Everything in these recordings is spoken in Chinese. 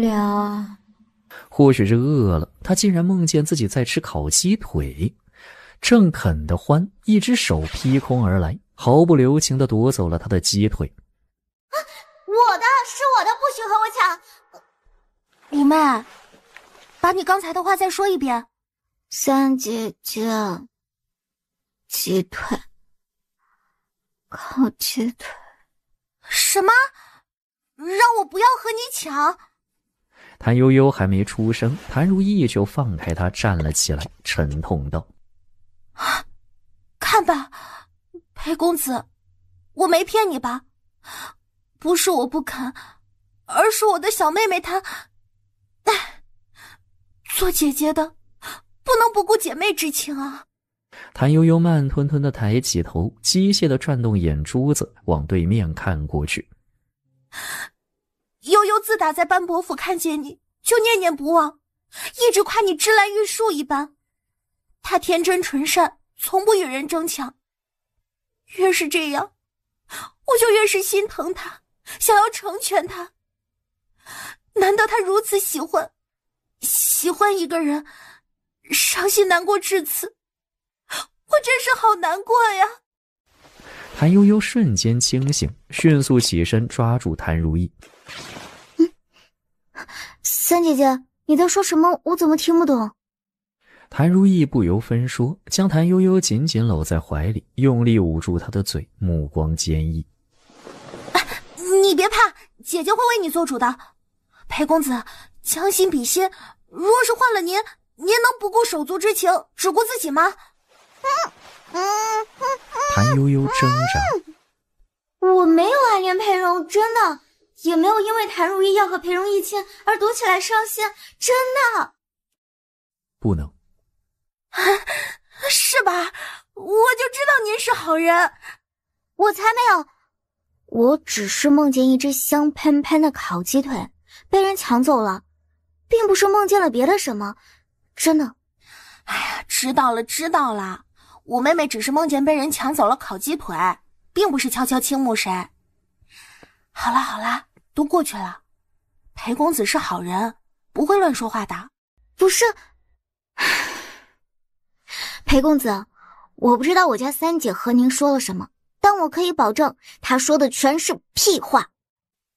了。或许是饿了，他竟然梦见自己在吃烤鸡腿。正啃得欢，一只手劈空而来，毫不留情地夺走了他的鸡腿。我的，是我的，不许和我抢。五妹，把你刚才的话再说一遍。三姐姐，鸡腿，烤鸡腿。什么？让我不要和你抢？谭悠悠还没出声，谭如意就放开他站了起来，沉痛道：看吧，裴公子，我没骗你吧？不是我不肯，而是我的小妹妹她，做姐姐的不能不顾姐妹之情啊。谭悠悠慢吞吞地抬起头，机械地转动眼珠子，往对面看过去。悠悠自打在班伯府看见你，就念念不忘，一直夸你芝兰玉树一般。她天真纯善，从不与人争抢。越是这样，我就越是心疼她，想要成全她。难得她如此喜欢一个人，伤心难过至此，我真是好难过呀。谭悠悠瞬间清醒，迅速起身抓住谭如意。三姐姐，你在说什么？我怎么听不懂？谭如意不由分说，将谭悠悠紧紧搂在怀里，用力捂住她的嘴，目光坚毅。你别怕，姐姐会为你做主的。裴公子，将心比心，若是换了您能不顾手足之情，只顾自己吗？谭悠悠挣扎。我没有暗恋裴荣，真的，也没有因为谭如意要和裴荣一亲而躲起来伤心，真的。不能。是吧？我就知道您是好人。我才没有，我只是梦见一只香喷喷的烤鸡腿被人抢走了，并不是梦见了别的什么，真的。哎呀，知道了，我妹妹只是梦见被人抢走了烤鸡腿，并不是悄悄倾慕谁。好了，都过去了。裴公子是好人，不会乱说话的。不是，裴公子，我不知道我家三姐和您说了什么，但我可以保证她说的全是屁话。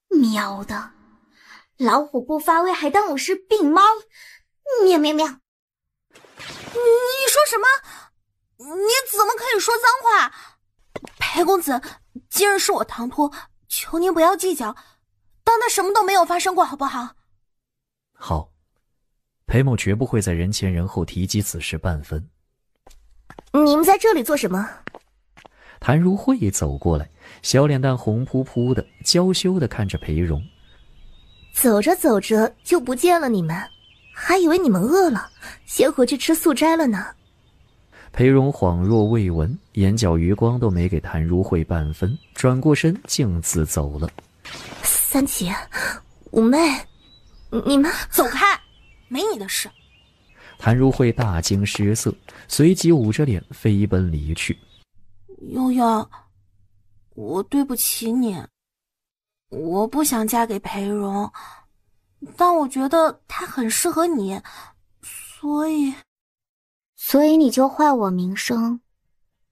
喵的，老虎不发威还当我是病猫，喵喵喵。你说什么？你怎么可以说脏话？裴公子，今日是我唐突，求您不要计较，当他什么都没有发生过，好不好？好，裴某绝不会在人前人后提及此事半分。你们在这里做什么？谭如慧走过来，小脸蛋红扑扑的，娇羞地看着裴荣。走着走着就不见了你们，还以为你们饿了，先回去吃素斋了呢。裴荣恍若未闻，眼角余光都没给谭如慧半分，转过身径自走了。三姐，五妹，你们走开，没你的事。谭如慧大惊失色，随即捂着脸飞奔离去。悠悠，我对不起你，我不想嫁给裴荣，但我觉得他很适合你，所以你就坏我名声，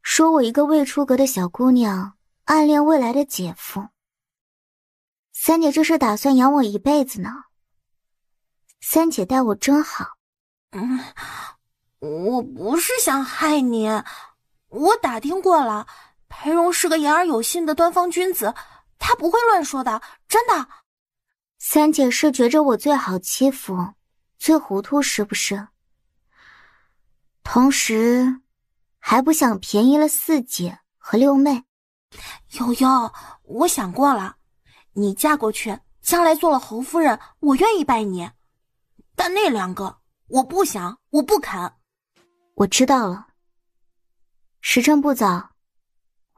说我一个未出阁的小姑娘暗恋未来的姐夫。三姐这是打算养我一辈子呢。三姐待我真好。我不是想害你，我打听过了，裴荣是个言而有信的端方君子，他不会乱说的，真的。三姐是觉着我最好欺负，最糊涂是不是？同时还不想便宜了四姐和六妹。悠悠，我想过了，你嫁过去，将来做了侯夫人，我愿意拜你，但那两个我不想，我不肯。我知道了，时辰不早，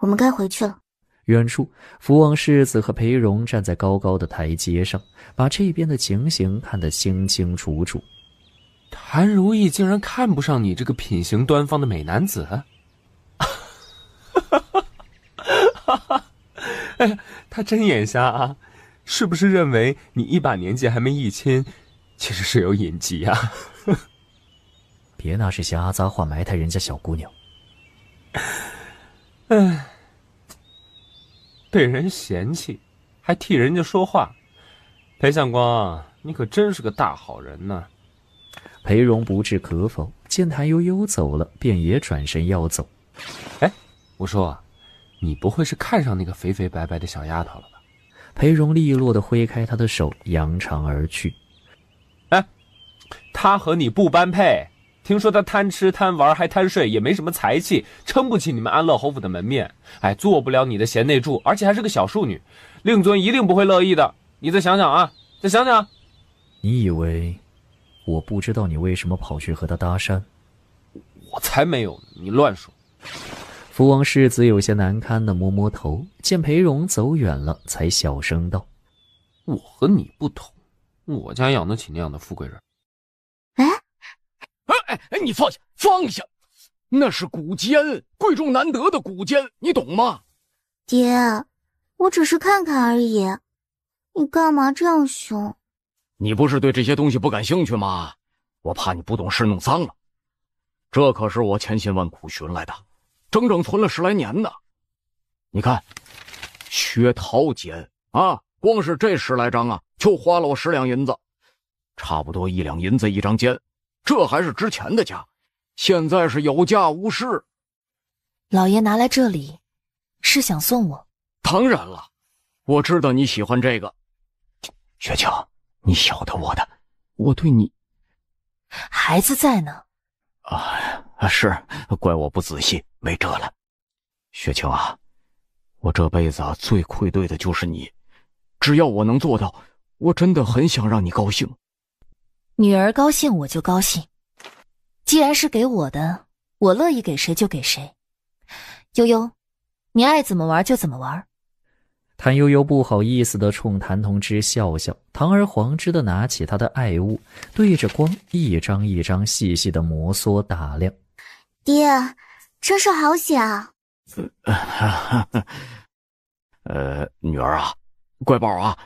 我们该回去了。远处，福王世子和裴荣站在高高的台阶上，把这边的情形看得清清楚楚。谭如意竟然看不上你这个品行端方的美男子。哎，他真眼瞎啊！是不是认为你一把年纪还没一亲，其实是有隐疾啊？别拿这些阿杂话埋汰人家小姑娘。被人嫌弃，还替人家说话，裴相光，你可真是个大好人呢。裴荣不置可否，见谭悠悠走了，便也转身要走。哎，我说，你不会是看上那个肥肥白白的小丫头了吧？裴荣利落地挥开他的手，扬长而去。哎，他和你不般配。听说他贪吃贪玩还贪睡，也没什么才气，撑不起你们安乐侯府的门面。哎，做不了你的贤内助，而且还是个小庶女，令尊一定不会乐意的。你再想想啊，再想想。你以为我不知道你为什么跑去和他搭讪？我才没有，你乱说。福王世子有些难堪地摸摸头，见裴荣走远了，才小声道：我和你不同，我家养得起那样的富贵人。哎，你放下，放下！那是古剑，贵重难得的古剑，你懂吗？爹，我只是看看而已，你干嘛这样凶？你不是对这些东西不感兴趣吗？我怕你不懂事弄脏了。这可是我千辛万苦寻来的，整整存了10来年呢。你看，薛桃剑啊，光是这10来张啊，就花了我10两银子，差不多1两银子一张剑。这还是之前的价，现在是有价无市。老爷拿来这里，是想送我？当然了，我知道你喜欢这个。雪清，你晓得我的，我对你……孩子在呢。是，怪我不仔细，没辙了。雪清啊，我这辈子最愧对的就是你，只要我能做到，我真的很想让你高兴。女儿高兴我就高兴，既然是给我的，我乐意给谁就给谁。悠悠，你爱怎么玩就怎么玩。谭悠悠不好意思地冲谭同之笑笑，堂而皇之地拿起他的爱物，对着光一张一张细细地摩挲打量。爹，真是好险啊！女儿啊，乖宝啊，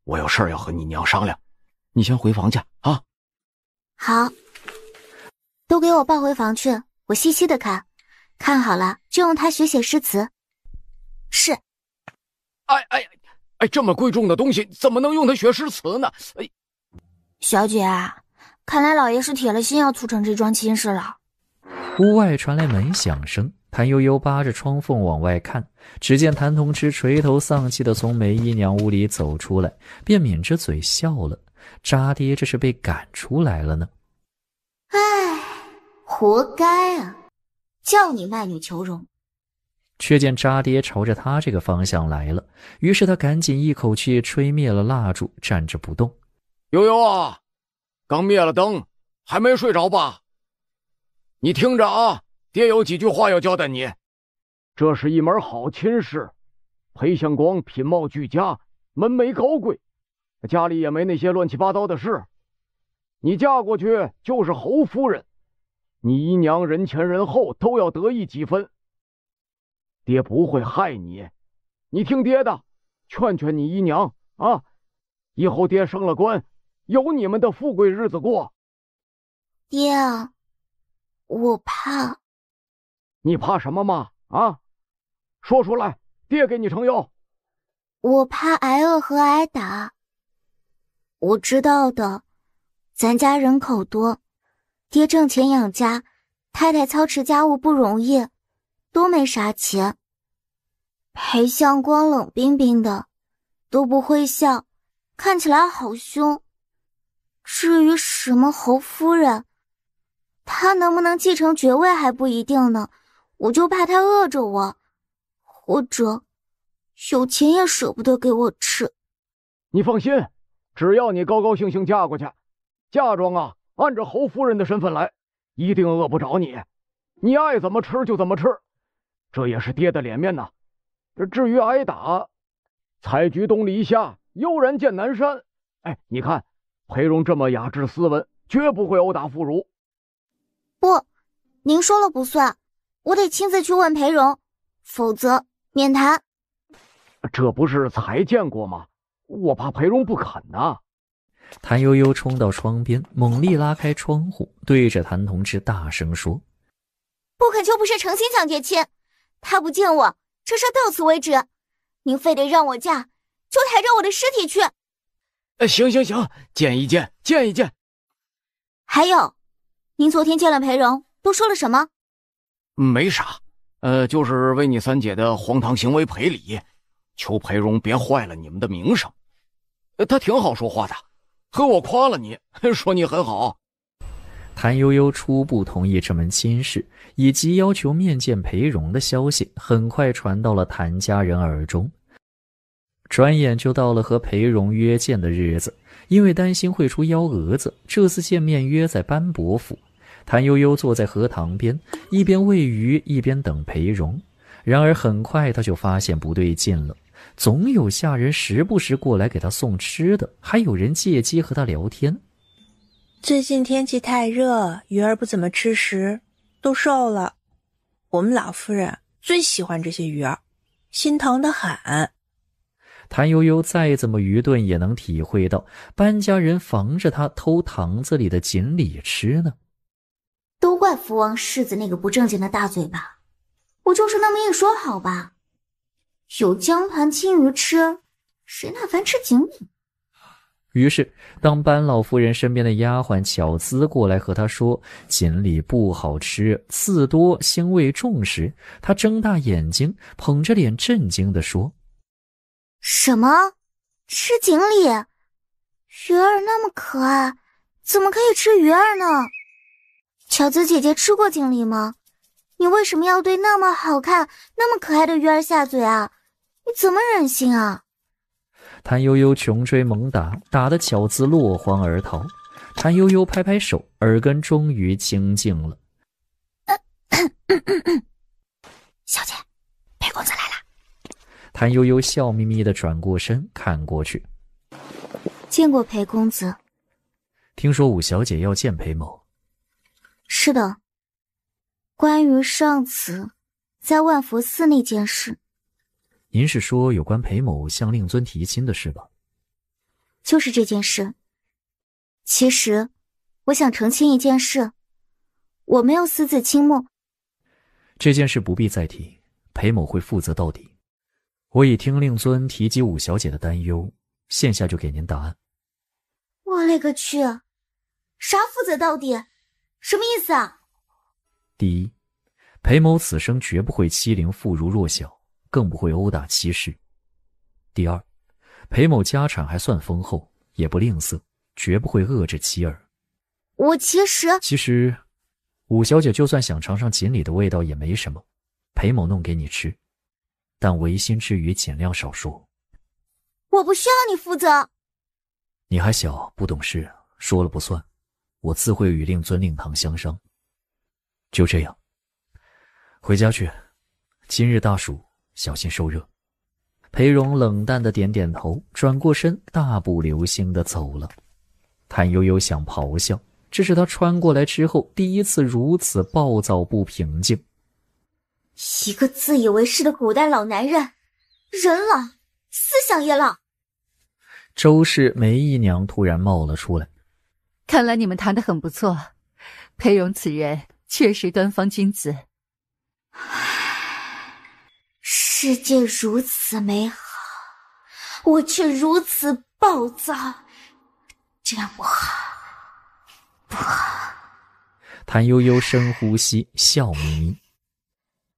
我有事要和你娘商量，你先回房去啊。好，都给我抱回房去，我细细的看，看好了就用它写诗词。是。哎，这么贵重的东西怎么能用它学诗词呢？小姐啊，看来老爷是铁了心要促成这桩亲事了。屋外传来门响声，谭悠悠扒着窗缝往外看，只见谭同之垂头丧气地从梅姨娘屋里走出来，便抿着嘴笑了。渣爹这是被赶出来了呢。唉，活该啊，叫你卖女求荣。却见渣爹朝着他这个方向来了，于是他赶紧一口气吹灭了蜡烛，站着不动。悠悠啊，刚灭了灯，还没睡着吧？你听着啊，爹有几句话要交代你。这是一门好亲事，裴相光品貌俱佳，门楣高贵，家里也没那些乱七八糟的事。你嫁过去就是侯夫人，你姨娘人前人后都要得意几分。爹不会害你，你听爹的，劝劝你姨娘啊，以后爹升了官，有你们的富贵日子过。爹啊，我怕。你怕什么嘛？啊，说出来，爹给你撑腰。我怕挨饿和挨打。我知道的，咱家人口多，爹挣钱养家，太太操持家务不容易，都没啥钱。裴相光冷冰冰的，都不会笑，看起来好凶。至于什么侯夫人，她能不能继承爵位还不一定呢，我就怕她饿着我，或者有钱也舍不得给我吃。你放心，只要你高高兴兴嫁过去，嫁妆啊按照侯夫人的身份来，一定饿不着你，你爱怎么吃就怎么吃，这也是爹的脸面呐。至于挨打，采菊东篱下，悠然见南山。哎，你看裴荣这么雅致斯文，绝不会殴打妇孺。不，您说了不算，我得亲自去问裴荣，否则免谈。这不是才见过吗？我怕裴荣不肯呐。谭悠悠冲到窗边，猛力拉开窗户，对着谭同志大声说：不肯就不是诚心想结亲，他不见我，这事到此为止。您非得让我嫁，就抬着我的尸体去。行，见一见。还有，您昨天见了裴荣，都说了什么？没啥，就是为你三姐的荒唐行为赔礼，求裴荣别坏了你们的名声。他挺好说话的，和我夸了你，说你很好。谭悠悠初步同意这门亲事，以及要求面见裴荣的消息很快传到了谭家人耳中。转眼就到了和裴荣约见的日子，因为担心会出幺蛾子，这次见面约在班伯府。谭悠悠坐在荷塘边，一边喂鱼一边等裴荣。然而很快他就发现不对劲了，总有下人时不时过来给他送吃的，还有人借机和他聊天。最近天气太热，鱼儿不怎么吃食，都瘦了。我们老夫人最喜欢这些鱼儿，心疼得很。谭悠悠再怎么愚钝也能体会到，班家人防着他偷堂子里的锦鲤吃呢。都怪福王世子那个不正经的大嘴巴，我就是那么一说好吧，有江盘青鱼吃，谁那烦吃锦鲤？于是当班老夫人身边的丫鬟巧姿过来和他说锦鲤不好吃，刺多腥味重时，他睁大眼睛捧着脸震惊地说：什么？吃锦鲤？鱼儿那么可爱，怎么可以吃鱼儿呢？巧子姐姐吃过锦鲤吗？你为什么要对那么好看那么可爱的鱼儿下嘴啊？你怎么忍心啊？谭悠悠穷追猛打，打得巧姿落荒而逃。谭悠悠拍拍手，耳根终于清静了。小姐，裴公子来了。谭悠悠笑眯眯地转过身看过去。见过裴公子。听说五小姐要见裴某。是的，关于上次在万福寺那件事。您是说有关裴某向令尊提亲的事吧？就是这件事。其实我想澄清一件事，我没有私自倾慕。这件事不必再提，裴某会负责到底。我已听令尊提及五小姐的担忧，现下就给您答案。我勒个去，啥负责到底？什么意思啊？第一，裴某此生绝不会欺凌妇孺弱小，更不会殴打妻室。第二，裴某家产还算丰厚，也不吝啬，绝不会遏制妻儿。我其实五小姐就算想尝尝锦鲤的味道也没什么，裴某弄给你吃，但违心之语尽量少说。我不需要你负责。你还小，不懂事，说了不算，我自会与令尊令堂相商。就这样，回家去，今日大暑，小心受热。裴荣冷淡地点点头，转过身，大步流星地走了。谭悠悠想咆哮，这是他穿过来之后第一次如此暴躁不平静。一个自以为是的古代老男人，人老，思想也老。周氏梅姨娘突然冒了出来。看来你们谈得很不错，裴荣此人确实端方君子。世界如此美好，我却如此暴躁，这样不好，不好。谭悠悠深呼吸，笑眯眯。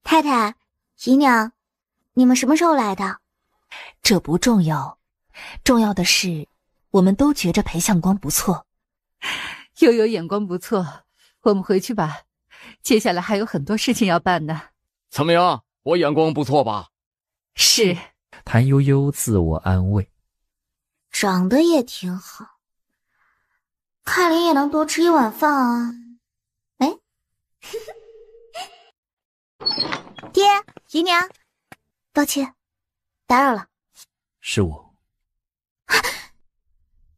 太太，姨娘，你们什么时候来的？这不重要，重要的是我们都觉着裴相公不错。悠悠眼光不错，我们回去吧，接下来还有很多事情要办呢。怎么样，我眼光不错吧？是。谭悠悠自我安慰。长得也挺好，看脸也能多吃一碗饭啊。哎，爹，姨娘，抱歉，打扰了。是我。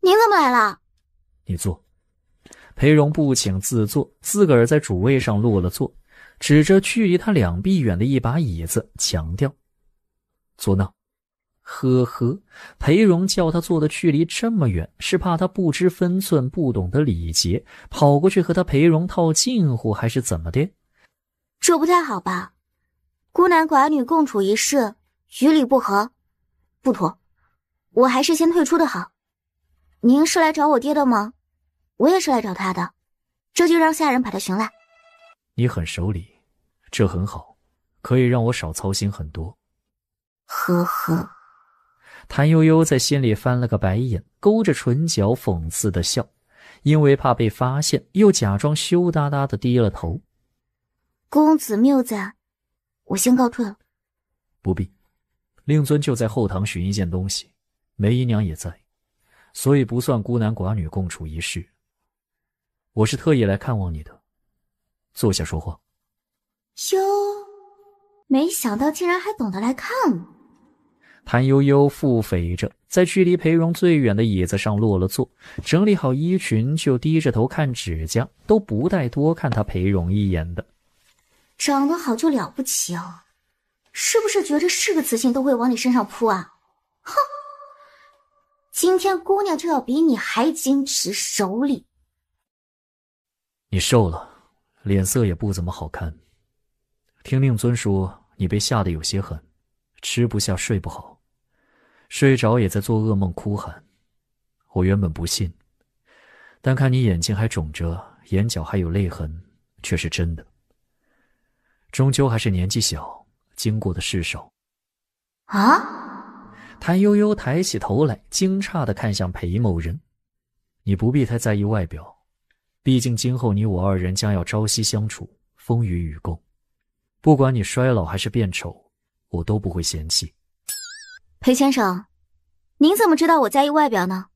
您怎么来了？你坐。裴荣不请自坐，自个儿在主位上落了座，指着距离他2臂远的一把椅子，强调：坐那，呵呵，裴荣叫他坐的距离这么远，是怕他不知分寸，不懂得礼节，跑过去和他裴荣套近乎，还是怎么的？这不太好吧？孤男寡女共处一室，与理不合，不妥。我还是先退出的好。您是来找我爹的吗？我也是来找他的，这就让下人把他寻来。你很守礼，这很好，可以让我少操心很多。呵呵。谭悠悠在心里翻了个白眼，勾着唇角讽刺的笑，因为怕被发现，又假装羞答答的低了头。公子谬赞，我先告退了。不必，令尊就在后堂寻一件东西，梅姨娘也在，所以不算孤男寡女共处一室。我是特意来看望你的，坐下说话。哟，没想到竟然还懂得来看我。谭悠悠腹诽着，在距离裴荣最远的椅子上落了座，整理好衣裙就低着头看指甲，都不带多看他裴荣一眼的。长得好就了不起哦，是不是觉得是个雌性都会往你身上扑啊？哼！今天姑娘就要比你还矜持守礼。你瘦了，脸色也不怎么好看。听令尊说你被吓得有些狠，吃不下睡不好，睡着也在做噩梦哭喊。我原本不信，但看你眼睛还肿着，眼角还有泪痕，却是真的。终究还是年纪小，经过的事少。啊！谭悠悠抬起头来，惊诧地看向裴某人。你不必太在意外表，毕竟今后你我二人将要朝夕相处，风雨与共。不管你衰老还是变丑，我都不会嫌弃。裴先生，您怎么知道我在意外表呢？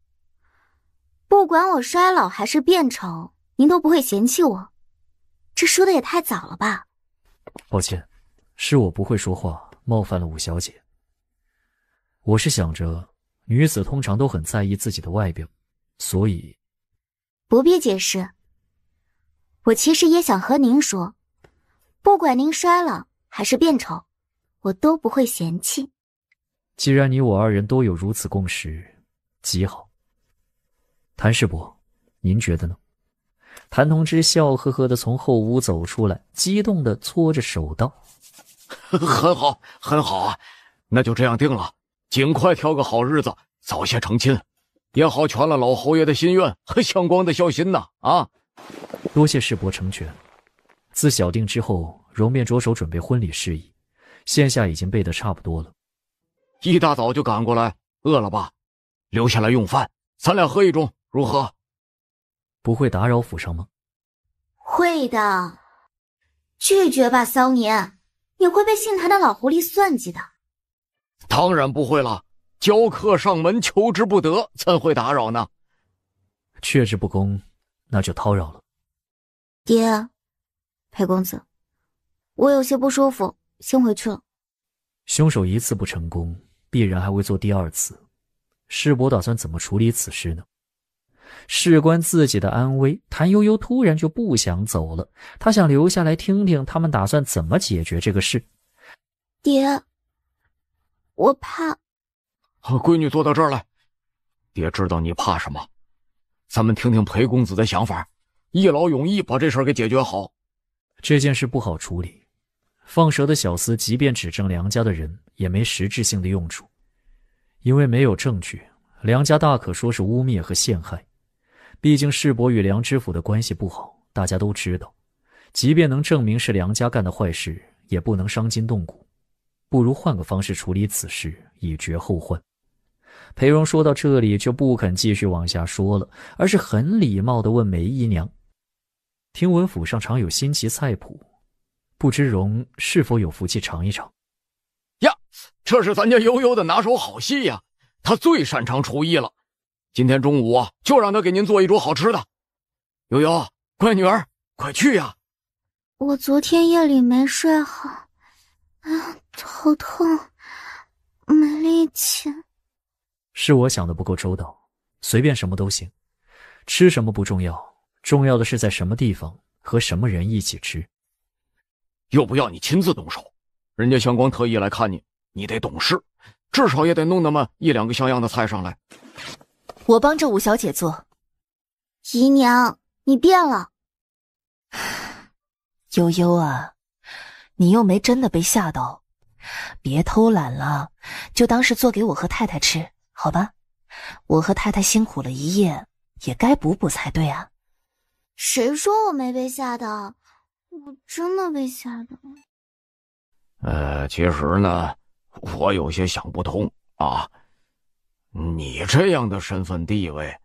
不管我衰老还是变丑，您都不会嫌弃我，这说的也太早了吧？抱歉，是我不会说话，冒犯了武小姐。我是想着，女子通常都很在意自己的外表，所以……不必解释。我其实也想和您说，不管您衰老还是变丑，我都不会嫌弃。既然你我二人都有如此共识，极好。谭世伯，您觉得呢？谭同之笑呵呵地从后屋走出来，激动地搓着手道：很好，很好啊，那就这样定了，尽快挑个好日子，早些成亲，也好全了老侯爷的心愿和相光的孝心呐！啊，多谢世伯成全。自小定之后，容便着手准备婚礼事宜，现下已经备得差不多了。一大早就赶过来，饿了吧？留下来用饭，咱俩喝一盅，如何？不会打扰府上吗？会的。拒绝吧，骚年，你会被姓谭的老狐狸算计的。当然不会了，教客上门，求之不得，怎会打扰呢？却之不恭，那就叨扰了。爹，裴公子，我有些不舒服，先回去了。凶手一次不成功，必然还会做第二次。世伯打算怎么处理此事呢？事关自己的安危，谭悠悠突然就不想走了，他想留下来听听他们打算怎么解决这个事。爹，我怕。闺女坐到这儿来，爹知道你怕什么，咱们听听裴公子的想法，一劳永逸把这事儿给解决好。这件事不好处理，放蛇的小厮即便指证梁家的人，也没实质性的用处，因为没有证据，梁家大可说是污蔑和陷害。毕竟世伯与梁知府的关系不好，大家都知道，即便能证明是梁家干的坏事，也不能伤筋动骨，不如换个方式处理此事，以绝后患。裴荣说到这里就不肯继续往下说了，而是很礼貌地问梅姨娘：听闻府上常有新奇菜谱，不知荣是否有福气尝一尝？呀，这是咱家悠悠的拿手好戏呀，他最擅长厨艺了。今天中午啊，就让他给您做一桌好吃的。悠悠，乖女儿，快去呀！我昨天夜里没睡好，头痛，没力气。是我想的不够周到，随便什么都行，吃什么不重要，重要的是在什么地方和什么人一起吃。又不要你亲自动手，人家相光特意来看你，你得懂事，至少也得弄那么1-2个像样的菜上来。我帮着五小姐做。姨娘，你变了。悠悠啊，你又没真的被吓到，别偷懒了，就当是做给我和太太吃，好吧？我和太太辛苦了一夜，也该补补才对啊。谁说我没被吓到？我真的被吓到。其实呢，我有些想不通啊。你这样的身份地位，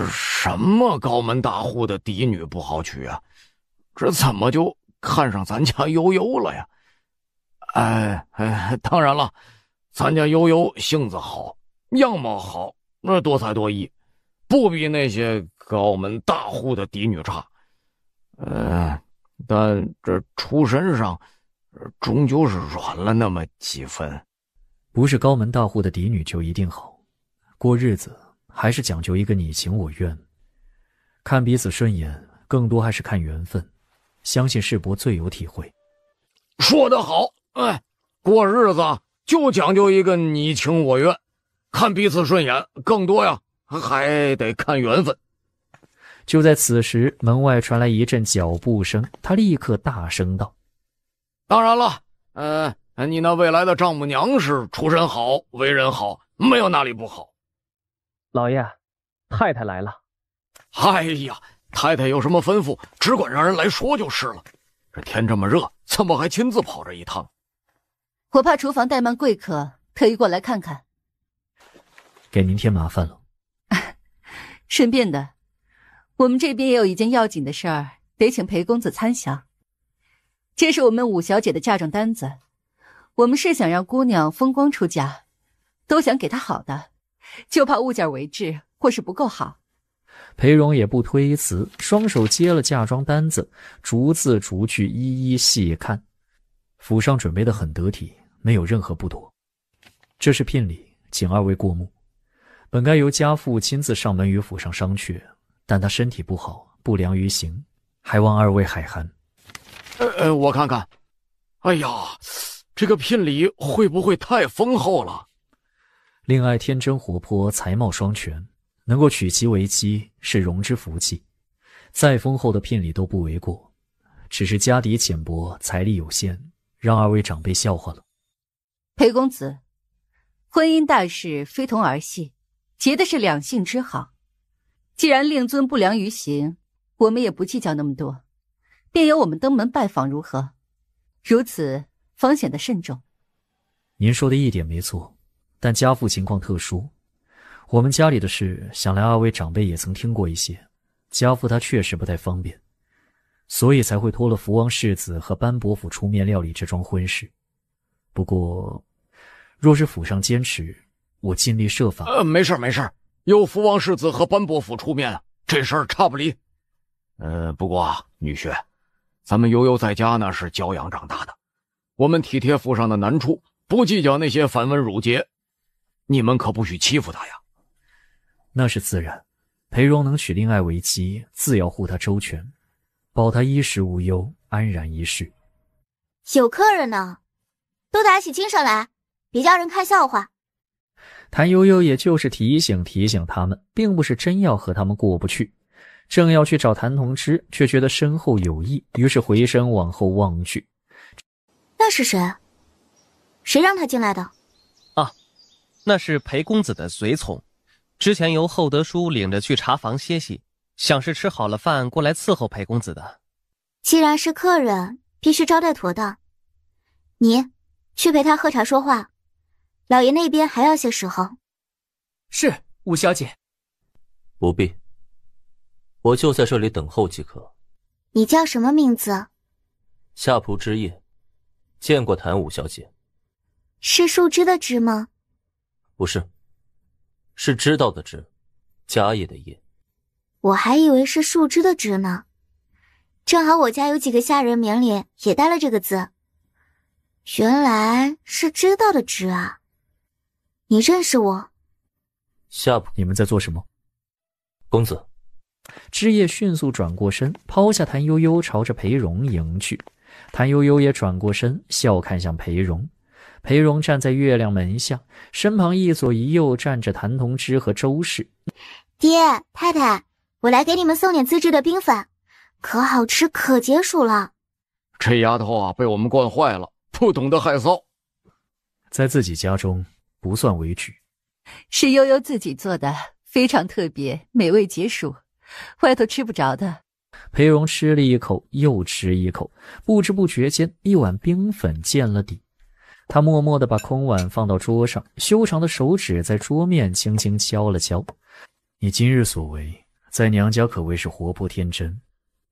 什么高门大户的嫡女不好娶啊？这怎么就看上咱家悠悠了呀？当然了，咱家悠悠性子好，样貌好，那多才多艺，不比那些高门大户的嫡女差。但这出身上，终究是软了那么几分。不是高门大户的嫡女就一定好，过日子还是讲究一个你情我愿，看彼此顺眼，更多还是看缘分。相信世伯最有体会。说得好，过日子就讲究一个你情我愿，看彼此顺眼，更多呀还得看缘分。就在此时，门外传来一阵脚步声，他立刻大声道：当然了，你那未来的丈母娘是出身好，为人好，没有哪里不好。老爷，太太来了。哎呀，太太有什么吩咐，只管让人来说就是了。这天这么热，怎么还亲自跑这一趟？我怕厨房怠慢贵客，特意过来看看。给您添麻烦了。顺便的，我们这边也有一件要紧的事儿，得请裴公子参详。这是我们五小姐的嫁妆单子，我们是想让姑娘风光出嫁，都想给她好的，就怕物件为质或是不够好。裴荣也不推辞，双手接了嫁妆单子，逐字逐句一一细看。府上准备得很得体，没有任何不妥。这是聘礼，请二位过目。本该由家父亲自上门与府上商榷，但他身体不好，不良于行，还望二位海涵。我看看。哎呀，这个聘礼会不会太丰厚了？令爱天真活泼，才貌双全，能够娶其为妻是荣之福气，再丰厚的聘礼都不为过。只是家底浅薄，财力有限，让二位长辈笑话了。裴公子，婚姻大事非同儿戏，结的是两性之好。既然令尊不良于行，我们也不计较那么多，便由我们登门拜访如何？如此方显得慎重。您说的一点没错，但家父情况特殊，我们家里的事想来二位长辈也曾听过一些，家父他确实不太方便，所以才会托了福王世子和班伯府出面料理这桩婚事。不过若是府上坚持，我尽力设法。没事，有福王世子和班伯府出面，这事儿差不离。不过啊，女婿，咱们悠悠在家呢是教养长大的，我们体贴府上的难处，不计较那些繁文缛节，你们可不许欺负他呀。那是自然，裴荣能娶令爱为妻，自要护她周全，保她衣食无忧，安然一世。有客人呢，都打起精神来，别叫人看笑话。谭悠悠也就是提醒他们，并不是真要和他们过不去。正要去找谭同之，却觉得身后有异，于是回身往后望去。那是谁？谁让他进来的？啊，那是裴公子的随从，之前由厚德叔领着去茶房歇息，想是吃好了饭过来伺候裴公子的。既然是客人，必须招待妥当。你去陪他喝茶说话，老爷那边还要些时候。是，五小姐。不必，我就在这里等候即可。你叫什么名字？夏仆之夜，见过谭五小姐。是树枝的枝吗？不是，是知道的知，家业的业。我还以为是树枝的枝呢。正好我家有几个下人名里也带了这个字，原来是知道的知啊。你认识我？夏仆，你们在做什么？公子。枝叶迅速转过身，抛下谭悠悠，朝着裴荣迎去。谭悠悠也转过身，笑看向裴荣。裴荣站在月亮门下，身旁一左一右站着谭同之和周氏。爹，太太，我来给你们送点自制的冰粉，可好吃可解暑了。这丫头啊，被我们惯坏了，不懂得害臊。在自己家中不算委屈，是悠悠自己做的，非常特别，美味解暑，外头吃不着的。裴荣吃了一口又吃一口，不知不觉间一碗冰粉见了底。他默默地把空碗放到桌上，修长的手指在桌面轻轻敲了敲。你今日所为，在娘家可谓是活泼天真，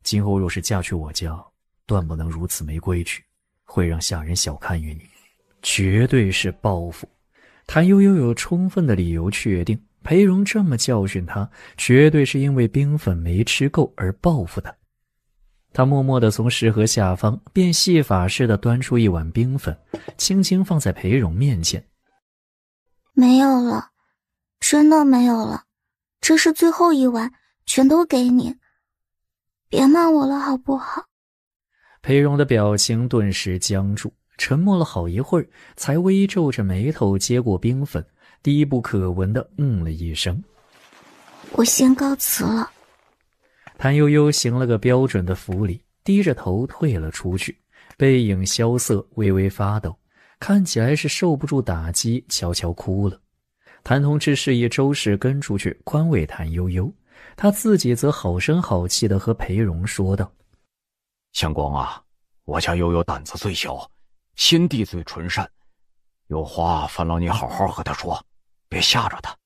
今后若是嫁去我家，断不能如此没规矩，会让下人小看于你，绝对是报复。谭悠悠有充分的理由确定，裴荣这么教训他，绝对是因为冰粉没吃够而报复他。他默默地从食盒下方变戏法似的端出一碗冰粉，轻轻放在裴荣面前。没有了，真的没有了，这是最后一碗，全都给你，别骂我了好不好？裴荣的表情顿时僵住，沉默了好一会儿，才微皱着眉头接过冰粉，低不可闻地了一声。我先告辞了。谭悠悠行了个标准的服礼，低着头退了出去，背影萧瑟，微微发抖，看起来是受不住打击，悄悄哭了。谭同之示意周氏跟出去宽慰谭悠悠，他自己则好声好气地和裴荣说道：相公啊，我家悠悠胆子最小，心地最纯善，有话烦劳你好好和他说，别吓着他。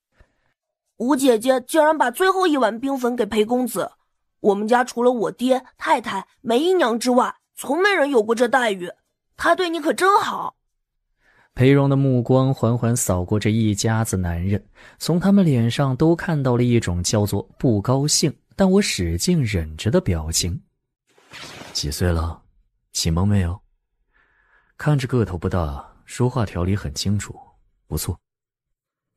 吴姐姐竟然把最后一碗冰粉给裴公子，我们家除了我爹、太太、梅姨娘之外，从没人有过这待遇，她对你可真好。裴荣的目光缓缓扫过这一家子男人，从他们脸上都看到了一种叫做不高兴，但我使劲忍着的表情。几岁了？启蒙没有？看着个头不大，说话条理很清楚，不错。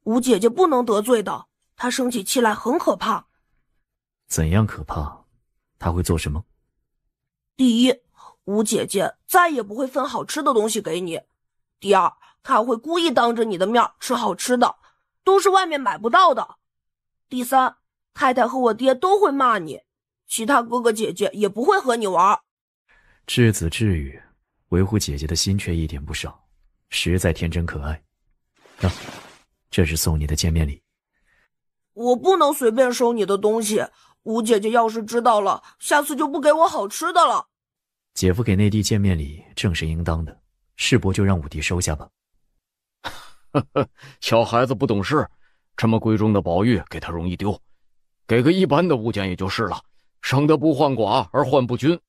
吴姐姐不能得罪的，她生起气来很可怕。怎样可怕？她会做什么？第一，吴姐姐再也不会分好吃的东西给你。第二，她会故意当着你的面吃好吃的，都是外面买不到的。第三，太太和我爹都会骂你，其他哥哥姐姐也不会和你玩。稚子至语，维护姐姐的心却一点不少，实在天真可爱。这是送你的见面礼。我不能随便收你的东西，吴姐姐要是知道了，下次就不给我好吃的了。姐夫给内弟见面礼正是应当的，世伯就让五弟收下吧。小孩子不懂事，这么贵重的宝玉给他容易丢，给个一般的物件也就是了，省得不患寡而患不均。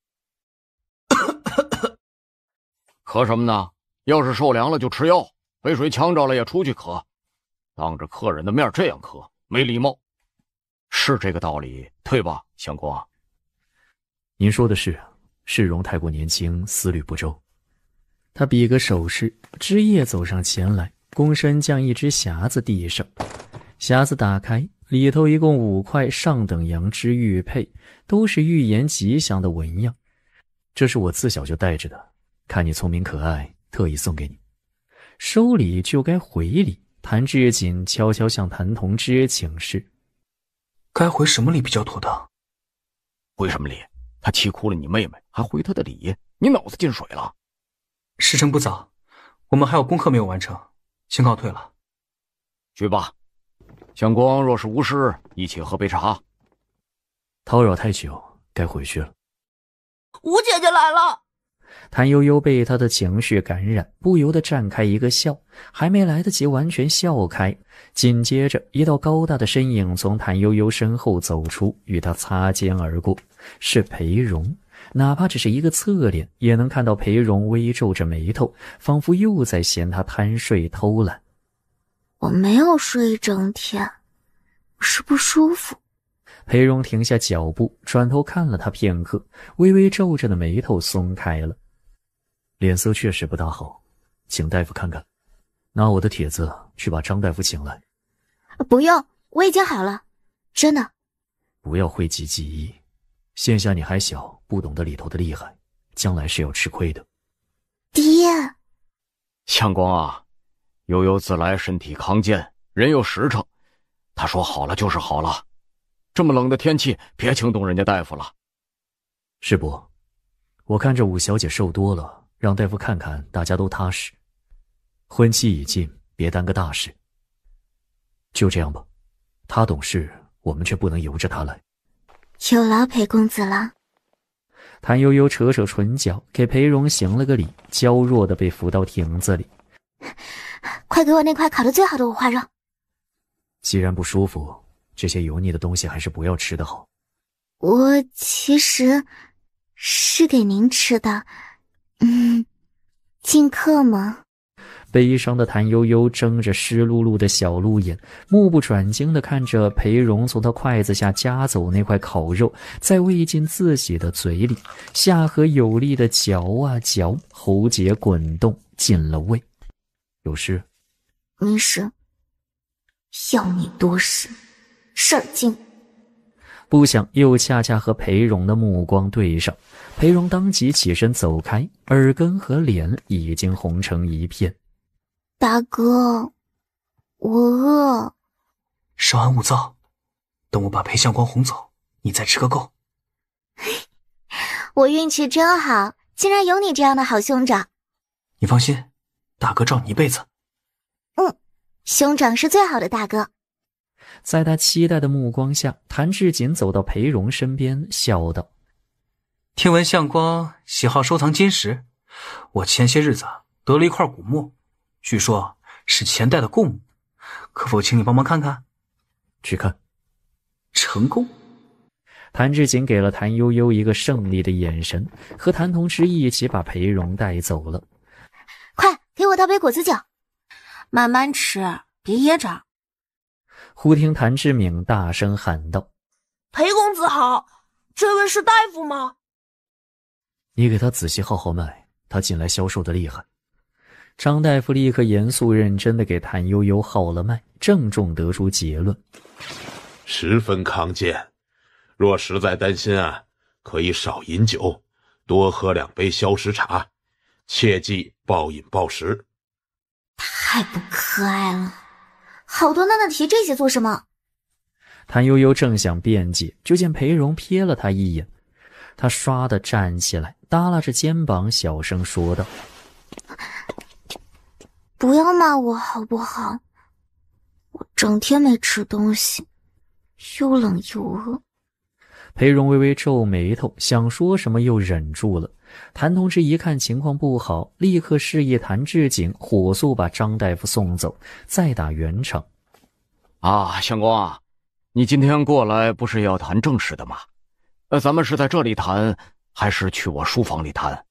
咳什么呢？要是受凉了就吃药，被水呛着了也出去咳，当着客人的面这样咳，没礼貌，是这个道理对吧，相公？您说的是，世荣太过年轻，思虑不周。他比个手势，枝叶走上前来，躬身将一只匣子递上。匣子打开，里头一共5块上等羊脂玉佩，都是预言吉祥的纹样。这是我自小就带着的，看你聪明可爱，特意送给你。收礼就该回礼，谭志锦悄悄向谭同之请示。该回什么礼比较妥当？回什么礼？他气哭了你妹妹，还回他的礼？你脑子进水了？时辰不早，我们还有功课没有完成，先告退了。去吧，相公若是无事，一起喝杯茶。叨扰太久，该回去了。吴姐姐来了。谭悠悠被他的情绪感染，不由得绽开一个笑，还没来得及完全笑开，紧接着一道高大的身影从谭悠悠身后走出，与他擦肩而过，是裴荣。哪怕只是一个侧脸，也能看到裴荣微皱着眉头，仿佛又在嫌他贪睡偷懒。我没有睡一整天，是不舒服。裴荣停下脚步，转头看了他片刻，微微皱着的眉头松开了。脸色确实不大好，请大夫看看。拿我的帖子去把张大夫请来。不用，我已经好了，真的。不要讳疾忌医，现下你还小，不懂得里头的厉害，将来是要吃亏的。爹，相公啊，悠悠自来身体康健，人又实诚，他说好了就是好了。这么冷的天气，别惊动人家大夫了。是不？我看这五小姐瘦多了，让大夫看看，大家都踏实。婚期已近，别耽搁大事。就这样吧，他懂事，我们却不能由着他来。有劳裴公子了。谭悠悠扯扯唇角，给裴荣行了个礼，娇弱的被扶到亭子里。快给我那块烤得最好的五花肉。既然不舒服，这些油腻的东西还是不要吃的好。我其实是给您吃的，进客吗？悲伤的谭悠悠睁着湿漉漉的小鹿眼，目不转睛地看着裴荣从他筷子下夹走那块烤肉，在未尽自己的嘴里，下颌有力地嚼啊嚼，喉结滚动，进了胃。有事？没事。要你多事，事儿尽。不想又恰恰和裴荣的目光对上，裴荣当即起身走开，耳根和脸已经红成一片。大哥，我饿。稍安勿躁，等我把裴相公哄走，你再吃个够。我运气真好，竟然有你这样的好兄长。你放心，大哥罩你一辈子。兄长是最好的大哥。在他期待的目光下，谭志锦走到裴荣身边，笑道：听闻相光喜好收藏金石，我前些日子得了一块古墓，据说是前代的贡墓，可否请你帮忙看看？去看。成功。谭志锦给了谭悠悠一个胜利的眼神，和谭同之一起把裴荣带走了。快给我倒杯果子酒。慢慢吃，别噎着。忽听谭志敏大声喊道：裴公子好，这位是大夫吗？你给他仔细号号脉，他近来消瘦的厉害。张大夫立刻严肃认真地给谭悠悠号了脉，郑重得出结论：十分康健，若实在担心啊，可以少饮酒，多喝2杯消食茶，切忌暴饮暴食。太不可爱了，好端端的提这些做什么？谭悠悠正想辩解，就见裴荣瞥了他一眼，他唰地站起来，耷拉着肩膀小声说道：不要骂我好不好？我整天没吃东西，又冷又饿。裴荣微微皱眉头，想说什么又忍住了。谭同志一看情况不好，立刻示意谭志锦火速把张大夫送走，再打圆场。相公啊，你今天过来不是要谈正事的吗？咱们是在这里谈，还是去我书房里谈？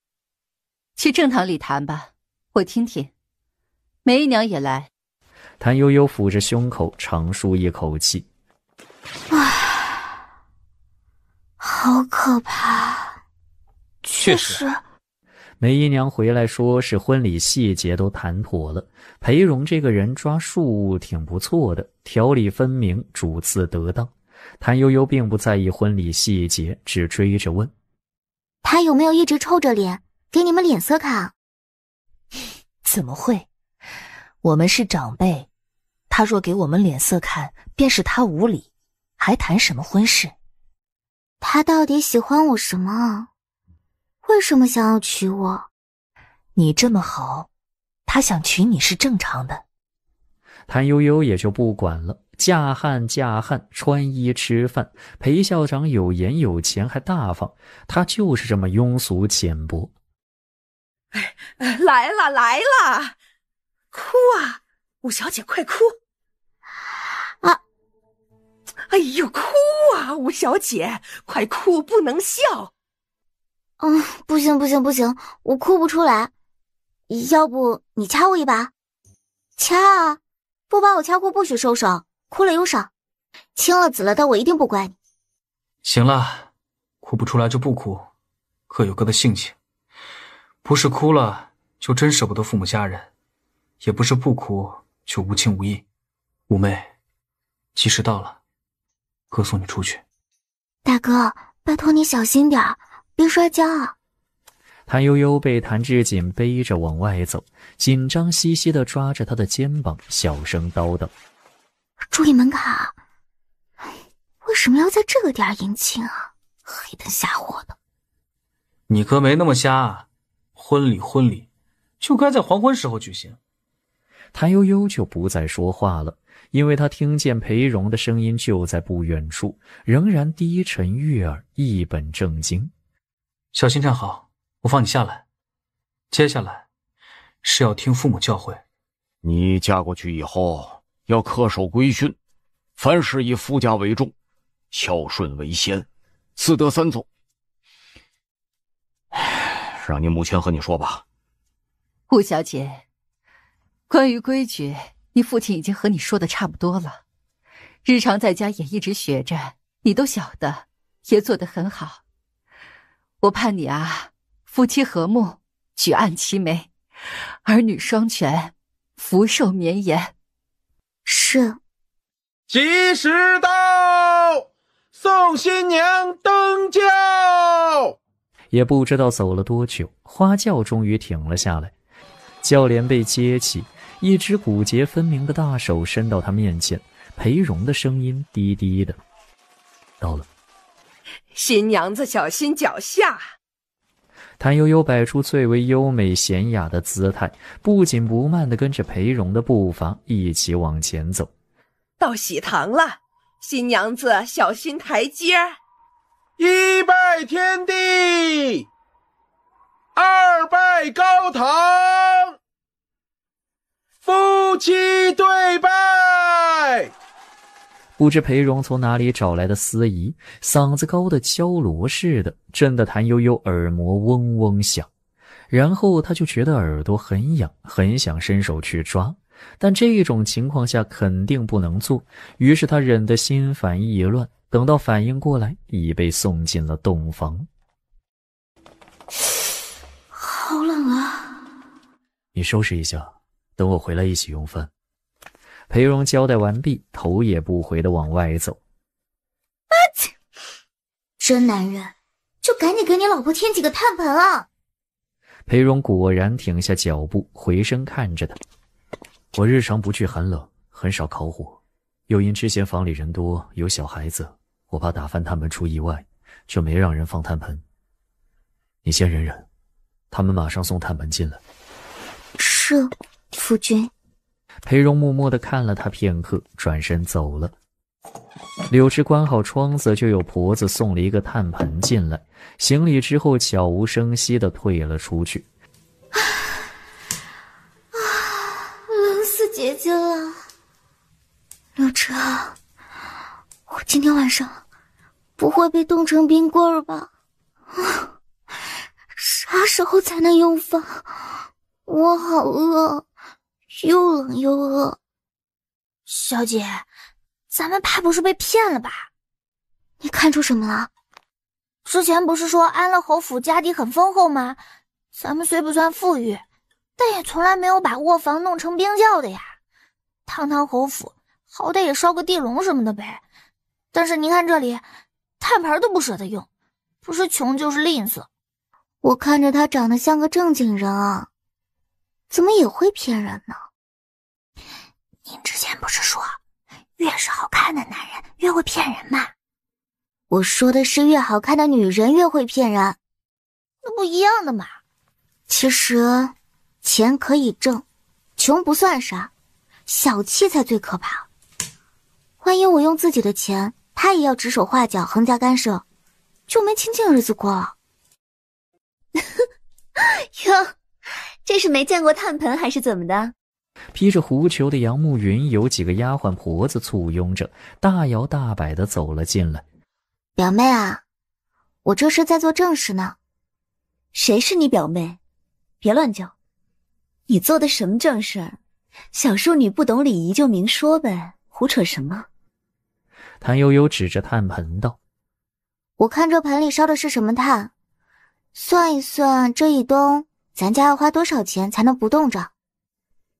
去正堂里谈吧，我听听。梅姨娘也来。谭悠悠抚着胸口，长舒一口气。好可怕。确实。梅姨娘回来说是婚礼细节都谈妥了，裴荣这个人抓庶务挺不错的，条理分明，主次得当。谭悠悠并不在意婚礼细节，只追着问：他有没有一直臭着脸给你们脸色看？怎么会？我们是长辈，他若给我们脸色看，便是他无礼，还谈什么婚事？他到底喜欢我什么？为什么想要娶我？你这么好，他想娶你是正常的。谭悠悠也就不管了，嫁汉嫁汉，穿衣吃饭，裴校长有颜有钱还大方，他就是这么庸俗浅薄。来了来了，哭啊，五小姐快哭啊！哎呦，哭啊，五小姐快哭，不能笑。不行，我哭不出来。要不你掐我一把？掐啊！不把我掐过不许收手，哭了有赏。青了紫了的我一定不怪你。行了，哭不出来就不哭，各有各的性情。不是哭了就真舍不得父母家人，也不是不哭就无情无义。五妹，吉时到了，哥送你出去。大哥，拜托你小心点，别摔跤啊。谭悠悠被谭志锦背着往外走，紧张兮兮地抓着他的肩膀，小声叨叨：“注意门卡，为什么要在这个点迎亲啊？黑灯瞎火的。”你哥没那么瞎，婚礼就该在黄昏时候举行。谭悠悠就不再说话了，因为他听见裴荣的声音就在不远处，仍然低沉悦耳，一本正经：“小心站好，我放你下来。接下来是要听父母教诲。你嫁过去以后要恪守规训，凡事以夫家为重，孝顺为先，四德三从。让你母亲和你说吧。”顾小姐，关于规矩，你父亲已经和你说的差不多了。日常在家也一直学着，你都晓得，也做得很好。我盼你啊，夫妻和睦，举案齐眉，儿女双全，福寿绵延。是。吉时到，送新娘登轿。也不知道走了多久，花轿终于停了下来，轿帘被揭起，一只骨节分明的大手伸到他面前，裴荣的声音低低的：“到了。”新娘子小心脚下。谭悠悠摆出最为优美娴雅的姿态，不紧不慢地跟着裴荣的步伐一起往前走。到喜堂了，新娘子小心台阶。一拜天地，二拜高堂，夫妻对拜。不知裴荣从哪里找来的司仪，嗓子高的敲锣似的，震得谭悠悠耳膜嗡嗡响。然后他就觉得耳朵很痒，很想伸手去抓，但这种情况下肯定不能做，于是他忍得心烦意乱，等到反应过来，已被送进了洞房。好冷啊！你收拾一下，等我回来一起用饭。裴荣交代完毕，头也不回地往外走。真男人，就赶紧给你老婆添几个炭盆啊！裴荣果然停下脚步，回身看着他。我日常不惧寒冷，很少烤火，又因之前房里人多，有小孩子，我怕打翻炭盆出意外，就没让人放炭盆。你先忍忍，他们马上送炭盆进来。是，夫君。裴荣默默地看了他片刻，转身走了。柳枝关好窗子，就有婆子送了一个炭盆进来，行礼之后悄无声息地退了出去。冷死姐姐了。柳枝啊，我今天晚上不会被冻成冰棍儿吧？啥时候才能用饭？我好饿，又冷又饿。小姐，咱们怕不是被骗了吧？你看出什么了？之前不是说安乐侯府家底很丰厚吗？咱们虽不算富裕，但也从来没有把卧房弄成冰窖的呀。堂堂侯府，好歹也烧个地笼什么的呗。但是你看这里，炭盆都不舍得用，不是穷就是吝啬。我看着他长得像个正经人啊，怎么也会骗人呢？您之前不是说越是好看的男人越会骗人吗？我说的是越好看的女人越会骗人，那不一样的嘛。其实钱可以挣，穷不算啥，小气才最可怕。万一我用自己的钱，他也要指手画脚横加干涉，就没清静日子过了。哟，这是没见过炭盆还是怎么的？披着狐裘的杨慕云有几个丫鬟婆子簇拥着，大摇大摆地走了进来。表妹啊，我这是在做正事呢。谁是你表妹？别乱叫。你做的什么正事？小淑女不懂礼仪就明说呗，胡扯什么？谭悠悠指着炭盆道：我看这盆里烧的是什么炭，算一算这一冬咱家要花多少钱才能不冻着。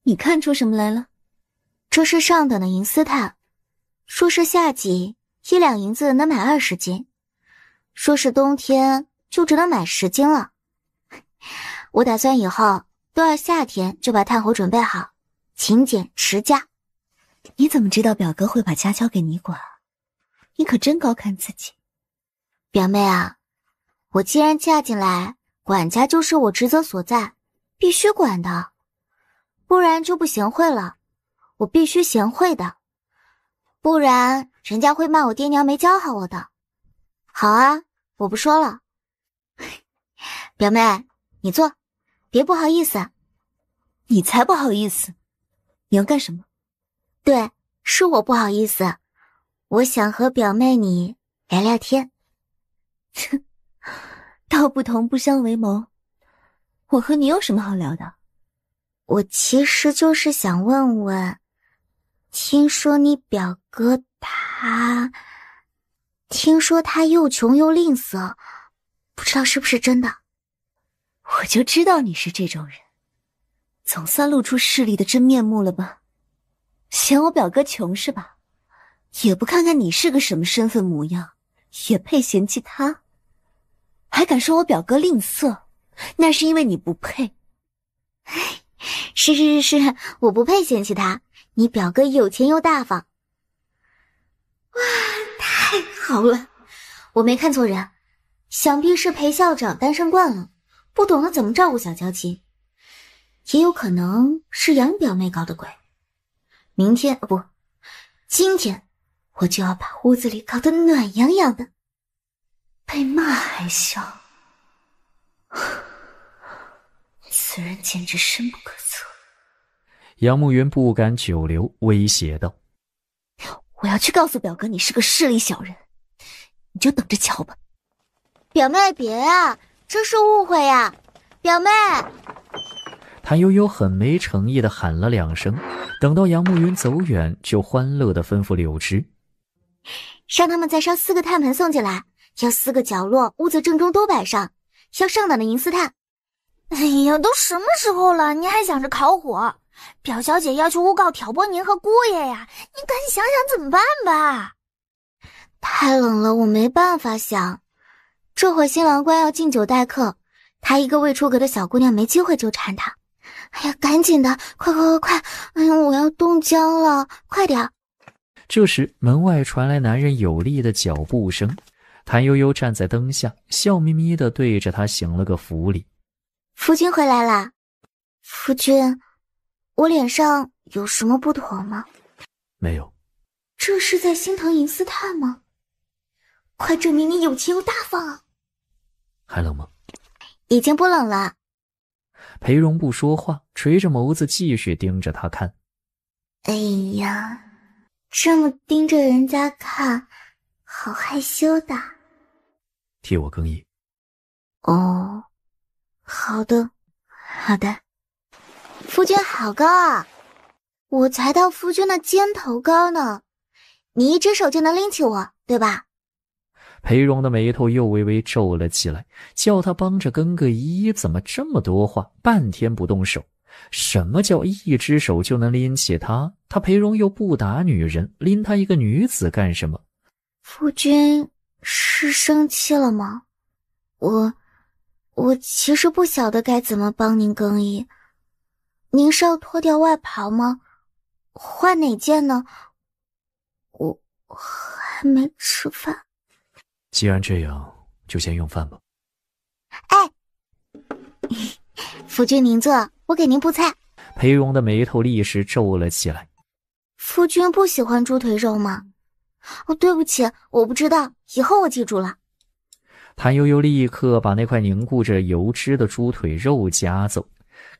你看出什么来了？这是上等的银丝炭，说是夏季1两银子能买20斤，说是冬天就只能买10斤了。我打算以后都要夏天就把炭火准备好，勤俭持家。你怎么知道表哥会把家交给你管？你可真高看自己。表妹啊，我既然嫁进来，管家就是我职责所在，必须管的，不然就不贤惠了。我必须贤惠的，不然人家会骂我爹娘没教好我的。好啊，我不说了。表妹，你坐，别不好意思。你才不好意思。你要干什么？对，是我不好意思，我想和表妹你聊聊天。道不同不相为谋，我和你有什么好聊的？我其实就是想问问，听说你表哥听说他又穷又吝啬，不知道是不是真的。我就知道你是这种人，总算露出势力的真面目了吧？嫌我表哥穷是吧？也不看看你是个什么身份模样，也配嫌弃他？还敢说我表哥吝啬，那是因为你不配。是，我不配嫌弃他，你表哥有钱又大方。哇，太好了，我没看错人，想必是裴校长单身惯了，不懂得怎么照顾小娇妻，也有可能是杨表妹搞的鬼。今天我就要把屋子里搞得暖洋洋的。被骂还笑，此人简直深不可测。杨慕云不敢久留，威胁道：我要去告诉表哥你是个势利小人，你就等着瞧吧。表妹别啊，这是误会呀，表妹。谭悠悠很没诚意地喊了2声，等到杨慕云走远，就欢乐地吩咐柳枝：让他们再烧4个炭盆送进来，要4个角落屋子正中都摆上，要上等的银丝炭。哎呀，都什么时候了，你还想着烤火？表小姐要去诬告挑拨您和姑爷呀，你赶紧想想怎么办吧。太冷了，我没办法想。这会新郎官要敬酒待客，他一个未出阁的小姑娘没机会纠缠他。哎呀，赶紧的，快！哎呀，我要冻僵了，快点。这时门外传来男人有力的脚步声，谭悠悠站在灯下，笑眯眯地对着他行了个服礼。夫君回来啦。夫君，我脸上有什么不妥吗？没有。这是在心疼银丝炭吗？快证明你有钱又大方啊。还冷吗？已经不冷了。裴荣不说话，垂着眸子继续盯着他看。哎呀，这么盯着人家看，好害羞的。替我更衣。哦，好的。夫君好高啊，我才到夫君的肩头高呢，你一只手就能拎起我，对吧？裴荣的眉头又微微皱了起来，叫他帮着更个衣，怎么这么多话，半天不动手？什么叫一只手就能拎起他？他裴荣又不打女人，拎他一个女子干什么？夫君是生气了吗？我其实不晓得该怎么帮您更衣。您是要脱掉外袍吗？换哪件呢？我还没吃饭。既然这样，就先用饭吧。哎，夫君您坐，我给您铺菜。裴荣的眉头立时皱了起来。夫君不喜欢猪腿肉吗？哦，对不起，我不知道，以后我记住了。谭悠悠立刻把那块凝固着油脂的猪腿肉夹走，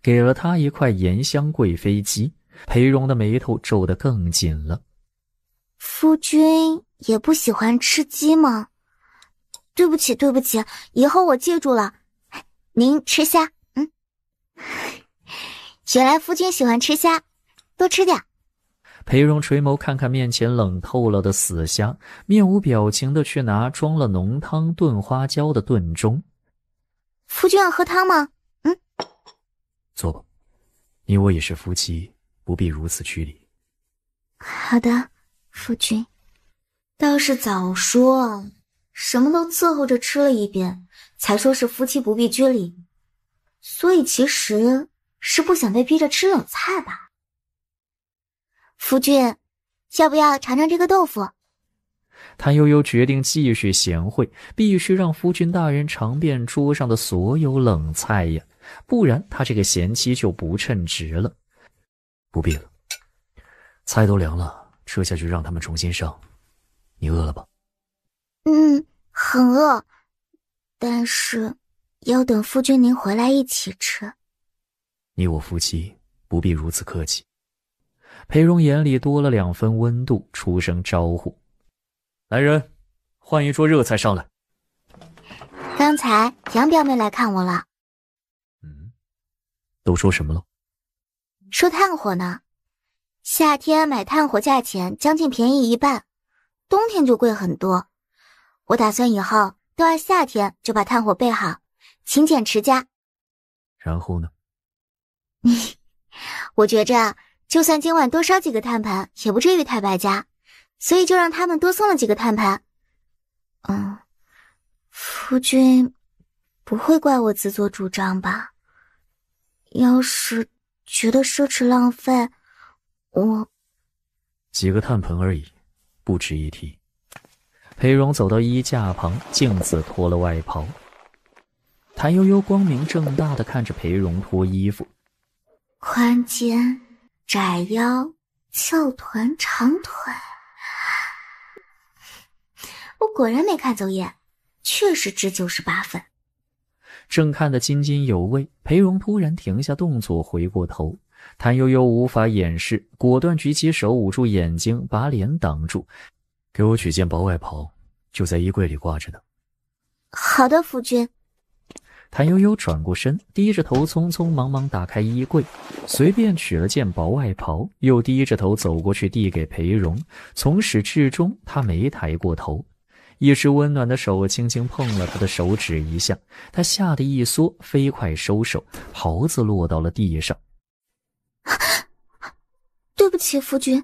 给了他一块盐香贵妃鸡。裴荣的眉头皱得更紧了。夫君也不喜欢吃鸡吗？对不起，以后我记住了。您吃虾，原来夫君喜欢吃虾，多吃点。裴荣垂眸看看面前冷透了的死虾，面无表情地去拿装了浓汤炖花椒的炖盅。夫君要喝汤吗？坐吧，你我也是夫妻，不必如此拘礼。好的，夫君。倒是早说，什么都伺候着吃了一遍，才说是夫妻不必拘礼。所以其实是不想被逼着吃冷菜吧。夫君，要不要尝尝这个豆腐？谭悠悠决定继续贤惠，必须让夫君大人尝遍桌上的所有冷菜呀，不然他这个贤妻就不称职了。不必了，菜都凉了，吃下去让他们重新上。你饿了吧？很饿，但是要等夫君您回来一起吃。你我夫妻不必如此客气。裴荣眼里多了2分温度，出声招呼：来人，换一桌热菜上来。刚才杨表妹来看我了。都说什么了？说炭火呢，夏天买炭火价钱将近便宜一半，冬天就贵很多。我打算以后都要夏天就把炭火备好，勤俭持家。然后呢？我觉着就算今晚多烧几个炭盘也不至于太败家，所以就让他们多送了几个炭盘。夫君不会怪我自作主张吧？要是觉得奢侈浪费，我几个炭盆而已，不值一提。裴荣走到衣架旁，径自脱了外袍。谭悠悠光明正大地看着裴荣脱衣服，宽肩、窄腰、翘臀、长腿，我果然没看走眼，确实值98分。正看得津津有味，裴荣突然停下动作，回过头。谭悠悠无法掩饰，果断举起手捂住眼睛，把脸挡住。给我取件薄外袍，就在衣柜里挂着呢。好的，夫君。谭悠悠转过身，低着头匆匆忙忙打开衣柜，随便取了件薄外袍，又低着头走过去递给裴荣。从始至终他没抬过头，一只温暖的手轻轻碰了他的手指一下，他吓得一缩，飞快收手，袍子落到了地上。对不起，夫君。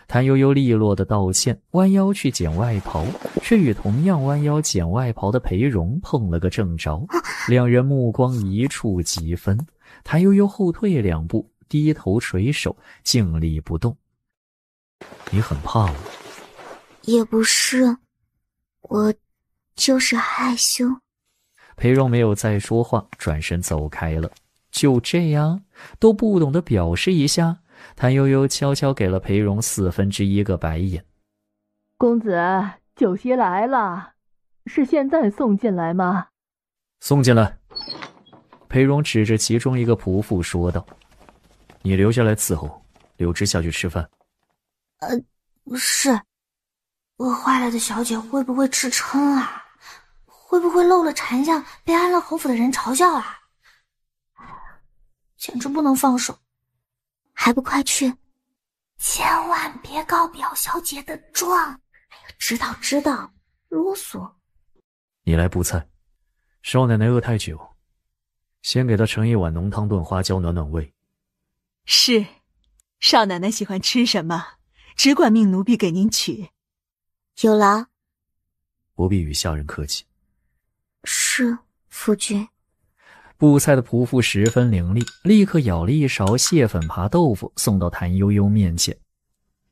谭悠悠利落的道歉，弯腰去捡外袍，却与同样弯腰捡外袍的裴荣碰了个正着，两人目光一触即分。谭悠悠后退2步，低头垂手，静立不动。你很怕我？也不是，我就是害羞。裴荣没有再说话，转身走开了。就这样，都不懂得表示一下。谭悠悠悄悄给了裴荣1/4个白眼。公子，酒席来了，是现在送进来吗？送进来。裴荣指着其中一个仆妇说道：你留下来伺候，柳枝下去吃饭。是。饿坏了的小姐会不会吃撑啊？会不会漏了馋相被安乐侯府的人嘲笑啊？简直不能放手。还不快去！千万别告表小姐的状。知道，啰嗦。你来布菜，少奶奶饿太久，先给她盛一碗浓汤炖花椒暖暖胃。是，少奶奶喜欢吃什么，只管命奴婢给您取。有劳。不必与下人客气。是，夫君。布菜的仆妇十分伶俐，立刻舀了一勺蟹粉扒豆腐送到谭悠悠面前。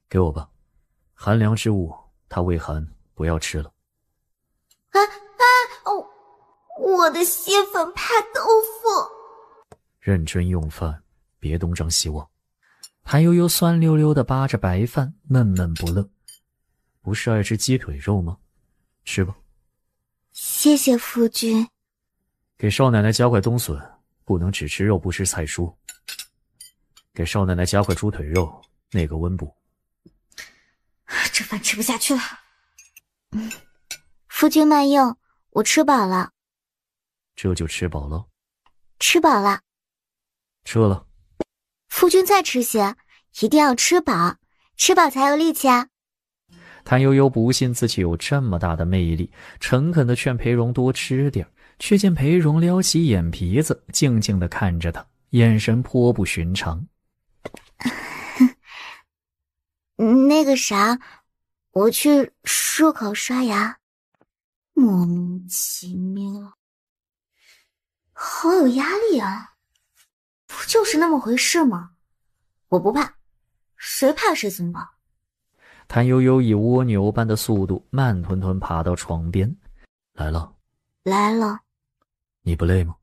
给我吧，寒凉之物，她胃寒，不要吃了。我的蟹粉扒豆腐。认真用饭，别东张西望。谭悠悠酸溜溜地扒着白饭，闷闷不乐。不是爱吃鸡腿肉吗？吃吧。谢谢夫君。给少奶奶加块冬笋，不能只吃肉不吃菜蔬。给少奶奶加块猪腿肉，那个温补。这饭吃不下去了。夫君慢用，我吃饱了。这就吃饱了？吃饱了。撤了。夫君再吃些，一定要吃饱，吃饱才有力气啊。谭悠悠不信自己有这么大的魅力，诚恳地劝裴荣多吃点，却见裴荣撩起眼皮子，静静地看着他，眼神颇不寻常。那个啥，我去漱口刷牙。莫名其妙。好有压力啊！不就是那么回事吗？我不怕，谁怕谁怎么办？谭悠悠以蜗牛般的速度慢吞吞爬到床边。来了。来了。你不累吗？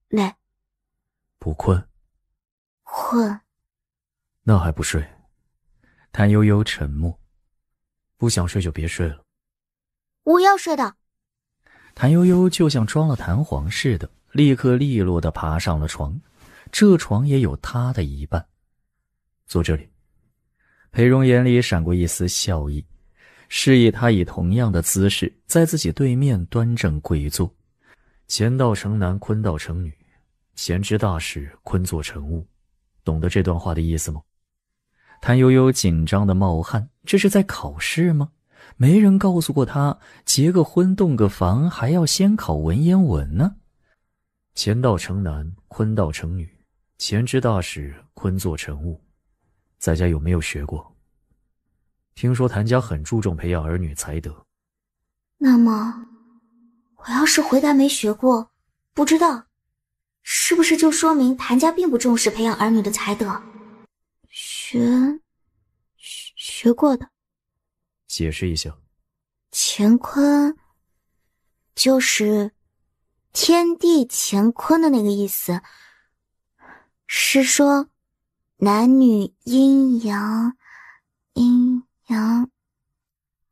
累。不困？困。那还不睡？谭悠悠沉默。不想睡就别睡了。我要睡的。谭悠悠就像装了弹簧似的，立刻利落地爬上了床。这床也有她的一半。坐这里。裴荣眼里闪过一丝笑意，示意他以同样的姿势在自己对面端正跪坐。乾道成男，坤道成女，乾知大事，坤作成物。懂得这段话的意思吗？谭悠悠紧张的冒汗，这是在考试吗？没人告诉过他结个婚动个房还要先考文言文呢。乾道成男，坤道成女，乾知大事，坤作成物。在家有没有学过？听说谭家很注重培养儿女才德。那么我要是回答没学过，不知道，是不是就说明谭家并不重视培养儿女的才德？学过的。解释一下。乾坤就是天地乾坤的那个意思，是说男女阴阳，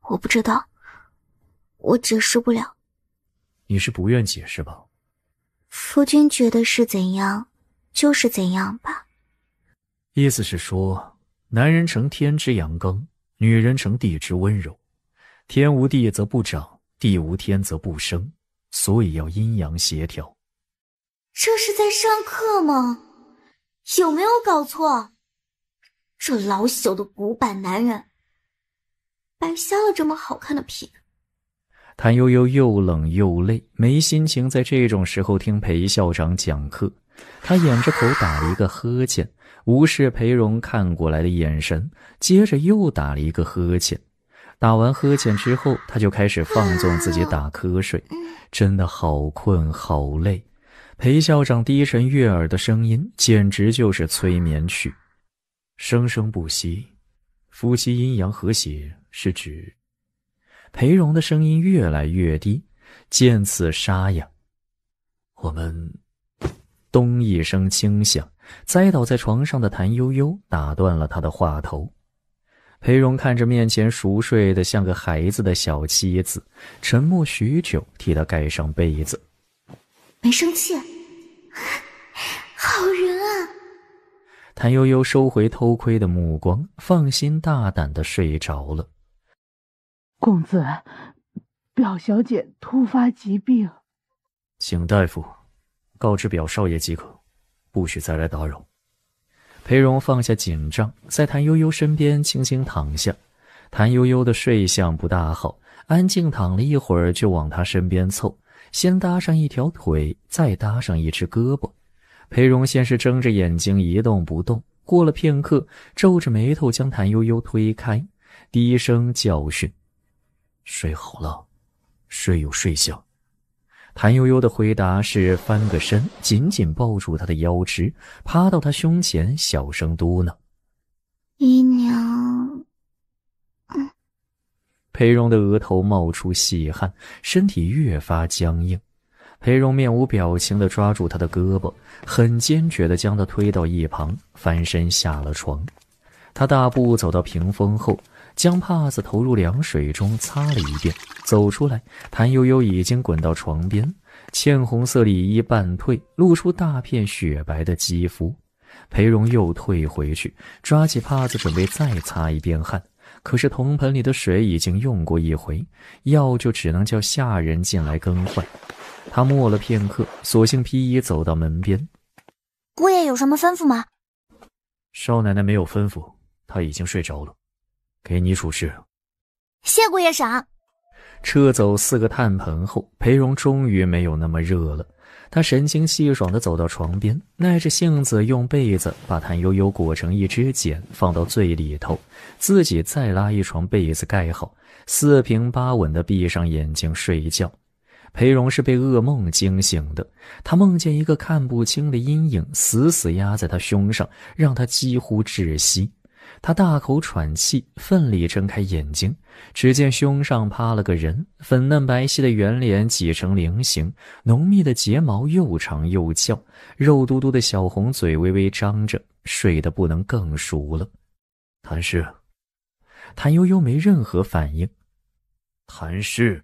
我不知道，我解释不了。你是不愿解释吧？夫君觉得是怎样，就是怎样吧。意思是说，男人成天之阳刚，女人成地之温柔。天无地则不长，地无天则不生，所以要阴阳协调。这是在上课吗？有没有搞错？这老朽的古板男人，白瞎了这么好看的皮。谭悠悠又冷又累，没心情在这种时候听裴校长讲课。他掩着口打了一个呵欠，无视裴荣看过来的眼神，接着又打了一个呵欠。打完呵欠之后，他就开始放纵自己打瞌睡，真的好困好累。裴校长低沉悦耳的声音简直就是催眠曲，生生不息。夫妻阴阳和谐是指……裴荣的声音越来越低，渐次沙哑。我们……咚一声轻响，栽倒在床上的谭悠悠打断了他的话头。裴荣看着面前熟睡的像个孩子的小妻子，沉默许久，替他盖上被子。没生气，好人啊！谭悠悠收回偷窥的目光，放心大胆地睡着了。公子，表小姐突发疾病，请大夫告知表少爷即可，不许再来打扰。裴荣放下紧张，在谭悠悠身边轻轻躺下。谭悠悠的睡相不大好，安静躺了一会儿，就往他身边凑，先搭上一条腿，再搭上一只胳膊。裴荣先是睁着眼睛一动不动，过了片刻，皱着眉头将谭悠悠推开，低声教训：睡好了，睡有睡相。谭悠悠的回答是翻个身，紧紧抱住他的腰肢，趴到他胸前，小声嘟囔：姨娘。裴荣的额头冒出细汗，身体越发僵硬。裴荣面无表情地抓住他的胳膊，很坚决地将他推到一旁，翻身下了床。他大步走到屏风后，将帕子投入凉水中擦了一遍，走出来，谭悠悠已经滚到床边，浅红色里衣半退，露出大片雪白的肌肤。裴荣又退回去，抓起帕子准备再擦一遍汗，可是铜盆里的水已经用过一回，药就只能叫下人进来更换。他默了片刻，索性披衣走到门边。姑爷有什么吩咐吗？少奶奶没有吩咐，她已经睡着了，给你处置。谢姑爷赏。撤走4个炭盆后，裴荣终于没有那么热了。他神清气爽地走到床边，耐着性子用被子把谭悠悠裹成一只茧放到最里头，自己再拉一床被子盖好，四平八稳地闭上眼睛睡觉。裴荣是被噩梦惊醒的，他梦见一个看不清的阴影死死压在他胸上，让他几乎窒息。他大口喘气，奋力睁开眼睛，只见胸上趴了个人，粉嫩白皙的圆脸挤成菱形，浓密的睫毛又长又翘，肉嘟嘟的小红嘴微微张着，睡得不能更熟了。谭氏。谭悠悠没任何反应。谭氏。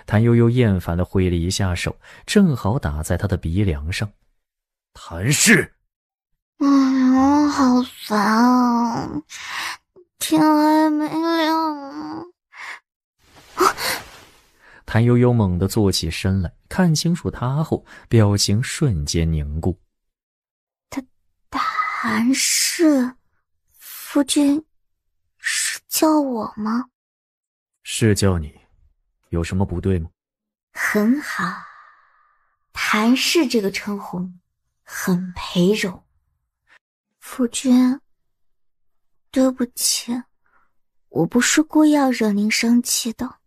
谭悠悠厌烦地挥了一下手，正好打在他的鼻梁上。谭氏。好烦啊！天还没亮啊！谭悠悠猛地坐起身来，看清楚他后，表情瞬间凝固。谭氏，夫君是叫我吗？是叫你，有什么不对吗？很好，谭氏这个称呼很裴荣。夫君，对不起，我不是故意要惹您生气的。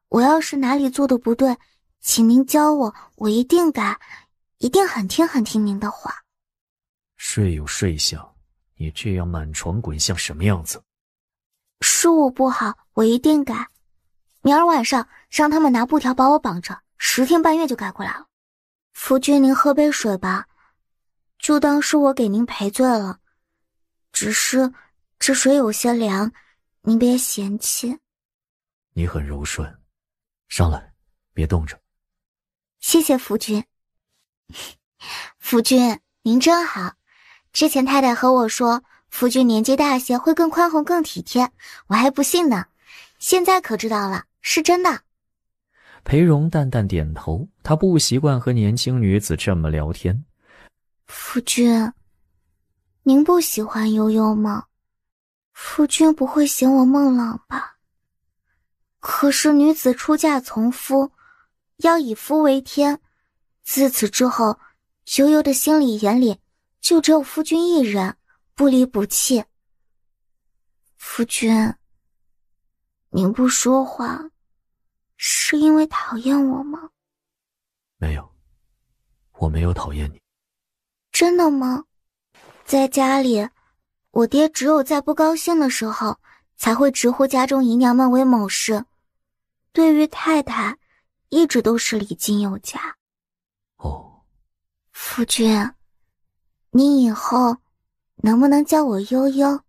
我要是哪里做的不对，请您教我，我一定改，一定很听您的话。睡有睡相，你这样满床滚像什么样子？是我不好，我一定改。明儿晚上让他们拿布条把我绑着，10天半月就改过来了。夫君，您喝杯水吧，就当是我给您赔罪了。只是这水有些凉，您别嫌弃。你很柔顺，上来，别冻着。谢谢夫君。夫君，您真好。之前太太和我说，夫君年纪大些会更宽宏更体贴，我还不信呢。现在可知道了，是真的。裴荣淡淡点头，他不习惯和年轻女子这么聊天。夫君，您不喜欢悠悠吗？夫君不会嫌我孟浪吧？可是女子出嫁从夫，要以夫为天，自此之后，悠悠的心里眼里就只有夫君一人，不离不弃。夫君，您不说话，是因为讨厌我吗？没有，我没有讨厌你。真的吗？在家里，我爹只有在不高兴的时候，才会直呼家中姨娘们为某氏。对于太太，一直都是礼敬有加。哦，夫君，你以后能不能叫我悠悠？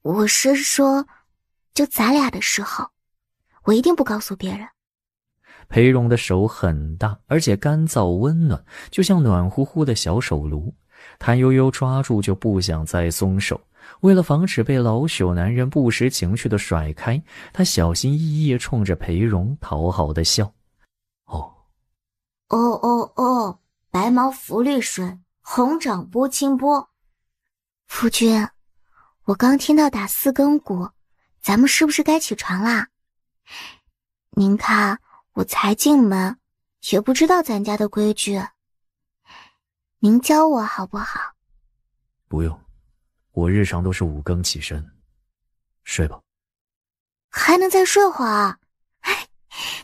我是说，就咱俩的时候，我一定不告诉别人。裴荣的手很大，而且干燥温暖，就像暖乎乎的小手炉。谭悠悠抓住就不想再松手，为了防止被老朽男人不识情趣的甩开，他小心翼翼冲着裴荣讨好的笑。哦，白毛浮绿水，红掌拨清波。夫君，我刚听到打4更鼓，咱们是不是该起床啦？您看我才进门，也不知道咱家的规矩，您教我好不好？不用，我日常都是5更起身。睡吧。还能再睡会儿？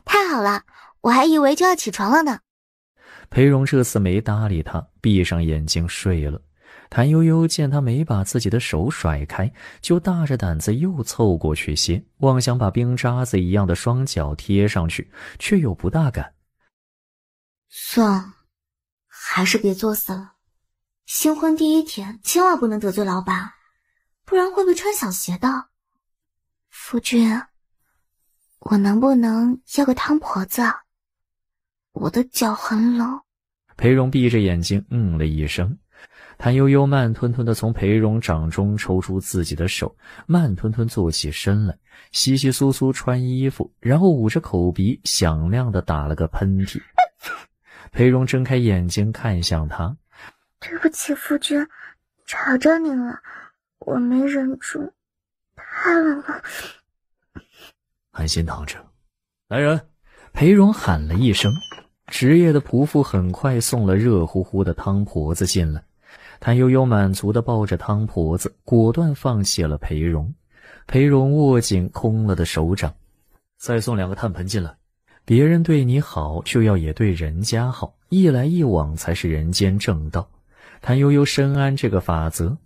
太好了，我还以为就要起床了呢。裴荣这次没搭理他，闭上眼睛睡了。谭悠悠见他没把自己的手甩开，就大着胆子又凑过去些，妄想把冰渣子一样的双脚贴上去，却又不大敢。算了，还是别作死了。新婚第1天，千万不能得罪老板，不然会被穿小鞋的。夫君，我能不能要个汤婆子啊？我的脚很冷。裴荣闭着眼睛了一声。谭悠悠慢吞吞地从裴荣掌中抽出自己的手，慢吞吞坐起身来，窸窸窣窣穿衣服，然后捂着口鼻响亮地打了个喷嚏。裴荣睁开眼睛看向他。对不起夫君，吵着您了，我没忍住，太冷了。安心躺着。来人！裴荣喊了一声，职业的仆妇很快送了热乎乎的汤婆子进来。谭悠悠满足地抱着汤婆子，果断放弃了裴荣。裴荣握紧空了的手掌。再送2个炭盆进来。别人对你好，就要也对人家好，一来一往才是人间正道。谭悠悠深谙这个法则，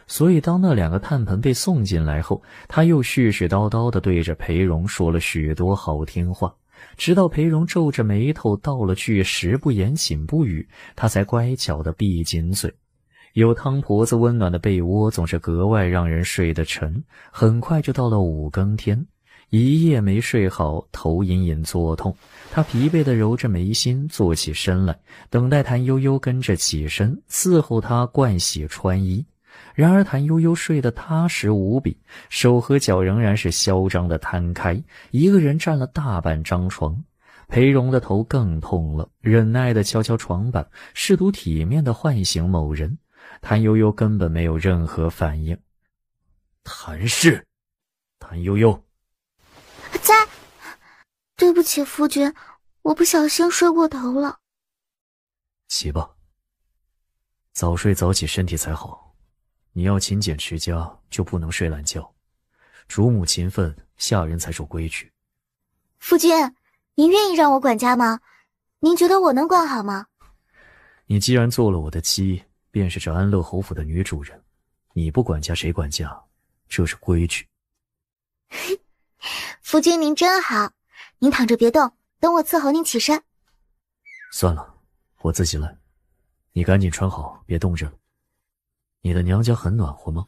所以当那2个炭盆被送进来后，他又絮絮叨叨地对着裴荣说了许多好听话，直到裴荣皱着眉头道了句食不言寝不语，他才乖巧地闭紧嘴。有汤婆子温暖的被窝总是格外让人睡得沉。很快就到了5更天，一夜没睡好，头隐隐作痛，他疲惫地揉着眉心，坐起身来，等待谭悠悠跟着起身伺候他盥洗穿衣。然而谭悠悠睡得踏实无比，手和脚仍然是嚣张地摊开，一个人占了大半张床。裴荣的头更痛了，忍耐地敲敲床板，试图体面地唤醒某人。谭悠悠根本没有任何反应。谭氏，谭悠悠在。对不起夫君，我不小心睡过头了。起吧，早睡早起身体才好。你要勤俭持家，就不能睡懒觉。主母勤奋，下人才守规矩。夫君，您愿意让我管家吗？您觉得我能管好吗？你既然做了我的妻，便是这安乐侯府的女主人，你不管家谁管家，这是规矩。夫君您真好，您躺着别动，等我伺候您起身。算了，我自己来。你赶紧穿好，别冻着了。你的娘家很暖和吗？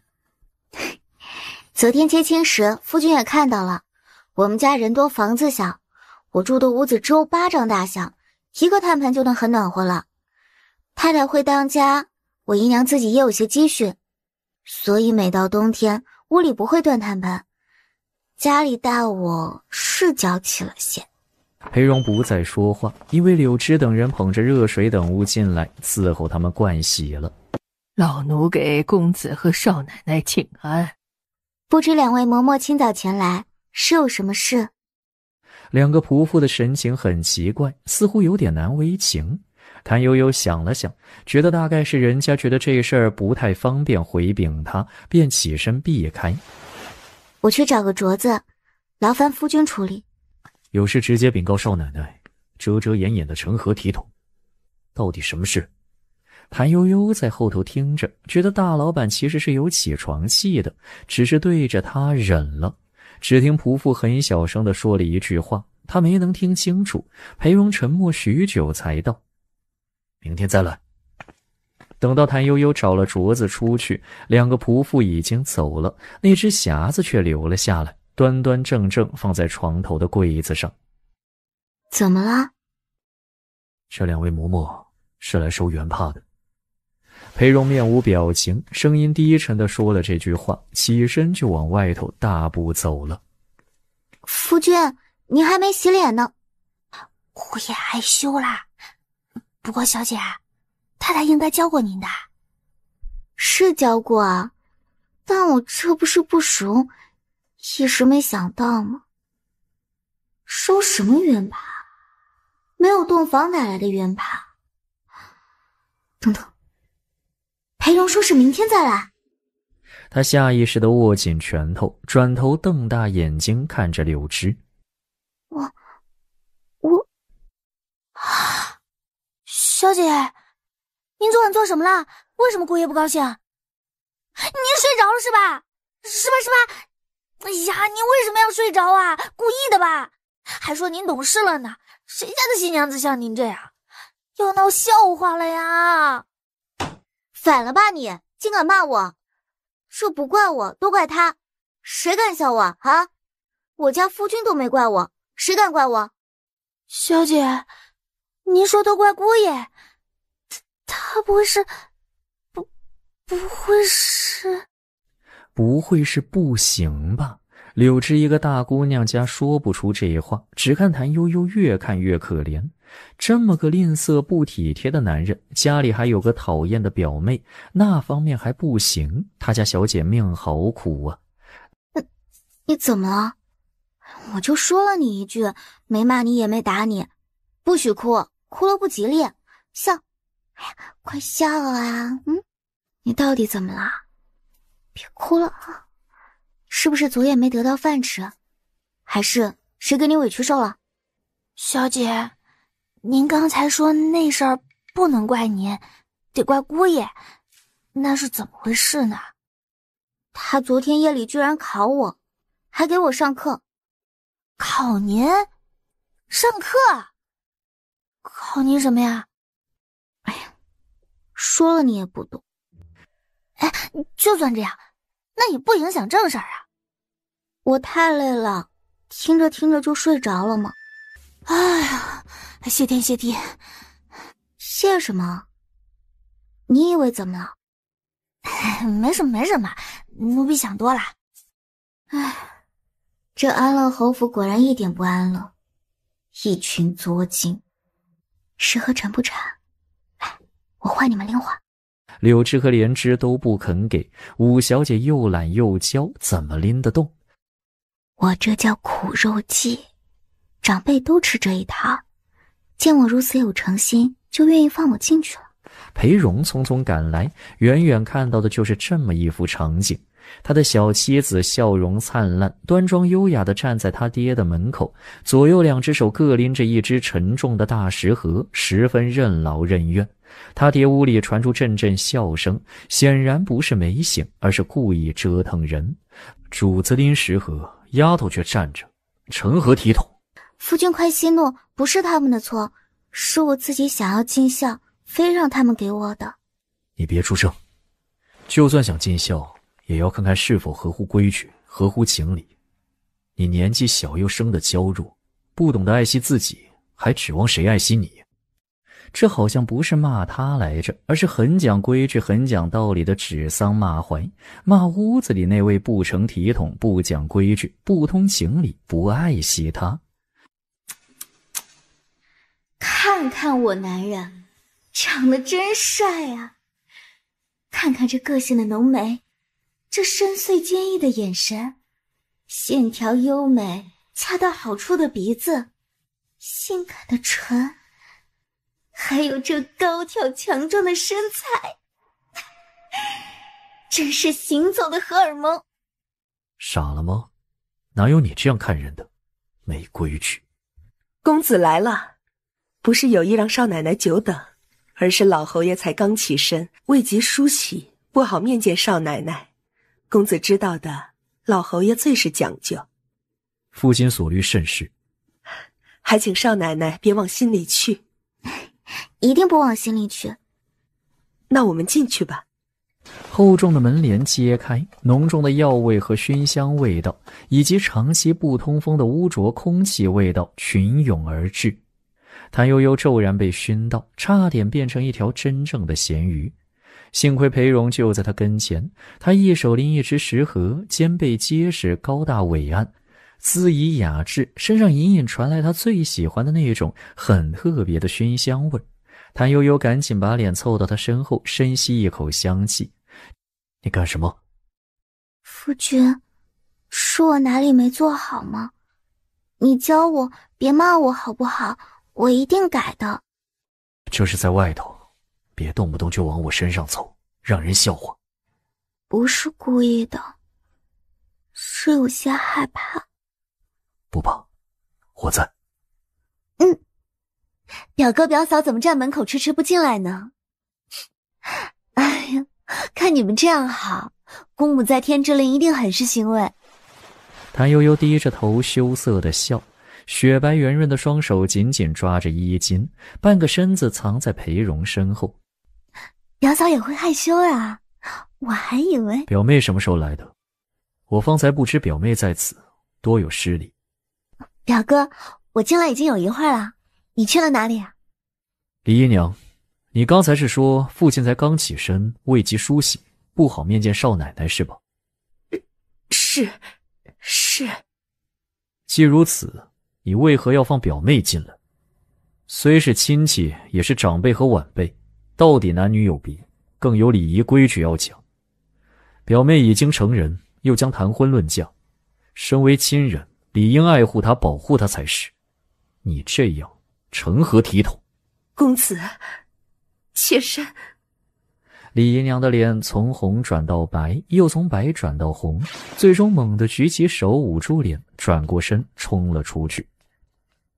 昨天接亲时，夫君也看到了，我们家人多房子小，我住的屋子只有巴掌大小，一个炭盆就能很暖和了。太太会当家，我姨娘自己也有些积蓄，所以每到冬天屋里不会断炭盆。家里大我是娇气了些。裴荣不再说话，因为柳枝等人捧着热水等物进来伺候他们盥洗了。老奴给公子和少奶奶请安。不知2位嬷嬷清早前来是有什么事？2个仆妇的神情很奇怪，似乎有点难为情。谭悠悠想了想，觉得大概是人家觉得这事儿不太方便回禀他，便起身避开。我去找个镯子，劳烦夫君处理。有事直接禀告少奶奶，遮遮掩掩的成何体统？到底什么事？谭悠悠在后头听着，觉得大老板其实是有起床气的，只是对着他忍了。只听仆妇很小声地说了一句话，他没能听清楚。裴荣沉默许久才道：明天再来。等到谭悠悠找了镯子出去，2个仆妇已经走了，那只匣子却留了下来，端端正正放在床头的柜子上。怎么了？这2位嬷嬷是来收原帕的。裴荣面无表情，声音低沉地说了这句话，起身就往外头大步走了。夫君，您还没洗脸呢。我也害羞啦。不过小姐，太太应该教过您的。是教过啊，但我这不是不熟，一时没想到嘛。收什么原帕？没有洞房哪来的原帕？等等，裴荣说是明天再来。他下意识地握紧拳头，转头瞪大眼睛看着柳枝。小姐，您昨晚做什么了？为什么姑爷不高兴？您睡着了是吧？是吧？哎呀，您为什么要睡着啊？故意的吧？还说您懂事了呢，谁家的新娘子像您这样？要闹笑话了呀！反了吧你，竟敢骂我！这不怪我，都怪他。谁敢笑我啊？我家夫君都没怪我，谁敢怪我？小姐，您说都怪姑爷，他不会是，不会是不行吧？柳枝一个大姑娘家说不出这话，只看谭悠悠越看越可怜。这么个吝啬不体贴的男人，家里还有个讨厌的表妹，那方面还不行，他家小姐命好苦啊。你怎么了？我就说了你一句，没骂你也没打你，不许哭，哭了不吉利。笑，哎呀，快笑啊！你到底怎么了？别哭了啊！是不是昨夜没得到饭吃？还是谁给你委屈受了？小姐，您刚才说那事儿不能怪您，得怪姑爷，那是怎么回事呢？他昨天夜里居然考我，还给我上课。考您？上课？考您什么呀？哎呀，说了你也不懂。哎，就算这样，那也不影响正事儿啊。我太累了，听着听着就睡着了嘛。哎呀，谢天谢地。谢什么？你以为怎么了？没什么没什么，奴婢想多了。哎，这安乐侯府果然一点不安乐，一群作精。适合臣不臣？来，我换你们令花。柳枝和莲枝都不肯给，五小姐又懒又娇，怎么拎得动？我这叫苦肉计，长辈都吃这一套，见我如此有诚心，就愿意放我进去了。裴荣匆匆赶来，远远看到的就是这么一幅场景。他的小妻子笑容灿烂，端庄优雅地站在他爹的门口，左右两只手各拎着一只沉重的大食盒，十分任劳任怨。他爹屋里传出阵阵笑声，显然不是没醒，而是故意折腾人。主子拎食盒，丫头却站着，成何体统？夫君快息怒，不是他们的错，是我自己想要尽孝，非让他们给我的。你别出声，就算想尽孝，也要看看是否合乎规矩，合乎情理。你年纪小又生得娇弱，不懂得爱惜自己，还指望谁爱惜你？这好像不是骂他来着，而是很讲规矩很讲道理的指桑骂槐，骂屋子里那位不成体统、不讲规矩、不通情理、不爱惜他。看看我男人长得真帅啊，看看这个性的浓眉，这深邃坚毅的眼神，线条优美恰到好处的鼻子，性感的唇，还有这高挑强壮的身材，真是行走的荷尔蒙。傻了吗？哪有你这样看人的？没规矩。公子来了，不是有意让少奶奶久等，而是老侯爷才刚起身，未及梳洗，不好面见少奶奶。公子知道的，老侯爷最是讲究。父亲所虑甚是，还请少奶奶别往心里去。一定不往心里去。那我们进去吧。厚重的门帘揭开，浓重的药味和熏香味道，以及长期不通风的污浊空气味道群涌而至。谭悠悠骤然被熏到，差点变成一条真正的咸鱼。幸亏裴荣就在他跟前，他一手拎一只食盒，肩背结实，高大伟岸，姿仪雅致，身上隐隐传来他最喜欢的那种很特别的熏香味。谭悠悠赶紧把脸凑到他身后，深吸一口香气。你干什么？夫君，是我哪里没做好吗？你教我，别骂我好不好？我一定改的。这是在外头，别动不动就往我身上凑，让人笑话。不是故意的，是有些害怕。不怕，我在。表哥表嫂怎么站门口迟迟不进来呢？哎呀，看你们这样好，公母在天之灵一定很是欣慰。谭悠悠低着头羞涩的笑，雪白圆润的双手紧紧抓着衣襟，半个身子藏在裴荣身后。表嫂也会害羞啊，我还以为……表妹什么时候来的？我方才不知表妹在此，多有失礼。表哥，我进来已经有一会儿了，你去了哪里啊？李姨娘，你刚才是说父亲才刚起身，未及梳洗，不好面见少奶奶是吧？是。既如此，你为何要放表妹进来？虽是亲戚，也是长辈和晚辈，到底男女有别，更有礼仪规矩要讲。表妹已经成人，又将谈婚论嫁，身为亲人，理应爱护她，保护她才是。你这样成何体统？公子，妾身。李姨娘的脸从红转到白，又从白转到红，最终猛地举起手捂住脸，转过身冲了出去。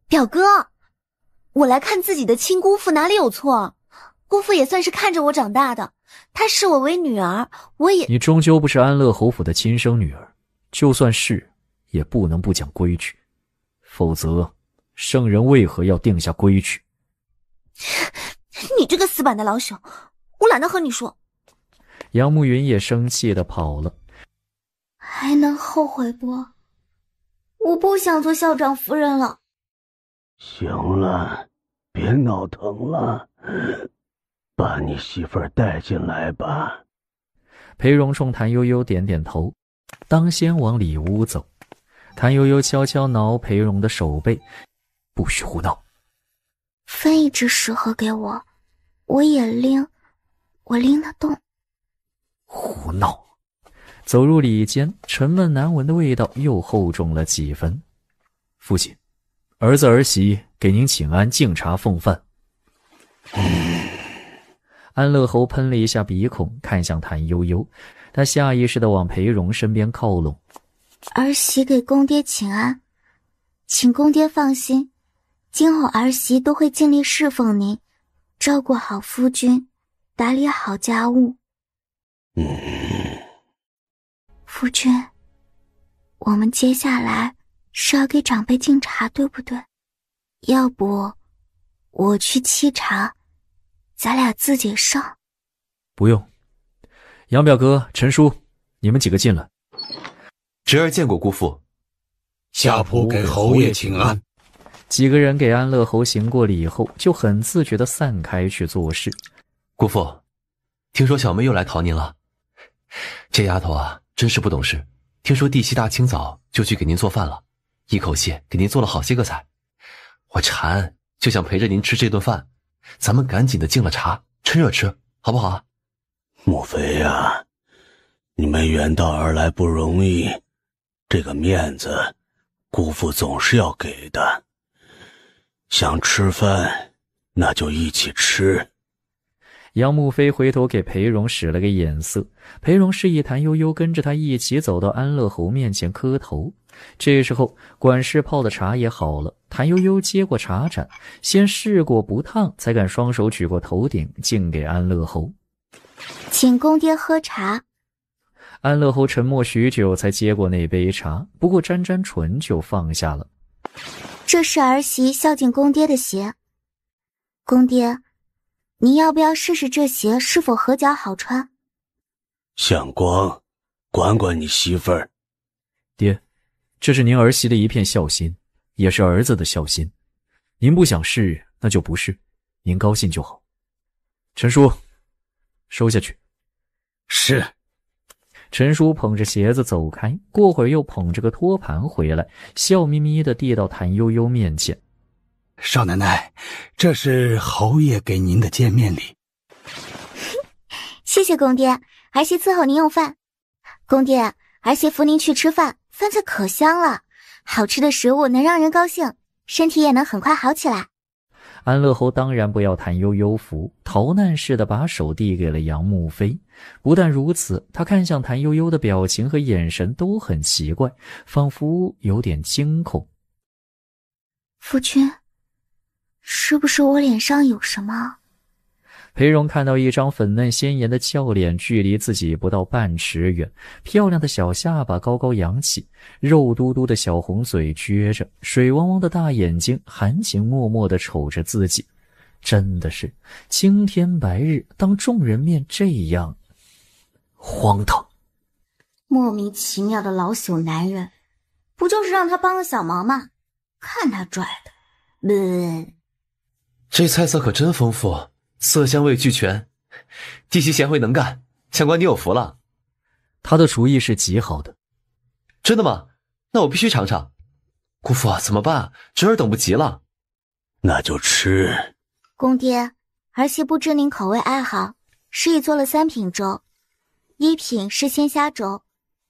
表哥，我来看自己的亲姑父哪里有错？姑父也算是看着我长大的，他视我为女儿，我也……你终究不是安乐侯府的亲生女儿，就算是，也不能不讲规矩，否则圣人为何要定下规矩？你这个死板的老朽，我懒得和你说。杨慕云也生气地跑了。还能后悔不？我不想做校长夫人了。行了，别闹腾了，把你媳妇儿带进来吧。裴荣冲谭悠悠点点头，当先往里屋走。谭悠悠悄悄挠裴荣的手背，不许胡闹。分一只食盒给我，我也拎，我拎得动。胡闹！走入里间，沉闷难闻的味道又厚重了几分。父亲，儿子儿媳给您请安，敬茶奉饭。安乐侯喷了一下鼻孔，看向谭悠悠，他下意识地往裴荣身边靠拢。儿媳给公爹请安，请公爹放心，今后儿媳都会尽力侍奉您，照顾好夫君，打理好家务。夫君，我们接下来是要给长辈敬茶，对不对？要不我去沏茶，咱俩自己上。不用，杨表哥、陈叔，你们几个进来。侄儿见过姑父。下仆给侯爷请安。几个人给安乐侯行过礼后，就很自觉地散开去做事。姑父，听说小妹又来讨您了。这丫头啊，真是不懂事。听说弟媳大清早就去给您做饭了，一口气给您做了好些个菜。我馋，就想陪着您吃这顿饭。咱们赶紧的敬了茶，趁热吃，好不好啊？母妃呀，你们远道而来不容易，这个面子，姑父总是要给的。想吃饭，那就一起吃。杨慕妃回头给裴荣使了个眼色，裴荣示意谭悠悠跟着他一起走到安乐侯面前磕头。这时候管事泡的茶也好了，谭悠悠接过茶盏，先试过不烫，才敢双手举过头顶敬给安乐侯。请公爹喝茶。安乐侯沉默许久，才接过那杯茶，不过沾沾唇就放下了。这是儿媳孝敬公爹的鞋，公爹，您要不要试试这鞋是否合脚好穿？相光，管管你媳妇儿。爹，这是您儿媳的一片孝心，也是儿子的孝心。您不想试，那就不试，您高兴就好。陈叔，收下去。是。陈叔捧着鞋子走开，过会儿又捧着个托盘回来，笑眯眯地递到谭悠悠面前。少奶奶，这是侯爷给您的见面礼。谢谢公爹，儿媳伺候您用饭。公爹，儿媳扶您去吃饭，饭菜可香了，好吃的食物能让人高兴，身体也能很快好起来。安乐侯当然不要谭悠悠扶，逃难似的把手递给了杨慕妃。不但如此，他看向谭悠悠的表情和眼神都很奇怪，仿佛有点惊恐。夫君，是不是我脸上有什么？裴荣看到一张粉嫩鲜艳的俏脸距离自己不到半尺远，漂亮的小下巴高高扬起，肉嘟嘟的小红嘴撅着，水汪汪的大眼睛含情脉脉地瞅着自己，真的是青天白日当众人面这样荒唐。莫名其妙的老朽男人，不就是让他帮个小忙吗？看他拽的。这菜色可真丰富，色香味俱全，弟媳贤惠能干，相官你有福了。他的厨艺是极好的。真的吗？那我必须尝尝。姑父怎么办？侄儿等不及了。那就吃。公爹，儿媳不知您口味爱好，示意做了3品粥。1品是鲜虾粥，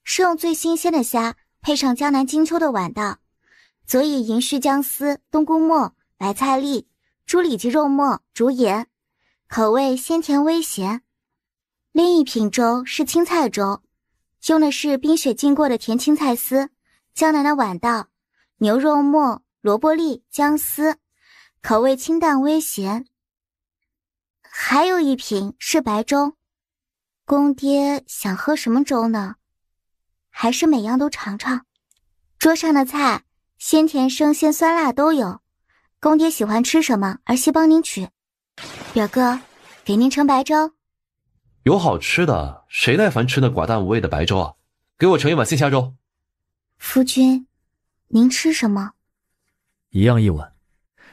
是用最新鲜的虾配上江南金秋的晚稻，佐以银须姜丝、冬菇末、白菜粒、猪里脊肉末、竹盐，口味鲜甜微咸。另一品粥是青菜粥，用的是冰雪浸过的甜青菜丝、江南的晚稻、牛肉末、萝卜粒、姜丝，口味清淡微咸。还有一瓶是白粥，公爹想喝什么粥呢？还是每样都尝尝？桌上的菜鲜甜生鲜酸辣都有，公爹喜欢吃什么，儿媳帮您取。表哥，给您盛白粥。有好吃的，谁耐烦吃那寡淡无味的白粥啊？给我盛一碗鲜虾粥。夫君，您吃什么？一样一碗。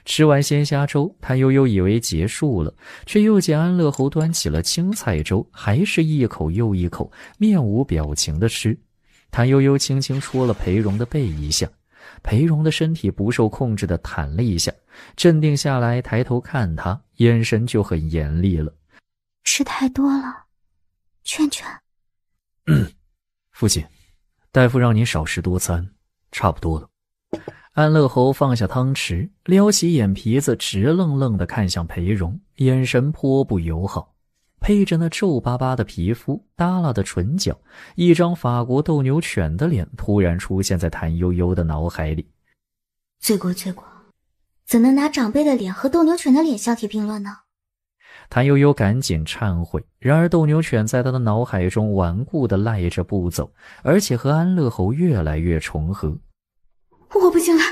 吃完鲜虾粥，谭悠悠以为结束了，却又见安乐侯端起了青菜粥，还是一口又一口，面无表情地吃。谭悠悠轻轻戳了裴荣的背一下，裴荣的身体不受控制地弹了一下，镇定下来，抬头看他，眼神就很严厉了。吃太多了，劝劝。父亲，大夫让您少食多餐，差不多了。安乐侯放下汤匙，撩起眼皮子，直愣愣地看向裴荣，眼神颇不友好。配着那皱巴巴的皮肤，耷拉的唇角，一张法国斗牛犬的脸突然出现在谭悠悠的脑海里。罪过罪过，怎能拿长辈的脸和斗牛犬的脸相提并论呢？谭悠悠赶紧忏悔，然而斗牛犬在他的脑海中顽固地赖着不走，而且和安乐侯越来越重合。我不行了。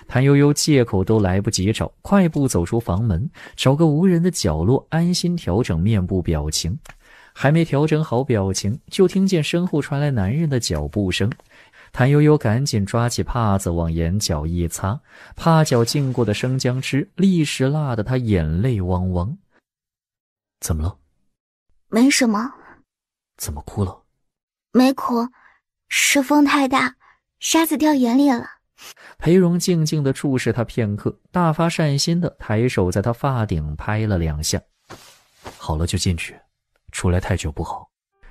谭悠悠借口都来不及找，快步走出房门，找个无人的角落，安心调整面部表情。还没调整好表情，就听见身后传来男人的脚步声。谭悠悠赶紧抓起帕子往眼角一擦，帕角浸过的生姜汁立时辣得她眼泪汪汪。怎么了？没什么。怎么哭了？没哭，是风太大，沙子掉眼里了。裴荣静静地注视他片刻，大发善心地抬手在他发顶拍了2下。好了就进去，出来太久不好。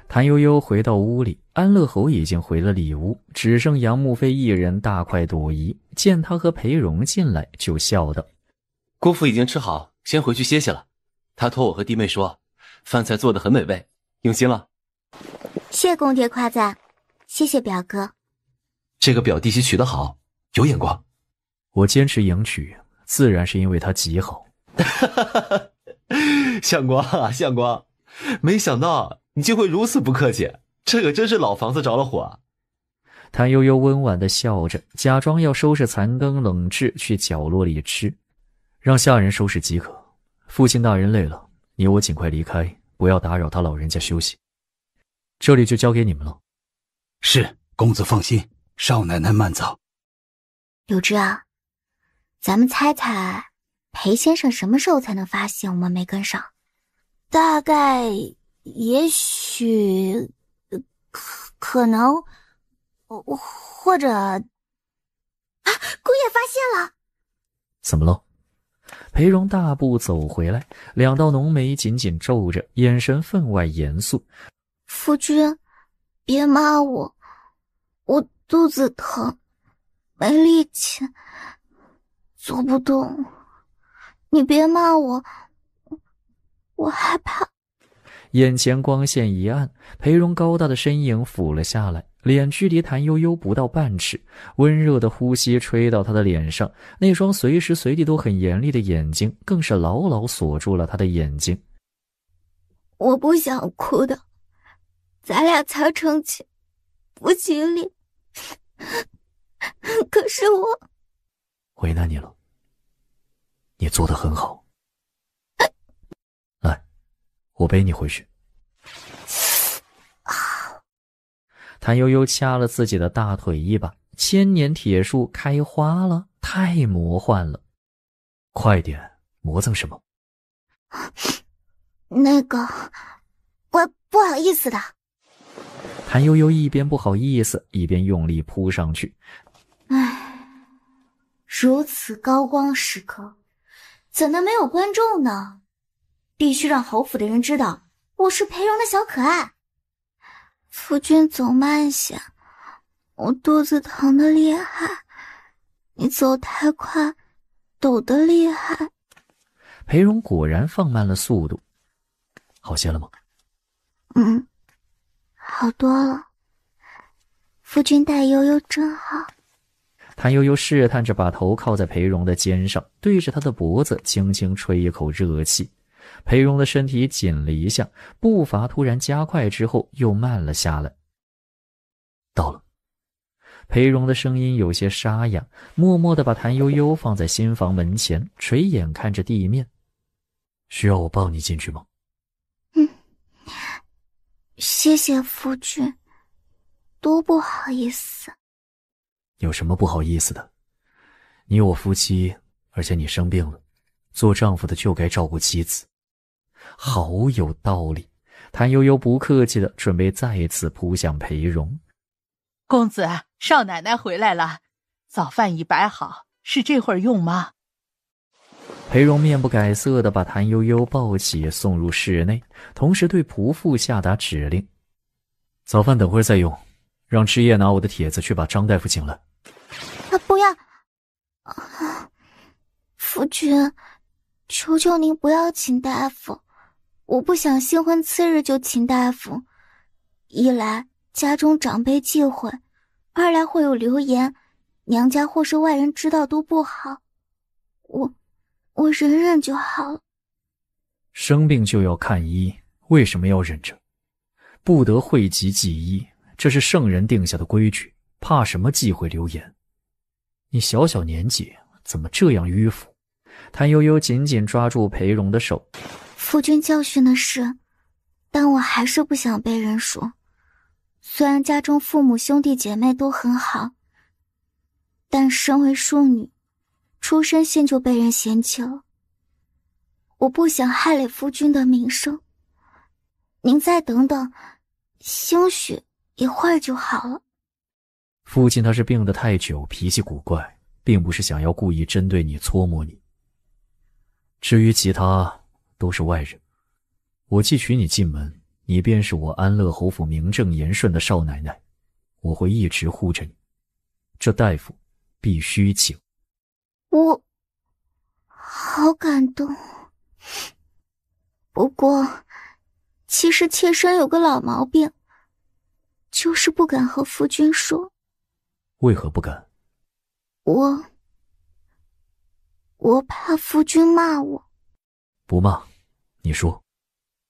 谭悠悠回到屋里，安乐侯已经回了里屋，只剩杨慕飞一人大快朵颐。见他和裴荣进来，就笑道：姑父已经吃好，先回去歇歇了。他托我和弟妹说，饭菜做得很美味，用心了。谢公爹夸赞，谢谢表哥。这个表弟媳娶得好，有眼光。我坚持迎娶，自然是因为他极好。相公啊，相公，没想到你竟会如此不客气，这可真是老房子着了火。谭悠悠温婉地笑着，假装要收拾残羹冷炙去角落里吃。让下人收拾即可。父亲大人累了，你我尽快离开，不要打扰他老人家休息。这里就交给你们了。是，公子放心，少奶奶慢走。柳枝啊，咱们猜猜裴先生什么时候才能发现我们没跟上？大概也许可能或者姑爷发现了。怎么了？裴荣大步走回来，2道浓眉紧紧皱着，眼神分外严肃。夫君，别骂我，我肚子疼，没力气，做不动。你别骂我，我害怕。眼前光线一暗，裴荣高大的身影俯了下来，脸距离谭悠悠不到半尺，温热的呼吸吹到他的脸上，那双随时随地都很严厉的眼睛更是牢牢锁住了他的眼睛。我不想哭的，咱俩才成亲，不吉利。可是我为难你了，你做得很好。来，我背你回去。谭悠悠掐了自己的大腿一把，千年铁树开花了，太魔幻了。快点，磨蹭什么？那个，我不好意思的。谭悠悠一边不好意思，一边用力扑上去。唉，如此高光时刻，怎能没有观众呢？必须让侯府的人知道我是裴荣的小可爱。夫君走慢些，我肚子疼得厉害，你走太快，抖得厉害。裴荣果然放慢了速度。好些了吗？好多了。夫君待悠悠真好。谭悠悠试探着把头靠在裴荣的肩上，对着他的脖子轻轻吹一口热气。裴荣的身体紧了一下，步伐突然加快之后又慢了下来。到了。裴荣的声音有些沙哑，默默地把谭悠悠放在新房门前，垂眼看着地面。需要我抱你进去吗？谢谢夫君，多不好意思。有什么不好意思的？你我夫妻，而且你生病了，做丈夫的就该照顾妻子。好有道理。谭悠悠不客气地准备再次扑向裴荣。公子，少奶奶回来了，早饭已摆好，是这会儿用吗？裴荣面不改色地把谭悠悠抱起送入室内，同时对仆妇下达指令：早饭等会儿再用，让枝叶拿我的帖子去把张大夫请来。不要！夫君，求求您不要请大夫，我不想新婚次日就请大夫。一来家中长辈忌讳，二来会有流言，娘家或是外人知道都不好。我忍忍就好了。生病就要看医，为什么要忍着？不得讳疾忌医，这是圣人定下的规矩，怕什么忌讳流言？你小小年纪怎么这样迂腐？谭悠悠紧紧抓住裴荣的手。夫君教训的是，但我还是不想被人说。虽然家中父母兄弟姐妹都很好，但身为庶女，出身现就被人嫌弃了。我不想害了夫君的名声，您再等等，兴许一会儿就好了。父亲他是病得太久，脾气古怪，并不是想要故意针对你搓磨你。至于其他，都是外人。我既娶你进门，你便是我安乐侯府名正言顺的少奶奶，我会一直护着你。这大夫必须请。我好感动。不过其实妾身有个老毛病，就是不敢和夫君说。为何不敢？我怕夫君骂我。不骂，你说。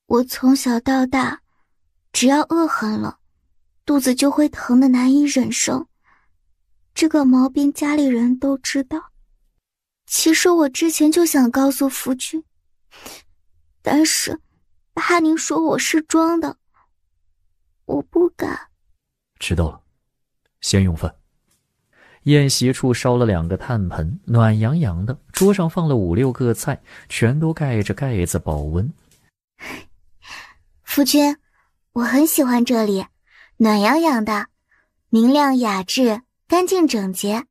我从小到大，只要饿狠了，肚子就会疼得难以忍受。这个毛病家里人都知道。其实我之前就想告诉夫君，但是怕您说我是装的，我不敢。知道了，先用饭。宴席处烧了2个炭盆，暖洋洋的，桌上放了5、6个菜，全都盖着盖子保温。夫君，我很喜欢这里，暖洋洋的，明亮雅致，干净整洁。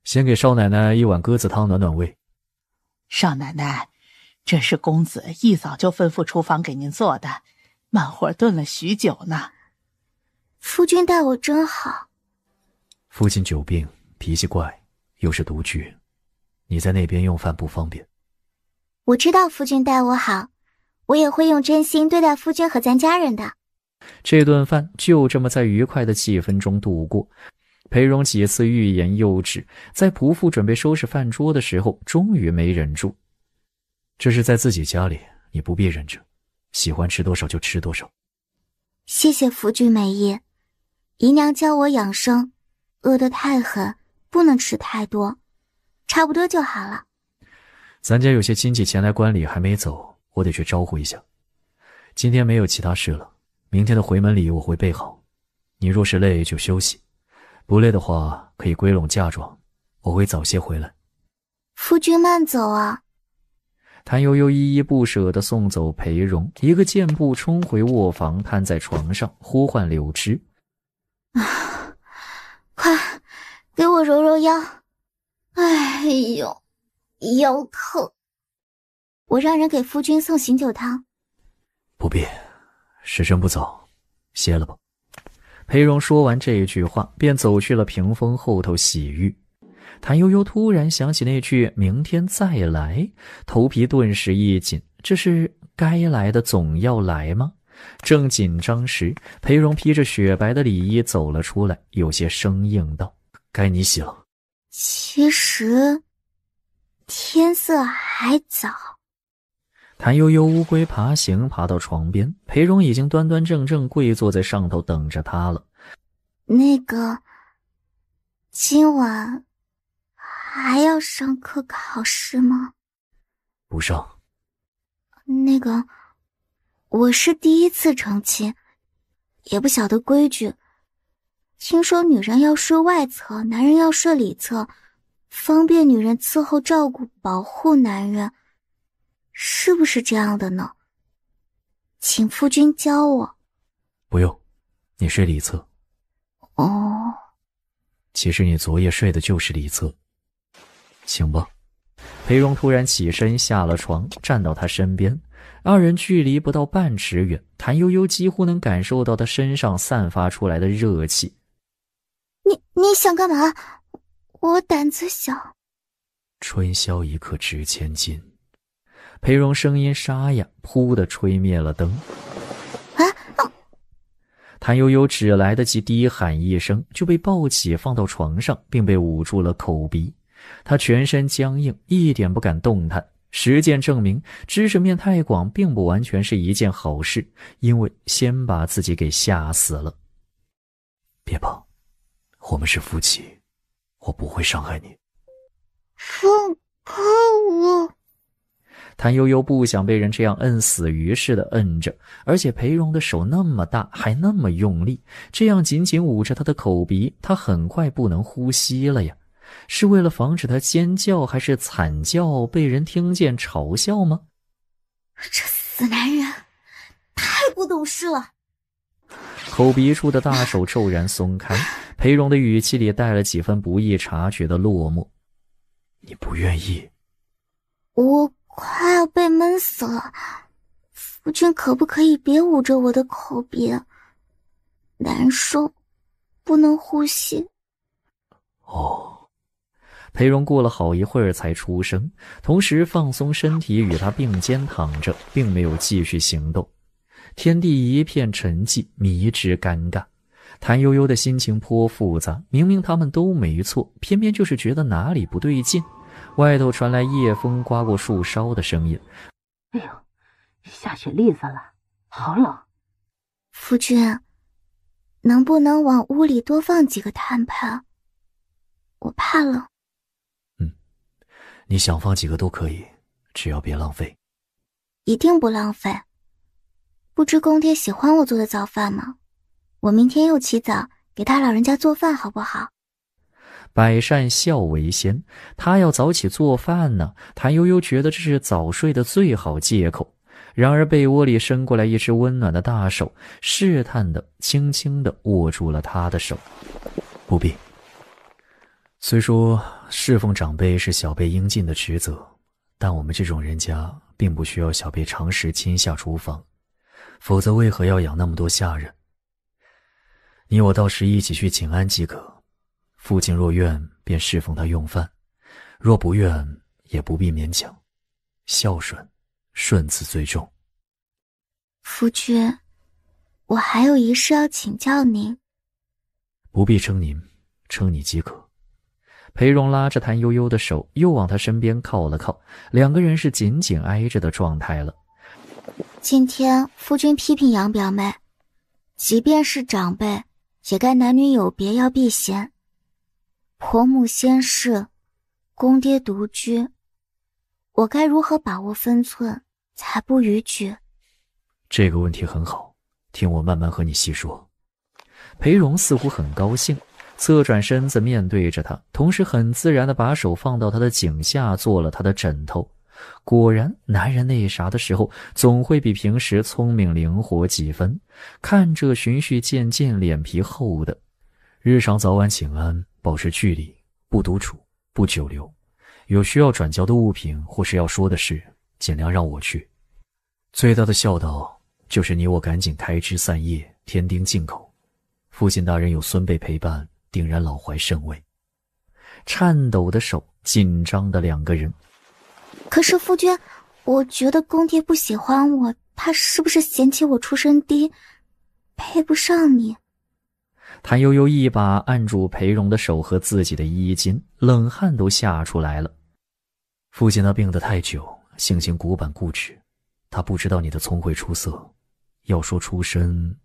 先给少奶奶一碗鸽子汤暖暖胃。少奶奶，这是公子一早就吩咐厨房给您做的，慢火炖了许久呢。夫君待我真好。父亲久病，脾气怪，又是独居，你在那边用饭不方便。我知道夫君待我好，我也会用真心对待夫君和咱家人的。这顿饭就这么在愉快的气氛中度过。裴荣几次欲言又止，在仆妇准备收拾饭桌的时候，终于没忍住。这是在自己家里，你不必忍着，喜欢吃多少就吃多少。谢谢夫君美意，姨娘教我养生，饿得太狠，不能吃太多，差不多就好了。咱家有些亲戚前来观礼还没走，我得去招呼一下。今天没有其他事了，明天的回门礼我会备好。你若是累就休息，不累的话可以归拢嫁妆，我会早些回来。夫君慢走啊。谭悠悠依依不舍地送走裴荣，一个箭步冲回卧房，瘫在床上呼唤柳枝。快给我揉揉腰。哎呦，腰疼。我让人给夫君送醒酒汤。不必，时辰不早，歇了吧。裴荣说完这句话，便走去了屏风后头洗浴。谭悠悠突然想起那句明天再来，头皮顿时一紧，这是该来的总要来吗？正紧张时，裴荣披着雪白的里衣走了出来，有些生硬道：该你洗了。其实天色还早。谭悠悠乌龟爬行爬到床边，裴荣已经端端正正跪坐在上头等着他了。那个，今晚还要上课考试吗？不上。那个，我是第一次成亲，也不晓得规矩。听说女人要睡外侧，男人要睡里侧，方便女人伺候照顾保护男人，是不是这样的呢？请夫君教我。不用，你睡里侧。哦，其实你昨夜睡的就是里侧。行吧。裴荣突然起身下了床，站到他身边，二人距离不到半尺远，谭悠悠几乎能感受到他身上散发出来的热气。你想干嘛？我胆子小。春宵一刻值千金。裴荣声音沙哑，噗地吹灭了灯。谭悠悠只来得及低喊一声，就被抱起放到床上，并被捂住了口鼻。他全身僵硬，一点不敢动弹。实践证明，知识面太广并不完全是一件好事，因为先把自己给吓死了。别怕，我们是夫妻，我不会伤害你。可我……谭悠悠不想被人这样摁死鱼似的摁着，而且裴荣的手那么大，还那么用力，这样紧紧捂着他的口鼻，他很快不能呼吸了呀。是为了防止他尖叫还是惨叫被人听见嘲笑吗？这死男人太不懂事了。口鼻处的大手骤然松开，裴荣的语气里带了几分不易察觉的落寞。你不愿意？我快要被闷死了，夫君可不可以别捂着我的口鼻？难受，不能呼吸。哦。裴荣过了好一会儿才出声，同时放松身体与他并肩躺着，并没有继续行动。天地一片沉寂，迷之尴尬。谭悠悠的心情颇复杂，明明他们都没错，偏偏就是觉得哪里不对劲。外头传来夜风刮过树梢的声音。哎呦，下雪栗子了，好冷。夫君，能不能往屋里多放几个炭盆？我怕冷。你想放几个都可以，只要别浪费。一定不浪费。不知公爹喜欢我做的早饭吗？我明天又起早给他老人家做饭好不好？百善孝为先，他要早起做饭呢。谭悠悠觉得这是早睡的最好借口。然而被窝里伸过来一只温暖的大手，试探的轻轻地握住了他的手。不必。虽说侍奉长辈是小辈应尽的职责，但我们这种人家并不需要小辈长时亲下厨房，否则为何要养那么多下人？你我到时一起去请安即可，父亲若愿便侍奉他用饭，若不愿也不必勉强，孝顺顺子最重。夫君，我还有一事要请教您。不必称您，称你即可。裴荣拉着谭悠悠的手，又往他身边靠了靠，两个人是紧紧挨着的状态了。今天夫君批评杨表妹，即便是长辈，也该男女有别，要避嫌。婆母先逝，公爹独居，我该如何把握分寸，才不逾矩？这个问题很好，听我慢慢和你细说。裴荣似乎很高兴，侧转身子面对着他，同时很自然地把手放到他的颈下，做了他的枕头。果然，男人那啥的时候，总会比平时聪明灵活几分。看着循序渐进，脸皮厚的。日常早晚请安，保持距离，不独处，不久留。有需要转交的物品或是要说的事，尽量让我去。最大的孝道就是你我赶紧开枝散叶，添丁进口。父亲大人有孙辈陪伴，定然老怀甚慰。颤抖的手，紧张的两个人。可是夫君，我觉得公爹不喜欢我，他是不是嫌弃我出身低，配不上你？谭悠悠一把按住裴荣的手和自己的衣襟，冷汗都吓出来了。父亲他病得太久，性情古板固执，他不知道你的聪慧出色。要说出身，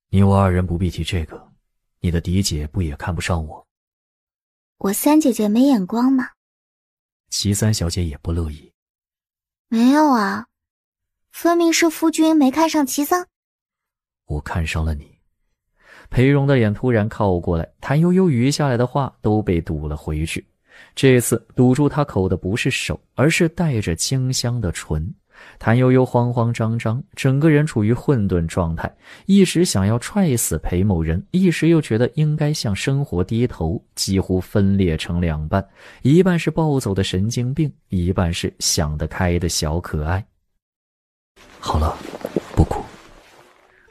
你我二人不必提这个，你的嫡姐不也看不上我？我三姐姐没眼光嘛。齐三小姐也不乐意。没有啊，分明是夫君没看上齐三。我看上了你。裴荣的脸突然靠过来，谭悠悠余下来的话都被堵了回去。这次堵住他口的不是手，而是带着清香的唇。谭悠悠慌慌张张，整个人处于混沌状态，一时想要踹死裴某人，一时又觉得应该向生活低头，几乎分裂成两半，一半是暴走的神经病，一半是想得开的小可爱。好了，不哭。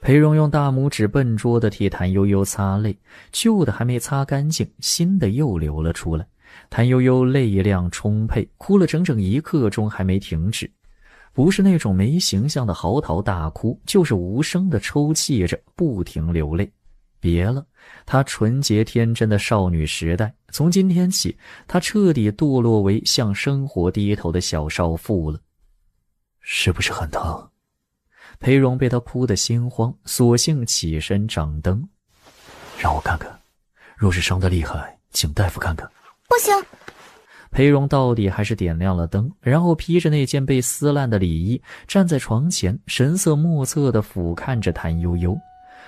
裴荣用大拇指笨拙地替谭悠悠擦泪，旧的还没擦干净，新的又流了出来。谭悠悠泪量充沛，哭了整整1刻钟还没停止，不是那种没形象的嚎啕大哭，就是无声地抽泣着，不停流泪。别了，她纯洁天真的少女时代，从今天起，她彻底堕落为向生活低头的小少妇了。是不是很疼？裴荣被她哭得心慌，索性起身掌灯。让我看看，若是伤得厉害，请大夫看看。不行。裴荣到底还是点亮了灯，然后披着那件被撕烂的里衣，站在床前，神色莫测地俯瞰着谭悠悠。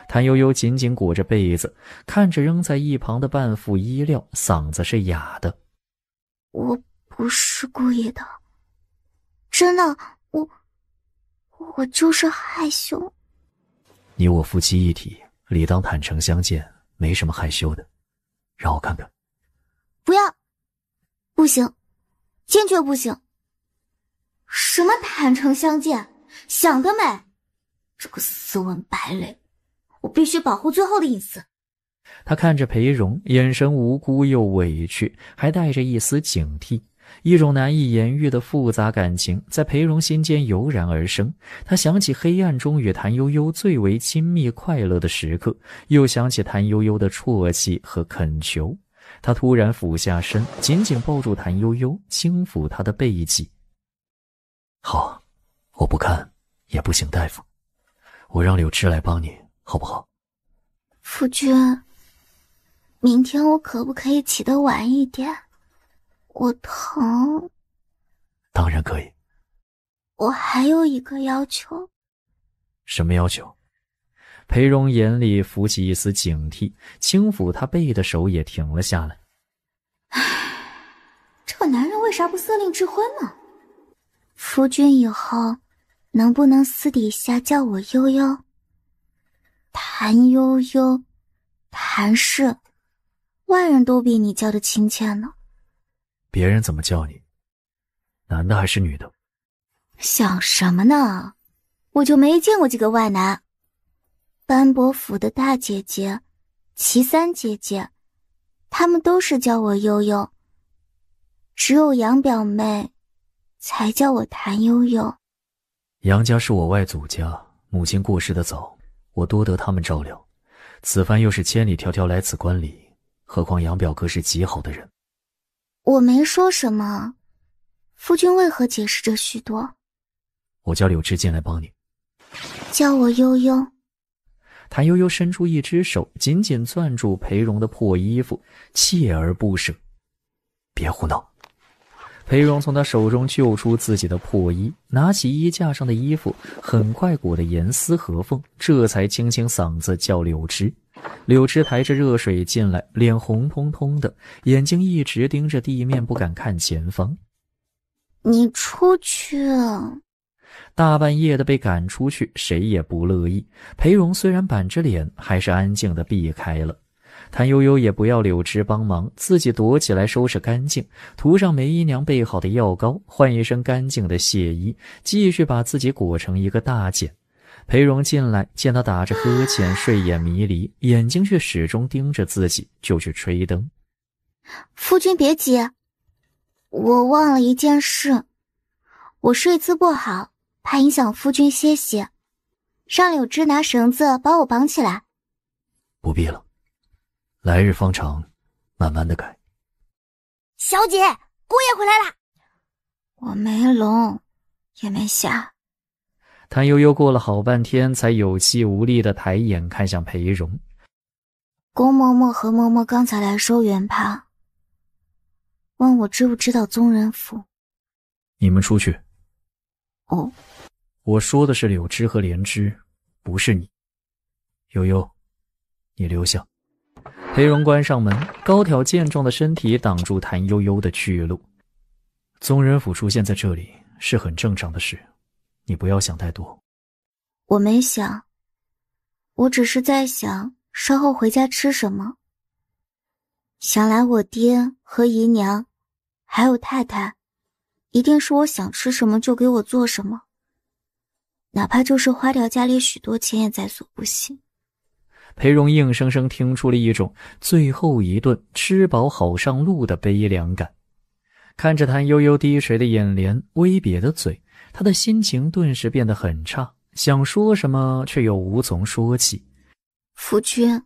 谭悠悠紧紧裹着被子，看着扔在一旁的半副衣料，嗓子是哑的。我不是故意的，真的，我就是害羞。你我夫妻一体，理当坦诚相见，没什么害羞的。让我看看。不要，不行，坚决不行。什么坦诚相见，想得美！这个斯文败类，我必须保护最后的隐私。他看着裴荣，眼神无辜又委屈，还带着一丝警惕。一种难以言喻的复杂感情在裴荣心间油然而生。他想起黑暗中与谭悠悠最为亲密快乐的时刻，又想起谭悠悠的啜泣和恳求。他突然俯下身，紧紧抱住谭悠悠，轻抚她的背脊。好，我不看也不请大夫，我让柳枝来帮你，好不好？夫君，明天我可不可以起得晚一点？我疼。当然可以。我还有一个要求。什么要求？裴荣眼里浮起一丝警惕，轻抚他背的手也停了下来。这个男人为啥不色令智昏呢？夫君以后能不能私底下叫我悠悠？谭悠悠，谭氏，外人都比你叫的亲切呢。别人怎么叫你？男的还是女的？想什么呢？我就没见过几个外男。班伯府的大姐姐、齐三姐姐，她们都是叫我悠悠，只有杨表妹才叫我谭悠悠。杨家是我外祖家，母亲过世的早，我多得他们照料。此番又是千里迢迢来此观礼，何况杨表哥是极好的人。我没说什么，夫君为何解释这许多？我叫柳枝进来帮你。叫我悠悠。谭悠悠伸出一只手，紧紧攥住裴荣的破衣服，锲而不舍。别胡闹！裴荣从他手中救出自己的破衣，拿起衣架上的衣服，很快裹得严丝合缝，这才清清嗓子叫柳枝。柳枝抬着热水进来，脸红彤彤的，眼睛一直盯着地面，不敢看前方。你出去！大半夜的被赶出去，谁也不乐意。裴荣虽然板着脸，还是安静地避开了。谭悠悠也不要柳枝帮忙，自己躲起来收拾干净，涂上梅姨娘备好的药膏，换一身干净的亵衣，继续把自己裹成一个大茧。裴荣进来，见他打着呵欠，睡眼迷离，眼睛却始终盯着自己，就去吹灯。夫君别急，我忘了一件事，我睡姿不好，怕影响夫君歇息，让柳枝拿绳子把我绑起来。不必了，来日方长，慢慢的改。小姐，姑爷回来啦！我没聋，也没瞎。谭悠悠过了好半天，才有气无力的抬眼看向裴荣。宫嬷嬷和嬷嬷刚才来收元帕，问我知不知道宗人府。你们出去。哦，我说的是柳枝和莲枝，不是你。悠悠，你留下。裴荣关上门，高挑健壮的身体挡住谭悠悠的去路。宗人府出现在这里是很正常的事，你不要想太多。我没想，我只是在想稍后回家吃什么。想来我爹和姨娘还有太太一定是我想吃什么就给我做什么，哪怕就是花掉家里许多钱也在所不惜。裴荣硬生生听出了一种最后一顿吃饱好上路的悲凉感。看着谭悠悠低垂的眼帘，微瘪的嘴，他的心情顿时变得很差，想说什么却又无从说起。夫君，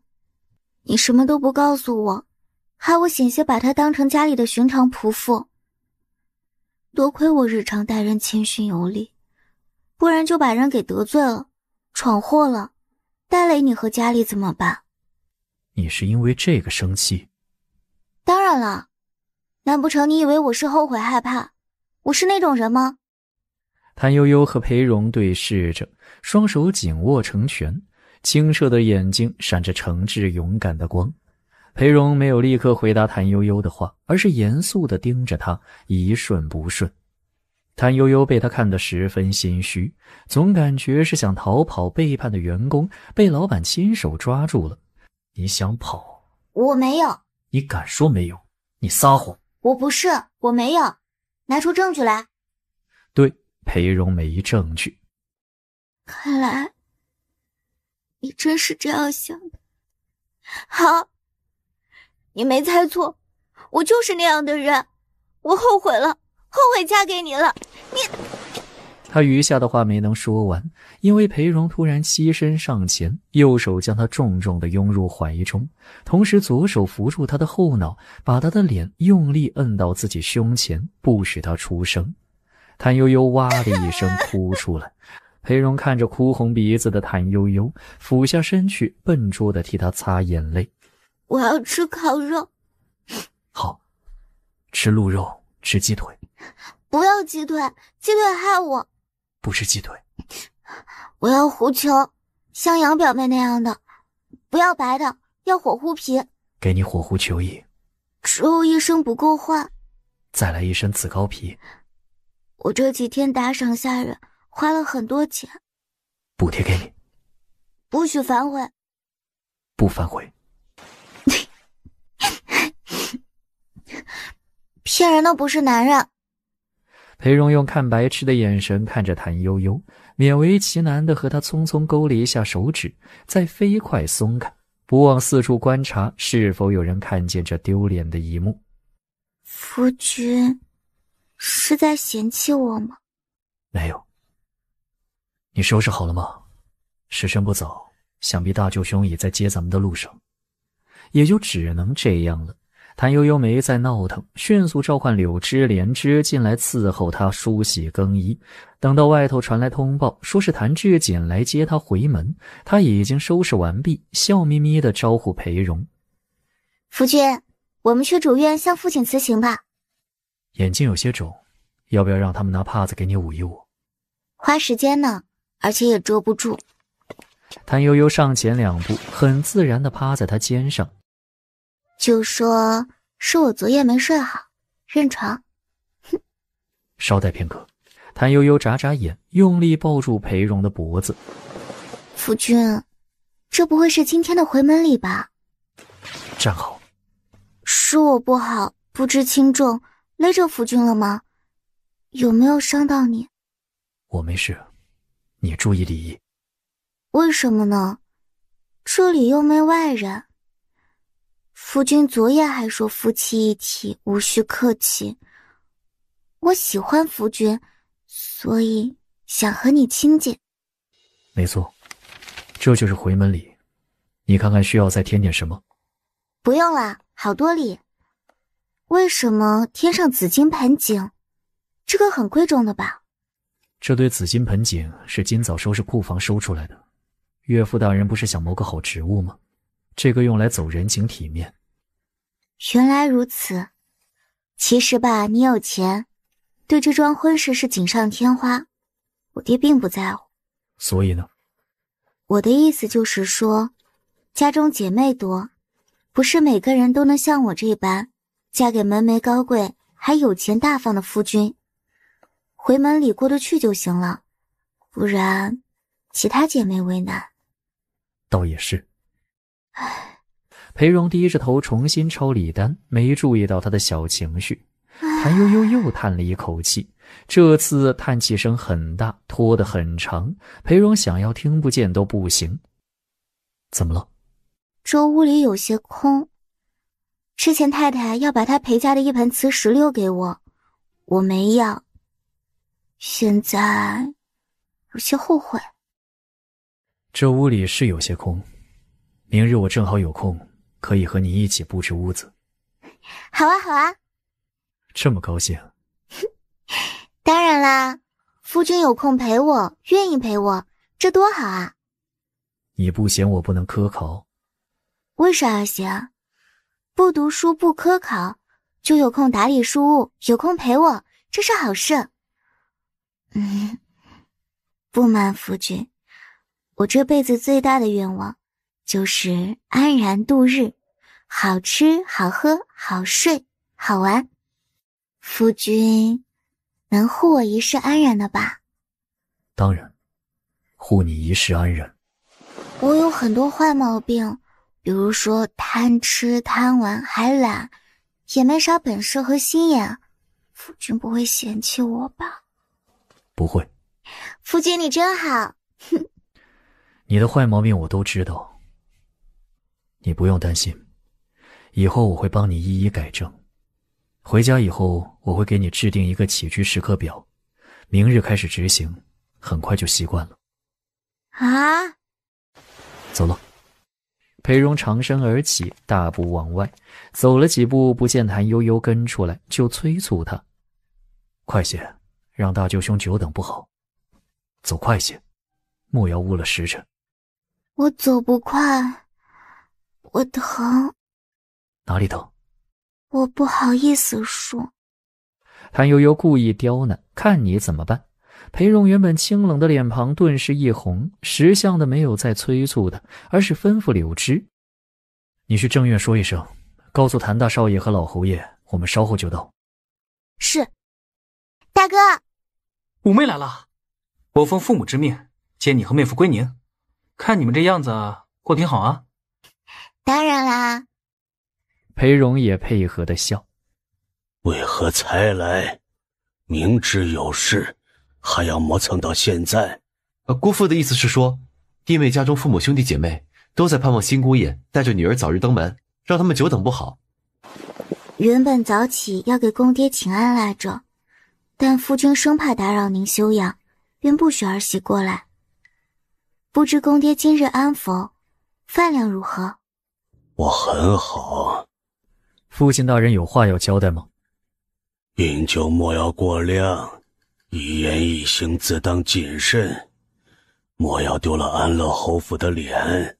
你什么都不告诉我，害我险些把他当成家里的寻常仆妇。多亏我日常待人谦逊有礼，不然就把人给得罪了，闯祸了，带累你和家里怎么办？你是因为这个生气？当然了，难不成你以为我是后悔害怕？我是那种人吗？谭悠悠和裴荣对视着，双手紧握成拳，清澈的眼睛闪着诚挚勇敢的光。裴荣没有立刻回答谭悠悠的话，而是严肃地盯着他，一瞬不瞬。谭悠悠被他看得十分心虚，总感觉是想逃跑背叛的员工被老板亲手抓住了。你想跑？我没有。你敢说没有？你撒谎。我不是，我没有。拿出证据来。对，裴荣没证据。看来你真是这样想的。好，你没猜错，我就是那样的人。我后悔了，后悔嫁给你了。你……他余下的话没能说完，因为裴荣突然欺身上前，右手将他重重地拥入怀中，同时左手扶住他的后脑，把他的脸用力摁到自己胸前，不许他出声。谭悠悠哇的一声哭出来。裴荣看着哭红鼻子的谭悠悠，俯下身去，笨拙地替他擦眼泪。我要吃烤肉。好，吃鹿肉，吃鸡腿。不要鸡腿，鸡腿害我。不吃鸡腿。我要狐球，像杨表妹那样的，不要白的，要火狐皮。给你火狐球衣。只有一身不够换。再来一身紫高皮。我这几天打赏下人，花了很多钱。补贴给你。不许反悔。不反悔。骗人的不是男人。裴荣用看白痴的眼神看着谭悠悠，勉为其难地和他匆匆勾了一下手指，再飞快松开，不忘四处观察是否有人看见这丢脸的一幕。夫君是在嫌弃我吗？没有。你收拾好了吗？时辰不早，想必大舅兄也在接咱们的路上，也就只能这样了。谭悠悠没再闹腾，迅速召唤柳枝、莲枝进来伺候他梳洗更衣。等到外头传来通报，说是谭志锦来接他回门，他已经收拾完毕，笑眯眯地招呼裴荣：夫君，我们去主院向父亲辞行吧。眼睛有些肿，要不要让他们拿帕子给你捂一捂？花时间呢，而且也遮不住。谭悠悠上前两步，很自然地趴在他肩上，就说是我昨夜没睡好，认床。哼。稍待片刻。谭悠悠眨眨眼，用力抱住裴荣的脖子。夫君，这不会是今天的回门礼吧？站好。是我不好，不知轻重，勒着夫君了吗？有没有伤到你？我没事，你注意礼仪。为什么呢？这里又没外人。夫君昨夜还说夫妻一体，无需客气。我喜欢夫君，所以想和你亲近。没错，这就是回门礼。你看看需要再添点什么？不用了，好多礼。为什么天上紫金盆景？这个很贵重的吧？这对紫金盆景是今早收拾库房收出来的。岳父大人不是想谋个好职务吗？这个用来走人情体面。原来如此。其实吧，你有钱，对这桩婚事是锦上添花，我爹并不在乎。所以呢？我的意思就是说，家中姐妹多，不是每个人都能像我这般嫁给门楣高贵还有钱大方的夫君，回门里过得去就行了，不然其他姐妹为难。倒也是。裴荣低着头重新抄礼单，没注意到他的小情绪。谭悠悠又叹了一口气，这次叹气声很大，拖得很长，裴荣想要听不见都不行。怎么了？这屋里有些空，之前太太要把她裴家的一盆瓷石榴给我，我没要，现在有些后悔。这屋里是有些空，明日我正好有空，可以和你一起布置屋子。好啊好啊。这么高兴？当然啦，夫君有空陪我，愿意陪我，这多好啊。你不嫌我不能科考？为啥嫌？不读书不科考，就有空打理书屋，有空陪我，这是好事。不瞒夫君，我这辈子最大的愿望就是安然度日，好吃好喝好睡好玩。夫君能护我一世安然的吧？当然，护你一世安然。我有很多坏毛病，比如说贪吃贪玩还懒，也没啥本事和心眼，夫君不会嫌弃我吧？不会。夫君你真好。你的坏毛病我都知道，你不用担心，以后我会帮你一一改正。回家以后我会给你制定一个起居时刻表，明日开始执行，很快就习惯了。啊！走了。裴荣长身而起，大步往外走了几步，不见谭悠悠跟出来，就催促他：快些，让大舅兄久等不好。走快些，莫要误了时辰。我走不快，我疼。哪里疼？我不好意思说。谭悠悠故意刁难，看你怎么办。裴荣原本清冷的脸庞顿时一红，识相的没有再催促他，而是吩咐柳枝：你去正院说一声，告诉谭大少爷和老侯爷，我们稍后就到。是。大哥，五妹来了，我奉父母之命接你和妹夫归宁，看你们这样子过挺好啊。当然啦。裴荣也配合的笑。为何才来？明知有事，还要磨蹭到现在？姑父的意思是说，弟妹家中父母兄弟姐妹都在盼望新姑爷带着女儿早日登门，让他们久等不好。原本早起要给公爹请安来着，但夫君生怕打扰您休养，便不许儿媳过来。不知公爹今日安否？饭量如何？我很好。父亲大人有话要交代吗？饮酒莫要过量，一言一行自当谨慎，莫要丢了安乐侯府的脸。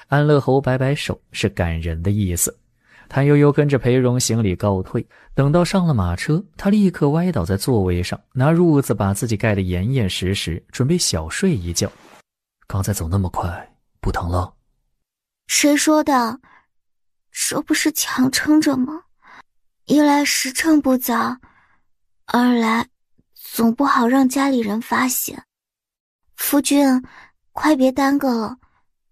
安乐侯摆摆手，是感人的意思。谭悠悠跟着裴荣行礼告退，等到上了马车，他立刻歪倒在座位上，拿褥子把自己盖得严严实实，准备小睡一觉。刚才走那么快，不疼了？谁说的？这不是强撑着吗？一来时辰不早，二来总不好让家里人发现。夫君，快别耽搁了，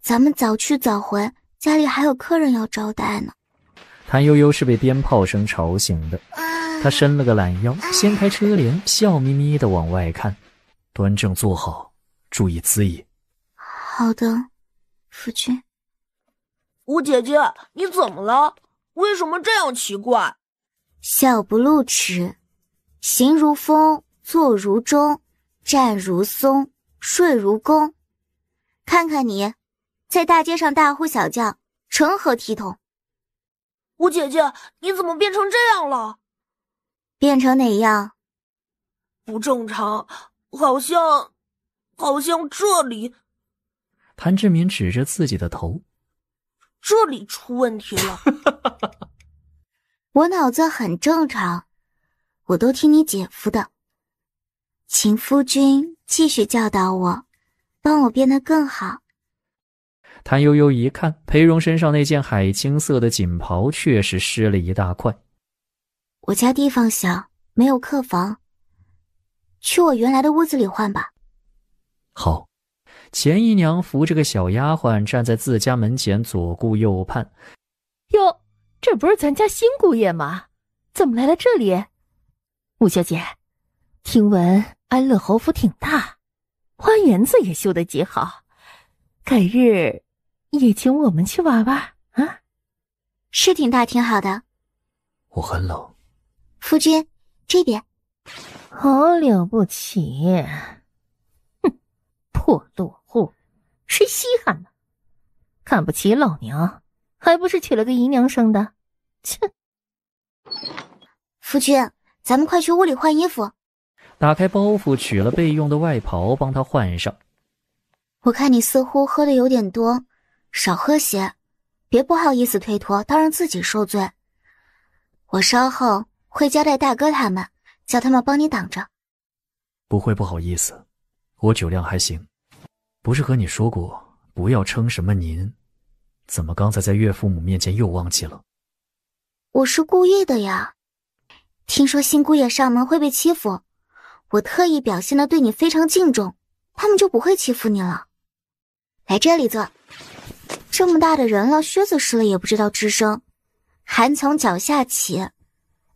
咱们早去早回，家里还有客人要招待呢。谭悠悠是被鞭炮声吵醒的，他伸了个懒腰，掀开车帘，笑眯眯地往外看。端正坐好，注意姿仪。好的，夫君。吴姐姐，你怎么了？为什么这样奇怪？笑不露齿，行如风，坐如钟，站如松，睡如弓。看看你，在大街上大呼小叫，成何体统？吴姐姐，你怎么变成这样了？变成哪样？不正常，好像这里。谭志敏指着自己的头，这里出问题了。我脑子很正常，我都听你姐夫的。请夫君继续教导我，帮我变得更好。谭悠悠一看，裴荣身上那件海青色的锦袍确实湿了一大块。我家地方小，没有客房，去我原来的屋子里换吧。好。钱姨娘扶着个小丫鬟站在自家门前左顾右盼。哟，这不是咱家新姑爷吗？怎么来了这里？吴小姐，听闻安乐侯府挺大，花园子也修得极好，改日也请我们去玩玩啊？是挺大挺好的。我很冷。夫君，这边。好了不起。哼，破落户，谁稀罕呢？看不起老娘，还不是娶了个姨娘生的？切！夫君，咱们快去屋里换衣服。打开包袱，取了备用的外袍，帮他换上。我看你似乎喝的有点多，少喝些，别不好意思推脱，倒让自己受罪。我稍后会交代大哥他们，叫他们帮你挡着。不会不好意思，我酒量还行。不是和你说过不要称什么您，怎么刚才在岳父母面前又忘记了？我是故意的呀。听说新姑爷上门会被欺负，我特意表现得对你非常敬重，他们就不会欺负你了。来这里坐。这么大的人了，靴子湿了也不知道吱声，寒从脚下起，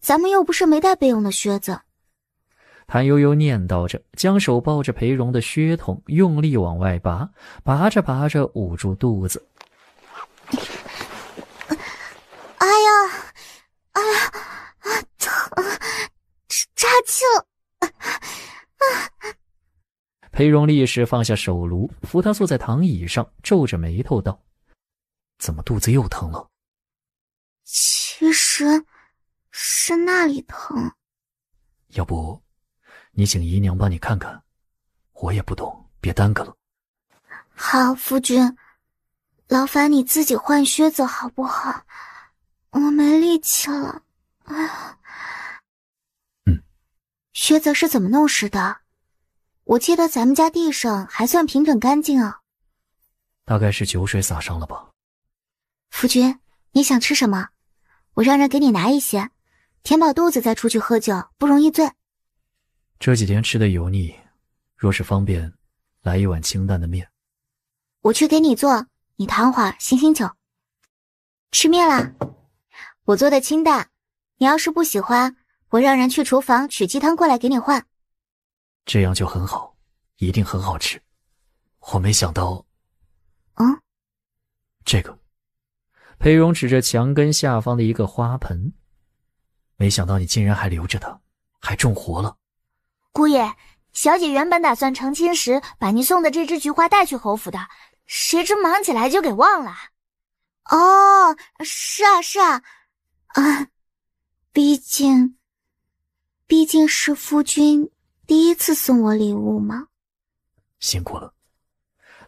咱们又不是没带备用的靴子。谭悠悠念叨着，将手抱着裴荣的靴筒，用力往外拔，拔着拔着捂住肚子。哎呀，哎呀，疼，扎气了。裴荣立时放下手炉，扶他坐在躺椅上，皱着眉头道：“怎么肚子又疼了？”其实是那里疼。要不你请姨娘帮你看看，我也不懂，别耽搁了。好，夫君，劳烦你自己换靴子好不好？我没力气了。哎呀，靴子是怎么弄湿的？我记得咱们家地上还算平整干净啊。大概是酒水洒上了吧。夫君，你想吃什么？我让人给你拿一些，填饱肚子再出去喝酒，不容易醉。这几天吃的油腻，若是方便，来一碗清淡的面。我去给你做，你躺会儿醒醒酒。吃面啦，我做的清淡，你要是不喜欢，我让人去厨房取鸡汤过来给你换。这样就很好，一定很好吃。我没想到。这个。裴荣指着墙根下方的一个花盆，没想到你竟然还留着它，还种活了。姑爷，小姐原本打算成亲时把您送的这支菊花带去侯府的，谁知忙起来就给忘了。哦，是啊，毕竟是夫君第一次送我礼物嘛。辛苦了。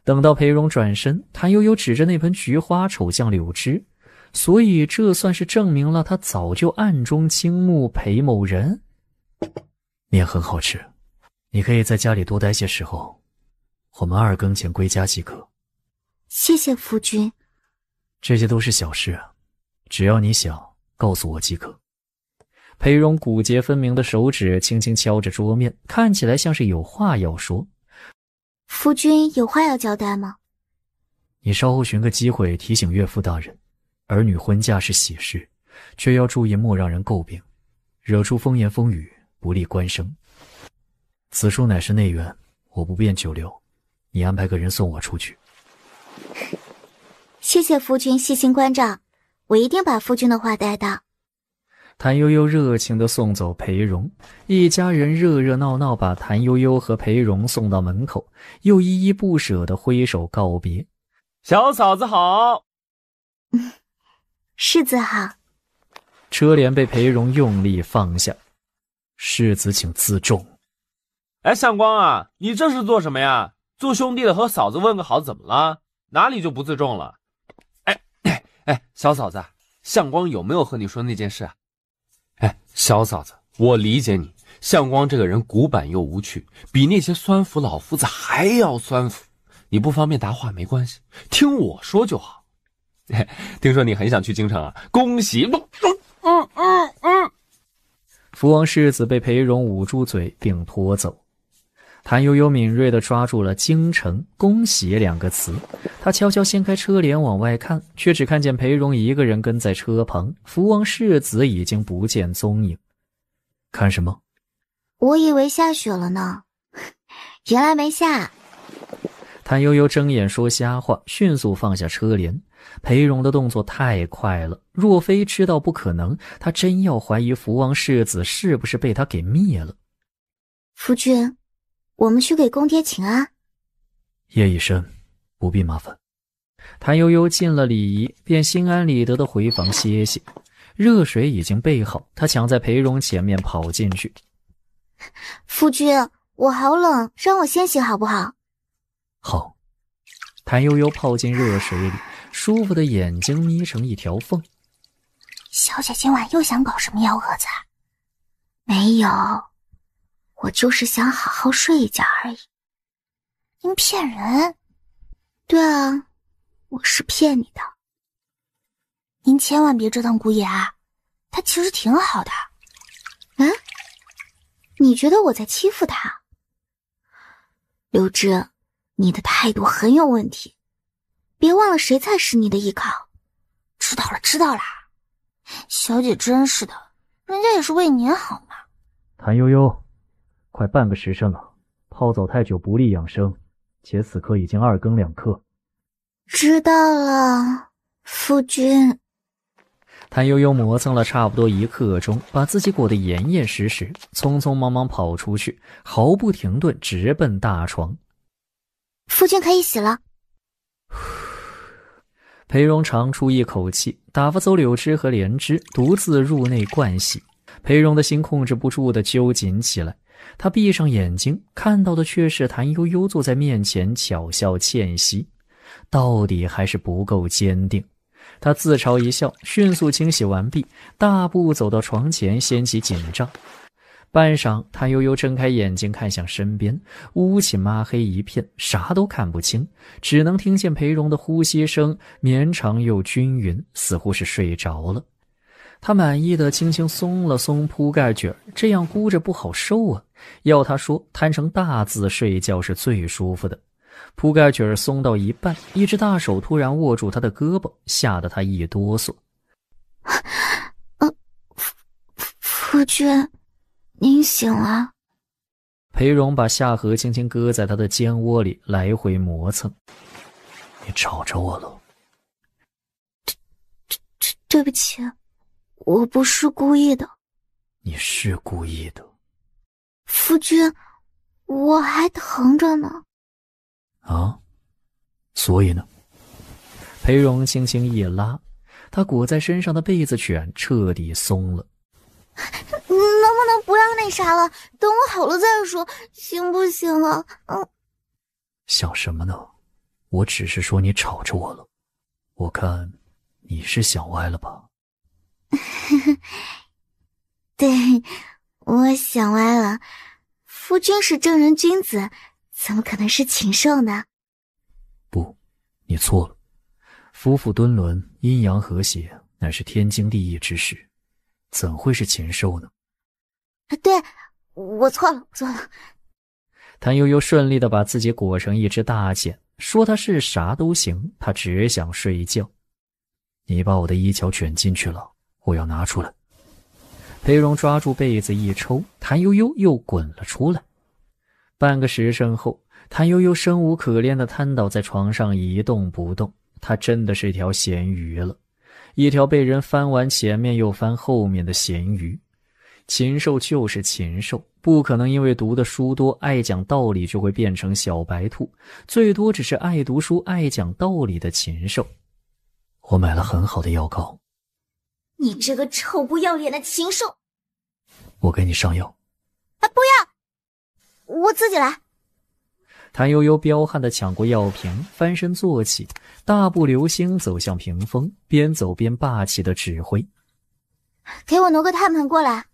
等到裴荣转身，谭悠悠指着那盆菊花瞅向柳枝，所以这算是证明了他早就暗中倾慕裴某人。面很好吃，你可以在家里多待些时候，我们2更前归家即可。谢谢夫君。这些都是小事啊，只要你想告诉我即可。裴荣骨节分明的手指轻轻敲着桌面，看起来像是有话要说。夫君有话要交代吗？你稍后寻个机会提醒岳父大人，儿女婚嫁是喜事，却要注意莫让人诟病，惹出风言风语，不利官声。此书乃是内院，我不便久留，你安排个人送我出去。谢谢夫君细心关照，我一定把夫君的话带到。谭悠悠热情地送走裴荣，一家人热热闹闹把谭悠悠和裴荣送到门口，又依依不舍地挥手告别。小嫂子好。世子好。车帘被裴荣用力放下。世子请自重。哎，相光啊，你这是做什么呀？做兄弟的和嫂子问个好怎么了？哪里就不自重了？哎，小嫂子，相光有没有和你说那件事啊？哎，小嫂子，我理解你，相光这个人古板又无趣，比那些酸腐老夫子还要酸腐。你不方便答话没关系，听我说就好。听说你很想去京城啊，恭喜！福王世子被裴荣捂住嘴并拖走。谭悠悠敏锐地抓住了京城恭喜两个词，他悄悄掀开车帘往外看，却只看见裴荣一个人跟在车旁，福王世子已经不见踪影。看什么？我以为下雪了呢，原来没下。谭悠悠睁眼说瞎话，迅速放下车帘。裴荣的动作太快了，若非知道不可能，他真要怀疑福王世子是不是被他给灭了。夫君，我们去给公爹请安。夜已深，不必麻烦。谭悠悠尽了礼仪，便心安理得地回房歇息。热水已经备好，他抢在裴荣前面跑进去。夫君，我好冷，让我先洗好不好？好。谭悠悠泡进热水里，舒服的眼睛眯成一条缝。小姐今晚又想搞什么幺蛾子？没有，我就是想好好睡一觉而已。您骗人！对啊，我是骗你的。您千万别折腾姑爷啊，他其实挺好的。嗯？你觉得我在欺负他？柳枝，你的态度很有问题，别忘了谁才是你的依靠。知道了。小姐真是的，人家也是为您好嘛。谭悠悠，快半个时辰了，泡澡太久不利养生，且此刻已经2更2刻。知道了，夫君。谭悠悠磨蹭了差不多1刻钟，把自己裹得严严实实，匆匆忙忙跑出去，毫不停顿直奔大床。夫君可以洗了。裴荣长出一口气，打发走柳枝和莲枝，独自入内盥洗。裴荣的心控制不住地揪紧起来，他闭上眼睛，看到的却是谭悠悠坐在面前巧笑倩兮，到底还是不够坚定。他自嘲一笑，迅速清洗完毕，大步走到床前，掀起锦帐。半晌，谭悠悠睁开眼睛看向身边，乌漆抹黑一片，啥都看不清，只能听见裴荣的呼吸声绵长又均匀，似乎是睡着了。他满意的轻轻松了松铺盖卷，这样箍着不好受啊，要他说摊成大字睡觉是最舒服的。铺盖卷松到一半，一只大手突然握住他的胳膊，吓得他一哆嗦。夫君，您醒了。裴荣把下颌轻轻搁在他的肩窝里，来回磨蹭。你吵着我了。对不起，我不是故意的。你是故意的。夫君，我还疼着呢。啊？所以呢？裴荣轻轻一拉，他裹在身上的被子卷彻底松了。能不能不要那啥了？等我好了再说，行不行啊？想什么呢？我只是说你吵着我了，我看你是想歪了吧？对，我想歪了。夫君是正人君子，怎么可能是禽兽呢？不，你错了。夫妇敦伦，阴阳和谐，乃是天经地义之事，怎会是禽兽呢？对，我错了。谭悠悠顺利地把自己裹成一只大茧，说他是啥都行，他只想睡觉。你把我的衣角卷进去了，我要拿出来。裴荣抓住被子一抽，谭悠悠又滚了出来。半个时辰后，谭悠悠生无可恋地瘫倒在床上一动不动。她真的是条咸鱼了，一条被人翻完前面又翻后面的咸鱼。禽兽就是禽兽，不可能因为读的书多爱讲道理就会变成小白兔，最多只是爱读书爱讲道理的禽兽。我买了很好的药膏，你这个臭不要脸的禽兽！我给你上药。啊，不要！我自己来。谭悠悠彪悍地抢过药瓶，翻身坐起，大步流星走向屏风，边走边霸气地指挥：“给我挪个炭盆过来，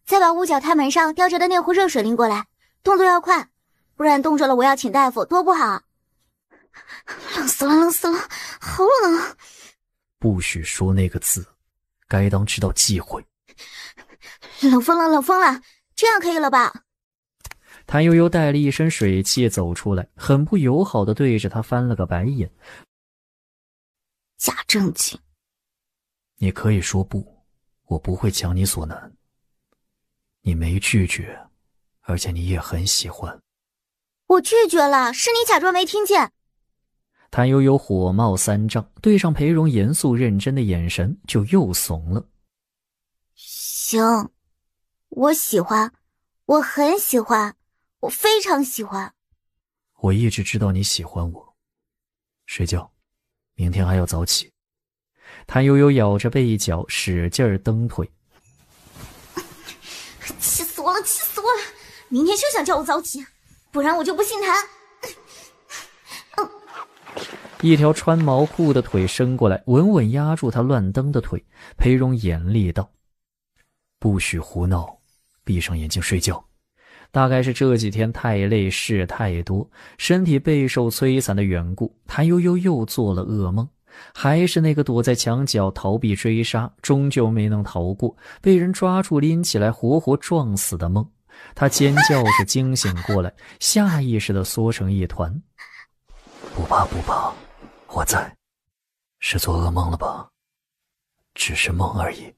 再把屋角炭盆上吊着的那壶热水拎过来，动作要快，不然冻着了我要请大夫，多不好。冷死了，冷死了，好冷啊！不许说那个字，该当知道忌讳。冷疯了，冷疯了，这样可以了吧？”谭悠悠带了一身水气走出来，很不友好地对着他翻了个白眼。假正经。你可以说不，我不会强你所难。你没拒绝，而且你也很喜欢。我拒绝了，是你假装没听见。谭悠悠火冒三丈，对上裴荣严肃认真的眼神，就又怂了。行，我喜欢，我很喜欢，我非常喜欢。我一直知道你喜欢我。睡觉，明天还要早起。谭悠悠咬着背角，使劲蹬腿。气死我了，气死我了！明天休想叫我早起，不然我就不姓谭。一条穿毛裤的腿伸过来，稳稳压住他乱蹬的腿。裴荣严厉道：“不许胡闹，闭上眼睛睡觉。”大概是这几天太累，事太多，身体备受摧残的缘故，谭悠悠又做了噩梦，还是那个躲在墙角逃避追杀，终究没能逃过，被人抓住拎起来活活撞死的梦。他尖叫着惊醒过来，下意识地缩成一团。不怕不怕，我在。是做噩梦了吧？只是梦而已。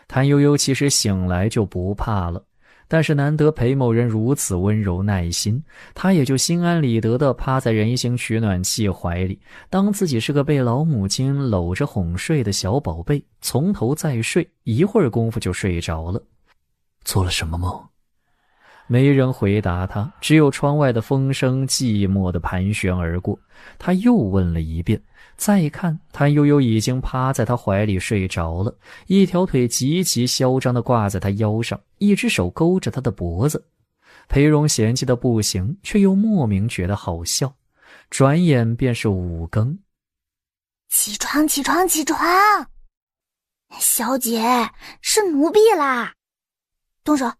谭悠悠其实醒来就不怕了，但是难得裴某人如此温柔耐心，他也就心安理得地趴在人形取暖器怀里，当自己是个被老母亲搂着哄睡的小宝贝，从头再睡，一会儿功夫就睡着了。做了什么梦？没人回答他，只有窗外的风声寂寞地盘旋而过。他又问了一遍，再看谭悠悠已经趴在他怀里睡着了，一条腿极其嚣张地挂在他腰上，一只手勾着他的脖子。裴荣嫌弃的不行，却又莫名觉得好笑。转眼便是5更。起床起床起床！小姐，是奴婢啦！动手！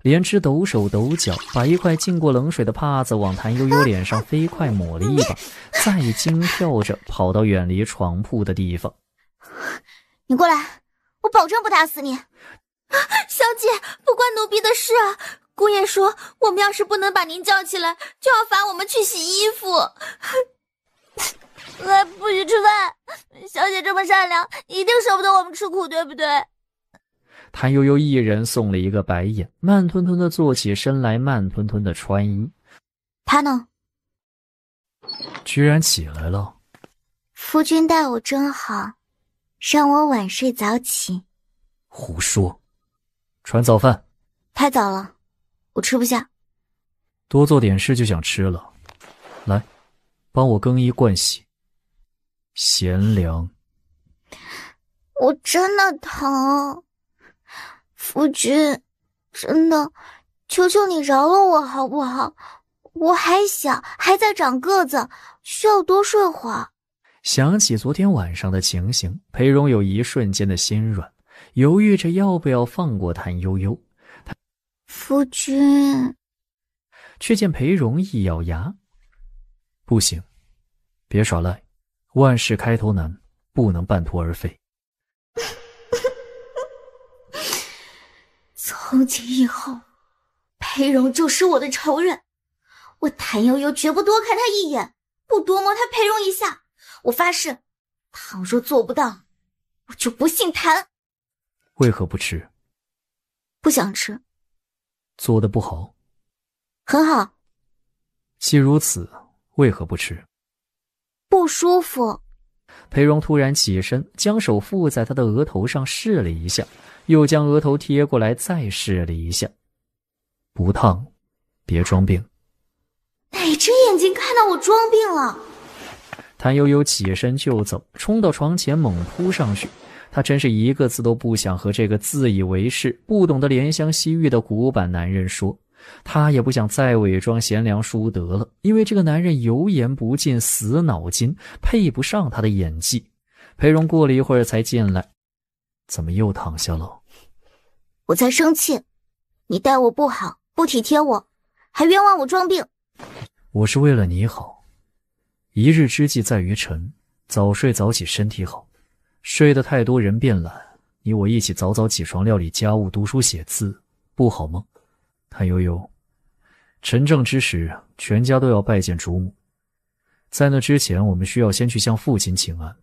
莲枝抖手抖脚，把一块浸过冷水的帕子往谭悠悠脸上飞快抹了一把，再惊跳着跑到远离床铺的地方。你过来，我保证不打死你！小姐，不关奴婢的事啊！姑爷说，我们要是不能把您叫起来，就要罚我们去洗衣服。不许吃饭！小姐这么善良，一定舍不得我们吃苦，对不对？谭悠悠一人送了一个白眼，慢吞吞地坐起身来，慢吞吞地穿衣。他呢？居然起来了。夫君待我真好，让我晚睡早起。胡说！传早饭。太早了，我吃不下。多做点事就想吃了。来，帮我更衣盥洗。贤良。我真的疼。夫君，真的，求求你饶了我好不好？我还小，还在长个子，需要多睡会儿。想起昨天晚上的情形，裴荣有一瞬间的心软，犹豫着要不要放过谭悠悠。夫君，却见裴荣一咬牙：“不行，别耍赖，万事开头难，不能半途而废。”从今以后，裴荣就是我的仇人。我谭悠悠绝不多看他一眼，不多摸他裴荣一下。我发誓，倘若做不到，我就不姓谭。为何不吃？不想吃。做得不好？很好。既如此，为何不吃？不舒服。裴荣突然起身，将手附在他的额头上试了一下，又将额头贴过来再试了一下。不烫，别装病。哪只眼睛看到我装病了？谭悠悠起身就走，冲到床前猛扑上去。她真是一个字都不想和这个自以为是、不懂得怜香惜玉的古板男人说。她也不想再伪装贤良淑德了，因为这个男人油盐不进、死脑筋，配不上她的演技。裴荣过了一会儿才进来，怎么又躺下了？我在生气，你待我不好，不体贴我，还冤枉我装病。我是为了你好，一日之计在于晨，早睡早起身体好。睡得太多人变懒，你我一起早早起床料理家务、读书写字，不好吗？谭悠悠，晨正之时，全家都要拜见主母。在那之前，我们需要先去向父亲请安。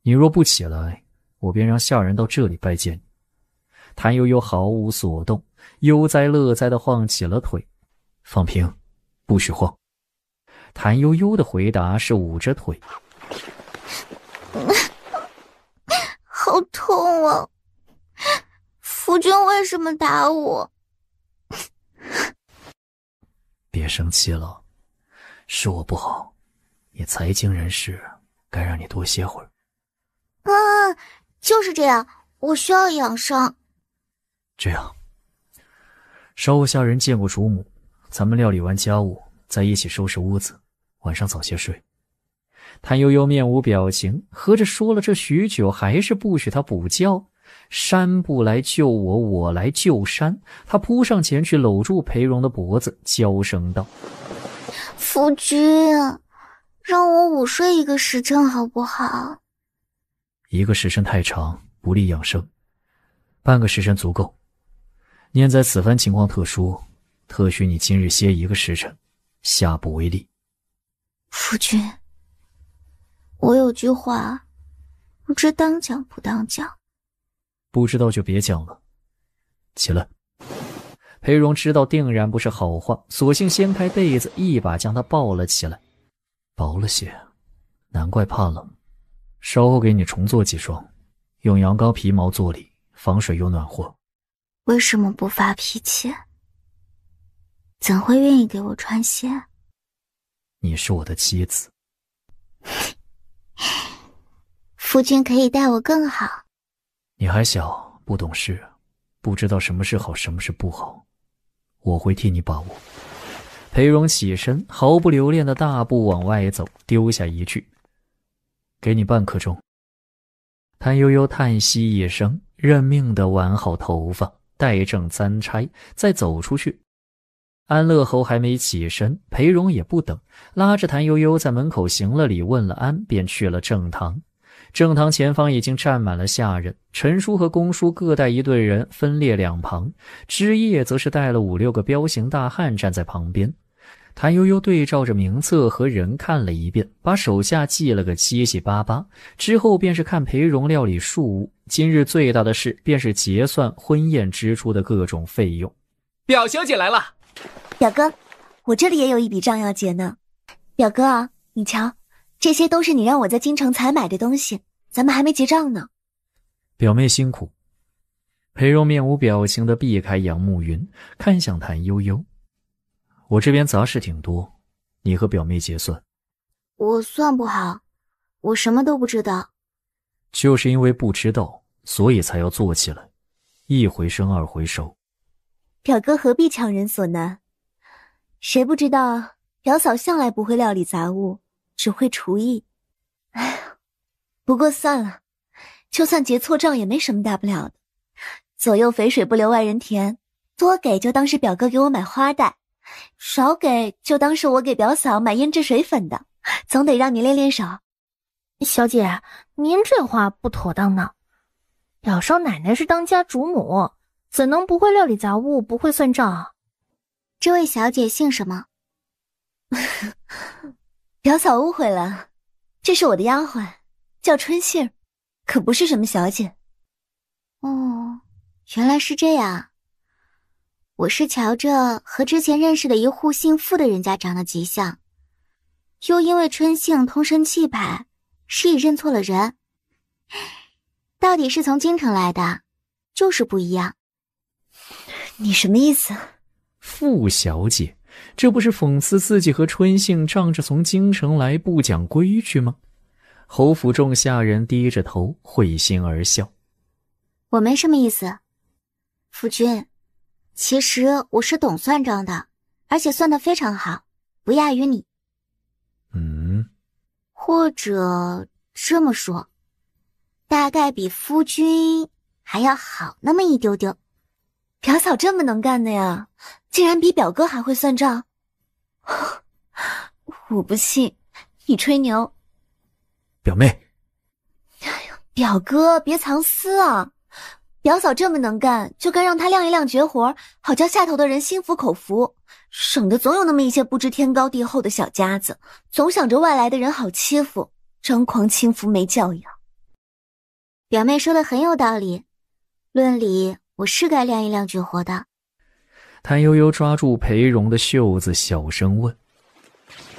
你若不起来，我便让下人到这里拜见你。谭悠悠毫无所动，悠哉乐哉地晃起了腿。放平，不许晃。谭悠悠的回答是捂着腿。好痛啊！夫君为什么打我？别生气了，是我不好，你才经人事，该让你多歇会儿。就是这样，我需要养伤。这样，稍后下人见过主母，咱们料理完家务，再一起收拾屋子，晚上早些睡。谭悠悠面无表情，合着说了这许久，还是不许他补觉。山不来救我，我来救山。他扑上前去，搂住裴荣的脖子，娇声道：夫君，让我午睡1个时辰好不好？1个时辰太长，不利养生，半个时辰足够。念在此番情况特殊，特许你今日歇1个时辰，下不为例。夫君，我有句话，不知当讲不当讲。不知道就别讲了，起来。裴荣知道定然不是好话，索性掀开被子，一把将他抱了起来。薄了些，难怪怕冷。稍后给你重做几双，用羊羔皮毛做里，防水又暖和。为什么不发脾气？怎会愿意给我穿鞋？你是我的妻子。夫君可以待我更好。你还小，不懂事，不知道什么是好，什么是不好。我会替你把握。裴荣起身，毫不留恋的大步往外走，丢下一句：给你半刻钟。谭悠悠叹息一声，认命地挽好头发，带正簪钗，再走出去。安乐侯还没起身，裴荣也不等，拉着谭悠悠在门口行了礼，问了安，便去了正堂。正堂前方已经站满了下人，陈叔和公叔各带一队人，分列两旁，枝叶则是带了5、6个彪形大汉站在旁边。谭悠悠对照着名册和人看了一遍，把手下记了个七七八八，之后便是看裴荣料理庶务。今日最大的事便是结算婚宴支出的各种费用。表小姐来了。表哥，我这里也有一笔账要结呢。表哥啊，你瞧，这些都是你让我在京城采买的东西，咱们还没结账呢。表妹辛苦。裴荣面无表情地避开杨慕云，看向谭悠悠。我这边杂事挺多，你和表妹结算。我算不好，我什么都不知道。就是因为不知道，所以才要做起来，一回生二回熟。表哥何必强人所难？谁不知道表嫂向来不会料理杂物，只会厨艺。哎呀，不过算了，就算结错账也没什么大不了的。左右肥水不流外人田，多给就当是表哥给我买花带，少给就当是我给表嫂买胭脂水粉的，总得让你练练手。小姐，您这话不妥当呢。表少奶奶是当家主母，怎能不会料理杂物，不会算账？这位小姐姓什么？表嫂误会了，这是我的丫鬟，叫春杏，可不是什么小姐。哦，原来是这样。我是瞧着和之前认识的一户姓傅的人家长得极像，又因为春杏通身气派，是以认错了人。到底是从京城来的，就是不一样。你什么意思？傅小姐，这不是讽刺自己和春杏仗着从京城来不讲规矩吗？侯府众下人低着头会心而笑。我没什么意思，夫君，其实我是懂算账的，而且算得非常好，不亚于你。或者这么说，大概比夫君还要好那么一丢丢。表嫂这么能干的呀，竟然比表哥还会算账。我不信，你吹牛。表妹，表哥别藏私啊，表嫂这么能干，就该让她亮一亮绝活，好叫下头的人心服口服，省得总有那么一些不知天高地厚的小家子，总想着外来的人好欺负，张狂轻浮没教养。表妹说的很有道理，论理我是该亮一亮绝活的。谭悠悠抓住裴荣的袖子，小声问：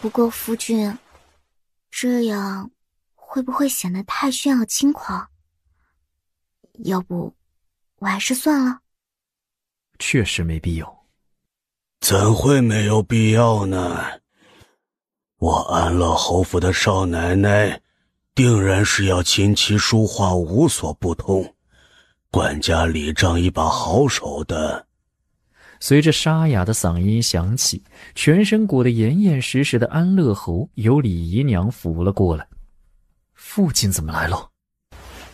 不过夫君，这样会不会显得太炫耀轻狂？要不我还是算了。确实没必要。怎会没有必要呢？我安乐侯府的少奶奶定然是要琴棋书画无所不通，管家理账一把好手的。随着沙哑的嗓音响起，全身裹得严严实实的安乐侯由李姨娘扶了过来。父亲怎么来了？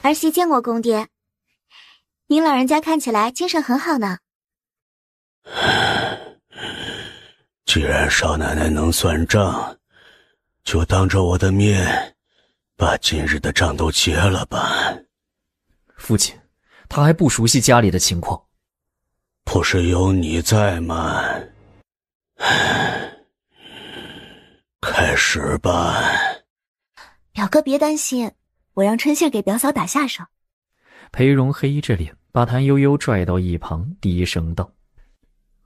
儿媳见过公爹，您老人家看起来精神很好呢。既然少奶奶能算账，就当着我的面把今日的账都结了吧。父亲，他还不熟悉家里的情况。不是有你在吗？开始吧。表哥别担心，我让春杏给表嫂打下手。裴荣黑着脸把谭悠悠拽到一旁，低声道：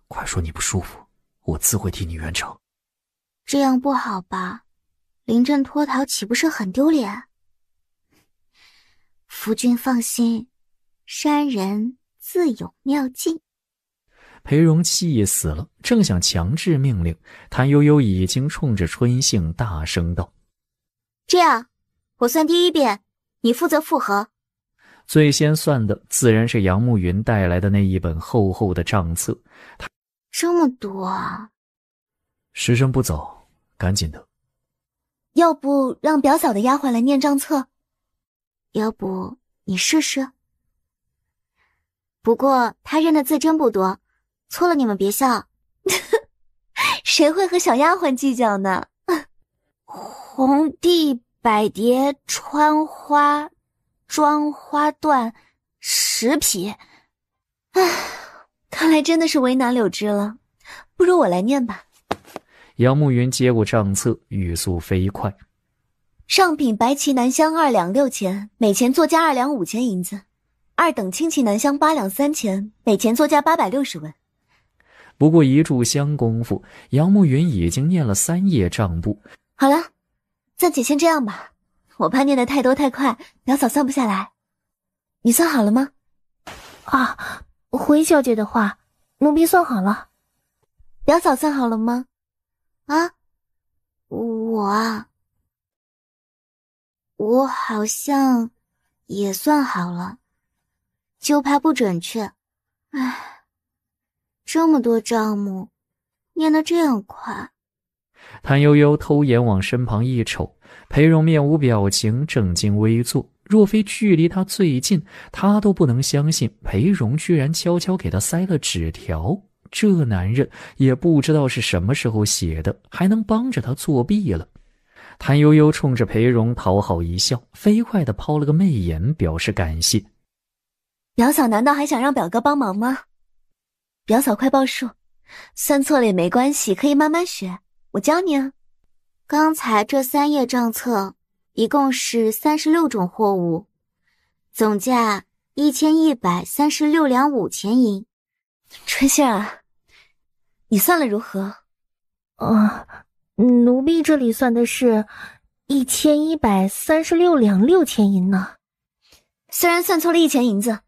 快说你不舒服，我自会替你圆场。这样不好吧？临阵脱逃岂不是很丢脸？夫君放心，山人自有妙计。裴荣气死了，正想强制命令，谭悠悠已经冲着春杏大声道：这样，我算第一遍，你负责复核。最先算的自然是杨慕云带来的那一本厚厚的账册。这么多啊！时辰不早，赶紧的。要不让表嫂的丫鬟来念账册？要不你试试？不过她认的字真不多，错了你们别笑。谁会和小丫鬟计较呢？红地百蝶穿花妆花缎10匹。唉，看来真的是为难柳枝了，不如我来念吧。杨慕云接过账册，语速飞快。上品白旗南香2两6钱，每钱作价2两5钱银子；二等青旗南香8两3钱，每钱作价860文。不过一炷香功夫，杨慕云已经念了3页账簿。好了，暂且先这样吧，我怕念得太多太快，表嫂算不下来。你算好了吗？啊，回小姐的话，奴婢算好了。表嫂算好了吗？啊，我好像也算好了，就怕不准确。唉，这么多账目，念得这样快。谭悠悠偷眼往身旁一瞅，裴荣面无表情，正襟危坐。若非距离他最近，他都不能相信裴荣居然悄悄给他塞了纸条。这男人也不知道是什么时候写的，还能帮着他作弊了。谭悠悠冲着裴荣讨好一笑，飞快地抛了个媚眼，表示感谢。表嫂难道还想让表哥帮忙吗？表嫂快报数，算错了也没关系，可以慢慢学，我教你啊。刚才这3页账册一共是36种货物，总价1136两5钱银。春杏啊，你算了如何？奴婢这里算的是1136两6钱银呢。虽然算错了1钱银子，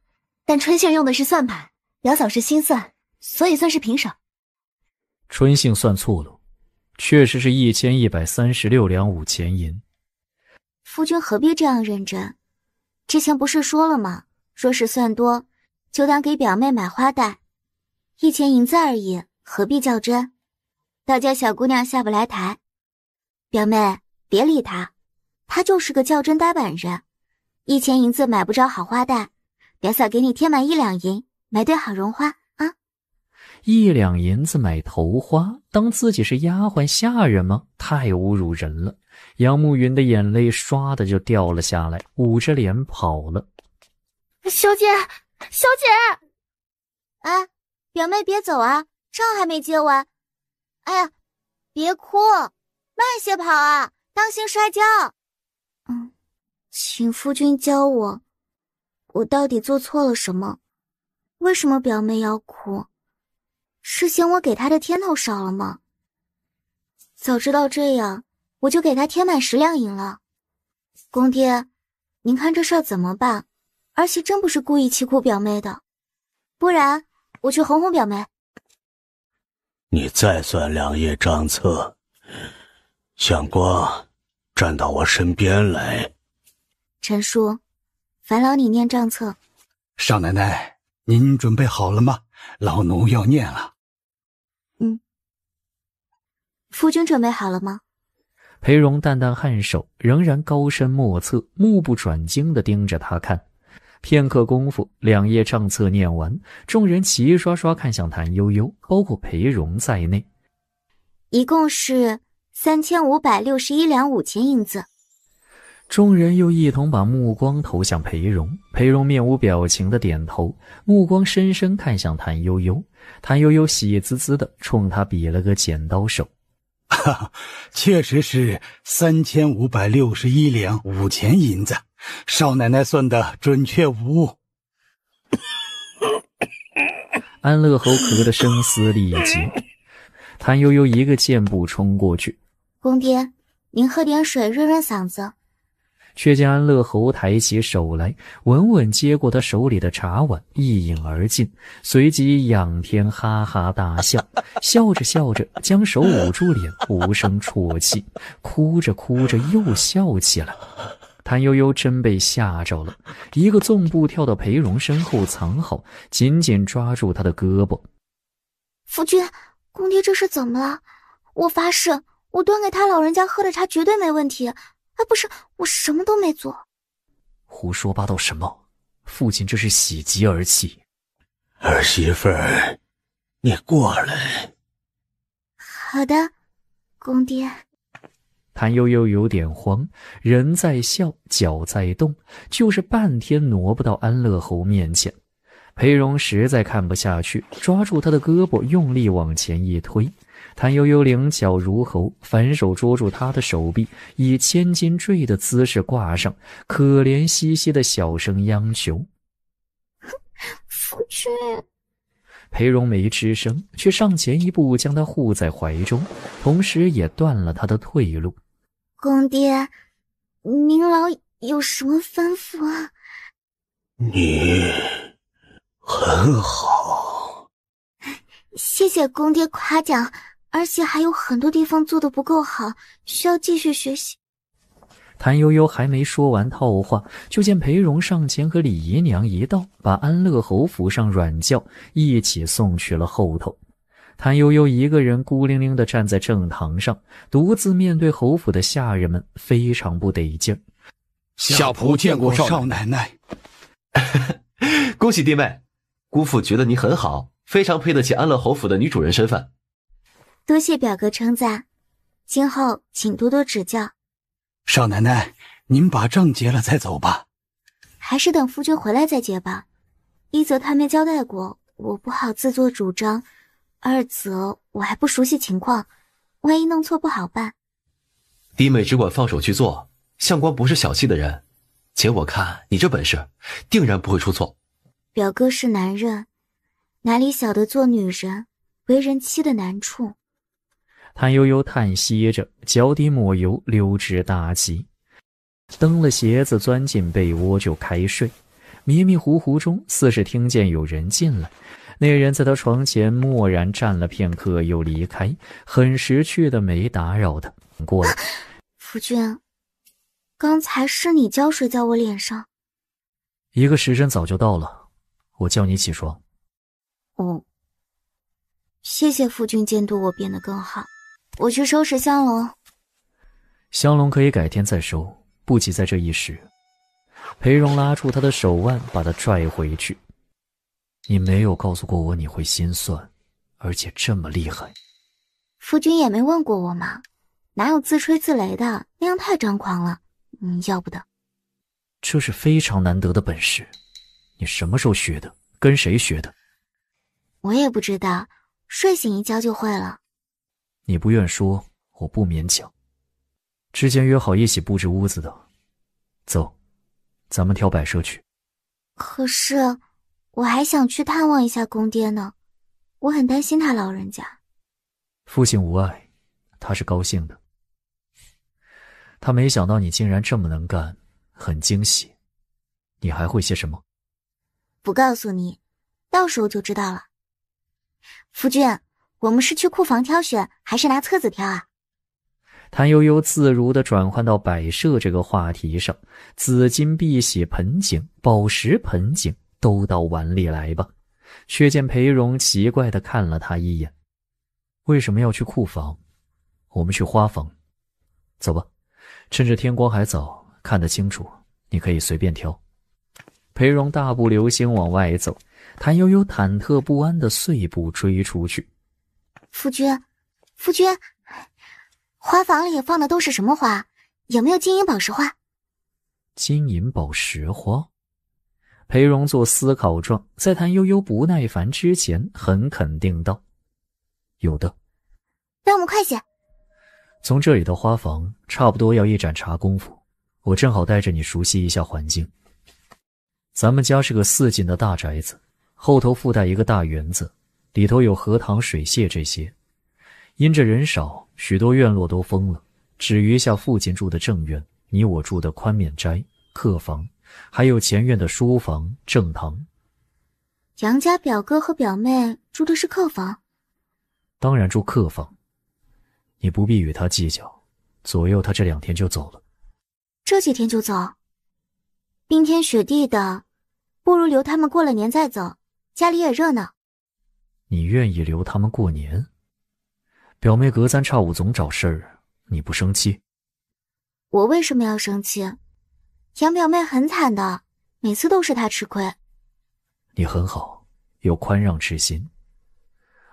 但春杏用的是算盘，表嫂是心算，所以算是平手。春杏算错了，确实是1136两5钱银。夫君何必这样认真？之前不是说了吗？若是算多，就当给表妹买花带，1000银子而已，何必较真？倒叫小姑娘下不来台。表妹，别理她，她就是个较真呆板人。1000银子买不着好花带，表嫂给你添满1两银，买对好绒花啊。1两银子买头花，当自己是丫鬟下人吗？太侮辱人了。杨慕云的眼泪唰的就掉了下来，捂着脸跑了。小姐，小姐！哎，表妹别走啊，账还没结完。哎呀，别哭，慢些跑啊，当心摔跤。请夫君教我到底做错了什么？为什么表妹要哭？是嫌我给她的添头少了吗？早知道这样，我就给她添满10两银了。公爹，您看这事儿怎么办？儿媳真不是故意气哭表妹的，不然我去哄哄表妹。你再算2页账册，向光，站到我身边来。陈叔，烦劳你念账册。少奶奶，您准备好了吗？老奴要念了。夫君准备好了吗？裴荣淡淡颔首，仍然高深莫测，目不转睛地盯着他看。片刻功夫，2页账册念完，众人齐刷刷看向谭悠悠，包括裴荣在内，一共是3561两5000银子。众人又一同把目光投向裴荣，裴荣面无表情的点头，目光深深看向谭悠悠，谭悠悠喜滋滋的冲他比了个剪刀手。哈哈，确实是3561两5000银子，少奶奶算的准确无误。安乐侯咳得声嘶力竭，谭悠悠一个箭步冲过去，公爹，您喝点水润润嗓子。却见安乐侯抬起手来，稳稳接过他手里的茶碗，一饮而尽，随即仰天哈哈大笑，笑着笑着将手捂住脸，无声啜泣，哭着哭着又笑起来。谭悠悠真被吓着了，一个纵步跳到裴荣身后藏好，紧紧抓住他的胳膊。夫君，公爹这是怎么了？我发誓，我端给他老人家喝的茶绝对没问题。不是，我什么都没做。胡说八道什么？父亲这是喜极而泣。儿媳妇儿，你过来。好的，公爹。谭悠悠有点慌，人在笑，脚在动，就是半天挪不到安乐侯面前。裴荣实在看不下去，抓住他的胳膊，用力往前一推。谭悠悠灵巧如猴，反手捉住他的手臂，以千斤坠的姿势挂上，可怜兮兮的小声央求：“夫君。”裴荣没吱声，却上前一步将他护在怀中，同时也断了他的退路。公爹，您老有什么吩咐啊？你很好。谢谢公爹夸奖，而且还有很多地方做得不够好，需要继续学习。谭悠悠还没说完套话，就见裴荣上前和李姨娘一道，把安乐侯扶上软轿，一起送去了后头。谭悠悠一个人孤零零地站在正堂上，独自面对侯府的下人们，非常不得劲儿。小仆见过少奶奶。恭喜弟妹，姑父觉得你很好，非常配得起安乐侯府的女主人身份。多谢表哥称赞，今后请多多指教。少奶奶，您把账结了再走吧。还是等夫君回来再结吧。一则他没交代过，我不好自作主张；二则我还不熟悉情况，万一弄错不好办。弟妹只管放手去做，相公不是小气的人，且我看你这本事，定然不会出错。表哥是男人，哪里晓得做女人为人妻的难处。谭悠悠叹息着，脚底抹油，溜之大吉。蹬了鞋子，钻进被窝就开睡。迷迷糊糊中，似是听见有人进来。那人在他床前默然站了片刻，又离开，很识趣的没打扰他。过来，夫君，刚才是你浇水在我脸上。一个时辰早就到了，我叫你起床。哦，谢谢夫君监督我变得更好。我去收拾香笼。香笼可以改天再收，不急在这一时。裴荣拉住他的手腕，把他拽回去。你没有告诉过我你会心算，而且这么厉害。夫君也没问过我嘛，哪有自吹自擂的，那样太张狂了。要不得。这是非常难得的本事，你什么时候学的？跟谁学的？我也不知道，睡醒一觉就会了。你不愿说，我不勉强。之前约好一起布置屋子的，走，咱们挑摆设去。可是我还想去探望一下公爹呢，我很担心他老人家。父亲无碍，他是高兴的。他没想到你竟然这么能干，很惊喜。你还会些什么？不告诉你，到时候就知道了。夫君，我们是去库房挑选，还是拿册子挑啊？谭悠悠自如地转换到摆设这个话题上，紫金碧玺盆景、宝石盆景都到碗里来吧。却见裴荣奇怪地看了他一眼。为什么要去库房？我们去花房。走吧，趁着天光还早，看得清楚，你可以随便挑。裴荣大步流星往外走，谭悠悠忐忑不安地碎步追出去。夫君，花房里放的都是什么花？有没有金银宝石花？金银宝石花？裴荣做思考状，在谭悠悠不耐烦之前很肯定道：有的。让我们快些。从这里到花房差不多要一盏茶功夫，我正好带着你熟悉一下环境。咱们家是个4进的大宅子，后头附带一个大园子，里头有荷塘水榭这些。因着人少，许多院落都封了，只余下附近住的正院，你我住的宽免斋、客房，还有前院的书房、正堂。杨家表哥和表妹住的是客房？当然住客房。你不必与他计较，左右他这2天就走了。这几天就走？冰天雪地的，不如留他们过了年再走，家里也热闹。你愿意留他们过年？表妹隔3差5总找事儿，你不生气？我为什么要生气？杨表妹很惨的，每次都是她吃亏。你很好，有宽让之心。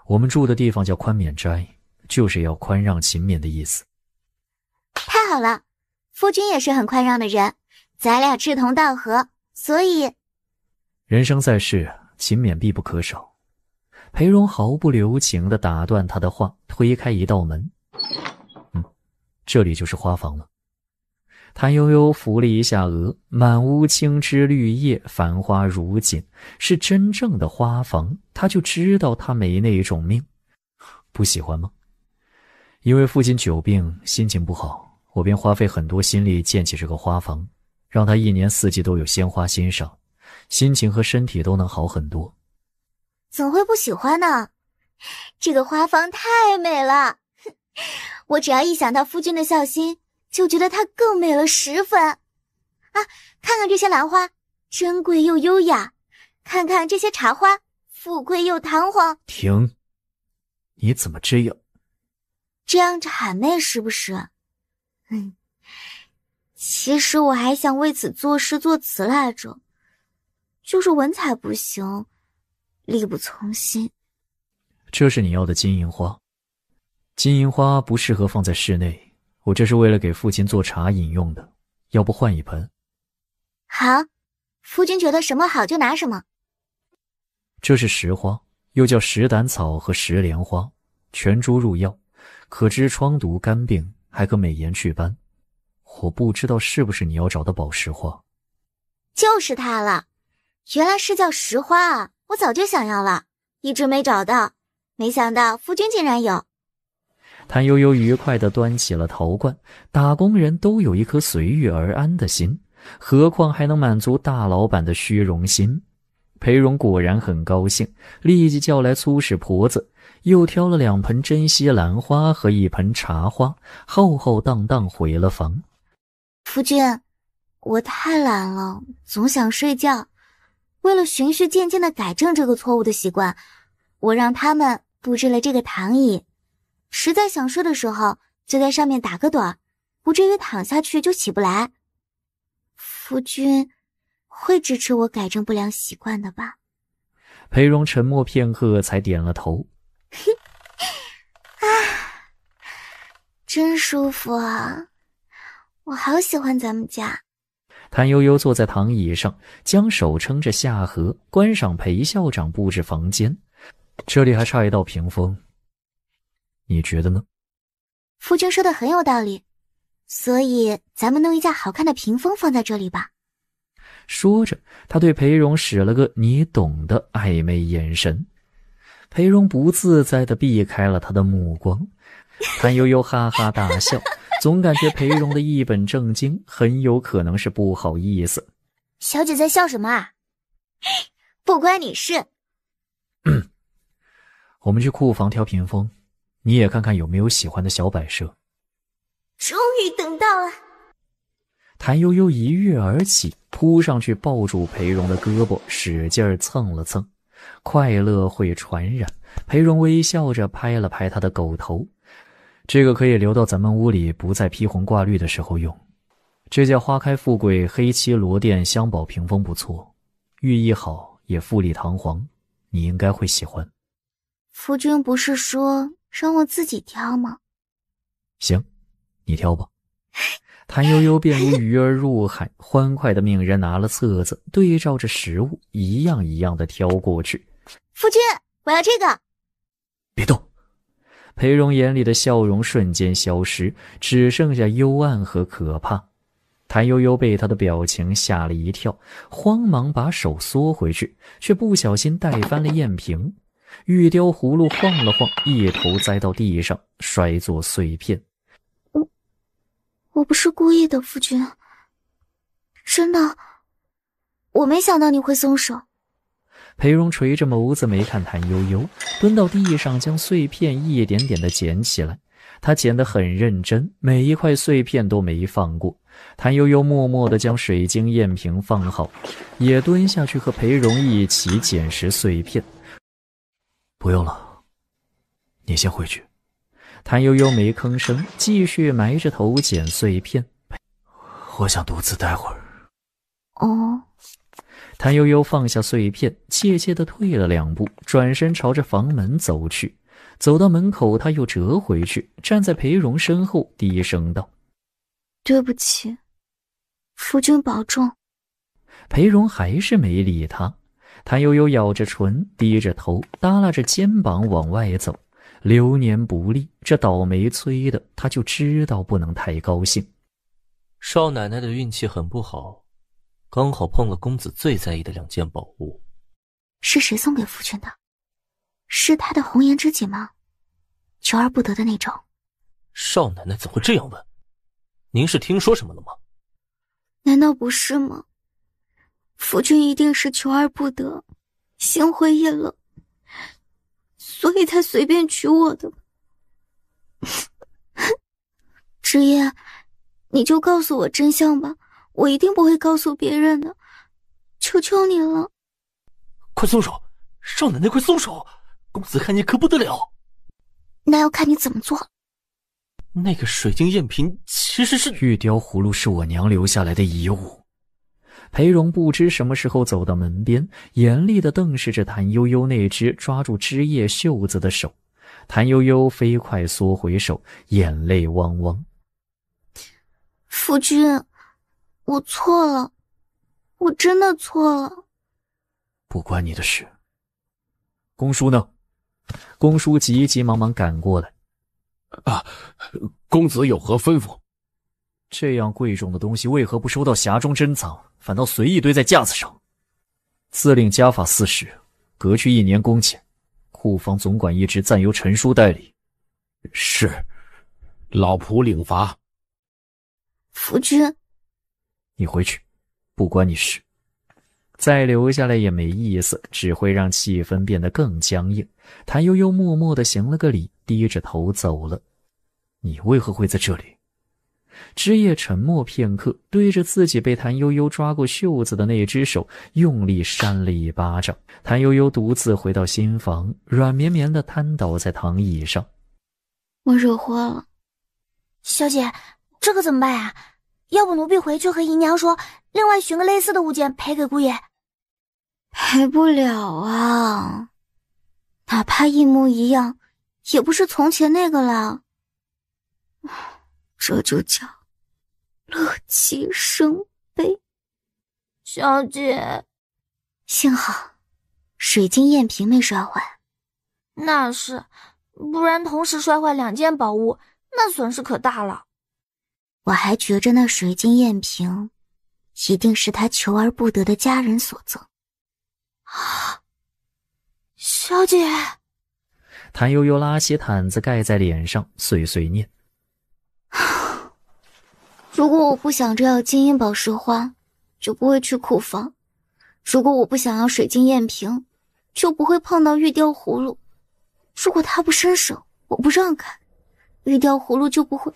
我们住的地方叫宽免斋，就是要宽让勤勉的意思。太好了，夫君也是很宽让的人，咱俩志同道合，所以人生在世，勤勉必不可少。裴荣毫不留情地打断他的话，推开一道门。这里就是花房了。谭悠悠扶了一下额，满屋青枝绿叶，繁花如锦，是真正的花房。他就知道他没那种命。不喜欢吗？因为父亲久病，心情不好，我便花费很多心力建起这个花房，让他1年4季都有鲜花欣赏，心情和身体都能好很多。怎会不喜欢呢？这个花房太美了，我只要一想到夫君的孝心，就觉得它更美了10分。啊，看看这些兰花，珍贵又优雅；看看这些茶花，富贵又堂皇。停！你怎么这样？这样谄媚是不是？其实我还想为此作诗作词来着，就是文采不行，力不从心。这是你要的金银花。金银花不适合放在室内，我这是为了给父亲做茶饮用的，要不换一盆？好，夫君觉得什么好就拿什么。这是石花，又叫石胆草和石莲花，全株入药，可治疮毒肝病，还可美颜祛斑。我不知道是不是你要找的宝石花。就是它了，原来是叫石花啊，我早就想要了，一直没找到，没想到夫君竟然有。谭悠悠愉快地端起了陶罐，打工人都有一颗随遇而安的心，何况还能满足大老板的虚荣心。裴荣果然很高兴，立即叫来粗使婆子，又挑了2盆珍稀兰花和1盆茶花，浩浩荡荡回了房。夫君，我太懒了，总想睡觉。为了循序渐进地改正这个错误的习惯，我让他们布置了这个躺椅。实在想睡的时候，就在上面打个盹，不至于躺下去就起不来。夫君会支持我改正不良习惯的吧？裴荣沉默片刻，才点了头。真舒服啊，我好喜欢咱们家。谭悠悠坐在躺椅上，将手撑着下颌，观赏裴校长布置房间。这里还差一道屏风，你觉得呢？夫君说的很有道理，所以咱们弄一架好看的屏风放在这里吧。说着，他对裴荣使了个你懂的暧昧眼神。裴荣不自在地避开了他的目光。谭悠悠哈哈大笑，总感觉裴荣的一本正经很有可能是不好意思。小姐在笑什么啊？不关你事。我们去库房挑屏风，你也看看有没有喜欢的小摆设。终于等到了。谭悠悠一跃而起，扑上去抱住裴荣的胳膊，使劲蹭了蹭。快乐会传染，裴荣微笑着拍了拍他的狗头。这个可以留到咱们屋里不再披红挂绿的时候用。这件花开富贵黑漆罗甸香宝屏风不错，寓意好也富丽堂皇，你应该会喜欢。夫君不是说让我自己挑吗？行，你挑吧。谭悠悠便如鱼儿入海，欢快地命人拿了册子，对照着食物一样一样地挑过去。夫君，我要这个。别动。裴荣眼里的笑容瞬间消失，只剩下幽暗和可怕。谭悠悠被他的表情吓了一跳，慌忙把手缩回去，却不小心带翻了砚瓶。玉雕葫芦晃了晃，一头栽到地上，摔作碎片。我不是故意的，夫君。真的，我没想到你会松手。裴荣垂着眸子没看谭悠悠，蹲到地上将碎片一点点地捡起来。他捡得很认真，每一块碎片都没放过。谭悠悠默默地将水晶砚瓶放好，也蹲下去和裴荣一起捡拾碎片。不用了，你先回去。谭悠悠没吭声，继续埋着头捡碎片。我想独自待会儿。哦。谭悠悠放下碎片，怯怯地退了2步，转身朝着房门走去。走到门口，他又折回去，站在裴荣身后，低声道：对不起，夫君保重。裴荣还是没理他。谭悠悠咬着唇，低着头，耷拉着肩膀往外走。流年不利，这倒霉催的他就知道不能太高兴。少奶奶的运气很不好，刚好碰了公子最在意的2件宝物。是谁送给夫君的？是他的红颜知己吗？求而不得的那种。少奶奶怎会这样问？您是听说什么了吗？难道不是吗？夫君一定是求而不得，心灰意冷，所以才随便娶我的。职业，你就告诉我真相吧，我一定不会告诉别人的，求求你了。快松手，少奶奶快松手，公子看你可不得了。那要看你怎么做。那个水晶砚瓶其实是……玉雕葫芦是我娘留下来的遗物。裴荣不知什么时候走到门边，严厉地瞪视着谭悠悠那只抓住枝叶袖子的手。谭悠悠飞快缩回手，眼泪汪汪。夫君，我错了，我真的错了。不关你的事。公叔呢？公叔急急忙忙赶过来。公子有何吩咐？这样贵重的东西为何不收到匣中珍藏，反倒随意堆在架子上？自令家法40，革去1年工钱，库房总管一职暂由陈叔代理。是，老仆领罚。夫君，你回去，不关你事。再留下来也没意思，只会让气氛变得更僵硬。谭悠悠默默地行了个礼，低着头走了。你为何会在这里？枝叶沉默片刻，对着自己被谭悠悠抓过袖子的那只手用力扇了一巴掌。谭悠悠独自回到新房，软绵绵地瘫倒在躺椅上。我惹祸了。小姐，这可怎么办呀？要不奴婢回去和姨娘说，另外寻个类似的物件赔给姑爷。赔不了啊，哪怕一模一样，也不是从前那个了。这就叫乐极生悲。小姐，幸好水晶砚瓶没摔坏。那是，不然同时摔坏2件宝物，那损失可大了。我还觉着那水晶砚瓶一定是他求而不得的家人所赠。小姐，谭悠悠拉起毯子盖在脸上，碎碎念：如果我不想着要金银宝石花，就不会去库房；如果我不想要水晶砚瓶，就不会碰到玉雕葫芦；如果他不伸手，我不让开，玉雕葫芦就不会。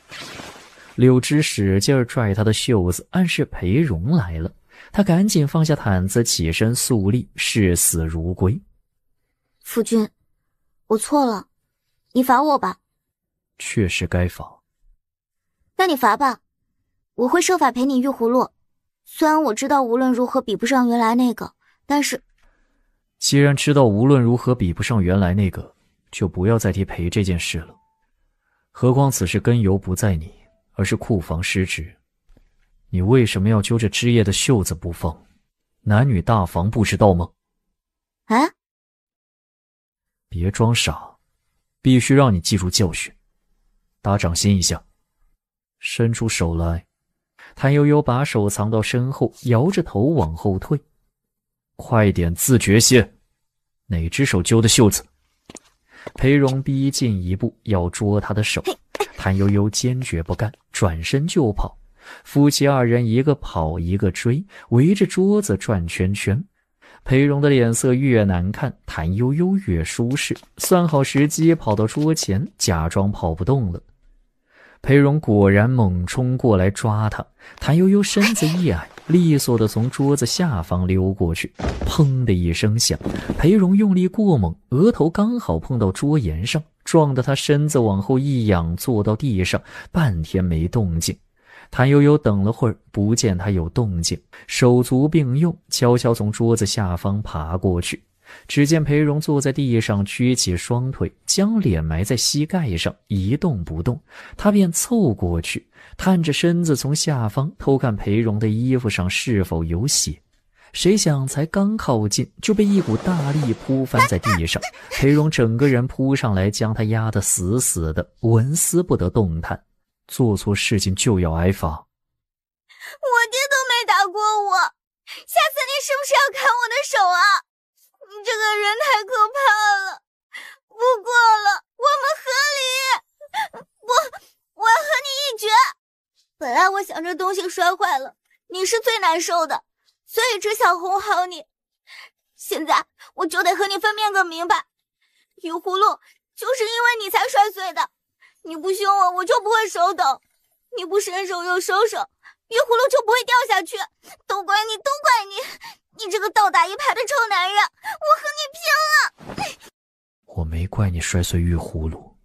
柳枝使劲拽他的袖子，暗示裴荣来了。他赶紧放下毯子，起身肃立，视死如归。夫君，我错了，你罚我吧。确实该罚。那你罚吧，我会设法赔你玉葫芦。虽然我知道无论如何比不上原来那个，但是……既然知道无论如何比不上原来那个，就不要再提赔这件事了。何况此事根由不在你，而是库房失职。你为什么要揪着枝叶的袖子不放？男女大防不知道吗？啊？别装傻，必须让你记住教训。打掌心一下，伸出手来。谭悠悠把手藏到身后，摇着头往后退。快点自觉些，哪只手揪的袖子？裴荣逼近一步要捉他的手，谭悠悠坚决不干，转身就跑。夫妻二人一个跑一个追，围着桌子转圈圈。裴荣的脸色越难看，谭悠悠越舒适，算好时机跑到桌前，假装跑不动了。裴荣果然猛冲过来抓他，谭悠悠身子一矮，利索地从桌子下方溜过去，砰的一声响，裴荣用力过猛，额头刚好碰到桌沿上，撞得他身子往后一仰，坐到地上，半天没动静。谭悠悠等了会儿，不见他有动静，手足并用，悄悄从桌子下方爬过去。只见裴荣坐在地上，屈起双腿，将脸埋在膝盖上，一动不动。他便凑过去，探着身子从下方偷看裴荣的衣服上是否有血。谁想才刚靠近，就被一股大力扑翻在地上。裴荣整个人扑上来，将他压得死死的，纹丝不得动弹。做错事情就要挨罚。我爹都没打过我，下次你是不是要砍我的手啊？你这个人太可怕了！不过了，我们和离。我要和你一决。本来我想这东西摔坏了，你是最难受的，所以只想哄好你。现在我就得和你分辨个明白，玉葫芦就是因为你才摔碎的。你不凶我，我就不会手抖；你不伸手又收手，玉葫芦就不会掉下去。都怪你，都怪你！你这个倒打一耙的臭男人，我和你拼了！我没怪你摔碎玉葫芦，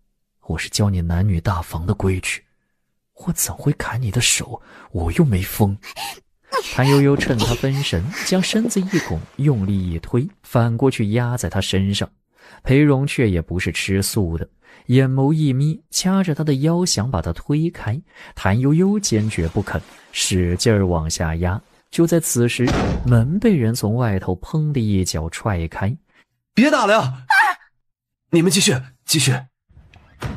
我是教你男女大防的规矩。我怎会砍你的手？我又没疯。谭悠悠趁他分神，将身子一拱，用力一推，反过去压在他身上。裴荣却也不是吃素的，眼眸一眯，掐着他的腰想把他推开。谭悠悠坚决不肯，使劲往下压。就在此时，门被人从外头砰的一脚踹开。别打了呀！你们继续。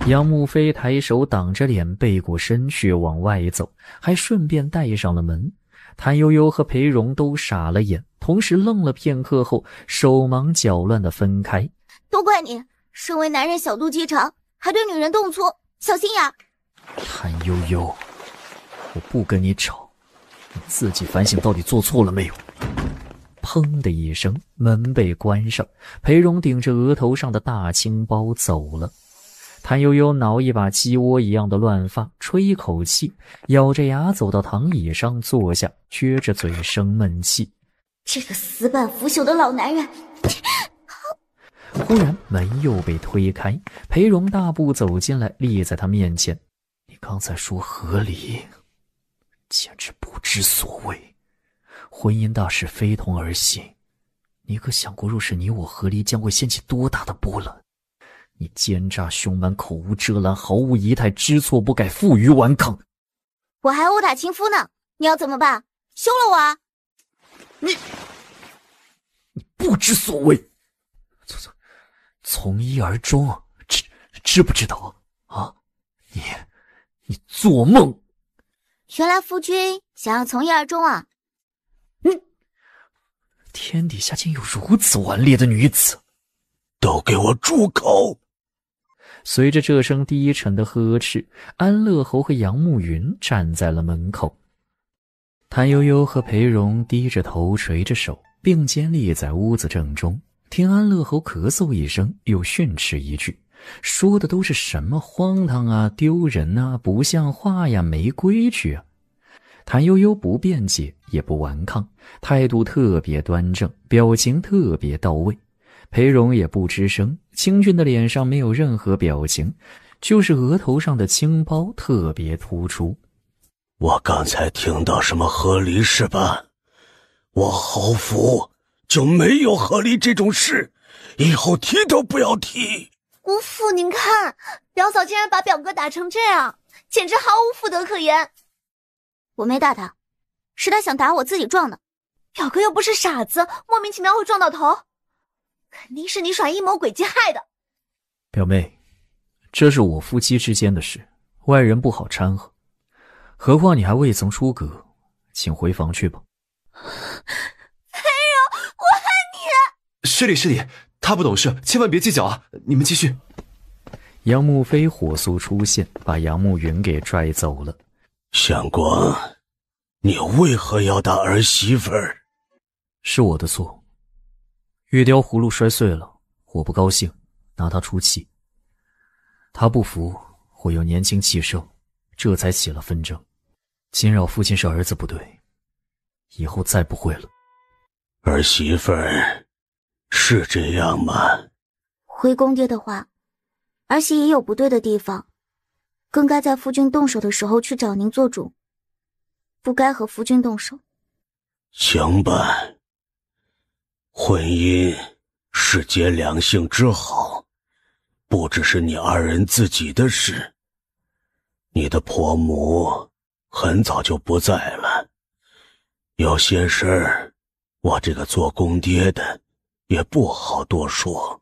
杨慕飞抬手挡着脸，背过身去往外走，还顺便带上了门。谭悠悠和裴荣都傻了眼，同时愣了片刻后，手忙脚乱地分开。都怪你，身为男人小肚鸡肠，还对女人动粗，小心眼。谭悠悠，我不跟你吵，你自己反省到底做错了没有。砰的一声，门被关上，裴荣顶着额头上的大青包走了。谭悠悠挠一把鸡窝一样的乱发，吹一口气，咬着牙走到躺椅上坐下，撅着嘴生闷气。这个死板腐朽的老男人！忽然门又被推开，裴荣大步走进来，立在他面前。你刚才说合理，简直不知所谓。婚姻大事非同儿戏，你可想过若是你我合离，将会掀起多大的波澜？你奸诈凶蛮，口无遮拦，毫无仪态，知错不改，负隅顽抗。我还殴打亲夫呢，你要怎么办？休了我啊！你不知所谓，从一而终，知不知道啊？你做梦！原来夫君想要从一而终啊！天底下竟有如此顽劣的女子！都给我住口！随着这声低沉的呵斥，安乐侯和杨慕云站在了门口。谭悠悠和裴荣低着头垂着手，并肩立在屋子正中，听安乐侯咳嗽一声，又训斥一句，说的都是什么荒唐啊、丢人啊、不像话呀、没规矩啊。谭悠悠不辩解也不顽抗，态度特别端正，表情特别到位。裴荣也不吱声，清俊的脸上没有任何表情，就是额头上的青包特别突出。我刚才听到什么和离是吧？我侯府就没有和离这种事，以后提都不要提。姑父，您看，表嫂竟然把表哥打成这样，简直毫无妇德可言。我没打他，是他想打我自己撞的。表哥又不是傻子，莫名其妙会撞到头，肯定是你耍阴谋诡计害的。表妹，这是我夫妻之间的事，外人不好掺和。何况你还未曾出阁，请回房去吧。裴荣，我恨你！失礼，他不懂事，千万别计较啊！你们继续。杨慕飞火速出现，把杨慕云给拽走了。相光，你为何要打儿媳妇儿？是我的错，玉雕葫芦摔碎了，我不高兴，拿它出气。他不服，我又年轻气盛，这才起了纷争。惊扰父亲是儿子不对，以后再不会了。儿媳妇儿是这样吗？回公爹的话，儿媳也有不对的地方，更该在夫君动手的时候去找您做主，不该和夫君动手。行吧，婚姻是结两性之好，不只是你二人自己的事。你的婆母很早就不在了，有些事儿我这个做公爹的也不好多说。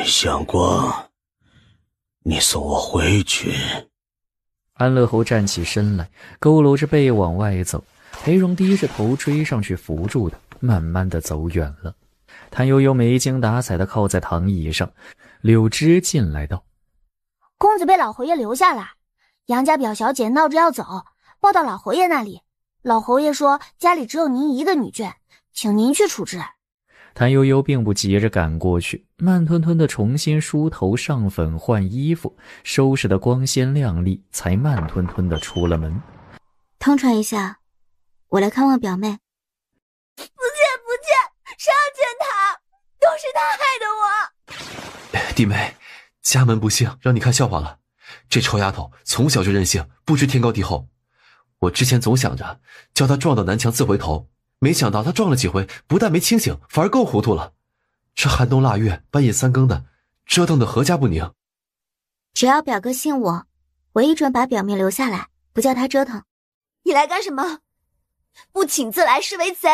相光，你送我回去。安乐侯站起身来，佝偻着背往外走，裴荣低着头追上去扶住他，慢慢的走远了。谭悠悠没精打采的靠在躺椅上，柳枝进来道：公子被老侯爷留下来，杨家表小姐闹着要走，抱到老侯爷那里。老侯爷说家里只有您一个女眷，请您去处置。谭悠悠并不急着赶过去，慢吞吞的重新梳头上粉换衣服，收拾得光鲜亮丽，才慢吞吞的出了门。通传一下，我来看望表妹。不见，谁要见他？都是他害的我。弟妹，家门不幸，让你看笑话了。这臭丫头从小就任性，不知天高地厚。我之前总想着叫她撞到南墙自回头，没想到她撞了几回，不但没清醒，反而更糊涂了。这寒冬腊月，半夜三更的，折腾得何家不宁。只要表哥信我，我一准把表妹留下来，不叫她折腾。你来干什么？不请自来是为贼。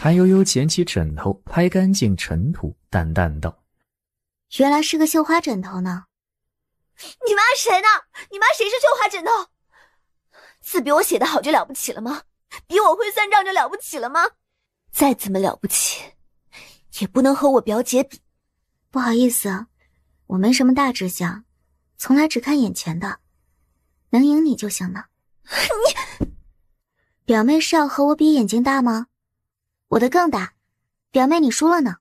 韩悠悠捡起枕头，拍干净尘土，淡淡道：原来是个绣花枕头呢。你骂谁呢？你骂谁是绣花枕头？字比我写的好就了不起了吗？比我会算账就了不起了吗？再怎么了不起，也不能和我表姐比。不好意思啊，我没什么大志向，从来只看眼前的，能赢你就行了。你表妹是要和我比眼睛大吗？我的更大，表妹你输了呢。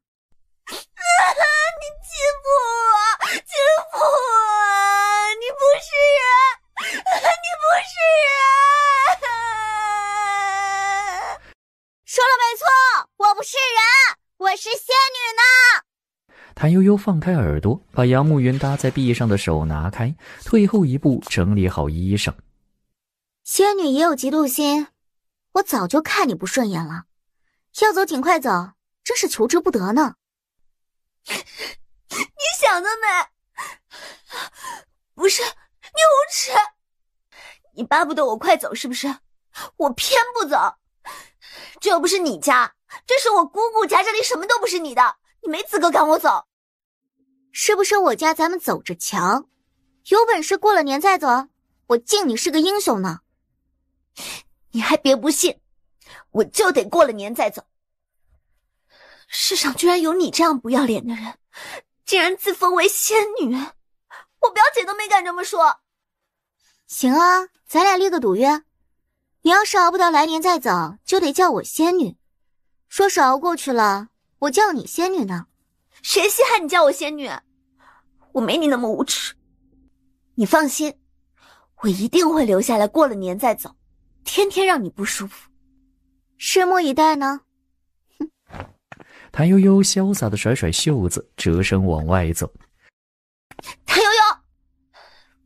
你欺负我，欺负谭悠悠放开耳朵，把杨慕云搭在壁上的手拿开，退后一步，整理好衣裳。仙女也有嫉妒心，我早就看你不顺眼了，要走尽快走，真是求之不得呢。你想得美，不是，你无耻！你巴不得我快走是不是？我偏不走，这又不是你家，这是我姑姑家，这里什么都不是你的，你没资格赶我走。是不是我家咱们走着瞧？有本事过了年再走，我敬你是个英雄呢。你还别不信，我就得过了年再走。世上居然有你这样不要脸的人，竟然自封为仙女，我表姐都没敢这么说。行啊，咱俩立个赌约，你要是熬不到来年再走，就得叫我仙女。说是熬过去了，我叫你仙女呢。谁稀罕你叫我仙女？我没你那么无耻。你放心，我一定会留下来，过了年再走，天天让你不舒服。拭目以待呢。谭悠悠潇洒地甩甩袖子，折身往外走。谭悠悠，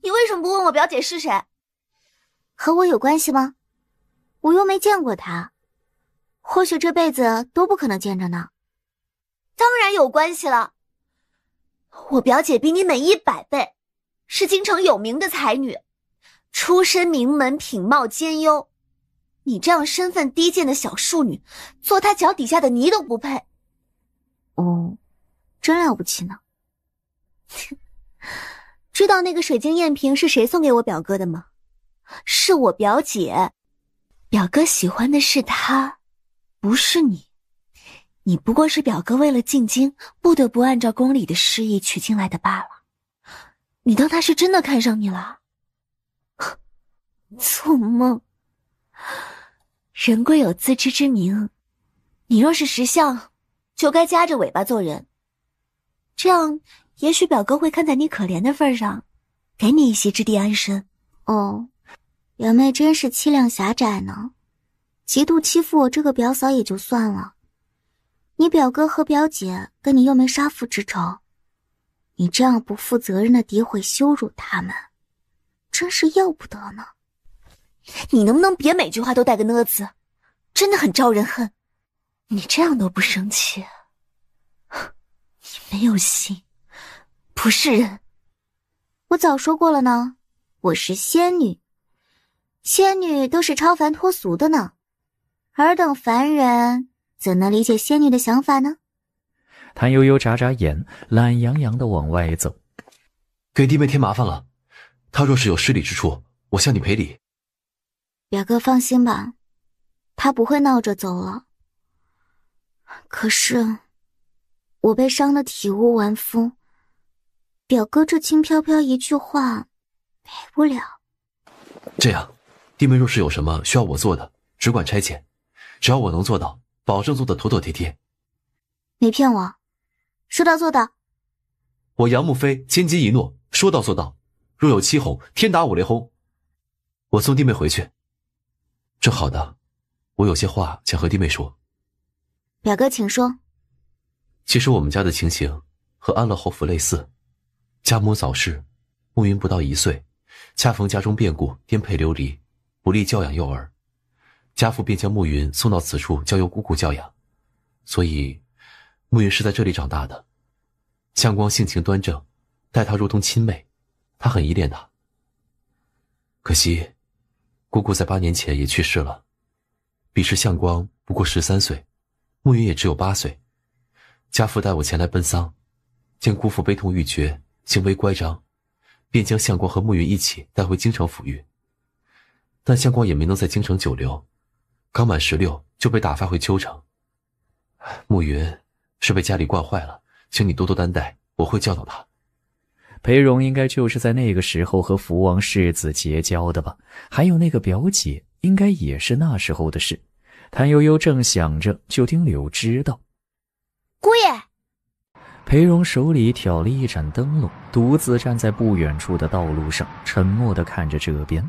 你为什么不问我表姐是谁？和我有关系吗？我又没见过她，或许这辈子都不可能见着呢。当然有关系了，我表姐比你美100倍，是京城有名的才女，出身名门，品貌兼优。你这样身份低贱的小庶女，做她脚底下的泥都不配。哦，真了不起呢。知道那个水晶赝瓶是谁送给我表哥的吗？是我表姐，表哥喜欢的是她，不是你。你不过是表哥为了进京，不得不按照宫里的诗意娶进来的罢了。你当他是真的看上你了？做梦！人贵有自知之明，你若是识相，就该夹着尾巴做人。这样，也许表哥会看在你可怜的份上，给你一席之地安身。哦，表妹真是气量狭窄呢，嫉妒欺负我这个表嫂也就算了。你表哥和表姐跟你又没杀父之仇，你这样不负责任的诋毁羞辱他们，真是要不得呢。你能不能别每句话都带个呢字，真的很招人恨。你这样都不生气，你没有心，不是人。我早说过了呢，我是仙女，仙女都是超凡脱俗的呢，尔等凡人怎能理解仙女的想法呢？谭悠悠眨眨眼，懒洋洋地往外走。给弟妹添麻烦了，她若是有失礼之处，我向你赔礼。表哥放心吧，她不会闹着走了。可是我被伤得体无完肤，表哥这轻飘飘一句话赔不了。这样，弟妹若是有什么需要我做的，只管差遣，只要我能做到，保证做得妥妥帖帖。你骗我，说到做到。我杨慕飞千金一诺，说到做到，若有欺哄，天打五雷轰。我送弟妹回去。正好的，我有些话想和弟妹说。表哥请说。其实我们家的情形和安乐侯府类似，家母早逝，慕云不到1岁，恰逢家中变故，颠沛流离，不利教养幼儿，家父便将慕云送到此处交由姑姑教养，所以慕云是在这里长大的。相光性情端正，待她如同亲妹，她很依恋她。可惜姑姑在8年前也去世了，彼时相光不过13岁，慕云也只有8岁。家父带我前来奔丧，见姑父悲痛欲绝，行为乖张，便将相光和慕云一起带回京城抚育。但相光也没能在京城久留，刚满16就被打发回秋城。慕云是被家里惯坏了，请你多多担待，我会教导他。裴荣应该就是在那个时候和福王世子结交的吧，还有那个表姐应该也是那时候的事。谭悠悠正想着，就听柳枝道：姑爷。裴荣手里挑了一盏灯笼，独自站在不远处的道路上，沉默地看着这边。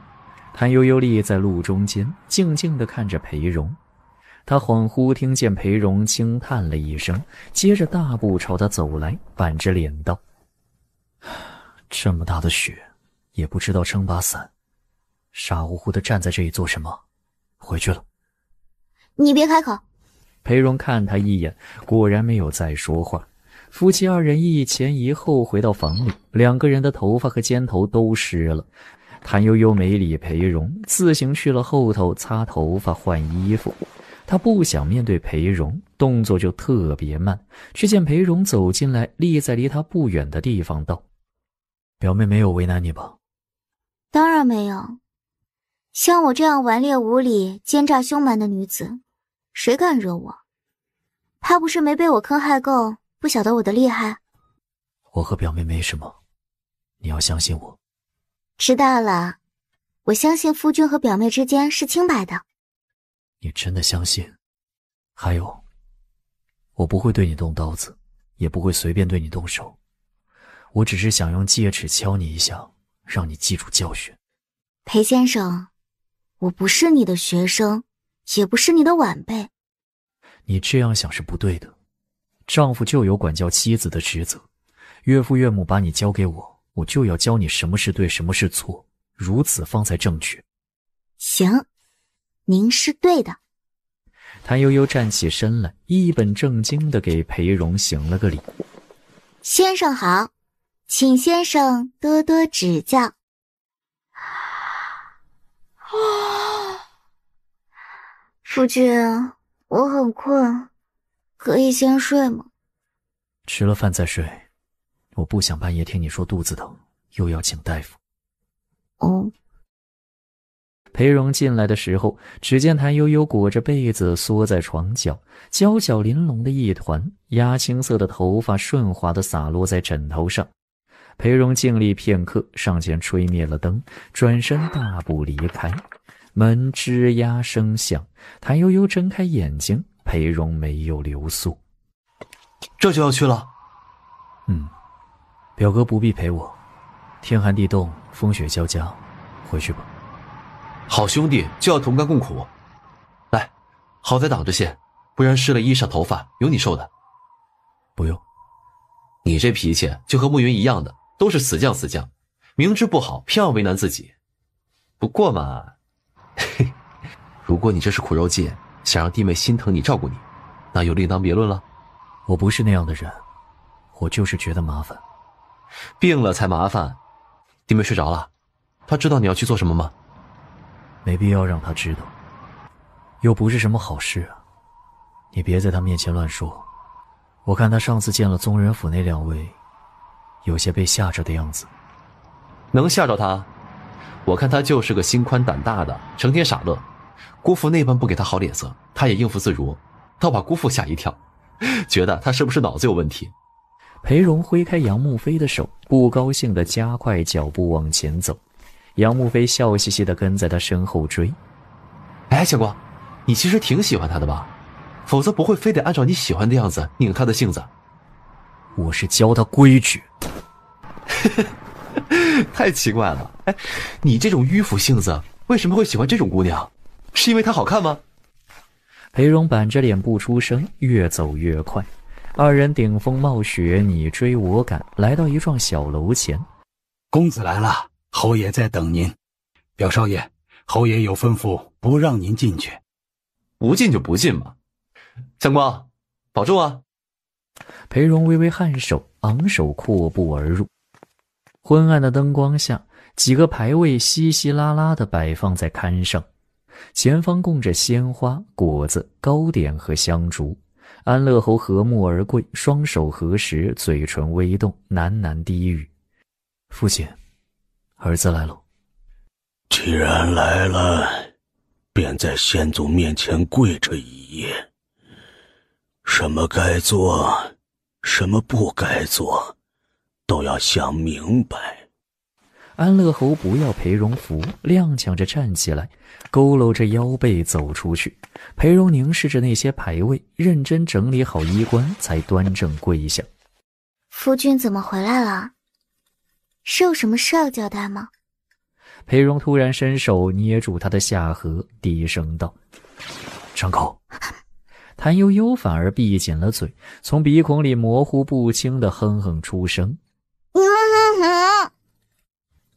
谭悠悠立在路中间，静静地看着裴荣。他恍惚听见裴荣轻叹了一声，接着大步朝他走来，板着脸道：这么大的雪，也不知道撑把伞，傻乎乎的站在这里做什么？回去了。你别开口。裴荣看他一眼，果然没有再说话。夫妻二人一前一后回到房里，两个人的头发和肩头都湿了。谭悠悠没理裴荣，自行去了后头擦头发换衣服。他不想面对裴荣，动作就特别慢，却见裴荣走进来，立在离他不远的地方道：表妹没有为难你吧？当然没有，像我这样顽劣无理、奸诈凶蛮的女子，谁敢惹我？怕不是没被我坑害够，不晓得我的厉害。我和表妹没什么，你要相信我。知道了，我相信夫君和表妹之间是清白的。你真的相信？还有，我不会对你动刀子，也不会随便对你动手，我只是想用戒尺敲你一下，让你记住教训。裴先生，我不是你的学生，也不是你的晚辈。你这样想是不对的，丈夫就有管教妻子的职责，岳父岳母把你交给我，我就要教你什么是对，什么是错，如此方才正确。行，您是对的。谭悠悠站起身来，一本正经地给裴荣行了个礼。先生好，请先生多多指教。夫君，我很困，可以先睡吗？吃了饭再睡，我不想半夜听你说肚子疼，又要请大夫。哦。裴荣进来的时候，只见谭悠悠裹着被子缩在床角，娇小玲珑的一团，鸦青色的头发顺滑地洒落在枕头上。裴荣静立片刻，上前吹灭了灯，转身大步离开。门吱呀声响，谭悠悠睁开眼睛，裴荣没有留宿。这就要去了？表哥不必陪我，天寒地冻，风雪交加，回去吧。好兄弟就要同甘共苦。来，好在挡着些，不然湿了衣裳头发，有你受的。不用。你这脾气就和暮云一样的，都是死犟死犟，明知不好偏要为难自己。不过嘛，如果你这是苦肉计，想让弟妹心疼你照顾你，那又另当别论了。我不是那样的人，我就是觉得麻烦。病了才麻烦。弟妹睡着了，她知道你要去做什么吗？没必要让她知道，又不是什么好事啊。你别在她面前乱说，我看她上次见了宗人府那两位，有些被吓着的样子。能吓着她？我看她就是个心宽胆大的，成天傻乐。姑父那般不给她好脸色，她也应付自如，倒把姑父吓一跳，觉得她是不是脑子有问题。裴荣挥开杨慕飞的手，不高兴地加快脚步往前走。杨慕飞笑嘻嘻地跟在他身后追。哎，小光，你其实挺喜欢他的吧？否则不会非得按照你喜欢的样子拧他的性子。我是教他规矩。太奇怪了，哎，你这种迂腐性子为什么会喜欢这种姑娘？是因为她好看吗？裴荣板着脸不出声，越走越快。二人顶风冒雪，你追我赶，来到一幢小楼前。公子来了，侯爷在等您。表少爷，侯爷有吩咐，不让您进去。不进就不进嘛。相光，保重啊。裴荣微微颔首，昂首阔步而入。昏暗的灯光下，几个牌位稀稀拉拉地摆放在龛上，前方供着鲜花、果子、糕点和香烛。安乐侯和睦而跪，双手合十，嘴唇微动，喃喃低语：父亲，儿子来了。既然来了，便在先祖面前跪着一夜。什么该做，什么不该做，都要想明白。安乐侯不要裴荣扶，踉跄着站起来，佝偻着腰背走出去。裴荣凝视着那些牌位，认真整理好衣冠，才端正跪下。夫君怎么回来了？是有什么事要交代吗？裴荣突然伸手捏住他的下颌，低声道：张口。谭悠悠反而闭紧了嘴，从鼻孔里模糊不清的哼哼出声。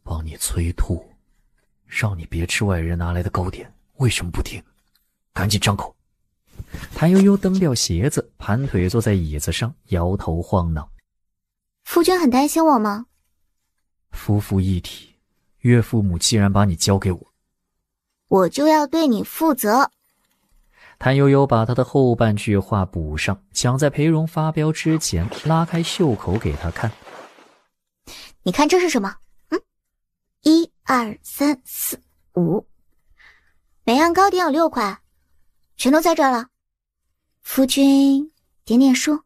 帮你催吐，让你别吃外人拿来的糕点，为什么不听？赶紧张口。谭悠悠蹬掉鞋子，盘腿坐在椅子上，摇头晃脑。夫君很担心我吗？夫妇一体，岳父母既然把你交给我，我就要对你负责。谭悠悠把他的后半句话补上，抢在裴荣发飙之前拉开袖口给他看。你看这是什么？1、2、3、4、5，每样糕点有6块，全都在这儿了。夫君点点数。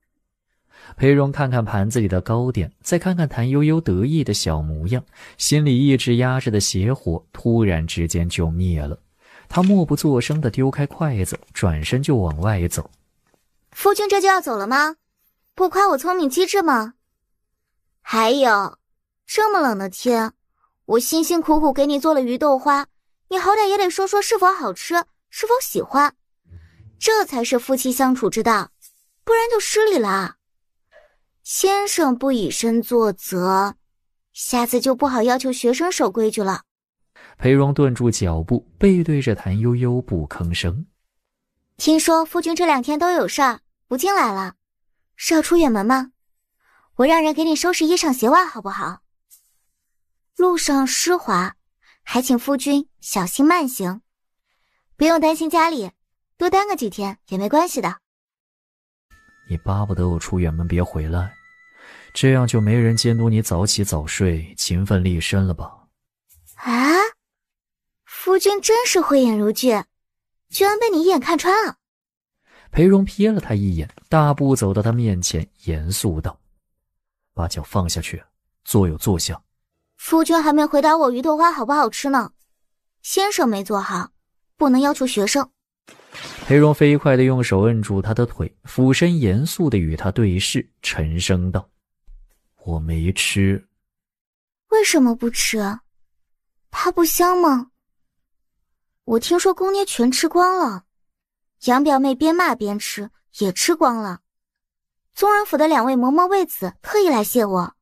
裴荣看看盘子里的糕点，再看看谭悠悠得意的小模样，心里一直压着的邪火突然之间就灭了。他默不作声地丢开筷子，转身就往外走。夫君这就要走了吗？不夸我聪明机智吗？还有，这么冷的天，我辛辛苦苦给你做了鱼豆花，你好歹也得说说是否好吃，是否喜欢，这才是夫妻相处之道，不然就失礼了。先生不以身作则，下次就不好要求学生守规矩了。裴荣顿住脚步，背对着谭悠悠不吭声。听说夫君这2天都有事儿，不进来了，是要出远门吗？我让人给你收拾衣裳鞋袜好不好？路上湿滑，还请夫君小心慢行，不用担心家里，多耽个几天也没关系的。你巴不得我出远门别回来，这样就没人监督你早起早睡，勤奋立身了吧？啊，夫君真是慧眼如炬，居然被你一眼看穿了。裴荣瞥了他一眼，大步走到他面前，严肃道：把脚放下去，坐有坐相。夫君还没回答我鱼豆花好不好吃呢，先生没做好，不能要求学生。裴荣飞快地用手摁住他的腿，俯身严肃地与他对视，沉声道：我没吃。为什么不吃？它不香吗？我听说公爹全吃光了，杨表妹边骂边吃，也吃光了。宗人府的2位嬷嬷为此特意来谢我。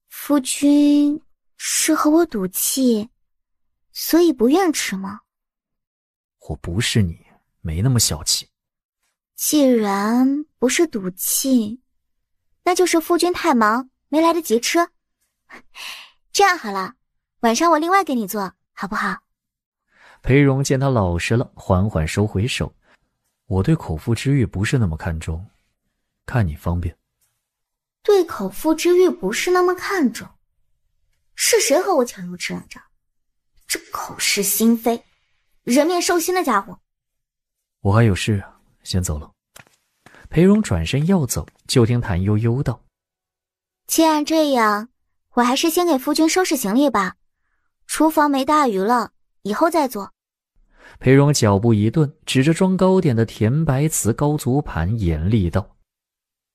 夫君是和我赌气，所以不愿吃吗？我不是你，没那么小气。既然不是赌气，那就是夫君太忙，没来得及吃。这样好了，晚上我另外给你做，好不好？裴荣见他老实了，缓缓收回手。我对口腹之欲不是那么看重，看你方便。对口腹之欲不是那么看重，是谁和我抢肉吃来着？这口是心非，人面兽心的家伙。我还有事，先走了。裴荣转身要走，就听谭悠悠道：既然这样，我还是先给夫君收拾行李吧，厨房没大鱼了，以后再做。裴荣脚步一顿，指着装糕点的甜白瓷高足盘严厉道：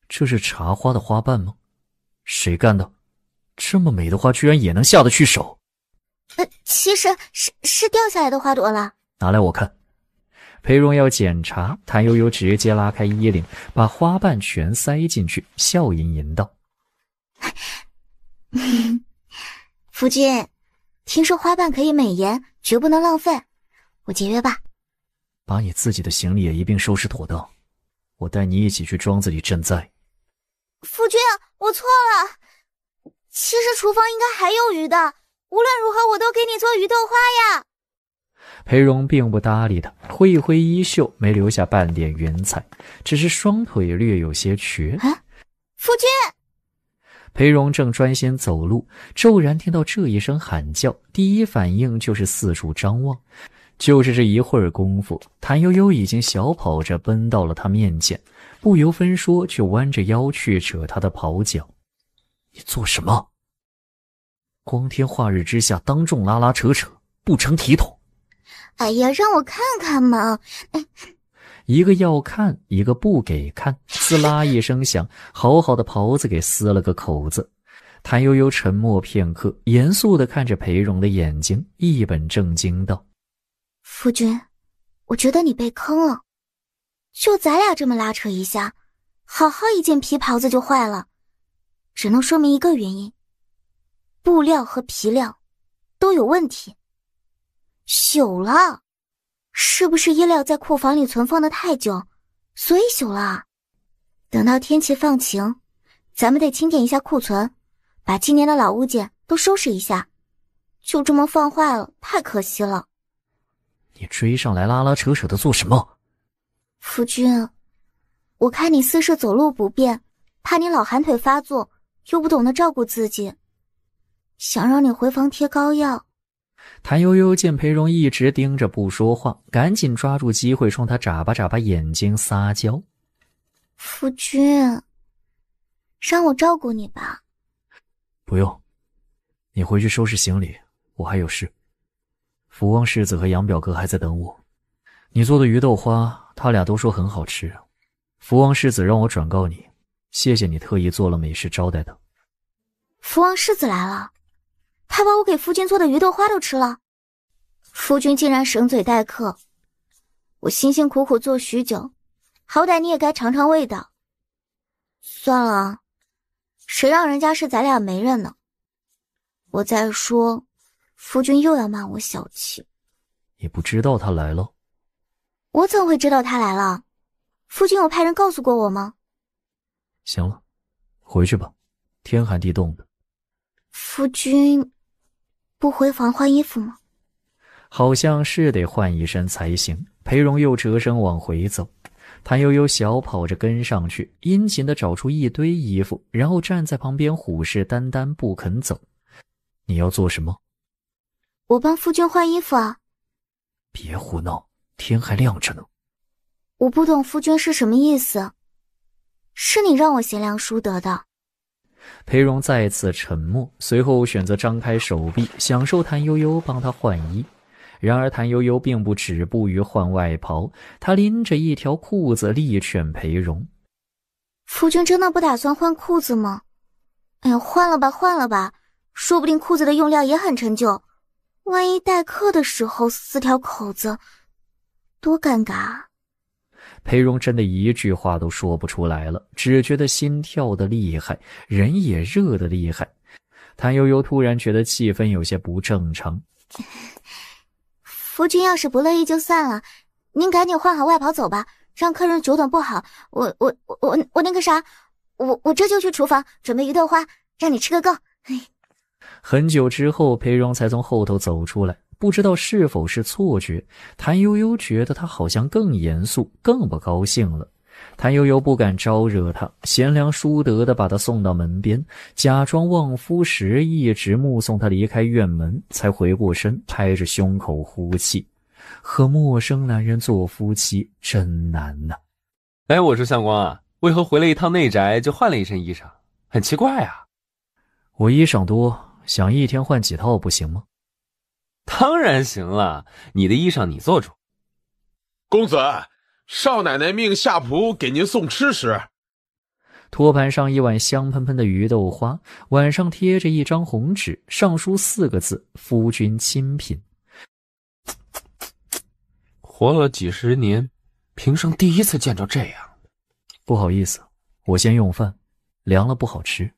这是茶花的花瓣吗？谁干的？这么美的花居然也能下得去手？其实是掉下来的花朵了。拿来我看。裴荣要检查，谭悠悠直接拉开衣领，把花瓣全塞进去，笑吟吟道：夫君，听说花瓣可以美颜，绝不能浪费，我节约吧。把你自己的行李也一并收拾妥当，我带你一起去庄子里赈灾。夫君，我错了，其实厨房应该还有鱼的，无论如何我都给你做鱼豆花呀。裴荣并不搭理他，挥一挥衣袖，没留下半点云彩，只是双腿略有些瘸。夫君！裴荣正专心走路，骤然听到这一声喊叫，第一反应就是四处张望。就是这一会儿功夫，谭悠悠已经小跑着奔到了他面前，不由分说就弯着腰去扯他的袍角。你做什么？光天化日之下当众拉拉扯扯，不成体统。哎呀，让我看看嘛。一个要看，一个不给看，滋啦一声响，好好的袍子给撕了个口子。谭悠悠沉默片刻，严肃地看着裴荣的眼睛，一本正经道：夫君，我觉得你被坑了。就咱俩这么拉扯一下，好好一件皮袍子就坏了，只能说明一个原因：布料和皮料都有问题，朽了。是不是衣料在库房里存放的太久，所以朽了？等到天气放晴，咱们得清点一下库存，把今年的老物件都收拾一下。就这么放坏了，太可惜了。你追上来拉拉扯扯的做什么？夫君，我看你似是走路不便，怕你老寒腿发作，又不懂得照顾自己，想让你回房贴膏药。谭悠悠见裴荣一直盯着不说话，赶紧抓住机会冲他眨巴眨巴眼睛撒娇。夫君，让我照顾你吧。不用，你回去收拾行李，我还有事。福旺世子和杨表哥还在等我。你做的鱼豆花，他俩都说很好吃。福旺世子让我转告你，谢谢你特意做了美食招待他。福旺世子来了，他把我给夫君做的鱼豆花都吃了。夫君竟然省嘴待客，我辛辛苦苦做许久，好歹你也该尝尝味道。算了，谁让人家是咱俩媒人呢？我再说，夫君又要骂我小气。你不知道他来了？我怎会知道他来了？夫君有派人告诉过我吗？行了，回去吧，天寒地冻的。夫君不回房换衣服吗？好像是得换一身才行。裴荣又折身往回走，谭悠悠小跑着跟上去，殷勤地找出一堆衣服，然后站在旁边虎视眈眈不肯走。你要做什么？我帮夫君换衣服啊。别胡闹，天还亮着呢。我不懂夫君是什么意思，是你让我贤良淑德的。裴荣再次沉默，随后选择张开手臂，享受谭悠悠帮他换衣。然而谭悠悠并不止步于换外袍，他拎着一条裤子力劝裴荣：夫君真的不打算换裤子吗？哎呀，换了吧换了吧，说不定裤子的用料也很陈旧，万一待客的时候撕条口子，多尴尬啊。裴荣真的一句话都说不出来了，只觉得心跳得厉害，人也热得厉害。谭悠悠突然觉得气氛有些不正常。夫君要是不乐意就算了，您赶紧换好外袍走吧，让客人久等不好。我那个啥，我这就去厨房准备鱼豆花，让你吃个够。很久之后，裴荣才从后头走出来，不知道是否是错觉，谭悠悠觉得他好像更严肃，更不高兴了。谭悠悠不敢招惹他，贤良淑德地把他送到门边，假装望夫时一直目送他离开院门，才回过身拍着胸口呼气。和陌生男人做夫妻真难呐。哎，我说相光啊，为何回了一趟内宅就换了一身衣裳？很奇怪啊。我衣裳多，想一天换几套不行吗？当然行了，你的衣裳你做主。公子，少奶奶命下仆给您送吃食。托盘上一碗香喷喷的鱼豆花，碗上贴着一张红纸，上书4个字：夫君亲品。活了几十年，平生第一次见着这样。不好意思，我先用饭，凉了不好吃。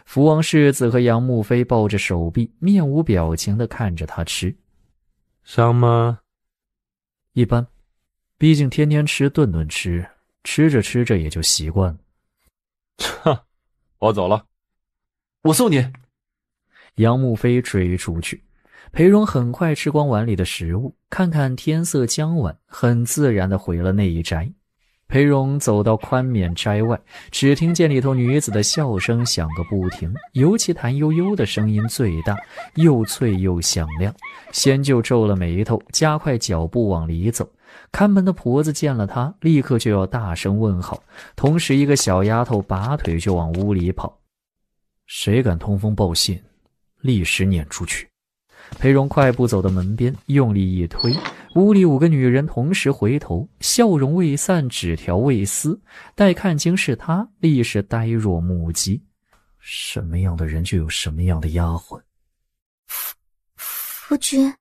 福王世子和杨慕妃抱着手臂，面无表情地看着他吃。香吗？一般，毕竟天天吃顿顿吃，吃着吃着也就习惯了。哼，我走了。我送你。杨慕妃追出去。裴荣很快吃光碗里的食物，看看天色将晚，很自然地回了内宅。裴荣走到宽冕斋外，只听见里头女子的笑声响个不停，尤其谭悠悠的声音最大，又脆又响亮。先就皱了眉头，加快脚步往里走。看门的婆子见了他，立刻就要大声问好，同时一个小丫头拔腿就往屋里跑。谁敢通风报信，立时撵出去。裴荣快步走到门边，用力一推，屋里5个女人同时回头，笑容未散，纸条未撕，待看清是他，立时呆若木鸡。什么样的人就有什么样的丫鬟。夫君。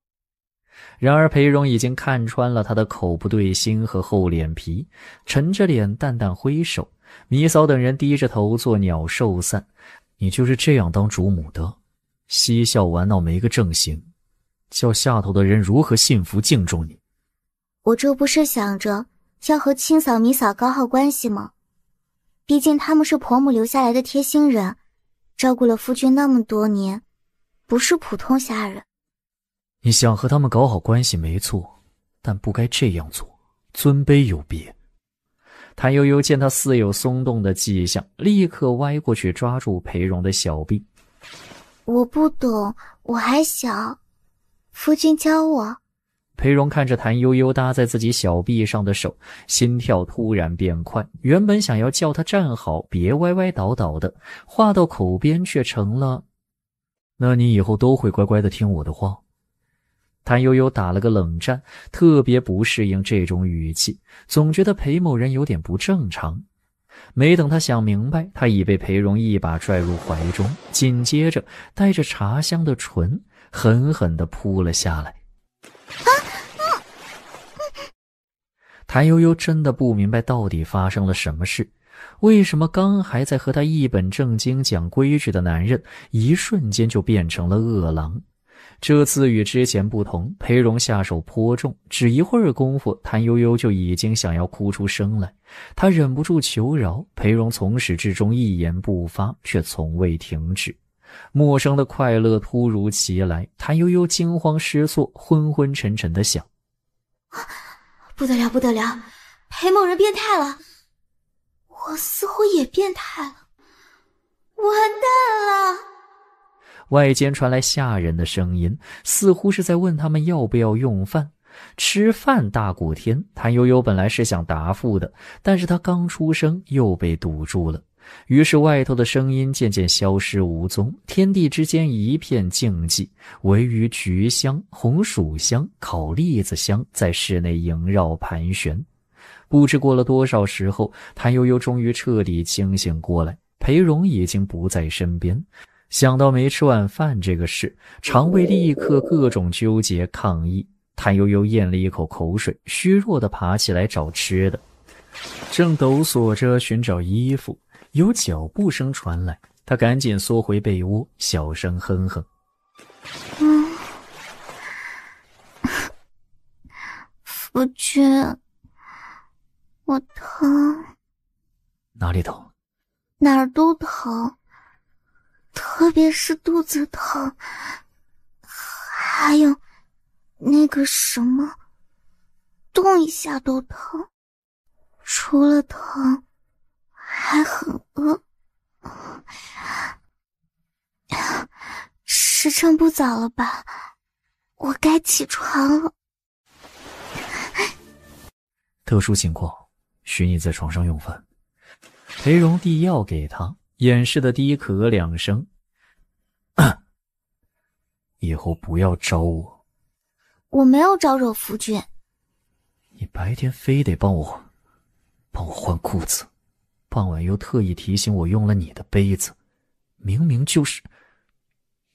然而裴荣已经看穿了他的口不对心和厚脸皮，沉着脸淡淡挥手，米嫂等人低着头做鸟兽散。你就是这样当主母的？嬉笑玩闹没个正形，叫下头的人如何信服敬重你？我这不是想着要和亲嫂米嫂搞好关系吗？毕竟他们是婆母留下来的贴心人，照顾了夫君那么多年，不是普通下人。你想和他们搞好关系没错，但不该这样做，尊卑有别。谭悠悠见他似有松动的迹象，立刻歪过去抓住裴荣的小臂。我不懂，我还小，夫君教我。裴荣看着谭悠悠搭在自己小臂上的手，心跳突然变快，原本想要叫他站好，别歪歪倒倒的，话到口边却成了，那你以后都会乖乖的听我的话。谭悠悠打了个冷战，特别不适应这种语气，总觉得裴某人有点不正常。没等他想明白，他已被裴荣一把拽入怀中，紧接着带着茶香的唇狠狠地扑了下来。谭悠悠真的不明白到底发生了什么事，为什么刚还在和他一本正经讲规矩的男人，一瞬间就变成了恶狼。这次与之前不同，裴荣下手颇重，只一会儿功夫，谭悠悠就已经想要哭出声来。他忍不住求饶，裴荣从始至终一言不发，却从未停止。陌生的快乐突如其来，谭悠悠惊慌失措，昏昏沉沉地想：不得了不得了，裴某人变态了，我似乎也变态了，完蛋了。外间传来下人的声音，似乎是在问他们要不要用饭。吃饭大过天，谭悠悠本来是想答复的，但是他刚出声又被堵住了。于是外头的声音渐渐消失无踪，天地之间一片静寂，唯余菊香、红薯香、烤栗子香在室内萦绕盘旋。不知过了多少时候，谭悠悠终于彻底清醒过来，裴荣已经不在身边。想到没吃晚饭这个事，肠胃立刻各种纠结抗议。谭悠悠咽了一口口水，虚弱地爬起来找吃的，正抖擞着寻找衣服，有脚步声传来，他赶紧缩回被窝，小声哼哼。夫君，我疼。哪里疼？哪儿都疼，特别是肚子疼，还有那个什么，动一下都疼。除了疼，还很饿。时辰不早了吧？我该起床了。特殊情况，许你在床上用饭。裴荣递药给他，掩饰的低咳两声。以后不要招我。我没有招惹夫君。你白天非得帮我换裤子，傍晚又特意提醒我用了你的杯子，明明就是……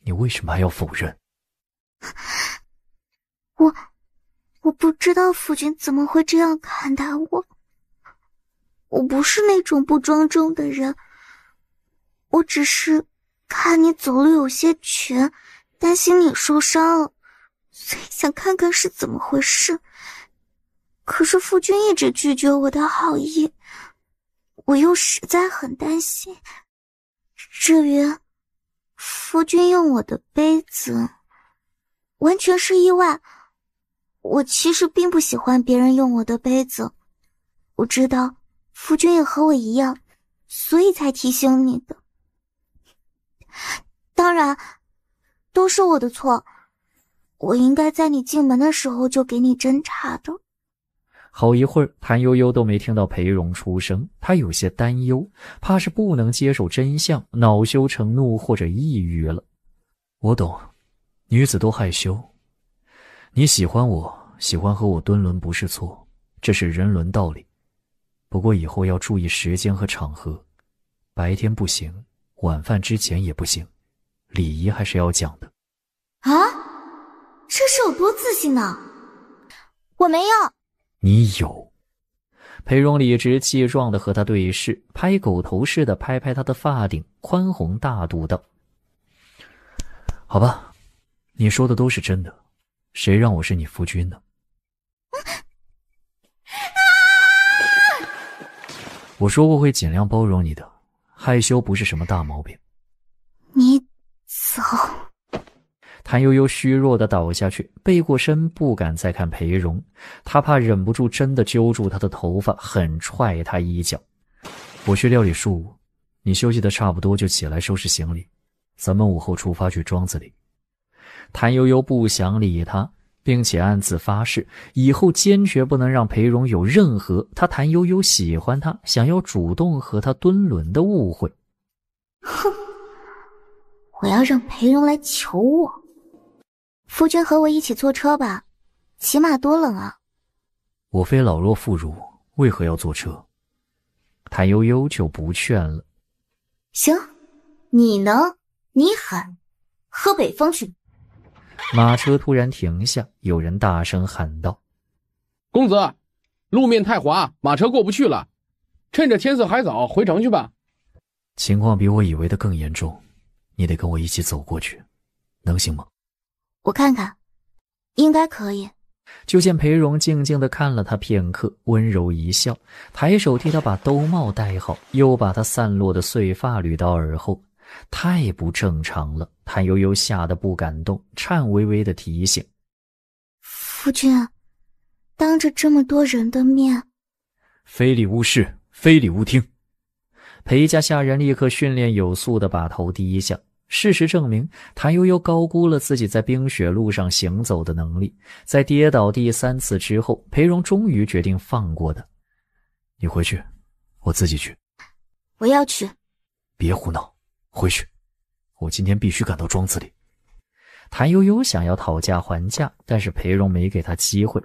你为什么还要否认？我不知道夫君怎么会这样看待我。我不是那种不庄重的人，我只是看你走路有些瘸，担心你受伤了，所以想看看是怎么回事。可是夫君一直拒绝我的好意，我又实在很担心。至于夫君用我的杯子，完全是意外。我其实并不喜欢别人用我的杯子，我知道夫君也和我一样，所以才提醒你的。当然，都是我的错，我应该在你进门的时候就给你斟茶的。好一会儿，谭悠悠都没听到裴荣出声，他有些担忧，怕是不能接受真相，恼羞成怒或者抑郁了。我懂，女子都害羞。你喜欢我，喜欢和我敦伦不是错，这是人伦道理。不过以后要注意时间和场合，白天不行，晚饭之前也不行，礼仪还是要讲的。啊，这是有多自信呢？我没有。你有。裴荣理直气壮地和他对视，拍狗头似的拍拍他的发顶，宽宏大度道：好吧，你说的都是真的，谁让我是你夫君呢？我说过会尽量包容你的，害羞不是什么大毛病。你走。谭悠悠虚弱地倒下去，背过身，不敢再看裴荣，他怕忍不住真的揪住他的头发，狠踹他一脚。我去料理树屋，你休息得差不多就起来收拾行李，咱们午后出发去庄子里。谭悠悠不想理他，并且暗自发誓，以后坚决不能让裴荣有任何他谭悠悠喜欢他，想要主动和他敦伦的误会。哼，我要让裴荣来求我。夫君和我一起坐车吧，骑马多冷啊。我非老弱妇孺，为何要坐车？谭悠悠就不劝了。行，你能，你狠，喝北风去。马车突然停下，有人大声喊道：公子，路面太滑，马车过不去了，趁着天色还早，回城去吧。情况比我以为的更严重，你得跟我一起走过去，能行吗？我看看，应该可以。就见裴荣静静地看了他片刻，温柔一笑，抬手替他把兜帽戴好，又把他散落的碎发捋到耳后。太不正常了，谭悠悠吓得不敢动，颤巍巍地提醒：夫君，当着这么多人的面，非礼勿视，非礼勿听。裴家下人立刻训练有素地把头低下。事实证明，谭悠悠高估了自己在冰雪路上行走的能力。在跌倒第3次之后，裴荣终于决定放过他。你回去，我自己去。我要去。别胡闹，回去。我今天必须赶到庄子里。谭悠悠想要讨价还价，但是裴荣没给他机会，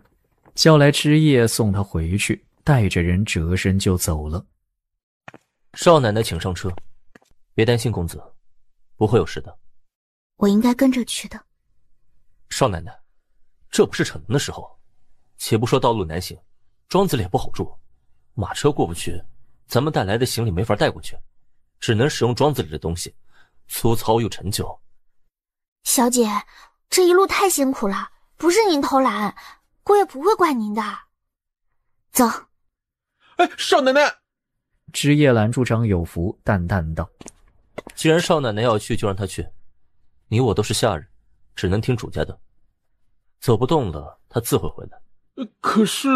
叫来枝叶送他回去，带着人折身就走了。少奶奶请上车，别担心公子，不会有事的。我应该跟着去的。少奶奶，这不是逞能的时候。且不说道路难行，庄子里也不好住，马车过不去，咱们带来的行李没法带过去，只能使用庄子里的东西，粗糙又陈旧。小姐，这一路太辛苦了，不是您偷懒，姑爷不会怪您的。走。哎，少奶奶！枝叶拦住张有福，淡淡道：既然少奶奶要去，就让她去。你我都是下人，只能听主家的。走不动了，她自会回来。可是……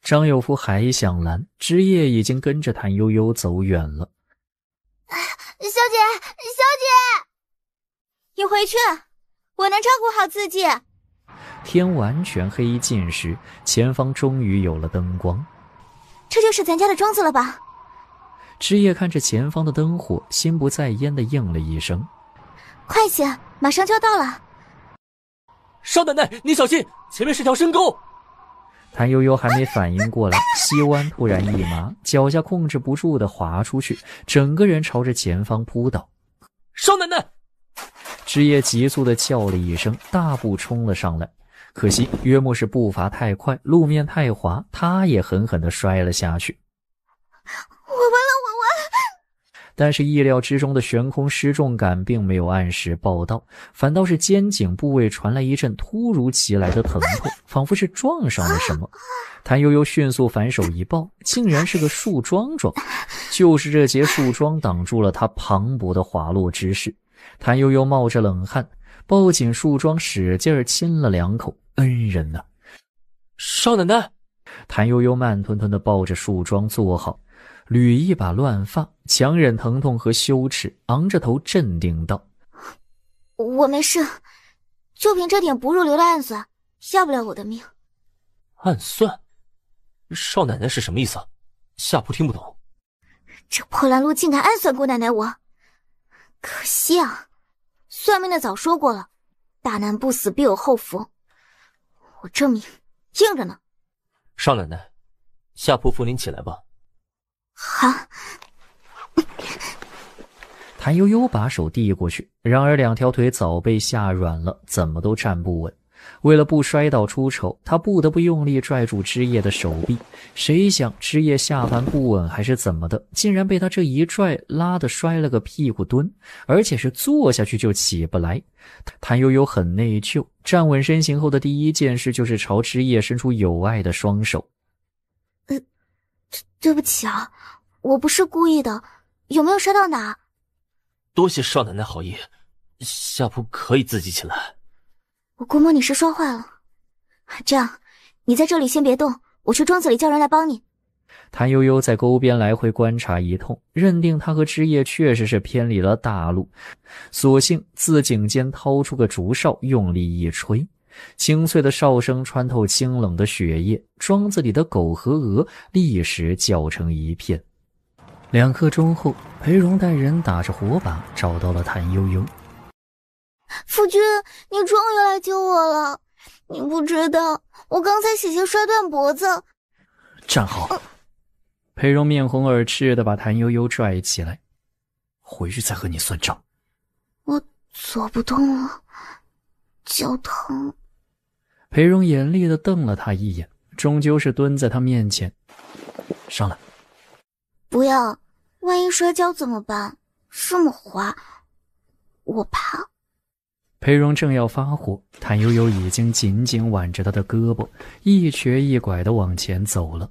张有福还想拦，枝叶已经跟着谭悠悠走远了。小姐，你回去，我能照顾好自己。天完全黑尽时，前方终于有了灯光。这就是咱家的庄子了吧？枝叶看着前方的灯火，心不在焉地应了一声：快些，马上就要到了。少奶奶，你小心，前面是条深沟。谭悠悠还没反应过来，膝弯突然一麻，脚下控制不住地滑出去，整个人朝着前方扑倒。少奶奶！枝叶急促地叫了一声，大步冲了上来。可惜约莫是步伐太快，路面太滑，他也狠狠地摔了下去。我完了！但是意料之中的悬空失重感并没有按时报到，反倒是肩颈部位传来一阵突如其来的疼痛，仿佛是撞上了什么。谭悠悠迅速反手一抱，竟然是个树桩桩，就是这节树桩挡住了他磅礴的滑落之势。谭悠悠冒着冷汗，抱紧树桩，使劲亲了2口。恩人呐！少奶奶！谭悠悠慢吞吞地抱着树桩坐好，捋一把乱发，强忍疼痛和羞耻，昂着头镇定道：我没事，就凭这点不入流的暗算，要不了我的命。暗算？少奶奶是什么意思？下铺听不懂。这破烂路竟敢暗算姑奶奶我，可惜啊，算命的早说过了，大难不死必有后福。我这命硬着呢。少奶奶，下铺扶您起来吧。好。谭悠悠把手递过去，然而2条腿早被吓软了，怎么都站不稳。为了不摔倒出丑，他不得不用力拽住枝叶的手臂。谁想枝叶下盘不稳还是怎么的，竟然被他这一拽拉得摔了个屁股蹲，而且是坐下去就起不来。谭悠悠很内疚，站稳身形后的第一件事就是朝枝叶伸出有爱的双手。对不起啊，我不是故意的，有没有摔到哪？多谢少奶奶好意，下铺可以自己起来。我估摸你是摔坏了，这样，你在这里先别动，我去庄子里叫人来帮你。谭悠悠在沟边来回观察一通，认定他和枝叶确实是偏离了大路，索性自颈间掏出个竹哨，用力一吹，清脆的哨声穿透清冷的血液，庄子里的狗和鹅立时叫成一片。2刻钟后，裴荣带人打着火把找到了谭悠悠。夫君，你终于来救我了！你不知道，我刚才险些摔断脖子。站好！裴荣面红耳赤地把谭悠悠拽起来，回去再和你算账。我走不动了，脚疼。裴荣严厉地瞪了他一眼，终究是蹲在他面前。上来。不要，万一摔跤怎么办？这么滑，我怕。裴荣正要发火，谭悠悠已经紧紧挽着他的胳膊，一瘸一拐地往前走了。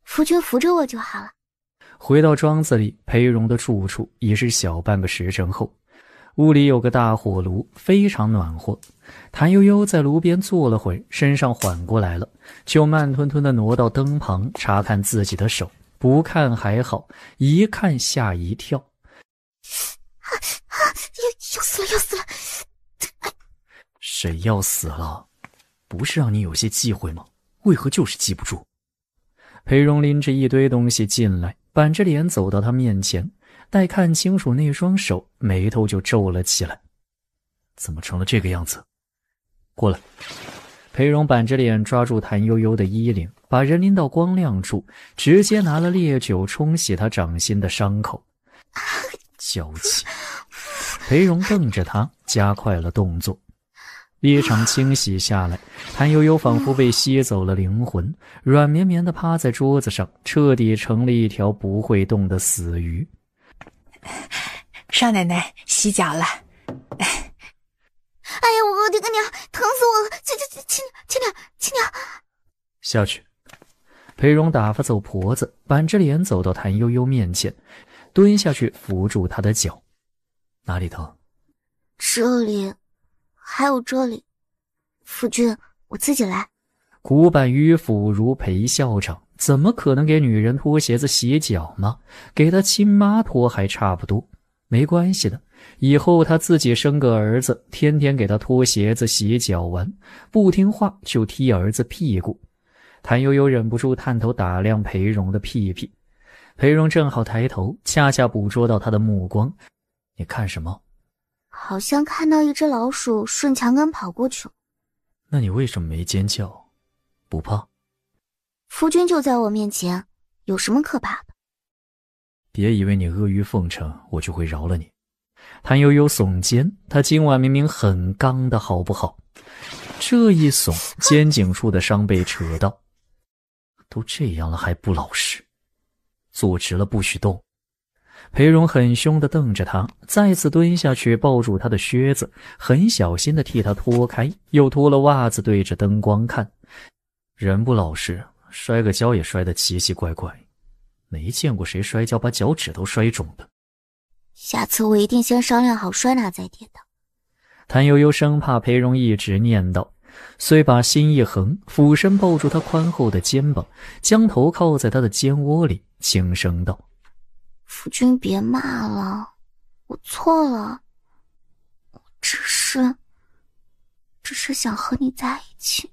夫君扶着我就好了。回到庄子里，裴荣的住处已是小半个时辰后。屋里有个大火炉，非常暖和。谭悠悠在炉边坐了会，身上缓过来了，就慢吞吞地挪到灯旁查看自己的手。不看还好，一看吓一跳。要死了，要死了！谁要死了？不是让你有些忌讳吗？为何就是记不住？裴荣拎着一堆东西进来，板着脸走到他面前，待看清楚那双手，眉头就皱了起来。怎么成了这个样子？过来。裴荣板着脸抓住谭悠悠的衣领，把人拎到光亮处，直接拿了烈酒冲洗他掌心的伤口。娇气。裴荣瞪着他，加快了动作。一场清洗下来，谭悠悠仿佛被吸走了灵魂，软绵绵地趴在桌子上，彻底成了一条不会动的死鱼。少奶奶洗脚了。哎呀，我的个娘，疼死我了！轻点。下去。裴荣打发走婆子，板着脸走到谭悠悠面前，蹲下去扶住她的脚。哪里疼？这里，还有这里。夫君，我自己来。古板迂腐如裴校长，怎么可能给女人脱鞋子洗脚吗？给他亲妈脱还差不多。没关系的，以后他自己生个儿子，天天给他脱鞋子洗脚玩，不听话就踢儿子屁股。谭悠悠忍不住探头打量裴荣的屁屁，裴荣正好抬头，恰恰捕捉到他的目光。你看什么？好像看到一只老鼠顺墙根跑过去了。那你为什么没尖叫？不怕？夫君就在我面前，有什么可怕的？别以为你阿谀奉承，我就会饶了你。谭悠悠耸肩，他今晚明明很刚的好不好？这一耸，肩颈处的伤被扯到。都这样了还不老实，坐直了不许动。裴荣很凶地瞪着他，再次蹲下去抱住他的靴子，很小心地替他脱开，又脱了袜子对着灯光看。人不老实，摔个跤也摔得奇奇怪怪，没见过谁摔跤把脚趾头摔肿的。下次我一定先商量好摔哪再跌的。谭悠悠生怕裴荣一直念叨，遂把心一横，俯身抱住他宽厚的肩膀，将头靠在他的肩窝里，轻声道：夫君别骂了，我错了，我只是想和你在一起，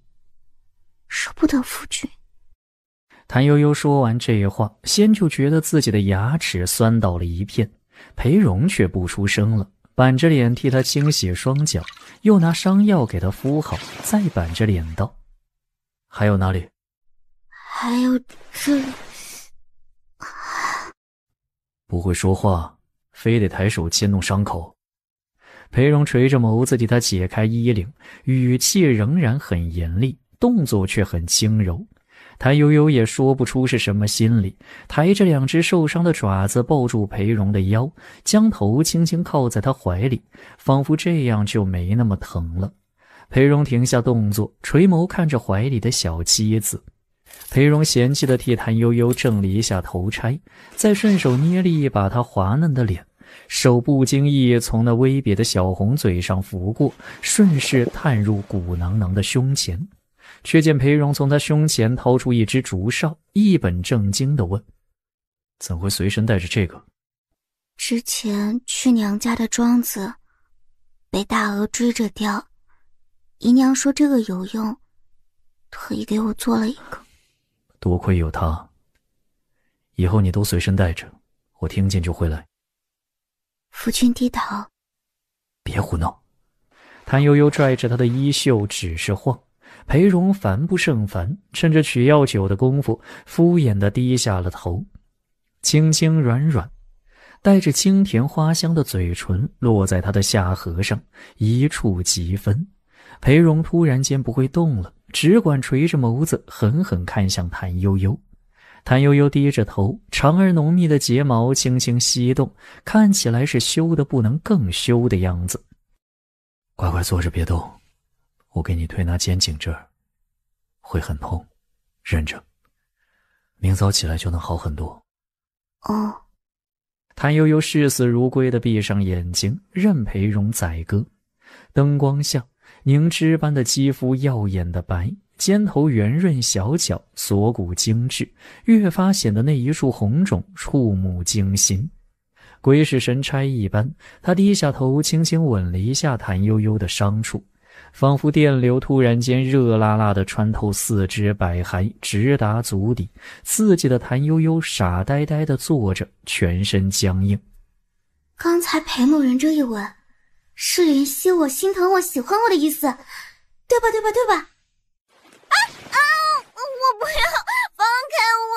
舍不得夫君。谭悠悠说完这话，先就觉得自己的牙齿酸倒了一片，裴荣却不出声了，板着脸替他清洗双脚，又拿伤药给他敷好，再板着脸道：还有哪里？还有这里。不会说话，非得抬手牵动伤口。裴荣垂着眸子替他解开衣领，语气仍然很严厉，动作却很轻柔。谭悠悠也说不出是什么心理，抬着2只受伤的爪子抱住裴荣的腰，将头轻轻靠在他怀里，仿佛这样就没那么疼了。裴荣停下动作，垂眸看着怀里的小妻子。裴荣嫌弃地替谭悠悠正了一下头钗，再顺手捏了一把她滑嫩的脸，手不经意从那微瘪的小红嘴上拂过，顺势探入鼓囊囊的胸前，却见裴荣从他胸前掏出一只竹哨，一本正经地问：怎会随身带着这个？之前去娘家的庄子被大鹅追着钓，姨娘说这个有用，特意给我做了一个。多亏有他，以后你都随身带着，我听见就会来。夫君低头。别胡闹！谭悠悠拽着他的衣袖只是晃，裴荣烦不胜烦，趁着取药酒的功夫，敷衍地低下了头，轻轻软软，带着清甜花香的嘴唇落在他的下颌上，一触即分。裴荣突然间不会动了，只管垂着眸子狠狠看向谭悠悠。谭悠悠低着头，长而浓密的睫毛轻轻翕动，看起来是羞得不能更羞的样子。乖乖坐着别动，我给你推拿肩颈这儿，会很痛，忍着，明早起来就能好很多。哦。谭悠悠视死如归地闭上眼睛，任裴荣宰割。灯光下，凝脂般的肌肤耀眼的白，肩头圆润小巧，锁骨精致，越发显得那一处红肿触目惊心。鬼使神差一般，他低下头轻轻吻了一下谭悠悠的伤处，仿佛电流突然间热辣辣地穿透4肢百骸，直达足底，刺激的谭悠悠傻呆呆地坐着，全身僵硬。刚才裴某人这一吻，是怜惜我、心疼我、喜欢我的意思，对吧？我不要，放开我！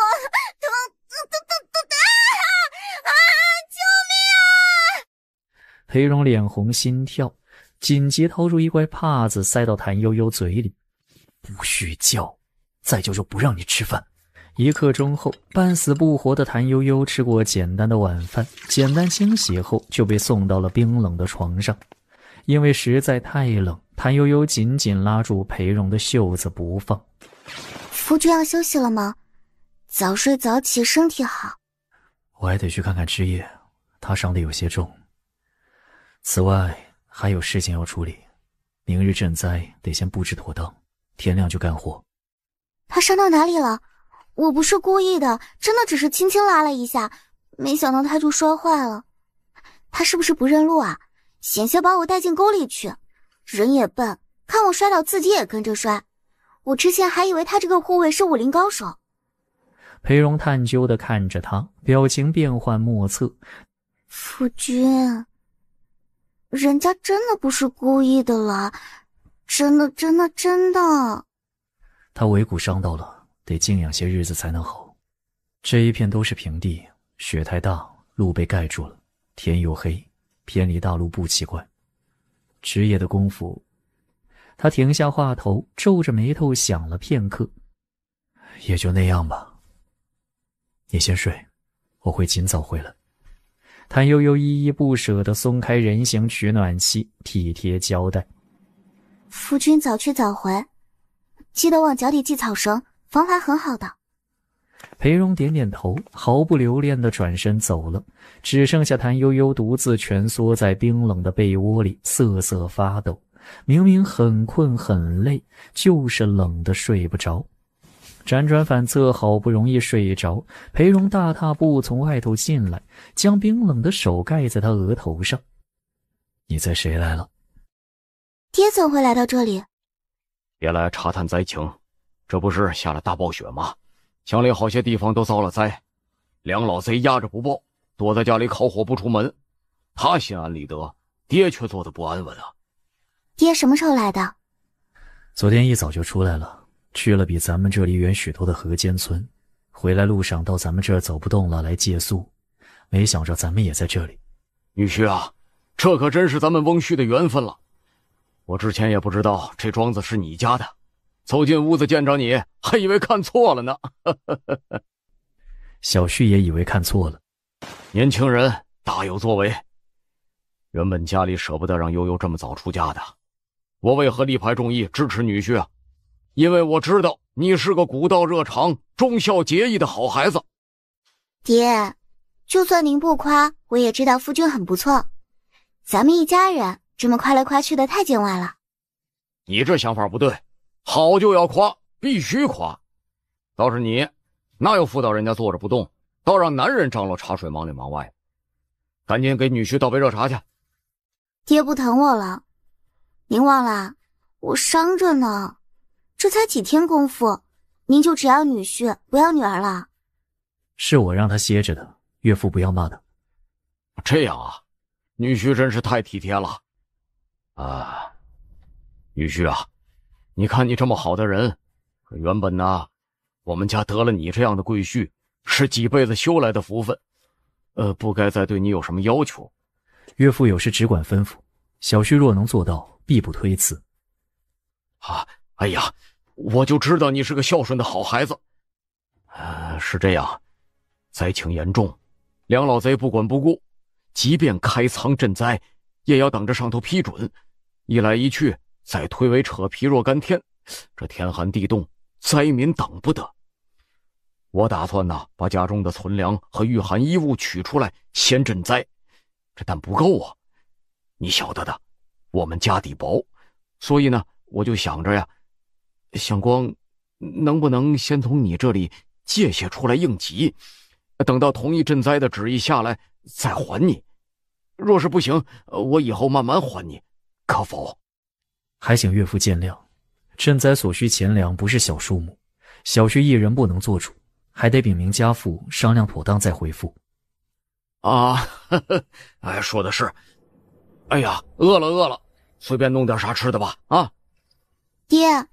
疼！救命啊！裴荣脸红心跳，紧急掏出一块帕子塞到谭悠悠嘴里。不许叫，再叫就不让你吃饭。1刻钟后，半死不活的谭悠悠吃过简单的晚饭，简单清洗后就被送到了冰冷的床上。因为实在太冷，谭悠悠紧紧拉住裴荣的袖子不放。夫君要休息了吗？早睡早起，身体好。我还得去看看枝叶，他伤得有些重。此外还有事情要处理，明日赈灾得先布置妥当，天亮就干活。他伤到哪里了？我不是故意的，真的只是轻轻拉了一下，没想到他就摔坏了。他是不是不认路啊？险些把我带进沟里去。人也笨，看我摔倒自己也跟着摔。我之前还以为他这个护卫是武林高手。裴荣探究地看着他，表情变幻莫测。夫君，人家真的不是故意的了，真的。他尾骨伤到了，得静养些日子才能好。这一片都是平地，雪太大，路被盖住了，天又黑，偏离大路不奇怪。职业的功夫，他停下话头，皱着眉头想了片刻。也就那样吧。你先睡，我会尽早回来。谭悠悠依依不舍地松开人形取暖器，体贴交代。夫君早去早回，记得往脚底系草绳，防滑很好的。裴荣点点头，毫不留恋地转身走了，只剩下谭悠悠独自蜷缩在冰冷的被窝里瑟瑟发抖，明明很困很累，就是冷得睡不着。辗转反侧，好不容易睡着，裴荣大踏步从外头进来，将冰冷的手盖在他额头上。你猜谁来了？爹怎会来到这里？别来查探灾情，这不是下了大暴雪吗？乡里好些地方都遭了灾，两老贼压着不报，躲在家里烤火不出门。他心安理得，爹却做得不安稳啊。爹什么时候来的？昨天一早就出来了，去了比咱们这里远许多的河间村，回来路上到咱们这儿走不动了，来借宿，没想着咱们也在这里。女婿啊，这可真是咱们翁婿的缘分了。我之前也不知道这庄子是你家的，走进屋子见着你，还以为看错了呢。小旭也以为看错了。年轻人大有作为。原本家里舍不得让悠悠这么早出嫁的，我为何力排众议支持女婿啊？因为我知道你是个古道热肠、忠孝节义的好孩子。爹，就算您不夸，我也知道夫君很不错。咱们一家人这么夸来夸去的太见外了。你这想法不对，好就要夸，必须夸。倒是你，哪有妇道人家坐着不动，倒让男人张罗茶水忙里忙外。赶紧给女婿倒杯热茶去。爹不疼我了，您忘了，我伤着呢。这才几天功夫，您就只要女婿不要女儿了？是我让他歇着的，岳父不要骂他。这样啊，女婿真是太体贴了。女婿啊，你看你这么好的人，原本呢，我们家得了你这样的贵婿，是几辈子修来的福分，不该再对你有什么要求。岳父有事只管吩咐，小婿若能做到，必不推辞。哎呀，我就知道你是个孝顺的好孩子。是这样，灾情严重，梁老贼不管不顾，即便开仓赈灾，也要等着上头批准。一来一去，再推诿扯皮若干天，这天寒地冻，灾民等不得。我打算呢，把家中的存粮和御寒衣物取出来，先赈灾。但不够啊，你晓得的，我们家底薄，所以呢，我就想着呀，想光能不能先从你这里借些出来应急，等到同意赈灾的旨意下来再还你。若是不行，我以后慢慢还你，可否？还请岳父见谅，赈灾所需钱粮不是小数目，小婿一人不能做主，还得禀明家父商量妥当再回复。说的是。哎呀，饿了，随便弄点啥吃的吧。爹，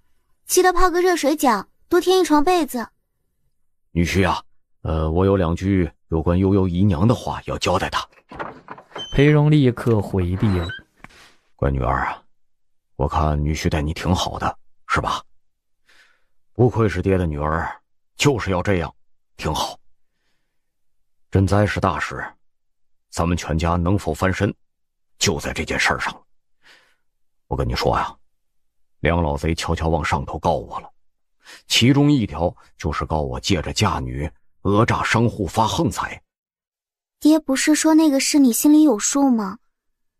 记得泡个热水饺，多添一床被子。女婿啊，我有2句有关悠悠姨娘的话要交代她。裴荣立刻回避了。乖女儿啊，我看女婿待你挺好的，是吧？不愧是爹的女儿，就是要这样，挺好。赈灾是大事，咱们全家能否翻身，就在这件事上了。我跟你说呀，梁老贼悄悄往上头告我了，其中一条就是告我借着嫁女讹诈商户发横财。爹不是说那个事你心里有数吗？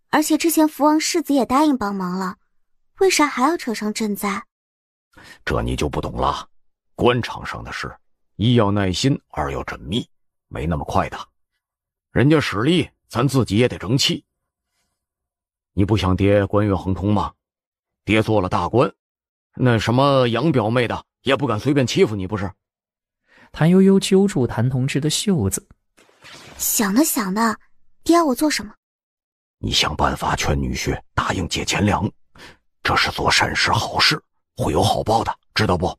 而且之前福王世子也答应帮忙了，为啥还要扯上赈灾？这你就不懂了，官场上的事，一要耐心，二要缜密，没那么快的。人家使力，咱自己也得争气。你不想爹官运亨通吗？爹做了大官，那什么杨表妹的也不敢随便欺负你，不是？谭悠悠揪住谭同志的袖子。想的，爹要我做什么？你想办法劝女婿答应借钱粮，这是做善事好事，会有好报的，知道不？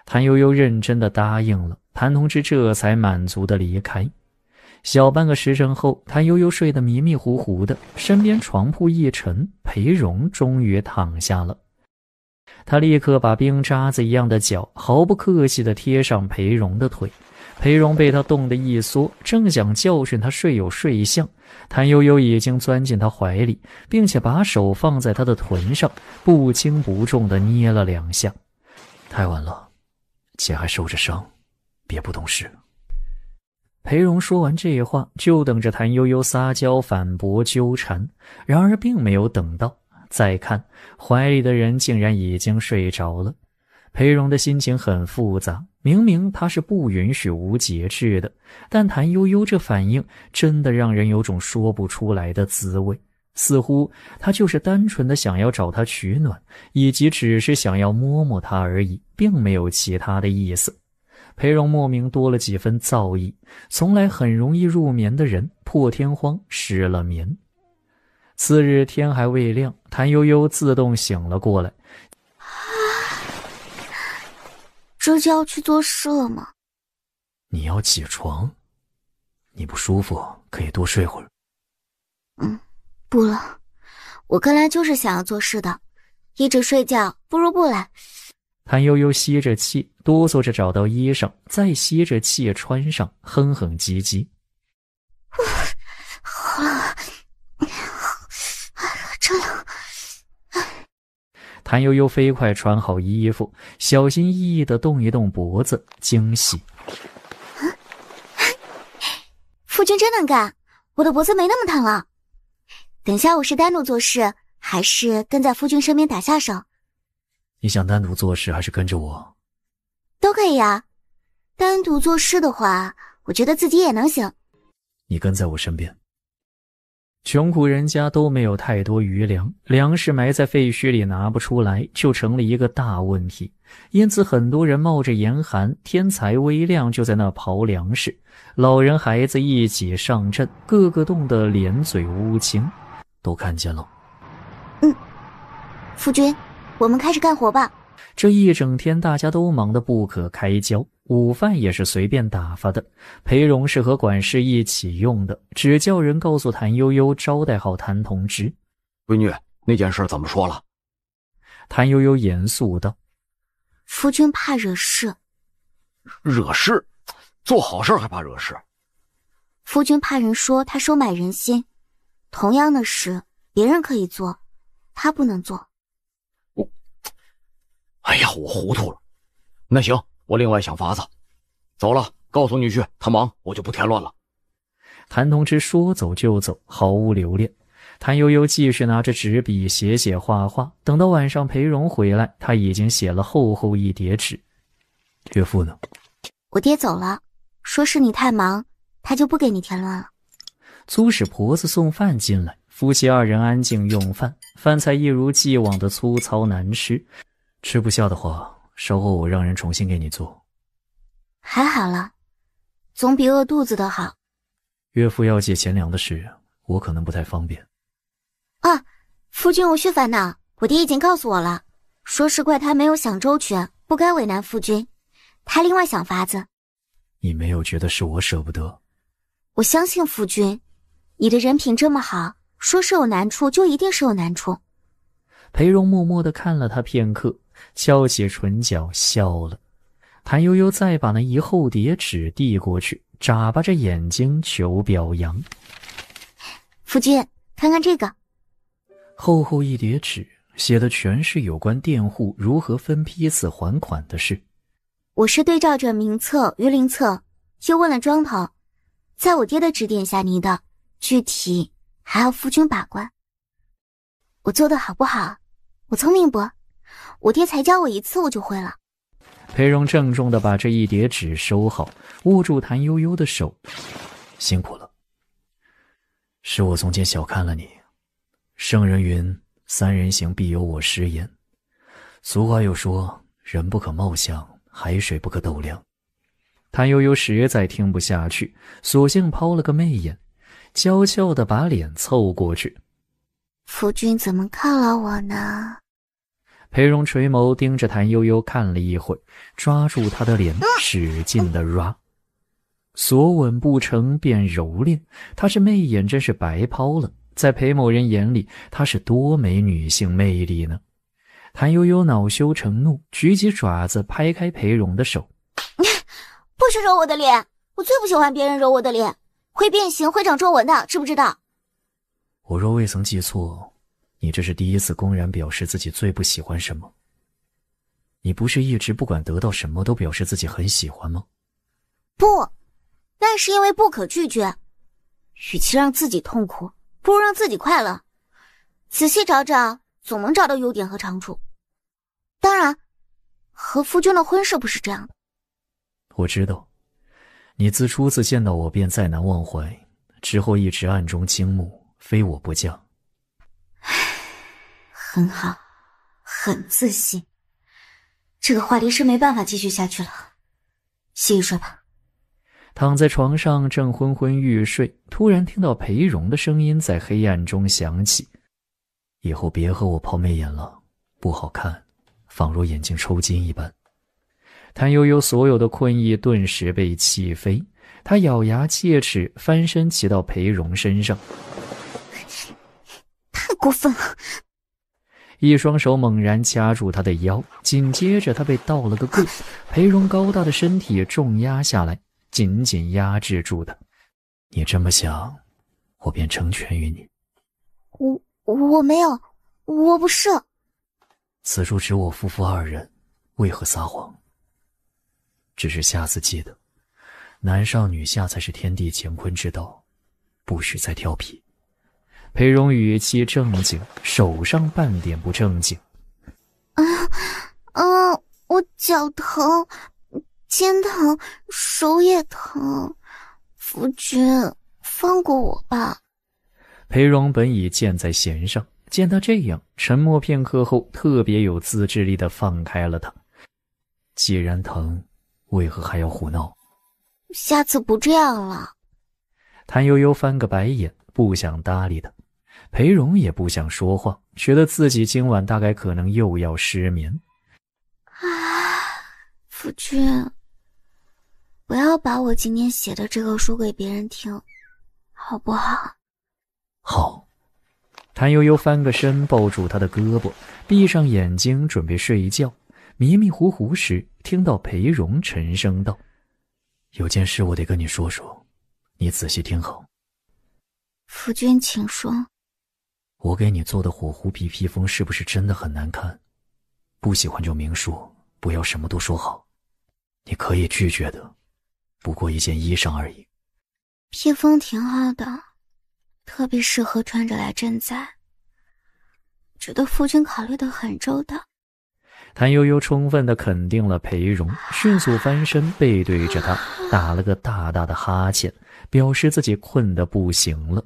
谭悠悠认真的答应了，谭同志这才满足的离开。小半个时辰后，谭悠悠睡得迷迷糊糊的，身边床铺一沉，裴荣终于躺下了。他立刻把冰渣子一样的脚毫不客气地贴上裴荣的腿，裴荣被他冻得一缩，正想教训他睡有睡相，谭悠悠已经钻进他怀里，并且把手放在他的臀上，不轻不重地捏了2下。太晚了，姐还受着伤，别不懂事。裴荣说完这话，就等着谭悠悠撒娇反驳纠缠，然而并没有等到。再看，怀里的人竟然已经睡着了。裴荣的心情很复杂，明明他是不允许无节制的，但谭悠悠这反应真的让人有种说不出来的滋味，似乎他就是单纯的想要找他取暖，以及只是想要摸摸他而已，并没有其他的意思。裴荣莫名多了几分燥意，从来很容易入眠的人破天荒失了眠。次日天还未亮，谭悠悠自动醒了过来。这就要去做事了吗？你要起床？你不舒服可以多睡会儿。不了，我刚来就是想要做事的，一直睡觉不如不来。谭悠悠吸着气，哆嗦着找到衣裳，再吸着气穿上，哼哼唧唧。好了，真冷。谭悠悠飞快穿好衣服，小心翼翼地动一动脖子，惊喜。夫君真能干，我的脖子没那么疼了。等下我是单独做事，还是跟在夫君身边打下手？你想单独做事还是跟着我？都可以啊。单独做事的话，我觉得自己也能行。你跟在我身边。穷苦人家都没有太多余粮，粮食埋在废墟里拿不出来，就成了一个大问题。因此很多人冒着严寒，天才微亮就在那刨粮食，老人孩子一起上阵，个个冻得脸嘴乌青，都看见了。夫君，我们开始干活吧。这一整天大家都忙得不可开交，午饭也是随便打发的，裴荣是和管事一起用的，只叫人告诉谭悠悠招待好谭同之。闺女，那件事怎么说了？谭悠悠严肃道：夫君怕惹事。惹事？做好事还怕惹事？夫君怕人说他收买人心，同样的事别人可以做，他不能做。哎呀，我糊涂了。那行，我另外想法子。走了，告诉女婿他忙，我就不添乱了。谭同之说走就走，毫无留恋。谭悠悠继续拿着纸笔写写画画，等到晚上裴荣回来，他已经写了厚厚一叠纸。岳父呢？我爹走了，说是你太忙，他就不给你添乱了。租使婆子送饭进来，夫妻二人安静用饭，饭菜一如既往的粗糙难吃。吃不下的话，稍后我让人重新给你做。还好了，总比饿肚子的好。岳父要借钱粮的事，我可能不太方便。啊，夫君无需烦恼，我爹已经告诉我了，说是怪他没有想周全，不该为难夫君，他另外想法子。你没有觉得是我舍不得？我相信夫君，你的人品这么好，说是有难处就一定是有难处。裴荣默默地看了他片刻，翘起唇角笑了。谭悠悠再把那一厚叠纸递过去，眨巴着眼睛求表扬。夫君，看看这个。厚厚一叠纸，写的全是有关佃户如何分批次还款的事。我是对照着名册、榆林册，又问了庄头，在我爹的指点下拟的，具体还要夫君把关。我做的好不好？我聪明不？我爹才教我一次我就会了。裴荣郑重地把这一叠纸收好，握住谭悠悠的手。辛苦了，是我从前小看了你。圣人云，三人行必有我师焉。俗话又说，人不可貌相，海水不可斗量。谭悠悠实在听不下去，索性抛了个媚眼，娇俏地把脸凑过去。夫君怎么看了我呢？裴荣垂眸盯着谭悠悠看了一会，抓住她的脸使劲地 ra。索吻不成便蹂躏，她这媚眼真是白抛了。在裴某人眼里，她是多没女性魅力呢。谭悠悠恼羞成怒，举起爪子拍开裴荣的手。不许揉我的脸，我最不喜欢别人揉我的脸，会变形会长皱纹的，知不知道？我若未曾记错，你这是第一次公然表示自己最不喜欢什么。你不是一直不管得到什么都表示自己很喜欢吗？不，那是因为不可拒绝。与其让自己痛苦，不如让自己快乐。仔细找找，总能找到优点和长处。当然，和夫君的婚事不是这样的。我知道，你自初次见到我便再难忘怀，之后一直暗中倾慕，非我不嫁。很好，很自信。这个话题是没办法继续下去了，洗一睡吧。躺在床上正昏昏欲睡，突然听到裴荣的声音在黑暗中响起：以后别和我抛媚眼了，不好看，仿若眼睛抽筋一般。谭悠悠所有的困意顿时被气飞，她咬牙切齿，翻身骑到裴荣身上。太过分了！一双手猛然掐住他的腰，紧接着他被倒了个跪，裴荣高大的身体重压下来，紧紧压制住他。你这么想，我便成全于你。我没有，我不是。此处只我夫妇二人，为何撒谎？只是下次记得，男上女下才是天地乾坤之道，不许再调皮。裴荣语气正经，手上半点不正经。我脚疼，肩疼，手也疼。夫君，放过我吧。裴荣本已箭在弦上，见他这样，沉默片刻后，特别有自制力地放开了他。既然疼，为何还要胡闹？下次不这样了。谭悠悠翻个白眼，不想搭理他。裴荣也不想说话，觉得自己今晚大概可能又要失眠。夫君，不要把我今天写的这个说给别人听，好不好？好。谭悠悠翻个身，抱住他的胳膊，闭上眼睛准备睡觉。迷迷糊糊时，听到裴荣沉声道：有件事我得跟你说说，你仔细听好。夫君请说。我给你做的火狐皮披风是不是真的很难看？不喜欢就明说，不要什么都说好。你可以拒绝的，不过一件衣裳而已。披风挺好的，特别适合穿着来赈灾，觉得夫君考虑得很周到。谭悠悠充分地肯定了裴荣，迅速翻身背对着他，打了个大大的哈欠，表示自己困得不行了。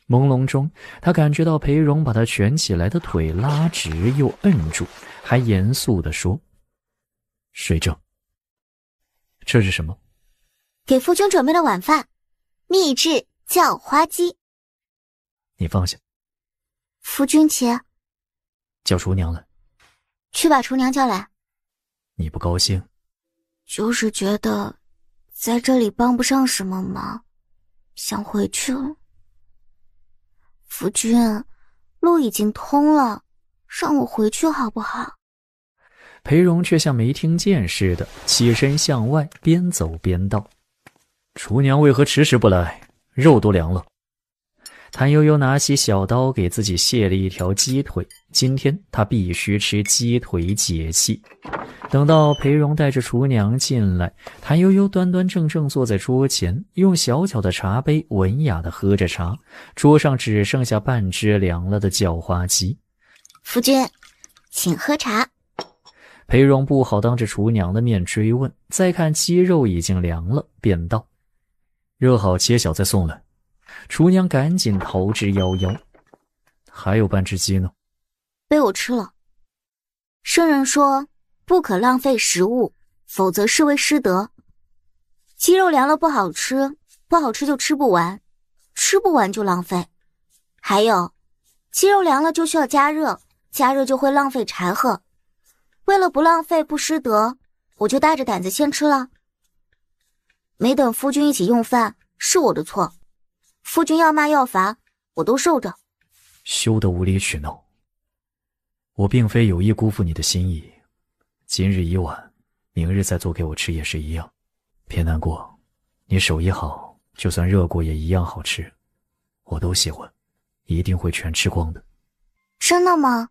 朦胧中，他感觉到裴荣把他蜷起来的腿拉直又摁住，还严肃地说：睡正。这是什么？给夫君准备的晚饭，秘制叫花鸡。你放下。夫君且。叫厨娘来。去把厨娘叫来。你不高兴？就是觉得在这里帮不上什么忙，想回去了。夫君，路已经通了，让我回去好不好？裴荣却像没听见似的，起身向外，边走边道：厨娘为何迟迟不来？肉都凉了。谭悠悠拿起小刀给自己卸了一条鸡腿，今天他必须吃鸡腿解气。等到裴荣带着厨娘进来，谭悠悠端端正正坐在桌前，用小巧的茶杯文雅地喝着茶，桌上只剩下半只凉了的叫花鸡。夫君，请喝茶。裴荣不好当着厨娘的面追问，再看鸡肉已经凉了，便道：热好切小再送来。厨娘赶紧逃之夭夭。还有半只鸡呢？被我吃了。圣人说不可浪费食物，否则是为失德。鸡肉凉了不好吃，不好吃就吃不完，吃不完就浪费。还有，鸡肉凉了就需要加热，加热就会浪费柴禾。为了不浪费不失德，我就大着胆子先吃了。没等夫君一起用饭，是我的错。夫君要骂要罚，我都受着。休得无理取闹。我并非有意辜负你的心意，今日已晚，明日再做给我吃也是一样。别难过，你手艺好，就算热过也一样好吃，我都喜欢，一定会全吃光的。真的吗？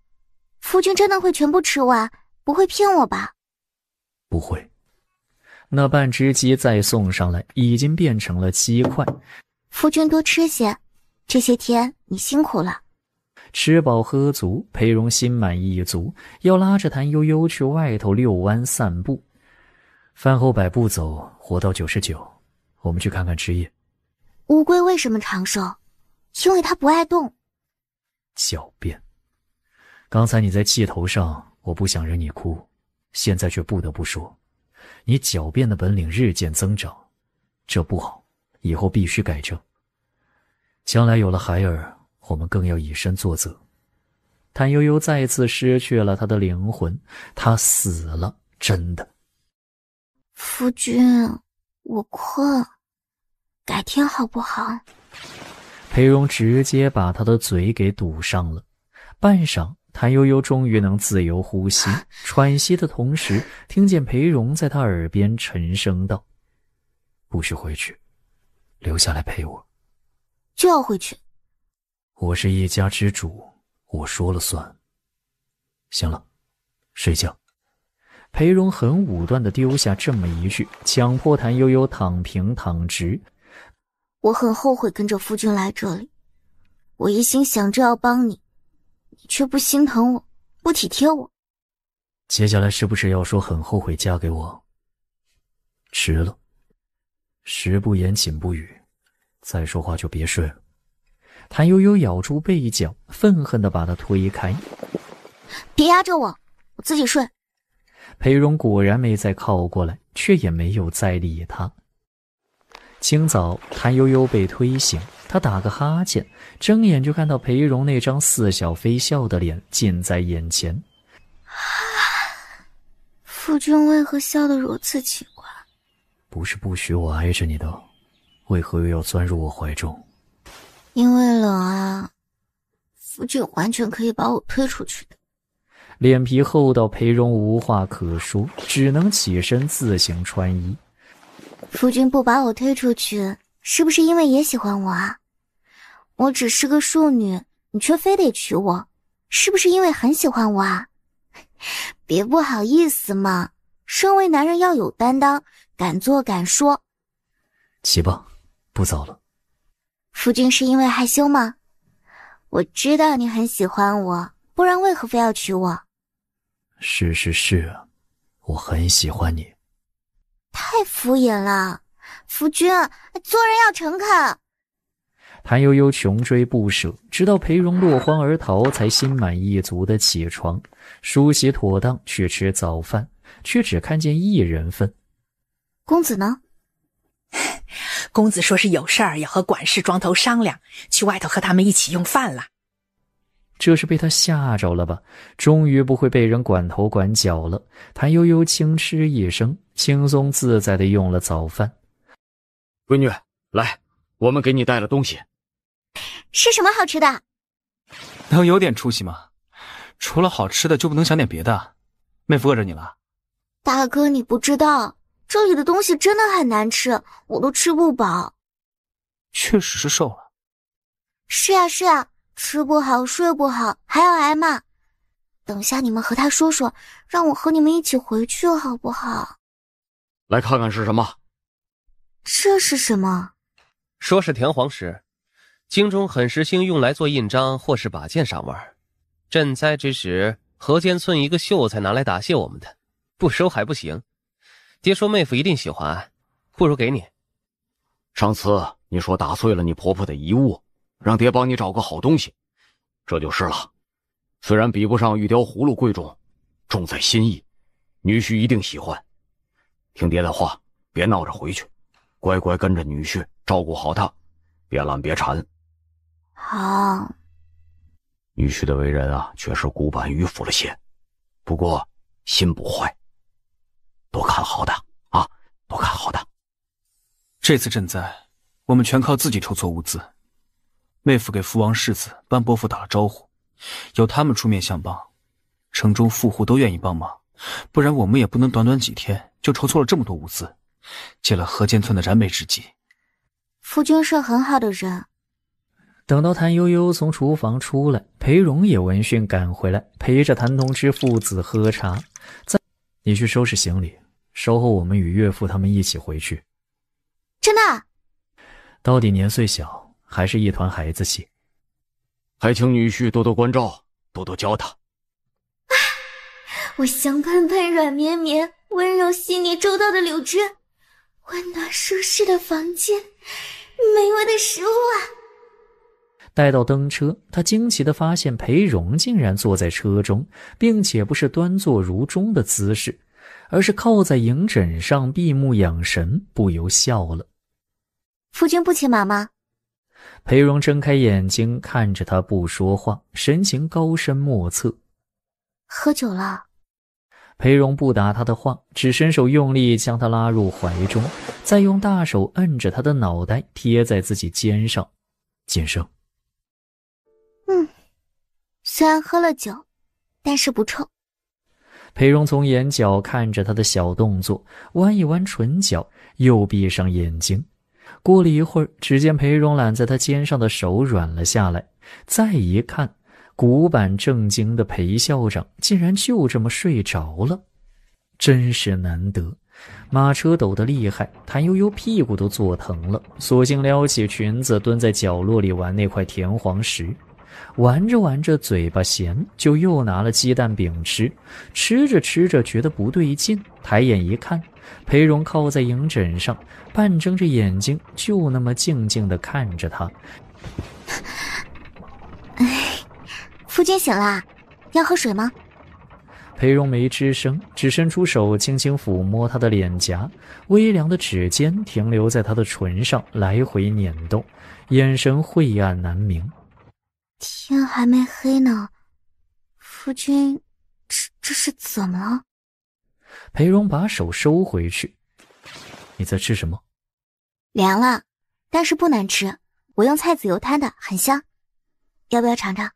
夫君真的会全部吃完，不会骗我吧？不会。那半只鸡再送上来，已经变成了鸡块。夫君多吃些，这些天你辛苦了。吃饱喝足，裴荣心满意足，要拉着谭悠悠去外头遛弯散步。饭后100步走，活到99。我们去看看枝叶。乌龟为什么长寿？因为它不爱动。狡辩。刚才你在气头上，我不想惹你哭，现在却不得不说，你狡辩的本领日渐增长，这不好，以后必须改正。将来有了孩儿，我们更要以身作则。谭悠悠再次失去了他的灵魂，他死了，真的。夫君，我困，改天好不好？裴荣直接把他的嘴给堵上了。半晌，谭悠悠终于能自由呼吸，喘息的同时，听见裴荣在他耳边沉声道：“不许回去，留下来陪我。”就要回去。我是一家之主，我说了算。行了，睡觉。裴荣很武断地丢下这么一句，强迫谭悠悠躺平躺直。我很后悔跟着夫君来这里，我一心想着要帮你，你却不心疼我，不体贴我。接下来是不是要说很后悔嫁给我？迟了，食不言寝不语，再说话就别睡了。谭悠悠咬住背角，愤恨地把他推开。别压着我，我自己睡。裴荣果然没再靠过来，却也没有再理他。清早，谭悠悠被推醒，他打个哈欠，睁眼就看到裴荣那张似笑非笑的脸近在眼前。夫君为何笑得如此奇怪？不是不许我挨着你的，为何又要钻入我怀中？因为冷啊，夫君完全可以把我推出去的。脸皮厚到裴荣无话可说，只能起身自行穿衣。夫君不把我推出去，是不是因为也喜欢我啊？我只是个庶女，你却非得娶我，是不是因为很喜欢我啊？别不好意思嘛，身为男人要有担当，敢做敢说。起吧，不早了。夫君是因为害羞吗？我知道你很喜欢我，不然为何非要娶我？是啊，我很喜欢你。太敷衍了，夫君，做人要诚恳。谭悠悠穷追不舍，直到裴荣落荒而逃，才心满意足地起床，梳洗妥当去吃早饭，却只看见一人份。公子呢？公子说是有事儿要和管事庄头商量，去外头和他们一起用饭了。这是被他吓着了吧？终于不会被人管头管脚了。谭悠悠轻嗤一声，轻松自在地用了早饭。闺女，来，我们给你带了东西。是什么好吃的？能有点出息吗？除了好吃的就不能想点别的？妹夫饿着你了？大哥，你不知道，这里的东西真的很难吃，我都吃不饱。确实是瘦了。是啊，吃不好睡不好还要挨骂。等下你们和他说说，让我和你们一起回去好不好？来看看是什么。这是什么？说是田黄石，京中很时兴用来做印章或是把件上玩。赈灾之时，河间村一个秀才拿来答谢我们的，不收还不行。爹说妹夫一定喜欢，不如给你。上次你说打碎了你婆婆的遗物，让爹帮你找个好东西，这就是了。虽然比不上玉雕葫芦贵重，重在心意，女婿一定喜欢。听爹的话，别闹着回去，乖乖跟着女婿照顾好他，别懒别馋。好。女婿的为人啊，确实古板迂腐了些，不过心不坏。多看好的啊，多看好的。这次赈灾，我们全靠自己筹措物资。妹夫给福王世子、班伯父打了招呼，由他们出面相帮，城中富户都愿意帮忙，不然我们也不能短短几天就筹措了这么多物资，解了河间村的燃眉之急。夫君是很好的人。等到谭悠悠从厨房出来，裴荣也闻讯赶回来，陪着谭同之父子喝茶。你去收拾行李，稍后我们与岳父他们一起回去。真的？到底年岁小，还是一团孩子气。还请女婿多多关照，多多教他。我香喷喷、软绵绵、温柔细腻、周到的柳枝，温暖舒适的房间，美味的食物啊！待到登车，他惊奇地发现裴荣竟然坐在车中，并且不是端坐如钟的姿势，而是靠在迎枕上闭目养神，不由笑了。夫君不骑马吗？裴荣睁开眼睛看着他不说话，神情高深莫测。喝酒了？裴荣不答他的话，只伸手用力将他拉入怀中，再用大手摁着他的脑袋贴在自己肩上。晋升。虽然喝了酒，但是不臭。裴荣从眼角看着他的小动作，弯一弯唇角，又闭上眼睛。过了一会儿，只见裴荣揽在他肩上的手软了下来，再一看，古板正经的裴校长竟然就这么睡着了，真是难得。马车抖得厉害，谭悠悠屁股都坐疼了，索性撩起裙子蹲在角落里玩那块田黄石。玩着玩着嘴巴咸，就又拿了鸡蛋饼吃，吃着吃着觉得不对劲，抬眼一看，裴荣靠在营枕上，半睁着眼睛，就那么静静地看着他。夫君醒啦，要喝水吗？裴荣没吱声，只伸出手轻轻抚摸他的脸颊，微凉的指尖停留在他的唇上，来回捻动，眼神晦暗难明。天还没黑呢，夫君，这是怎么了？裴荣把手收回去。你在吃什么？凉了，但是不难吃，我用菜籽油摊的，很香，要不要尝尝？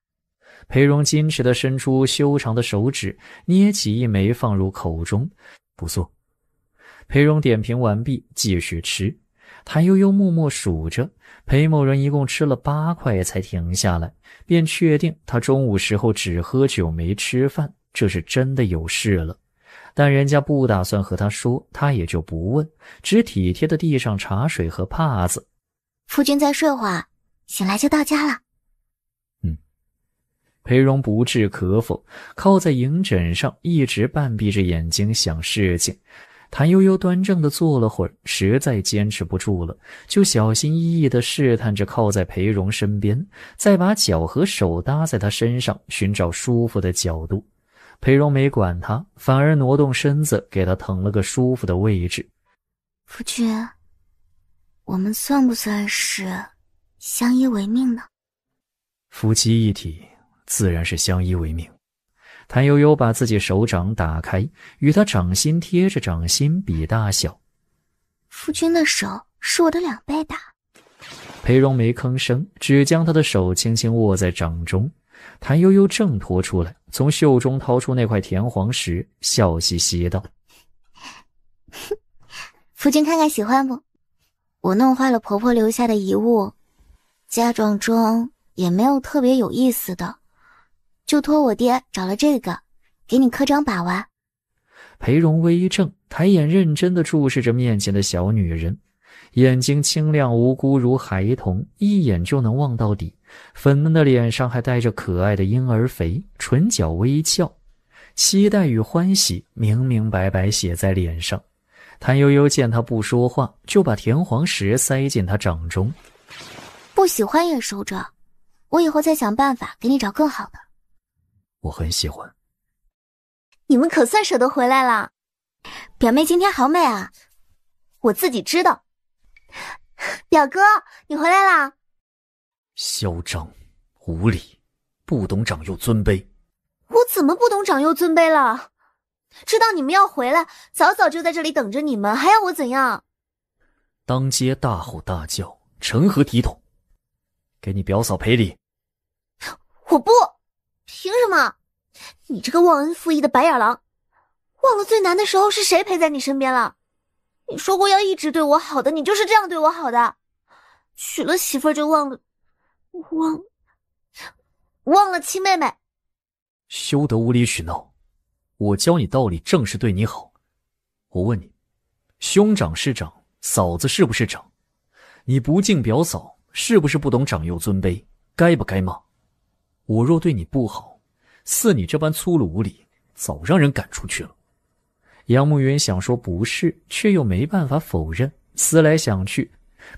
裴荣矜持地伸出修长的手指，捏起一枚放入口中。不错。裴荣点评完毕，继续吃。谭悠悠默默数着，裴某人一共吃了8块才停下来，便确定他中午时候只喝酒没吃饭，这是真的有事了。但人家不打算和他说，他也就不问，只体贴的递上茶水和帕子。夫君再睡会儿，醒来就到家了。裴荣不置可否，靠在营枕上，一直半闭着眼睛想事情。谭悠悠端正地坐了会儿，实在坚持不住了，就小心翼翼地试探着靠在裴荣身边，再把脚和手搭在他身上，寻找舒服的角度。裴荣没管他，反而挪动身子给他腾了个舒服的位置。夫君，我们算不算是相依为命呢？夫妻一体，自然是相依为命。谭悠悠把自己手掌打开，与他掌心贴着掌心比大小。夫君的手是我的2倍大。裴荣没吭声，只将他的手轻轻握在掌中。谭悠悠挣脱出来，从袖中掏出那块田黄石，笑嘻嘻道：夫君看看喜欢不？我弄坏了婆婆留下的遗物，嫁妆中也没有特别有意思的，就托我爹找了这个，给你刻章把玩。裴荣微怔，抬眼认真地注视着面前的小女人，眼睛清亮无辜如孩童，一眼就能望到底。粉嫩的脸上还带着可爱的婴儿肥，唇角微翘，期待与欢喜明明白白写在脸上。谭悠悠见他不说话，就把田黄石塞进他掌中。不喜欢也收着，我以后再想办法给你找更好的。我很喜欢。你们可算舍得回来了，表妹今天好美啊，我自己知道。表哥，你回来啦！嚣张无礼，不懂长幼尊卑。我怎么不懂长幼尊卑了？知道你们要回来，早早就在这里等着你们，还要我怎样？当街大吼大叫，成何体统？给你表嫂赔礼。我不，凭什么？你这个忘恩负义的白眼狼，忘了最难的时候是谁陪在你身边了？你说过要一直对我好的，你就是这样对我好的。娶了媳妇儿就忘了亲妹妹。休得无理取闹，我教你道理正是对你好。我问你，兄长是长，嫂子是不是长？你不敬表嫂，是不是不懂长幼尊卑？该不该骂？我若对你不好，似你这般粗鲁无礼，早让人赶出去了。杨慕云想说不是，却又没办法否认，思来想去，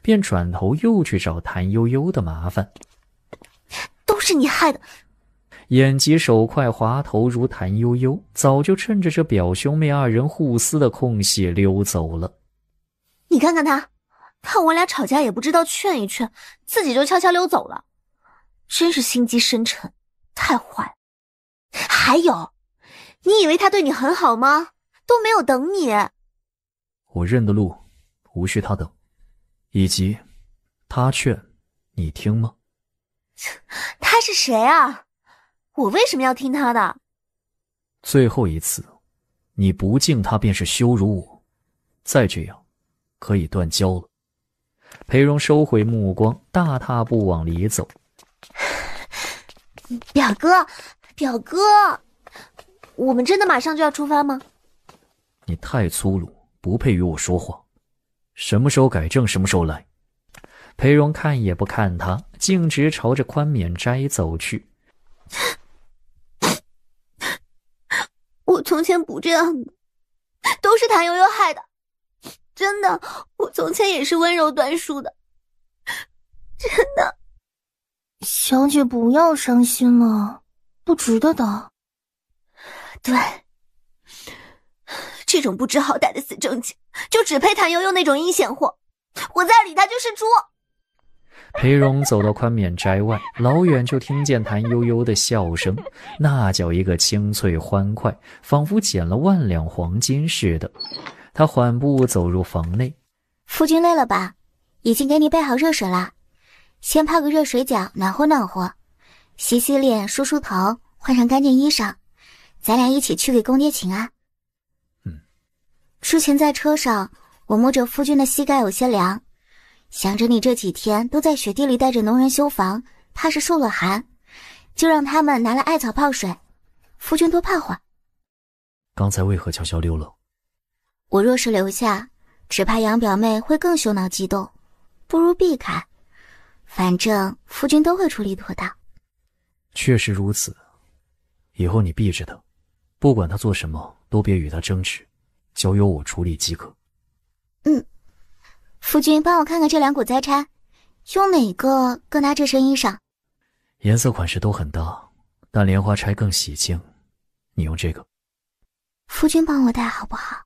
便转头又去找谭悠悠的麻烦。都是你害的！眼疾手快滑头如谭悠悠，早就趁着这表兄妹2人互撕的空隙溜走了。你看看他，看我俩吵架也不知道劝一劝，自己就悄悄溜走了，真是心机深沉，太坏了。还有，你以为他对你很好吗？都没有等你。我认的路，无需他等。以及，他劝，你听吗？他是谁啊？我为什么要听他的？最后一次，你不敬他便是羞辱我，再这样，可以断交了。裴荣收回目光，大踏步往里走。表哥，我们真的马上就要出发吗？你太粗鲁，不配与我说话。什么时候改正，什么时候来。裴荣看也不看他，径直朝着宽冕斋走去。我从前不这样的，都是谭悠悠害的。真的，我从前也是温柔短淑的。真的。小姐不要伤心了，不值得的。对，这种不知好歹的死正经，就只配谭悠悠那种阴险货。我再理他就是猪。裴荣走到宽冕斋外，老远就听见谭悠悠的笑声，那叫一个清脆欢快，仿佛捡了万两黄金似的。他缓步走入房内。夫君累了吧？已经给你备好热水了，先泡个热水脚，暖和暖和，洗洗脸，梳梳头，换上干净衣裳，咱俩一起去给公爹请安。之前在车上，我摸着夫君的膝盖有些凉，想着你这几天都在雪地里带着农人修房，怕是受了寒，就让他们拿了艾草泡水，夫君多泡会儿。刚才为何悄悄溜了？我若是留下，只怕杨表妹会更羞恼激动，不如避开，反正夫君都会处理妥当。确实如此，以后你避着他，不管他做什么都别与他争执，交由我处理即可。夫君帮我看看这两股灾钗，用哪个更搭这身衣裳？颜色款式都很搭，但莲花钗更喜庆，你用这个。夫君帮我戴好不好？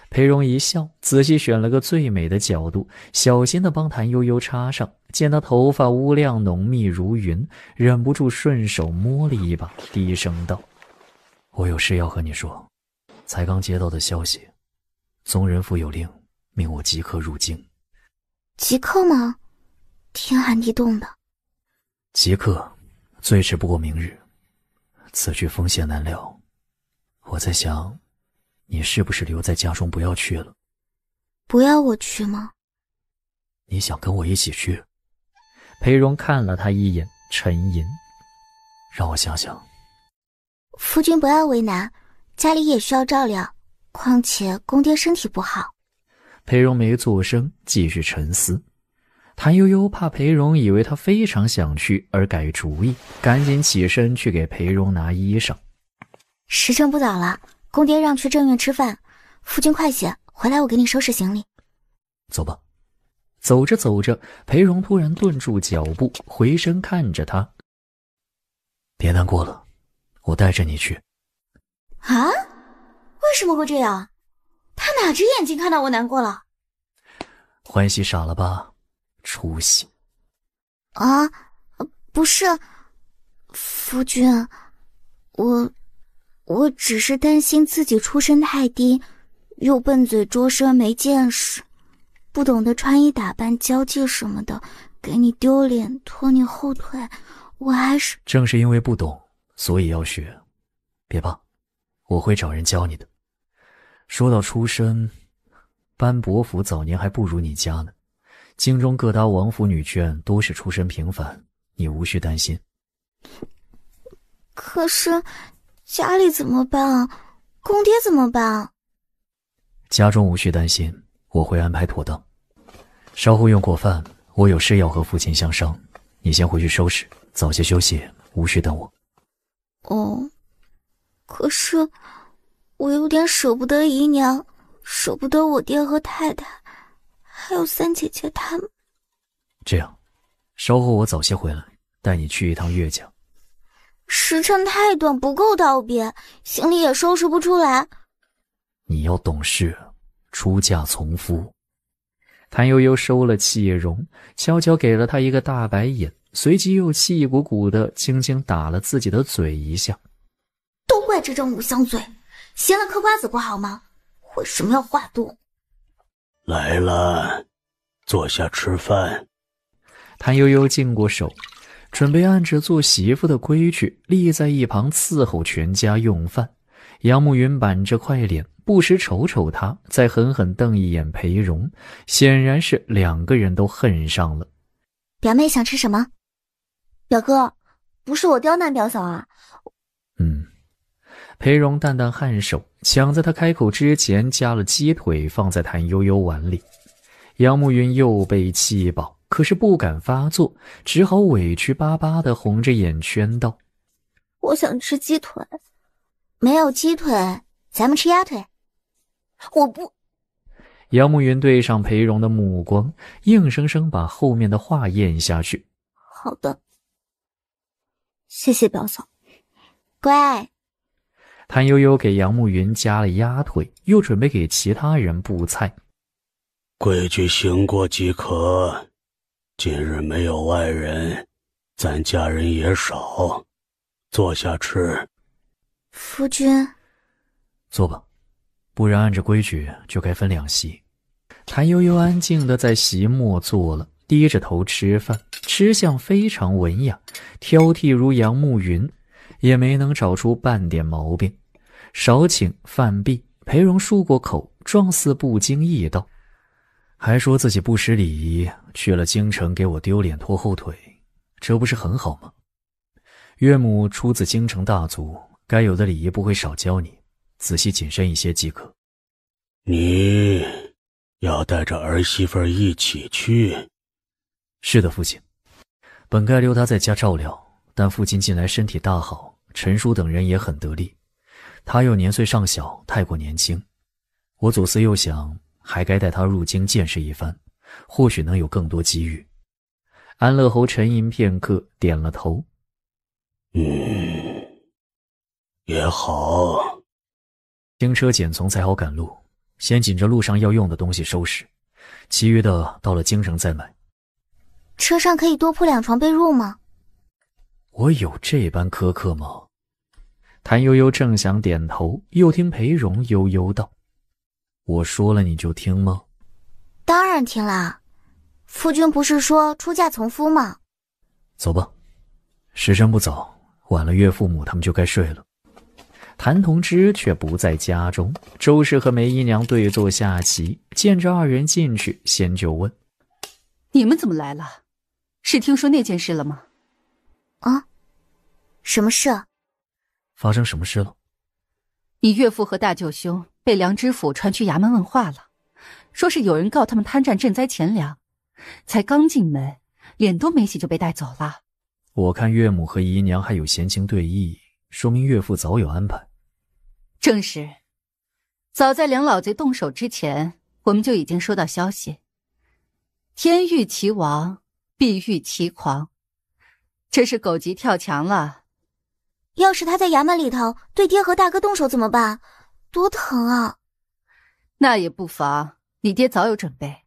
裴荣一笑，仔细选了个最美的角度，小心地帮谭悠悠插上。见她头发乌亮浓密如云，忍不住顺手摸了一把，低声道：我有事要和你说，才刚接到的消息，宗人府有令，命我即刻入京。即刻吗？天寒地冻的。即刻，最迟不过明日。此去风险难料，我在想，你是不是留在家中不要去了？不要我去吗？你想跟我一起去？裴荣看了他一眼，沉吟。让我想想。夫君不要为难，家里也需要照料，况且公爹身体不好。裴荣没作声，继续沉思。谭悠悠怕裴荣以为他非常想去而改主意，赶紧起身去给裴荣拿衣裳。时辰不早了，公爹让去正院吃饭，夫君快些回来，我给你收拾行李。走吧。走着走着，裴荣突然顿住脚步，回身看着他。别难过了，我带着你去。啊？为什么会这样？他哪只眼睛看到我难过了？欢喜傻了吧？出息。啊，不是，夫君，我只是担心自己出身太低，又笨嘴拙舌没见识，不懂得穿衣打扮交际什么的，给你丢脸拖你后腿，我还是……正是因为不懂，所以要学。别怕，我会找人教你的。说到出身，班伯府早年还不如你家呢，京中各大王府女眷都是出身平凡，你无需担心。可是家里怎么办啊？公爹怎么办啊？家中无需担心，我会安排妥当。稍后用过饭，我有事要和父亲相商，你先回去收拾，早些休息，无需等我。哦，可是我有点舍不得姨娘，舍不得我爹和太太，还有三姐姐他们。这样，稍后我早些回来，带你去一趟岳家。时辰太短，不够道别，行李也收拾不出来。你要懂事，出嫁从夫。谭悠悠收了气容，悄悄给了他一个大白眼，随即又气鼓鼓地轻轻打了自己的嘴一下。都怪这张五香嘴，咸了嗑瓜子不好吗？为什么要化肚？来了，坐下吃饭。谭悠悠净过手，准备按着做媳妇的规矩立在一旁伺候全家用饭。杨慕云板着块脸，不时瞅瞅他，再狠狠瞪一眼裴荣，显然是两个人都恨上了。表妹想吃什么？表哥，不是我刁难表嫂啊。裴荣淡淡颔首，抢在他开口之前夹了鸡腿放在谭悠悠碗里。杨慕云又被气饱，可是不敢发作，只好委屈巴巴地红着眼圈道：我想吃鸡腿。没有鸡腿，咱们吃鸭腿。我不。杨慕云对上裴荣的目光，硬生生把后面的话咽下去。好的，谢谢表嫂。乖。谭悠悠给杨慕云夹了鸭腿，又准备给其他人布菜。规矩行过即可，今日没有外人，咱家人也少，坐下吃。夫君，坐吧，不然按着规矩就该分两席。谭悠悠安静地在席末坐了，低着头吃饭，吃相非常文雅，挑剔如杨慕云也没能找出半点毛病。少请饭毕，裴荣漱过口，状似不经意道：还说自己不识礼仪，去了京城给我丢脸拖后腿，这不是很好吗？岳母出自京城大族，该有的礼仪不会少教你，仔细谨慎一些即可。你要带着儿媳妇一起去？是的，父亲。本该留他在家照料，但父亲近来身体大好，陈叔等人也很得力。他又年岁尚小，太过年轻，我左思右想，还该带他入京见识一番，或许能有更多机遇。安乐侯沉吟片刻，点了头。也好。轻车简从才好赶路，先紧着路上要用的东西收拾，其余的到了京城再买。车上可以多铺2床被褥吗？我有这般苛刻吗？谭悠悠正想点头，又听裴荣悠悠道：我说了你就听吗？当然听啦，夫君不是说出嫁从夫吗？走吧，时辰不早，晚了岳父母他们就该睡了。谭同之却不在家中，周氏和梅姨娘对坐下棋，见着二人进去，先就问：你们怎么来了？是听说那件事了吗？啊？什么事？发生什么事了？你岳父和大舅兄被梁知府传去衙门问话了，说是有人告他们贪占赈灾钱粮，才刚进门，脸都没洗就被带走了。我看岳母和姨娘还有闲情对意，说明岳父早有安排。正是，早在梁老贼动手之前，我们就已经收到消息。天欲其亡，必欲其狂，这是狗急跳墙了。要是他在衙门里头对爹和大哥动手怎么办？多疼啊！那也不妨，你爹早有准备，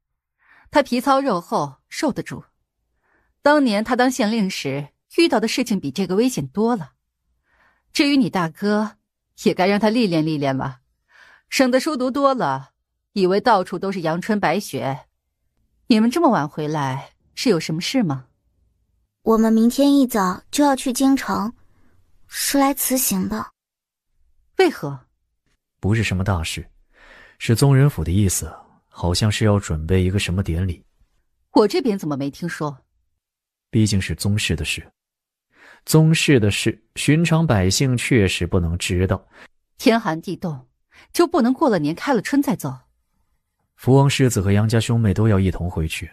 他皮糙肉厚，受得住。当年他当县令时遇到的事情比这个危险多了。至于你大哥，也该让他历练历练了，省得书读多了，以为到处都是阳春白雪。你们这么晚回来，是有什么事吗？我们明天一早就要去京城，是来辞行的。为何？不是什么大事，是宗人府的意思，好像是要准备一个什么典礼。我这边怎么没听说？毕竟是宗室的事，宗室的事，寻常百姓确实不能知道。天寒地冻，就不能过了年开了春再走？福王世子和杨家兄妹都要一同回去，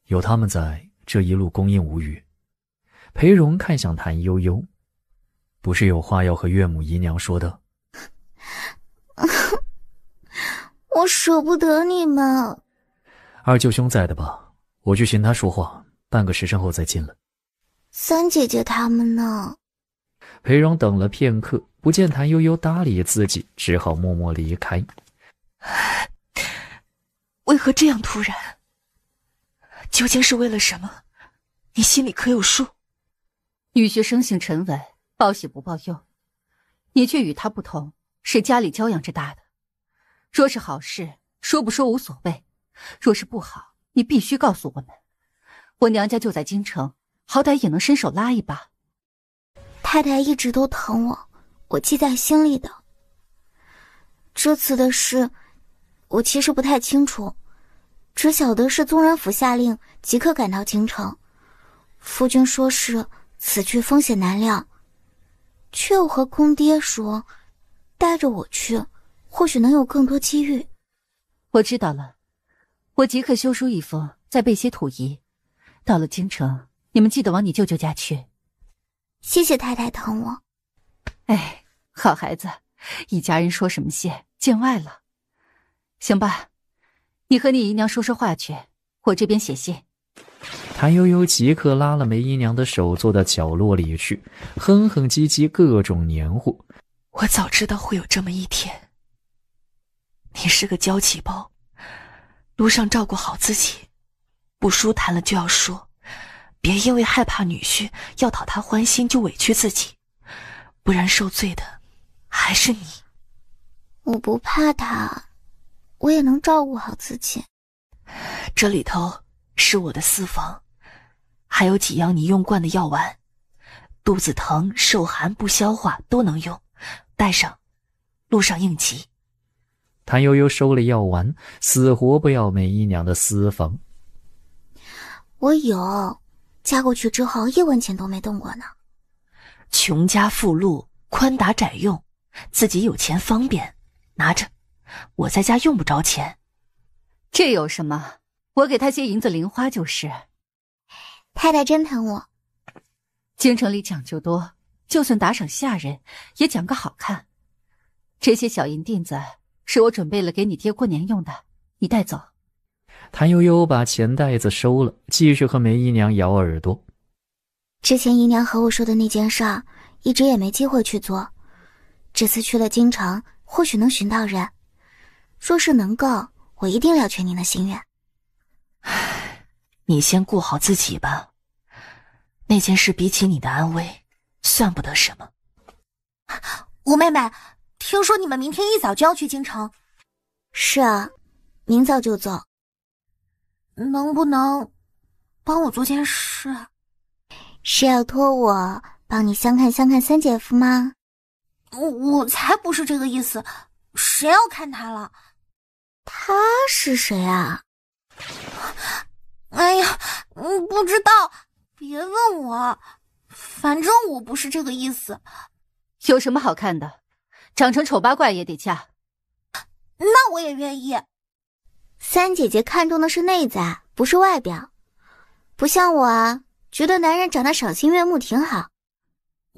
有他们在，这一路供应无虞。裴荣看向谭悠悠，不是有话要和岳母姨娘说的？我舍不得你们。二舅兄在的吧？我去寻他说话，半个时辰后再进来。三姐姐他们呢？裴荣等了片刻，不见谭悠悠搭理自己，只好默默离开。为何这样突然？究竟是为了什么？你心里可有数？女婿生性沉稳，报喜不报忧，你却与他不同，是家里教养着大的。若是好事，说不说无所谓；若是不好，你必须告诉我们。我娘家就在京城，好歹也能伸手拉一把。太太一直都疼我，我记在心里的。这次的事，我其实不太清楚，只晓得是宗人府下令即刻赶到京城。夫君说是此去风险难料，却又和公爹说，带着我去，或许能有更多机遇。我知道了，我即刻修书一封，再备些土仪。到了京城，你们记得往你舅舅家去。谢谢太太疼我。哎，好孩子，一家人说什么谢，见外了。行吧，你和你姨娘说说话去，我这边写信。谭悠悠即刻拉了梅姨娘的手，坐到角落里去，哼哼唧唧各种黏糊。我早知道会有这么一天。你是个娇气包，路上照顾好自己，不舒坦了就要说，别因为害怕女婿要讨他欢心就委屈自己，不然受罪的还是你。我不怕他，我也能照顾好自己。这里头是我的私房，还有几样你用惯的药丸，肚子疼、受寒、不消化都能用，带上，路上应急。谭悠悠收了药丸，死活不要梅姨娘的私房。我有，嫁过去之后1文钱都没动过呢。穷家富路，宽打窄用，自己有钱方便，拿着，我在家用不着钱。这有什么？我给他些银子零花就是。太太真疼我。京城里讲究多，就算打赏下人，也讲个好看。这些小银锭子是我准备了给你爹过年用的，你带走。谭悠悠把钱袋子收了，继续和梅姨娘咬耳朵。之前姨娘和我说的那件事儿，一直也没机会去做。这次去了京城，或许能寻到人。若是能够，我一定了却您的心愿。你先顾好自己吧，那件事比起你的安危，算不得什么。吴妹妹，听说你们明天一早就要去京城？是啊，明早就走。能不能帮我做件事？是要托我帮你相看三姐夫吗？我才不是这个意思，谁要看他了？他是谁啊？哎呀，不知道，别问我，反正我不是这个意思。有什么好看的？长成丑八怪也得嫁。那我也愿意。三姐姐看重的是内在，不是外表，不像我啊，觉得男人长得赏心悦目挺好。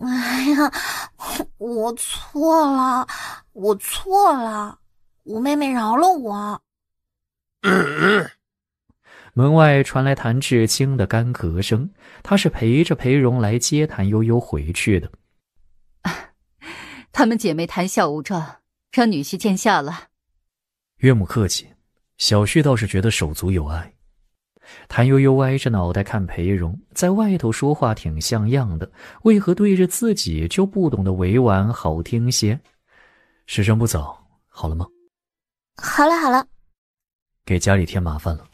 哎呀，我错了，吴妹妹饶了我。门外传来谭志清的干咳声，他是陪着裴荣来接谭悠悠回去的。她们姐妹谈笑无状，让女婿见笑了。岳母客气，小婿倒是觉得手足有爱。谭悠悠歪着脑袋看裴荣，在外头说话挺像样的，为何对着自己就不懂得委婉好听些？时辰不早，好了吗？好了，给家里添麻烦了。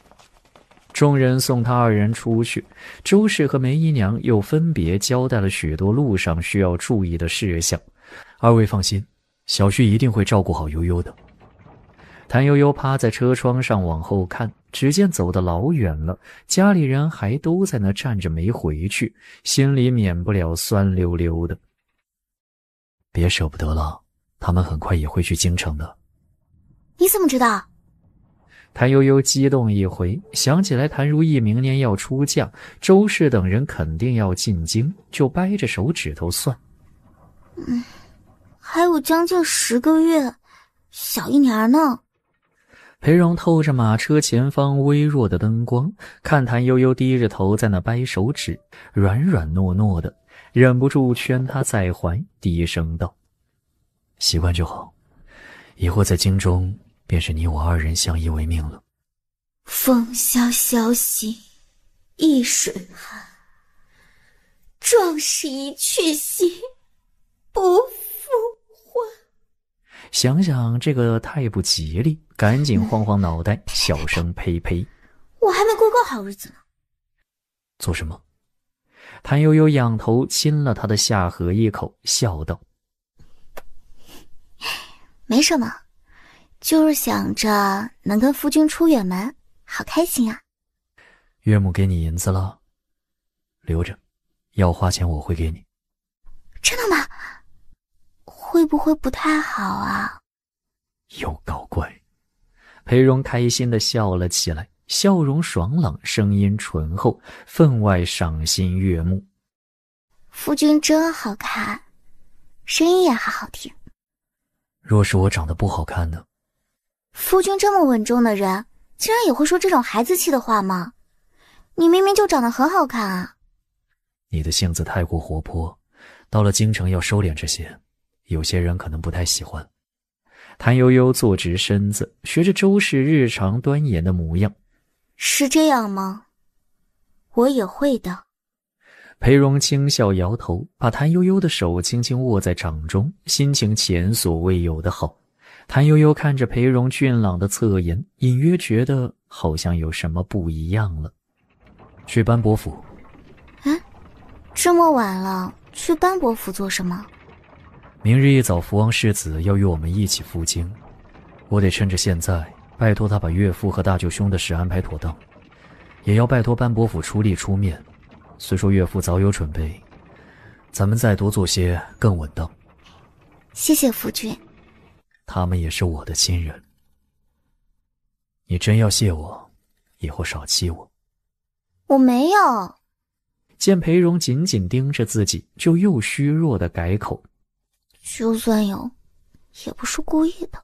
众人送他二人出去，周氏和梅姨娘又分别交代了许多路上需要注意的事项。二位放心，小婿一定会照顾好悠悠的。谭悠悠趴在车窗上往后看，只见走得老远了，家里人还都在那站着没回去，心里免不了酸溜溜的。别舍不得了，他们很快也会去京城的。你怎么知道？谭悠悠激动一回，想起来谭如意明年要出嫁，周氏等人肯定要进京，就掰着手指头算。还有将近10个月，小一年呢。裴荣透着马车前方微弱的灯光，看谭悠悠低着头在那掰手指，软软糯糯的，忍不住圈他在怀，低声道：习惯就好，以后在京中便是你我二人相依为命了。风萧萧兮易水寒，壮士一去兮不复还。想想这个太不吉利，赶紧晃晃脑袋，小声呸呸。我还没过好日子呢。做什么？谭悠悠仰头亲了他的下颌一口，笑道：没什么，就是想着能跟夫君出远门，好开心啊。岳母给你银子了？留着，要花钱我会给你。真的吗？会不会不太好啊？又搞怪。裴荣开心地笑了起来，笑容爽朗，声音醇厚，分外赏心悦目。夫君真好看，声音也好好听。若是我长得不好看呢？夫君这么稳重的人，竟然也会说这种孩子气的话吗？你明明就长得很好看啊。你的性子太过活泼，到了京城要收敛这些，有些人可能不太喜欢。谭悠悠坐直身子，学着周氏日常端严的模样。是这样吗？我也会的。裴荣轻笑摇头，把谭悠悠的手轻轻握在掌中，心情前所未有的好。谭悠悠看着裴荣俊朗的侧颜，隐约觉得好像有什么不一样了。去班伯府。这么晚了，去班伯府做什么？明日一早福王世子要与我们一起赴京，我得趁着现在拜托他把岳父和大舅兄的事安排妥当，也要拜托班伯府出力出面。虽说岳父早有准备，咱们再多做些更稳当。谢谢夫君。他们也是我的亲人，你真要谢我，以后少欺我。我没有。见裴荣紧紧盯着自己，就又虚弱地改口：就算有，也不是故意的。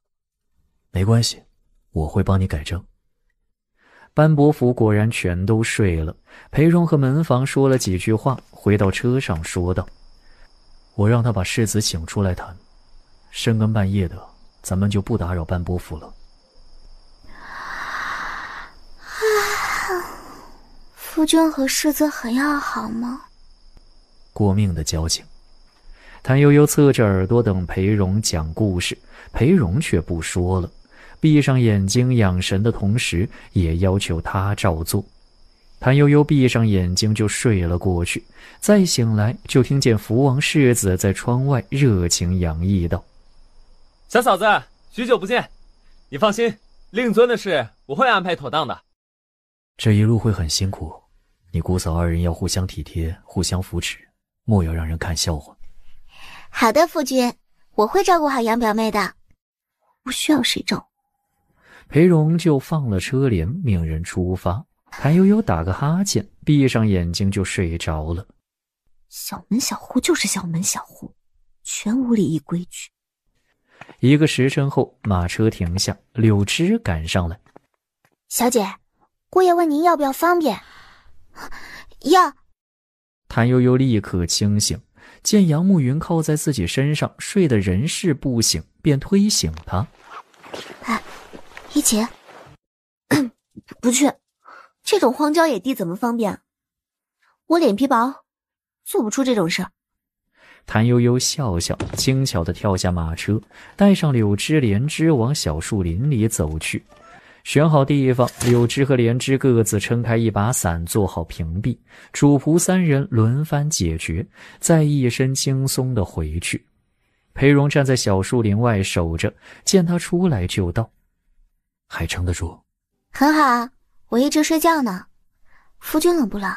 没关系，我会帮你改正。班伯府果然全都睡了。裴荣和门房说了几句话，回到车上说道：我让他把世子请出来谈，深更半夜的，咱们就不打扰班伯府了。夫君和世子很要好吗？过命的交情。谭悠悠侧着耳朵等裴荣讲故事，裴荣却不说了，闭上眼睛养神的同时，也要求他照做。谭悠悠闭上眼睛就睡了过去，再醒来就听见福王世子在窗外热情洋溢道：小嫂子，许久不见，你放心，令尊的事我会安排妥当的。这一路会很辛苦，你姑嫂二人要互相体贴，互相扶持，莫要让人看笑话。好的，夫君，我会照顾好杨表妹的，不需要谁照顾。裴荣就放了车帘，命人出发。谭悠悠打个哈欠，闭上眼睛就睡着了。小门小户就是小门小户，全无礼仪规矩。一个时辰后，马车停下，柳枝赶上来。小姐，姑爷问您要不要方便？要。谭悠悠立刻清醒，见杨慕云靠在自己身上，睡得人事不省，便推醒他。一起？不去，这种荒郊野地怎么方便？我脸皮薄，做不出这种事。谭悠悠笑笑，轻巧地跳下马车，带上柳枝莲枝往小树林里走去。选好地方，柳枝和莲枝各自撑开一把伞，做好屏蔽，主仆三人轮番解决，再一身轻松地回去。裴荣站在小树林外守着，见他出来就道：还撑得住？很好啊，我一直睡觉呢。夫君冷不冷？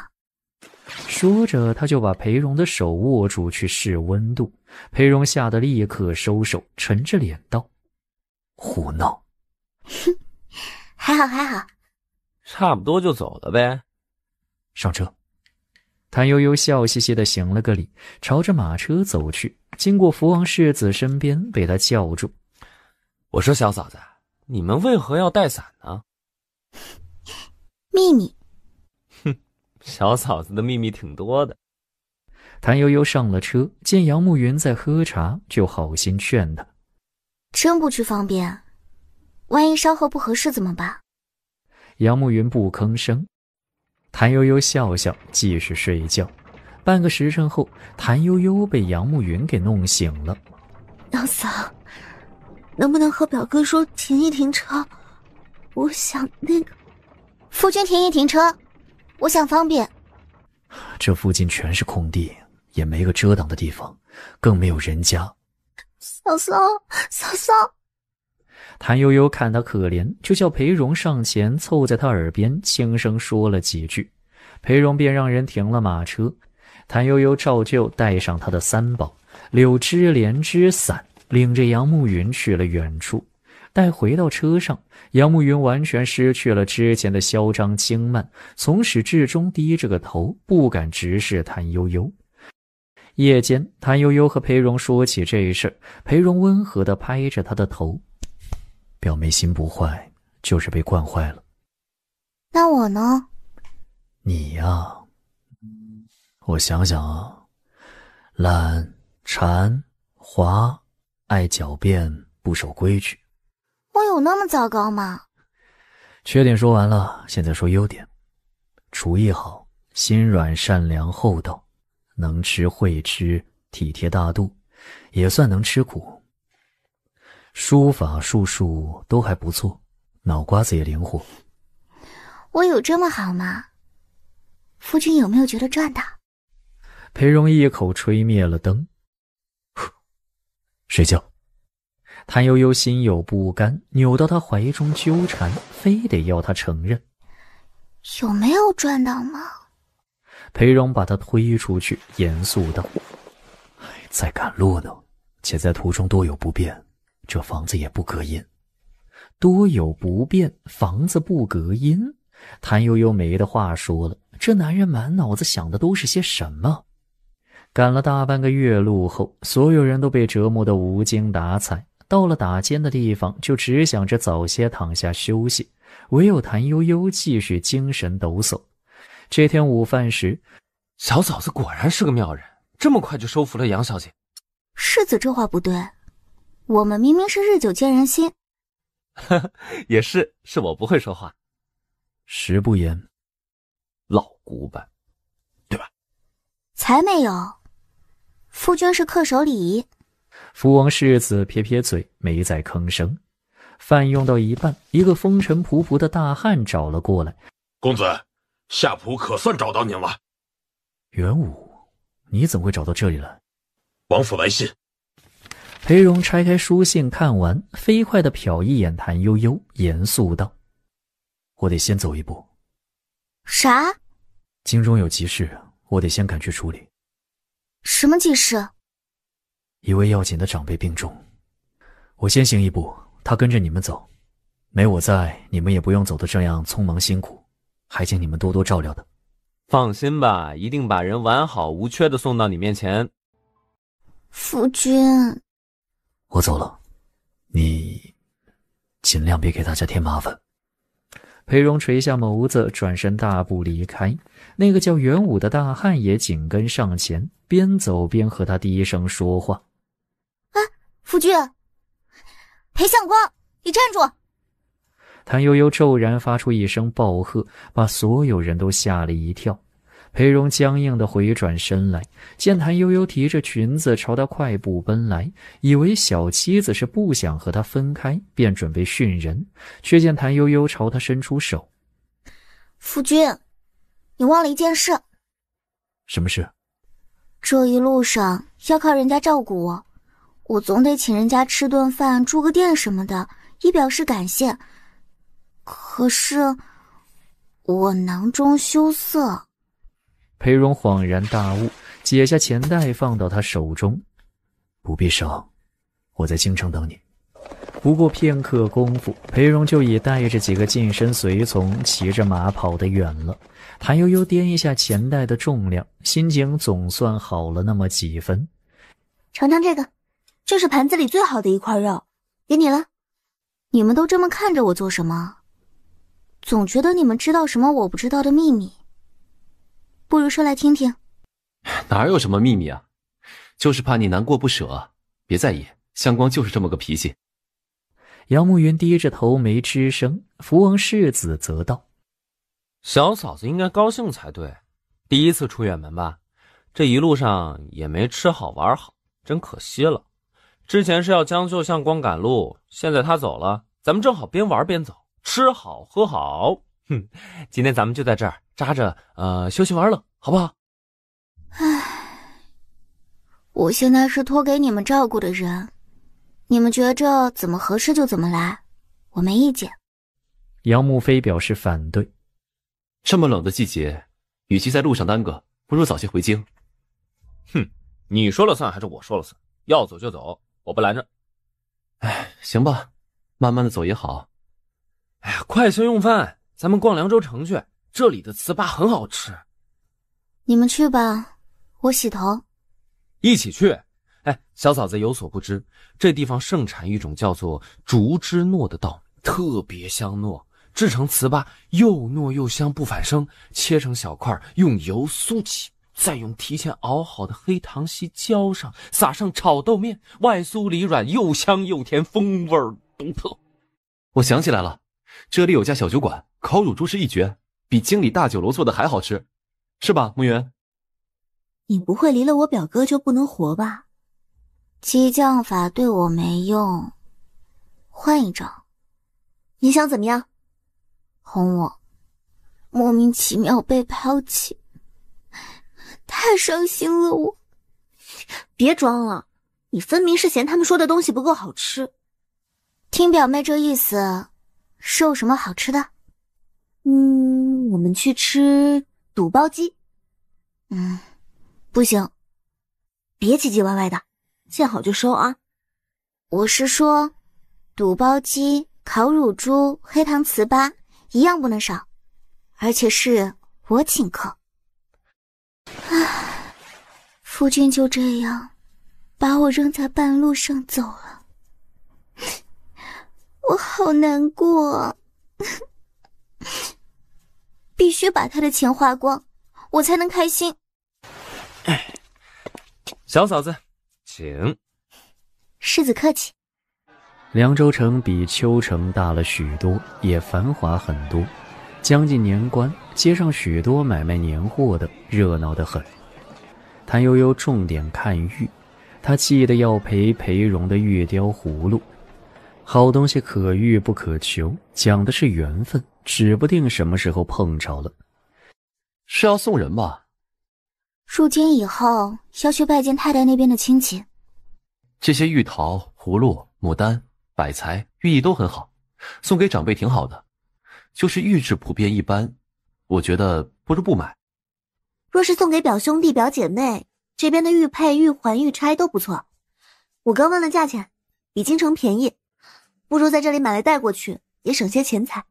说着，他就把裴荣的手握住去试温度。裴荣吓得立刻收手，沉着脸道：胡闹。哼，还好还好。差不多就走了呗。上车。谭悠悠笑嘻嘻地行了个礼，朝着马车走去。经过福王世子身边，被他叫住：我说小嫂子，你们为何要带伞呢？秘密。哼，小嫂子的秘密挺多的。谭悠悠上了车，见杨慕云在喝茶，就好心劝他：真不去方便，万一稍后不合适怎么办？杨慕云不吭声。谭悠悠笑笑，继续睡觉。半个时辰后，谭悠悠被杨慕云给弄醒了。老嫂，能不能和表哥说停一停车？我想那个。夫君停一停车，我想方便。这附近全是空地，也没个遮挡的地方，更没有人家。嫂嫂，嫂嫂。谭悠悠看他可怜，就叫裴荣上前凑在他耳边轻声说了几句，裴荣便让人停了马车。谭悠悠照旧带上他的三宝柳枝、莲枝、伞，领着杨慕云去了远处。待回到车上，杨慕云完全失去了之前的嚣张轻慢，从始至终低着个头，不敢直视谭悠悠。夜间，谭悠悠和裴荣说起这事，裴荣温和地拍着他的头，表妹心不坏，就是被惯坏了。那我呢？你呀，我想想啊，懒、馋、滑，爱狡辩，不守规矩。我有那么糟糕吗？缺点说完了，现在说优点。厨艺好，心软善良厚道，能吃会吃，体贴大度，也算能吃苦。书法术数都还不错，脑瓜子也灵活。我有这么好吗？夫君有没有觉得赚大？裴荣一口吹灭了灯。睡觉。谭悠悠心有不甘，扭到他怀中纠缠，非得要他承认。有没有赚到吗？裴荣把他推出去，严肃道：在赶路呢，且在途中多有不便，这房子也不隔音。多有不便，房子不隔音？谭悠悠没的话说了，这男人满脑子想的都是些什么？赶了大半个月路后，所有人都被折磨得无精打采，到了打尖的地方，就只想着早些躺下休息，唯有谭悠悠继续精神抖擞。这天午饭时，小嫂子果然是个妙人，这么快就收服了杨小姐。世子这话不对，我们明明是日久见人心。也是我不会说话。实不言，老古板，对吧？才没有，夫君是恪守礼仪。福王世子撇撇嘴，没再吭声。饭用到一半，一个风尘仆仆的大汉找了过来。公子，夏普可算找到您了。元武，你怎么会找到这里来？王府来信。裴荣拆开书信看完，飞快地瞟一眼谭悠悠，严肃道：我得先走一步。啥？京中有急事，我得先赶去处理。什么急事？一位要紧的长辈病重，我先行一步，他跟着你们走。没我在，你们也不用走得这样匆忙辛苦，还请你们多多照料的。放心吧，一定把人完好无缺的送到你面前。夫君，我走了，你尽量别给大家添麻烦。裴荣垂下眸子，转身大步离开。那个叫元武的大汉也紧跟上前，边走边和他低声说话。夫君，裴相公，你站住！谭悠悠骤然发出一声暴喝，把所有人都吓了一跳。裴荣僵硬地回转身来，见谭悠悠提着裙子朝他快步奔来，以为小妻子是不想和他分开，便准备训人，却见谭悠悠朝他伸出手。夫君，你忘了一件事。什么事？这一路上要靠人家照顾我，我总得请人家吃顿饭，住个店什么的，以表示感谢。可是我囊中羞涩。裴荣恍然大悟，解下钱袋放到他手中。不必伤，我在京城等你。不过片刻功夫，裴荣就已带着几个近身随从骑着马跑得远了。谭悠悠掂一下钱袋的重量，心情总算好了那么几分。尝尝这个，这是盘子里最好的一块肉，给你了。你们都这么看着我做什么？总觉得你们知道什么我不知道的秘密，不如说来听听。哪有什么秘密啊，就是怕你难过不舍。别在意，相光就是这么个脾气。杨慕云低着头没吱声，福王世子则道：小嫂子应该高兴才对，第一次出远门吧，这一路上也没吃好玩好，真可惜了。之前是要将就相光赶路，现在他走了，咱们正好边玩边走，吃好喝好。今天咱们就在这儿扎着休息玩乐，好不好？我现在是托给你们照顾的人，你们觉着怎么合适就怎么来，我没意见。杨慕飞表示反对。这么冷的季节，与其在路上耽搁，不如早些回京。哼，你说了算还是我说了算？要走就走，我不拦着。哎，行吧，慢慢的走也好。哎呀，快些用饭，咱们逛凉州城去，这里的糍粑很好吃。你们去吧，我洗头。一起去。哎，小嫂子有所不知，这地方盛产一种叫做竹之糯的稻米，特别香糯，制成糍粑又糯又香，不反生，切成小块，用油酥起，再用提前熬好的黑糖稀浇上，撒上炒豆面，外酥里软，又香又甜，风味独特。我想起来了，这里有家小酒馆，烤乳猪是一绝，比经理大酒楼做的还好吃，是吧，木源？你不会离了我表哥就不能活吧？激将法对我没用，换一招。你想怎么样？哄我，莫名其妙被抛弃，太伤心了我。别装了，你分明是嫌他们说的东西不够好吃。听表妹这意思，是有什么好吃的？我们去吃肚包鸡。不行，别唧唧歪歪的，见好就收啊。我是说，肚包鸡、烤乳猪、黑糖糍粑一样不能少，而且是我请客。唉，夫君就这样把我扔在半路上走了，我好难过。必须把他的钱花光，我才能开心。小嫂子，请。世子客气。凉州城比秋城大了许多，也繁华很多。将近年关，街上许多买卖年货的，热闹得很。谭悠悠重点看玉，他记得要陪荣的玉雕葫芦。好东西可遇不可求，讲的是缘分，指不定什么时候碰着了。是要送人吧？入京以后要去拜见太太那边的亲戚。这些玉桃、葫芦、牡丹、百财寓意都很好，送给长辈挺好的。就是玉质普遍一般，我觉得不如不买。若是送给表兄弟表姐妹，这边的玉佩、玉环、玉钗都不错。我刚问了价钱，比京城便宜，不如在这里买来带过去，也省些钱财。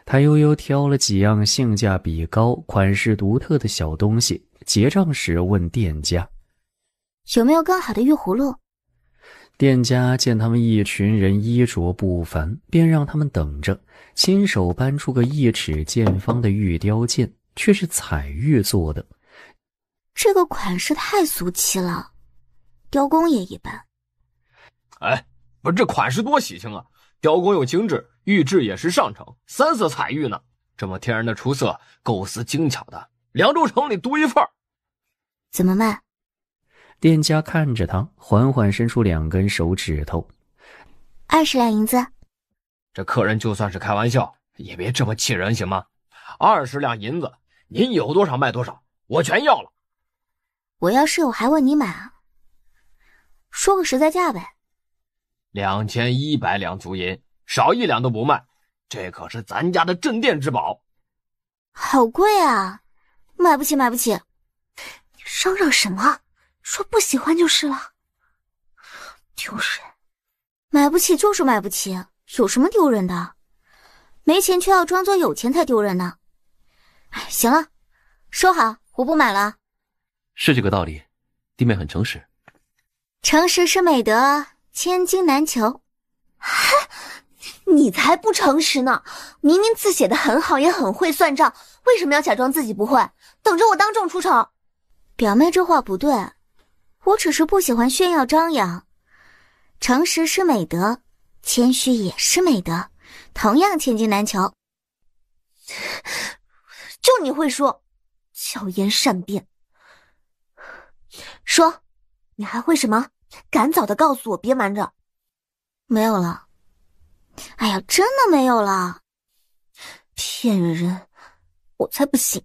谭悠悠挑了几样性价比高、款式独特的小东西，结账时问店家有没有更好的玉葫芦。店家见他们一群人衣着不凡，便让他们等着，亲手搬出个1尺见方的玉雕件，却是彩玉做的。这个款式太俗气了，雕工也一般。哎，不是这款式多喜庆啊，雕工又精致，玉质也是上乘，3色彩玉呢，这么天然的出色，构思精巧的，凉州城里独一份。怎么卖？店家看着他，缓缓伸出2根手指头。20两银子。这客人就算是开玩笑，也别这么气人行吗？20两银子，您有多少卖多少，我全要了。我要是有还问你买啊？说个实在价呗。2100两足银，少1两都不卖，这可是咱家的镇店之宝。好贵啊，买不起买不起。嚷嚷什么？说不喜欢就是了。丢人。买不起就是买不起，有什么丢人的？没钱却要装作有钱才丢人呢。哎，行了，收好，我不买了。是这个道理，弟妹很诚实。诚实是美德，千金难求。嗨，你才不诚实呢！明明字写得很好，也很会算账，为什么要假装自己不会？等着我当众出丑。表妹这话不对，我只是不喜欢炫耀张扬。诚实是美德，谦虚也是美德，同样千金难求。就你会说，巧言善辩。说，你还会什么？赶早的告诉我，别瞒着。没有了。哎呀，真的没有了。骗人，我才不信。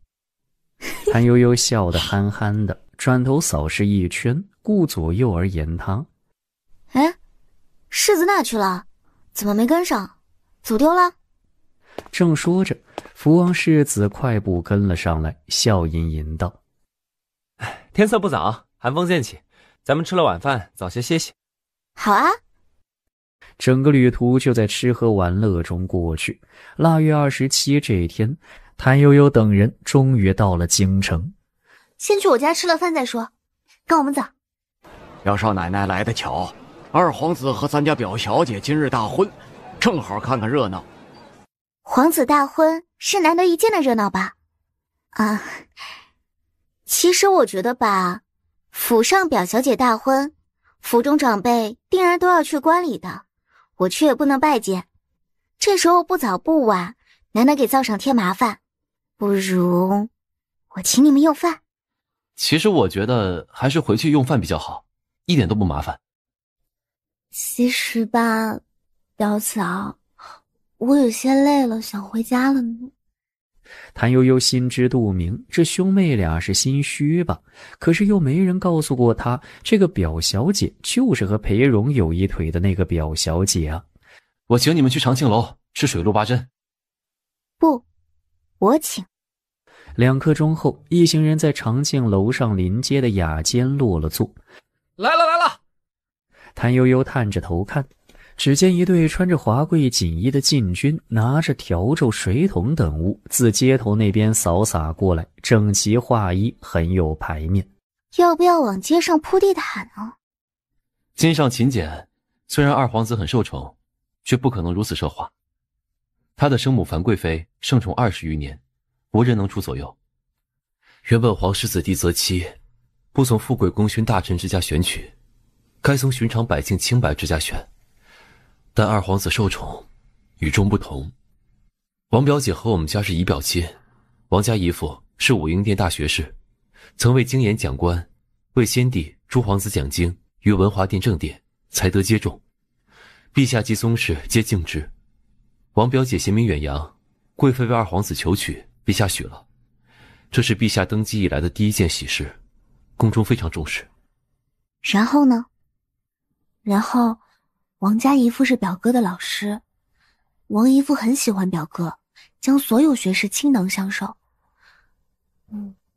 谭悠悠笑得憨憨的，转头扫视一圈，顾左右而言他：哎，世子哪去了？怎么没跟上？走丢了？正说着，福王世子快步跟了上来，笑吟吟道：天色不早，寒风渐起，咱们吃了晚饭，早些歇息。好啊。整个旅途就在吃喝玩乐中过去。腊月27这一天，谭悠悠等人终于到了京城。先去我家吃了饭再说，跟我们走。要少奶奶来得巧，二皇子和咱家表小姐今日大婚，正好看看热闹。皇子大婚是难得一见的热闹吧？啊，其实我觉得吧，府上表小姐大婚，府中长辈定然都要去观礼的，我去也不能拜见。这时候不早不晚，难得给灶上添麻烦，不如我请你们用饭。其实我觉得还是回去用饭比较好，一点都不麻烦。其实吧，表嫂，我有些累了，想回家了呢。谭悠悠心知肚明，这兄妹俩是心虚吧？可是又没人告诉过他，这个表小姐就是和裴荣有一腿的那个表小姐啊。我请你们去长庆楼吃水陆八珍。不，我请。2刻钟后，一行人在长庆楼上临街的雅间落了座。来了来了！谭悠悠探着头看，只见一对穿着华贵锦衣的禁军拿着笤帚、水桶等物自街头那边扫洒过来，整齐划一，很有排面。要不要往街上铺地毯呢？肩上勤俭，虽然二皇子很受宠，却不可能如此奢华。他的生母樊贵妃盛宠20余年，无人能出左右。原本皇室子弟择妻，不从富贵功勋大臣之家选取，该从寻常百姓清白之家选。但二皇子受宠，与众不同。王表姐和我们家是姨表亲，王家姨父是武英殿大学士，曾为经言讲官，为先帝诸皇子讲经于文华殿正殿，才得接种。陛下及宗室皆敬之。王表姐贤名远扬，贵妃为二皇子求娶，陛下许了。这是陛下登基以来的第一件喜事，宫中非常重视。然后呢？然后王家姨父是表哥的老师，王姨父很喜欢表哥，将所有学士倾囊相授。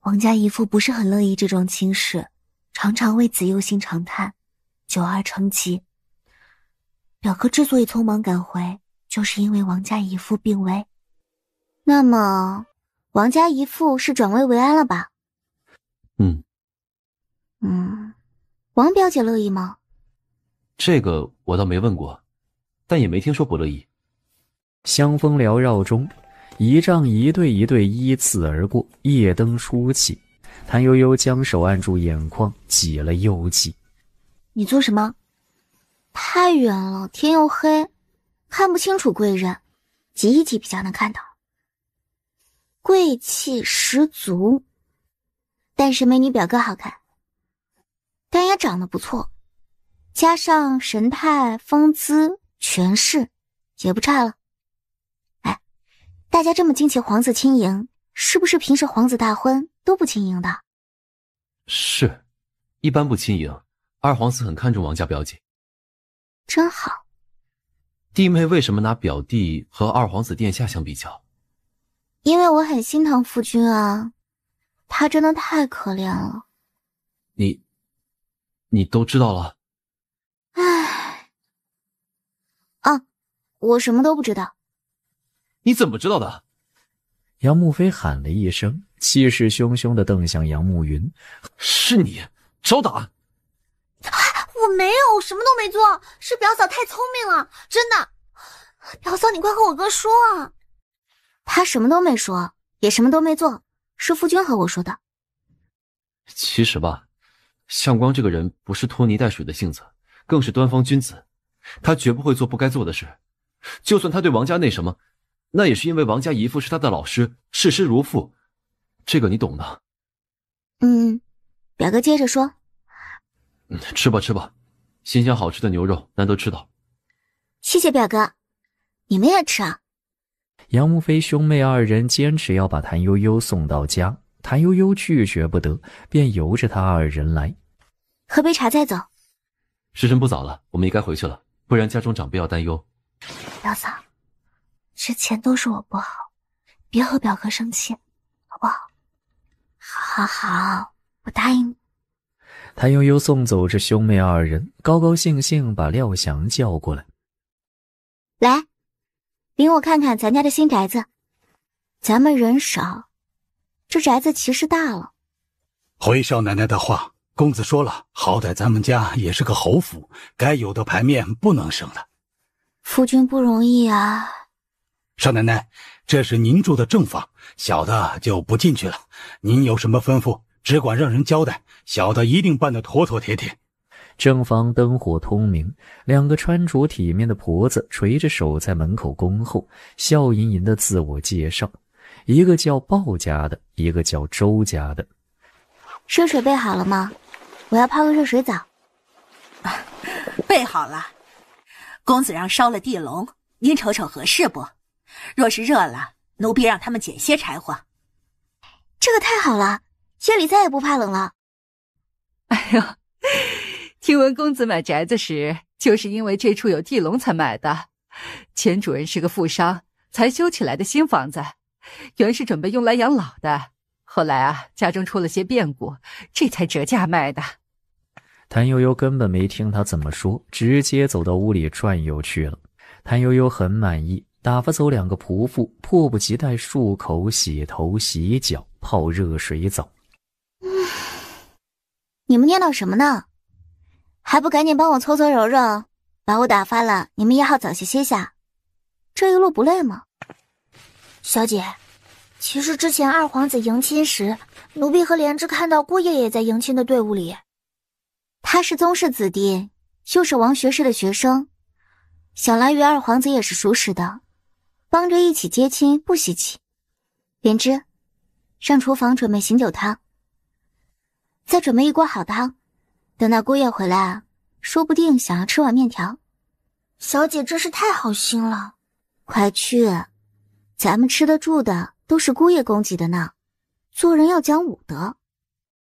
王家姨父不是很乐意这桩亲事，常常为此忧心长叹，久而成疾。表哥之所以匆忙赶回，就是因为王家姨父病危。那么王家姨父是转危为安了吧？王表姐乐意吗？这个我倒没问过，但也没听说不乐意。香风缭绕中，仪仗一对一对依次而过，夜灯初起。谭悠悠将手按住眼眶，挤了又挤。你做什么？太远了，天又黑，看不清楚贵人，挤一挤比较能看到。贵气十足，但是没你表哥好看，但也长得不错，加上神态、风姿、权势，也不差了。哎，大家这么惊奇皇子亲迎，是不是平时皇子大婚都不亲迎的？是，一般不亲迎。二皇子很看重王家表姐。真好。弟妹为什么拿表弟和二皇子殿下相比较？因为我很心疼夫君啊，他真的太可怜了。你都知道了？唉，啊，我什么都不知道。你怎么知道的？杨慕飞喊了一声，气势汹汹地瞪向杨慕云。是你，找打！我没有，什么都没做，是表嫂太聪明了，真的。表嫂，你快和我哥说啊！他什么都没说，也什么都没做，是夫君和我说的。其实吧，相光这个人不是拖泥带水的性子，更是端方君子，他绝不会做不该做的事。就算他对王家那什么，那也是因为王家姨父是他的老师，视师如父，这个你懂的。表哥接着说。吃吧吃吧，新鲜好吃的牛肉难得吃到。谢谢表哥，你们也吃啊。杨慕飞兄妹二人坚持要把谭悠悠送到家，谭悠悠拒绝不得，便由着他二人来。喝杯茶再走。时辰不早了，我们应该回去了，不然家中长辈要担忧。表嫂，之前都是我不好，别和表哥生气，好不好？好好，我答应你。谭悠悠送走这兄妹二人，高高兴兴把廖翔叫过来。来，领我看看咱家的新宅子。咱们人少，这宅子其实大了。回少奶奶的话，公子说了，好歹咱们家也是个侯府，该有的牌面不能省了。夫君不容易啊。少奶奶，这是您住的正房，小的就不进去了。您有什么吩咐，只管让人交代，小的一定办得妥妥帖帖。正房灯火通明，两个穿着体面的婆子垂着手在门口恭候，笑吟吟的自我介绍。一个叫鲍家的，一个叫周家的。热水备好了吗？我要泡个热水澡。备好了。公子让烧了地笼，您瞅瞅合适不？若是热了，奴婢让他们捡些柴火。这个太好了，夜里再也不怕冷了。哎呦，听闻公子买宅子时，就是因为这处有地笼才买的。前主人是个富商，才修起来的新房子，原是准备用来养老的。后来家中出了些变故，这才折价卖的。谭悠悠根本没听他怎么说，直接走到屋里转悠去了。谭悠悠很满意，打发走两个仆妇，迫不及待漱口、洗头、洗脚、泡热水澡。你们念叨什么呢？还不赶紧帮我搓搓揉揉，把我打发了，你们也好早些歇下。这一路不累吗？小姐，其实之前二皇子迎亲时，奴婢和莲枝看到姑爷也在迎亲的队伍里。他是宗室子弟，又是王学士的学生，想来与二皇子也是熟识的，帮着一起接亲不稀奇。莲枝，上厨房准备醒酒汤，再准备一锅好汤，等那姑爷回来，说不定想要吃碗面条。小姐真是太好心了，快去，咱们吃的住的都是姑爷供给的呢，做人要讲武德。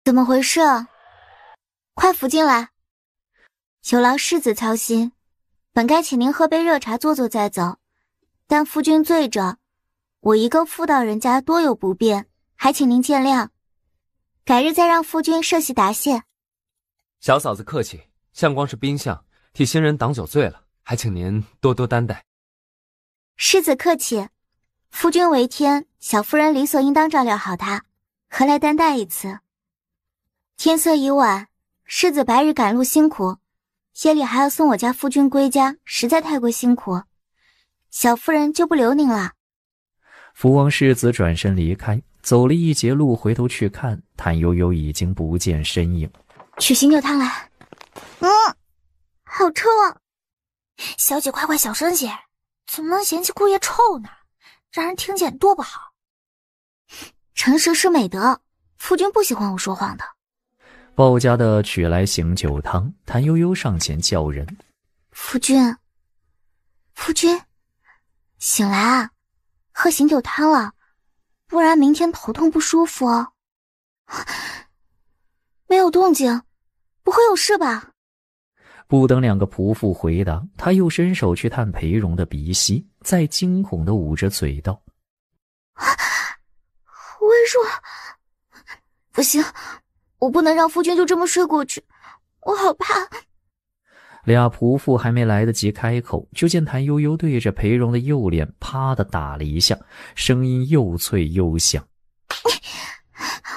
怎么回事？快扶进来。有劳世子操心，本该请您喝杯热茶坐坐再走，但夫君醉着，我一个妇道人家多有不便，还请您见谅。改日再让夫君设席答谢。小嫂子客气，相光是宾相，替新人挡酒醉了，还请您多多担待。世子客气，夫君为天，小夫人理所应当照料好他，何来担待一词？天色已晚，世子白日赶路辛苦，夜里还要送我家夫君归家，实在太过辛苦，小夫人就不留您了。福王世子转身离开，走了一截路，回头去看，谭悠悠已经不见身影。取醒酒汤来。好臭啊！小姐快小声些，怎么能嫌弃姑爷臭呢？让人听见多不好。诚实是美德，夫君不喜欢我说谎的。鲍家的取来醒酒汤，谭悠悠上前叫人：夫君，夫君，醒来啊，喝醒酒汤了，不然明天头痛不舒服哦。没有动静，不会有事吧？不等两个仆妇回答，他又伸手去探裴荣的鼻息，再惊恐地捂着嘴道：微弱，不行，我不能让夫君就这么睡过去，我好怕。俩仆妇还没来得及开口，就见谭悠悠对着裴荣的右脸啪的打了一下，声音又脆又响：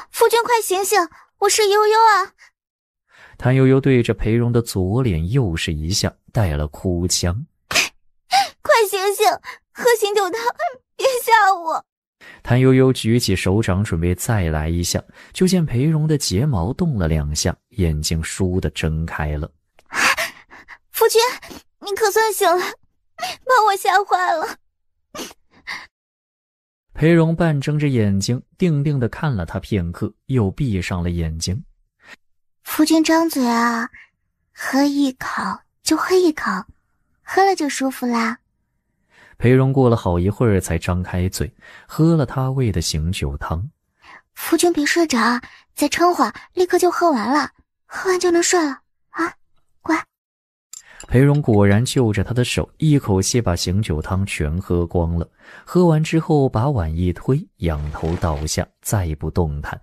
夫君快醒醒，我是悠悠啊！谭悠悠对着裴荣的左脸又是一下，带了哭腔：快醒醒，喝醒酒汤，别吓我！谭悠悠举起手掌准备再来一下，就见裴荣的睫毛动了两下，眼睛倏地睁开了。夫君，你可算醒了，把我吓坏了。裴荣半睁着眼睛，定定地看了他片刻，又闭上了眼睛。夫君张嘴啊，喝一口就喝一口，喝了就舒服啦。裴荣过了好一会儿才张开嘴，喝了他喂的醒酒汤。夫君别睡着，再撑会儿，立刻就喝完了，喝完就能睡了啊，乖。裴荣果然就着他的手，一口气把醒酒汤全喝光了。喝完之后，把碗一推，仰头倒下，再不动弹。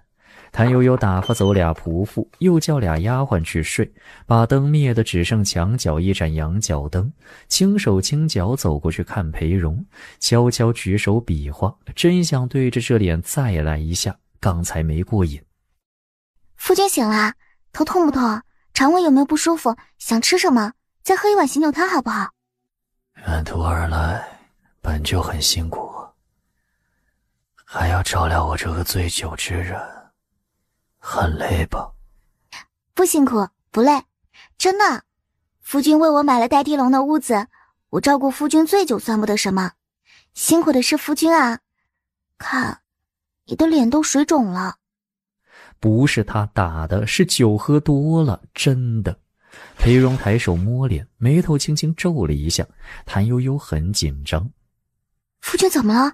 谭悠悠打发走俩仆妇，又叫俩丫鬟去睡，把灯灭得只剩墙角一盏羊角灯，轻手轻脚走过去看裴荣，悄悄举手比划，真想对着这脸再来一下，刚才没过瘾。夫君醒了，头痛不痛？肠胃有没有不舒服？想吃什么？再喝一碗醒酒汤好不好？远途而来，本就很辛苦，还要照料我这个醉酒之人，很累吧？不辛苦，不累，真的。夫君为我买了代地龙的屋子，我照顾夫君醉酒算不得什么，辛苦的是夫君啊！看，你的脸都水肿了。不是他打的，是酒喝多了，真的。裴荣抬手摸脸，眉头轻轻皱了一下。谭悠悠很紧张。夫君怎么了？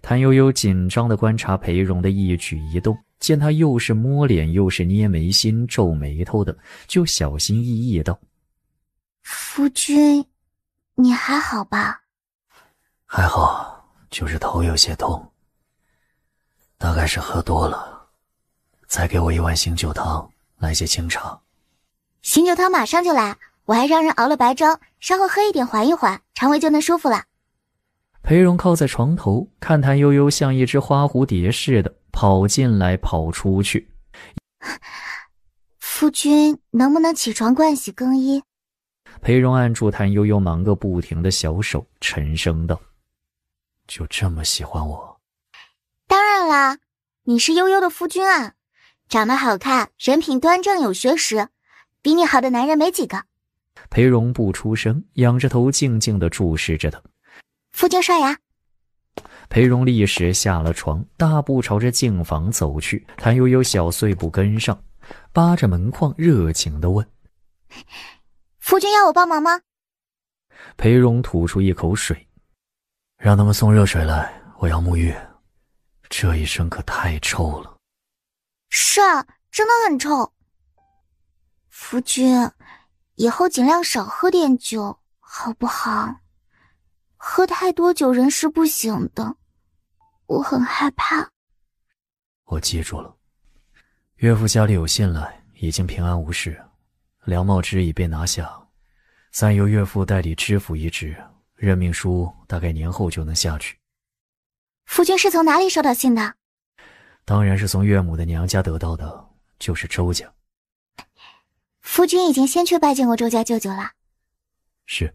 谭悠悠紧张地观察裴荣的一举一动，见他又是摸脸又是捏眉心皱眉头的，就小心翼翼道：夫君，你还好吧？还好，就是头有些痛，大概是喝多了。再给我一碗醒酒汤，来些清茶。醒酒汤马上就来，我还让人熬了白粥，稍后喝一点缓一缓，肠胃就能舒服了。裴荣靠在床头，看谭悠悠像一只花蝴蝶似的跑进来跑出去。夫君能不能起床盥洗更衣？裴荣按住谭悠悠忙个不停的小手，沉声道：就这么喜欢我？当然啦，你是悠悠的夫君啊，长得好看，人品端正有学识，比你好的男人没几个。裴荣不出声，仰着头静静地注视着他。夫君刷牙。裴荣立时下了床，大步朝着净房走去。谭悠悠小碎步跟上，扒着门框热情地问：夫君要我帮忙吗？裴荣吐出一口水：让他们送热水来，我要沐浴。这一身可太臭了。是啊，真的很臭。夫君，以后尽量少喝点酒，好不好？喝太多酒人是不行的，我很害怕。我记住了。岳父家里有信来，已经平安无事，梁茂之已被拿下，暂由岳父代理知府一职，任命书大概年后就能下去。夫君是从哪里收到信的？当然是从岳母的娘家得到的，就是周家。夫君已经先去拜见过周家舅舅了。是，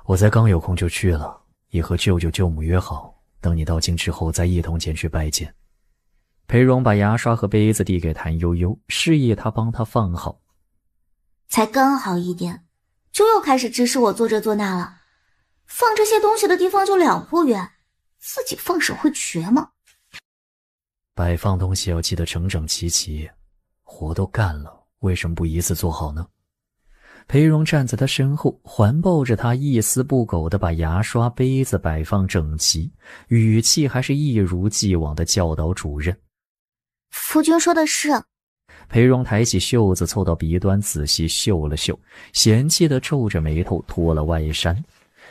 我才刚有空就去了，已和舅舅舅母约好，等你到京之后再一同前去拜见。裴荣把牙刷和杯子递给谭悠悠，示意他帮他放好。才刚好一点，就又开始指使我做这做那了。放这些东西的地方就2步远，自己放手会瘸吗？摆放东西要记得整整齐齐，活都干了，为什么不一次做好呢？裴荣站在他身后，环抱着他，一丝不苟地把牙刷杯子摆放整齐，语气还是一如既往地教导主任。夫君说的是。裴荣抬起袖子凑到鼻端仔细嗅了嗅，嫌弃地皱着眉头脱了外衫。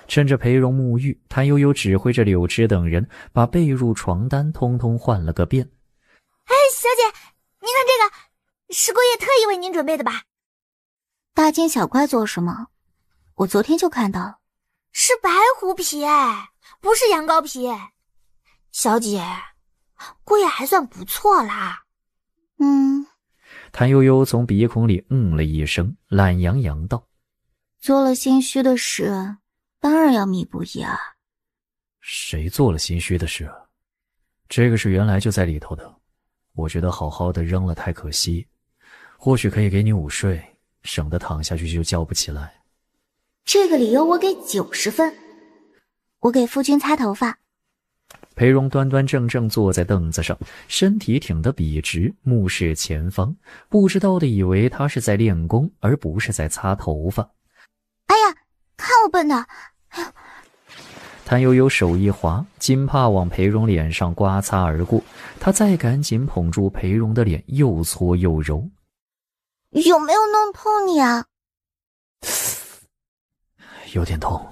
趁着裴荣沐浴，谭悠悠指挥着柳枝等人把被褥床单通通换了个遍。哎，小姐，您看这个是姑爷特意为您准备的吧？大惊小怪做什么？我昨天就看到了。是白狐皮哎，不是羊羔皮。小姐，姑爷还算不错啦。谭悠悠从鼻孔里了一声，懒洋洋道：做了心虚的事，当然要弥补呀。谁做了心虚的事？这个是原来就在里头的，我觉得好好的扔了太可惜，或许可以给你午睡，省得躺下去就叫不起来。这个理由我给90分。我给夫君擦头发。裴荣端端正正坐在凳子上，身体挺得笔直，目视前方，不知道的以为他是在练功，而不是在擦头发。哎呀，看我笨的！哎呦！谭悠悠手一滑，金帕往裴荣脸上刮擦而过，他再赶紧捧住裴荣的脸，又搓又揉。有没有弄痛你啊？有点痛，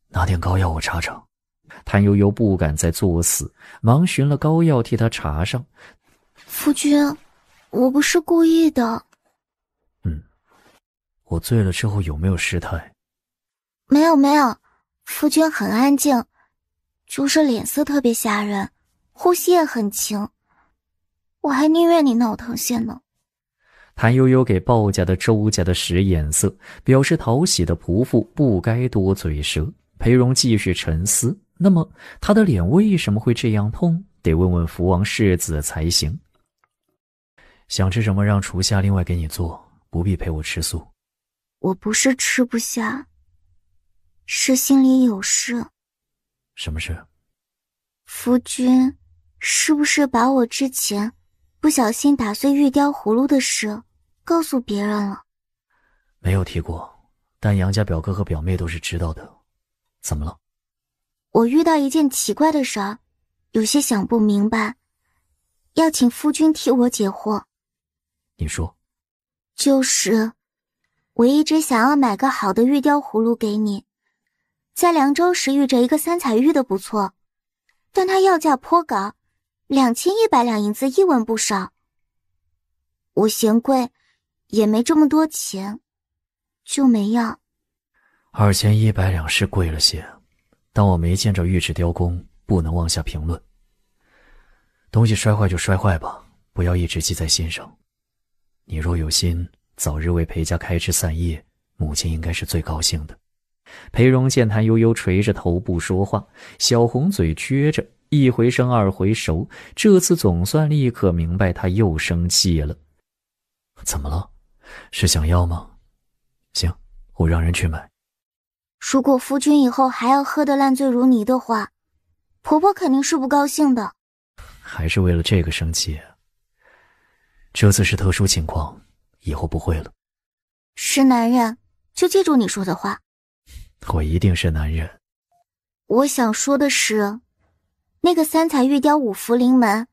拿点膏药我查查。谭悠悠不敢再作死，忙寻了膏药替他查上。夫君，我不是故意的。我醉了之后有没有失态？没有没有，夫君很安静，就是脸色特别吓人，呼吸也很轻，我还宁愿你脑疼些呢。谭悠悠给鲍家的周家的使眼色，表示讨喜的仆妇不该多嘴舌。裴荣继续沉思，那么他的脸为什么会这样痛？得问问福王世子才行。想吃什么让厨下另外给你做，不必陪我吃素。我不是吃不下，是心里有事。什么事？夫君是不是把我之前不小心打碎玉雕葫芦的事告诉别人了？没有提过，但杨家表哥和表妹都是知道的。怎么了？我遇到一件奇怪的事儿，有些想不明白，要请夫君替我解惑。你说。就是我一直想要买个好的玉雕葫芦给你，在凉州时遇着一个三彩玉的不错，但它要价颇高，2100两银子一文不少。我嫌贵，也没这么多钱，就没要。2100两是贵了些，但我没见着玉质雕工，不能妄下评论。东西摔坏就摔坏吧，不要一直记在心上。你若有心，早日为裴家开枝散叶，母亲应该是最高兴的。裴荣见谭悠悠垂着头不说话，小红嘴撅着，一回生二回熟，这次总算立刻明白他又生气了。怎么了？是想要吗？行，我让人去买。如果夫君以后还要喝得烂醉如泥的话，婆婆肯定是不高兴的。还是为了这个生气？这次是特殊情况，以后不会了。是男人，就记住你说的话。我一定是男人。我想说的是，那个三彩玉雕五福临门，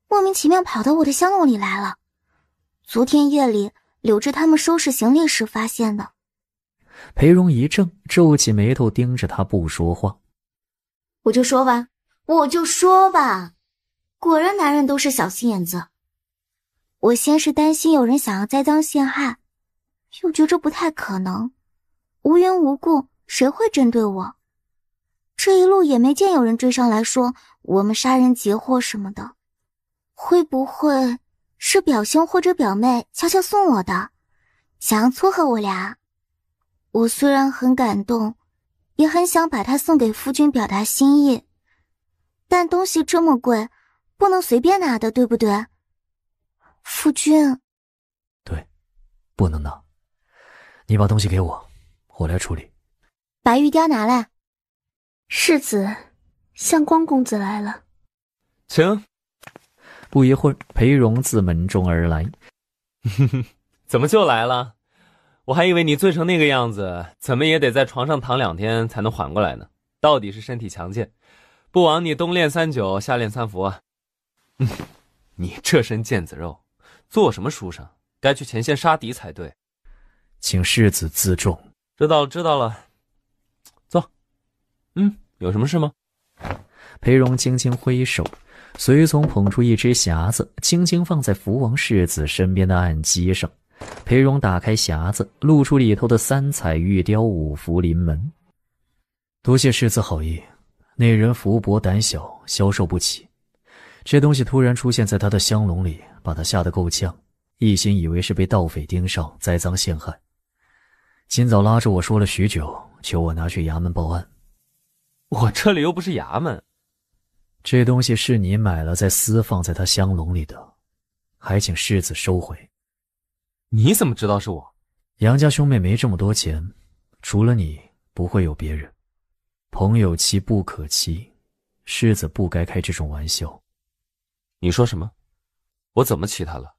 莫名其妙跑到我的香炉里来了。昨天夜里，柳枝他们收拾行李时发现的。裴荣一怔，皱起眉头盯着他不说话。我就说吧，果然男人都是小心眼子。我先是担心有人想要栽赃陷害，又觉着不太可能，无缘无故谁会针对我？这一路也没见有人追上来说我们杀人劫货什么的，会不会是表兄或者表妹悄悄送我的，想要撮合我俩？我虽然很感动，也很想把它送给夫君表达心意，但东西这么贵，不能随便拿的，对不对？夫君。对，不能拿。你把东西给我，我来处理。把玉雕拿来。世子，相光公子来了。请。不一会儿，裴荣自门中而来。怎么就来了？我还以为你醉成那个样子，怎么也得在床上躺2天才能缓过来呢。到底是身体强健，不枉你冬练3九，夏练3伏啊。你这身腱子肉，做什么书生？该去前线杀敌才对。请世子自重。知道了。坐。有什么事吗？裴荣轻轻挥手，随从捧出一只匣子，轻轻放在福王世子身边的案几上。裴荣打开匣子，露出里头的三彩玉雕五福临门。多谢世子好意，那人福薄胆小，消受不起。这东西突然出现在他的香笼里，把他吓得够呛，一心以为是被盗匪盯上，栽赃陷害。今早拉着我说了许久，求我拿去衙门报案。我这里又不是衙门。这东西是你买了再私放在他香笼里的，还请世子收回。你怎么知道是我？杨家兄妹没这么多钱，除了你不会有别人。朋友妻不可欺，世子不该开这种玩笑。你说什么？我怎么欺他了？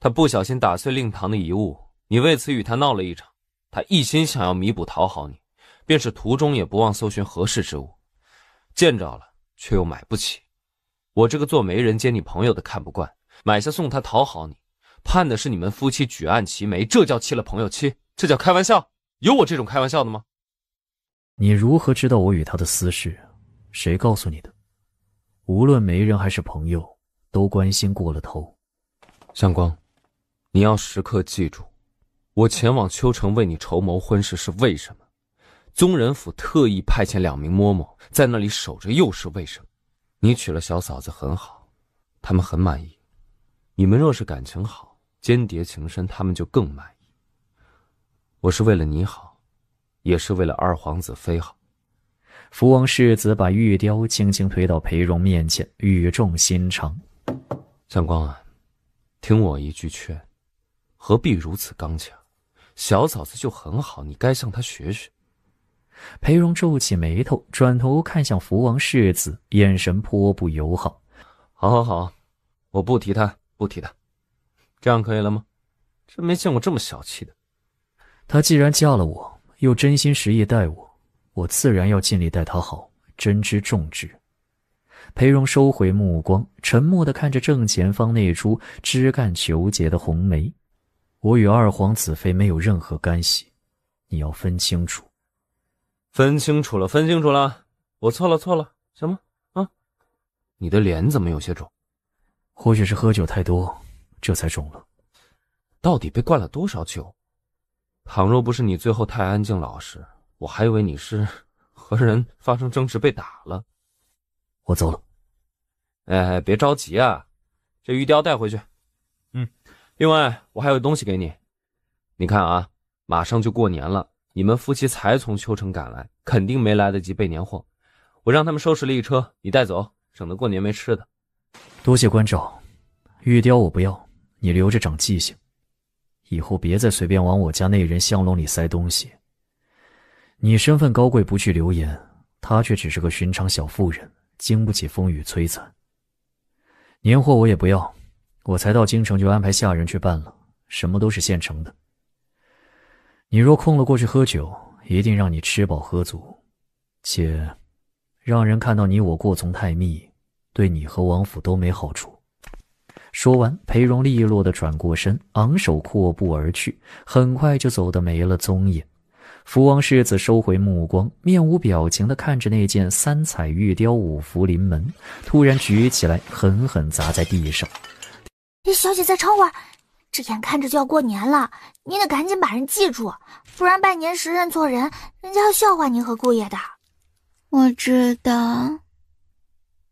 他不小心打碎令堂的遗物，你为此与他闹了一场，他一心想要弥补讨好你，便是途中也不忘搜寻合适之物，见着了却又买不起。我这个做媒人接你朋友的看不惯，买下送他讨好你，盼的是你们夫妻举案齐眉，这叫弃了朋友妻？这叫开玩笑？有我这种开玩笑的吗？你如何知道我与他的私事？谁告诉你的？无论媒人还是朋友，都关心过了头。向光，你要时刻记住，我前往秋城为你筹谋婚事是为什么？宗人府特意派遣2名嬷嬷在那里守着，又是为什么？你娶了小嫂子很好，他们很满意。你们若是感情好，间谍情深，他们就更满意。我是为了你好，也是为了二皇子妃好。福王世子把玉雕轻轻推到裴荣面前，语重心长：向光啊，听我一句劝，何必如此刚强？小嫂子就很好，你该向她学学。裴荣皱起眉头，转头看向福王世子，眼神颇不友好。好，我不提他，这样可以了吗？真没见过这么小气的。她既然嫁了我，又真心实意待我，我自然要尽力待她好，珍之重之。裴荣收回目光，沉默地看着正前方那株枝干虬结的红梅。我与二皇子妃没有任何干系，你要分清楚。分清楚了，我错了，行吗？啊，你的脸怎么有些肿？或许是喝酒太多，这才肿了。到底被灌了多少酒？倘若不是你最后太安静老实，我还以为你是和人发生争执被打了。我走了。哎，别着急啊，这玉雕带回去。另外我还有东西给你。你看啊，马上就过年了，你们夫妻才从秋城赶来，肯定没来得及备年货。我让他们收拾了一车，你带走，省得过年没吃的。多谢关照，玉雕我不要，你留着长记性。以后别再随便往我家内人香笼里塞东西。你身份高贵，不去流言，她却只是个寻常小妇人，经不起风雨摧残。年货我也不要，我才到京城就安排下人去办了，什么都是现成的。你若空了过去喝酒，一定让你吃饱喝足，且让人看到你我过从太密，对你和王府都没好处。说完，裴荣利落地转过身，昂首阔步而去，很快就走得没了踪影。福王世子收回目光，面无表情地看着那件3彩玉雕五福临门，突然举起来狠狠砸在地上。小姐再撑会儿，这眼看着就要过年了，您得赶紧把人记住，不然拜年时认错人，人家要笑话您和姑爷的。我知道，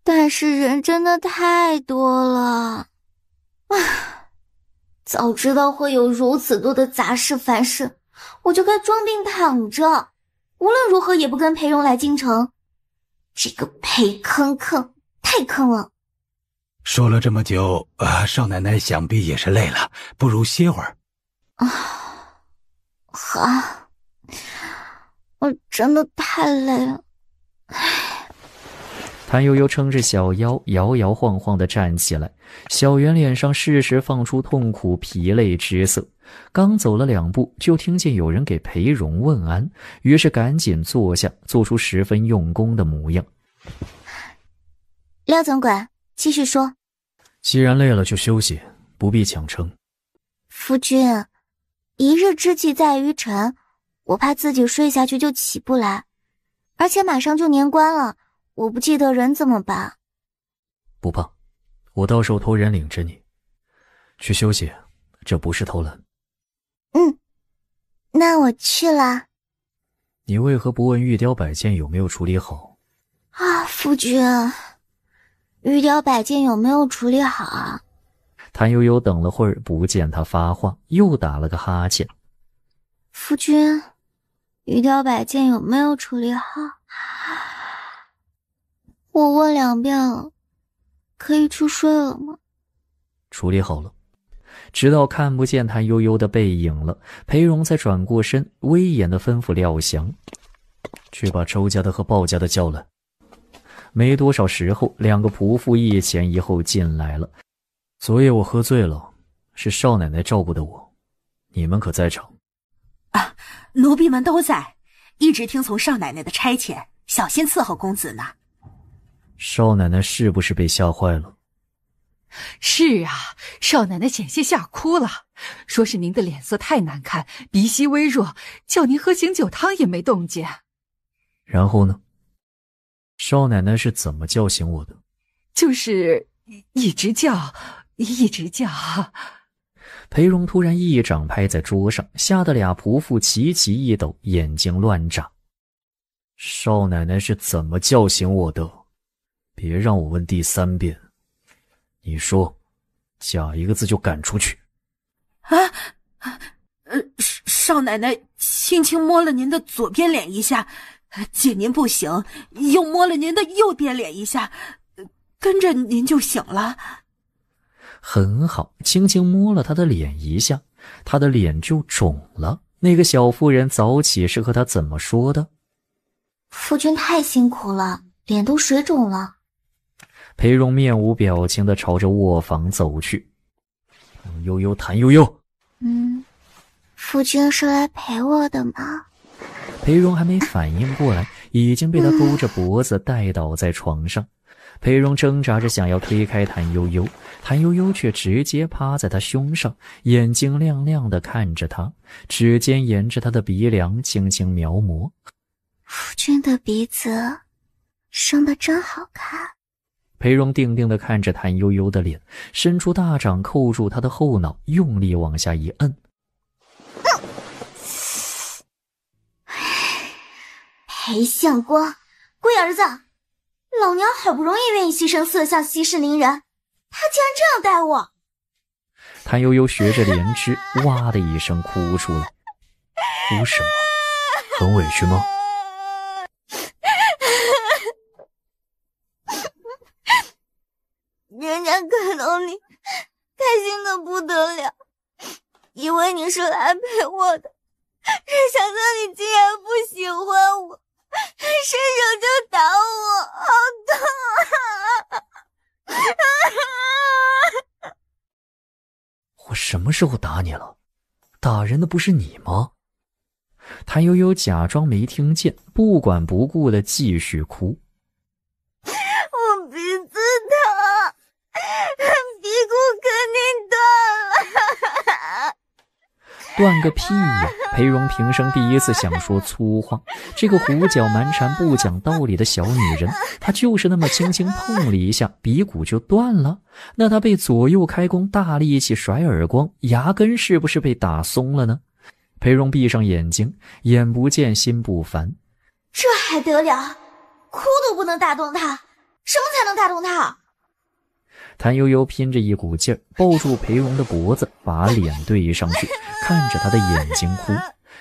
但是人真的太多了。早知道会有如此多的杂事烦事，我就该装病躺着，无论如何也不跟裴荣来京城。这个裴坑太坑了。说了这么久，少奶奶想必也是累了，不如歇会儿。好，我真的太累了。谭悠悠撑着小腰，摇摇晃晃地站起来，小圆脸上适时放出痛苦疲累之色。刚走了2步，就听见有人给裴荣问安，于是赶紧坐下，做出十分用功的模样。廖总管，继续说。既然累了就休息，不必强撑。夫君，一日之计在于晨，我怕自己睡下去就起不来，而且马上就年关了，我不记得人怎么办？不怕，我到时候托人领着你去休息，这不是偷懒。那我去了。你为何不问玉雕摆件有没有处理好？夫君，玉雕摆件有没有处理好啊？谭悠悠等了会儿，不见他发话，又打了个哈欠。夫君，玉雕摆件有没有处理好？我问2遍了，可以去睡了吗？处理好了。直到看不见谭悠悠的背影了，裴荣才转过身，威严地吩咐廖翔：“去把周家的和鲍家的叫来。”没多少时候，2个仆妇一前一后进来了。昨夜我喝醉了，是少奶奶照顾的我，你们可在场？奴婢们都在，一直听从少奶奶的差遣，小心伺候公子呢。少奶奶是不是被吓坏了？是啊，少奶奶险些吓哭了，说是您的脸色太难看，鼻息微弱，叫您喝醒酒汤也没动静。然后呢？少奶奶是怎么叫醒我的？就是一直叫。裴荣突然一掌拍在桌上，吓得俩仆妇齐齐一抖，眼睛乱眨。少奶奶是怎么叫醒我的？别让我问第3遍。你说，假一个字就赶出去。少奶奶轻轻摸了您的左边脸一下，见您不醒，又摸了您的右边脸一下，跟着您就醒了。很好，轻轻摸了他的脸一下，他的脸就肿了。那个小妇人早起是和他怎么说的？夫君太辛苦了，脸都水肿了。裴荣面无表情地朝着卧房走去。悠悠，谭悠悠。夫君是来陪我的吗？裴荣还没反应过来，已经被他勾着脖子带倒在床上。裴荣挣扎着想要推开谭悠悠，谭悠悠却直接趴在他胸上，眼睛亮亮地看着他，指尖沿着他的鼻梁轻轻描摹。夫君的鼻子生得真好看。裴荣定定地看着谭悠悠的脸，伸出大掌扣住他的后脑，用力往下一摁。裴相公，龟儿子，老娘好不容易愿意牺牲色相息事宁人，他竟然这样待我。谭悠悠学着莲枝哇的一声哭出来。哭什么？很委屈吗？人家看到你开心的不得了，以为你是来陪我的，没想到你竟然不喜欢我，伸手就打我，好痛啊！我什么时候打你了？打人的不是你吗？谭悠悠假装没听见，不管不顾地继续哭。我鼻子疼，鼻骨肯定断了。断个屁呀！裴荣平生第一次想说粗话，这个胡搅蛮缠不讲道理的小女人，她就是那么轻轻碰了一下，鼻骨就断了。那她被左右开弓大力气甩耳光，牙根是不是被打松了呢？裴荣闭上眼睛，眼不见心不烦。这还得了？哭都不能打动他，什么才能打动他？谭悠悠拼着一股劲儿，抱住裴荣的脖子，把脸对上去，看着他的眼睛哭，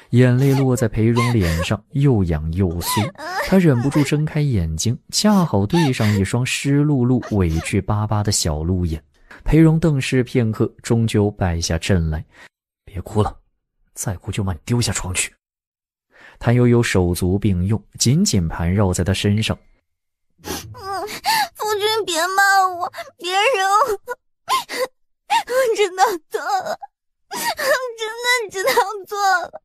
眼泪落在裴荣脸上，又痒又酥。他忍不住睁开眼睛，恰好对上一双湿漉漉、委屈巴巴的小鹿眼。裴荣瞪视片刻，终究败下阵来。别哭了，再哭就把你丢下床去。谭悠悠手足并用，紧紧盘绕在他身上。夫君别骂我，别惹我，我知道错了，我真的知道错了。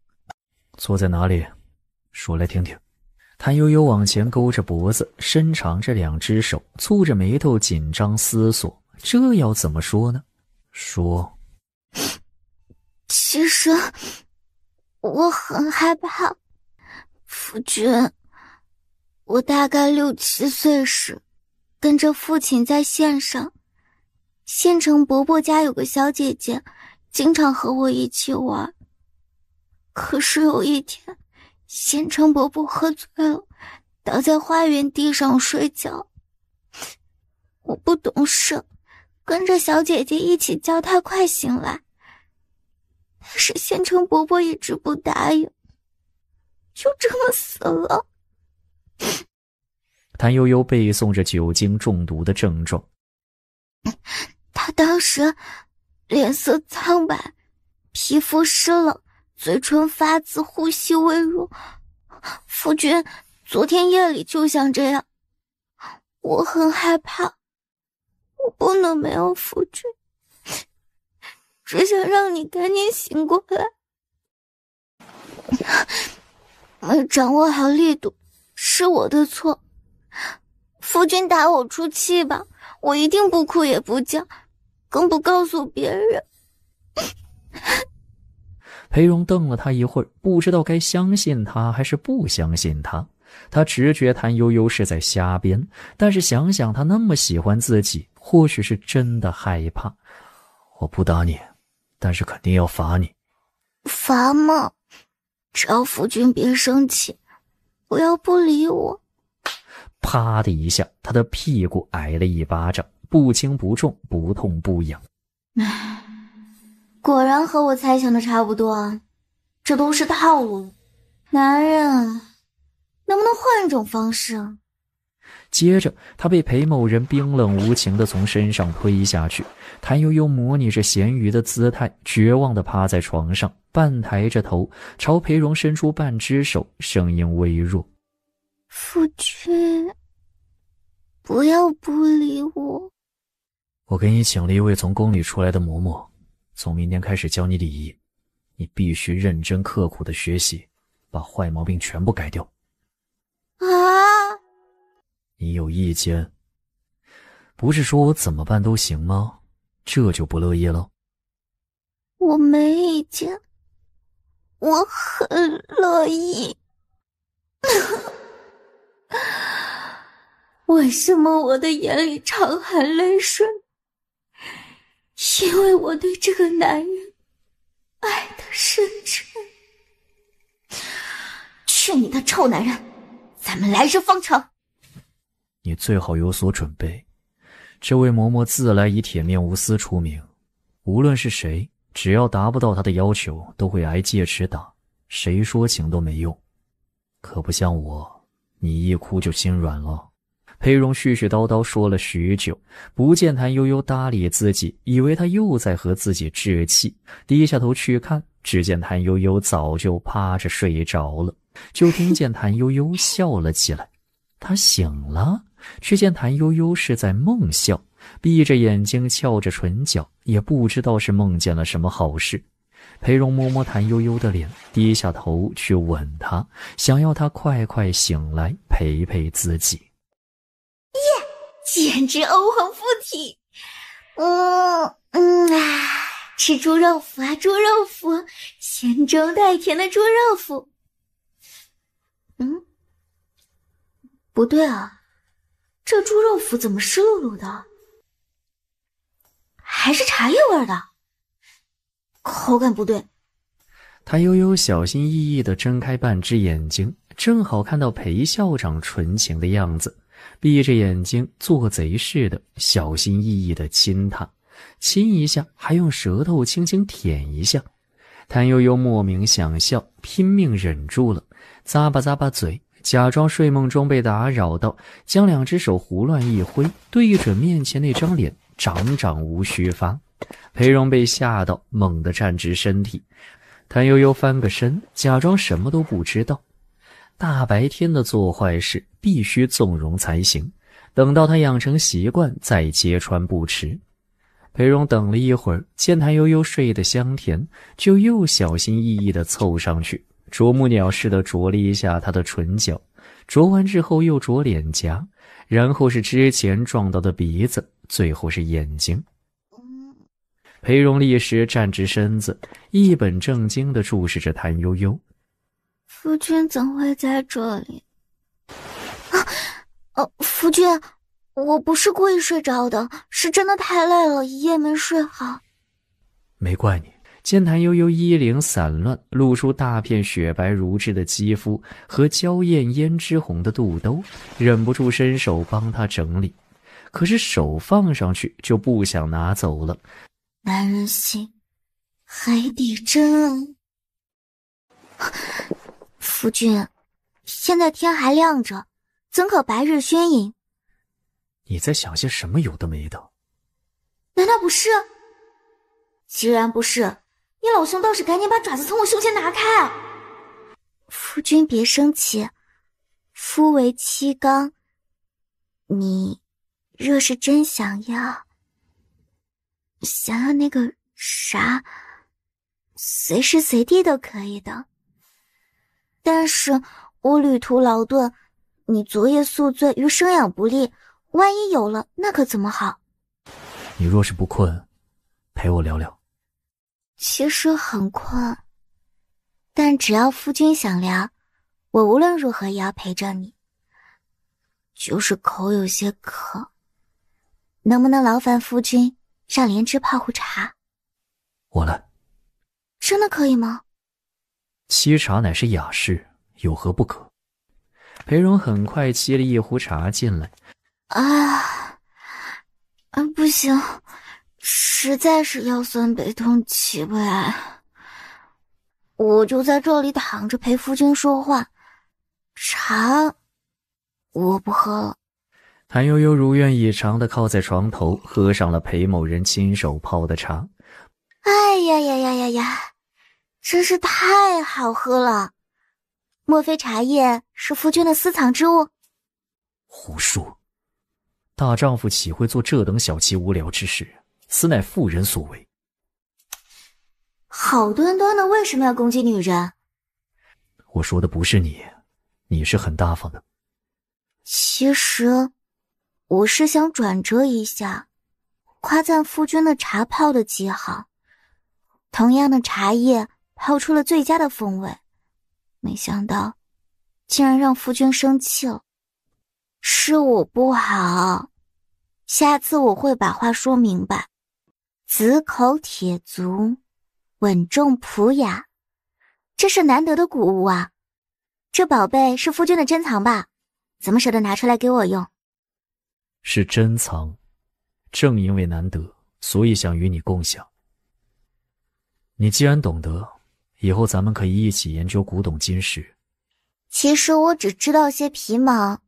错在哪里？说来听听。谭悠悠往前勾着脖子，伸长着两只手，蹙着眉头紧张思索，这要怎么说呢？说，其实我很害怕，夫君，我大概6、7岁时，跟着父亲在县上，县城伯伯家有个小姐姐，经常和我一起玩。可是有一天，县城伯伯喝醉了，倒在花园地上睡觉。我不懂事，跟着小姐姐一起叫他快醒来。但是县城伯伯一直不答应，就这么死了。谭悠悠背诵着酒精中毒的症状。他当时脸色苍白，皮肤湿冷，嘴唇发紫，呼吸微弱。夫君，昨天夜里就像这样，我很害怕，我不能没有夫君，只想让你赶紧醒过来。没掌握好力度，是我的错。夫君打我出气吧，我一定不哭也不叫，更不告诉别人。裴荣瞪了他一会儿，不知道该相信他还是不相信他。他直觉谭悠悠是在瞎编，但是想想他那么喜欢自己，或许是真的害怕。我不打你，但是肯定要罚你。罚吗？只要夫君别生气，不要不理我。啪的一下，他的屁股挨了一巴掌，不轻不重，不痛不痒。果然和我猜想的差不多啊，这都是套路。男人能不能换一种方式？接着他被裴某人冰冷无情地从身上推下去，谭悠悠模拟着咸鱼的姿态，绝望地趴在床上，半抬着头朝裴荣伸出半只手，声音微弱：夫君，不要不理我。我给你请了一位从宫里出来的嬷嬷，从明天开始教你礼仪，你必须认真刻苦地学习，把坏毛病全部改掉。啊！你有意见？不是说我怎么办都行吗？这就不乐意了？我没意见，我很乐意。为什么我的眼里常含泪水？因为我对这个男人爱得深沉。去你的臭男人，咱们来日方长。你最好有所准备，这位嬷嬷自来以铁面无私出名，无论是谁，只要达不到她的要求，都会挨戒尺打，谁说情都没用。可不像我，你一哭就心软了。裴荣絮絮叨叨说了许久，不见谭悠悠搭理自己，以为他又在和自己置气，低下头去看，只见谭悠悠早就趴着睡着了，就听见谭悠悠笑了起来。他醒了，却见谭悠悠是在梦笑，闭着眼睛翘着唇角，也不知道是梦见了什么好事。裴荣摸摸谭悠悠的脸，低下头去吻她，想要她快快醒来陪陪自己。耶，简直欧皇附体！吃猪肉脯啊，猪肉脯，咸中带甜的猪肉脯。不对啊，这猪肉脯怎么湿漉漉的？还是茶叶味的，口感不对。谭悠悠小心翼翼地睁开半只眼睛，正好看到裴校长纯情的样子，闭着眼睛做贼似的小心翼翼地亲他，亲一下还用舌头轻轻舔一下。谭悠悠莫名想笑，拼命忍住了，咂巴咂巴嘴，假装睡梦中被打扰到，将两只手胡乱一挥，对准面前那张脸，长长无须发。裴荣被吓到，猛地站直身体。谭悠悠翻个身，假装什么都不知道。大白天的做坏事，必须纵容才行，等到他养成习惯，再揭穿不迟。裴荣等了一会儿，见谭悠悠睡得香甜，就又小心翼翼地凑上去，啄木鸟似的啄了一下他的唇角，啄完之后又啄脸颊，然后是之前撞到的鼻子，最后是眼睛。裴荣立时站直身子，一本正经地注视着谭悠悠。夫君怎会在这里？夫君，我不是故意睡着的，是真的太累了，一夜没睡好。没怪你。见谭悠悠衣领散乱，露出大片雪白如脂的肌肤和娇艳胭脂红的肚兜，忍不住伸手帮她整理，可是手放上去就不想拿走了。男人心，海底针。夫君，现在天还亮着，怎可白日宣饮？你在想些什么有的没的？难道不是？既然不是，你老兄倒是赶紧把爪子从我胸前拿开。夫君别生气，夫为妻刚，你若是真想要那个啥，随时随地都可以的。但是我旅途劳顿，你昨夜宿醉，于生养不利，万一有了，那可怎么好？你若是不困，陪我聊聊。其实很困，但只要夫君想聊，我无论如何也要陪着你。就是口有些渴，能不能劳烦夫君让莲枝泡壶茶？我来。真的可以吗？沏茶乃是雅事，有何不可？裴荣很快沏了一壶茶进来。不行，实在是腰酸背痛起不来，我就在这里躺着陪夫君说话，茶我不喝了。谭悠悠如愿以偿地靠在床头，喝上了裴某人亲手泡的茶。哎呀，真是太好喝了！莫非茶叶是夫君的私藏之物？胡说！大丈夫岂会做这等小气无聊之事？此乃妇人所为。好端端的为什么要攻击女人？我说的不是你，你是很大方的。其实我是想转折一下，夸赞夫君的茶泡的极好。同样的茶叶泡出了最佳的风味，没想到竟然让夫君生气了。是我不好，下次我会把话说明白。紫口铁足，稳重朴雅，这是难得的古物啊！这宝贝是夫君的珍藏吧？怎么舍得拿出来给我用？是珍藏，正因为难得，所以想与你共享。你既然懂得，以后咱们可以一起研究古董今时。其实我只知道些皮毛，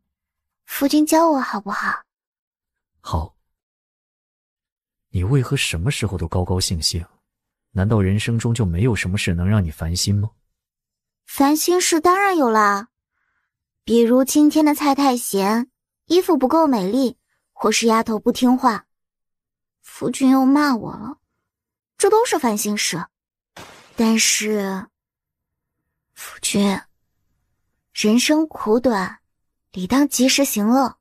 夫君教我好不好？好。你为何什么时候都高高兴兴？难道人生中就没有什么事能让你烦心吗？烦心事当然有啦，比如今天的菜太咸，衣服不够美丽，或是丫头不听话，夫君又骂我了，这都是烦心事。但是夫君，人生苦短，理当及时行乐，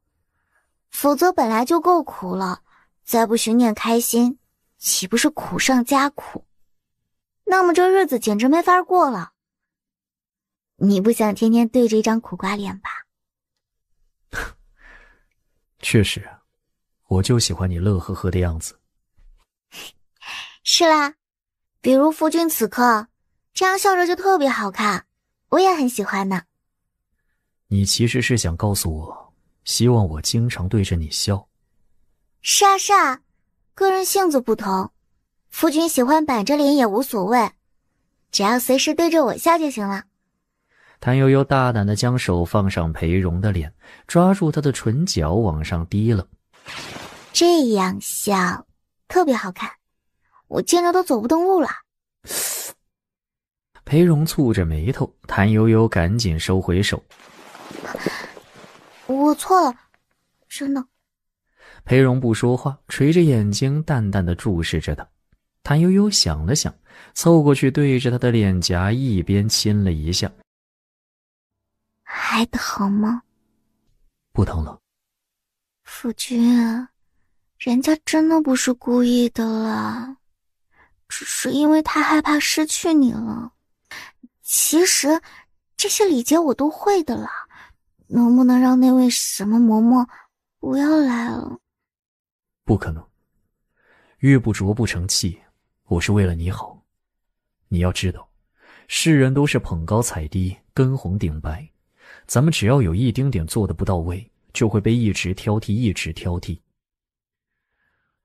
否则本来就够苦了，再不寻点开心，岂不是苦上加苦？那么这日子简直没法过了。你不想天天对着一张苦瓜脸吧？确实，我就喜欢你乐呵呵的样子。是啦，比如夫君此刻这样笑着就特别好看，我也很喜欢呢。你其实是想告诉我，希望我经常对着你笑。是啊，个人性子不同，夫君喜欢板着脸也无所谓，只要随时对着我笑就行了。谭悠悠大胆地将手放上裴荣的脸，抓住他的唇角往上低了。这样笑特别好看，我见着都走不动路了。裴荣蹙着眉头，谭悠悠赶紧收回手。我错了，真的。裴荣不说话，垂着眼睛淡淡地注视着他。谭悠悠想了想，凑过去对着他的脸颊一边亲了一下。还疼吗？不疼了。夫君，人家真的不是故意的啦，只是因为他害怕失去你了。其实这些礼节我都会的啦，能不能让那位什么嬷嬷不要来了？不可能，玉不琢不成器，我是为了你好。你要知道，世人都是捧高踩低，跟红顶白，咱们只要有一丁点做得不到位，就会被一直挑剔。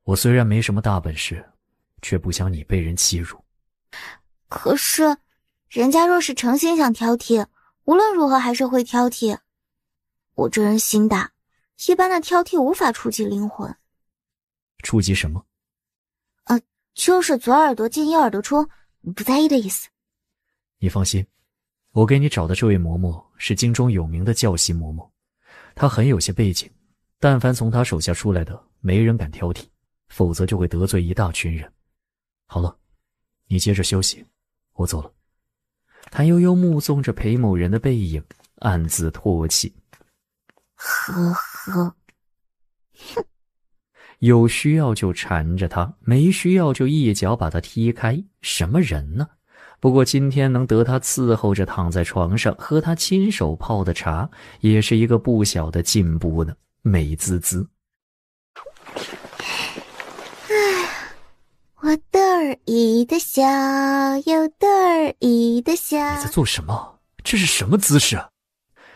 我虽然没什么大本事，却不想你被人欺辱。可是人家若是诚心想挑剔，无论如何还是会挑剔。我这人心大，一般的挑剔无法触及灵魂。触及什么？就是左耳朵进右耳朵出，你不在意的意思。你放心，我给你找的这位嬷嬷是京中有名的教习嬷嬷，她很有些背景，但凡从她手下出来的，没人敢挑剔，否则就会得罪一大群人。好了，你接着休息，我走了。谭悠悠目送着裴某人的背影，暗自唾弃。呵呵。哼，有需要就缠着他，没需要就一脚把他踢开，什么人呢？不过今天能得他伺候着躺在床上，喝他亲手泡的茶，也是一个不小的进步呢，美滋滋。我得意的笑，又得意的笑。你在做什么？这是什么姿势啊？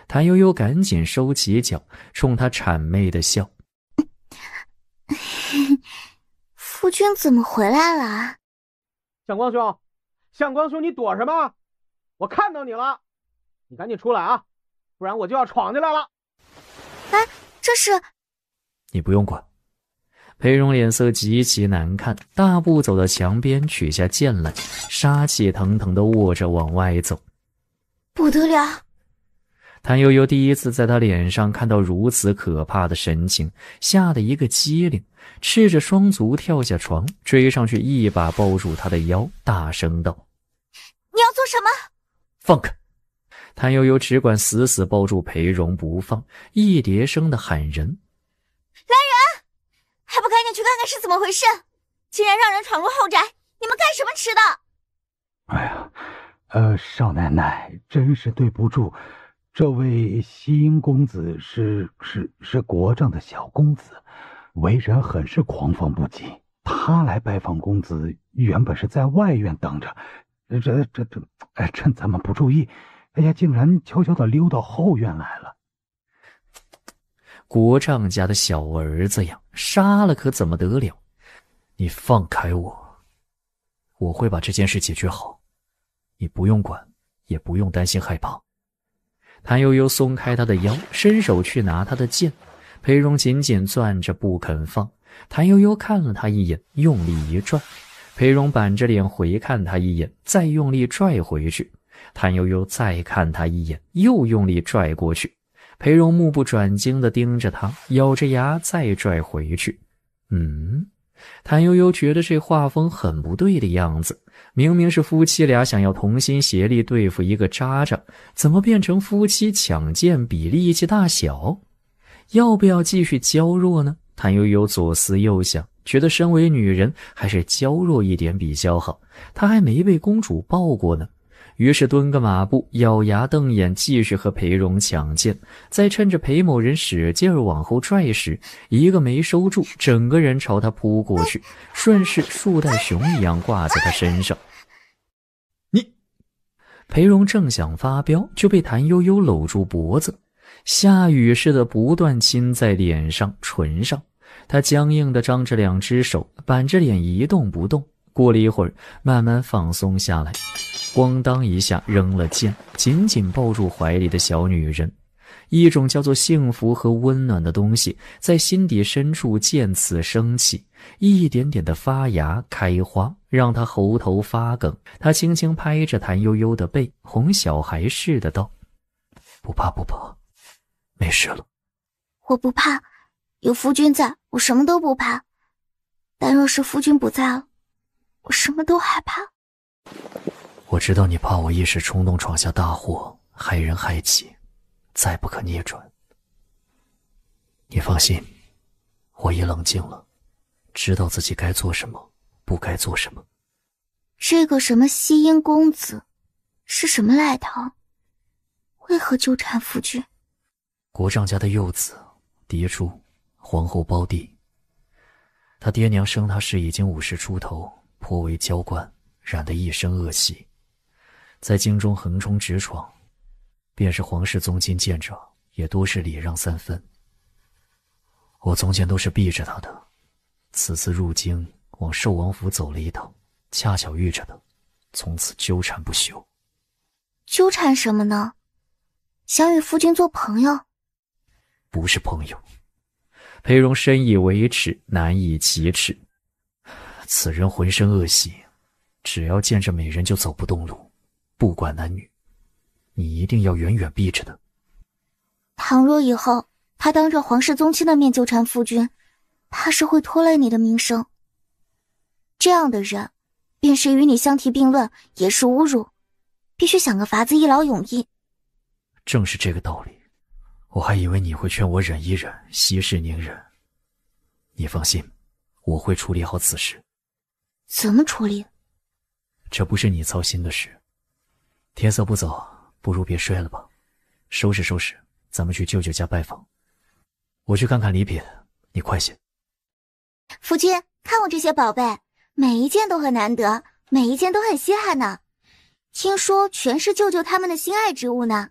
谭悠悠赶紧收起脚，冲他谄媚的笑。夫君怎么回来了？相光兄，相光兄，你躲什么？我看到你了，你赶紧出来啊，不然我就要闯进来了。哎，这是……你不用管。裴荣脸色极其难看，大步走到墙边，取下剑来，杀气腾腾地握着往外走。不得了！谭悠悠第一次在他脸上看到如此可怕的神情，吓得一个机灵，赤着双足跳下床，追上去一把抱住他的腰，大声道：你要做什么？放开！谭悠悠只管死死抱住裴荣不放，一叠声的喊人：来人！还不赶紧去看看是怎么回事？竟然让人闯入后宅，你们干什么吃的？哎呀，少奶奶，真是对不住。这位西英公子是国丈的小公子，为人很是狂放不羁。他来拜访公子，原本是在外院等着，趁咱们不注意，哎呀，竟然悄悄地溜到后院来了。国丈家的小儿子呀，杀了可怎么得了？你放开我，我会把这件事解决好，你不用管，也不用担心害怕。谭悠悠松开他的腰，伸手去拿他的剑，裴荣紧紧攥着不肯放。谭悠悠看了他一眼，用力一拽，裴荣板着脸回看他一眼，再用力拽回去。谭悠悠再看他一眼，又用力拽过去。裴荣目不转睛地盯着他，咬着牙再拽回去。谭悠悠觉得这画风很不对的样子，明明是夫妻俩想要同心协力对付一个渣渣，怎么变成夫妻抢剑比力气大小？要不要继续娇弱呢？谭悠悠左思右想，觉得身为女人还是娇弱一点比较好，她还没被公主抱过呢。于是蹲个马步，咬牙瞪眼，继续和裴荣抢剑。再趁着裴某人使劲往后拽时，一个没收住，整个人朝他扑过去，顺势树袋熊一样挂在他身上。你！裴荣正想发飙，就被谭悠悠搂住脖子，下雨似的不断亲在脸上、唇上。他僵硬地张着两只手，板着脸一动不动。过了一会儿，慢慢放松下来，咣当一下扔了剑，紧紧抱住怀里的小女人。一种叫做幸福和温暖的东西在心底深处渐次升起，一点点的发芽开花，让他喉头发梗。他轻轻拍着谭悠悠的背，哄小孩似的道：不怕不怕，没事了。我不怕，有夫君在，我什么都不怕。但若是夫君不在了，我什么都害怕。我知道你怕我一时冲动闯下大祸，害人害己，再不可逆转。你放心，我也冷静了，知道自己该做什么，不该做什么。这个什么西英公子是什么来头？为何纠缠夫君？国丈家的幼子，嫡出，皇后胞弟。他爹娘生他时已经50出头，颇为娇惯，染得一身恶习。在京中横冲直闯，便是皇室宗亲见着，也多是礼让3分。我从前都是避着他的，此次入京往寿王府走了一趟，恰巧遇着他，从此纠缠不休。纠缠什么呢？想与夫君做朋友？不是朋友。裴荣深以为耻，难以启齿。此人浑身恶习，只要见着美人就走不动路，不管男女，你一定要远远避着他。倘若以后他当着皇室宗亲的面纠缠夫君，怕是会拖累你的名声。这样的人，便是与你相提并论，也是侮辱，必须想个法子一劳永逸。正是这个道理，我还以为你会劝我忍一忍，息事宁人。你放心，我会处理好此事。怎么处理？这不是你操心的事。天色不早，不如别睡了吧。收拾收拾，咱们去舅舅家拜访。我去看看礼品，你快些。夫君，看我这些宝贝，每一件都很难得，每一件都很稀罕呢。听说全是舅舅他们的心爱之物呢。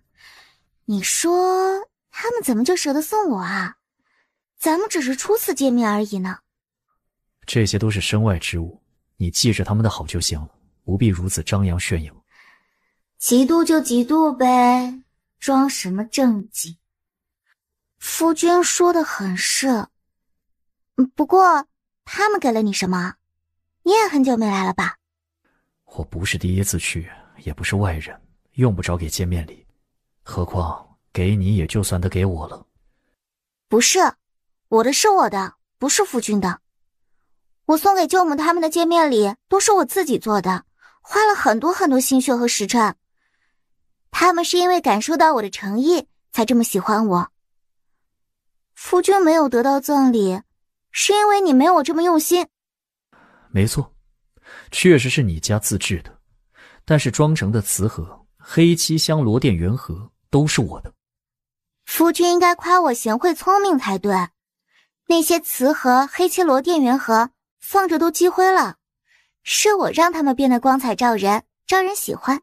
你说他们怎么就舍得送我啊？咱们只是初次见面而已呢。这些都是身外之物，你记着他们的好就行了，不必如此张扬炫耀。嫉妒就嫉妒呗，装什么正经？夫君说的很是。不过他们给了你什么？你也很久没来了吧？我不是第一次去，也不是外人，用不着给见面礼。何况给你也就算得给我了。不是，我的是我的，不是夫君的。我送给舅母他们的见面礼都是我自己做的，花了很多很多心血和时辰。他们是因为感受到我的诚意才这么喜欢我。夫君没有得到赠礼，是因为你没有我这么用心。没错，确实是你家自制的，但是装成的瓷盒、黑漆香罗甸圆盒都是我的。夫君应该夸我贤惠聪明才对。那些瓷盒、黑漆罗甸圆盒放着都积灰了，是我让他们变得光彩照人，招人喜欢。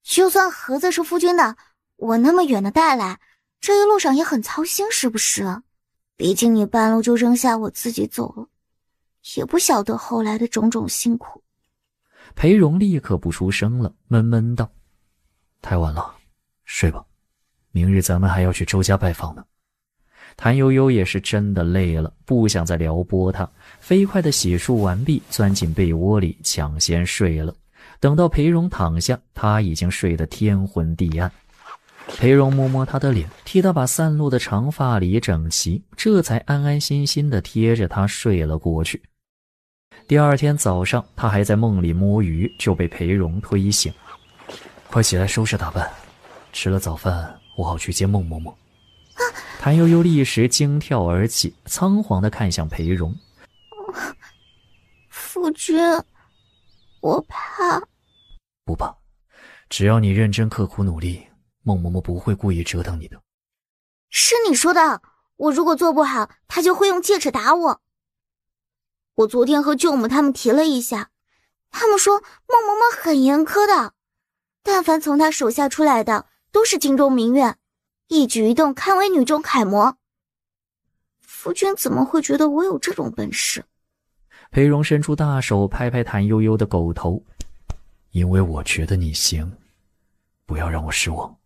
就算盒子是夫君的，我那么远的带来，这一路上也很操心，是不是？毕竟你半路就扔下我自己走了，也不晓得后来的种种辛苦。裴荣立刻不出声了，闷闷道：太晚了，睡吧，明日咱们还要去周家拜访呢。谭悠悠也是真的累了，不想再撩拨他，飞快地洗漱完毕，钻进被窝里抢先睡了。等到裴荣躺下，他已经睡得天昏地暗。裴荣摸摸他的脸，替他把散落的长发理整齐，这才安安心心地贴着他睡了过去。第二天早上，他还在梦里摸鱼，就被裴荣推醒。快起来收拾打扮，吃了早饭我好去接孟嬷嬷。谭悠悠立时惊跳而起，仓皇地看向裴荣。夫君，我怕。不怕，只要你认真刻苦努力，孟嬷嬷不会故意折腾你的。是你说的，我如果做不好，她就会用戒尺打我。我昨天和舅母他们提了一下，他们说孟嬷嬷很严苛的，但凡从她手下出来的都是京中名媛，一举一动堪为女中楷模。夫君怎么会觉得我有这种本事？裴荣伸出大手拍拍谭悠悠的狗头，因为我觉得你行，不要让我失望。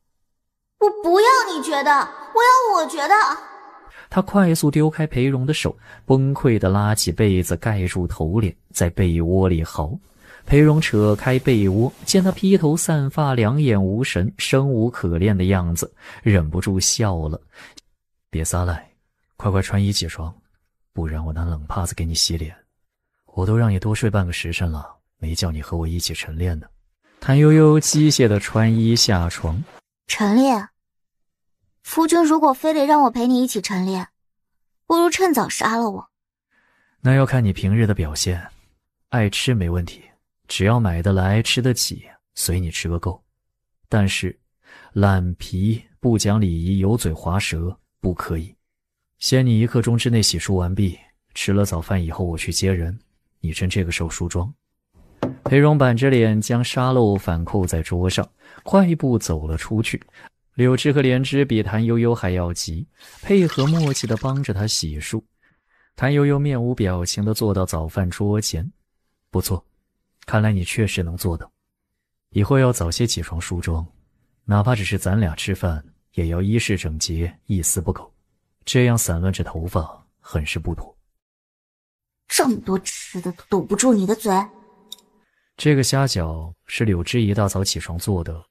我不要你觉得，我要我觉得。他快速丢开裴荣的手，崩溃地拉起被子盖住头脸，在被窝里嚎。裴荣扯开被窝，见他披头散发，两眼无神，生无可恋的样子，忍不住笑了。别撒赖，快快穿衣起床，不然我拿冷帕子给你洗脸。我都让你多睡半个时辰了，没叫你和我一起晨练呢。谭悠悠机械地穿衣下床。晨练？夫君如果非得让我陪你一起晨练，不如趁早杀了我。那要看你平日的表现。爱吃没问题，只要买得来吃得起，随你吃个够。但是懒皮不讲礼仪，油嘴滑舌不可以。限你1刻钟之内洗漱完毕，吃了早饭以后我去接人，你趁这个时候梳妆。裴荣板着脸将沙漏反扣在桌上，快步走了出去。柳枝和莲枝比谭悠悠还要急，配合默契地帮着他洗漱。谭悠悠面无表情地坐到早饭桌前。不错，看来你确实能做到。以后要早些起床梳妆，哪怕只是咱俩吃饭，也要衣饰整洁，一丝不苟。这样散乱着头发，很是不妥。这么多吃的都堵不住你的嘴。这个虾饺是柳枝一大早起床做的，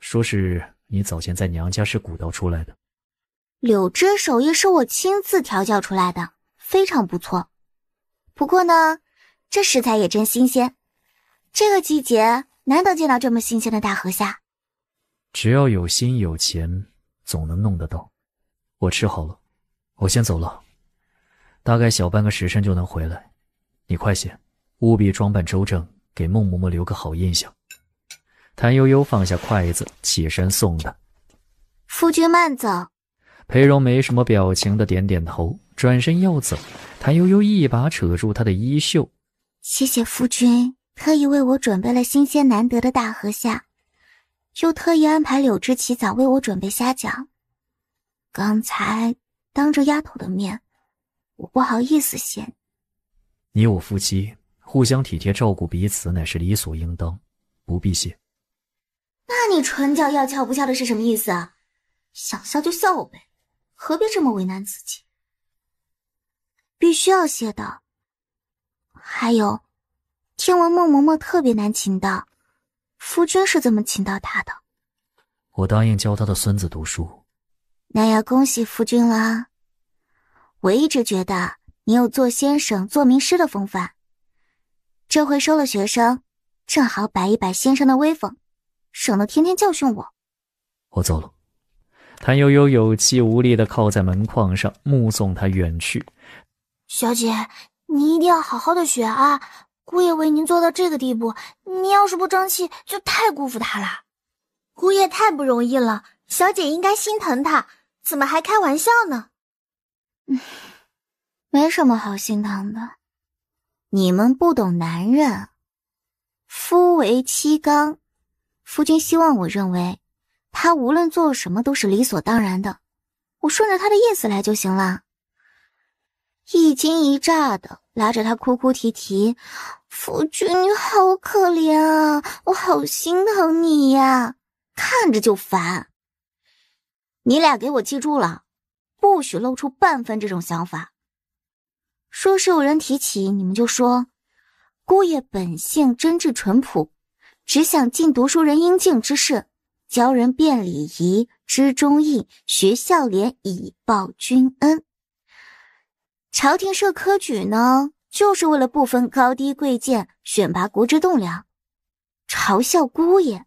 说是你早前在娘家是古道出来的。柳枝手艺是我亲自调教出来的，非常不错。不过呢，这食材也真新鲜，这个季节难得见到这么新鲜的大河虾。只要有心有钱，总能弄得到。我吃好了，我先走了，大概小半个时辰就能回来。你快些，务必装扮周正，给孟嬷嬷留个好印象。谭悠悠放下筷子，起身送他。夫君慢走。裴荣没什么表情的点点头，转身要走。谭悠悠一把扯住他的衣袖。谢谢夫君，特意为我准备了新鲜难得的大河虾，又特意安排柳枝起早为我准备虾饺。刚才当着丫头的面，我不好意思谢。你我夫妻互相体贴照顾彼此，乃是理所应当，不必谢。那你唇角要翘不翘的是什么意思啊？想笑就笑呗，何必这么为难自己？必须要谢的。还有，听闻孟嬷嬷特别难请到，夫君是怎么请到她的？我答应教他的孙子读书。那要恭喜夫君啦。我一直觉得你有做先生做名师的风范，这回收了学生，正好摆一摆先生的威风，省得天天教训我。我走了。谭悠悠有气无力地靠在门框上，目送他远去。小姐，你一定要好好的学啊！姑爷为您做到这个地步，你要是不争气，就太辜负他了。姑爷太不容易了，小姐应该心疼他，怎么还开玩笑呢？没什么好心疼的，你们不懂男人。夫为妻纲，夫君希望我认为他无论做什么都是理所当然的，我顺着他的意思来就行了。一惊一乍的拉着他哭哭啼啼，夫君你好可怜啊，我好心疼你呀，看着就烦。你俩给我记住了，不许露出半分这种想法。说是有人提起，你们就说姑爷本性真挚淳朴，只想尽读书人应尽之事，教人辨礼仪，知忠义，学孝廉，以报君恩。朝廷设科举呢，就是为了不分高低贵贱，选拔国之栋梁。嘲笑姑爷，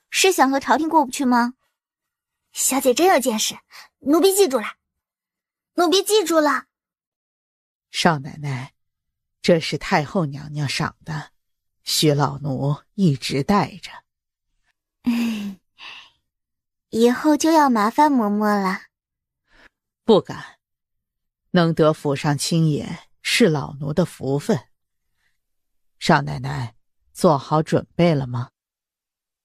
是想和朝廷过不去吗？小姐真有见识，奴婢记住了，奴婢记住了。少奶奶，这是太后娘娘赏的，许老奴一直带着。以后就要麻烦嬷嬷了。不敢，能得府上亲爷是老奴的福分。少奶奶，做好准备了吗？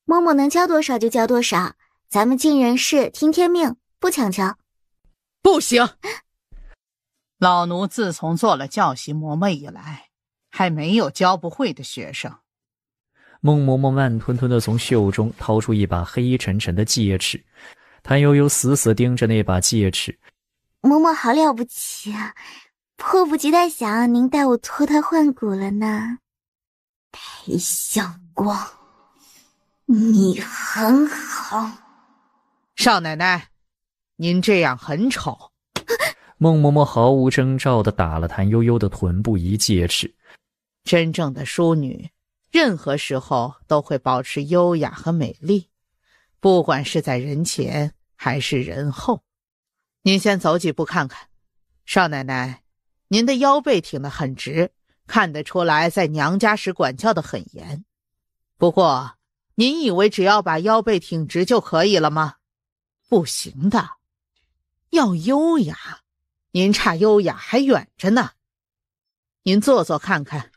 嬷嬷能教多少就教多少，咱们尽人事听天命，不强求。不行！老奴自从做了教习嬷嬷以来，还没有教不会的学生。孟嬷嬷慢吞吞地从袖中掏出一把黑沉沉的戒尺，谭悠悠死死盯着那把戒尺。嬷嬷好了不起啊，迫不及待想要您带我脱胎换骨了呢。裴相光，你很好。少奶奶，您这样很丑。孟嬷嬷毫无征兆地打了谭悠悠的臀部一戒尺。真正的淑女，任何时候都会保持优雅和美丽，不管是在人前还是人后。您先走几步看看。少奶奶，您的腰背挺得很直，看得出来在娘家时管教得很严。不过，您以为只要把腰背挺直就可以了吗？不行的，要优雅。您差优雅还远着呢。您坐坐看看，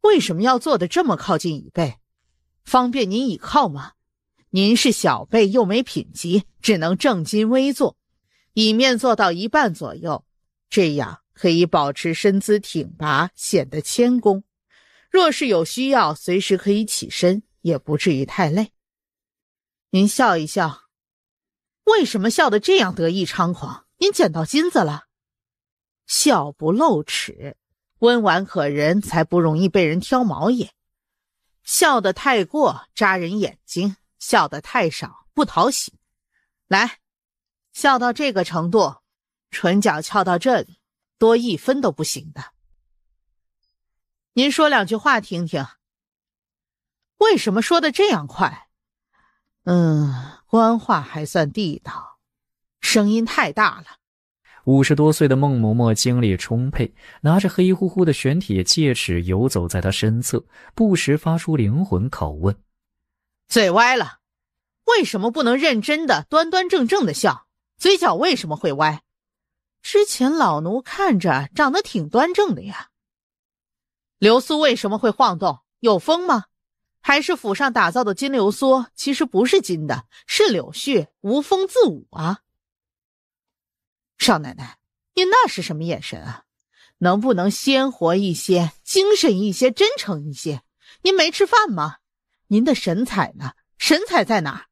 为什么要坐得这么靠近椅背？方便您倚靠吗？您是小辈又没品级，只能正襟危坐，椅面坐到一半左右，这样可以保持身姿挺拔，显得谦恭。若是有需要，随时可以起身，也不至于太累。您笑一笑，为什么笑得这样得意猖狂？您捡到金子了？笑不露齿，温婉可人，才不容易被人挑毛眼。笑得太过扎人眼睛，笑得太少不讨喜。来，笑到这个程度，唇角翘到这里，多1分都不行的。您说2句话听听。为什么说得这样快？官话还算地道，声音太大了， 50多岁的孟嬷嬷精力充沛，拿着黑乎乎的玄铁戒尺游走在他身侧，不时发出灵魂拷问：嘴歪了，为什么不能认真的端端正正的笑？嘴角为什么会歪？之前老奴看着长得挺端正的呀。流苏为什么会晃动？有风吗？还是府上打造的金流苏其实不是金的，是柳絮，无风自舞啊？少奶奶，您那是什么眼神啊？能不能鲜活一些，精神一些，真诚一些？您没吃饭吗？您的神采呢？神采在哪儿？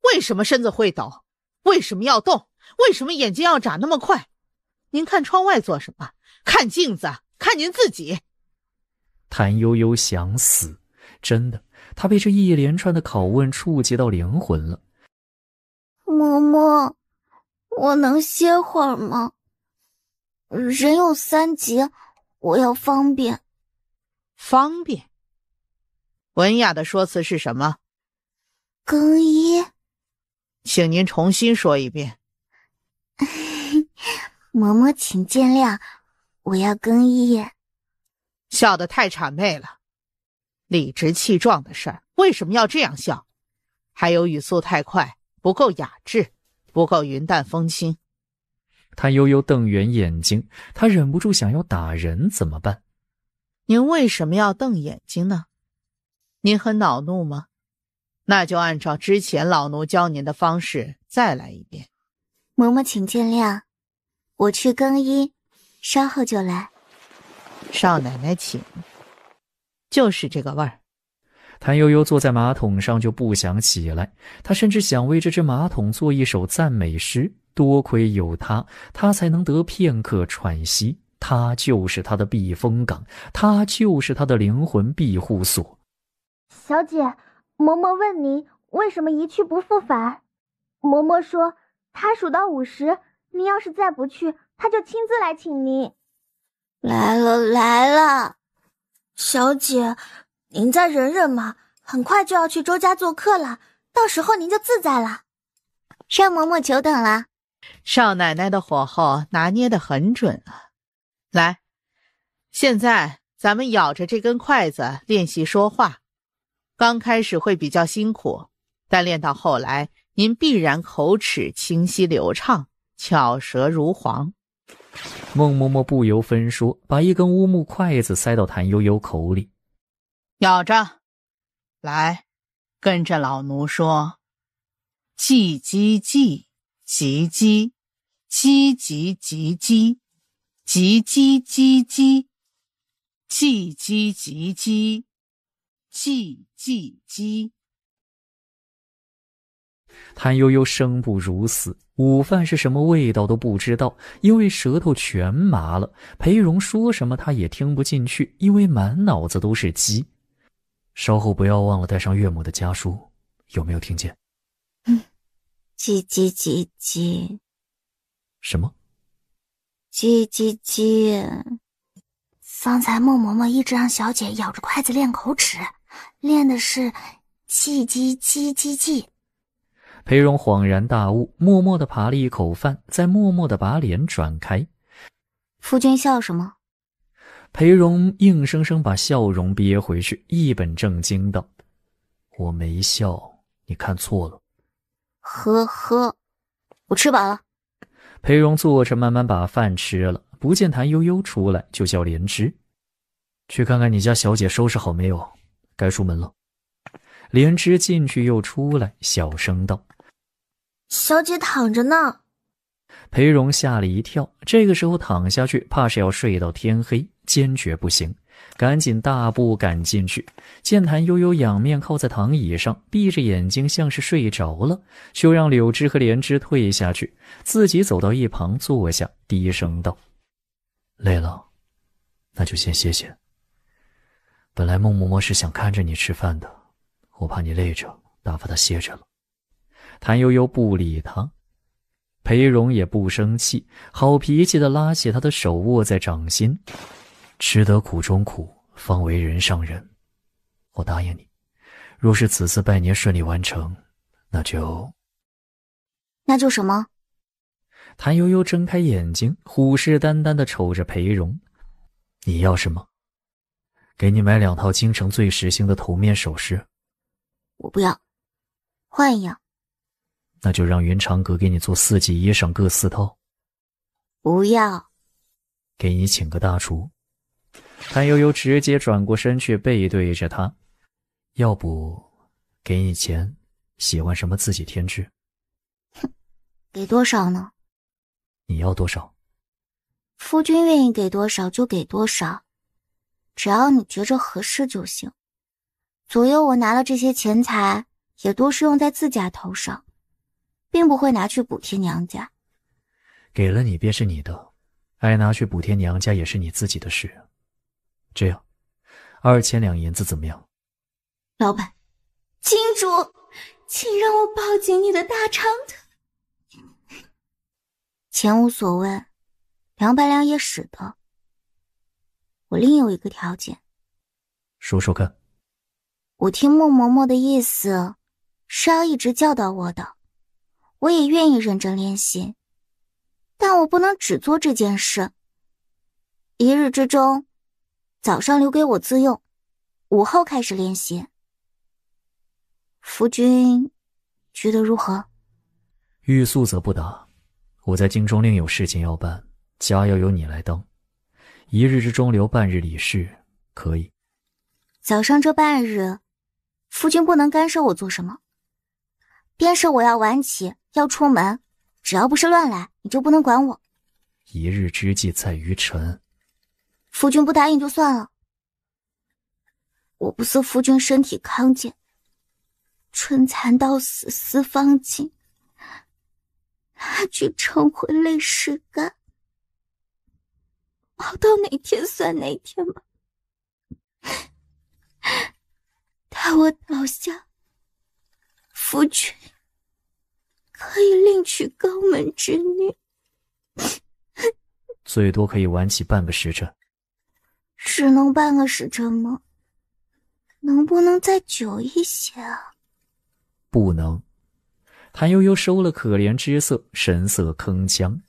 为什么身子会抖？为什么要动？为什么眼睛要眨那么快？您看窗外做什么？看镜子，看您自己。谭悠悠想死，真的，他被这一连串的拷问触及到灵魂了。嬷嬷，我能歇会儿吗？人有3急，我要方便。方便？文雅的说辞是什么？更衣。请您重新说一遍。嬷嬷请见谅，我要更衣。笑得太谄媚了，理直气壮的事儿为什么要这样笑？还有语速太快，不够雅致，不够云淡风轻。他悠悠瞪圆眼睛，他忍不住想要打人，怎么办？您为什么要瞪眼睛呢？您很恼怒吗？那就按照之前老奴教您的方式再来一遍。嬷嬷请见谅，我去更衣，稍后就来。少奶奶请。就是这个味儿。谭悠悠坐在马桶上就不想起来，他甚至想为这只马桶做一首赞美诗，多亏有他，他才能得片刻喘息，他就是他的避风港，他就是他的灵魂庇护所。小姐，嬷嬷问你为什么一去不复返？嬷嬷说她数到50，您要是再不去，她就亲自来请您。来了来了，小姐，您再忍忍嘛，很快就要去周家做客了，到时候您就自在了。让嬷嬷久等了。少奶奶的火候拿捏得很准啊。来，现在咱们咬着这根筷子练习说话。刚开始会比较辛苦，但练到后来，您必然口齿清晰流畅，巧舌如簧。孟嬷嬷不由分说，把一根乌木筷子塞到谭悠悠口里。咬着，来，跟着老奴说：叽叽叽，叽叽，叽叽叽叽，叽叽叽叽，叽叽叽叽，叽叽叽。谭悠悠生不如死，午饭是什么味道都不知道，因为舌头全麻了。裴荣说什么他也听不进去，因为满脑子都是鸡。稍后不要忘了带上岳母的家书，有没有听见？叽叽叽叽。什么？叽叽叽。方才孟嬷嬷一直让小姐咬着筷子练口齿，练的是叽叽叽叽叽。裴荣恍然大悟，默默地扒了一口饭，再默默地把脸转开。夫君笑什么？裴荣硬生生把笑容憋回去，一本正经道：我没笑，你看错了。呵呵，我吃饱了。裴荣坐着慢慢把饭吃了，不见谭悠悠出来，就叫莲枝去看看你家小姐收拾好没有，该出门了。莲枝进去又出来，小声道：小姐躺着呢。裴荣吓了一跳，这个时候躺下去怕是要睡到天黑，坚决不行，赶紧大步赶进去，见谭悠悠仰面靠在躺椅上，闭着眼睛像是睡着了，就让柳枝和莲枝退下去，自己走到一旁坐下，低声道：累了，那就先歇歇。本来孟嬷嬷是想看着你吃饭的，我怕你累着，打发她歇着了。谭悠悠不理他，裴荣也不生气，好脾气地拉起他的手握在掌心。吃得苦中苦，方为人上人。我答应你，若是此次拜年顺利完成，那就什么？谭悠悠睁开眼睛，虎视眈眈地瞅着裴荣。你要什么？给你买2套京城最时兴的头面首饰。我不要，换一样。那就让云长阁给你做4季衣裳各4套。不要。给你请个大厨。谭悠悠直接转过身去背对着他。要不给你钱，喜欢什么自己添置。哼，给多少呢？你要多少？夫君愿意给多少就给多少，只要你觉着合适就行。左右我拿了这些钱财，也都是用在自家头上，并不会拿去补贴娘家。给了你便是你的，爱拿去补贴娘家也是你自己的事。这样，2000两银子怎么样？老板，金主，请让我抱紧你的大长腿。钱无所谓，200两也使得。我另有一个条件。说说看。我听穆嬷嬷的意思，是要一直教导我的，我也愿意认真练习，但我不能只做这件事。1日之中，早上留给我自用，午后开始练习。夫君觉得如何？欲速则不达，我在京中另有事情要办，家要由你来当。1日之中留半日理事，可以。早上这半日，夫君不能干涉我做什么。便是我要晚起，要出门，只要不是乱来，你就不能管我。1日之计在于晨。夫君不答应就算了。我不思夫君身体康健，春蚕到死丝方尽，那句晨昏泪湿干，熬到哪天算哪天吧。待我倒下，夫君可以另娶高门之女。最多可以晚起半个时辰。只能半个时辰吗？能不能再久一些啊？不能。谭悠悠收了可怜之色，神色铿锵。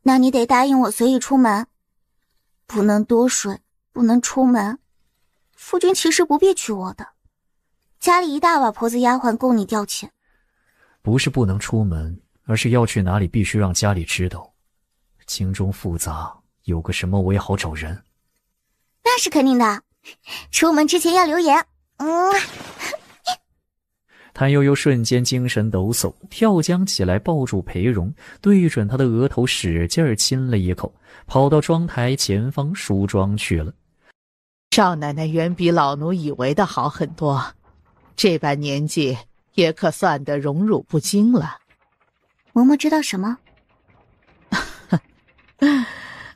那你得答应我随意出门，不能多睡，不能出门。夫君其实不必娶我的，家里一大把婆子丫鬟供你调遣。不是不能出门，而是要去哪里必须让家里知道。京中复杂，有个什么我也好找人。那是肯定的，出门之前要留言。谭悠悠瞬间精神抖擞，跳将起来抱住裴荣，对准他的额头使劲亲了一口，跑到妆台前方梳妆去了。少奶奶远比老奴以为的好很多，这般年纪也可算得荣辱不惊了。嬷嬷知道什么？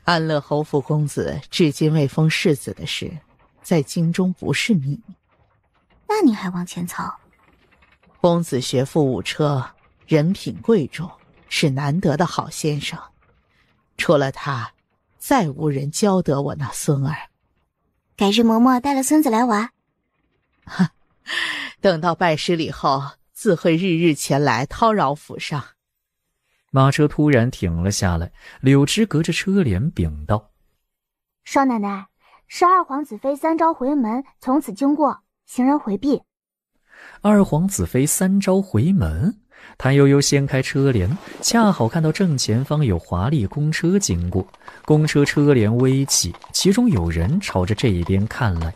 安乐侯府公子至今未封世子的事，在京中不是秘密。那你还往前操？公子学富五车，人品贵重，是难得的好先生。除了他，再无人教得我那孙儿。改日嬷嬷带了孙子来玩。等到拜师礼后，自会日日前来叨扰府上。马车突然停了下来，柳枝隔着车帘禀道：少奶奶，是二皇子妃3朝回门，从此经过，行人回避。二皇子妃3朝回门。谭悠悠掀开车帘，恰好看到正前方有华丽公车经过，公车车帘微起，其中有人朝着这边看来，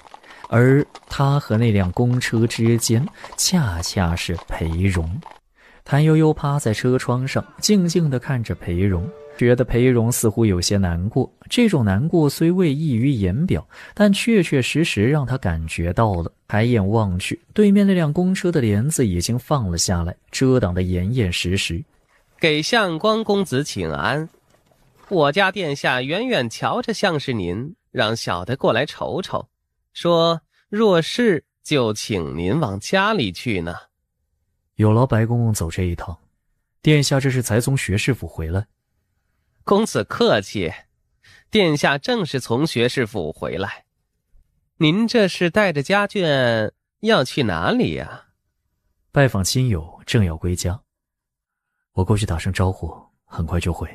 而他和那辆公车之间恰恰是裴荣。谭悠悠趴在车窗上，静静地看着裴荣，觉得裴荣似乎有些难过。这种难过虽未溢于言表，但确确实实让他感觉到了。抬眼望去，对面那辆公车的帘子已经放了下来，遮挡得严严实实。给相光公子请安，我家殿下远远瞧着像是您，让小的过来瞅瞅，说若是就请您往家里去呢。有劳白公公走这一趟，殿下这是才从学士府回来。公子客气，殿下正是从学士府回来。您这是带着家眷要去哪里呀？拜访亲友，正要归家。我过去打声招呼，很快就会。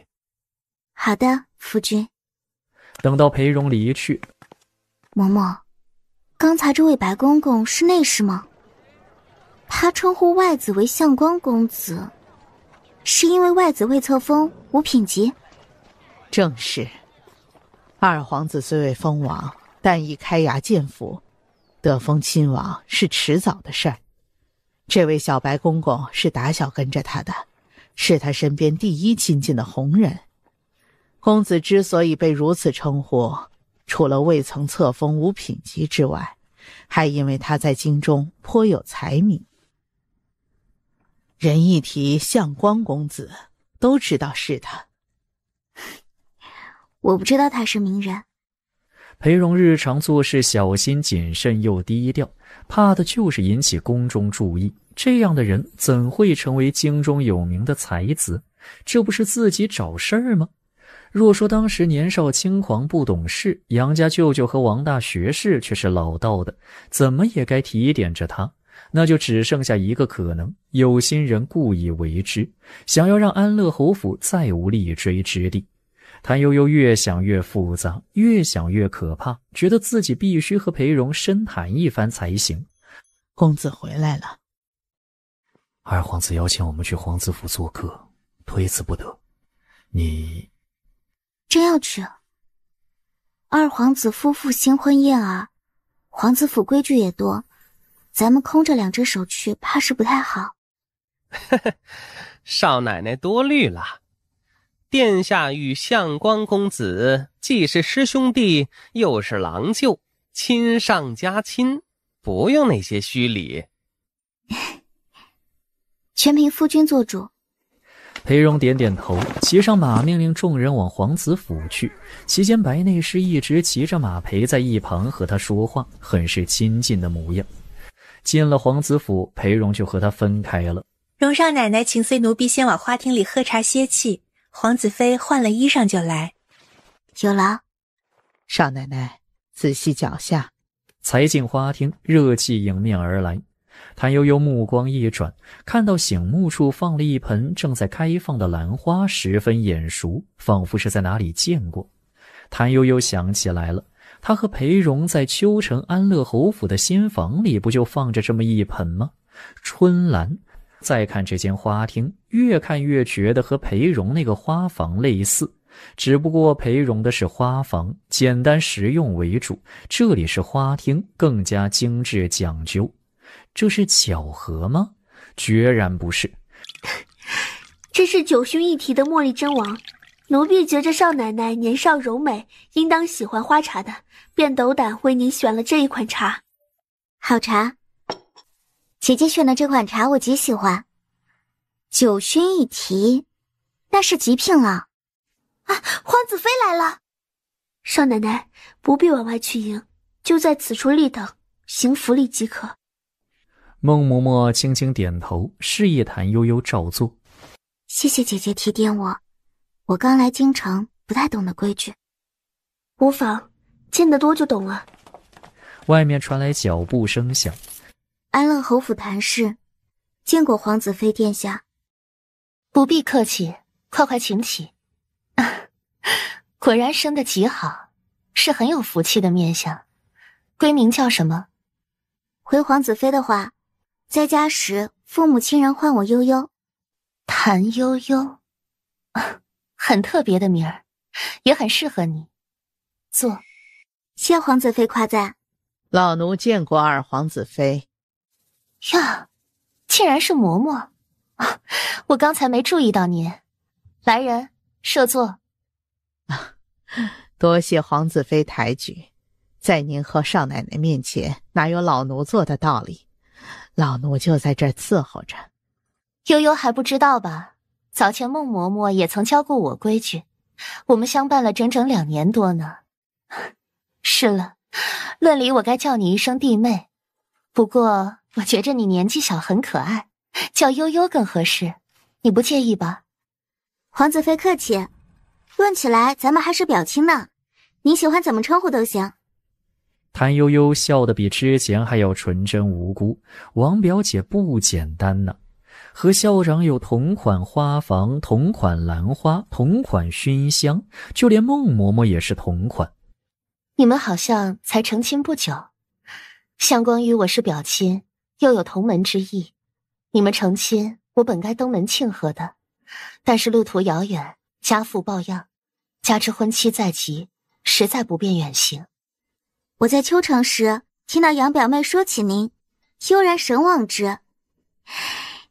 好的，夫君。等到裴荣离去，嬷嬷，刚才这位白公公是内侍吗？他称呼外子为相光公子，是因为外子未册封五品级？正是。二皇子虽未封王，但已开衙建府，得封亲王是迟早的事儿。这位小白公公是打小跟着他的，是他身边第一亲近的红人。公子之所以被如此称呼，除了未曾册封五品级之外，还因为他在京中颇有才名。人一提相光公子，都知道是他。我不知道他是名人。裴荣日常做事小心谨慎又低调，怕的就是引起宫中注意。这样的人怎会成为京中有名的才子？这不是自己找事儿吗？若说当时年少轻狂不懂事，杨家舅舅和王大学士却是老道的，怎么也该提点着他。那就只剩下一个可能，有心人故意为之，想要让安乐侯府再无立锥之地。谭悠悠越想越复杂，越想越可怕，觉得自己必须和裴荣深谈一番才行。公子回来了。二皇子邀请我们去皇子府做客，推辞不得。你真要去？二皇子夫妇新婚燕尔，皇子府规矩也多，咱们空着两只手去，怕是不太好。少奶奶多虑了。殿下与相光公子既是师兄弟，又是郎舅，亲上加亲，不用那些虚礼。全凭夫君做主。裴荣点点头，骑上马，命令众人往皇子府去。期间白内侍一直骑着马陪在一旁和他说话，很是亲近的模样。进了皇子府，裴荣就和他分开了。荣少奶奶请随奴婢先往花厅里喝茶歇气，皇子妃换了衣裳就来。有劳。少奶奶仔细脚下。才进花厅，热气迎面而来。谭悠悠目光一转，看到醒目处放了一盆正在开放的兰花，十分眼熟，仿佛是在哪里见过。谭悠悠想起来了，他和裴荣在秋城安乐侯府的新房里不就放着这么一盆吗？春兰。再看这间花厅，越看越觉得和裴荣那个花房类似，只不过裴荣的是花房，简单实用为主，这里是花厅，更加精致讲究。这是巧合吗？决然不是。这是九薰一提的茉莉真王，奴婢觉着少奶奶年少柔美，应当喜欢花茶的，便斗胆为您选了这一款茶。好茶，姐姐选的这款茶我极喜欢。九薰一提，那是极品了。啊，皇子妃来了！少奶奶不必往外去迎，就在此处立等，行福礼即可。孟嬷嬷轻轻点头，示意谭悠悠照做。谢谢姐姐提点我，我刚来京城，不太懂得规矩。无妨，见得多就懂了。外面传来脚步声响。安乐侯府谭氏，见过皇子妃殿下。不必客气，快快请起。果然生得极好，是很有福气的面相。闺名叫什么？回皇子妃的话，在家时父母亲人唤我悠悠。谭悠悠，很特别的名儿，也很适合你。坐。谢皇子妃夸赞。老奴见过二皇子妃。呀，竟然是嬷嬷。我刚才没注意到您。来人，设座。多谢皇子妃抬举，在您和少奶奶面前，哪有老奴做的道理？老奴就在这儿伺候着。悠悠还不知道吧？早前孟嬷嬷也曾教过我规矩，我们相伴了整整2年多呢。是了，论理我该叫你一声弟妹，不过我觉着你年纪小很可爱，叫悠悠更合适，你不介意吧？皇子妃客气，论起来咱们还是表亲呢，您喜欢怎么称呼都行。谭悠悠笑得比之前还要纯真无辜，王表姐不简单呢。和校长有同款花房、同款兰花、同款熏香，就连孟嬷嬷也是同款。你们好像才成亲不久，相公与我是表亲，又有同门之意。你们成亲，我本该登门庆贺的，但是路途遥远，家父抱恙，加之婚期在即，实在不便远行。我在秋城时听到杨表妹说起您，悠然神往之。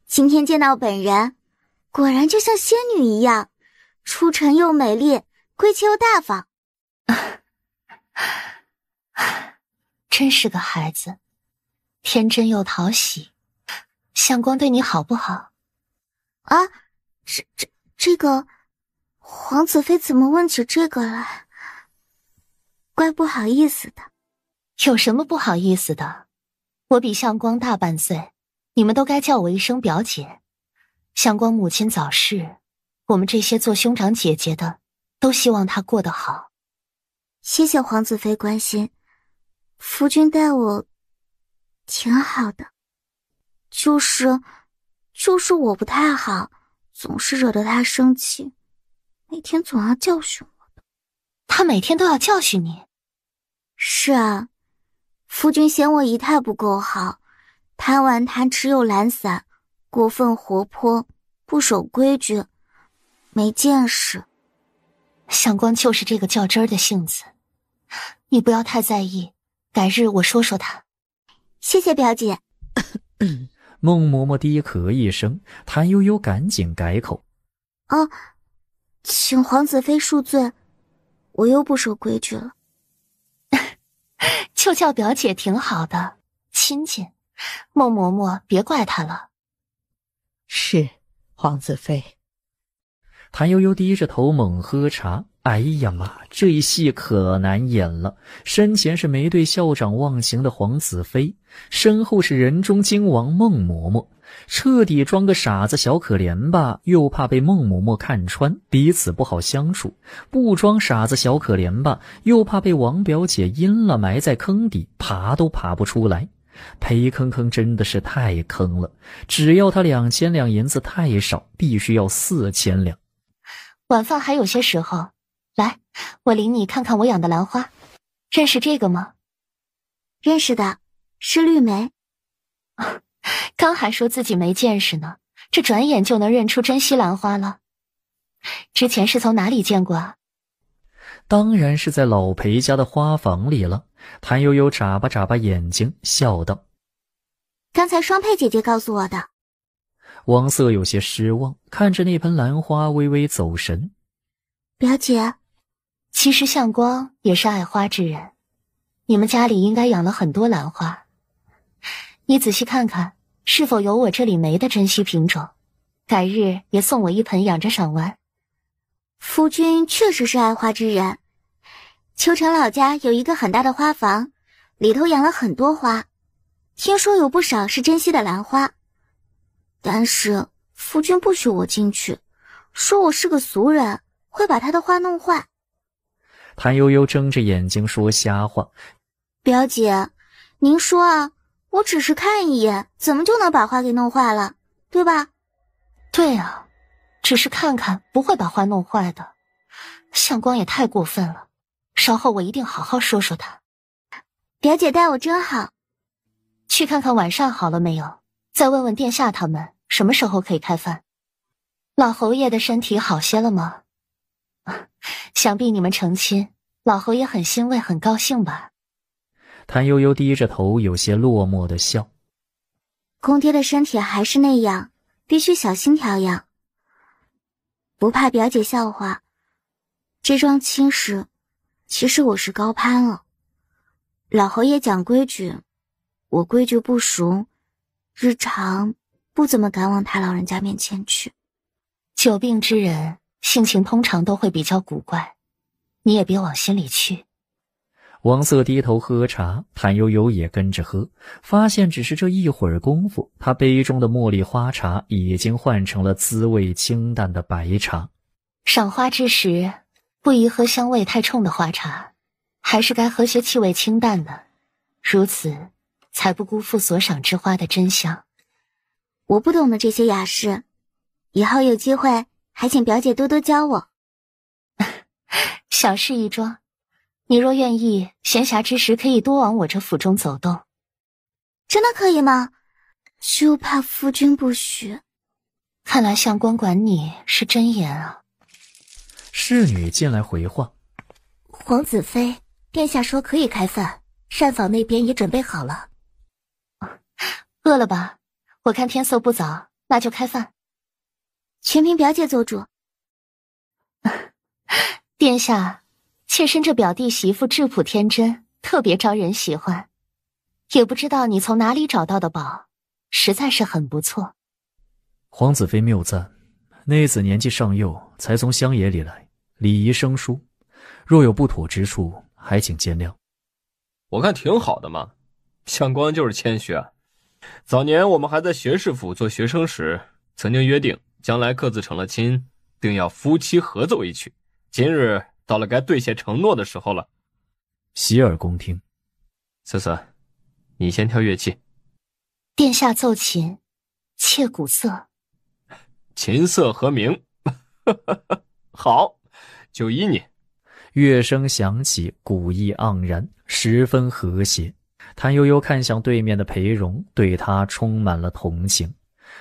今天见到本人，果然就像仙女一样，出尘又美丽，归气又大方。真是个孩子，天真又讨喜。相公对你好不好？啊，这个，皇子妃怎么问起这个来？怪不好意思的。有什么不好意思的？我比相公大半岁，你们都该叫我一声表姐。相公母亲早逝，我们这些做兄长姐姐的，都希望她过得好。谢谢皇子妃关心，夫君待我挺好的，就是我不太好，总是惹得他生气，每天总要教训我的。他每天都要教训你？是啊，夫君嫌我仪态不够好，贪玩贪吃又懒散，过分活泼，不守规矩，没见识。相公就是这个较真儿的性子，你不要太在意，改日我说说他。谢谢表姐。孟嬷嬷低咳一声，谭悠悠赶紧改口：请皇子妃恕罪，我又不守规矩了。就叫表姐挺好的，亲近。孟嬷嬷别怪她了。是，皇子妃。谭悠悠低着头猛喝茶，哎呀妈，这一戏可难演了。身前是没对校长忘形的皇子妃，身后是人中精王孟嬷嬷，彻底装个傻子小可怜吧，又怕被孟嬷嬷看穿，彼此不好相处；不装傻子小可怜吧，又怕被王表姐阴了，埋在坑底，爬都爬不出来。裴坑坑真的是太坑了，只要他2000两银子太少，必须要4000两。晚饭还有些时候，来，我领你看看我养的兰花。认识这个吗？认识的，是绿梅。刚还说自己没见识呢，这转眼就能认出珍稀兰花了。之前是从哪里见过啊？当然是在老裴家的花房里了。谭悠悠眨巴眨巴眼睛，笑道：刚才双佩姐姐告诉我的。王瑟有些失望，看着那盆兰花微微走神。表姐，其实相光也是爱花之人，你们家里应该养了很多兰花，你仔细看看是否有我这里没的珍稀品种，改日也送我一盆养着赏玩。夫君确实是爱花之人，秋城老家有一个很大的花房，里头养了很多花，听说有不少是珍稀的兰花，但是夫君不许我进去，说我是个俗人，会把他的花弄坏。谭悠悠睁着眼睛说瞎话。表姐，您说啊，我只是看一眼，怎么就能把花给弄坏了，对吧？对啊，只是看看不会把花弄坏的。相光也太过分了，稍后我一定好好说说他。表姐待我真好。去看看晚上好了没有，再问问殿下他们什么时候可以开饭。老侯爷的身体好些了吗？想必你们成亲，老侯爷很欣慰很高兴吧？谭悠悠低着头，有些落寞的笑。公爹的身体还是那样，必须小心调养。不怕表姐笑话，这桩亲事其实我是高攀了。老侯爷讲规矩，我规矩不熟，日常不怎么敢往他老人家面前去。久病之人性情通常都会比较古怪，你也别往心里去。王瑟低头喝茶，谭悠悠也跟着喝，发现只是这一会儿功夫，他杯中的茉莉花茶已经换成了滋味清淡的白茶。赏花之时，不宜喝香味太冲的花茶，还是该喝些气味清淡的，如此才不辜负所赏之花的真香。我不懂得这些雅事，以后有机会还请表姐多多教我。小事一桩，你若愿意，闲暇之时可以多往我这府中走动。真的可以吗？就怕夫君不许。看来相公管你是真严啊。侍女进来回话：皇子妃，殿下说可以开饭，膳房那边也准备好了。饿了吧？我看天色不早，那就开饭。全凭表姐做主。殿下，妾身这表弟媳妇质朴天真，特别招人喜欢。也不知道你从哪里找到的宝，实在是很不错。皇子妃谬赞，内子年纪尚幼，才从乡野里来，礼仪生疏，若有不妥之处，还请见谅。我看挺好的嘛，相公就是谦虚啊。早年我们还在学士府做学生时，曾经约定，将来各自成了亲，定要夫妻合奏一曲。今日到了该兑现承诺的时候了。洗耳恭听。思思，你先挑乐器。殿下奏琴，妾鼓瑟。琴瑟和鸣。好，就依你。乐声响起，鼓意盎然，十分和谐。谭悠悠看向对面的裴荣，对他充满了同情。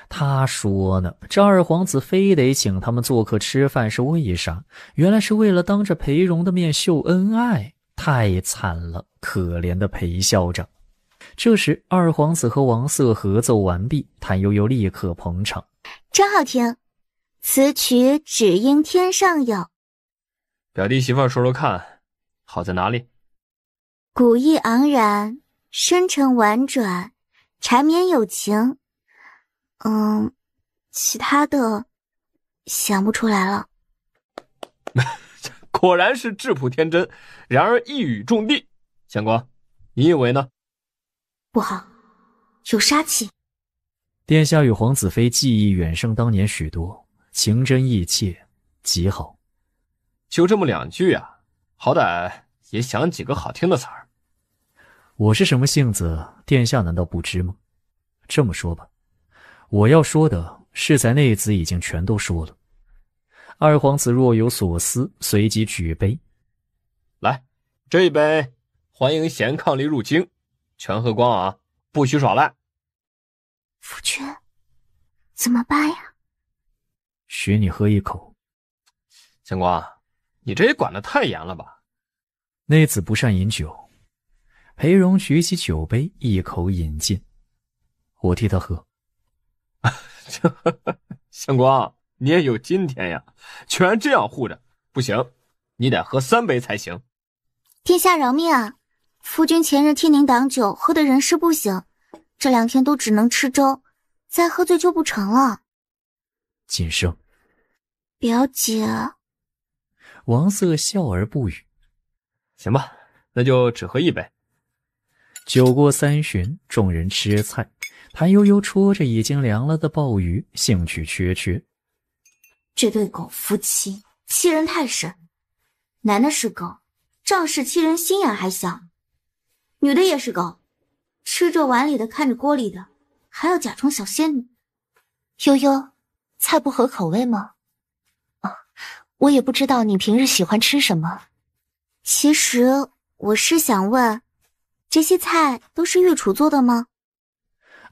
他说呢，这二皇子非得请他们做客吃饭是为啥？原来是为了当着裴荣的面秀恩爱，太惨了，可怜的裴校长。这时二皇子和王瑟合奏完毕，谭悠悠立刻捧场：真好听，此曲只应天上有。表弟媳妇说说看，好在哪里？古意盎然，深沉婉转，缠绵有情。其他的想不出来了。果然是质朴天真，然而一语中的。相公，你以为呢？不好，有杀气。殿下与皇子妃技艺远胜当年许多，情真意切，极好。就这么2句啊，好歹也想几个好听的词儿。我是什么性子，殿下难道不知吗？这么说吧，我要说的是在内子已经全都说了。二皇子若有所思，随即举杯：来，这一杯欢迎贤伉俪入京，全喝光啊，不许耍赖。夫君，怎么办呀？许你喝一口。相公，你这也管得太严了吧？内子不善饮酒。裴荣举起酒杯，一口饮尽。我替他喝。相公，你也有今天呀，居然这样护着。不行，你得喝3杯才行。殿下饶命啊！夫君前日替您挡酒，喝得人事不省，这2天都只能吃粥，再喝醉就不成了。谨慎。表姐。王瑟笑而不语。行吧，那就只喝1杯。酒过3巡，众人吃菜。谭悠悠戳着已经凉了的鲍鱼，兴趣缺缺。这对狗夫妻欺人太甚，男的是狗，仗势欺人心眼还小；女的也是狗，吃着碗里的看着锅里的，还要假装小仙女。悠悠，菜不合口味吗？我也不知道你平日喜欢吃什么。其实我是想问，这些菜都是御厨做的吗？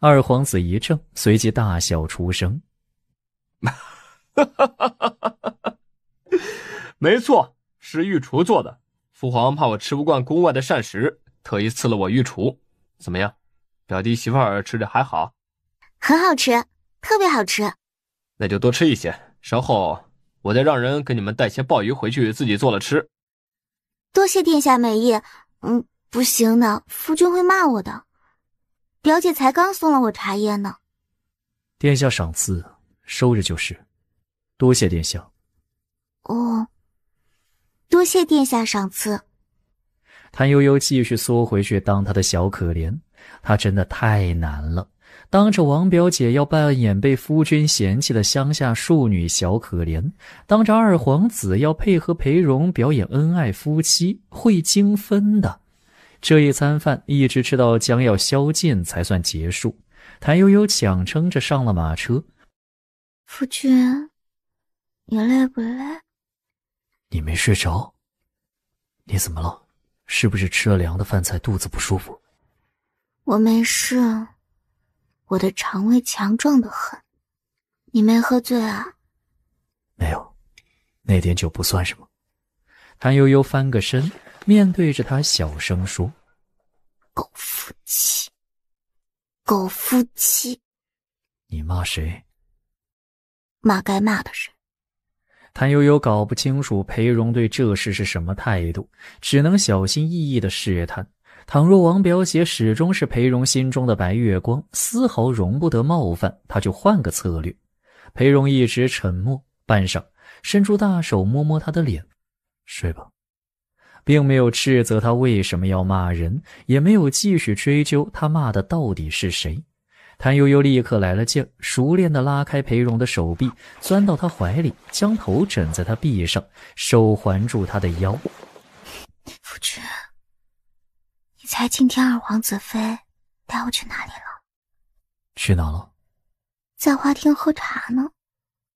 二皇子一怔，随即大笑出声。没错，是御厨做的。父皇怕我吃不惯宫外的膳食，特意赐了我御厨。怎么样，表弟媳妇儿吃着还好？很好吃，特别好吃。那就多吃一些，稍后我再让人给你们带些鲍鱼回去自己做了吃。多谢殿下美意。不行的，夫君会骂我的。表姐才刚送了我茶叶呢。殿下赏赐，收着就是。多谢殿下。哦，多谢殿下赏赐。谭悠悠继续缩回去当他的小可怜，他真的太难了。当着王表姐要扮演被夫君嫌弃的乡下庶女小可怜，当着二皇子要配合裴荣表演恩爱夫妻，会精分的。这一餐饭一直吃到将要宵禁才算结束。谭悠悠强撑着上了马车。夫君，你累不累？你没睡着？你怎么了？是不是吃了凉的饭菜，肚子不舒服？我没事，我的肠胃强壮得很。你没喝醉啊？没有，那点酒不算什么。谭悠悠翻个身，面对着他小声说：狗夫妻，狗夫妻。你骂谁？骂该骂的人。谭悠悠搞不清楚裴荣对这事是什么态度，只能小心翼翼地试探。倘若王表姐始终是裴荣心中的白月光，丝毫容不得冒犯，他就换个策略。裴荣一直沉默，半晌伸出大手摸摸他的脸：睡吧。并没有斥责他为什么要骂人，也没有继续追究他骂的到底是谁。谭悠悠立刻来了劲儿，熟练地拉开裴荣的手臂，钻到他怀里，将头枕在他臂上，手环住他的腰。夫君，你猜今天二皇子妃带我去哪里了？去哪了？在花厅喝茶呢。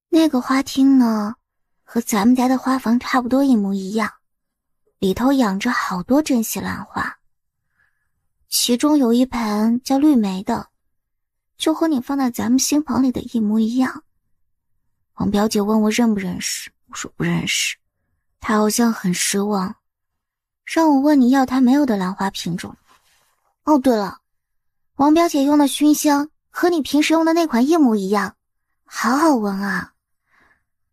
那个花厅呢，和咱们家的花房差不多一模一样，里头养着好多珍稀兰花，其中有一盆叫绿梅的，就和你放在咱们新房里的一模一样。王表姐问我认不认识，我说不认识，她好像很失望，让我问你要她没有的兰花品种。哦，对了，王表姐用的熏香和你平时用的那款一模一样，好好闻啊。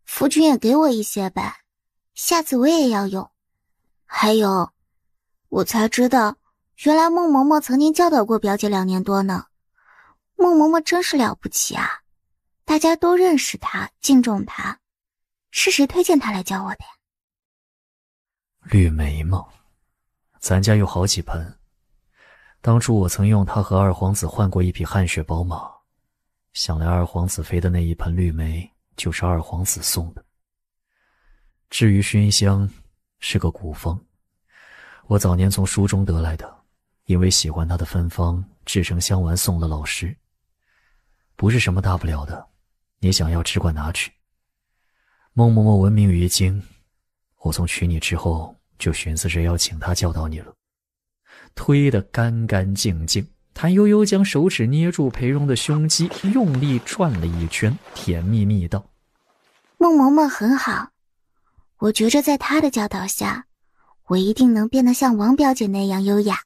夫君也给我一些呗，下次我也要用。还有，我才知道原来孟嬷嬷曾经教导过表姐2年多呢。孟嬷嬷真是了不起啊，大家都认识她，敬重她。是谁推荐她来教我的呀？绿梅吗？咱家有好几盆，当初我曾用它和二皇子换过一匹汗血宝马，想来二皇子妃的那一盆绿梅就是二皇子送的。至于熏香，是个古方，我早年从书中得来的，因为喜欢它的芬芳，制成香丸送了老师。不是什么大不了的，你想要只管拿去。孟嬷嬷闻名于京，我从娶你之后就寻思着要请她教导你了。推得干干净净，谭悠悠将手指捏住裴荣的胸肌，用力转了一圈，甜蜜蜜道：孟嬷嬷很好，我觉着在她的教导下，我一定能变得像王表姐那样优雅。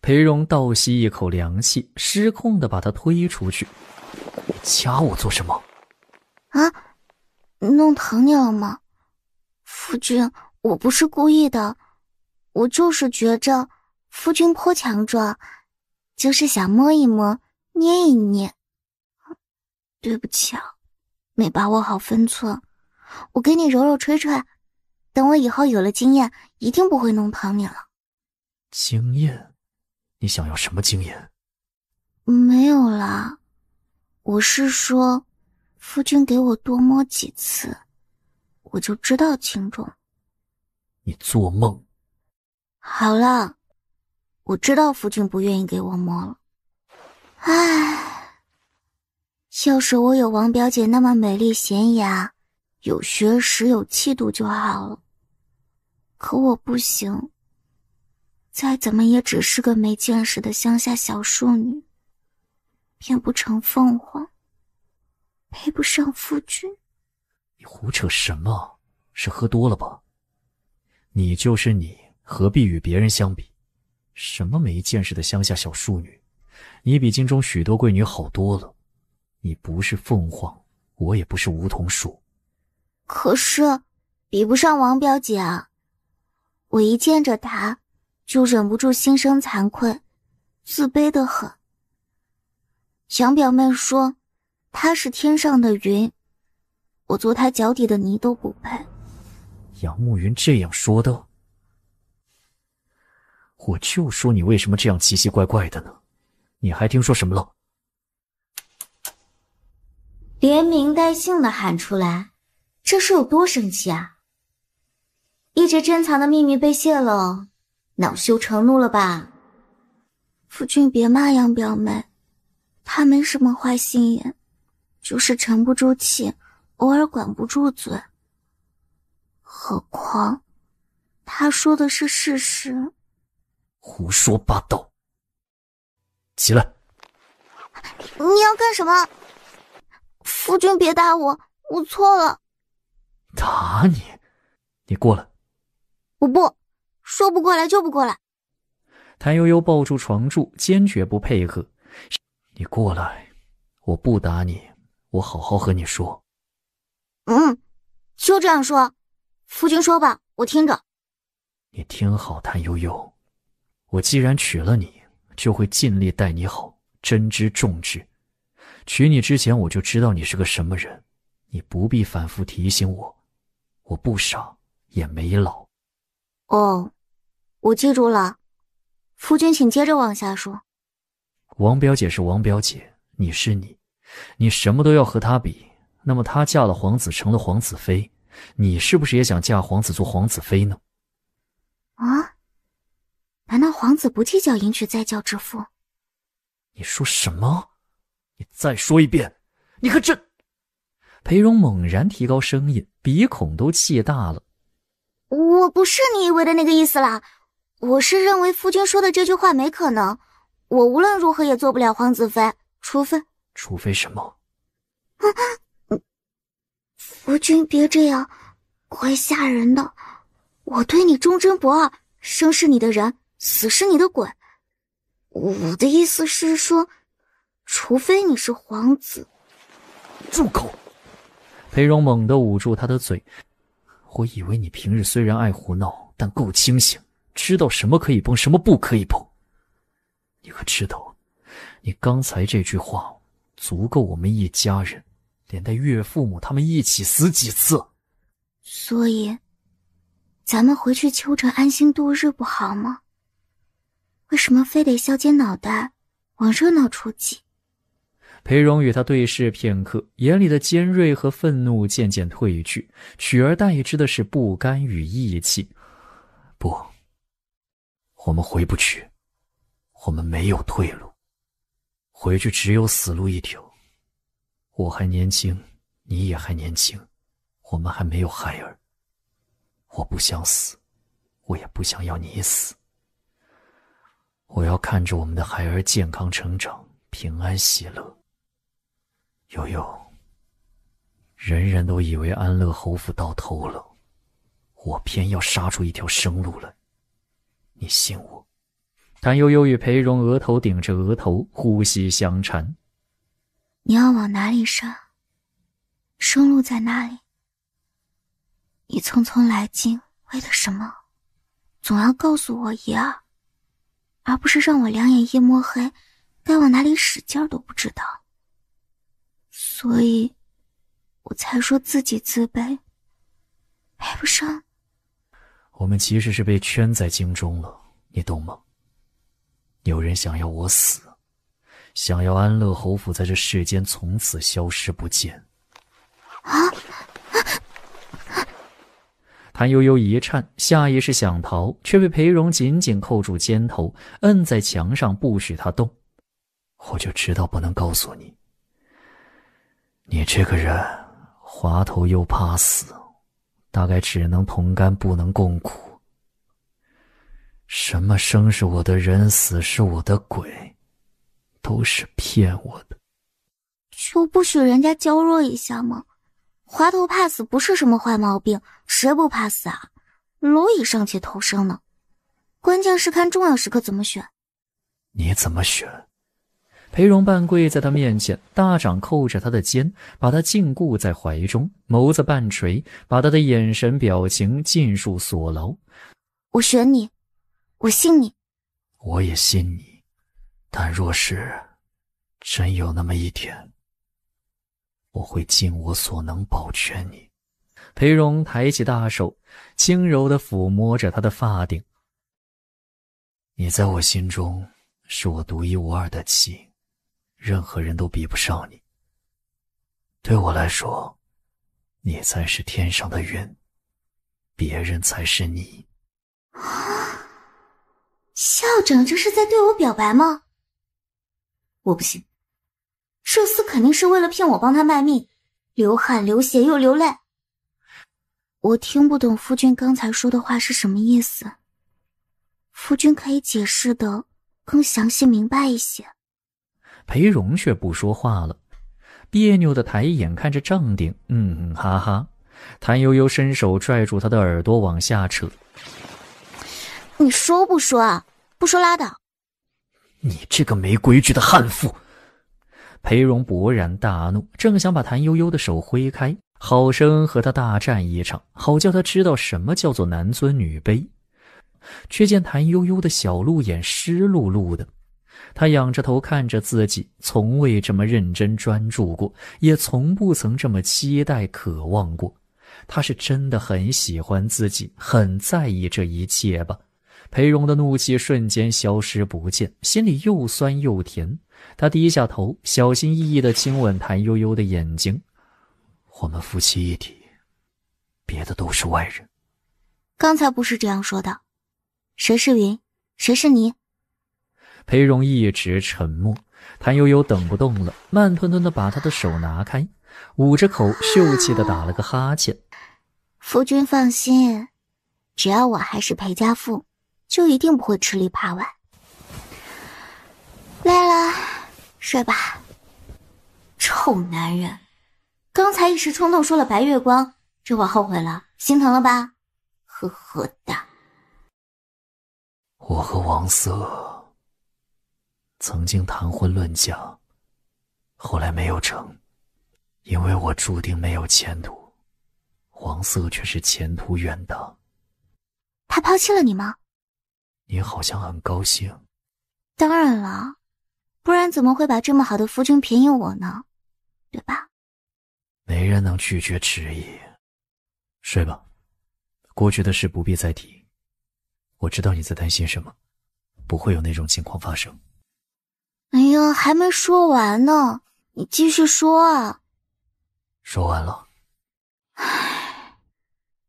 裴荣倒吸一口凉气，失控地把他推出去。你掐我做什么？啊，弄疼你了吗？夫君，我不是故意的，我就是觉着夫君颇强壮，就是想摸一摸，捏一捏。对不起啊，没把握好分寸，我给你揉揉吹吹，等我以后有了经验，一定不会弄疼你了。经验？你想要什么经验？没有啦，我是说，夫君给我多摸几次，我就知道轻重。你做梦。好了，我知道夫君不愿意给我摸了。唉，要是我有王表姐那么美丽娴雅，有学识有气度就好了，可我不行，再怎么也只是个没见识的乡下小庶女，变不成凤凰，配不上夫君。你胡扯什么？是喝多了吧？你就是你，何必与别人相比？什么没见识的乡下小庶女，你比京中许多贵女好多了。你不是凤凰，我也不是梧桐树。可是比不上王表姐啊，我一见着她就忍不住心生惭愧，自卑得很。杨表妹说她是天上的云，我做她脚底的泥都不配。杨慕云这样说的？我就说你为什么这样奇奇怪怪的呢？你还听说什么了？连名带姓的喊出来，这是有多生气啊？一直珍藏的秘密被泄露，恼羞成怒了吧？夫君别骂杨表妹，她没什么坏心眼，就是沉不住气，偶尔管不住嘴。何况她说的是事实。胡说八道！起来！你要干什么？夫君别打我，我错了。打你？你过来！我不说不过来就不过来。谭悠悠抱住床柱，坚决不配合。你过来，我不打你，我好好和你说。就这样说。夫君说吧，我听着。你听好，谭悠悠，我既然娶了你，就会尽力待你好，珍之重之。娶你之前我就知道你是个什么人，你不必反复提醒我，我不傻也没老。哦，我记住了。夫君请接着往下说。王表姐是王表姐，你是你，你什么都要和她比，那么她嫁了皇子成了皇子妃，你是不是也想嫁皇子做皇子妃呢？啊？难道皇子不计较迎娶再教之夫？你说什么？你再说一遍！你可真……裴荣猛然提高声音，鼻孔都气大了。我不是你以为的那个意思啦，我是认为夫君说的这句话没可能，我无论如何也做不了皇子妃，除非什么？夫君别这样，会吓人的。我对你忠贞不二，生是你的人，死是你的鬼。我的意思是说，除非你是皇子。住口！裴荣猛地捂住他的嘴。我以为你平日虽然爱胡闹，但够清醒，知道什么可以碰，什么不可以碰。你可知道，你刚才这句话足够我们一家人，连带岳父母他们一起死几次。所以咱们回去秋城安心度日不好吗？为什么非得削尖脑袋往热闹处挤？裴荣与他对视片刻，眼里的尖锐和愤怒渐渐褪去，取而代之的是不甘与义气。不，我们回不去，我们没有退路，回去只有死路一条。我还年轻，你也还年轻，我们还没有孩儿。我不想死，我也不想要你死。我要看着我们的孩儿健康成长，平安喜乐。悠悠，人人都以为安乐侯府到头了，我偏要杀出一条生路来，你信我？谭悠悠与裴荣额头顶着额头，呼吸相缠。你要往哪里杀？生路在哪里？你匆匆来京为了什么？总要告诉我一二，而不是让我两眼一摸黑，该往哪里使劲都不知道。所以我才说自己自卑，配不上。我们其实是被圈在京中了，你懂吗？有人想要我死，想要安乐侯府在这世间从此消失不见。谭悠悠一颤，下意识想逃，却被裴荣紧紧扣住肩头，摁在墙上不许他动。我就知道不能告诉你，你这个人滑头又怕死，大概只能同甘不能共苦。什么生是我的人，死是我的鬼，都是骗我的。就不许人家娇弱一下吗？滑头怕死不是什么坏毛病，谁不怕死啊？蝼蚁尚且偷生呢，关键是看重要时刻怎么选。你怎么选？裴荣半跪在他面前，大掌扣着他的肩，把他禁锢在怀中，眸子半垂，把他的眼神表情尽数锁牢。我选你，我信你。我也信你，但若是真有那么一天，我会尽我所能保全你。裴荣抬起大手，轻柔地抚摸着他的发顶。你在我心中是我独一无二的妻，任何人都比不上你。对我来说，你才是天上的云，别人才是你。校长这是在对我表白吗？我不信，这厮肯定是为了骗我帮他卖命，流汗流血又流泪。我听不懂夫君刚才说的话是什么意思，夫君可以解释的更详细明白一些。裴荣却不说话了，别扭的抬眼看着帐顶，哈哈。谭悠悠伸手拽住他的耳朵往下扯。你说不说啊？不说拉倒。你这个没规矩的悍妇！裴荣勃然大怒，正想把谭悠悠的手挥开，好生和他大战一场，好叫他知道什么叫做男尊女卑。却见谭悠悠的小鹿眼湿漉漉的，他仰着头看着自己，从未这么认真专注过，也从不曾这么期待渴望过。他是真的很喜欢自己，很在意这一切吧。裴荣的怒气瞬间消失不见，心里又酸又甜。他低下头，小心翼翼地亲吻谭悠悠的眼睛。我们夫妻一体，别的都是外人。刚才不是这样说的。谁是云，谁是泥？裴荣一直沉默，谭悠悠等不动了，慢吞吞地把他的手拿开，捂着口秀气地打了个哈欠。夫君放心，只要我还是裴家妇，就一定不会吃里扒外。累了，睡吧。臭男人，刚才一时冲动说了白月光，这会后悔了，心疼了吧？呵呵的。我和王瑟曾经谈婚论嫁，后来没有成，因为我注定没有前途，王瑟却是前途远大。他抛弃了你吗？你好像很高兴。当然了，不然怎么会把这么好的夫君便宜我呢？对吧？没人能拒绝迟疑。睡吧，过去的事不必再提。我知道你在担心什么，不会有那种情况发生。哎呀，还没说完呢，你继续说啊。说完了。唉，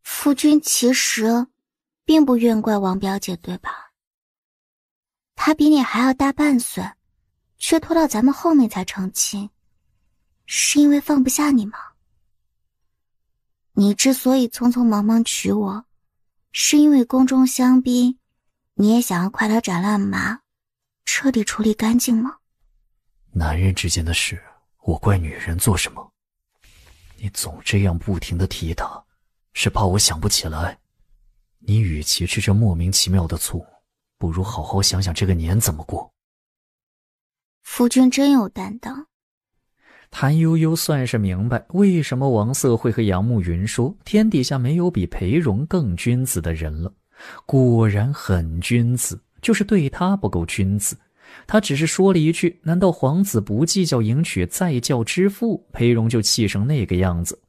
夫君其实并不怨怪王表姐，对吧？她比你还要大半岁，却拖到咱们后面才成亲，是因为放不下你吗？你之所以匆匆忙忙娶我，是因为宫中相逼，你也想要快刀斩乱麻，彻底处理干净吗？男人之间的事，我怪女人做什么？你总这样不停地提他，是怕我想不起来。你与其吃这莫名其妙的醋，不如好好想想这个年怎么过。夫君真有担当。谭悠悠算是明白为什么王瑟会和杨慕云说天底下没有比裴荣更君子的人了。果然很君子，就是对他不够君子。他只是说了一句，难道皇子不计较迎娶再教之妇，裴荣就气成那个样子？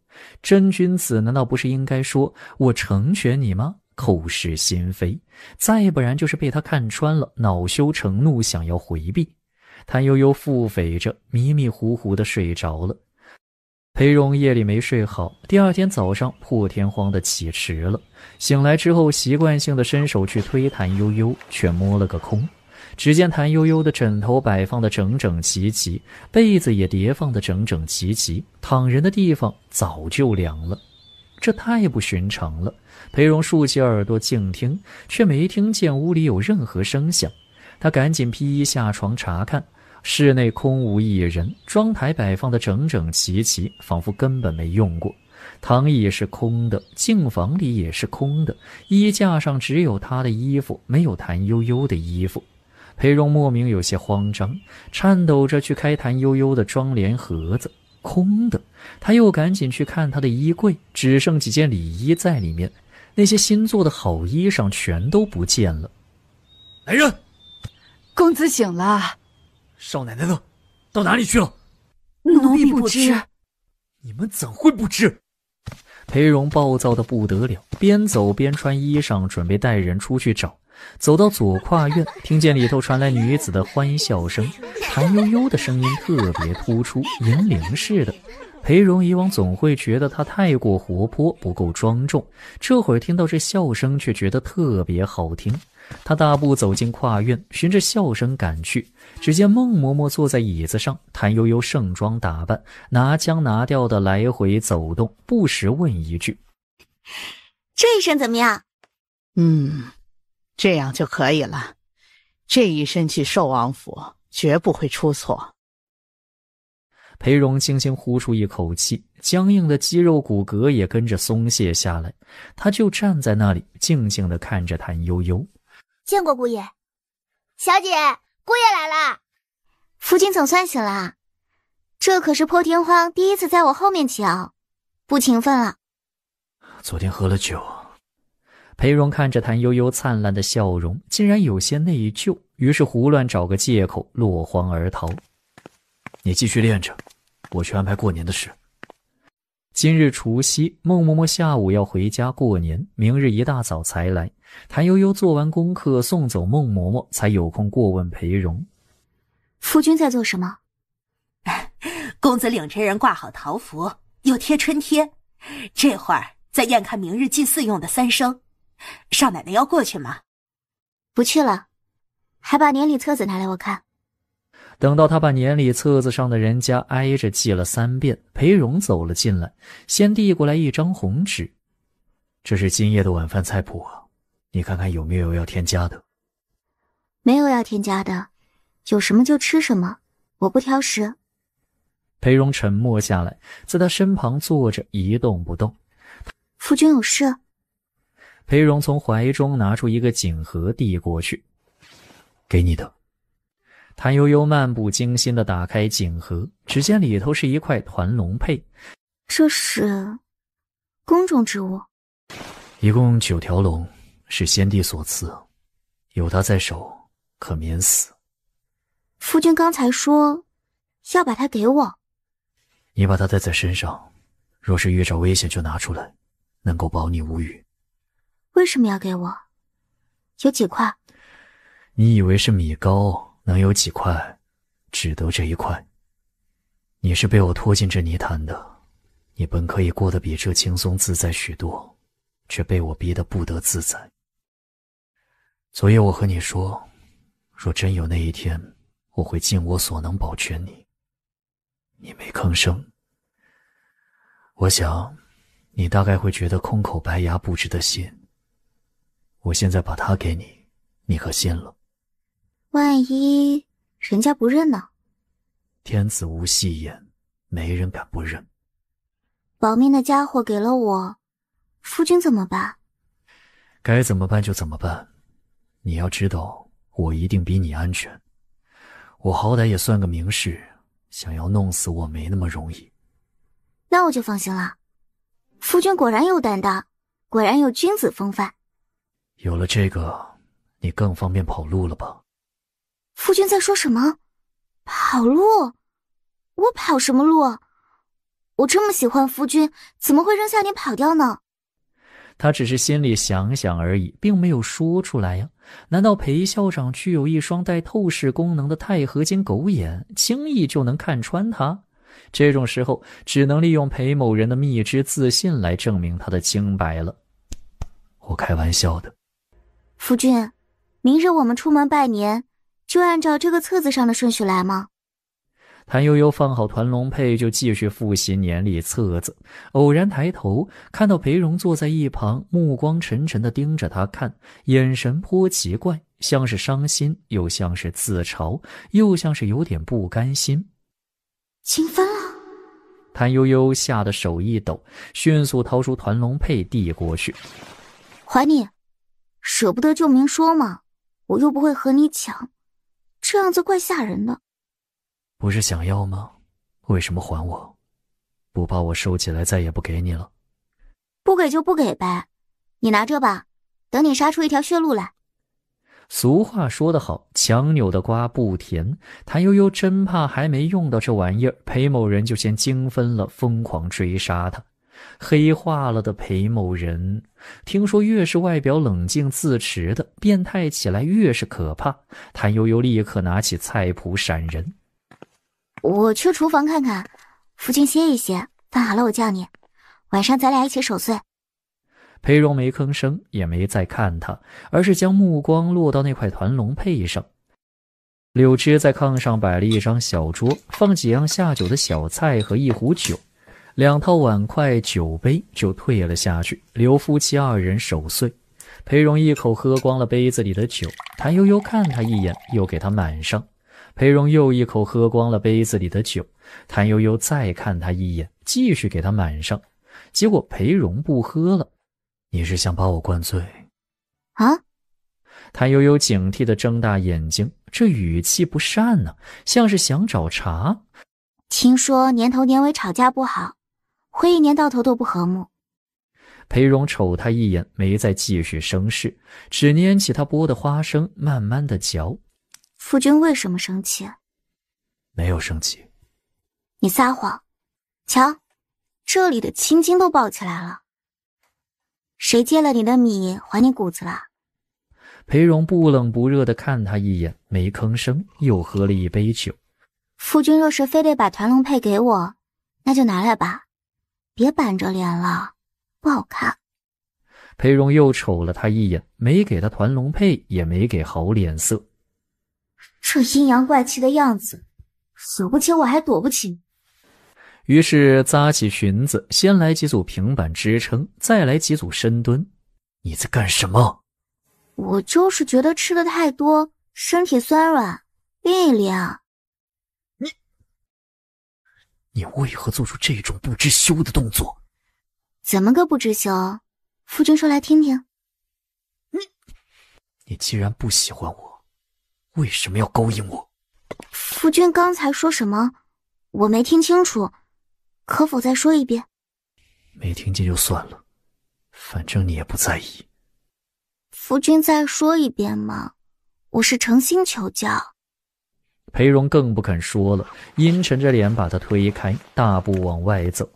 真君子难道不是应该说我成全你吗？口是心非。再不然就是被他看穿了，恼羞成怒，想要回避。谭悠悠腹诽着，迷迷糊糊地睡着了。裴荣夜里没睡好，第二天早上破天荒地起迟了。醒来之后，习惯性地伸手去推谭悠悠，却摸了个空。只见谭悠悠的枕头摆放得整整齐齐，被子也叠放得整整齐齐，躺人的地方早就凉了。这太不寻常了。裴荣竖起耳朵静听，却没听见屋里有任何声响。他赶紧披衣下床查看，室内空无一人，妆台摆放得整整齐齐，仿佛根本没用过。躺椅是空的，镜房里也是空的，衣架上只有他的衣服，没有谭悠悠的衣服。裴荣莫名有些慌张，颤抖着去开谭悠悠的妆帘盒子，空的。他又赶紧去看他的衣柜，只剩几件里衣在里面，那些新做的好衣裳全都不见了。来人！公子醒了。少奶奶呢？到哪里去了？奴婢不知。你们怎会不知？裴荣暴躁得不得了，边走边穿衣裳，准备带人出去找。走到左跨院，听见里头传来女子的欢笑声，谭悠悠的声音特别突出，银铃似的。裴荣以往总会觉得她太过活泼，不够庄重，这会儿听到这笑声却觉得特别好听。他大步走进跨院，循着笑声赶去。只见孟嬷嬷坐在椅子上，谭悠悠盛装打扮，拿腔拿调的来回走动，不时问一句：“这一身怎么样？”“这样就可以了。这一身去寿王府，绝不会出错。”裴荣轻轻呼出一口气，僵硬的肌肉骨骼也跟着松懈下来。他就站在那里，静静地看着谭悠悠。“见过姑爷。”“小姐，姑爷来了。”“夫君总算醒了，这可是破天荒第一次在我后面起熬，不勤奋了。”“昨天喝了酒。”裴荣看着谭悠悠灿烂的笑容，竟然有些内疚，于是胡乱找个借口落荒而逃。“你继续练着，我去安排过年的事。”今日除夕，孟嬷嬷下午要回家过年，明日一大早才来。谭悠悠做完功课，送走孟嬷嬷，才有空过问裴荣：“夫君在做什么？”“公子领着人挂好桃符，又贴春贴，这会儿在验看明日祭祀用的三牲。少奶奶要过去吗？”“不去了，还把年礼册子拿来我看。”等到他把年礼册子上的人家挨着记了3遍，裴荣走了进来，先递过来一张红纸：“这是今夜的晚饭菜谱，你看看有没有要添加的。”“没有要添加的，有什么就吃什么，我不挑食。”裴荣沉默下来，在他身旁坐着一动不动。“夫君有事？”裴荣从怀中拿出一个锦盒递过去：“给你的。”谭悠悠漫不经心地打开锦盒，只见里头是一块团龙佩。“这是宫中之物？”“一共9条龙，是先帝所赐，有他在手，可免死。”“夫君刚才说要把它给我。”“你把它带在身上，若是遇着危险就拿出来，能够保你无虞。”“为什么要给我？有几块？”“你以为是米糕能有几块，只得这一块。你是被我拖进这泥潭的，你本可以过得比这轻松自在许多，却被我逼得不得自在。昨夜我和你说，若真有那一天，我会尽我所能保全你。你没吭声。我想，你大概会觉得空口白牙不值得信。我现在把它给你，你可信了？”“万一人家不认呢？”“天子无戏言，没人敢不认。”“保命的家伙给了我，夫君怎么办？”“该怎么办就怎么办。你要知道，我一定比你安全。我好歹也算个名士，想要弄死我没那么容易。”“那我就放心了。夫君果然有胆大，果然有君子风范。”“有了这个，你更方便跑路了吧？”“夫君在说什么？跑路？我跑什么路？我这么喜欢夫君，怎么会扔下你跑掉呢？”他只是心里想想而已，并没有说出来呀。难道裴校长具有一双带透视功能的钛合金狗眼，轻易就能看穿他？这种时候，只能利用裴某人的蜜汁自信来证明他的清白了。我开玩笑的。夫君，明日我们出门拜年，就按照这个册子上的顺序来吗？谭悠悠放好团龙佩，就继续复习年历册子。偶然抬头，看到裴荣坐在一旁，目光沉沉地盯着他看，眼神颇奇怪，像是伤心，又像是自嘲，又像是有点不甘心。清分了。谭悠悠吓得手一抖，迅速掏出团龙佩递过去。还你，舍不得就明说嘛，我又不会和你抢，这样子怪吓人的。不是想要吗？为什么还我？不怕我收起来再也不给你了？不给就不给呗，你拿着吧，等你杀出一条血路来。俗话说得好，强扭的瓜不甜。谭悠悠真怕还没用到这玩意儿，裴某人就先精分了，疯狂追杀他。黑化了的裴某人，听说越是外表冷静自持的，变态起来越是可怕。谭悠悠立刻拿起菜谱闪人。我去厨房看看，夫君歇一歇，饭好了我叫你，晚上咱俩一起守岁。裴荣没吭声，也没再看他，而是将目光落到那块团龙佩上。柳枝在炕上摆了一张小桌，放几样下酒的小菜和一壶酒，2套碗筷酒杯就退了下去，留夫妻2人守岁。裴荣一口喝光了杯子里的酒，谭悠悠看他一眼，又给他满上。裴荣又一口喝光了杯子里的酒，谭悠悠再看他一眼，继续给他满上。结果裴荣不喝了。你是想把我灌醉？啊？谭悠悠警惕地睁大眼睛，这语气不善呢，像是想找茬。听说年头年尾吵架不好，会1年到头都不和睦。裴荣瞅他一眼，没再继续生事，只拈起他剥的花生，慢慢地嚼。夫君为什么生气？没有生气。你撒谎！瞧，这里的青筋都爆起来了。谁借了你的米还你谷子了？裴荣不冷不热地看他一眼，没吭声，又喝了一杯酒。夫君若是非得把团龙佩给我，那就拿来吧，别板着脸了，不好看。裴荣又瞅了他一眼，没给他团龙佩，也没给好脸色。这阴阳怪气的样子，躲不起我还躲不起。于是扎起裙子，先来几组平板支撑，再来几组深蹲。你在干什么？我就是觉得吃的太多，身体酸软，练一练啊。你为何做出这种不知羞的动作？怎么个不知羞？夫君说来听听。你既然不喜欢我，为什么要勾引我？夫君刚才说什么？我没听清楚，可否再说一遍？没听见就算了，反正你也不在意。夫君再说一遍嘛，我是诚心求教。裴荣更不肯说了，阴沉着脸把他推开，大步往外走。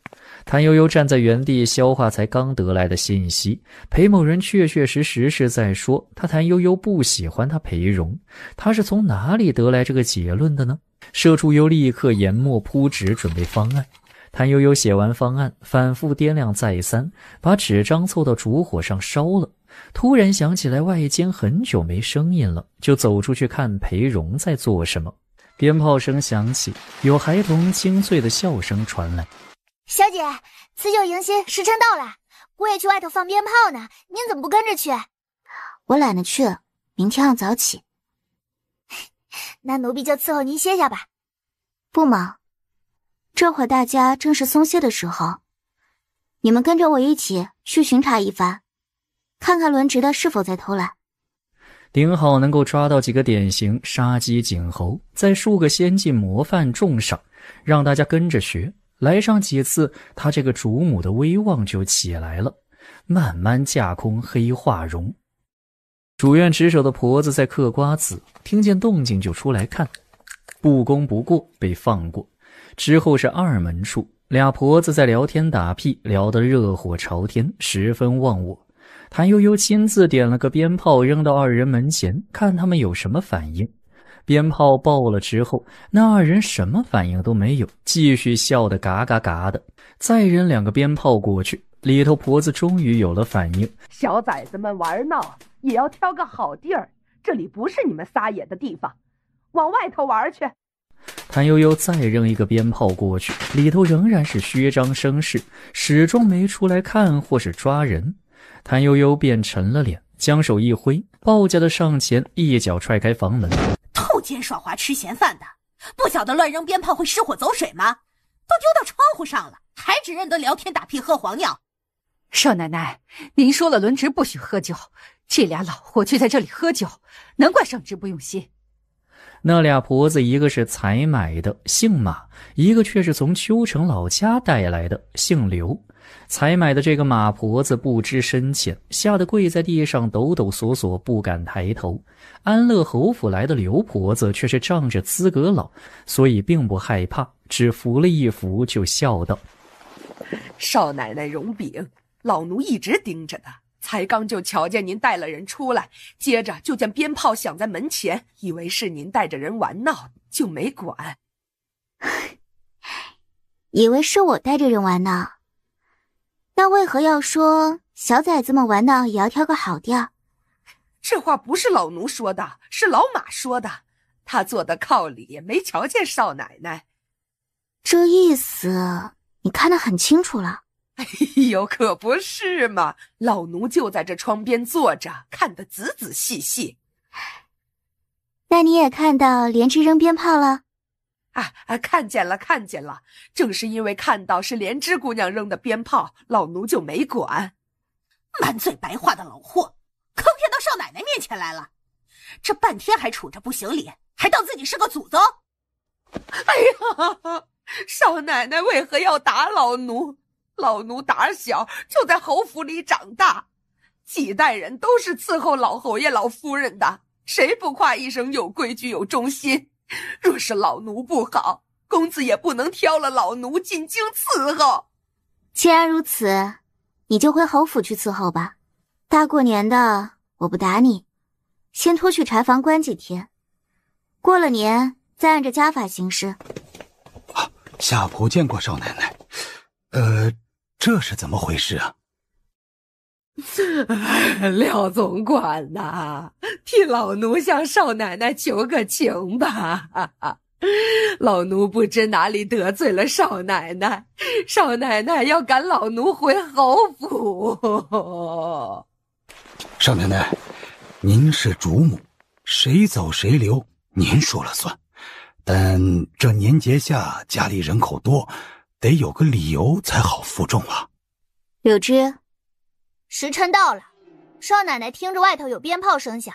谭悠悠站在原地消化才刚得来的信息，裴某人确确实实是在说他谭悠悠不喜欢他裴荣，他是从哪里得来这个结论的呢？社畜又立刻研墨铺纸准备方案。谭悠悠写完方案，反复掂量再三，把纸张凑到烛火上烧了。突然想起来外间很久没声音了，就走出去看裴荣在做什么。鞭炮声响起，有孩童清脆的笑声传来。小姐，辞旧迎新时辰到了，我也去外头放鞭炮呢，您怎么不跟着去？我懒得去，明天要早起。那奴婢就伺候您歇下吧。不忙，这会大家正是松懈的时候，你们跟着我一起去巡查一番，看看轮值的是否在偷懒。顶好能够抓到几个典型杀鸡儆猴，再树个先进模范重赏，让大家跟着学。来上几次，他这个主母的威望就起来了，慢慢架空黑化容。主院值守的婆子在嗑瓜子，听见动静就出来看，不攻不过被放过。之后是二门处，2婆子在聊天打屁，聊得热火朝天，十分忘我。谭悠悠亲自点了个鞭炮扔到2人门前，看他们有什么反应。鞭炮爆了之后，那2人什么反应都没有，继续笑得嘎嘎嘎的。再扔2个鞭炮过去，里头婆子终于有了反应。小崽子们玩闹也要挑个好地儿，这里不是你们撒野的地方，往外头玩去。谭悠悠再扔一个鞭炮过去，里头仍然是虚张声势，始终没出来看或是抓人。谭悠悠便沉了脸，将手一挥，暴驾的上前，一脚踹开房门。偷奸耍滑吃闲饭的，不晓得乱扔鞭炮会失火走水吗？都丢到窗户上了，还只认得聊天打屁喝黄尿。少奶奶，您说了轮值不许喝酒，这俩老货却在这里喝酒，难怪上值不用心。那俩婆子，一个是采买的，姓马；一个却是从秋城老家带来的，姓刘。采买的这个马婆子不知深浅，吓得跪在地上抖抖索索，不敢抬头。安乐侯府来的刘婆子却是仗着资格老，所以并不害怕，只扶了一扶就笑道：少奶奶容禀，老奴一直盯着的，才刚就瞧见您带了人出来，接着就见鞭炮响在门前，以为是您带着人玩闹，就没管。以为是我带着人玩闹，那为何要说小崽子们玩闹也要挑个好地儿？这话不是老奴说的，是老马说的。他坐的靠里，没瞧见少奶奶。这意思你看得很清楚了。哎呦，可不是嘛！老奴就在这窗边坐着，看得仔仔细细。那你也看到莲枝扔鞭炮了？看见了，看见了。正是因为看到是莲枝姑娘扔的鞭炮，老奴就没管。满嘴白话的老货，坑骗到少奶奶面前来了。这半天还杵着不行礼，还当自己是个祖宗。哎呀，少奶奶为何要打老奴？老奴打小就在侯府里长大，几代人都是伺候老侯爷老夫人的，谁不夸一声有规矩有忠心？若是老奴不好，公子也不能挑了老奴进京伺候。既然如此，你就回侯府去伺候吧。大过年的，我不打你，先拖去柴房关几天，过了年再按着家法行事。下仆见过少奶奶。这是怎么回事啊？廖总管呐，替老奴向少奶奶求个情吧。老奴不知哪里得罪了少奶奶，少奶奶要赶老奴回侯府。少奶奶，您是主母，谁走谁留您说了算，但这年节下家里人口多，得有个理由才好负重啊。柳枝，时辰到了，少奶奶听着外头有鞭炮声响，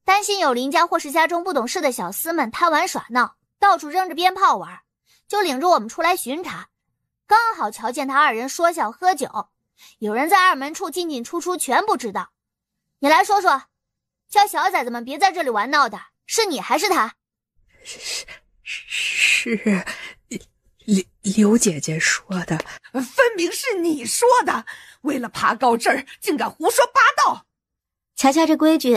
担心有邻家或是家中不懂事的小厮们贪玩耍闹，到处扔着鞭炮玩，就领着我们出来巡查。刚好瞧见他二人说笑喝酒，有人在二门处进进出出，全不知道。你来说说，叫小崽子们别在这里玩闹的，是你还是他？是刘姐姐说的，分明是你说的。为了爬高枝儿，竟敢胡说八道！瞧瞧这规矩，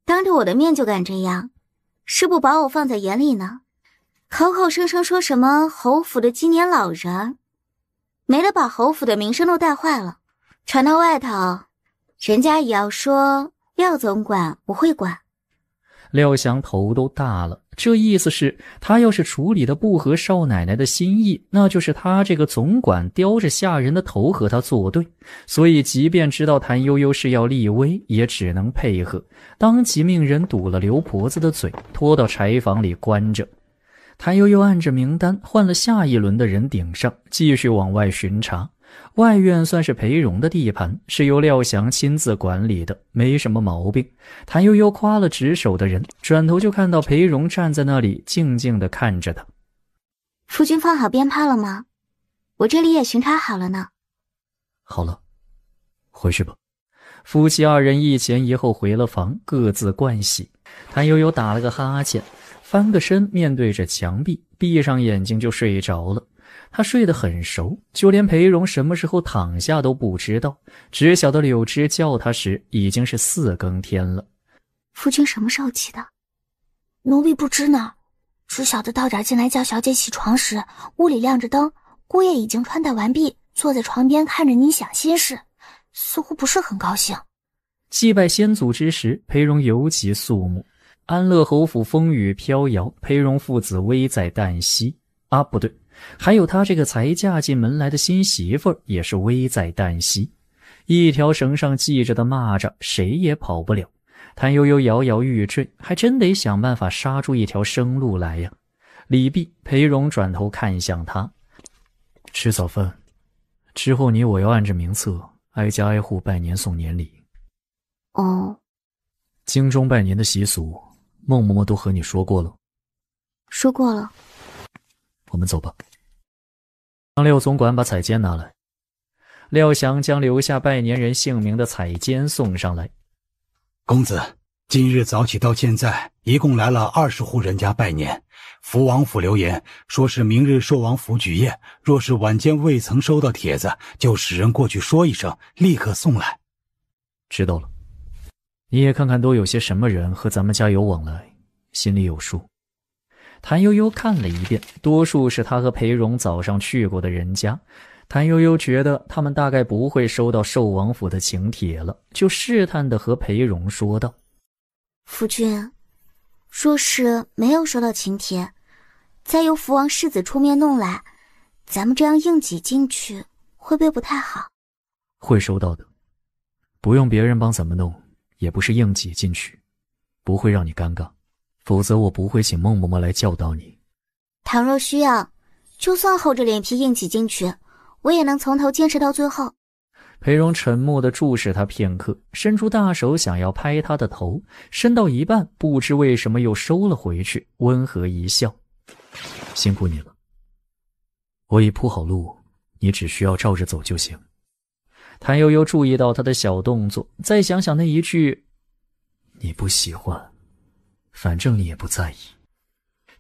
当着我的面就敢这样，是不把我放在眼里呢？口口声声说什么侯府的鸡年老人，没得把侯府的名声都带坏了。传到外头，人家也要说廖总管不会管。廖翔头都大了，这意思是他要是处理的不合少奶奶的心意，那就是他这个总管叼着下人的头和他作对。所以即便知道谭悠悠是要立威，也只能配合，当即命人堵了刘婆子的嘴，拖到柴房里关着。谭悠悠按着名单换了下一轮的人顶上，继续往外巡查。外院算是裴荣的地盘，是由廖翔亲自管理的，没什么毛病。谭悠悠夸了值守的人，转头就看到裴荣站在那里静静地看着他。夫君放好鞭炮了吗？我这里也巡查好了呢。好了，回去吧。夫妻二人一前一后回了房，各自盥洗。谭悠悠打了个哈欠，翻个身面对着墙壁，闭上眼睛就睡着了。他睡得很熟，就连裴荣什么时候躺下都不知道，只晓得柳枝叫他时已经是4更天了。夫君什么时候起的？奴婢不知呢，只晓得到点进来叫小姐起床时，屋里亮着灯，姑爷已经穿戴完毕，坐在床边看着你想心事，似乎不是很高兴。祭拜先祖之时，裴荣尤其肃穆。安乐侯府风雨飘摇，裴荣父子危在旦夕。不对，还有他这个才嫁进门来的新媳妇儿也是危在旦夕。一条绳上系着的蚂蚱，谁也跑不了。谭悠悠摇摇欲坠，还真得想办法杀出一条生路来呀。礼毕，裴荣转头看向他，吃早饭之后，你我要按着名册挨家挨户拜年送年礼。哦，京中拜年的习俗，孟嬷嬷都和你说过了。说过了。我们走吧。让廖总管把彩笺拿来。廖翔将留下拜年人姓名的彩笺送上来。公子，今日早起到现在，一共来了20户人家拜年。福王府留言说是明日寿王府举宴，若是晚间未曾收到帖子，就使人过去说一声，立刻送来。知道了。你也看看都有些什么人和咱们家有往来，心里有数。谭悠悠看了一遍，多数是他和裴荣早上去过的人家。谭悠悠觉得他们大概不会收到寿王府的请帖了，就试探地和裴荣说道：夫君，若是没有收到请帖，再由福王世子出面弄来，咱们这样硬挤进去会不会不太好？会收到的，不用别人帮咱们弄，也不是硬挤进去，不会让你尴尬，否则我不会请孟嬷嬷来教导你。倘若需要，就算厚着脸皮硬挤进去，我也能从头坚持到最后。裴荣沉默地注视他片刻，伸出大手想要拍他的头，伸到一半，不知为什么又收了回去，温和一笑：辛苦你了，我已铺好路，你只需要照着走就行。谭悠悠注意到他的小动作，再想想那一句你不喜欢，反正你也不在意，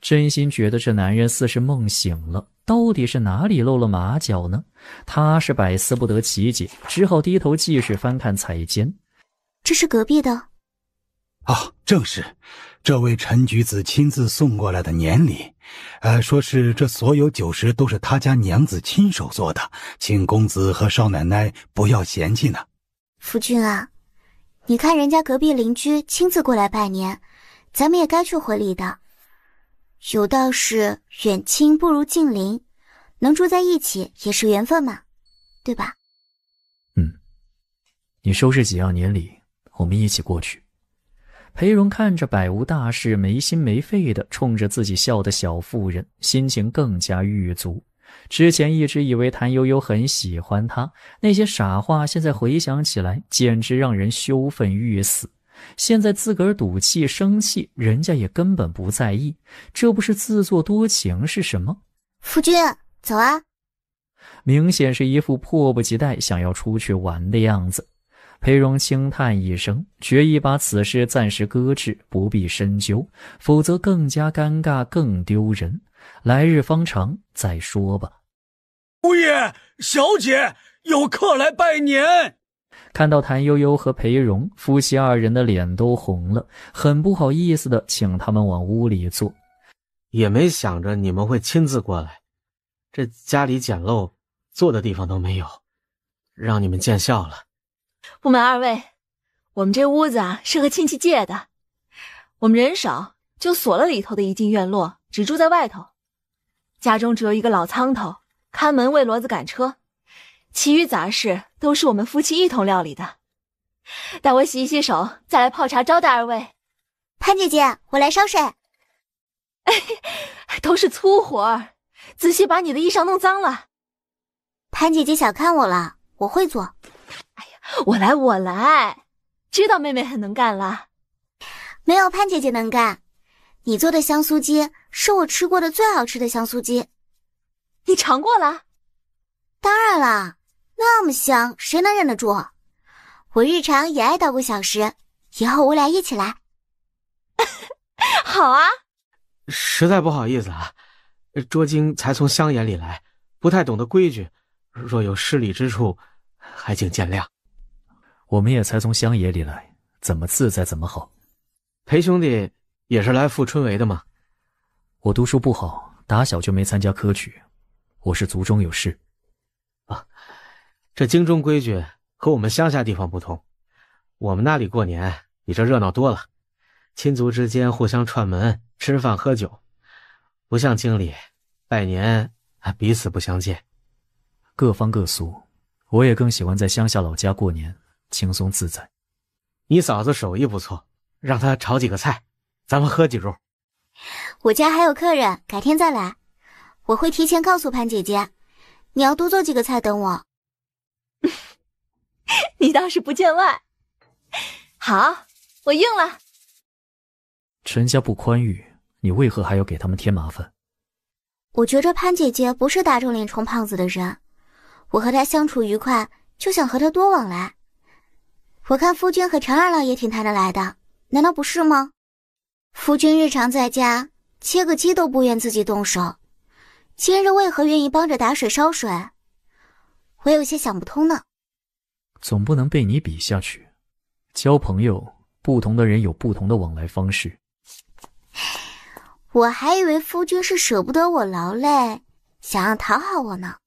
真心觉得这男人似是梦醒了，到底是哪里露了马脚呢？他是百思不得其解，只好低头继续翻看彩笺。这是隔壁的。正是，这位陈举子亲自送过来的年礼，说是这所有酒食都是他家娘子亲手做的，请公子和少奶奶不要嫌弃呢。夫君啊，你看人家隔壁邻居亲自过来拜年，咱们也该去回礼的。有道是远亲不如近邻，能住在一起也是缘分嘛，对吧？你收拾几样年礼，我们一起过去。裴荣看着百无大事没心没肺的冲着自己笑的小妇人，心情更加郁足。之前一直以为谭悠悠很喜欢他，那些傻话现在回想起来简直让人羞愤欲死。现在自个儿赌气生气，人家也根本不在意，这不是自作多情是什么？夫君，走啊！明显是一副迫不及待想要出去玩的样子。裴荣轻叹一声，决意把此事暂时搁置，不必深究，否则更加尴尬，更丢人。来日方长，再说吧。姑爷，小姐，有客来拜年。看到谭悠悠和裴荣夫妻二人的脸都红了，很不好意思的请他们往屋里坐。也没想着你们会亲自过来，这家里简陋，坐的地方都没有，让你们见笑了。不瞒二位，我们这屋子啊是和亲戚借的，我们人少，就锁了里头的一进院落，只住在外头。家中只有一个老苍头，看门喂骡子赶车，其余杂事都是我们夫妻一同料理的。待我洗一洗手，再来泡茶招待二位。潘姐姐，我来烧水。都是粗活儿，仔细把你的衣裳弄脏了。潘姐姐小看我了，我会做。我来，知道妹妹很能干了。没有潘姐姐能干，你做的香酥鸡是我吃过的最好吃的香酥鸡。你尝过了？当然啦，那么香，谁能忍得住？我日常也爱捣鼓小食，以后我俩一起来。好啊。实在不好意思啊，拙精才从乡野里来，不太懂得规矩，若有失礼之处，还请见谅。我们也才从乡野里来，怎么自在怎么好。裴兄弟也是来赴春闱的吗？我读书不好，打小就没参加科举，我是族中有事。这京中规矩和我们乡下地方不同，我们那里过年比这热闹多了，亲族之间互相串门吃饭喝酒，不像京里拜年彼此不相见。各方各俗，我也更喜欢在乡下老家过年，轻松自在。你嫂子手艺不错，让她炒几个菜，咱们喝几盅。我家还有客人，改天再来。我会提前告诉潘姐姐，你要多做几个菜等我。你倒是不见外。好，我应了。陈家不宽裕，你为何还要给他们添麻烦？我觉着潘姐姐不是打肿脸充胖子的人，我和她相处愉快，就想和她多往来。我看夫君和陈二老也挺谈得来的，难道不是吗？夫君日常在家切个鸡都不愿自己动手，今日为何愿意帮着打水烧水？我有些想不通呢。总不能被你比下去。交朋友，不同的人有不同的往来方式。我还以为夫君是舍不得我劳累，想要讨好我呢。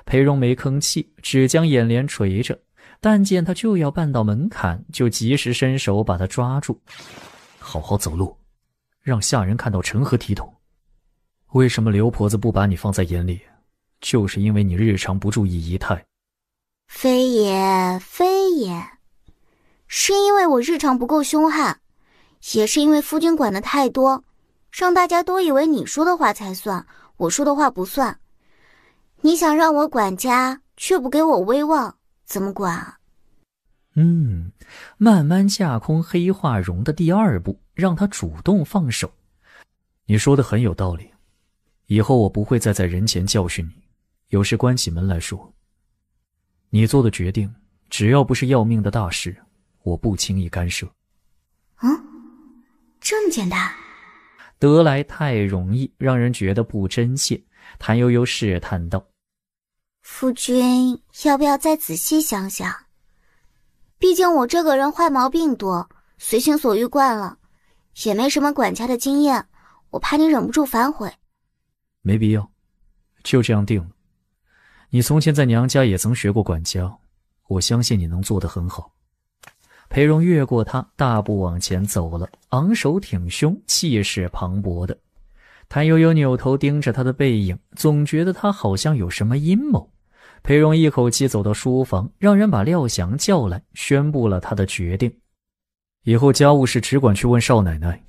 裴荣没吭气，只将眼帘垂着，但见他就要绊到门槛，就及时伸手把他抓住。好好走路，让下人看到成何体统？为什么刘婆子不把你放在眼里？就是因为你日常不注意仪态。非也，非也，是因为我日常不够凶悍，也是因为夫君管得太多，让大家都以为你说的话才算，我说的话不算。你想让我管家，却不给我威望，怎么管啊？慢慢架空黑化容的第二步，让他主动放手。你说的很有道理，以后我不会再在人前教训你，有事关起门来说。你做的决定，只要不是要命的大事，我不轻易干涉。这么简单？得来太容易，让人觉得不真切。谭悠悠试探道：夫君要不要再仔细想想？毕竟我这个人坏毛病多，随心所欲惯了，也没什么管家的经验，我怕你忍不住反悔。没必要，就这样定了。你从前在娘家也曾学过管家，我相信你能做得很好。裴荣越过他，大步往前走了，昂首挺胸，气势磅礴的。谭悠悠扭头盯着他的背影，总觉得他好像有什么阴谋。裴荣一口气走到书房，让人把廖翔叫来，宣布了他的决定。以后家务事只管去问少奶奶，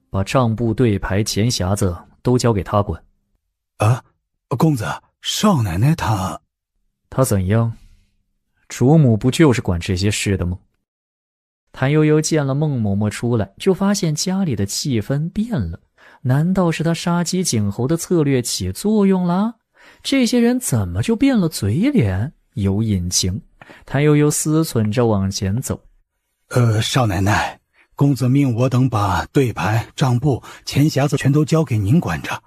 把账簿、对牌、钱匣子都交给她管。公子，少奶奶她怎样？主母不就是管这些事的吗？谭悠悠见了孟嬷嬷出来，就发现家里的气氛变了。难道是他杀鸡儆猴的策略起作用了？这些人怎么就变了嘴脸？有隐情。谭悠悠思忖着往前走。少奶奶，公子命我等把对牌、账簿、钱匣子全都交给您管着。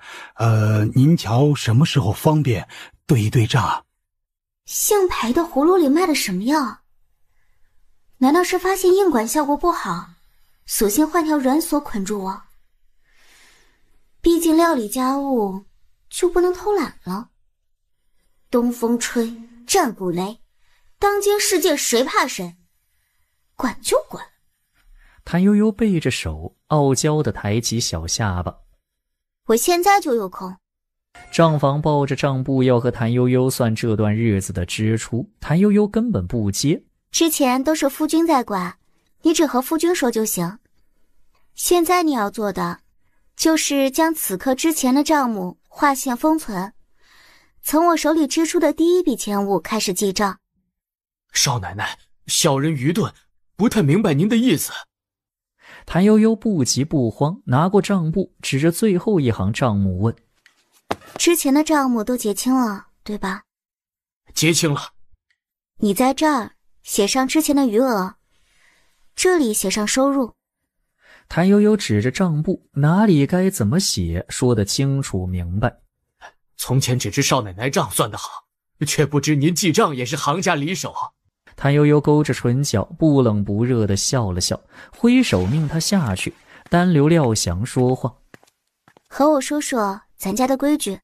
您瞧什么时候方便对一对账？姓裴的葫芦里卖的什么药？难道是发现硬管效果不好，索性换条软锁捆住我？毕竟料理家务就不能偷懒了。东风吹，战鼓擂，当今世界谁怕谁？管就管。谭悠悠背着手，傲娇地抬起小下巴。我现在就有空。账房抱着账簿要和谭悠悠算这段日子的支出，谭悠悠根本不接。之前都是夫君在管，你只和夫君说就行。现在你要做的，就是将此刻之前的账目划线封存，从我手里支出的第一笔钱物开始记账。少奶奶，小人愚钝，不太明白您的意思。谭悠悠不急不慌，拿过账簿，指着最后一行账目问：之前的账目都结清了，对吧？结清了。你在这儿写上之前的余额，这里写上收入。谭悠悠指着账簿，哪里该怎么写，说得清楚明白。从前只知少奶奶账算得好，却不知您记账也是行家里手。谭悠悠勾着唇角，不冷不热地笑了笑，挥手命他下去，单留廖翔说话。和我说说咱家的规矩。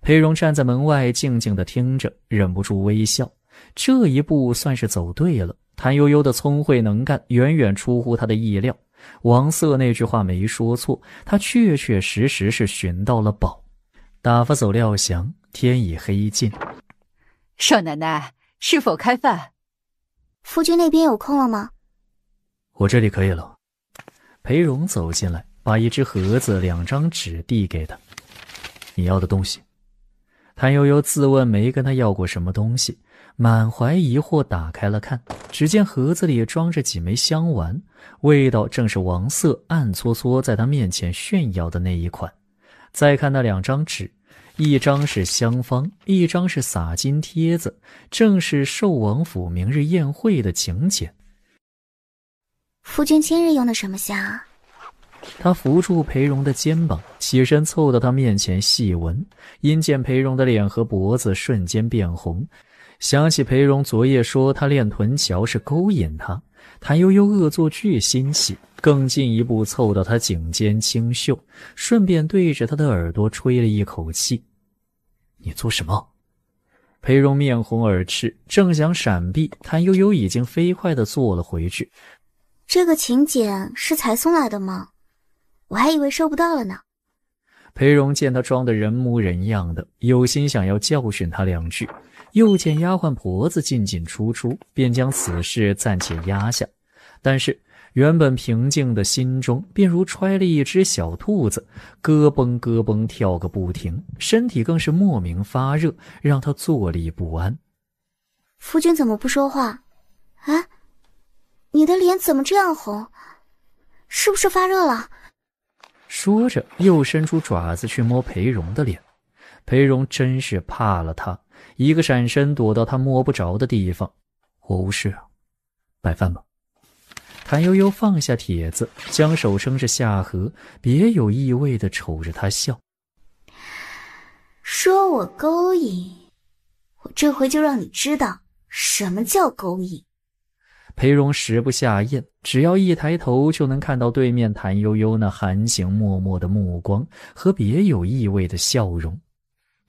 裴荣站在门外静静地听着，忍不住微笑。这一步算是走对了。谭悠悠的聪慧能干远远出乎他的意料。王瑟那句话没说错，他确确实实是寻到了宝。打发走廖翔，天已黑尽。少奶奶，是否开饭？夫君那边有空了吗？我这里可以了。裴荣走进来，把一只盒子、2张纸递给他。你要的东西。谭悠悠自问没跟他要过什么东西，满怀疑惑打开了看，只见盒子里装着几枚香丸，味道正是王瑟暗搓搓在他面前炫耀的那一款。再看那2张纸，一张是香方，一张是洒金贴子，正是寿王府明日宴会的请柬。夫君今日用的什么香啊？他扶住裴荣的肩膀，起身凑到他面前细闻，因见裴荣的脸和脖子瞬间变红，想起裴荣昨夜说他练臀桥是勾引他，谭悠悠恶作剧欣喜，更进一步凑到他颈间轻嗅，顺便对着他的耳朵吹了一口气。你做什么？裴荣面红耳赤，正想闪避，谭悠悠已经飞快地坐了回去。这个请柬是才送来的吗？我还以为收不到了呢。裴荣见他装得人模人样的，有心想要教训他两句，又见丫鬟婆子进进出出，便将此事暂且压下。但是原本平静的心中便如揣了一只小兔子，咯嘣咯嘣跳个不停，身体更是莫名发热，让他坐立不安。夫君怎么不说话？啊，你的脸怎么这样红？是不是发热了？说着又伸出爪子去摸裴荣的脸。裴荣真是怕了他，一个闪身躲到他摸不着的地方。我无事，摆饭吧。谭悠悠放下帖子，将手撑着下颌，别有意味地瞅着他笑。说我勾引，我这回就让你知道什么叫勾引。裴荣食不下咽，只要一抬头就能看到对面谭悠悠那含情脉脉的目光和别有意味的笑容。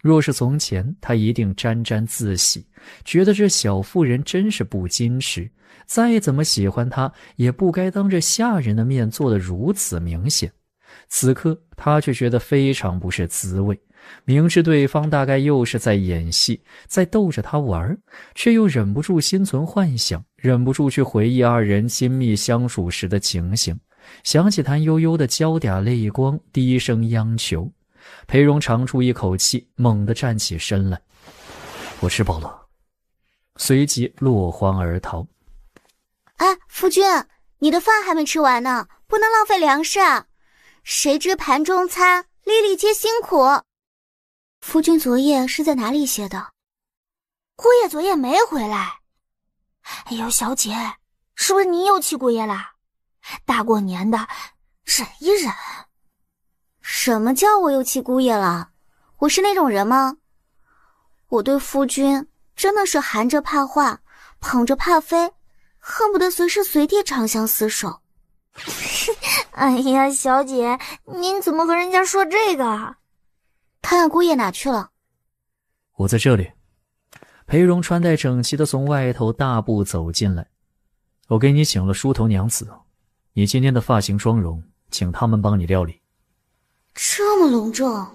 若是从前，他一定沾沾自喜，觉得这小妇人真是不矜持，再怎么喜欢她，也不该当着下人的面做得如此明显。此刻他却觉得非常不是滋味，明知对方大概又是在演戏，在逗着他玩，却又忍不住心存幻想，忍不住去回忆二人亲密相处时的情形，想起谭悠悠的娇嗲泪光，低声央求。裴荣长出一口气，猛地站起身来。我吃饱了。随即落荒而逃。哎，夫君，你的饭还没吃完呢，不能浪费粮食啊！谁知盘中餐，粒粒皆辛苦。夫君昨夜是在哪里歇的？姑爷昨夜没回来。哎呦，小姐，是不是你又气姑爷啦？大过年的，忍一忍。什么叫我又气姑爷了？我是那种人吗？我对夫君真的是含着怕化，捧着怕飞，恨不得随时随地长相厮守。哎呀，小姐，您怎么和人家说这个？看看姑爷哪去了？我在这里。裴荣穿戴整齐地从外头大步走进来。我给你请了梳头娘子，你今天的发型妆容，请他们帮你料理。这么隆重。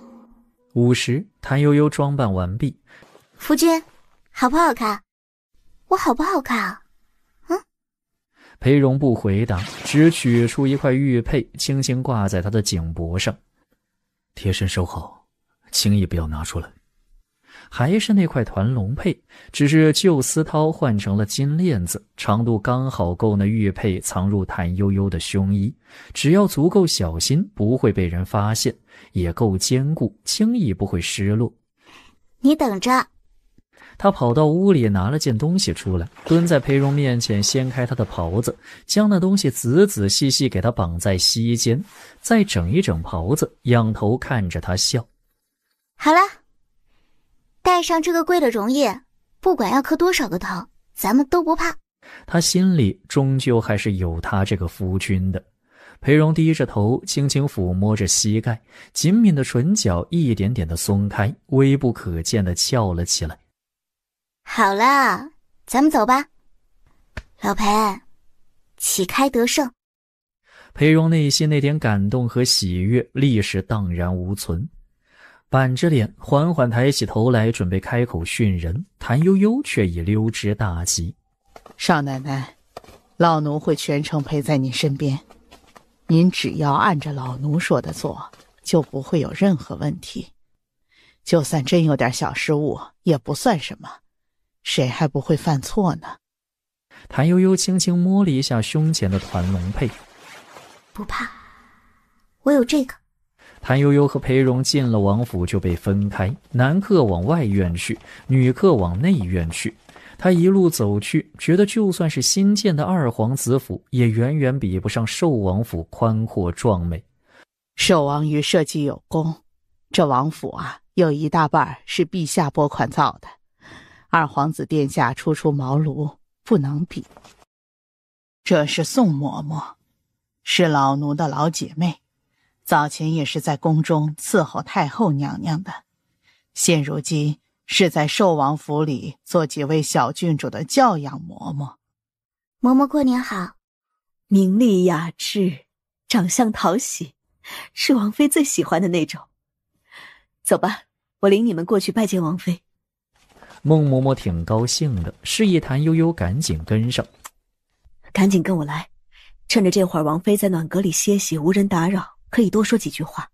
午时，谭悠悠装扮完毕。夫君，好不好看？我好不好看啊？裴荣不回答，只取出一块玉佩，轻轻挂在他的颈脖上。贴身收好，轻易不要拿出来。还是那块团龙佩，只是旧丝绦换成了金链子，长度刚好够那玉佩藏入谭悠悠的胸衣，只要足够小心，不会被人发现，也够坚固，轻易不会失落。你等着。他跑到屋里拿了件东西出来，蹲在裴荣面前，掀开他的袍子，将那东西仔仔细细给他绑在膝间，再整一整袍子，仰头看着他笑。好了，戴上这个贵的容易，不管要磕多少个头，咱们都不怕。他心里终究还是有他这个夫君的。裴荣低着头，轻轻抚摸着膝盖，紧抿的唇角一点点的松开，微不可见的翘了起来。好了，咱们走吧。老裴，旗开得胜。裴荣内心那点感动和喜悦立时荡然无存，板着脸缓缓抬起头来，准备开口训人，谭悠悠却已溜之大吉。少奶奶，老奴会全程陪在您身边，您只要按着老奴说的做，就不会有任何问题。就算真有点小失误，也不算什么，谁还不会犯错呢？谭悠悠轻轻摸了一下胸前的团龙佩。不怕，我有这个。谭悠悠和裴荣进了王府就被分开，男客往外院去，女客往内院去。他一路走去，觉得就算是新建的二皇子府，也远远比不上寿王府宽阔壮美。寿王于设计有功，这王府啊，有一大半是陛下拨款造的，二皇子殿下初出茅庐，不能比。这是宋嬷嬷，是老奴的老姐妹，早前也是在宫中伺候太后娘娘的，现如今是在寿王府里做几位小郡主的教养嬷嬷。嬷嬷过年好。明丽雅致，长相讨喜，是王妃最喜欢的那种。走吧，我领你们过去拜见王妃。孟嬷嬷挺高兴的，示意谭悠悠赶紧跟上。赶紧跟我来，趁着这会儿王妃在暖阁里歇息，无人打扰，可以多说几句话。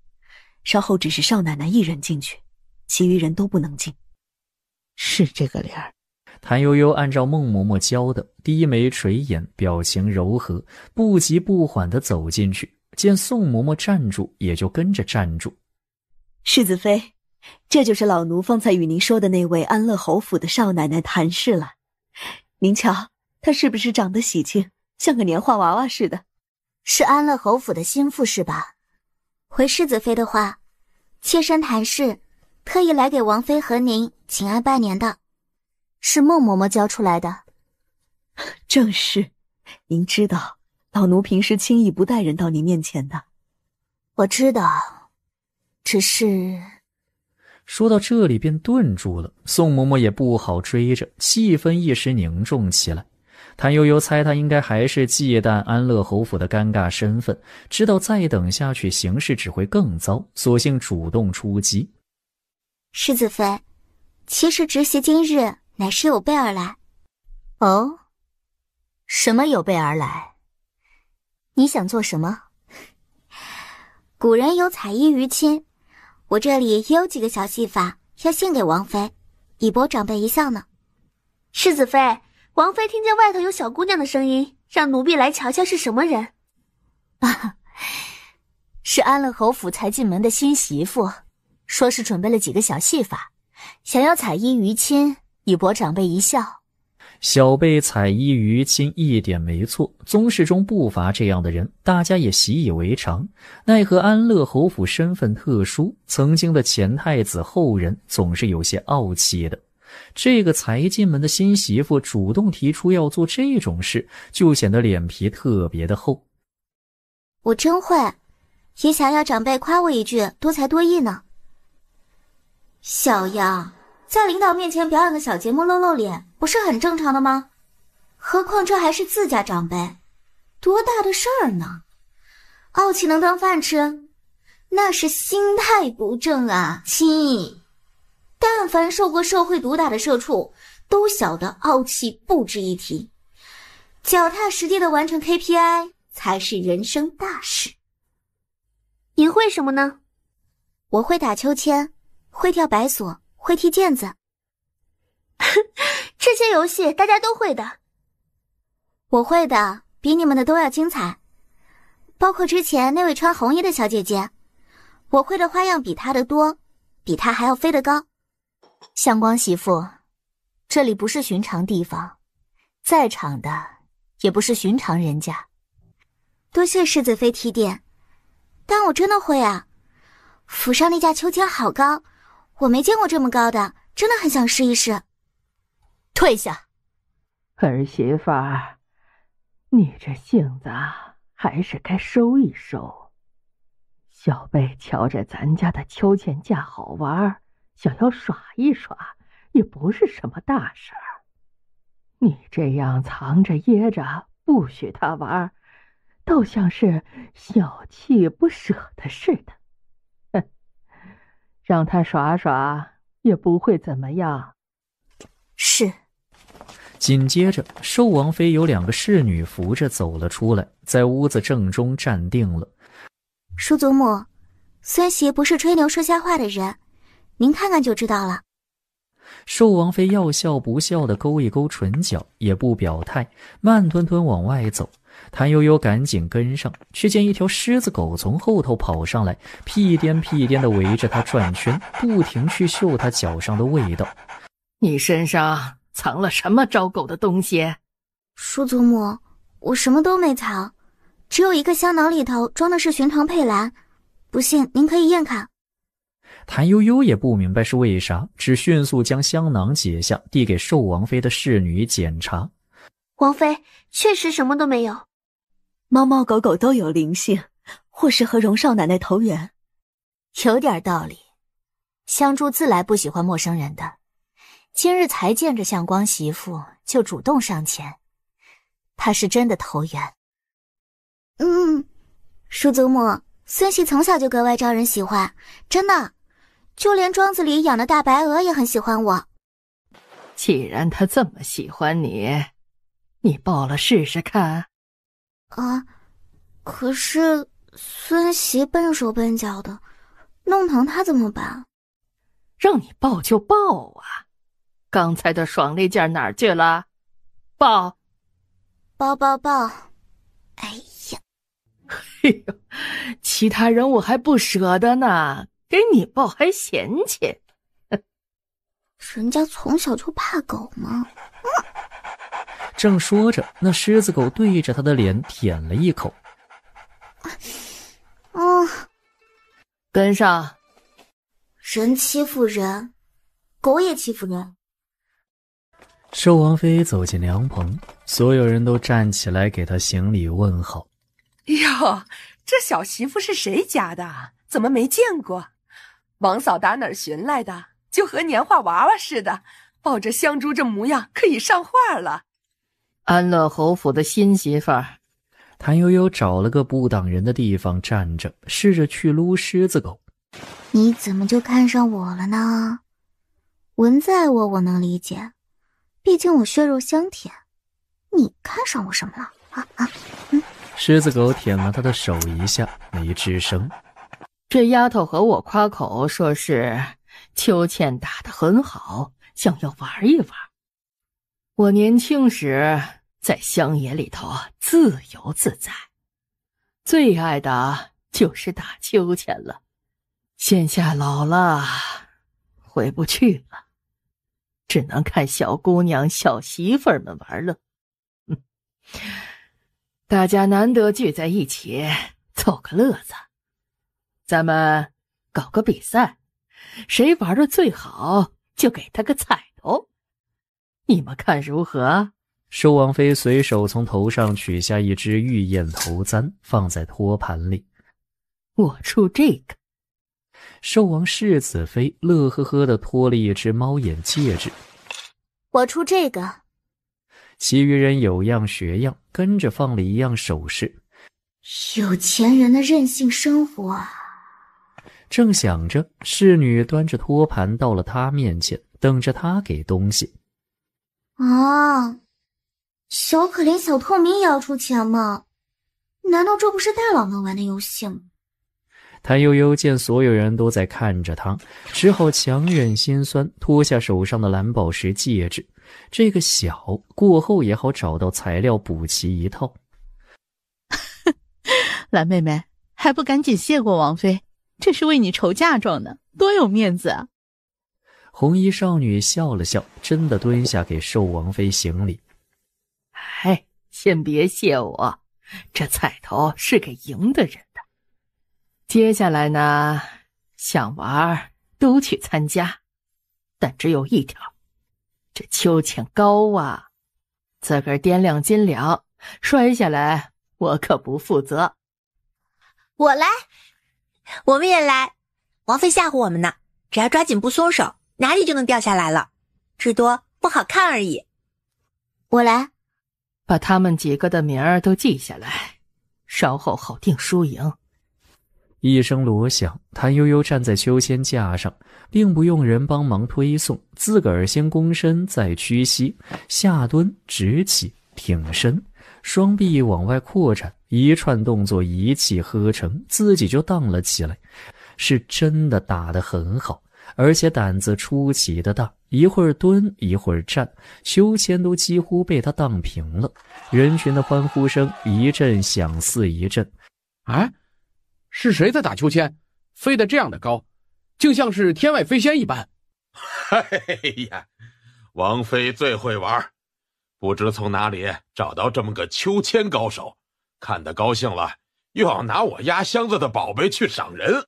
稍后只是少奶奶一人进去，其余人都不能进。是这个理儿。谭悠悠按照孟嬷嬷教的，低眉垂眼，表情柔和，不急不缓地走进去。见宋嬷嬷站住，也就跟着站住。世子妃，这就是老奴方才与您说的那位安乐侯府的少奶奶谭氏了。您瞧，她是不是长得喜庆，像个年画娃娃似的？是安乐侯府的心腹是吧？回世子妃的话，妾身谭氏特意来给王妃和您请安拜年的，是孟嬷嬷教出来的。正是，您知道老奴平时轻易不带人到您面前的。我知道，只是……说到这里便顿住了，宋嬷嬷也不好追着，气氛一时凝重起来。谭悠悠猜他应该还是忌惮安乐侯府的尴尬身份，知道再等下去形势只会更糟，索性主动出击。世子妃，其实侄媳今日乃是有备而来。哦，什么有备而来？你想做什么？古人有采衣娱亲，我这里也有几个小戏法要献给王妃，以博长辈一笑呢。世子妃，王妃听见外头有小姑娘的声音，让奴婢来瞧瞧是什么人。是安乐侯府才进门的新媳妇，说是准备了几个小戏法，想要采衣娱亲，以博长辈一笑。小辈采衣娱亲一点没错，宗室中不乏这样的人，大家也习以为常。奈何安乐侯府身份特殊，曾经的前太子后人总是有些傲气的。这个才进门的新媳妇主动提出要做这种事，就显得脸皮特别的厚。我真会，也想要长辈夸我一句多才多艺呢。小样，在领导面前表演个小节目露露脸，不是很正常的吗？何况这还是自家长辈，多大的事儿呢？傲气能当饭吃，那是心态不正啊，亲。但凡受过社会毒打的社畜，都晓得傲气不值一提，脚踏实地的完成 KPI 才是人生大事。您会什么呢？我会打秋千，会跳白索，会踢毽子。这些游戏大家都会的。我会的比你们的都要精彩，包括之前那位穿红衣的小姐姐，我会的花样比她的多，比她还要飞得高。相光媳妇，这里不是寻常地方，在场的也不是寻常人家。多谢世子妃提点，但我真的会啊！府上那架秋千好高，我没见过这么高的，真的很想试一试。退下！儿媳妇儿，你这性子还是该收一收。小辈瞧着咱家的秋千架好玩，想要耍一耍，也不是什么大事儿。你这样藏着掖着，不许他玩，倒像是小气不舍的似的。哼，让他耍耍也不会怎么样。是。紧接着，寿王妃有2个侍女扶着走了出来，在屋子正中站定了。叔祖母，孙媳不是吹牛说瞎话的人，您看看就知道了。寿王妃要笑不笑地勾一勾唇角，也不表态，慢吞吞往外走。谭悠悠赶紧跟上，却见一条狮子狗从后头跑上来，屁颠屁颠地围着她转圈，不停去嗅她脚上的味道。你身上藏了什么招狗的东西？叔祖母，我什么都没藏，只有一个香囊里头装的是寻常佩兰，不信您可以验看。谭悠悠也不明白是为啥，只迅速将香囊解下，递给寿王妃的侍女检查。王妃确实什么都没有。猫猫狗狗都有灵性，或是和荣少奶奶投缘。有点道理，香珠自来不喜欢陌生人的，今日才见着相光媳妇，就主动上前，他是真的投缘。叔祖母，孙媳从小就格外招人喜欢，真的，就连庄子里养的大白鹅也很喜欢我。既然他这么喜欢你，你抱了试试看。啊，可是孙媳笨手笨脚的，弄疼他怎么办？让你抱就抱啊！刚才的爽利劲哪儿去了？抱！哎呀，嘿呦，其他人我还不舍得呢，给你抱还嫌弃。人家从小就怕狗吗？正说着，那狮子狗对着他的脸舔了一口。跟上！人欺负人，狗也欺负人。寿王妃走进凉棚，所有人都站起来给她行礼问好。哟，这小媳妇是谁家的？怎么没见过？王嫂打哪儿寻来的？就和年画娃娃似的，抱着香珠这模样，可以上画了。安乐侯府的新媳妇儿。谭悠悠找了个不挡人的地方站着，试着去撸狮子狗。你怎么就看上我了呢？文在我能理解，毕竟我血肉相舔。你看上我什么了？狮子狗舔了他的手一下，没吱声。这丫头和我夸口说是秋千打得很好，想要玩一玩。我年轻时在乡野里头自由自在，最爱的就是打秋千了。现下老了，回不去了，只能看小姑娘小媳妇儿们玩了。大家难得聚在一起凑个乐子，咱们搞个比赛，谁玩的最好就给他个彩头，你们看如何？寿王妃随手从头上取下一只玉燕头簪，放在托盘里。我出这个。寿王世子妃乐呵呵地托了一只猫眼戒指。我出这个。其余人有样学样，跟着放了一样首饰。有钱人的任性生活啊！正想着，侍女端着托盘到了他面前，等着他给东西。啊，小可怜小透明也要出钱吗？难道这不是大佬们玩的游戏吗？谭悠悠见所有人都在看着他，只好强忍心酸，脱下手上的蓝宝石戒指。这个小过后也好找到材料补齐一套。蓝妹妹，还不赶紧谢过王妃？这是为你筹嫁妆呢，多有面子啊！红衣少女笑了笑，真的蹲下给寿王妃行礼。哎，先别谢我，这彩头是给赢的人的。接下来呢，想玩都去参加，但只有一条，这秋千高啊，自个儿掂量斤两，摔下来我可不负责。我来，我们也来。王妃吓唬我们呢，只要抓紧不松手，哪里就能掉下来了，至多不好看而已。我来，把他们几个的名儿都记下来，稍后好定输赢。一声锣响，谭悠悠站在秋千架上，并不用人帮忙推送，自个儿先躬身，再屈膝，下蹲，直起，挺身，双臂往外扩展，一串动作一气呵成，自己就荡了起来。是真的打得很好，而且胆子出奇的大，一会儿蹲一会儿站，秋千都几乎被他荡平了。人群的欢呼声一阵响似一阵。哎，是谁在打秋千？飞得这样的高，竟像是天外飞仙一般。嘿呀，王妃最会玩，不知从哪里找到这么个秋千高手，看得高兴了，又要拿我压箱子的宝贝去赏人。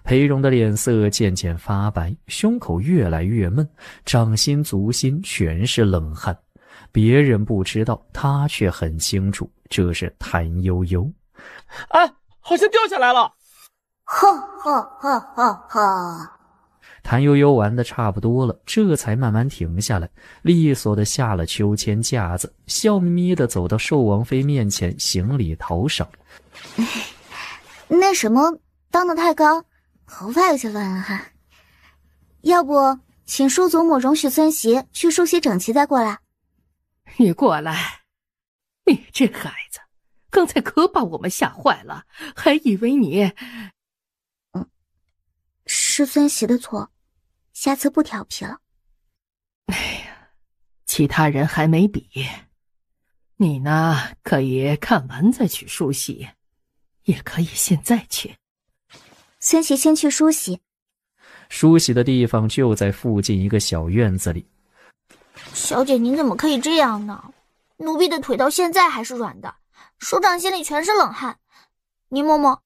裴荣的脸色渐渐发白，胸口越来越闷，掌心足心全是冷汗。别人不知道，他却很清楚，这是谭悠悠。哎，好像掉下来了！哈哈哈哈哈！谭悠悠玩得差不多了，这才慢慢停下来，利索地下了秋千架子，笑眯眯地走到寿王妃面前行礼讨赏。那什么，当得太高，头发有些乱了哈。要不请叔祖母容许孙媳去梳洗整齐再过来。你过来，你这孩子，刚才可把我们吓坏了，还以为你……是孙媳的错，下次不调皮了。哎呀，其他人还没比，你呢可以看完再去梳洗，也可以现在去。孙媳先去梳洗。梳洗的地方就在附近一个小院子里。小姐，您怎么可以这样呢？奴婢的腿到现在还是软的，手掌心里全是冷汗。您摸摸。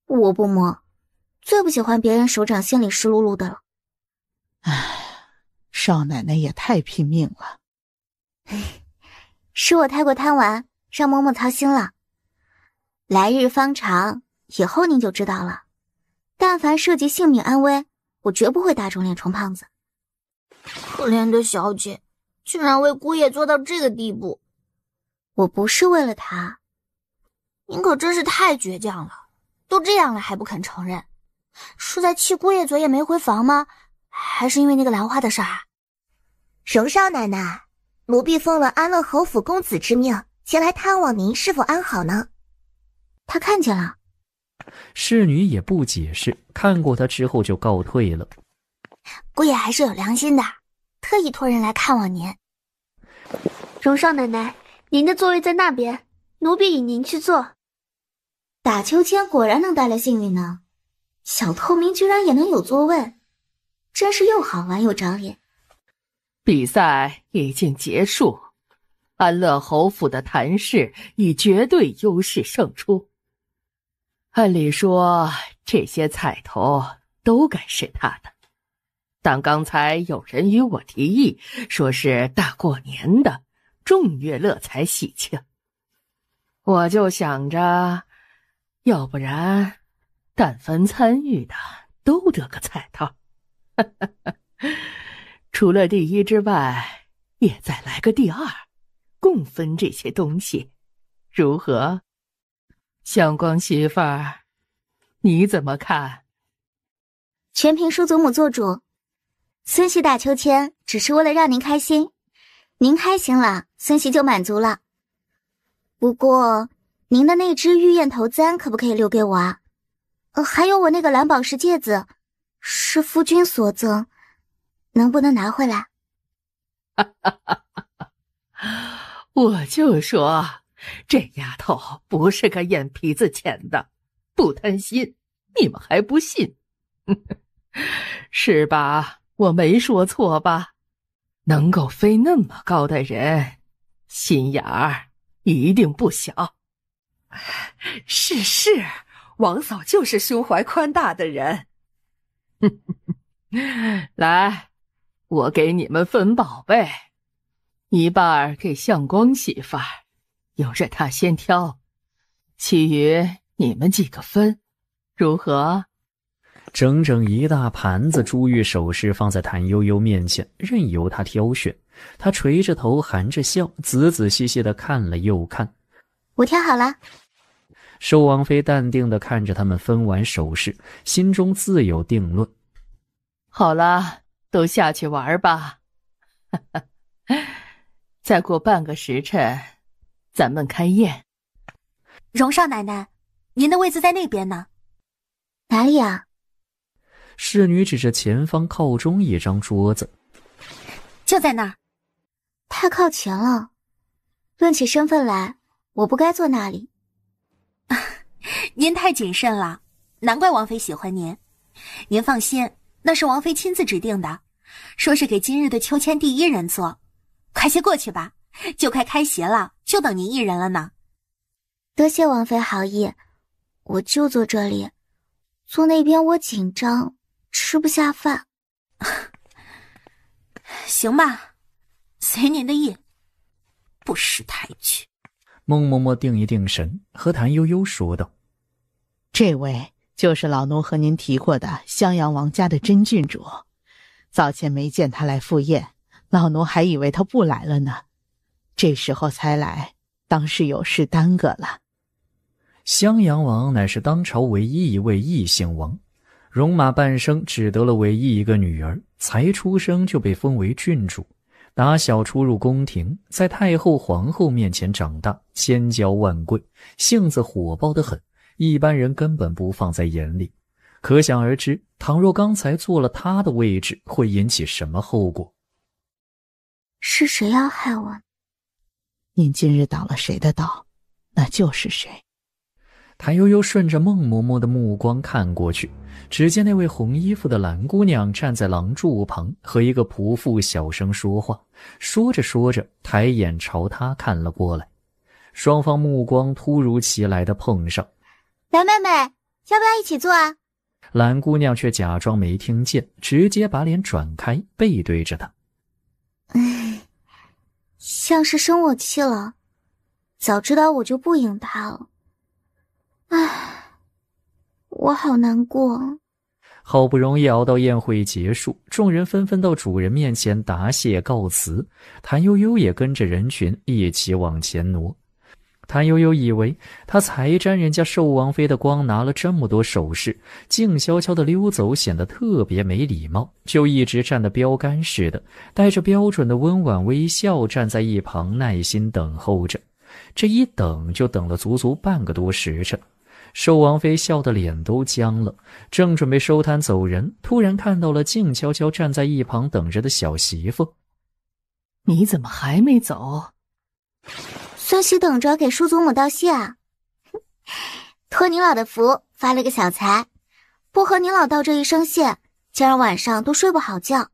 我不摸，最不喜欢别人手掌心里湿漉漉的了。唉，少奶奶也太拼命了。是我太过贪玩，让嬷嬷操心了。来日方长，以后您就知道了。但凡涉及性命安危，我绝不会打肿脸充胖子。可怜的小姐，居然为姑爷做到这个地步。我不是为了他。您可真是太倔强了，都这样了还不肯承认，是在气姑爷昨夜没回房吗？还是因为那个兰花的事儿？荣少奶奶，奴婢奉了安乐侯府公子之命，前来探望您是否安好呢？他看见了。侍女也不解释，看过他之后就告退了。姑爷还是有良心的，特意托人来看望您。荣少奶奶，您的座位在那边，奴婢引您去坐。打秋千果然能带来幸运呢，小透明居然也能有座位，真是又好玩又长眼。比赛已经结束，安乐侯府的谭氏以绝对优势胜出。按理说，这些彩头都该是他的，但刚才有人与我提议，说是大过年的，众乐乐才喜庆。我就想着，要不然，但凡参与的都得个彩头。除了第一之外，也再来个第二，共分这些东西，如何？相公媳妇儿，你怎么看？全凭叔祖母做主。孙媳打秋千只是为了让您开心，您开心了，孙媳就满足了。不过，您的那只玉燕头簪可不可以留给我啊？还有我那个蓝宝石戒指，是夫君所赠，能不能拿回来？我就说，这丫头不是个眼皮子浅的，不贪心，你们还不信？是吧？我没说错吧？能够飞那么高的人，心眼儿一定不小。是，王嫂就是胸怀宽大的人。来，我给你们分宝贝，一半给相公媳妇儿，由着她先挑，其余你们几个分，如何？整整一大盘子珠玉首饰放在谭悠悠面前，任由她挑选。她垂着头，含着笑，仔仔细细地看了又看。我挑好了。寿王妃淡定地看着他们分完首饰，心中自有定论。好了，都下去玩吧。再过半个时辰，咱们开宴。荣少奶奶，您的位子在那边呢。哪里啊？侍女指着前方靠中一张桌子。就在那儿。太靠前了，论起身份来，我不该坐那里。您太谨慎了，难怪王妃喜欢您。您放心，那是王妃亲自指定的，说是给今日的秋千第一人坐。快些过去吧，就快开席了，就等您一人了呢。多谢王妃好意，我就坐这里，坐那边我紧张，吃不下饭。行吧，随您的意，不识抬举。孟嬷嬷定一定神，和谭悠悠说道：“这位就是老奴和您提过的襄阳王家的真郡主。早前没见他来赴宴，老奴还以为他不来了呢，这时候才来，当是有事耽搁了。襄阳王乃是当朝唯一一位异姓王，戎马半生只得了唯一一个女儿，才出生就被封为郡主，打小出入宫廷，在太后皇后面前长大，千娇万贵，性子火爆得很，一般人根本不放在眼里。可想而知，倘若刚才坐了她的位置，会引起什么后果。是谁要害我？您今日挡了谁的道，那就是谁。谭悠悠顺着孟嬷嬷的目光看过去，只见那位红衣服的蓝姑娘站在廊柱旁，和一个仆妇小声说话，说着说着，抬眼朝她看了过来，双方目光突如其来的碰上。蓝妹妹，要不要一起坐啊？蓝姑娘却假装没听见，直接把脸转开，背对着她。像是生我气了，早知道我就不迎他了。唉，我好难过。好不容易熬到宴会结束，众人纷纷到主人面前答谢告辞，谭悠悠也跟着人群一起往前挪。谭悠悠以为他才沾人家寿王妃的光，拿了这么多首饰，静悄悄地溜走显得特别没礼貌，就一直站得标杆似的，带着标准的温婉微笑站在一旁耐心等候着。这一等就等了足足半个多时辰，寿王妃笑得脸都僵了，正准备收摊走人，突然看到了静悄悄站在一旁等着的小媳妇。你怎么还没走？孙喜等着给叔祖母道谢啊。托您老的福，发了个小财，不和您老道这一声谢，今儿晚上都睡不好觉。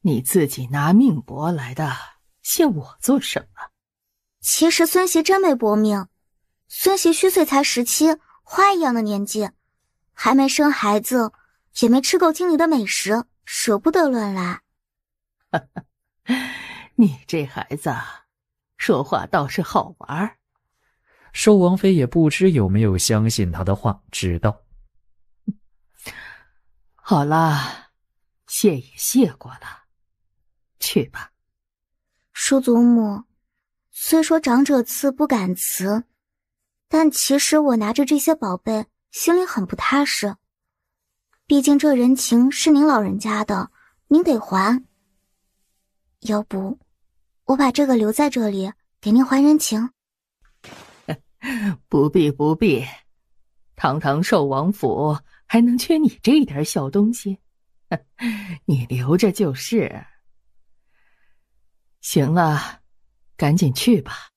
你自己拿命搏来的，谢我做什么？其实孙媳真没搏命，孙媳虚岁才17，花一样的年纪，还没生孩子，也没吃够京里的美食，舍不得乱来。你这孩子说话倒是好玩。寿王妃也不知有没有相信他的话，知道。好了，谢也谢过了，去吧。叔祖母，虽说长者赐不敢辞，但其实我拿着这些宝贝，心里很不踏实。毕竟这人情是您老人家的，您得还。要不，我把这个留在这里，给您还人情。不必不必，堂堂寿王府还能缺你这点小东西？你留着就是。行了，赶紧去吧。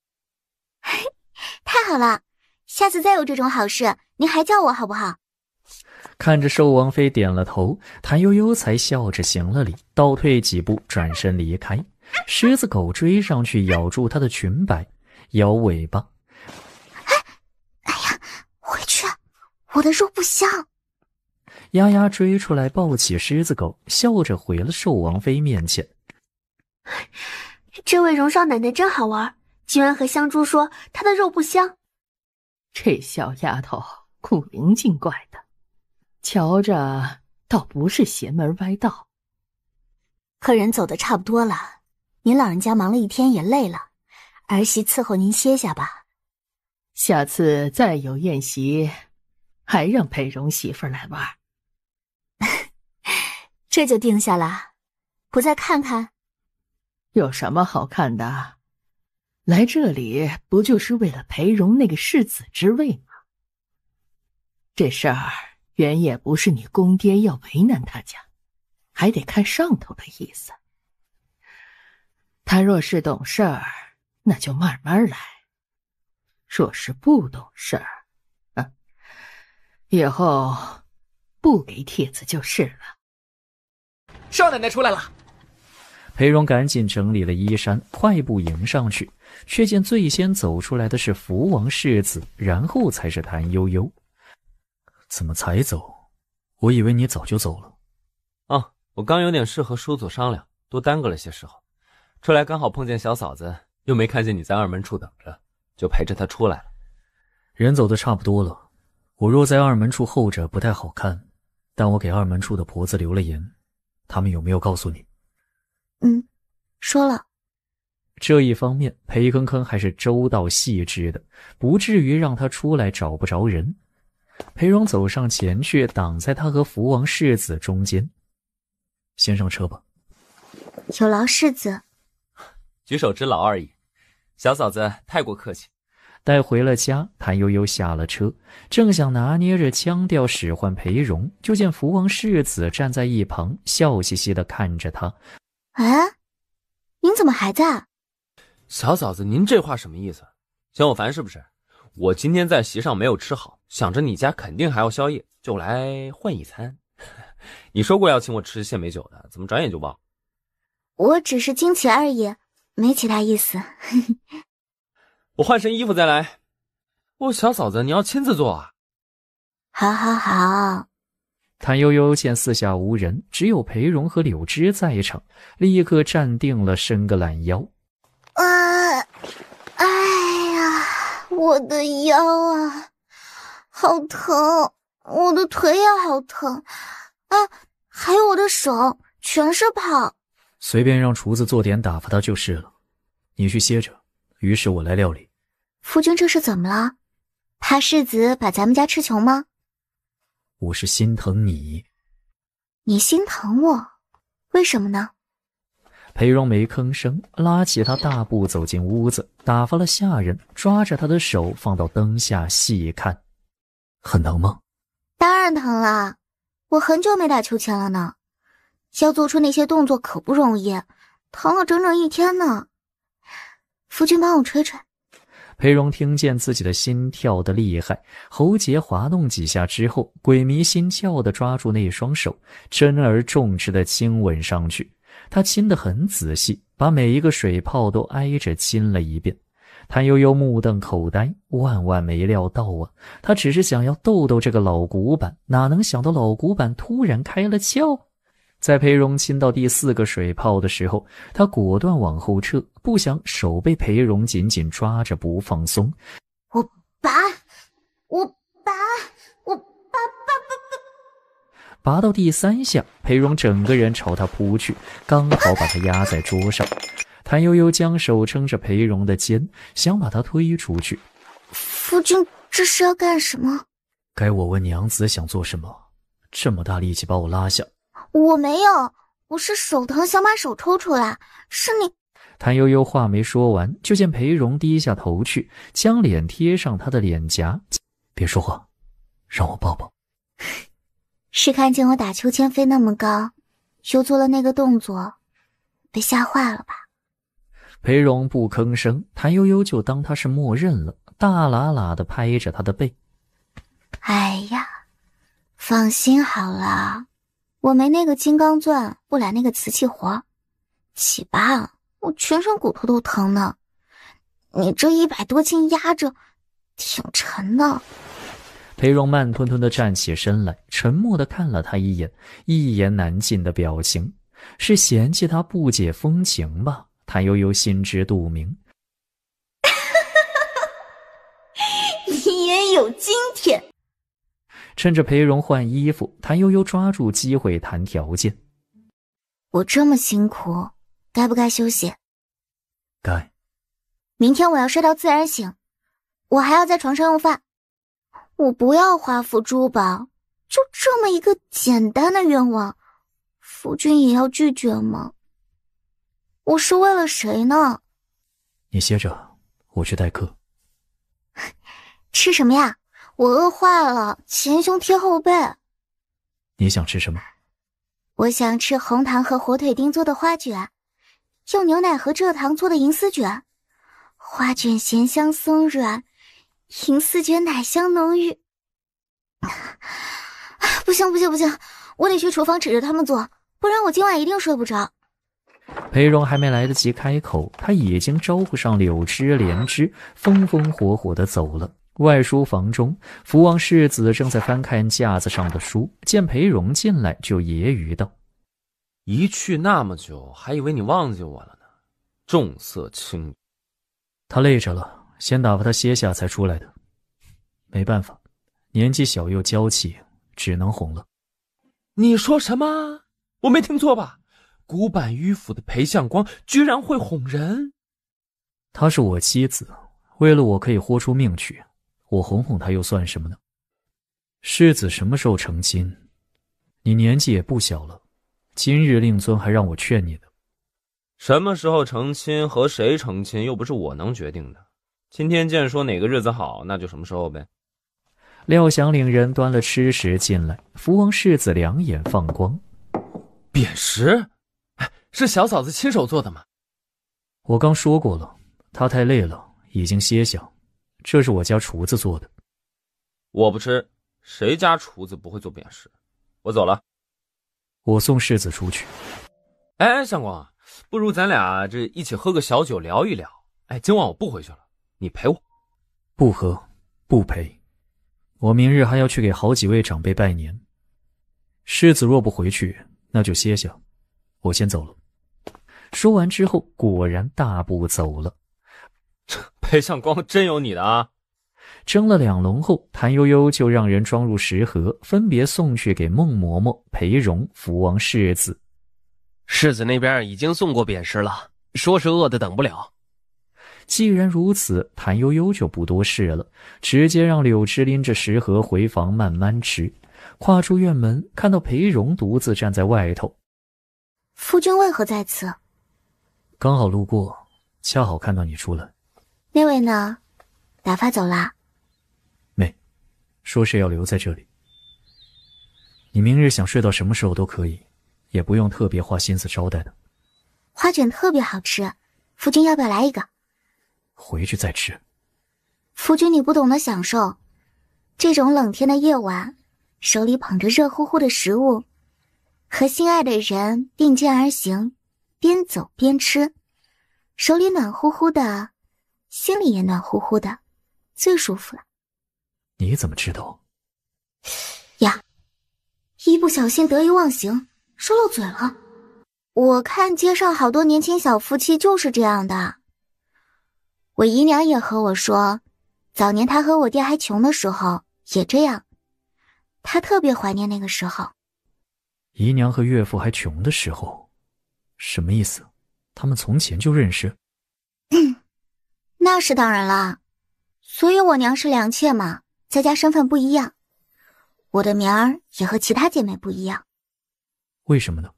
太好了，下次再有这种好事，您还叫我好不好？看着寿王妃点了头，谭悠悠才笑着行了礼，倒退几步转身离开。狮子狗追上去咬住她的裙摆，摇尾巴。哎呀，回去，我的肉不香。丫丫追出来抱起狮子狗，笑着回了寿王妃面前。这位荣少奶奶真好玩，居然和香珠说她的肉不香。这小丫头古灵精怪的，瞧着倒不是邪门歪道。客人走的差不多了，您老人家忙了一天也累了，儿媳伺候您歇下吧。下次再有宴席，还让裴荣媳妇来玩。这就定下了，不再看看？有什么好看的？来这里不就是为了裴荣那个世子之位吗？这事儿原也不是你公爹要为难他家，还得看上头的意思。他若是懂事儿，那就慢慢来；若是不懂事儿，以后不给帖子就是了。少奶奶出来了。裴荣赶紧整理了衣衫，快步迎上去，却见最先走出来的是福王世子，然后才是谭悠悠。怎么才走？我以为你早就走了。啊，我刚有点事和叔祖商量，多耽搁了些时候。出来刚好碰见小嫂子，又没看见你在二门处等着，就陪着她出来了。人走的差不多了，我若在二门处候着不太好看，但我给二门处的婆子留了言，他们有没有告诉你？说了。这一方面裴铿铿还是周到细致的，不至于让他出来找不着人。裴荣走上前去，挡在他和福王世子中间。先上车吧。有劳世子。举手之劳而已，小嫂子太过客气。带回了家，谭悠悠下了车，正想拿捏着腔调使唤裴荣，就见福王世子站在一旁，笑嘻嘻地看着他。您怎么还在？小嫂子，您这话什么意思？嫌我烦是不是？我今天在席上没有吃好，想着你家肯定还要宵夜，就来换一餐。你说过要请我吃献美酒的，怎么转眼就忘？我只是惊奇而已，没其他意思。我换身衣服再来。小嫂子，你要亲自做啊？好。谭悠悠见四下无人，只有裴荣和柳枝在场，立刻站定了，伸个懒腰。哎呀，我的腰啊，好疼，我的腿也好疼，还有我的手，全是泡。随便让厨子做点打发他就是了，你去歇着，于是我来料理。夫君这是怎么了？怕世子把咱们家吃穷吗？我是心疼你。你心疼我？为什么呢？裴荣没吭声，拉起他大步走进屋子，打发了下人，抓着他的手放到灯下细看。很疼吗？当然疼了，我很久没打秋千了呢，要做出那些动作可不容易，疼了整整1天呢。夫君帮我吹吹。裴荣听见自己的心跳得厉害，喉结滑动几下之后，鬼迷心窍地抓住那双手，珍而重之地亲吻上去。他亲得很仔细，把每一个水泡都挨着亲了一遍。谭悠悠目瞪口呆，万万没料到啊！他只是想要逗逗这个老古板，哪能想到老古板突然开了窍。在裴荣亲到第4个水泡的时候，他果断往后撤，不想手被裴荣紧紧抓着不放松。拔到第3下，裴荣整个人朝他扑去，刚好把他压在桌上。谭悠悠将手撑着裴荣的肩，想把他推出去。夫君这是要干什么？该我问娘子想做什么？这么大力气把我拉下。我没有，我是手疼想把手抽出来，是你。谭悠悠话没说完，就见裴荣低下头去，将脸贴上他的脸颊。别说话，让我抱抱。是看见我打秋千飞那么高，又做了那个动作，被吓坏了吧？裴荣不吭声，谭悠悠就当他是默认了，大喇喇地拍着他的背。哎呀，放心好了，我没那个金刚钻，不来那个瓷器活。起吧，我全身骨头都疼呢。你这100多斤压着，挺沉的。裴荣慢吞吞地站起身来，沉默地看了他一眼，一言难尽的表情，是嫌弃他不解风情吧？谭悠悠心知肚明。你也有今天。趁着裴荣换衣服，谭悠悠抓住机会谈条件。我这么辛苦，该不该休息？该。明天我要睡到自然醒，我还要在床上用饭。我不要华服珠宝，就这么一个简单的愿望，夫君也要拒绝吗？我是为了谁呢？你歇着，我去待客。吃什么呀？我饿坏了，前胸贴后背。你想吃什么？我想吃红糖和火腿丁做的花卷，用牛奶和蔗糖做的银丝卷，花卷咸香松软，银丝卷奶香浓郁。不行，我得去厨房指着他们做，不然我今晚一定睡不着。裴荣还没来得及开口，他已经招呼上柳枝莲枝，风风火火地走了。外书房中，福王世子正在翻看架子上的书，见裴荣进来，就揶揄道：“一去那么久，还以为你忘记我了呢，重色轻友。”他累着了，先打发他歇下才出来的。没办法，年纪小又娇气，只能哄了。你说什么？我没听错吧？古板迂腐的裴相光居然会哄人？她是我妻子，为了我可以豁出命去，我哄哄她又算什么呢？世子什么时候成亲？你年纪也不小了，今日令尊还让我劝你呢。什么时候成亲和谁成亲又不是我能决定的，今天见说哪个日子好，那就什么时候呗。料想领人端了吃食进来，福王世子两眼放光。扁食？是小嫂子亲手做的吗？我刚说过了，她太累了，已经歇下。这是我家厨子做的。我不吃，谁家厨子不会做扁食？我走了。我送世子出去。哎，相光，不如咱俩这一起喝个小酒聊一聊。哎，今晚我不回去了，你陪我。不喝，不陪。我明日还要去给好几位长辈拜年。世子若不回去，那就歇下。我先走了。说完之后，果然大步走了。裴相光真有你的啊！蒸了2笼后，谭悠悠就让人装入食盒，分别送去给孟嬷嬷、裴荣、福王世子。世子那边已经送过扁食了，说是饿得等不了。既然如此，谭悠悠就不多事了，直接让柳枝拎着食盒回房慢慢吃。跨出院门，看到裴荣独自站在外头。夫君为何在此？刚好路过，恰好看到你出来。那位呢？打发走啦？没，说是要留在这里。你明日想睡到什么时候都可以，也不用特别花心思招待的。花卷特别好吃，夫君要不要来一个？回去再吃。夫君你不懂得享受，这种冷天的夜晚，手里捧着热乎乎的食物，和心爱的人并肩而行，边走边吃，手里暖乎乎的，心里也暖乎乎的，最舒服了。你怎么知道？呀，一不小心得意忘形，说漏嘴了。我看街上好多年轻小夫妻就是这样的。我姨娘也和我说，早年她和我爹还穷的时候也这样，她特别怀念那个时候。姨娘和岳父还穷的时候，什么意思？他们从前就认识？那是当然啦，所以我娘是良妾嘛，在家身份不一样，我的名儿也和其他姐妹不一样。为什么呢？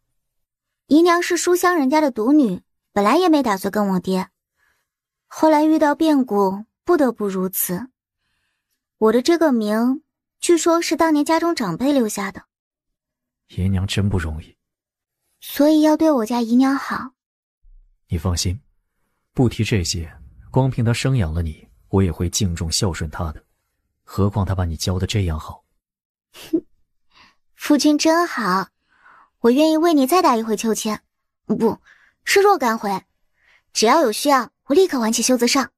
姨娘是书香人家的独女，本来也没打算跟我爹，后来遇到变故，不得不如此。我的这个名，据说是当年家中长辈留下的。姨娘真不容易，所以要对我家姨娘好。你放心，不提这些，光凭她生养了你，我也会敬重孝顺她的。何况她把你教得这样好。夫君真好，我愿意为你再打一回秋千，不是若干回，只要有需要，我立刻挽起袖子上。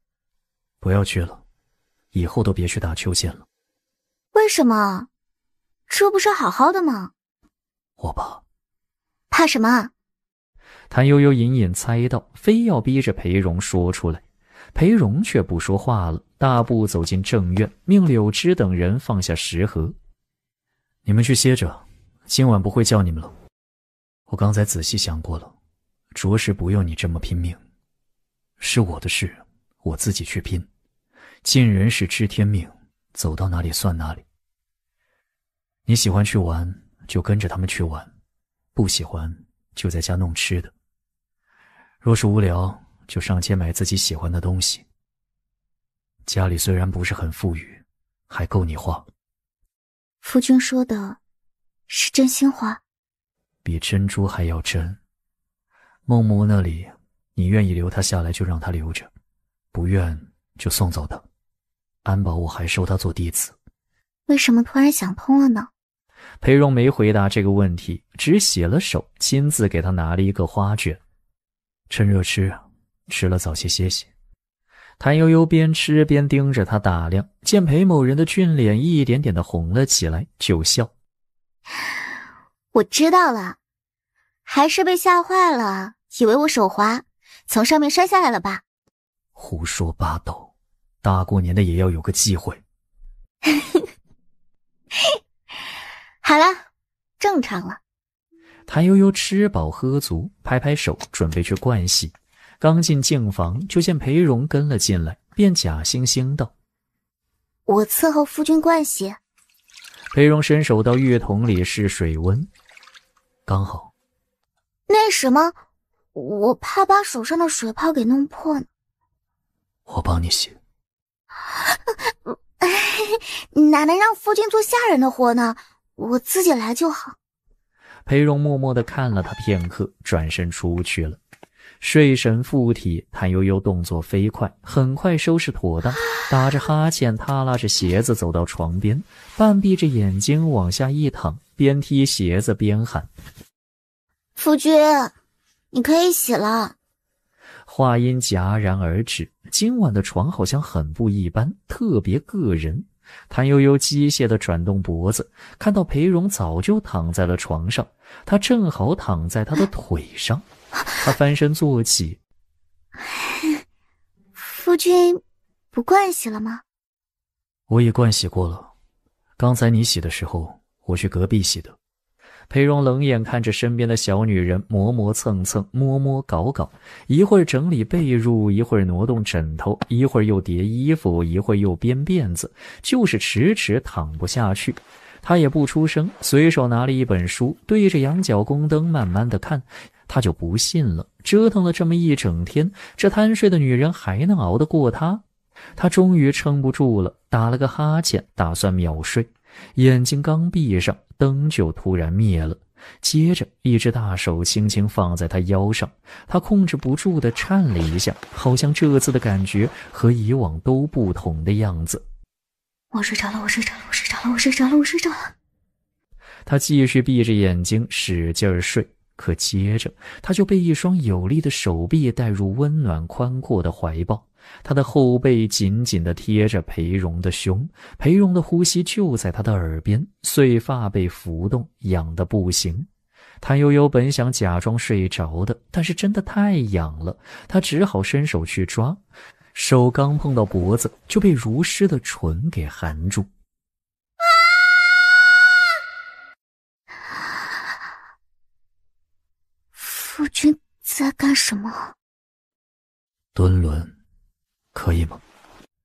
不要去了，以后都别去打秋千了。为什么？这不是好好的吗？我怕。怕什么？谭悠悠隐隐猜到，非要逼着裴荣说出来。裴荣却不说话了，大步走进正院，命柳枝等人放下食盒。你们去歇着，今晚不会叫你们了。我刚才仔细想过了，着实不用你这么拼命。是我的事，我自己去拼。尽人事知天命，走到哪里算哪里。你喜欢去玩，就跟着他们去玩，不喜欢就在家弄吃的。若是无聊，就上街买自己喜欢的东西。家里虽然不是很富裕，还够你花。夫君说的是真心话，比珍珠还要真。孟嬷那里，你愿意留她下来就让她留着，不愿就送走她。安保我还收她做弟子。为什么突然想通了呢？裴荣没回答这个问题，只洗了手，亲自给他拿了一个花卷。趁热吃，吃了早些歇息。谭悠悠边吃边盯着他打量，见裴某人的俊脸一点点的红了起来，就笑。我知道了，还是被吓坏了，以为我手滑，从上面摔下来了吧？胡说八道，大过年的也要有个忌讳。好了，正常了。谭悠悠吃饱喝足，拍拍手，准备去盥洗。刚进净房，就见裴荣跟了进来，便假惺惺道：“我伺候夫君盥洗。”裴荣伸手到浴桶里试水温，刚好。那什么，我怕把手上的水泡给弄破呢。我帮你洗。哪能让夫君做下人的活呢？我自己来就好。裴荣默默地看了他片刻，转身出去了。睡神附体，谭悠悠动作飞快，很快收拾妥当，打着哈欠，踏拉着鞋子走到床边，半闭着眼睛往下一躺，边踢鞋子边喊：“夫君，你可以洗了。”话音戛然而止，今晚的床好像很不一般，特别个人。谭悠悠机械地转动脖子，看到裴荣早就躺在了床上，他正好躺在他的腿上。他翻身坐起。夫君不盥洗了吗？我也盥洗过了，刚才你洗的时候，我去隔壁洗的。裴荣冷眼看着身边的小女人磨磨蹭蹭，摸摸搞搞，一会儿整理被褥，一会儿挪动枕头，一会儿又叠衣服，一会儿又编辫子，就是迟迟躺不下去。他也不出声，随手拿了一本书，对着仰角宫灯慢慢的看。他就不信了，折腾了这么一整天，这贪睡的女人还能熬得过他？他终于撑不住了，打了个哈欠，打算秒睡。眼睛刚闭上，灯就突然灭了，接着一只大手轻轻放在他腰上，他控制不住地颤了一下，好像这次的感觉和以往都不同的样子。我睡着了，我睡着了，我睡着了，我睡着了，我睡着了。他继续闭着眼睛使劲睡，可接着他就被一双有力的手臂带入温暖宽阔的怀抱，他的后背紧紧地贴着裴荣的胸，裴荣的呼吸就在他的耳边，碎发被浮动，痒得不行。谭悠悠本想假装睡着的，但是真的太痒了，他只好伸手去抓，手刚碰到脖子，就被如湿的唇给含住。夫君在干什么？蹲轮，可以吗？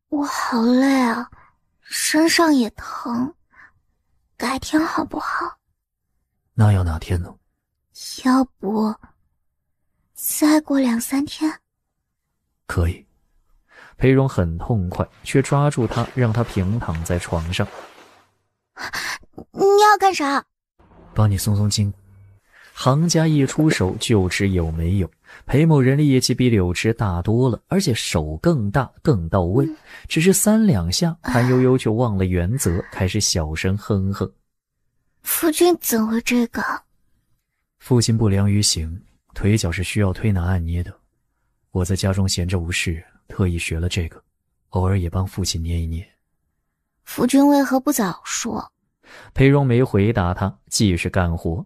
我好累啊，身上也疼，改天好不好？那要哪天呢？要不再过2、3天？可以。裴荣很痛快，却抓住他，让他平躺在床上。你要干啥？帮你松松筋。行家一出手就知有没有，裴某人力气比柳枝大多了，而且手更大更到位，只是3、2下，谭悠悠就忘了原则，开始小声哼哼。夫君怎会这个？父亲不良于行，腿脚是需要推拿按捏的。我在家中闲着无事，特意学了这个，偶尔也帮父亲捏一捏。夫君为何不早说？裴荣没回答他，继续干活。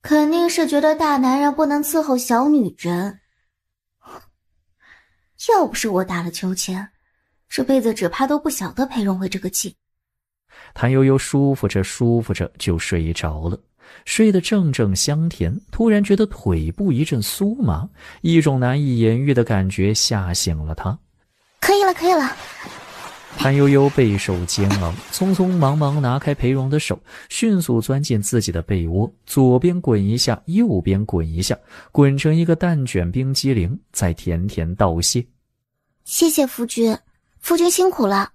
肯定是觉得大男人不能伺候小女人。要不是我打了秋千，这辈子只怕都不晓得裴荣会这个劲。谭悠悠舒服着舒服着就睡着了，睡得正正香甜，突然觉得腿部一阵酥麻，一种难以言喻的感觉吓醒了他。可以了，可以了。谭悠悠备受煎熬，匆匆忙忙拿开裴荣的手，迅速钻进自己的被窝，左边滚一下，右边滚一下，滚成一个蛋卷冰激凌，再甜甜道谢。谢谢夫君，夫君辛苦了。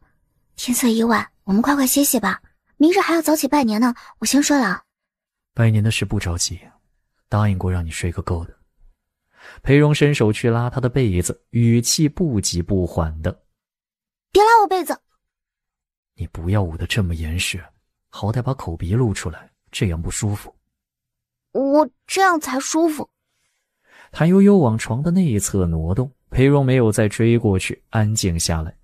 天色已晚，我们快快歇歇吧，明日还要早起拜年呢，我先睡了。拜年的事不着急，答应过让你睡个够的。裴荣伸手去拉他的被子，语气不急不缓的。别拉我被子！你不要捂得这么严实，好歹把口鼻露出来，这样不舒服。我这样才舒服。谭悠悠往床的内侧挪动，裴荣没有再追过去，安静下来，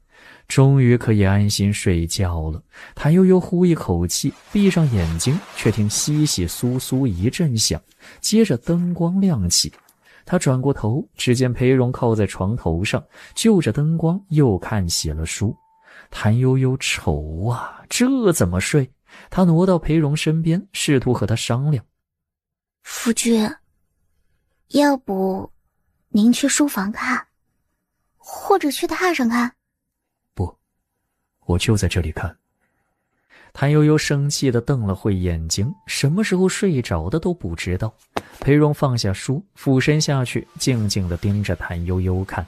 终于可以安心睡觉了。谭悠悠呼一口气，闭上眼睛，却听窸窸窣窣一阵响，接着灯光亮起。他转过头，只见裴荣靠在床头上，就着灯光又看起了书。谭悠悠愁啊，这怎么睡？他挪到裴荣身边，试图和他商量。夫君，要不您去书房看，或者去榻上看？不，我就在这里看。谭悠悠生气地瞪了会眼睛，什么时候睡着的都不知道。裴荣放下书，俯身下去，静静地盯着谭悠悠看。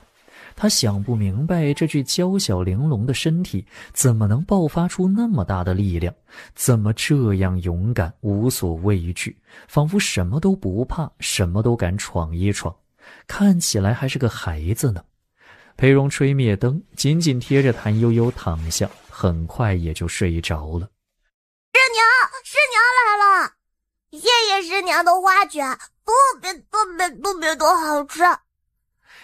他想不明白，这具娇小玲珑的身体怎么能爆发出那么大的力量，怎么这样勇敢，无所畏惧，仿佛什么都不怕，什么都敢闯一闯，看起来还是个孩子呢。裴荣吹灭灯，紧紧贴着谭悠悠躺下，很快也就睡着了。师娘来了，谢谢师娘的花卷，特别多好吃。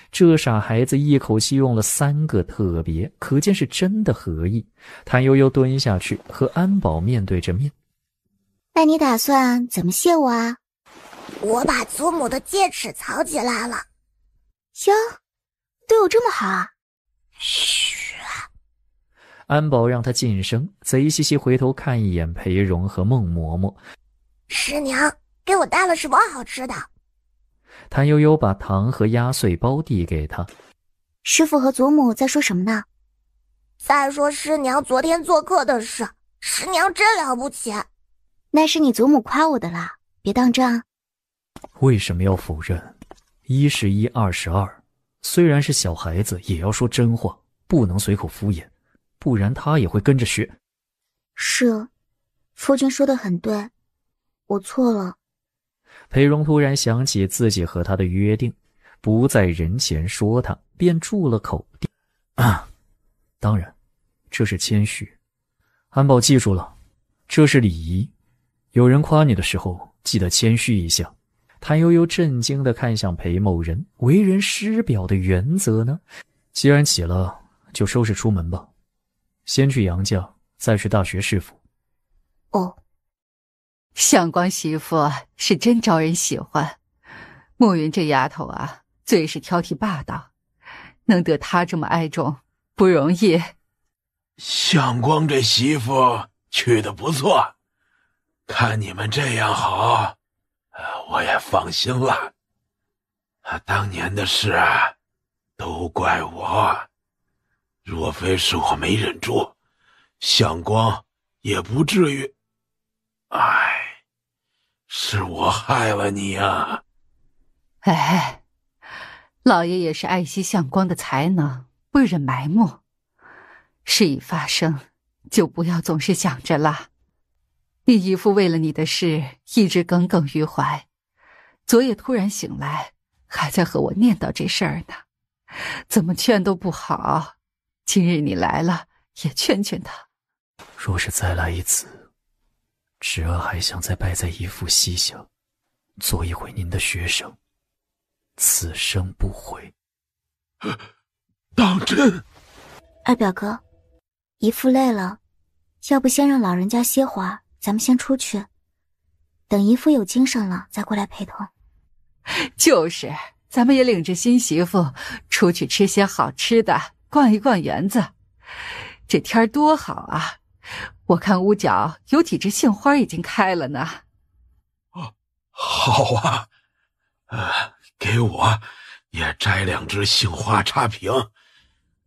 这傻孩子一口气用了3个特别，可见是真的合意。谭悠悠蹲下去，和安保面对着面。那你打算怎么谢我啊？我把祖母的戒尺藏起来了。哟，对我这么好啊？嘘。安保让他噤声，贼兮兮回头看一眼裴荣和孟嬷嬷。师娘给我带了什么好吃的？谭悠悠把糖和压碎包递给他。师父和祖母在说什么呢？再说师娘昨天做客的事，师娘真了不起。那是你祖母夸我的啦，别当真。为什么要否认？1是1，2是2。虽然是小孩子，也要说真话，不能随口敷衍，不然他也会跟着学。是，夫君说得很对，我错了。裴荣突然想起自己和他的约定，不在人前说他，便住了口。当然，这是谦虚。安保记住了，这是礼仪。有人夸你的时候，记得谦虚一下。谭悠悠震惊地看向裴某人，为人师表的原则呢？既然起了，就收拾出门吧。先去杨家，再去大学侍府。哦。相光媳妇是真招人喜欢，暮云这丫头啊，最是挑剔霸道，能得她这么爱重，不容易。相光这媳妇娶得不错，看你们这样好，我也放心了。当年的事都怪我，若非是我没忍住，相光也不至于。是我害了你啊！哎，老爷也是爱惜相光的才能，不忍埋没。事已发生，就不要总是想着了。你姨父为了你的事一直耿耿于怀，昨夜突然醒来，还在和我念叨这事儿呢，怎么劝都不好。今日你来了，也劝劝他。若是再来一次，侄儿还想再拜在姨父膝下，做一回您的学生，此生不悔。当真？二表哥，姨父累了，要不先让老人家歇会儿，咱们先出去，等姨父有精神了再过来陪同。就是，咱们也领着新媳妇出去吃些好吃的，逛一逛园子。这天儿多好啊！我看屋角有几枝杏花已经开了呢。好啊，给我也摘2枝杏花插瓶，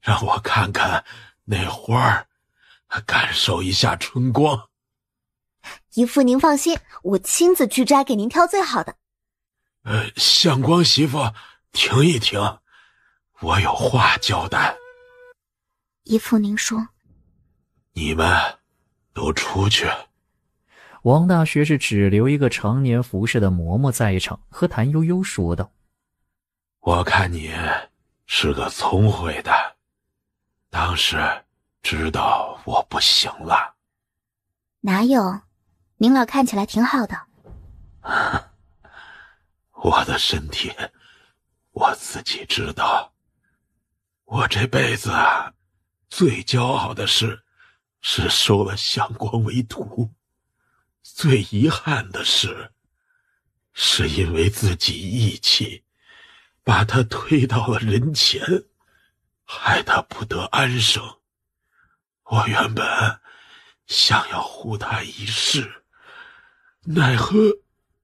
让我看看那花儿，感受一下春光。姨父您放心，我亲自去摘，给您挑最好的。相光媳妇，停一停，我有话交代。姨父您说。你们都出去。王大学士只留一个常年服侍的嬷嬷在场，和谭悠悠说道：我看你是个聪慧的，当时知道我不行了。哪有，您老看起来挺好的。我的身体我自己知道，我这辈子最骄傲的事是收了相光为徒，最遗憾的是因为自己义气，把他推到了人前，害他不得安生。我原本想要护他一世，奈何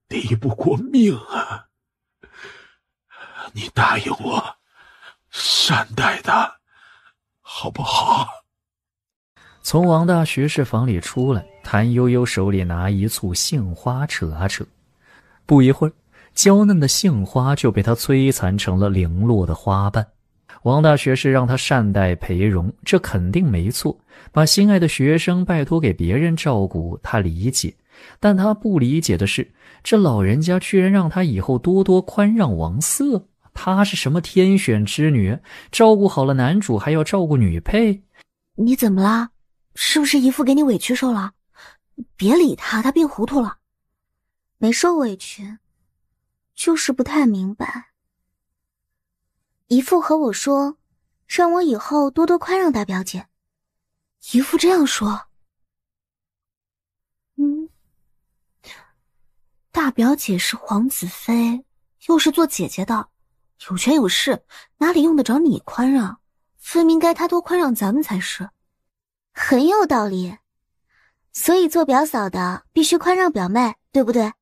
敌不过命啊！你答应我，善待他，好不好？从王大学士房里出来，谭悠悠手里拿一簇杏花扯啊扯，不一会儿，娇嫩的杏花就被他摧残成了零落的花瓣。王大学士让他善待裴荣，这肯定没错，把心爱的学生拜托给别人照顾，他理解。但他不理解的是，这老人家居然让他以后多多宽让王色。他是什么天选之女，照顾好了男主还要照顾女配？你怎么啦？是不是姨父给你委屈受了？别理他，他变糊涂了。没受委屈，就是不太明白。姨父和我说，让我以后多多宽让大表姐。姨父这样说？大表姐是皇子妃，又是做姐姐的，有权有势，哪里用得着你宽让？分明该她多宽让咱们才是。很有道理，所以做表嫂的必须宽让表妹，对不对？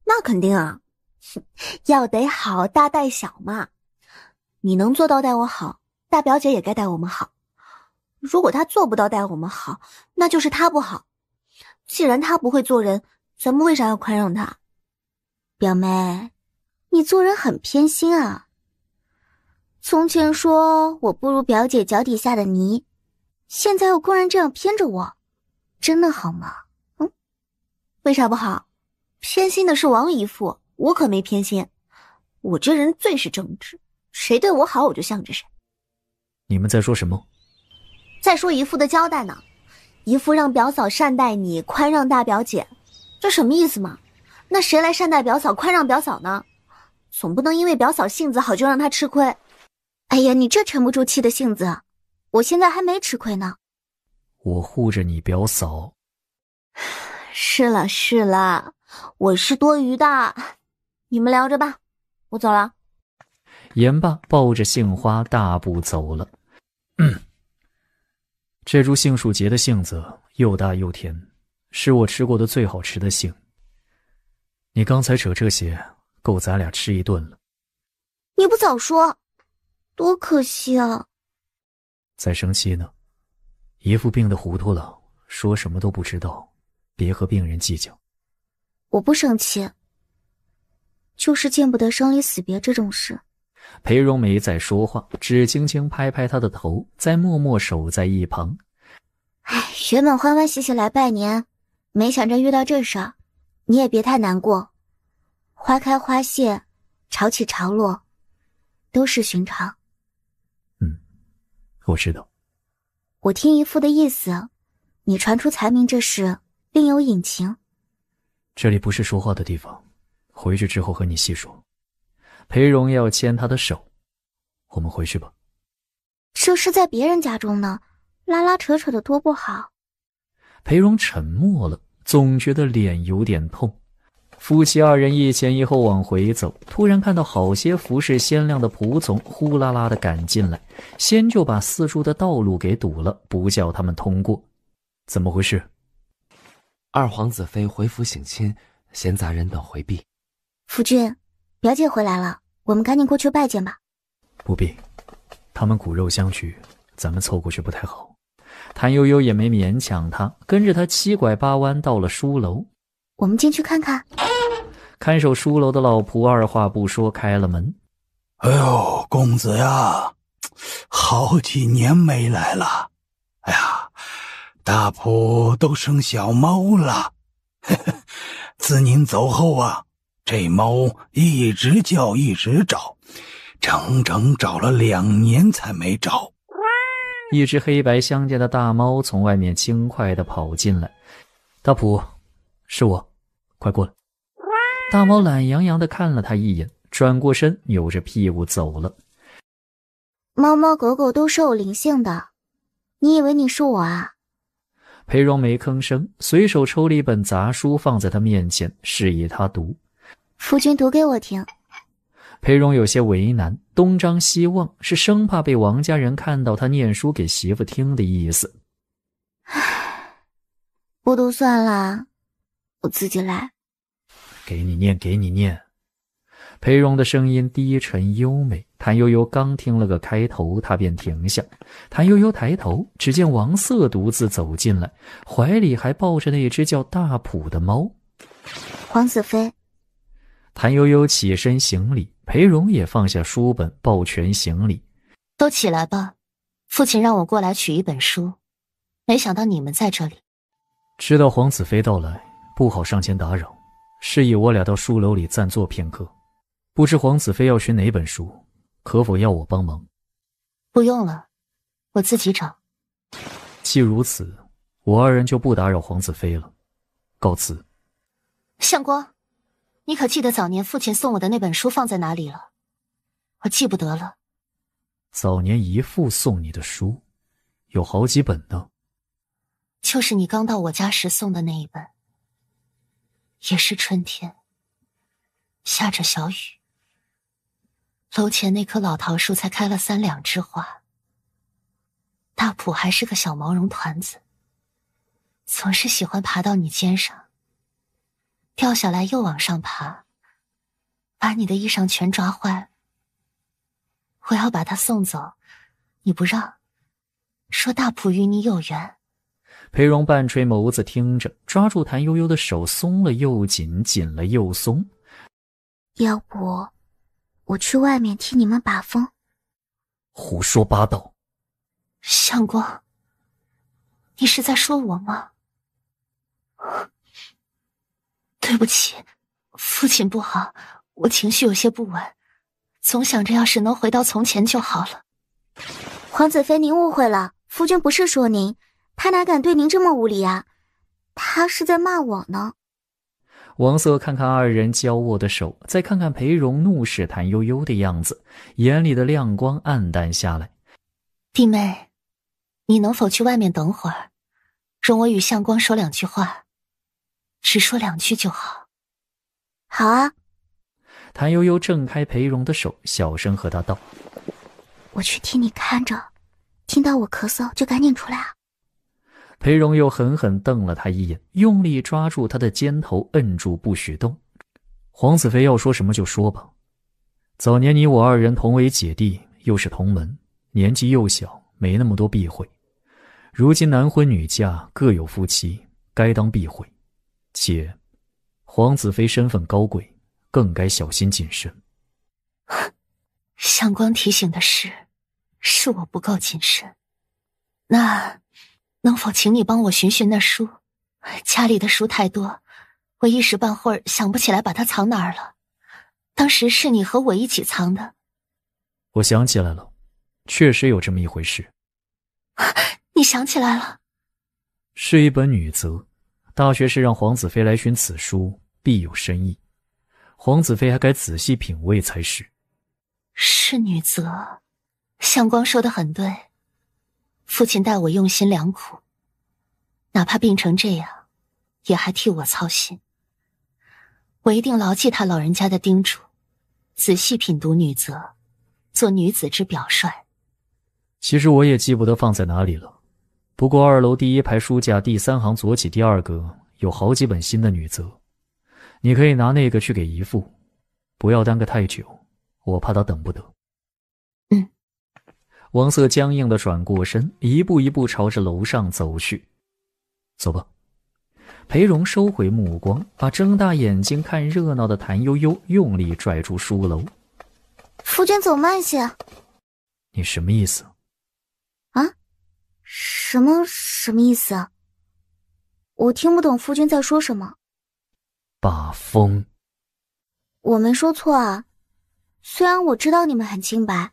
那肯定啊，要得好大带小嘛。你能做到待我好，大表姐也该待我们好。如果她做不到待我们好，那就是她不好。既然她不会做人，咱们为啥要宽容她？表妹，你做人很偏心啊。从前说我不如表姐脚底下的泥，现在又公然这样偏着我，真的好吗？为啥不好？偏心的是王姨父，我可没偏心。我这人最是正直，谁对我好我就向着谁。你们在说什么？再说姨父的交代呢。姨父让表嫂善待你，宽让大表姐，这什么意思嘛？那谁来善待表嫂，宽让表嫂呢？总不能因为表嫂性子好就让她吃亏。哎呀，你这沉不住气的性子，我现在还没吃亏呢。我护着你表嫂。是了，我是多余的，你们聊着吧，我走了。言罢，抱着杏花大步走了。这株杏树结的杏子又大又甜，是我吃过的最好吃的杏。你刚才扯这些，够咱俩吃一顿了。你不早说，多可惜啊！在生气呢？姨父病得糊涂了，说什么都不知道，别和病人计较。我不生气，就是见不得生离死别这种事。裴荣没再说话，只轻轻拍拍他的头，再默默守在一旁。原本欢欢喜喜来拜年，没想着遇到这事儿，你也别太难过。花开花谢，潮起潮落，都是寻常。我知道。我听姨父的意思，你传出才名这事另有隐情。这里不是说话的地方，回去之后和你细说。裴荣要牵他的手，我们回去吧。这是在别人家中呢，拉拉扯扯的多不好。裴荣沉默了，总觉得脸有点痛。夫妻二人一前一后往回走，突然看到好些服饰鲜亮的仆从呼啦啦地赶进来，先就把四处的道路给堵了，不叫他们通过。怎么回事？二皇子妃回府省亲，闲杂人等回避。夫君，表姐回来了，我们赶紧过去拜见吧。不必，他们骨肉相许，咱们凑过去不太好。谭悠悠也没勉强他，跟着他七拐八弯到了书楼。我们进去看看。看守书楼的老仆二话不说开了门。哎呦，公子呀，好几年没来了。哎呀，大仆都生小猫了。自您走后啊，这猫一直叫一直找，整整找了2年才没找。一只黑白相间的大猫从外面轻快地跑进来。大仆，是我，快过来。大猫懒洋洋地看了他一眼，转过身扭着屁股走了。猫猫狗狗都是有灵性的，你以为你是我啊？裴荣没吭声，随手抽了一本杂书放在他面前，示意他读。夫君读给我听。裴荣有些为难，东张西望，是生怕被王家人看到他念书给媳妇听的意思。不读算了，我自己来。给你念，给你念。裴荣的声音低沉优美，谭悠悠刚听了个开头，他便停下。谭悠悠抬头，只见王瑟独自走进来，怀里还抱着那只叫大普的猫。黄子飞。谭悠悠起身行礼，裴荣也放下书本，抱拳行礼。都起来吧，父亲让我过来取一本书，没想到你们在这里。知道黄子飞到来，不好上前打扰，示意我俩到书楼里暂坐片刻。不知黄子飞要寻哪本书，可否要我帮忙？不用了，我自己找。既如此，我二人就不打扰黄子飞了，告辞。相公，你可记得早年父亲送我的那本书放在哪里了？我记不得了。早年姨父送你的书，有好几本呢。就是你刚到我家时送的那一本，也是春天，下着小雨。楼前那棵老桃树才开了3两枝花，大普还是个小毛绒团子，总是喜欢爬到你肩上，掉下来又往上爬，把你的衣裳全抓坏了。我要把他送走，你不让，说大普与你有缘。裴荣半垂眸子听着，抓住谭悠悠的手，松了又紧，紧了又松。要不我去外面替你们把风？胡说八道！相公，你是在说我吗？对不起，父亲不好，我情绪有些不稳，总想着要是能回到从前就好了。黄子飞，您误会了，夫君不是说您，他哪敢对您这么无礼啊？他是在骂我呢。王瑟看看二人交握的手，再看看裴荣怒视谭悠悠的样子，眼里的亮光暗淡下来。弟妹，你能否去外面等会儿，容我与相公说2句话，只说2句就好。好啊。谭悠悠挣开裴荣的手，小声和他道：我去替你看着，听到我咳嗽就赶紧出来啊。裴荣又狠狠瞪了他一眼，用力抓住他的肩头，摁住不许动。黄子飞要说什么就说吧，早年你我二人同为姐弟，又是同门，年纪幼小，没那么多避讳。如今男婚女嫁，各有夫妻，该当避讳。且黄子飞身份高贵，更该小心谨慎。相公提醒的是我不够谨慎。那能否请你帮我寻寻那书？家里的书太多，我一时半会儿想不起来把它藏哪儿了。当时是你和我一起藏的。我想起来了，确实有这么一回事。你想起来了？是一本女则，大学士让黄子飞来寻此书，必有深意。黄子飞还该仔细品味才是。是女则，相公说得很对。父亲待我用心良苦，哪怕病成这样，也还替我操心。我一定牢记他老人家的叮嘱，仔细品读女则，做女子之表率。其实我也记不得放在哪里了，不过2楼第1排书架第3行左起第2格有好几本新的女则，你可以拿那个去给姨父，不要耽搁太久，我怕他等不得。王瑟僵硬地转过身，一步一步朝着楼上走去。走吧。裴荣收回目光，把睁大眼睛看热闹的谭悠悠用力拽出书楼。夫君走慢些。你什么意思？啊？什么意思？我听不懂夫君在说什么。把风。我没说错啊，虽然我知道你们很清白，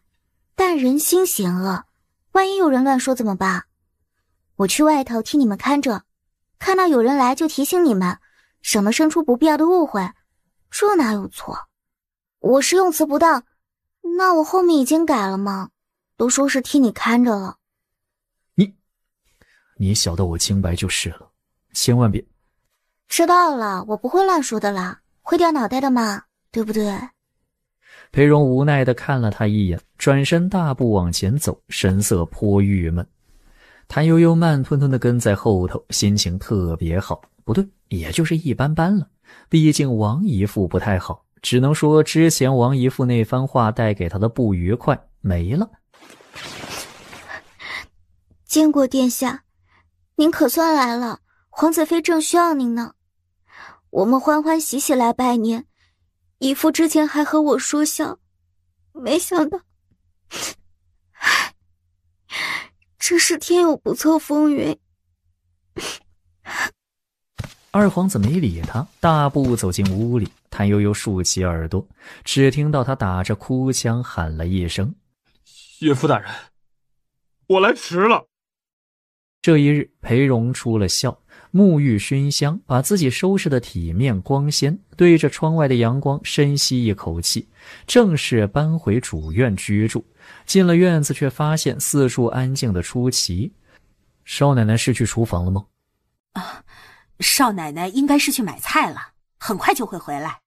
但人心险恶，万一有人乱说怎么办？我去外头替你们看着，看到有人来就提醒你们，省得生出不必要的误会，这哪有错？我是用词不当，那我后面已经改了吗？都说是替你看着了。你晓得我清白就是了，千万别。知道了，我不会乱说的啦，会掉脑袋的嘛，对不对？裴荣无奈地看了他一眼，转身大步往前走，神色颇郁闷。谭悠悠慢吞吞地跟在后头，心情特别好。不对，也就是一般般了。毕竟王姨父不太好，只能说之前王姨父那番话带给他的不愉快没了。见过殿下，您可算来了，皇子妃正需要您呢。我们欢欢喜喜来拜年，姨父之前还和我说笑，没想到，真是天有不测风云。二皇子没理他，大步走进屋里。谭悠悠竖起耳朵，只听到他打着哭腔喊了一声：“岳父大人，我来迟了。”这一日，裴荣出了孝，沐浴熏香，把自己收拾得体面光鲜，对着窗外的阳光深吸一口气，正式搬回主院居住。进了院子，却发现四处安静的出奇。少奶奶是去厨房了吗？少奶奶应该是去买菜了，很快就会回来。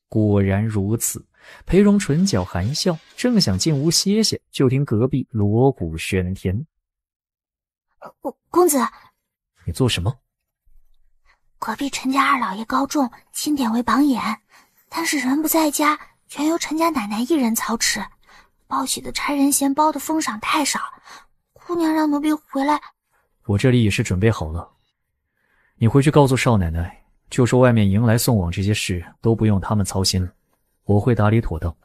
果然如此，裴荣唇角含笑，正想进屋歇歇，就听隔壁锣鼓喧天。公子，你做什么？隔壁陈家二老爷高仲钦点为榜眼，但是人不在家，全由陈家奶奶一人操持。报喜的差人嫌包的封赏太少，姑娘让奴婢回来。我这里也是准备好了，你回去告诉少奶奶，就说外面迎来送往这些事都不用他们操心了，我会打理妥当。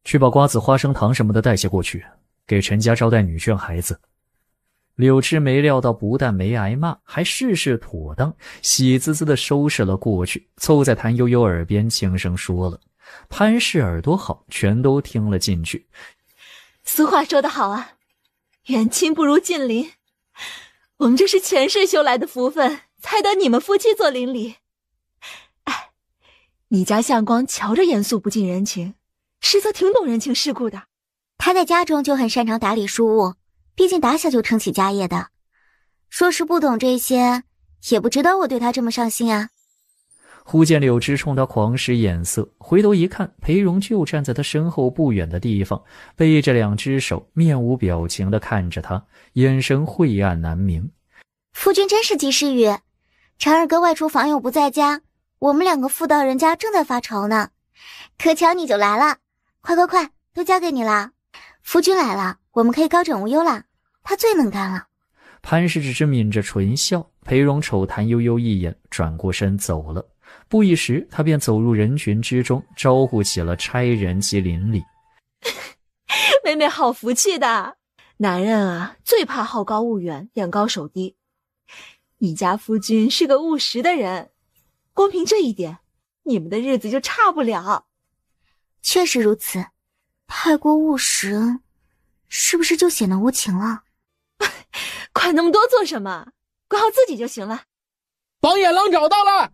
去把瓜子、花生糖什么的带些过去，给陈家招待女眷孩子。柳枝没料到不但没挨骂，还事事妥当，喜滋滋地收拾了过去，凑在谭悠悠耳边轻声说了。潘氏耳朵好，全都听了进去。俗话说得好啊，远亲不如近邻。我们这是前世修来的福分，才得你们夫妻做邻里。哎，你家相光瞧着严肃不近人情，实则挺懂人情世故的。他在家中就很擅长打理书务，毕竟打小就撑起家业的。说是不懂这些，也不知道我对他这么上心啊。忽见柳枝冲他狂使眼色，回头一看，裴荣就站在他身后不远的地方，背着两只手，面无表情地看着他，眼神晦暗难明。夫君真是及时雨，常儿哥外出访友不在家，我们两个妇道人家正在发愁呢，可巧你就来了，快，都交给你了。夫君来了，我们可以高枕无忧了，他最能干了。潘氏只是抿着唇笑，裴荣瞅谭悠悠一眼，转过身走了。不一时，他便走入人群之中，招呼起了差人及邻里。妹妹好福气的，男人啊，最怕好高骛远，眼高手低。你家夫君是个务实的人，光凭这一点，你们的日子就差不了。确实如此，太过务实，是不是就显得无情了？管那么多做什么？管好自己就行了。榜眼郎找到了。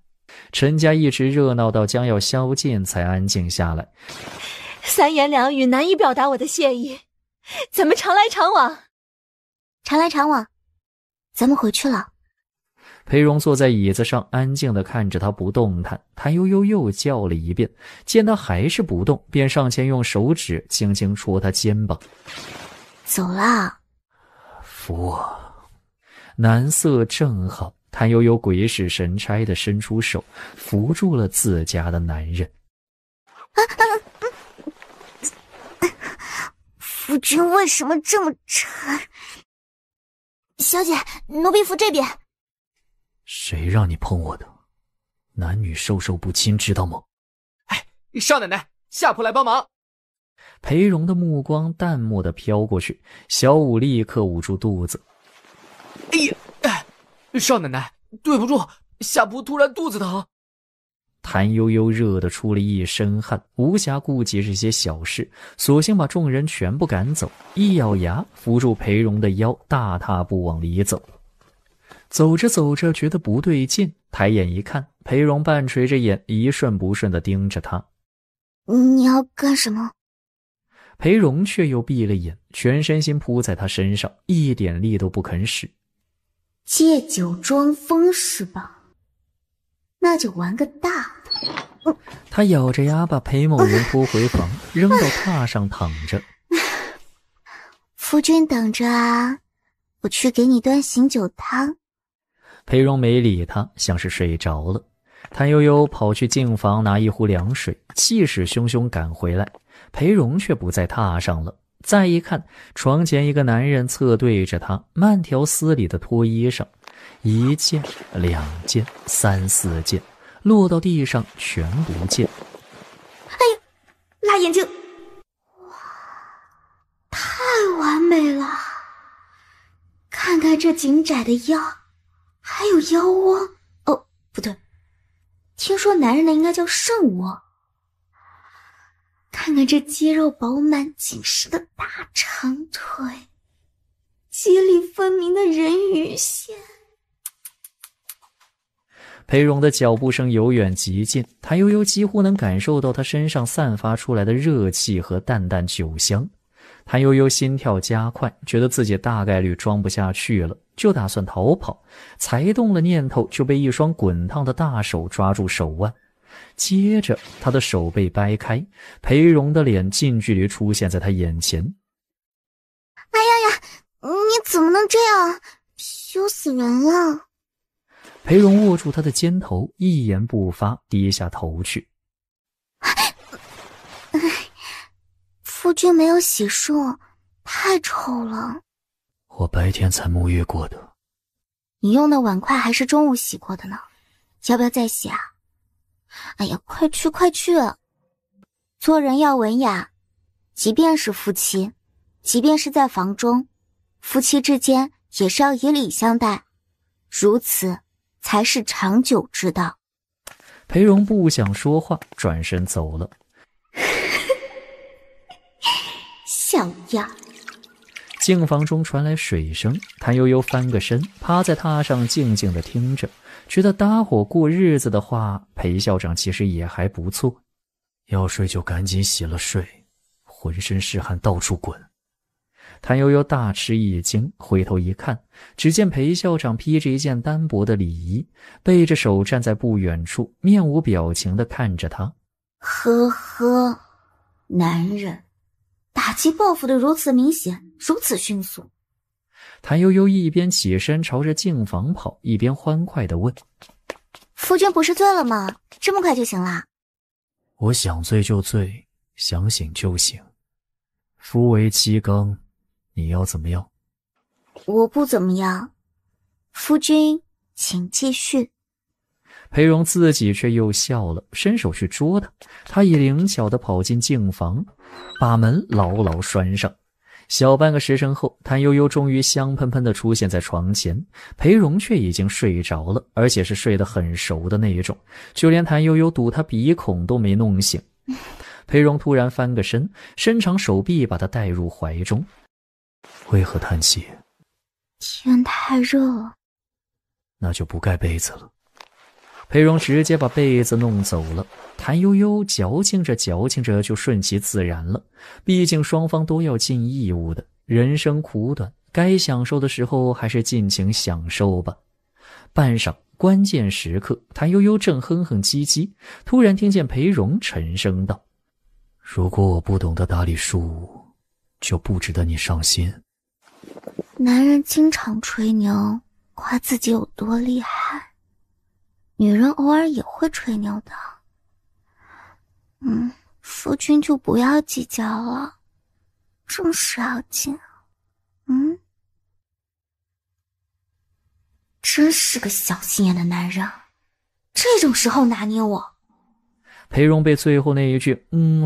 陈家一直热闹到将要宵禁，才安静下来。三言两语难以表达我的谢意，咱们常来常往。常来常往，咱们回去了。裴荣坐在椅子上，安静地看着他不动弹。谭悠悠又叫了一遍，见他还是不动，便上前用手指轻轻戳他肩膀。走啦。扶我。男色正好，谭悠悠鬼使神差地伸出手，扶住了自家的男人。夫君为什么这么沉？小姐，奴婢扶这边。谁让你碰我的？男女授受不亲，知道吗？哎，少奶奶，下仆来帮忙。裴荣的目光淡漠地飘过去，小五立刻捂住肚子。哎呀，少奶奶，对不住，下仆突然肚子疼。谭悠悠热得出了一身汗，无暇顾及这些小事，索性把众人全部赶走，一咬牙扶住裴荣的腰，大踏步往里走。走着走着觉得不对劲，抬眼一看，裴荣半垂着眼，一瞬不瞬地盯着他。你要干什么？裴荣却又闭了眼，全身心扑在他身上，一点力都不肯使。借酒装疯是吧？那就玩个大的。他咬着牙把裴某人拖回房，扔到榻上躺着。夫君等着啊，我去给你端醒酒汤。裴荣没理他，像是睡着了。谭悠悠跑去净房拿一壶凉水，气势汹汹赶回来，裴荣却不在榻上了。再一看，床前一个男人侧对着他，慢条斯理地脱衣裳，一件、两件、三四件，落到地上全不见。哎呀，辣眼睛！哇，太完美了！看看这紧窄的腰，还有腰窝。哦，不对，听说男人的应该叫肾窝。看看这肌肉饱满紧实的大长腿，肌理分明的人鱼线。裴荣的脚步声由远及近，谭悠悠几乎能感受到他身上散发出来的热气和淡淡酒香。谭悠悠心跳加快，觉得自己大概率装不下去了，就打算逃跑，才动了念头，就被一双滚烫的大手抓住手腕。接着他的手被掰开，裴荣的脸近距离出现在他眼前。哎呀呀，你怎么能这样？羞死人了！裴荣握住他的肩头，一言不发，低下头去。夫君没有洗漱，太臭了。我白天才沐浴过的。你用的碗筷还是中午洗过的呢，要不要再洗啊？哎呀，快去快去！做人要文雅，即便是夫妻，即便是在房中，夫妻之间也是要以礼相待，如此才是长久之道。裴荣不想说话，转身走了。像样。净房中传来水声，谭悠悠翻个身，趴在榻上静静地听着，觉得搭伙过日子的话，裴校长其实也还不错。要睡就赶紧洗了睡，浑身是汗到处滚。谭悠悠大吃一惊，回头一看，只见裴校长披着一件单薄的礼衣，背着手站在不远处，面无表情地看着他。呵呵，男人打击报复的如此明显，如此迅速。谭悠悠一边起身朝着净房跑，一边欢快地问：夫君不是醉了吗？这么快就醒啦？我想醉就醉，想醒就醒。夫为妻纲，你要怎么样？我不怎么样。夫君请继续。裴荣自己却又笑了，伸手去捉他。他已灵巧地跑进净房，把门牢牢拴上。小半个时辰后，谭悠悠终于香喷喷地出现在床前，裴荣却已经睡着了，而且是睡得很熟的那一种，就连谭悠悠堵他鼻孔都没弄醒。裴荣突然翻个身，伸长手臂把他带入怀中。为何叹气？天太热了。那就不盖被子了。裴荣直接把被子弄走了，谭悠悠矫情着矫情着就顺其自然了。毕竟双方都要尽义务的，人生苦短，该享受的时候还是尽情享受吧。半晌，关键时刻，谭悠悠正哼哼唧唧，突然听见裴荣沉声道：如果我不懂得打理庶务，就不值得你上心。男人经常吹牛，夸自己有多厉害，女人偶尔也会吹牛的。夫君就不要计较了，正事要紧。真是个小心眼的男人，这种时候拿捏我。裴荣被最后那一句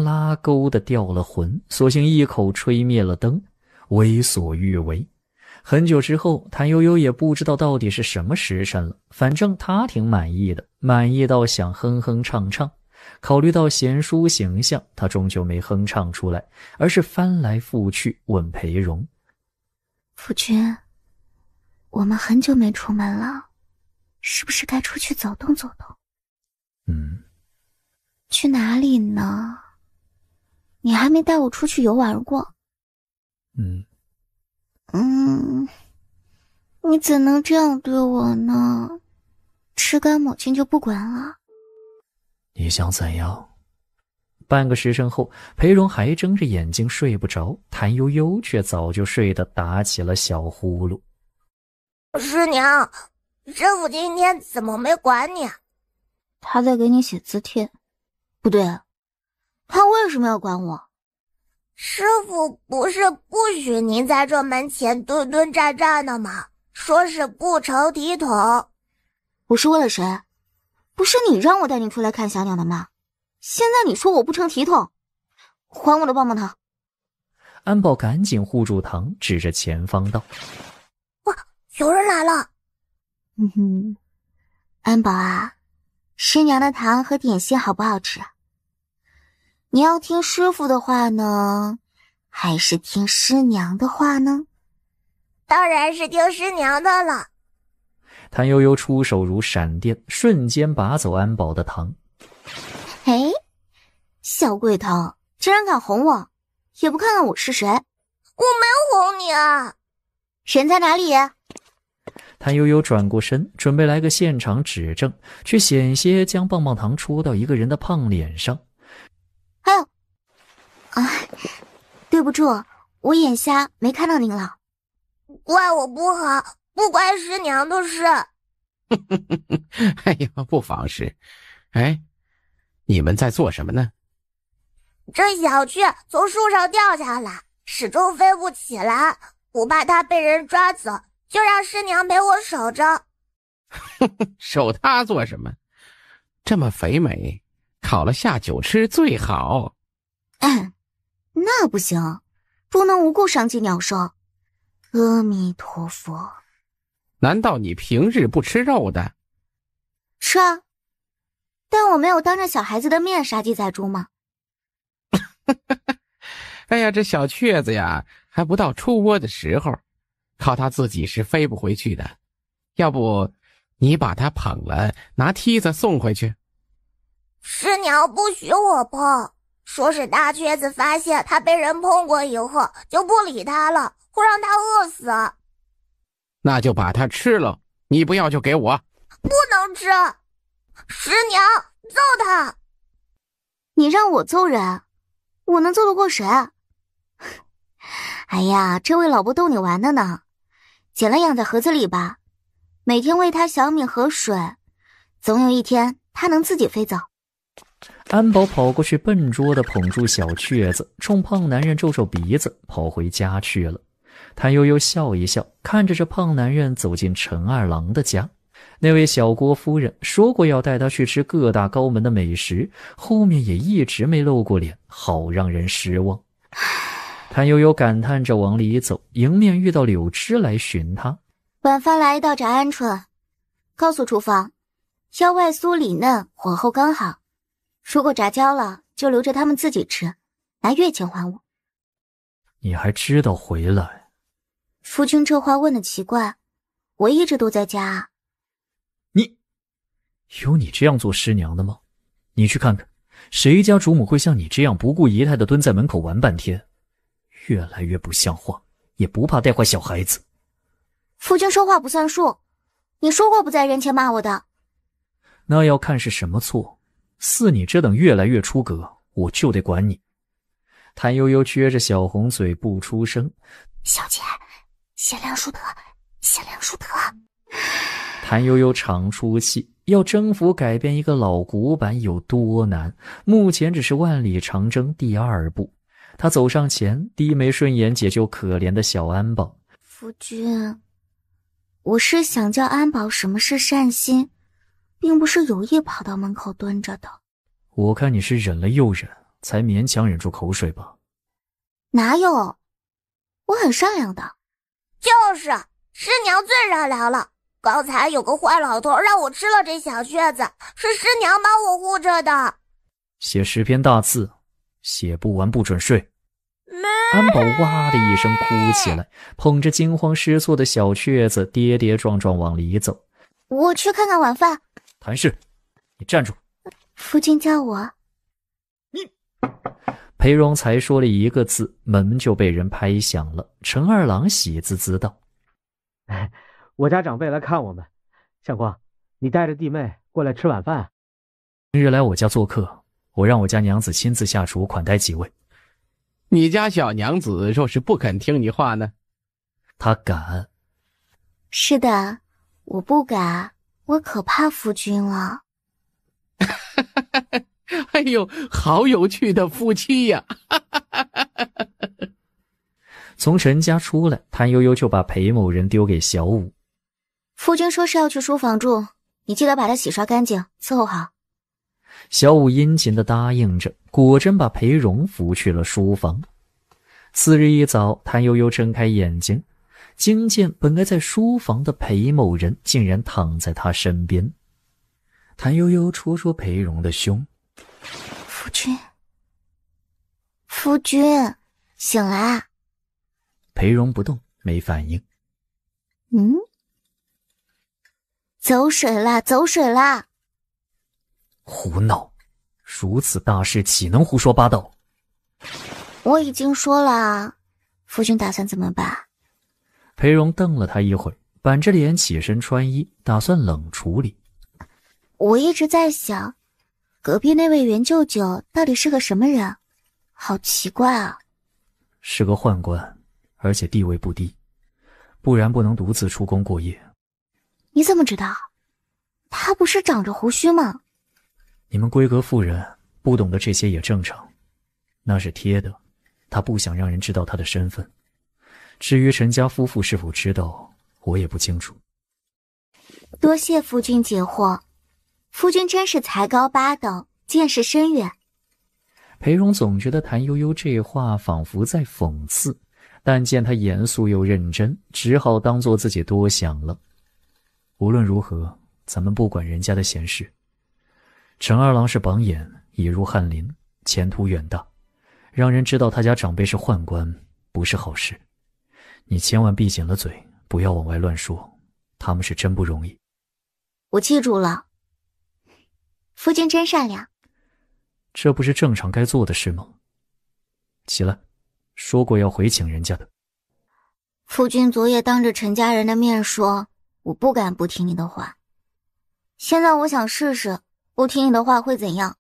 拉勾的掉了魂，索性一口吹灭了灯，为所欲为。很久之后，谭悠悠也不知道到底是什么时辰了，反正他挺满意的，满意到想哼哼唱唱。考虑到贤淑形象，他终究没哼唱出来，而是翻来覆去问裴荣：夫君，我们很久没出门了，是不是该出去走动走动？去哪里呢？你还没带我出去游玩过。你怎能这样对我呢？吃干抹净就不管了？你想怎样？半个时辰后，裴荣还睁着眼睛睡不着，谭悠悠却早就睡得打起了小呼噜。师娘，师傅今天怎么没管你？他在给你写字帖。不对，他为什么要管我？师傅不是不许您在这门前蹲蹲站站的吗？说是不成体统。我是为了谁？不是你让我带你出来看小鸟的吗？现在你说我不成体统，还我的棒棒糖。安保赶紧护住糖，指着前方道：哇，有人来了。安保啊，师娘的糖和点心好不好吃啊？你要听师傅的话呢，还是听师娘的话呢？当然是听师娘的了。谭悠悠出手如闪电，瞬间拔走安保的糖。哎，小鬼头，竟然敢哄我，也不看看我是谁。我没哄你啊。人在哪里？谭悠悠转过身，准备来个现场指证，却险些将棒棒糖戳到一个人的胖脸上。哎呦，对不住，我眼瞎没看到您了。怪我不好，不关师娘的事。哎呀，不妨事。哎，你们在做什么呢？这小雀从树上掉下来，始终飞不起来，不怕它被人抓走，就让师娘陪我守着。守它做什么？这么肥美，烤了下酒吃最好。那不行，不能无故伤及鸟兽。阿弥陀佛。难道你平日不吃肉的？吃啊，但我没有当着小孩子的面杀鸡宰猪吗？哎呀，这小雀子呀，还不到出窝的时候，靠它自己是飞不回去的。要不你把它捧了，拿梯子送回去。师娘不许我碰，说是大雀子发现它被人碰过以后就不理它了，会让它饿死。那就把它吃了，你不要就给我。不能吃，师娘揍他。你让我揍人，我能揍得过谁？哎呀，这位老伯逗你玩的呢，捡了养在盒子里吧，每天喂它小米和水，总有一天它能自己飞走。安保跑过去笨拙地捧住小雀子，冲胖男人皱皱鼻子，跑回家去了。谭悠悠笑一笑，看着这胖男人走进陈二郎的家。那位小郭夫人说过要带他去吃各大高门的美食，后面也一直没露过脸，好让人失望。谭悠悠感叹着往里走，迎面遇到柳枝来寻他。晚饭来一道炸鹌鹑，告诉厨房要外酥里嫩，火候刚好，如果炸焦了就留着他们自己吃，拿月钱还我。你还知道回来？夫君这话问得奇怪，我一直都在家啊。你有你这样做师娘的吗？你去看看，谁家主母会像你这样不顾仪态地蹲在门口玩半天？越来越不像话，也不怕带坏小孩子。夫君说话不算数，你说过不在人前骂我的。那要看是什么错，似你这等越来越出格，我就得管你。谭悠悠撅着小红嘴不出声。小姐，贤良淑德，贤良淑德。谭悠悠长出气，要征服改变一个老古板有多难，目前只是万里长征第2步。他走上前，低眉顺眼解救可怜的小安保。夫君，我是想教安保什么是善心，并不是有意跑到门口蹲着的。我看你是忍了又忍，才勉强忍住口水吧。哪有，我很善良的。就是师娘最善良了，刚才有个坏老头让我吃了这小雀子，是师娘帮我护着的。写10篇大字，写不完不准睡。安保哇的一声哭起来，捧着惊慌失措的小雀子跌跌撞撞往里走。我去看看晚饭。谭氏，你站住！夫君叫我。裴荣才说了一个字，门就被人拍响了。陈二郎喜滋滋道：我家长辈来看我们，相公，你带着弟妹过来吃晚饭。今日来我家做客，我让我家娘子亲自下厨款待几位。你家小娘子若是不肯听你话呢？她敢。是的，我不敢，我可怕夫君了。哎呦，好有趣的夫妻呀！从陈家出来，谭悠悠就把裴某人丢给小五。夫君说是要去书房住，你记得把它洗刷干净，伺候好。小五殷勤地答应着，果真把裴荣扶去了书房。次日一早，谭悠悠睁开眼睛，惊见本该在书房的裴某人竟然躺在他身边。谭悠悠戳戳裴荣的胸：夫君，夫君，醒来。裴荣不动，没反应。走水啦，走水啦！胡闹！如此大事岂能胡说八道？我已经说了，夫君打算怎么办？裴荣瞪了他一会儿，板着脸起身穿衣，打算冷处理。我一直在想，隔壁那位袁舅舅到底是个什么人？好奇怪啊！是个宦官，而且地位不低，不然不能独自出宫过夜。你怎么知道？他不是长着胡须吗？你们闺阁妇人不懂得这些也正常，那是贴的，他不想让人知道他的身份。至于陈家夫妇是否知道，我也不清楚。多谢夫君解惑，夫君真是才高八斗，见识深远。裴荣总觉得谭悠悠这话仿佛在讽刺，但见他严肃又认真，只好当作自己多想了。无论如何，咱们不管人家的闲事。陈二郎是榜眼，已入翰林，前途远大，让人知道他家长辈是宦官，不是好事。你千万闭紧了嘴，不要往外乱说，他们是真不容易。我记住了。夫君真善良。这不是正常该做的事吗？起来，说过要回请人家的。夫君昨夜当着陈家人的面说，我不敢不听你的话。现在我想试试，不听你的话会怎样？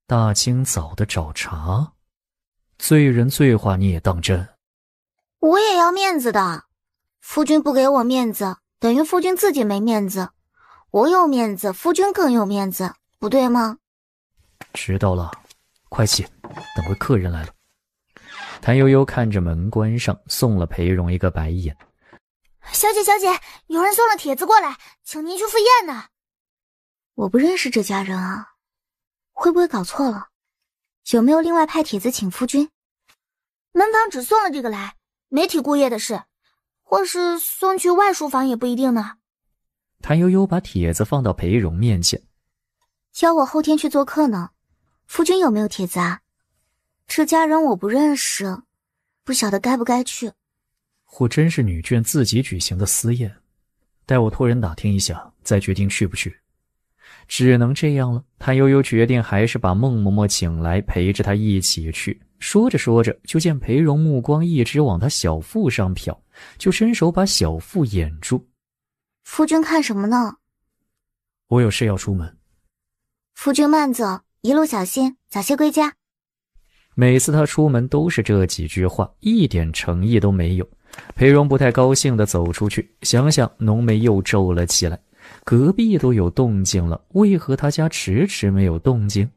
大清早的找茬，罪人罪话你也当真？我也要面子的。夫君不给我面子，等于夫君自己没面子。我有面子，夫君更有面子，不对吗？知道了，快起，等会客人来了。谭悠悠看着门关上，送了裴荣一个白眼。小姐，小姐，有人送了帖子过来，请您去赴宴呢。我不认识这家人啊，会不会搞错了？有没有另外派帖子请夫君？门房只送了这个来，没提过夜的事，或是送去外书房也不一定呢。谭悠悠把帖子放到裴荣面前，邀我后天去做客呢。夫君有没有帖子啊？这家人我不认识，不晓得该不该去。或真是女眷自己举行的私宴，待我托人打听一下，再决定去不去。只能这样了。谭悠悠决定还是把孟嬷嬷请来，陪着她一起去。说着说着，就见裴荣目光一直往他小腹上瞟，就伸手把小腹掩住。夫君看什么呢？我有事要出门。夫君慢走，一路小心，早些归家。每次他出门都是这几句话，一点诚意都没有。裴荣不太高兴地走出去，想想浓眉又皱了起来。隔壁都有动静了，为何他家迟迟没有动静？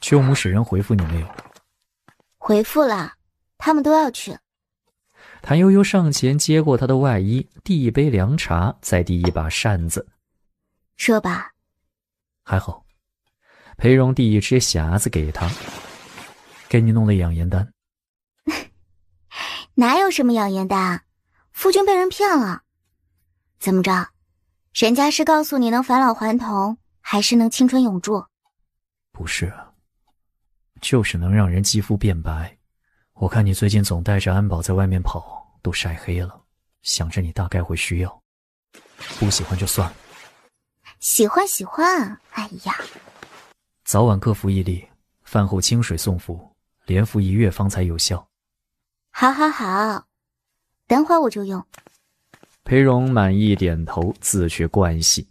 舅母使人回复你没有？回复了，他们都要去。谭悠悠上前接过他的外衣，递一杯凉茶，再递一把扇子。热吧？还好。裴荣递一只匣子给他，给你弄了养颜丹。哪有什么养颜丹？夫君被人骗了。怎么着？人家是告诉你能返老还童，还是能青春永驻？不是，就是能让人肌肤变白。我看你最近总带着安保在外面跑，都晒黑了，想着你大概会需要。不喜欢就算了。喜欢喜欢，哎呀。早晚各服1粒，饭后清水送服，连服1月方才有效。好好好，等会儿我就用。裴荣满意点头，自去盥洗。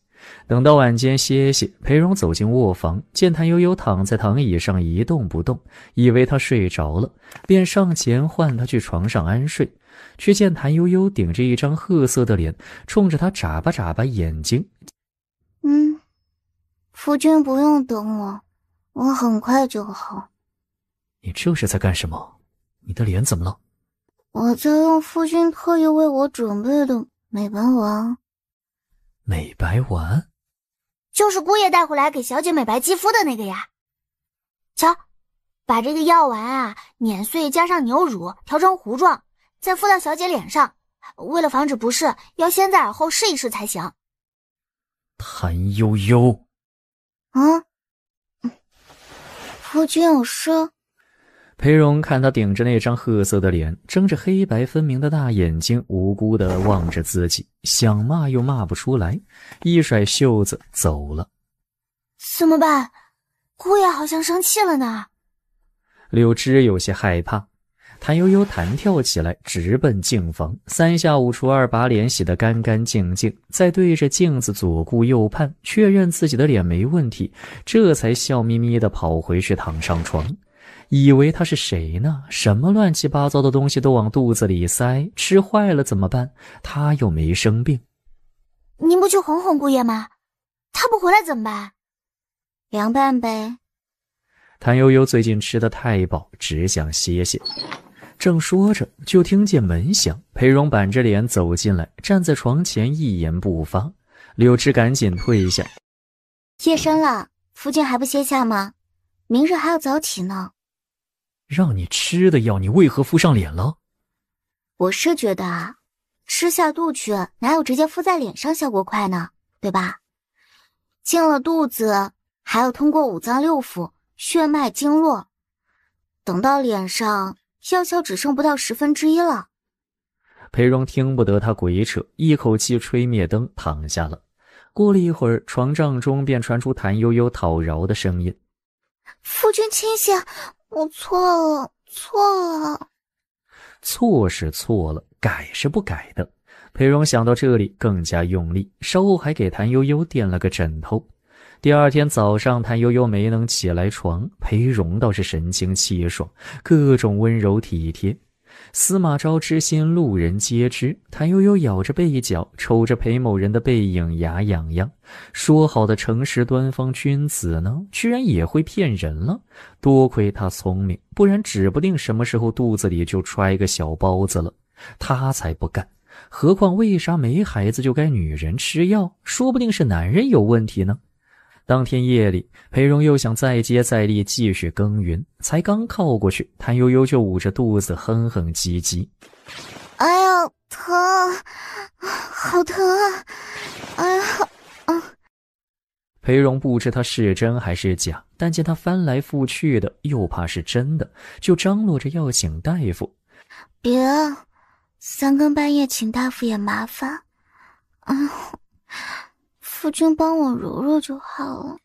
等到晚间歇息，裴荣走进卧房，见谭悠悠躺在躺椅上一动不动，以为他睡着了，便上前唤他去床上安睡。却见谭悠悠顶着一张褐色的脸，冲着他眨巴眨巴眼睛。夫君不用等我，我很快就好。你这是在干什么？你的脸怎么了？我在用夫君特意为我准备的美白丸。美白丸？就是姑爷带回来给小姐美白肌肤的那个呀。瞧，把这个药丸啊碾碎，加上牛乳调成糊状，再敷到小姐脸上。为了防止不适，要先在耳后试一试才行。谭悠悠，夫君有事？裴荣看他顶着那张褐色的脸，睁着黑白分明的大眼睛，无辜地望着自己，想骂又骂不出来，一甩袖子走了。怎么办？姑爷好像生气了呢。柳枝有些害怕，谭悠悠弹跳起来，直奔镜房，3下5除2把脸洗得干干净净，再对着镜子左顾右盼，确认自己的脸没问题，这才笑眯眯地跑回去躺上床。以为他是谁呢？什么乱七八糟的东西都往肚子里塞，吃坏了怎么办？他又没生病。您不去哄哄姑爷吗？他不回来怎么办？凉拌呗。谭悠悠最近吃得太饱，只想歇歇。正说着，就听见门响，裴荣板着脸走进来，站在床前一言不发。柳枝赶紧退下。夜深了，夫君还不歇下吗？明日还要早起呢。让你吃的药，你为何敷上脸了？我是觉得啊，吃下肚去哪有直接敷在脸上效果快呢，对吧？进了肚子还要通过五脏六腑、血脉经络，等到脸上药效只剩不到1/10了。裴荣听不得他鬼扯，一口气吹灭灯，躺下了。过了一会儿，床帐中便传出谭悠悠讨饶的声音：夫君清醒，我错了。错是错了，改是不改的。裴荣想到这里更加用力，稍后还给谭悠悠垫了个枕头。第二天早上，谭悠悠没能起来床，裴荣倒是神清气爽，各种温柔体贴。司马昭之心，路人皆知。谭悠悠咬着背角，瞅着裴某人的背影，牙痒痒。说好的诚实端方君子呢，居然也会骗人了。多亏他聪明，不然指不定什么时候肚子里就揣个小包子了。他才不干。何况为啥没孩子就该女人吃药？说不定是男人有问题呢。当天夜里，裴荣又想再接再厉继续耕耘，才刚靠过去，谭悠悠就捂着肚子哼哼唧唧：哎呀，疼，好疼啊！哎呀，裴荣不知他是真还是假，但见他翻来覆去的，又怕是真的，就张罗着要请大夫。别，3更半夜请大夫也麻烦。夫君帮我揉揉就好了。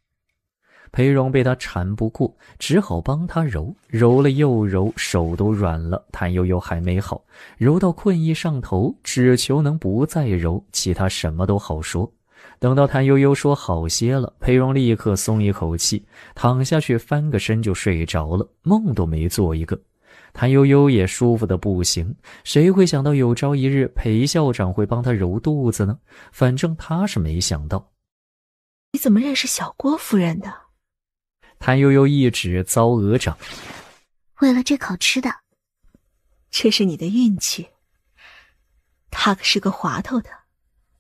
裴荣被他缠不过，只好帮他揉，揉了又揉，手都软了。谭悠悠还没好，揉到困意上头，只求能不再揉，其他什么都好说。等到谭悠悠说好些了，裴荣立刻松一口气，躺下去翻个身就睡着了，梦都没做一个。谭悠悠也舒服的不行，谁会想到有朝一日裴校长会帮他揉肚子呢？反正他是没想到。你怎么认识小郭夫人的？谭悠悠一指糟鹅掌，为了这口吃的。这是你的运气，他可是个滑头的，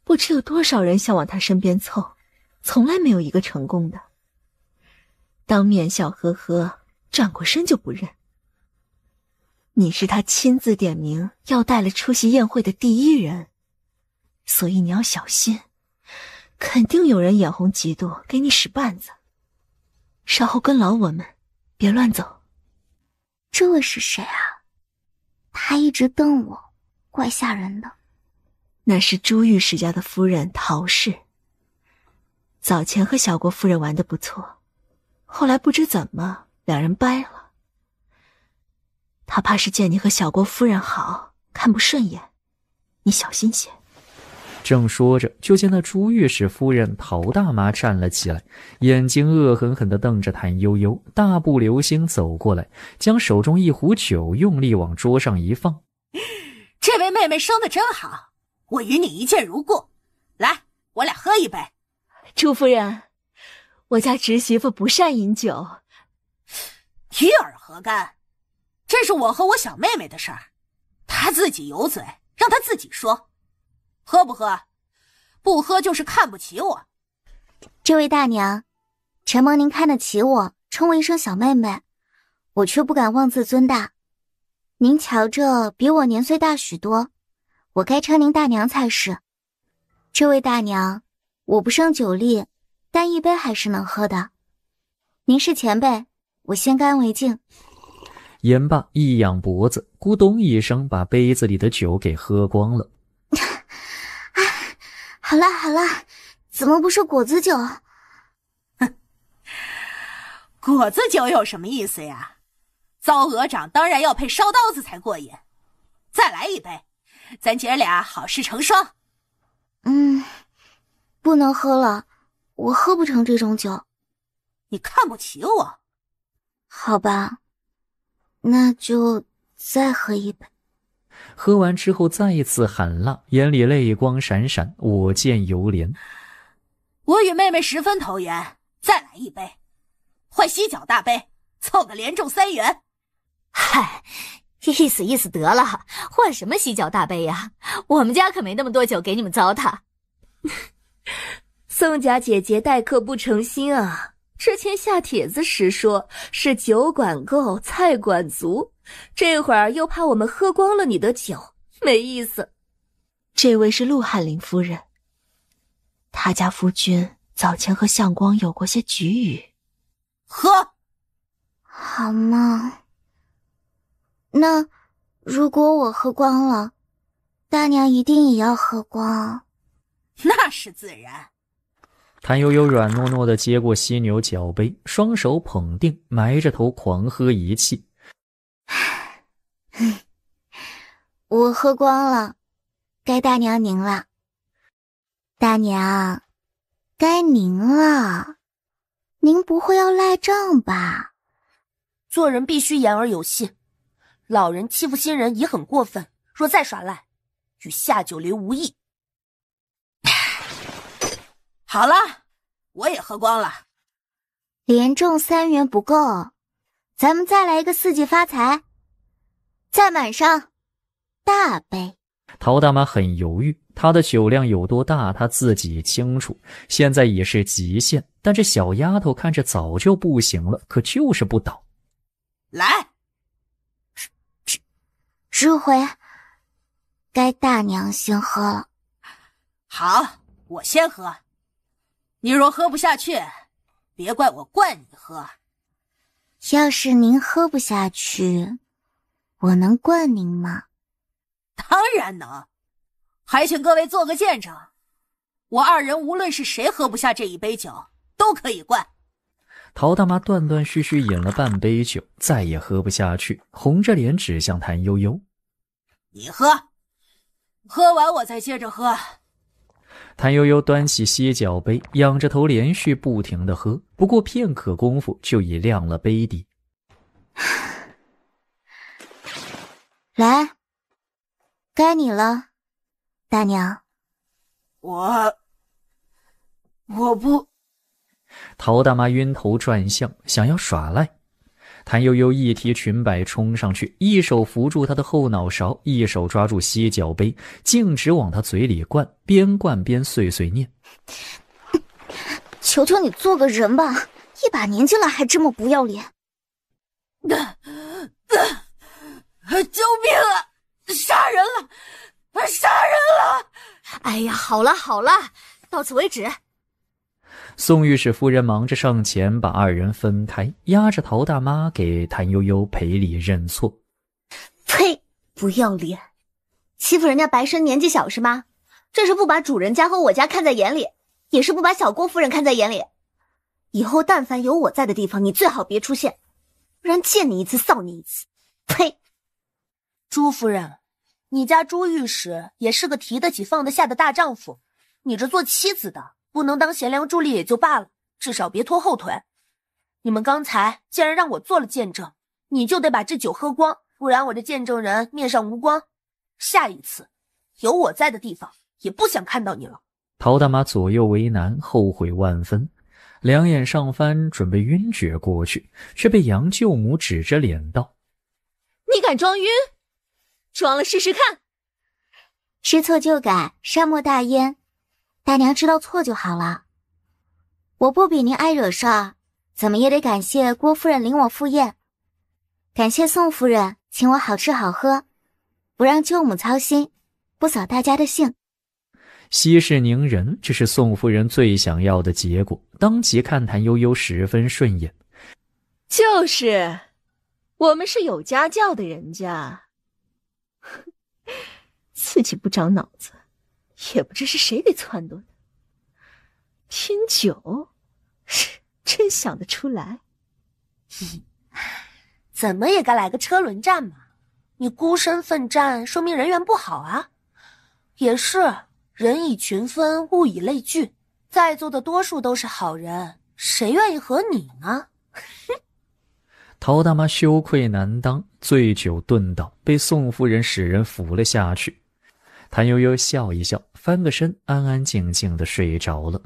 不知有多少人想往他身边凑，从来没有一个成功的。当面笑呵呵，转过身就不认。你是他亲自点名要带了出席宴会的第一人，所以你要小心，肯定有人眼红嫉妒，给你使绊子。稍后跟牢我们，别乱走。这位是谁啊？他一直瞪我，怪吓人的。那是朱御史家的夫人陶氏，早前和小郭夫人玩得不错，后来不知怎么两人掰了。他怕是见你和小郭夫人好，看不顺眼，你小心些。正说着，就见那朱御史夫人陶大妈站了起来，眼睛恶狠狠地瞪着谭悠悠，大步流星走过来，将手中一壶酒用力往桌上一放。这位妹妹生得真好，我与你一见如故。来，我俩喝一杯。朱夫人，我家侄媳妇不善饮酒。以尔何干？这是我和我小妹妹的事儿，她自己有嘴，让她自己说。喝不喝？不喝就是看不起我。这位大娘，承蒙您看得起我，称我一声小妹妹，我却不敢妄自尊大。您瞧着比我年岁大许多，我该称您大娘才是。这位大娘，我不胜酒力，但一杯还是能喝的。您是前辈，我先干为敬。言罢一仰脖子，咕咚一声把杯子里的酒给喝光了。好了好了，怎么不是果子酒？果子酒有什么意思呀？糟鹅掌当然要配烧刀子才过瘾。再来一杯，咱姐俩好事成双。不能喝了，我喝不成这种酒。你看不起我？好吧，那就再喝一杯。喝完之后再一次喊辣，眼里泪光闪闪，我见犹怜。我与妹妹十分投缘，再来一杯，换犀角大杯，凑个连中3元。嗨，意思意思得了，换什么犀角大杯呀？我们家可没那么多酒给你们糟蹋。宋家姐姐待客不诚心啊！之前下帖子时说是酒管够，菜管足，这会儿又怕我们喝光了你的酒，没意思。这位是陆翰林夫人，他家夫君早前和相光有过些龃龉。喝，好吗？那如果我喝光了，大娘一定也要喝光。那是自然。谭悠悠软糯糯地接过犀牛脚杯，双手捧定，埋着头狂喝一气。我喝光了，该大娘您了。大娘，该您了。您不会要赖账吧？做人必须言而有信，老人欺负新人已很过分，若再耍赖，与下九流无异。好了，我也喝光了。连中3元不够，咱们再来一个4季发财，再满上大杯。陶大妈很犹豫，她的酒量有多大她自己清楚，现在也是极限，但这小丫头看着早就不行了，可就是不倒。来，这回该大娘先喝了。好，我先喝。你若喝不下去，别怪我灌你喝。要是您喝不下去，我能灌您吗？当然能，还请各位做个见证，我2人无论是谁喝不下这一杯酒，都可以灌。陶大妈断断续续饮了半杯酒，再也喝不下去，红着脸指向谭悠悠。你喝，喝完我再接着喝。谭悠悠端起犀角杯，仰着头连续不停地喝，不过片刻功夫就已亮了杯底。来，该你了，大娘。我不。陶大妈晕头转向，想要耍赖。谭悠悠一提裙摆冲上去，一手扶住她的后脑勺，一手抓住犀角杯，径直往她嘴里灌，边灌边碎碎念：求求你做个人吧，一把年纪了还这么不要脸。救命啊！杀人了！杀人了！哎呀，好了好了，到此为止。宋御史夫人忙着上前把2人分开，压着陶大妈给谭悠悠赔礼认错。呸！不要脸，欺负人家白参年纪小是吗？这是不把主人家和我家看在眼里，也是不把小郭夫人看在眼里。以后但凡有我在的地方，你最好别出现，不然见你一次臊你一次。呸！朱夫人，你家朱御史也是个提得起放得下的大丈夫，你这做妻子的不能当贤良助力也就罢了，至少别拖后腿。你们刚才既然让我做了见证，你就得把这酒喝光，不然我这见证人面上无光。下一次有我在的地方也不想看到你了。陶大妈左右为难，后悔万分，两眼上翻，准备晕厥过去，却被杨舅母指着脸道：你敢装晕？装了试试看。知错就改，善莫大焉。大娘知道错就好了。我不比您爱惹事儿，怎么也得感谢郭夫人领我赴宴，感谢宋夫人请我好吃好喝，不让舅母操心，不扫大家的兴。息事宁人，这是宋夫人最想要的结果，当即看谭悠悠十分顺眼。就是，我们是有家教的人家，自己不长脑子，也不知是谁给撺掇的。拼酒，真想得出来。怎么也该来个车轮战嘛！你孤身奋战，说明人缘不好啊。也是，人以群分，物以类聚，在座的多数都是好人，谁愿意和你呢？陶大妈羞愧难当，醉酒顿倒，被宋夫人使人扶了下去。谭悠悠笑一笑，翻个身，安安静静地睡着了。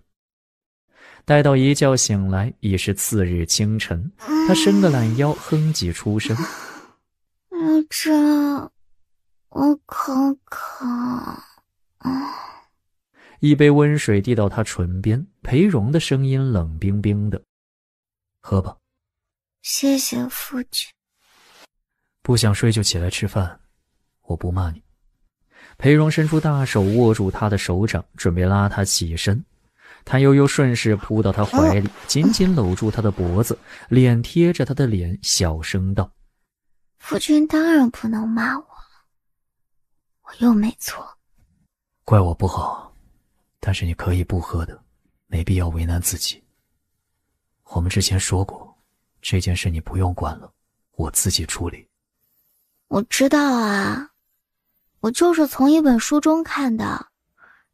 待到一觉醒来，已是次日清晨。他伸个懒腰，哼唧出声：儿子，我口渴。一杯温水递到他唇边，裴荣的声音冷冰冰的：喝吧。谢谢夫君。不想睡就起来吃饭，我不骂你。裴荣伸出大手握住他的手掌，准备拉他起身。谭悠悠顺势扑到他怀里，紧紧搂住他的脖子，脸贴着他的脸，小声道：夫君当然不能骂我了，我又没错。怪我不好，但是你可以不喝的，没必要为难自己。我们之前说过，这件事你不用管了，我自己处理。我知道啊，我就是从一本书中看的，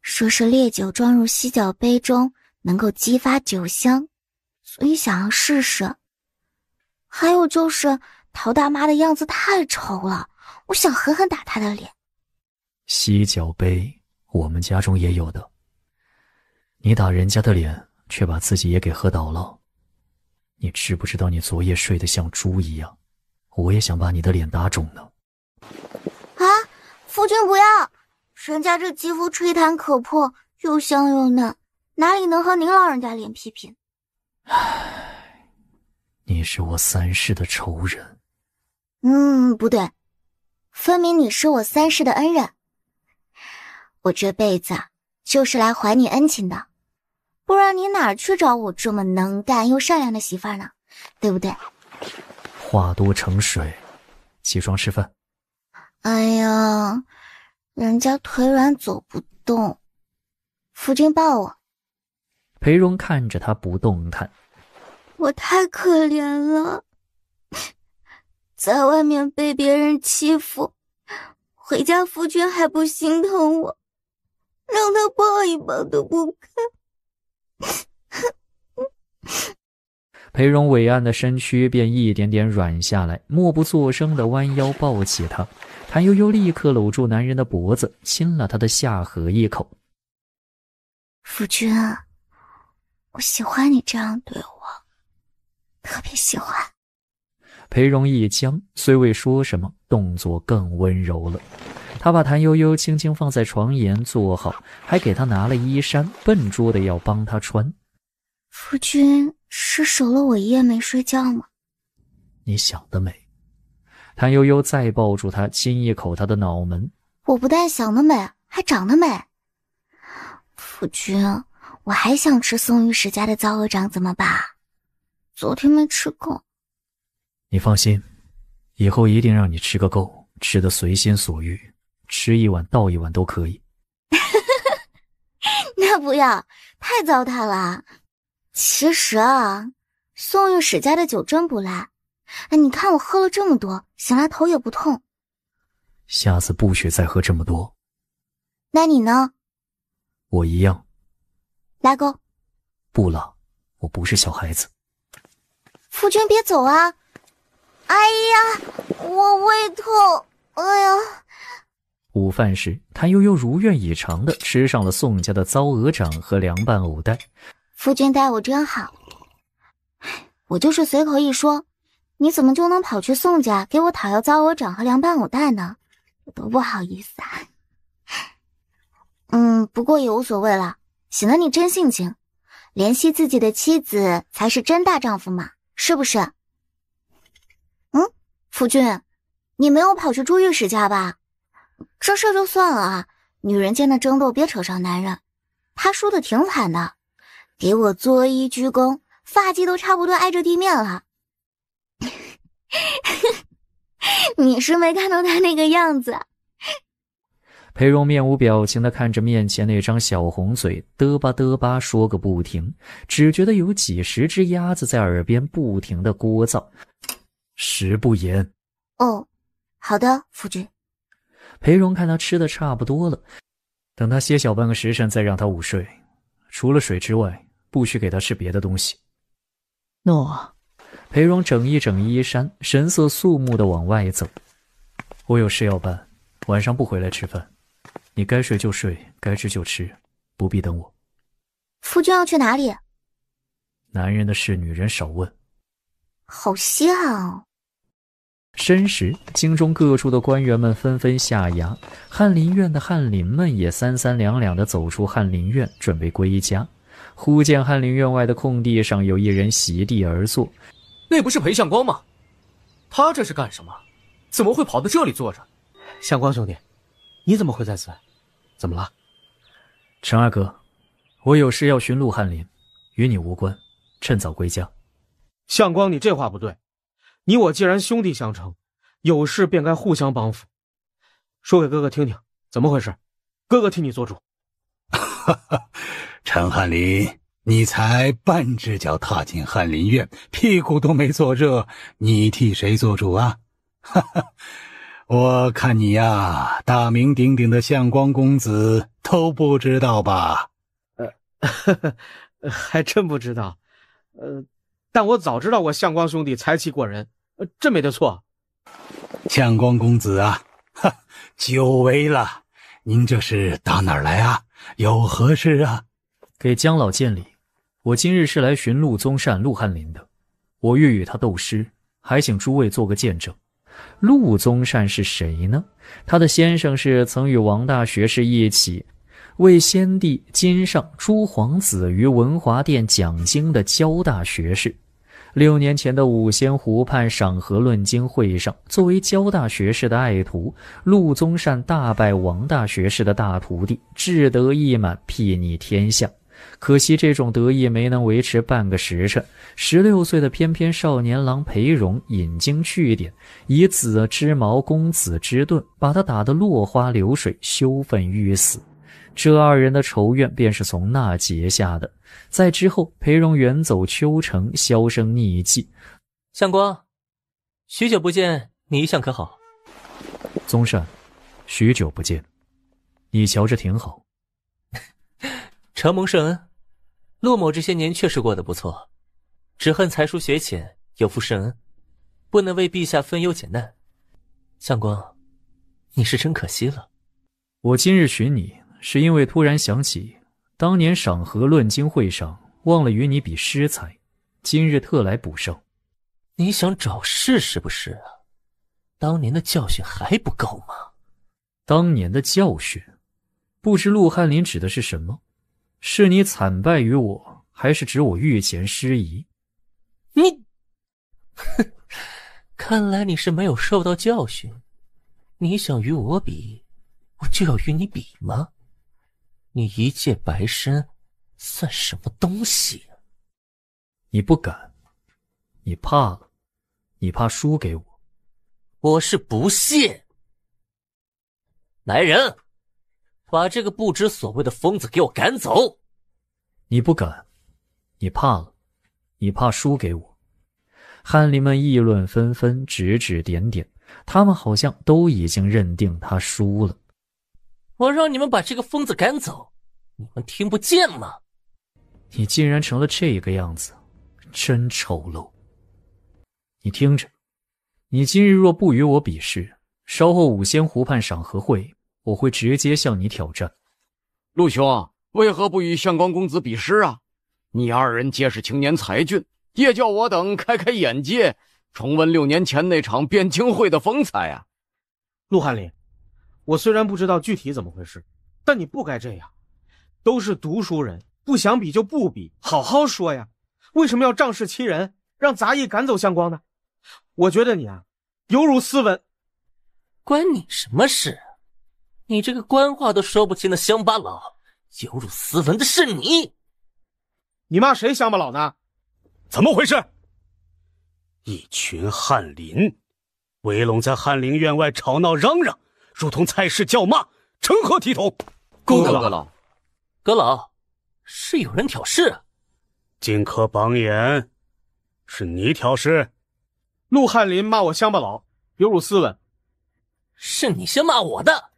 说是烈酒装入犀角杯中能够激发酒香，所以想要试试。还有就是陶大妈的样子太丑了，我想狠狠打她的脸。犀角杯我们家中也有的，你打人家的脸，却把自己也给喝倒了。你知不知道你昨夜睡得像猪一样，我也想把你的脸打肿呢。啊，夫君不要，人家这肌肤吹弹可破，又香又嫩，哪里能和您老人家脸皮拼？你是我3世的仇人。不对，分明你是我3世的恩人。我这辈子就是来还你恩情的，不然你哪儿去找我这么能干又善良的媳妇儿呢？对不对？话多成水，起床吃饭。哎呀，人家腿软走不动，夫君抱我。裴荣看着他不动弹，我太可怜了，在外面被别人欺负，回家夫君还不心疼我，让他抱一抱都不肯。裴荣伟岸的身躯便一点点软下来，默不作声地弯腰抱起他。谭悠悠立刻搂住男人的脖子，亲了他的下颌一口。夫君，我喜欢你这样对我，特别喜欢。裴荣一僵，虽未说什么，动作更温柔了。他把谭悠悠轻轻放在床沿坐好，还给他拿了衣衫，笨拙的要帮他穿。夫君是守了我一夜没睡觉吗？你想得美。谭悠悠再抱住他，亲一口他的脑门。我不但想得美，还长得美。夫君，我还想吃宋御史家的糟鹅掌，怎么办？昨天没吃够。你放心，以后一定让你吃个够，吃得随心所欲，吃一碗倒一碗都可以。那不要，太糟蹋了。其实啊，宋御史家的酒真不赖。你看我喝了这么多，醒来头也不痛。下次不许再喝这么多。那你呢？我一样。拉钩。不了，我不是小孩子。夫君别走啊！哎呀，我胃痛。哎呀，午饭时，谭悠悠如愿以偿地吃上了宋家的糟鹅掌和凉拌藕带。夫君待我真好，我就是随口一说，你怎么就能跑去宋家给我讨要糟鹅掌和凉拌藕带呢？多不好意思啊。不过也无所谓了，显得你真性情，怜惜自己的妻子才是真大丈夫嘛，是不是？夫君，你没有跑去朱御史家吧？这事就算了啊，女人间的争斗别扯上男人。他输得挺惨的，给我作揖鞠躬，发髻都差不多挨着地面了。你是没看到他那个样子。裴荣面无表情地看着面前那张小红嘴，嘚吧嘚吧说个不停，只觉得有几十只鸭子在耳边不停地聒噪。食不言。哦，好的，夫君。裴荣看他吃的差不多了，等他歇小半个时辰再让他午睡，除了水之外，不许给他吃别的东西。诺。裴荣整一整衣衫，神色肃穆地往外走。我有事要办，晚上不回来吃饭。你该睡就睡，该吃就吃，不必等我。夫君要去哪里？男人的事，女人少问。好稀罕哦。申时，京中各处的官员们纷纷下衙，翰林院的翰林们也三三两两地走出翰林院，准备归家。忽见翰林院外的空地上有一人席地而坐，那不是裴相光吗？他这是干什么？怎么会跑到这里坐着？相光兄弟，你怎么会在此？怎么了？陈二哥，我有事要巡路翰林，与你无关，趁早归家。相光，你这话不对。你我既然兄弟相称，有事便该互相帮扶。说给哥哥听听，怎么回事？哥哥替你做主。陈翰林，你才半只脚踏进翰林院，屁股都没坐热，你替谁做主啊？我看你呀，大名鼎鼎的相光公子都不知道吧？还真不知道。但我早知道我相光兄弟才气过人，真没得错。相光公子啊，久违了，您这是打哪儿来啊？有何事啊？给姜老见礼，我今日是来寻陆宗善、陆翰林的，我欲与他斗诗，还请诸位做个见证。陆宗善是谁呢？他的先生是曾与王大学士一起为先帝金上诸皇子于文华殿讲经的交大学士。6年前的五仙湖畔赏荷论经会上，作为交大学士的爱徒，陆宗善大拜王大学士的大徒弟，志得意满，睥睨天下。可惜这种得意没能维持半个时辰，16岁的翩翩少年郎裴荣引经据典，以子之矛攻子之盾，把他打得落花流水，羞愤欲死。这二人的仇怨便是从那结下的。在之后，裴荣远走秋城，销声匿迹。相光，许久不见，你一向可好？宗善，许久不见，你瞧着挺好。承蒙圣恩，陆某这些年确实过得不错，只恨才疏学浅，有负圣恩，不能为陛下分忧解难。相光，你是真可惜了。我今日寻你，是因为突然想起当年赏荷论经会上忘了与你比诗才，今日特来补上。你想找事是不是啊？当年的教训还不够吗？当年的教训，不知陆翰林指的是什么？是你惨败于我，还是指我御前失仪？你，看来你是没有受到教训。你想与我比，我就要与你比吗？你一介白参，算什么东西啊？你不敢，你怕了，你怕输给我。我是不屑。来人，把这个不知所谓的疯子给我赶走！你不敢，你怕了，你怕输给我。翰林们议论纷纷，指指点点，他们好像都已经认定他输了。我让你们把这个疯子赶走，你们听不见吗？你竟然成了这个样子，真丑陋。你听着，你今日若不与我比试，稍后五仙湖畔赏荷会，我会直接向你挑战。陆兄，为何不与相光公子比试啊？你二人皆是青年才俊，也叫我等开开眼界，重温6年前那场辩经会的风采啊！陆翰林，我虽然不知道具体怎么回事，但你不该这样。都是读书人，不想比就不比，好好说呀。为什么要仗势欺人，让杂役赶走相光呢？我觉得你啊，有辱斯文。关你什么事？你这个官话都说不清的乡巴佬，有辱斯文的是你。你骂谁乡巴佬呢？怎么回事？一群翰林围拢在翰林院外吵闹嚷嚷，如同菜市叫骂，成何体统？阁老，是有人挑事。荆轲榜眼，是你挑事？陆翰林骂我乡巴佬，有辱斯文。是你先骂我的。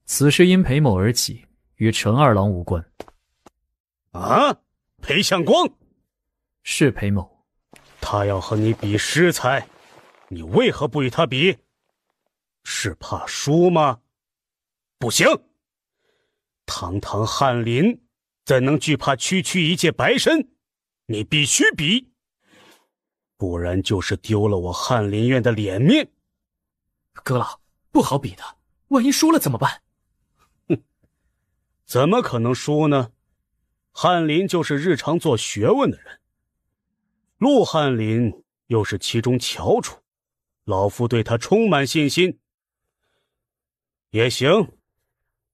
此事因裴某而起，与陈二郎无关。啊，裴相光？是裴某。他要和你比诗才，你为何不与他比？是怕输吗？不行，堂堂翰林怎能惧怕区区一介白身？你必须比，不然就是丢了我翰林院的脸面。阁老，不好比的，万一输了怎么办？哼，怎么可能输呢？翰林就是日常做学问的人，陆翰林又是其中翘楚，老夫对他充满信心。也行，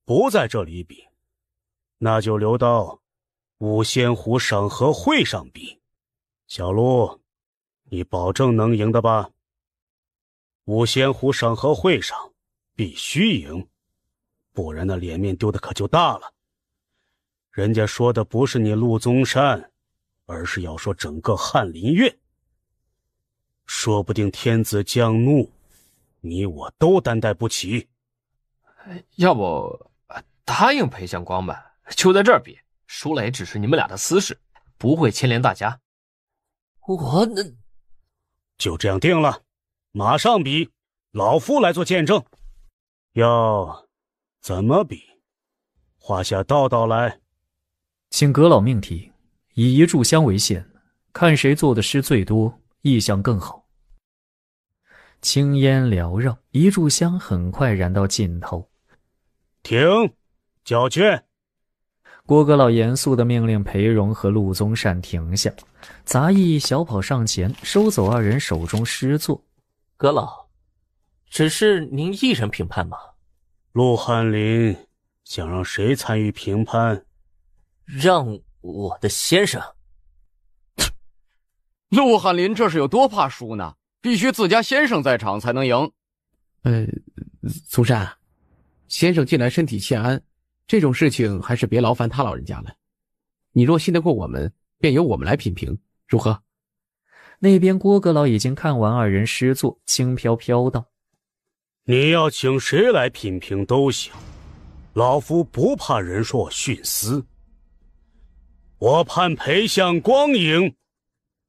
不在这里比，那就留到五仙湖赏荷会上比。小陆，你保证能赢的吧？五仙湖赏荷会上必须赢，不然那脸面丢的可就大了。人家说的不是你陆宗善，而是要说整个翰林院。说不定天子降怒，你我都担待不起。要不答应裴相光吧，就在这儿比，输了也只是你们俩的私事，不会牵连大家。我就这样定了，马上比，老夫来做见证。要怎么比？画下道道来。请阁老命题，以一炷香为限，看谁做的诗最多，意象更好。青烟缭绕，一炷香很快燃到尽头。停，交卷。郭阁老严肃地命令裴荣和陆宗善停下，杂役小跑上前收走二人手中诗作。阁老，只是您一人评判吗？陆翰林想让谁参与评判？让我的先生。陆翰林这是有多怕输呢？必须自家先生在场才能赢。宗善，先生近来身体欠安，这种事情还是别劳烦他老人家了。你若信得过我们，便由我们来品评，如何？那边郭阁老已经看完二人诗作，轻飘飘道：你要请谁来品评都行，老夫不怕人说我徇私。我判裴相光赢，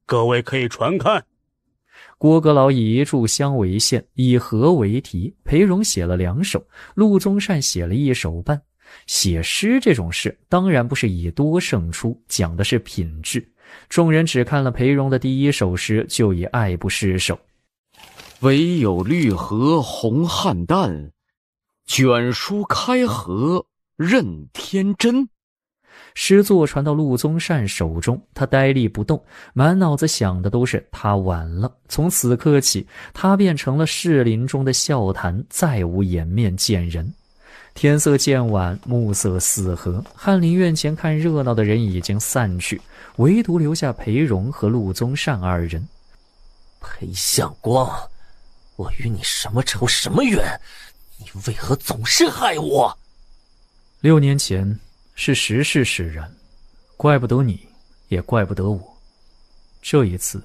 各位可以传看。郭阁老以一炷香为限，以和为题，裴荣写了2首，陆宗善写了1首半。写诗这种事当然不是以多胜出，讲的是品质。众人只看了裴荣的第1首诗，就已爱不释手。唯有绿荷红菡萏，卷书开合任天真。诗作传到陆宗善手中，他呆立不动，满脑子想的都是他完了。从此刻起，他变成了士林中的笑谈，再无颜面见人。天色渐晚，暮色四合，翰林院前看热闹的人已经散去，唯独留下裴荣和陆宗善2人。裴相光，我与你什么仇什么怨？你为何总是害我？6年前是时势使然，怪不得你，也怪不得我。这一次，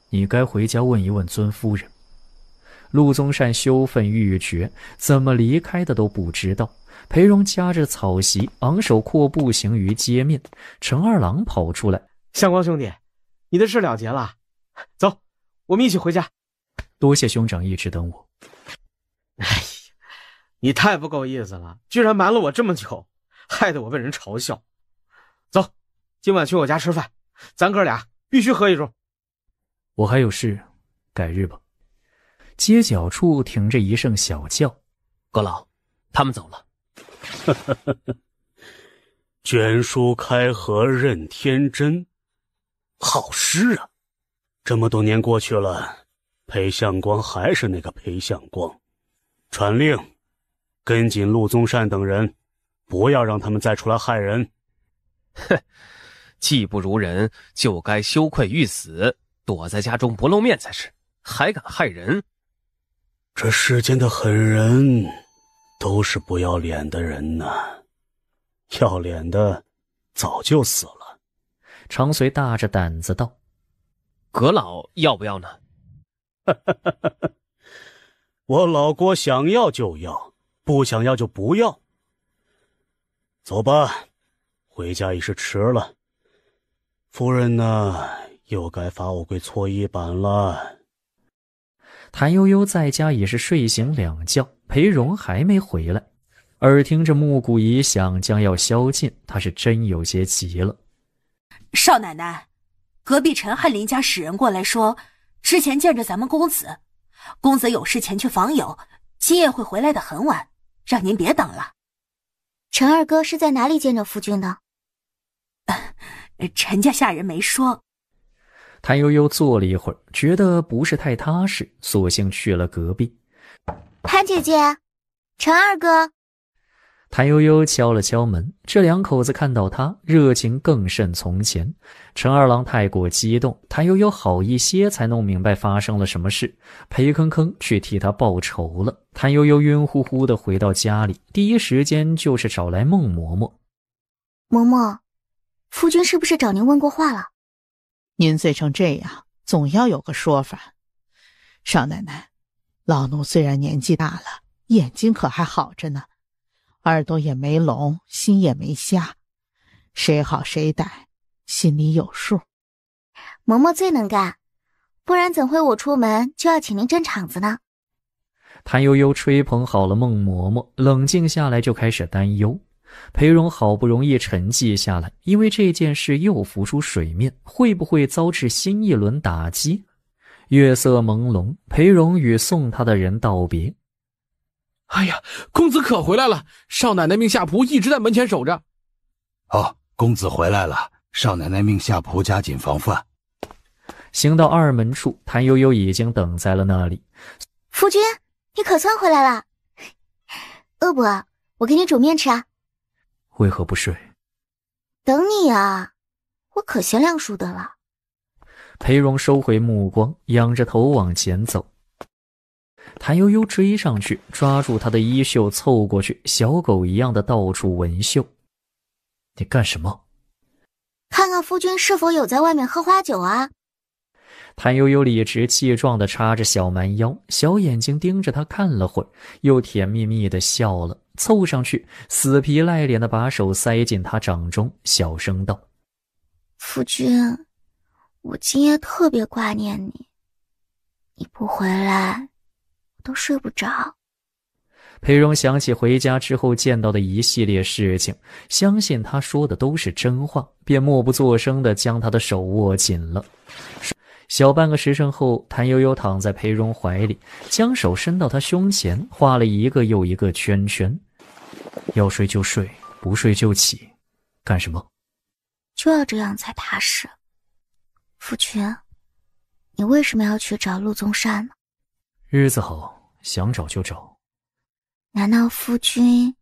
你该回家问一问尊夫人。陆宗善羞愤欲绝，怎么离开的都不知道。裴荣夹着草席，昂首阔步行于街面。陈二郎跑出来：相光兄弟，你的事了结了，走，我们一起回家。多谢兄长一直等我。哎呀，你太不够意思了，居然瞒了我这么久，害得我被人嘲笑。走，今晚去我家吃饭，咱哥俩必须喝一盅。我还有事，改日吧。街角处停着一声小轿，阁老，他们走了。卷舒开合任天真，好诗啊！这么多年过去了，裴相光还是那个裴相光。传令，跟紧陆宗善等人，不要让他们再出来害人。哼，技不如人，就该羞愧欲死，躲在家中不露面才是，还敢害人。这世间的狠人都是不要脸的人呐，要脸的早就死了。长随大着胆子道：阁老要不要呢？我老郭想要就要，不想要就不要。走吧，回家已是迟了。夫人呢，又该罚我跪搓衣板了。谭悠悠在家也是睡醒2觉，裴荣还没回来。耳听着木鼓一响，将要宵禁，他是真有些急了。少奶奶，隔壁陈翰林家使人过来说，之前见着咱们公子，公子有事前去访友，今夜会回来的很晚，让您别等了。陈二哥是在哪里见着夫君的？陈家下人没说。谭悠悠坐了一会儿，觉得不是太踏实，索性去了隔壁。谭姐姐，陈二哥。谭悠悠敲了敲门，这2口子看到他，热情更甚从前。陈二郎太过激动，谭悠悠好一些才弄明白发生了什么事，裴铿铿去替他报仇了。谭悠悠晕乎乎的回到家里，第一时间就是找来孟嬷嬷。嬷嬷，夫君是不是找您问过话了？您醉成这样，总要有个说法。少奶奶，老奴虽然年纪大了，眼睛可还好着呢，耳朵也没聋，心也没瞎，谁好谁歹，心里有数。嬷嬷最能干，不然怎会我出门就要请您镇场子呢？谭悠悠吹捧好了孟嬷嬷，冷静下来就开始担忧。裴荣好不容易沉寂下来，因为这件事又浮出水面，会不会遭致新一轮打击？月色朦胧，裴荣与送他的人道别。哎呀，公子可回来了！少奶奶命下仆一直在门前守着。哦，公子回来了，少奶奶命下仆加紧防范。行到2门处，谭悠悠已经等在了那里。夫君，你可算回来了。饿不饿？我给你煮面吃啊。为何不睡？等你啊，我可贤良淑德了。裴荣收回目光，仰着头往前走。谭悠悠追上去，抓住他的衣袖，凑过去，小狗一样的到处闻嗅。你干什么？看看夫君是否有在外面喝花酒啊。谭悠悠理直气壮地插着小蛮腰，小眼睛盯着他看了会儿，又甜蜜蜜地笑了，凑上去，死皮赖脸地把手塞进他掌中，小声道：夫君，我今夜特别挂念你，你不回来我都睡不着。裴荣想起回家之后见到的一系列事情，相信他说的都是真话，便默不作声地将他的手握紧了。小半个时辰后，谭悠悠躺在裴荣怀里，将手伸到他胸前，画了一个又一个圈圈。要睡就睡，不睡就起，干什么？就要这样才踏实。夫君，你为什么要去找陆宗善呢？日子好，想找就找。难道夫君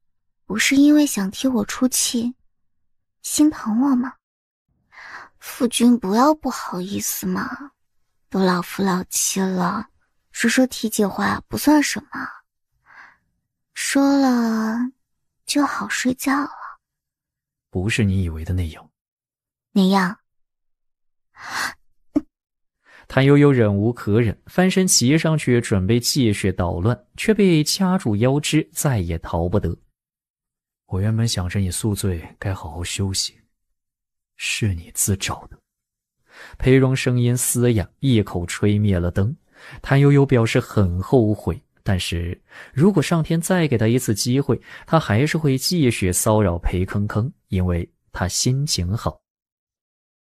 不是因为想替我出气，心疼我吗？夫君不要不好意思嘛，都老夫老妻了，说体己话不算什么，说了就好睡觉了。不是你以为的那样。那样？谭悠悠忍无可忍，翻身骑上去准备继续捣乱，却被掐住腰肢，再也逃不得。我原本想着你宿醉该好好休息，是你自找的。裴荣声音嘶哑，一口吹灭了灯。谭悠悠表示很后悔，但是如果上天再给他一次机会，他还是会继续骚扰裴铿铿，因为他心情好。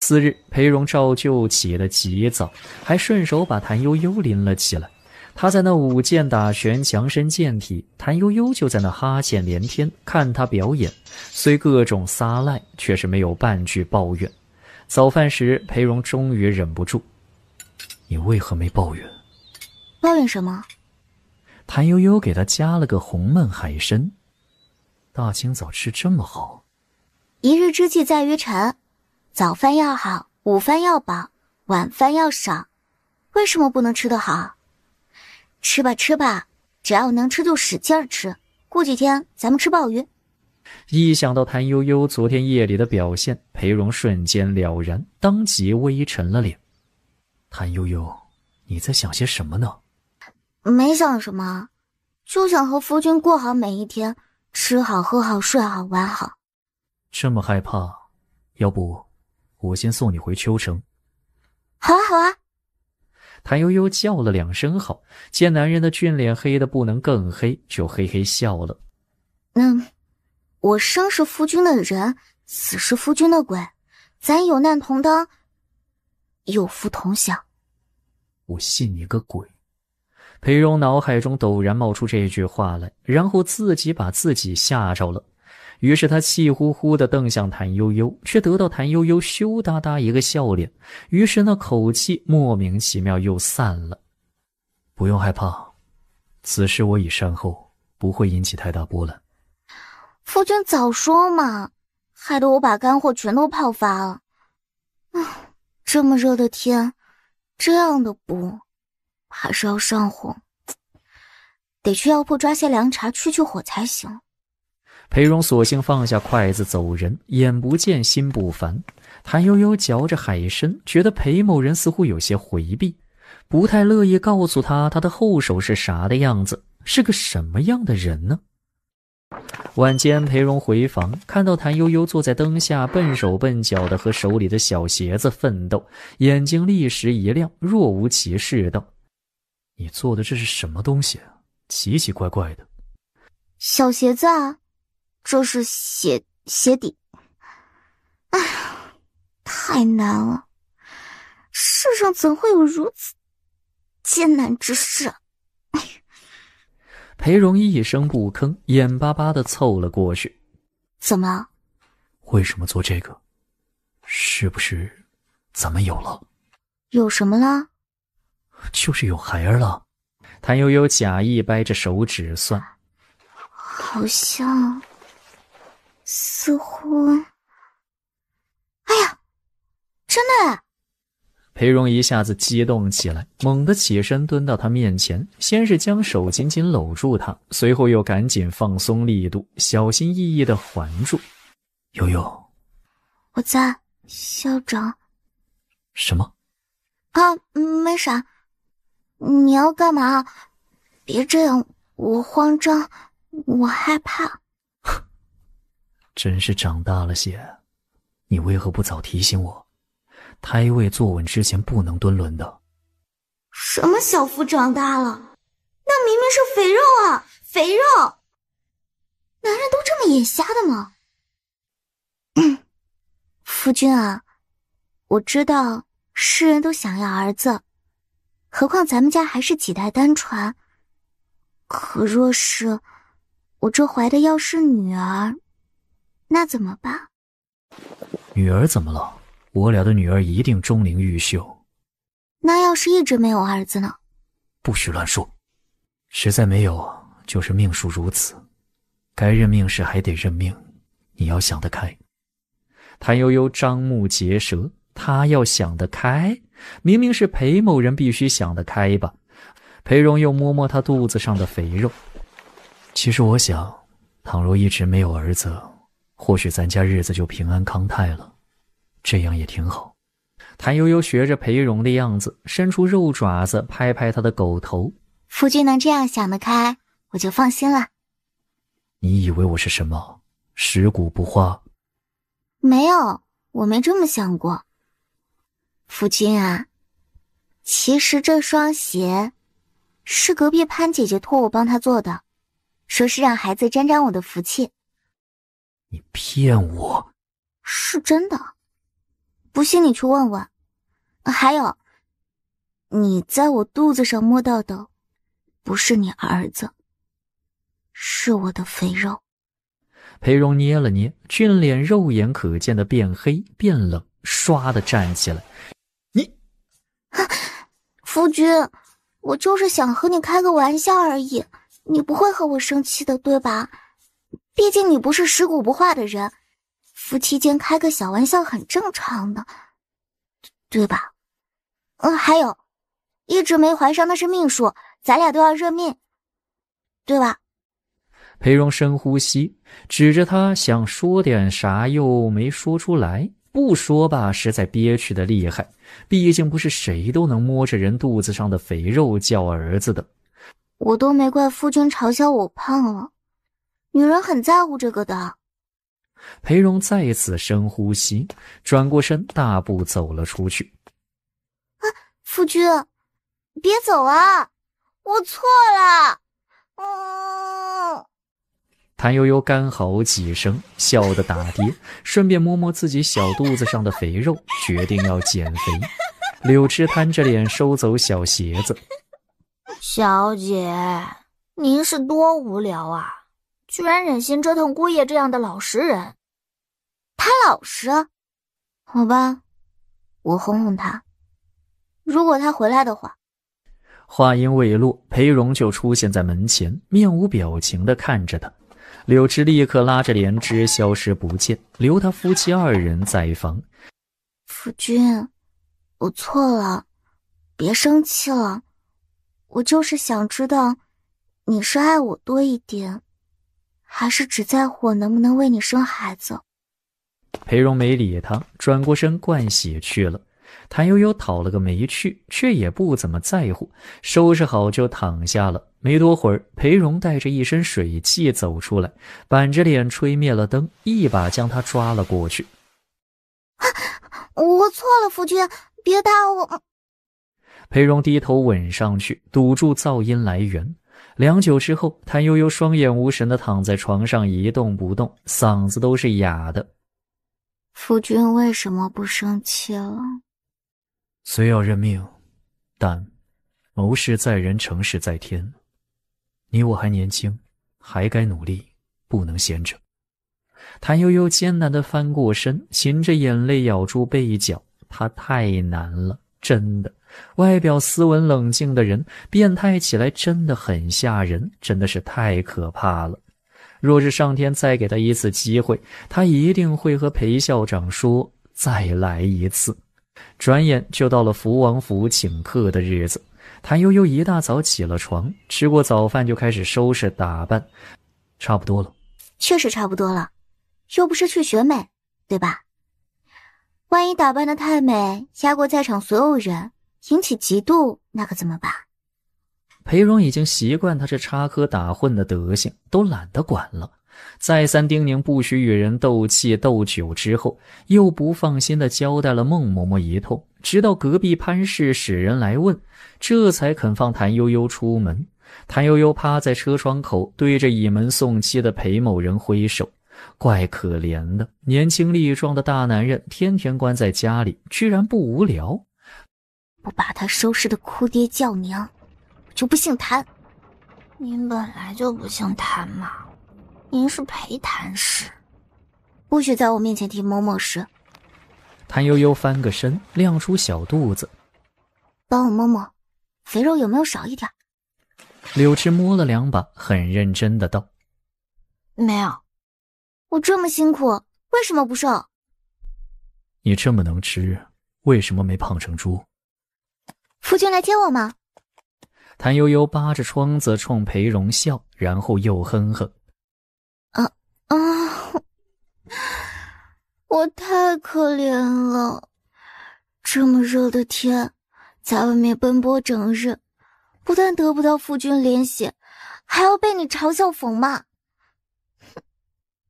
次日，裴荣照旧起得极早，还顺手把谭悠悠拎了起来。他在那舞剑打拳，强身健体，谭悠悠就在那哈欠连天，看他表演，虽各种撒赖，却是没有半句抱怨。早饭时，裴荣终于忍不住：“你为何没抱怨？”“抱怨什么？”谭悠悠给他加了个红焖海参。大清早吃这么好。一日之计在于晨，早饭要好，午饭要饱，晚饭要少。为什么不能吃得好？吃吧吃吧，只要能吃就使劲儿吃，过几天咱们吃鲍鱼。一想到谭悠悠昨天夜里的表现，裴荣瞬间了然，当即微沉了脸。谭悠悠，你在想些什么呢？没想什么，就想和夫君过好每一天，吃好喝好睡好玩好。这么害怕，要不我先送你回秋城。好啊好啊。谭悠悠叫了2声好，见男人的俊脸黑得不能更黑，就嘿嘿笑了。我生是夫君的人，死是夫君的鬼，咱有难同当，有福同享。我信你个鬼！裴荣脑海中陡然冒出这句话来，然后自己把自己吓着了。于是他气呼呼地瞪向谭悠悠，却得到谭悠悠羞答答一个笑脸，于是那口气莫名其妙又散了。不用害怕，此事我已善后，不会引起太大波澜。夫君早说嘛，害得我把干货全都泡发了。这么热的天，这样的补还是要上火，得去药铺抓些凉茶去火才行。裴荣索性放下筷子走人，眼不见心不烦。谭悠悠嚼着海参，觉得裴某人似乎有些回避，不太乐意告诉他的后手是啥的样子，是个什么样的人呢？晚间，裴荣回房，看到谭悠悠坐在灯下，笨手笨脚的和手里的小鞋子奋斗，眼睛立时一亮，若无其事道：“你做的这是什么东西啊？奇奇怪怪的。”“小鞋子啊，这是鞋底。哎呀，太难了，世上怎会有如此艰难之事啊！”裴荣一声不吭，眼巴巴地凑了过去。“怎么了？为什么做这个？是不是咱们有了？”“有什么了？”“就是有孩儿了。”谭悠悠假意掰着手指算，“好像，似乎……哎呀，真的！”裴荣一下子激动起来，猛地起身蹲到他面前，先是将手紧紧搂住他，随后又赶紧放松力度，小心翼翼地环住。“悠悠，我在，校长。”“什么？”“啊，没啥。你要干嘛？别这样，我慌张，我害怕。”“真是长大了些，你为何不早提醒我？胎位坐稳之前不能蹲轮的。”“什么小腹长大了？那明明是肥肉啊，肥肉！男人都这么眼瞎的吗？”“夫君啊，我知道世人都想要儿子，何况咱们家还是几代单传。可若是我这怀的要是女儿，那怎么办？”“女儿怎么了？我俩的女儿一定钟灵毓秀。”“那要是一直没有儿子呢？”“不许乱说，实在没有，就是命数如此，该认命时还得认命，你要想得开。”谭悠悠张目结舌，他要想得开？明明是裴某人必须想得开吧。裴荣又摸摸他肚子上的肥肉，“其实我想，倘若一直没有儿子，或许咱家日子就平安康泰了，这样也挺好。”谭悠悠学着裴荣的样子，伸出肉爪子拍拍他的狗头。“夫君能这样想得开，我就放心了。”“你以为我是什么？食古不化？”“没有，我没这么想过。夫君啊，其实这双鞋是隔壁潘姐姐托我帮她做的，说是让孩子沾沾我的福气。你骗我？是真的，不信你去问问。还有，你在我肚子上摸到的，不是你儿子，是我的肥肉。裴荣捏了捏俊脸，肉眼可见的变黑变冷，唰的站起来。你，夫君，我就是想和你开个玩笑而已，你不会和我生气的，对吧？毕竟你不是食古不化的人，夫妻间开个小玩笑很正常的，对吧？还有，一直没怀上那是命数，咱俩都要认命，对吧？裴荣深呼吸，指着他想说点啥又没说出来，不说吧实在憋屈的厉害，毕竟不是谁都能摸着人肚子上的肥肉叫儿子的。我都没怪夫君嘲笑我胖了，女人很在乎这个的。裴荣再次深呼吸，转过身大步走了出去。夫君，别走啊，我错了。谭悠悠干嚎几声，笑得打跌，顺便摸摸自己小肚子上的肥肉，决定要减肥。柳枝摊着脸收走小鞋子。小姐，您是多无聊啊，居然忍心折腾姑爷这样的老实人。他老实？好吧，我哄哄他。如果他回来的话。话音未落，裴荣就出现在门前，面无表情地看着他。柳枝立刻拉着莲枝消失不见，留他夫妻二人在房。夫君，我错了，别生气了。我就是想知道，你是爱我多一点，还是只在乎我能不能为你生孩子？裴荣没理他，转过身灌血去了。谭悠悠讨了个没趣，却也不怎么在乎，收拾好就躺下了。没多会儿，裴荣带着一身水气走出来，板着脸吹灭了灯，一把将他抓了过去。我错了，夫君，别打我。裴荣低头吻上去，堵住噪音来源。良久之后，谭悠悠双眼无神地躺在床上一动不动，嗓子都是哑的。夫君为什么不生气了？虽要认命，但谋事在人，成事在天。你我还年轻，还该努力，不能闲着。谭悠悠艰难地翻过身，噙着眼泪咬住背角。他太难了，真的。外表斯文冷静的人，变态起来真的很吓人，真的是太可怕了。若是上天再给他一次机会，他一定会和裴校长说再来一次。转眼就到了福王府请客的日子，谭悠悠一大早起了床，吃过早饭就开始收拾打扮。差不多了。确实差不多了，又不是去学美，对吧？万一打扮得太美，压过在场所有人，引起嫉妒，那可怎么办？裴荣已经习惯他这插科打诨的德行，都懒得管了。再三叮咛不许与人斗气斗酒之后，又不放心地交代了孟嬷嬷一通，直到隔壁潘氏使人来问，这才肯放谭悠悠出门。谭悠悠趴在车窗口，对着倚门送妻的裴某人挥手。怪可怜的，年轻力壮的大男人，天天关在家里，居然不无聊。不把他收拾的哭爹叫娘，我就不姓谭。您本来就不姓谭嘛，您是裴谭氏，不许在我面前提某某氏。谭悠悠翻个身，亮出小肚子，帮我摸摸，肥肉有没有少一点？柳枝摸了2把，很认真的道：没有。我这么辛苦，为什么不瘦？你这么能吃，为什么没胖成猪？夫君来接我吗？谭悠悠扒着窗子冲裴荣笑，然后又哼哼。我太可怜了，这么热的天，在外面奔波整日，不但得不到夫君怜惜，还要被你嘲笑讽骂。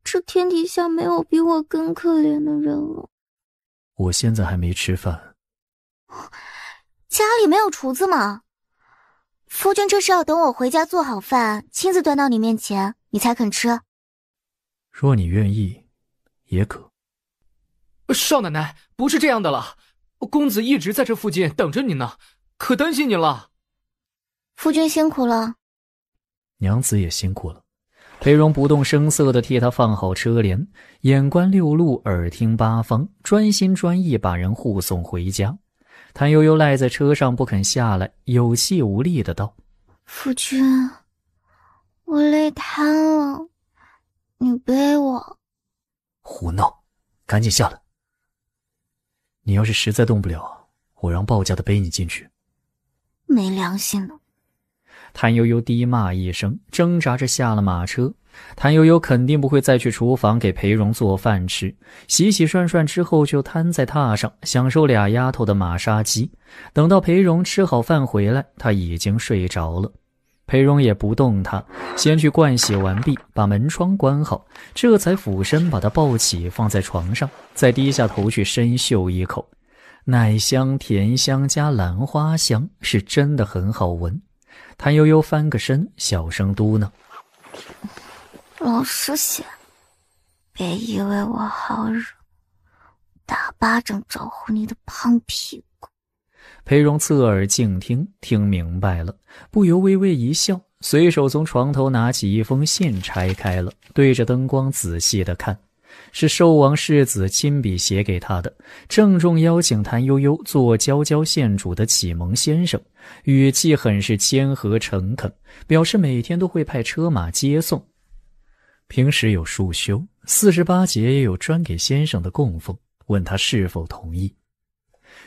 这天底下没有比我更可怜的人了。我现在还没吃饭。家里没有厨子吗？夫君这是要等我回家做好饭，亲自端到你面前，你才肯吃？若你愿意，也可。少奶奶，不是这样的了，公子一直在这附近等着你呢，可担心你了。夫君辛苦了。娘子也辛苦了。裴荣不动声色地替他放好车帘，眼观六路，耳听八方，专心专意把人护送回家。谭悠悠赖在车上不肯下来，有气无力的道：夫君，我累瘫了，你背我。胡闹，赶紧下来。你要是实在动不了，我让报家的背你进去。没良心的。谭悠悠低骂一声，挣扎着下了马车。谭悠悠肯定不会再去厨房给裴荣做饭吃，洗洗涮涮之后就瘫在榻上享受俩丫头的马杀鸡。等到裴荣吃好饭回来，他已经睡着了。裴荣也不动他，先去盥洗完毕，把门窗关好，这才俯身把他抱起放在床上，再低下头去深嗅一口，奶香甜香加兰花香，是真的很好闻。谭悠悠翻个身，小声嘟囔：老实些，别以为我好惹，大巴掌招呼你的胖屁股。裴荣侧耳静听，听明白了，不由微微一笑，随手从床头拿起一封信拆开了，对着灯光仔细地看，是寿王世子亲笔写给他的，郑重邀请谭悠悠做娇娇县主的启蒙先生，语气很是谦和诚恳，表示每天都会派车马接送。平时有束修，48节也有专给先生的供奉，问他是否同意。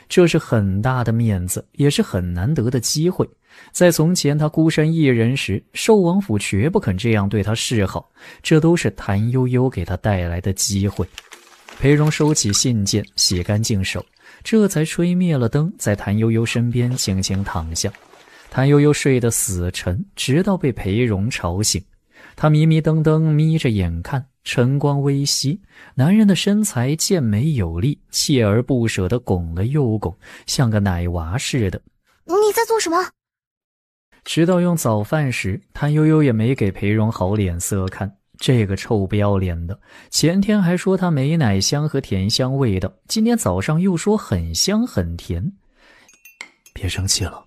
这是很大的面子，也是很难得的机会。在从前他孤身一人时，寿王府绝不肯这样对他示好，这都是谭悠悠给他带来的机会。裴荣收起信件，洗干净手，这才吹灭了灯，在谭悠悠身边轻轻躺下。谭悠悠睡得死沉，直到被裴荣吵醒。他迷迷瞪瞪眯着眼看，晨光微熹，男人的身材健美有力，锲而不舍地拱了又拱，像个奶娃似的。你在做什么？直到用早饭时，谭悠悠也没给裴荣好脸色看。这个臭不要脸的，前天还说他没奶香和甜香味道，今天早上又说很香很甜。别生气了，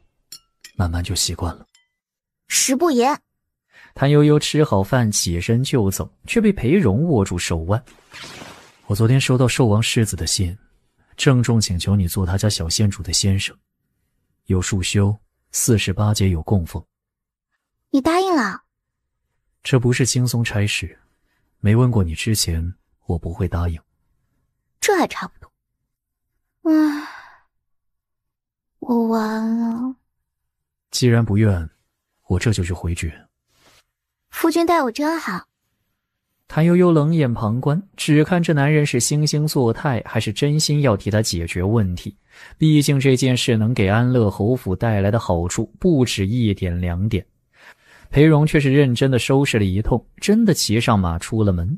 慢慢就习惯了。食不言。谭悠悠吃好饭起身就走，却被裴荣握住手腕。我昨天收到寿王世子的信，郑重请求你做他家小县主的先生，有束修，48节有供奉。你答应了？这不是轻松差事，没问过你之前，我不会答应。这还差不多。唉，我完了。既然不愿，我这就去回绝。夫君待我真好。谭悠悠冷眼旁观，只看这男人是惺惺作态，还是真心要替他解决问题。毕竟这件事能给安乐侯府带来的好处不止1点2点。裴荣却是认真地收拾了一通，真的骑上马出了门。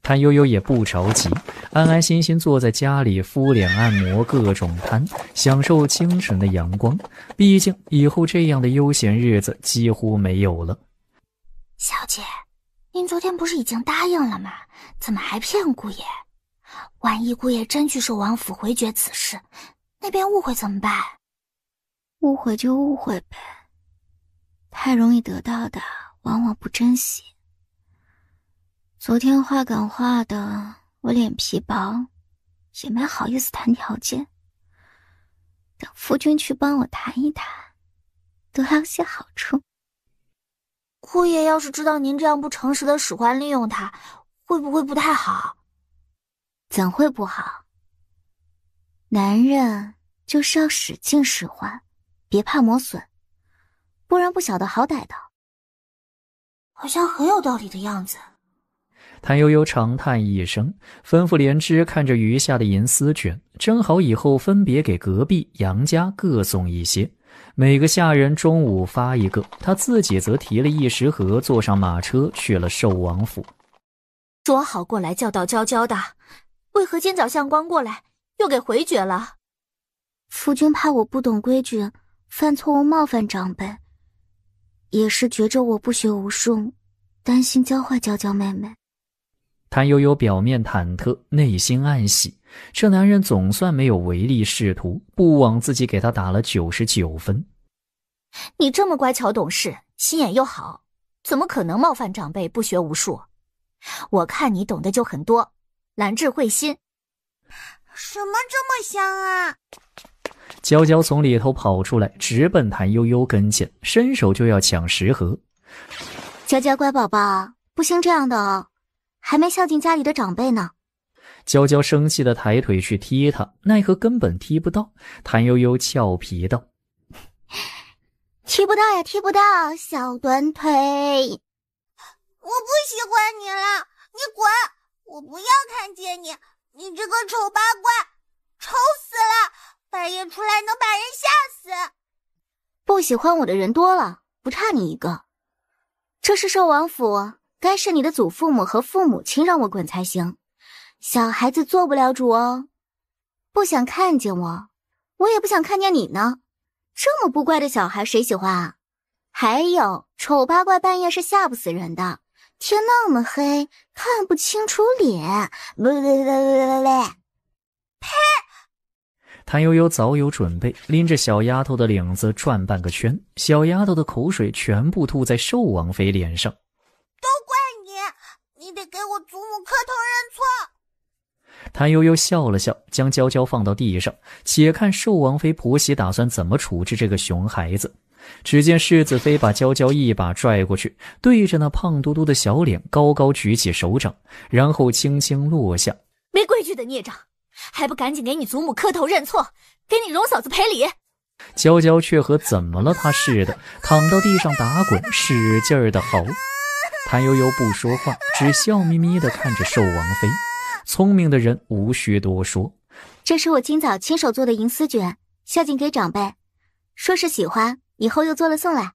谭悠悠也不着急，安安心心坐在家里敷脸按摩各种摊，享受清晨的阳光。毕竟以后这样的悠闲日子几乎没有了。小姐，您昨天不是已经答应了吗？怎么还骗姑爷？万一姑爷真去寿王府回绝此事，那边误会怎么办？误会就误会呗，太容易得到的往往不珍惜。昨天话赶话的，我脸皮薄，也没好意思谈条件。等夫君去帮我谈一谈，得到些好处。姑爷要是知道您这样不诚实的使唤利用他，会不会不太好？怎会不好？男人就是要使劲使唤，别怕磨损，不然不晓得好歹的。好像很有道理的样子。谭悠悠长叹一声，吩咐莲枝看着余下的银丝卷，蒸好以后分别给隔壁杨家各送一些，每个下人中午发一个，他自己则提了一食盒，坐上马车去了寿王府。说好过来教导娇娇的，为何今早相光过来又给回绝了？夫君怕我不懂规矩，犯错误冒犯长辈，也是觉着我不学无术，担心教坏娇娇妹妹。谭悠悠表面忐忑，内心暗喜，这男人总算没有唯利是图，不枉自己给他打了99分。你这么乖巧懂事，心眼又好，怎么可能冒犯长辈不学无术？我看你懂得就很多，兰质慧心。什么这么香啊？娇娇从里头跑出来，直奔谭悠悠跟前，伸手就要抢食盒。娇娇乖宝宝，不行这样的哦，还没孝敬家里的长辈呢。娇娇生气的抬腿去踢他，奈何根本踢不到。谭悠悠俏皮道：踢不到呀，踢不到，小短腿。我不喜欢你了，你滚！我不要看见你，你这个丑八怪，丑死了！半夜出来能把人吓死。不喜欢我的人多了，不差你一个。这是寿王府，该是你的祖父母和父母亲让我滚才行。小孩子做不了主哦。不想看见我，我也不想看见你呢。这么不乖的小孩谁喜欢啊？还有，丑八怪半夜是吓不死人的。天那么黑，看不清楚脸。呸！谭悠悠早有准备，拎着小丫头的领子转半个圈，小丫头的口水全部吐在寿王妃脸上。都怪你，你得给我祖母磕头认错。谭悠悠笑了笑，将娇娇放到地上，且看寿王妃婆媳打算怎么处置这个熊孩子。只见世子妃把娇娇一把拽过去，对着那胖嘟嘟的小脸高高举起手掌，然后轻轻落下。没规矩的孽障，还不赶紧给你祖母磕头认错，给你荣嫂子赔礼。娇娇却和怎么了她似的，躺到地上打滚，使劲儿的嚎。谭悠悠不说话，只笑眯眯地看着寿王妃。聪明的人无需多说。这是我今早亲手做的银丝卷，孝敬给长辈，说是喜欢，以后又做了送来。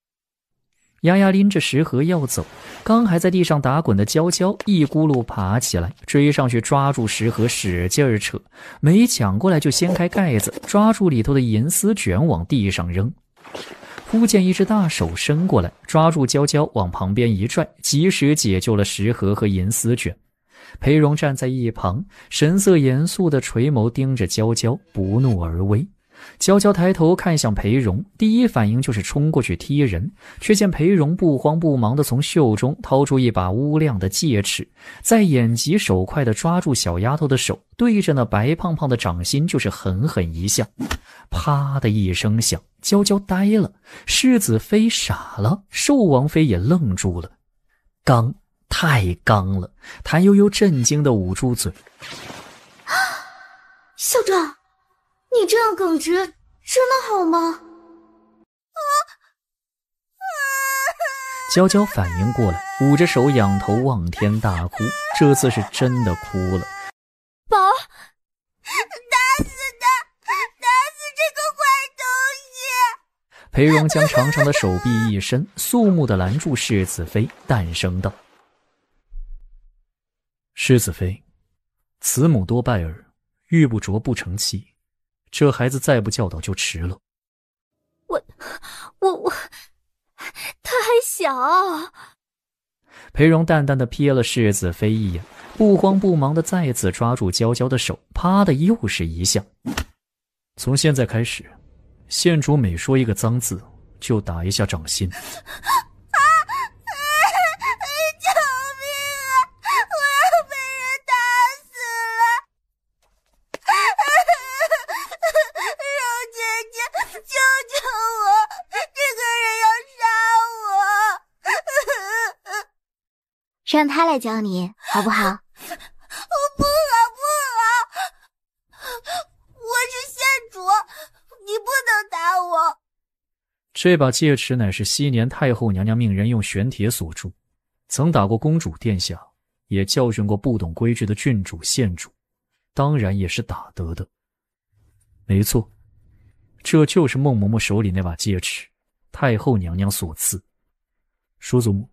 丫丫拎着食盒要走，刚还在地上打滚的娇娇一咕噜爬起来，追上去抓住食盒使劲儿扯，没抢过来就掀开盖子，抓住里头的银丝卷往地上扔。忽见一只大手伸过来，抓住娇娇往旁边一拽，及时解救了食盒和银丝卷。裴荣站在一旁，神色严肃的垂眸盯着娇娇，不怒而威。娇娇抬头看向裴荣，第一反应就是冲过去踢人，却见裴荣不慌不忙地从袖中掏出一把乌亮的戒尺，再眼疾手快地抓住小丫头的手，对着那白胖胖的掌心就是狠狠一下。啪的一声响，娇娇呆了，世子妃傻了，寿王妃也愣住了。刚，太刚了！谭悠悠震惊地捂住嘴。校长，你这样耿直，真的好吗？娇娇反应过来，捂着手仰头望天大哭，这次是真的哭了。宝，打死他！打死这个坏东西！裴荣将长长的手臂一伸，肃穆地拦住世子妃，淡声道：世子妃，慈母多败儿，玉不琢不成器，这孩子再不教导就迟了。我，他还小。裴荣淡淡地瞥了世子妃一眼，不慌不忙地再次抓住娇娇的手，啪的又是一下。从现在开始，县主每说一个脏字，就打一下掌心。让他来教你，好不好？不好，我是县主，你不能打我。这把戒尺乃是昔年太后娘娘命人用玄铁所铸，曾打过公主殿下，也教训过不懂规矩的郡主县主，当然也是打得的。没错，这就是孟嬷嬷手里那把戒尺，太后娘娘所赐。叔祖母，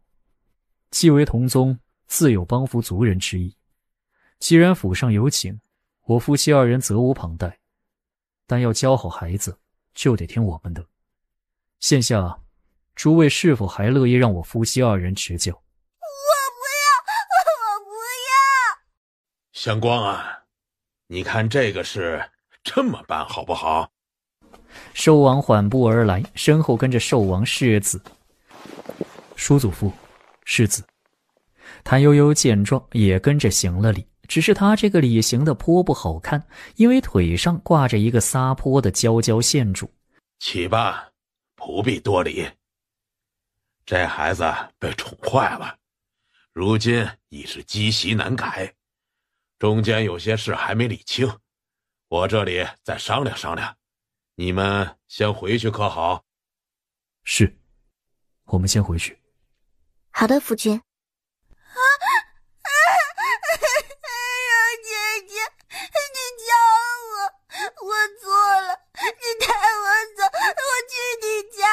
既为同宗，自有帮扶族人之意。既然府上有请，我夫妻二人责无旁贷，但要教好孩子，就得听我们的。现下诸位是否还乐意让我夫妻二人持教？我不要！相光啊，你看这个事这么办好不好？寿王缓步而来，身后跟着寿王世子。叔祖父，世子。谭悠悠见状也跟着行了礼，只是他这个礼行的颇不好看，因为腿上挂着一个撒泼的娇娇县主。起吧，不必多礼。这孩子被宠坏了，如今已是积习难改，中间有些事还没理清，我这里再商量商量，你们先回去可好？是，我们先回去。好的，夫君。柔姐姐，你教我错了，你带我走，我去你家。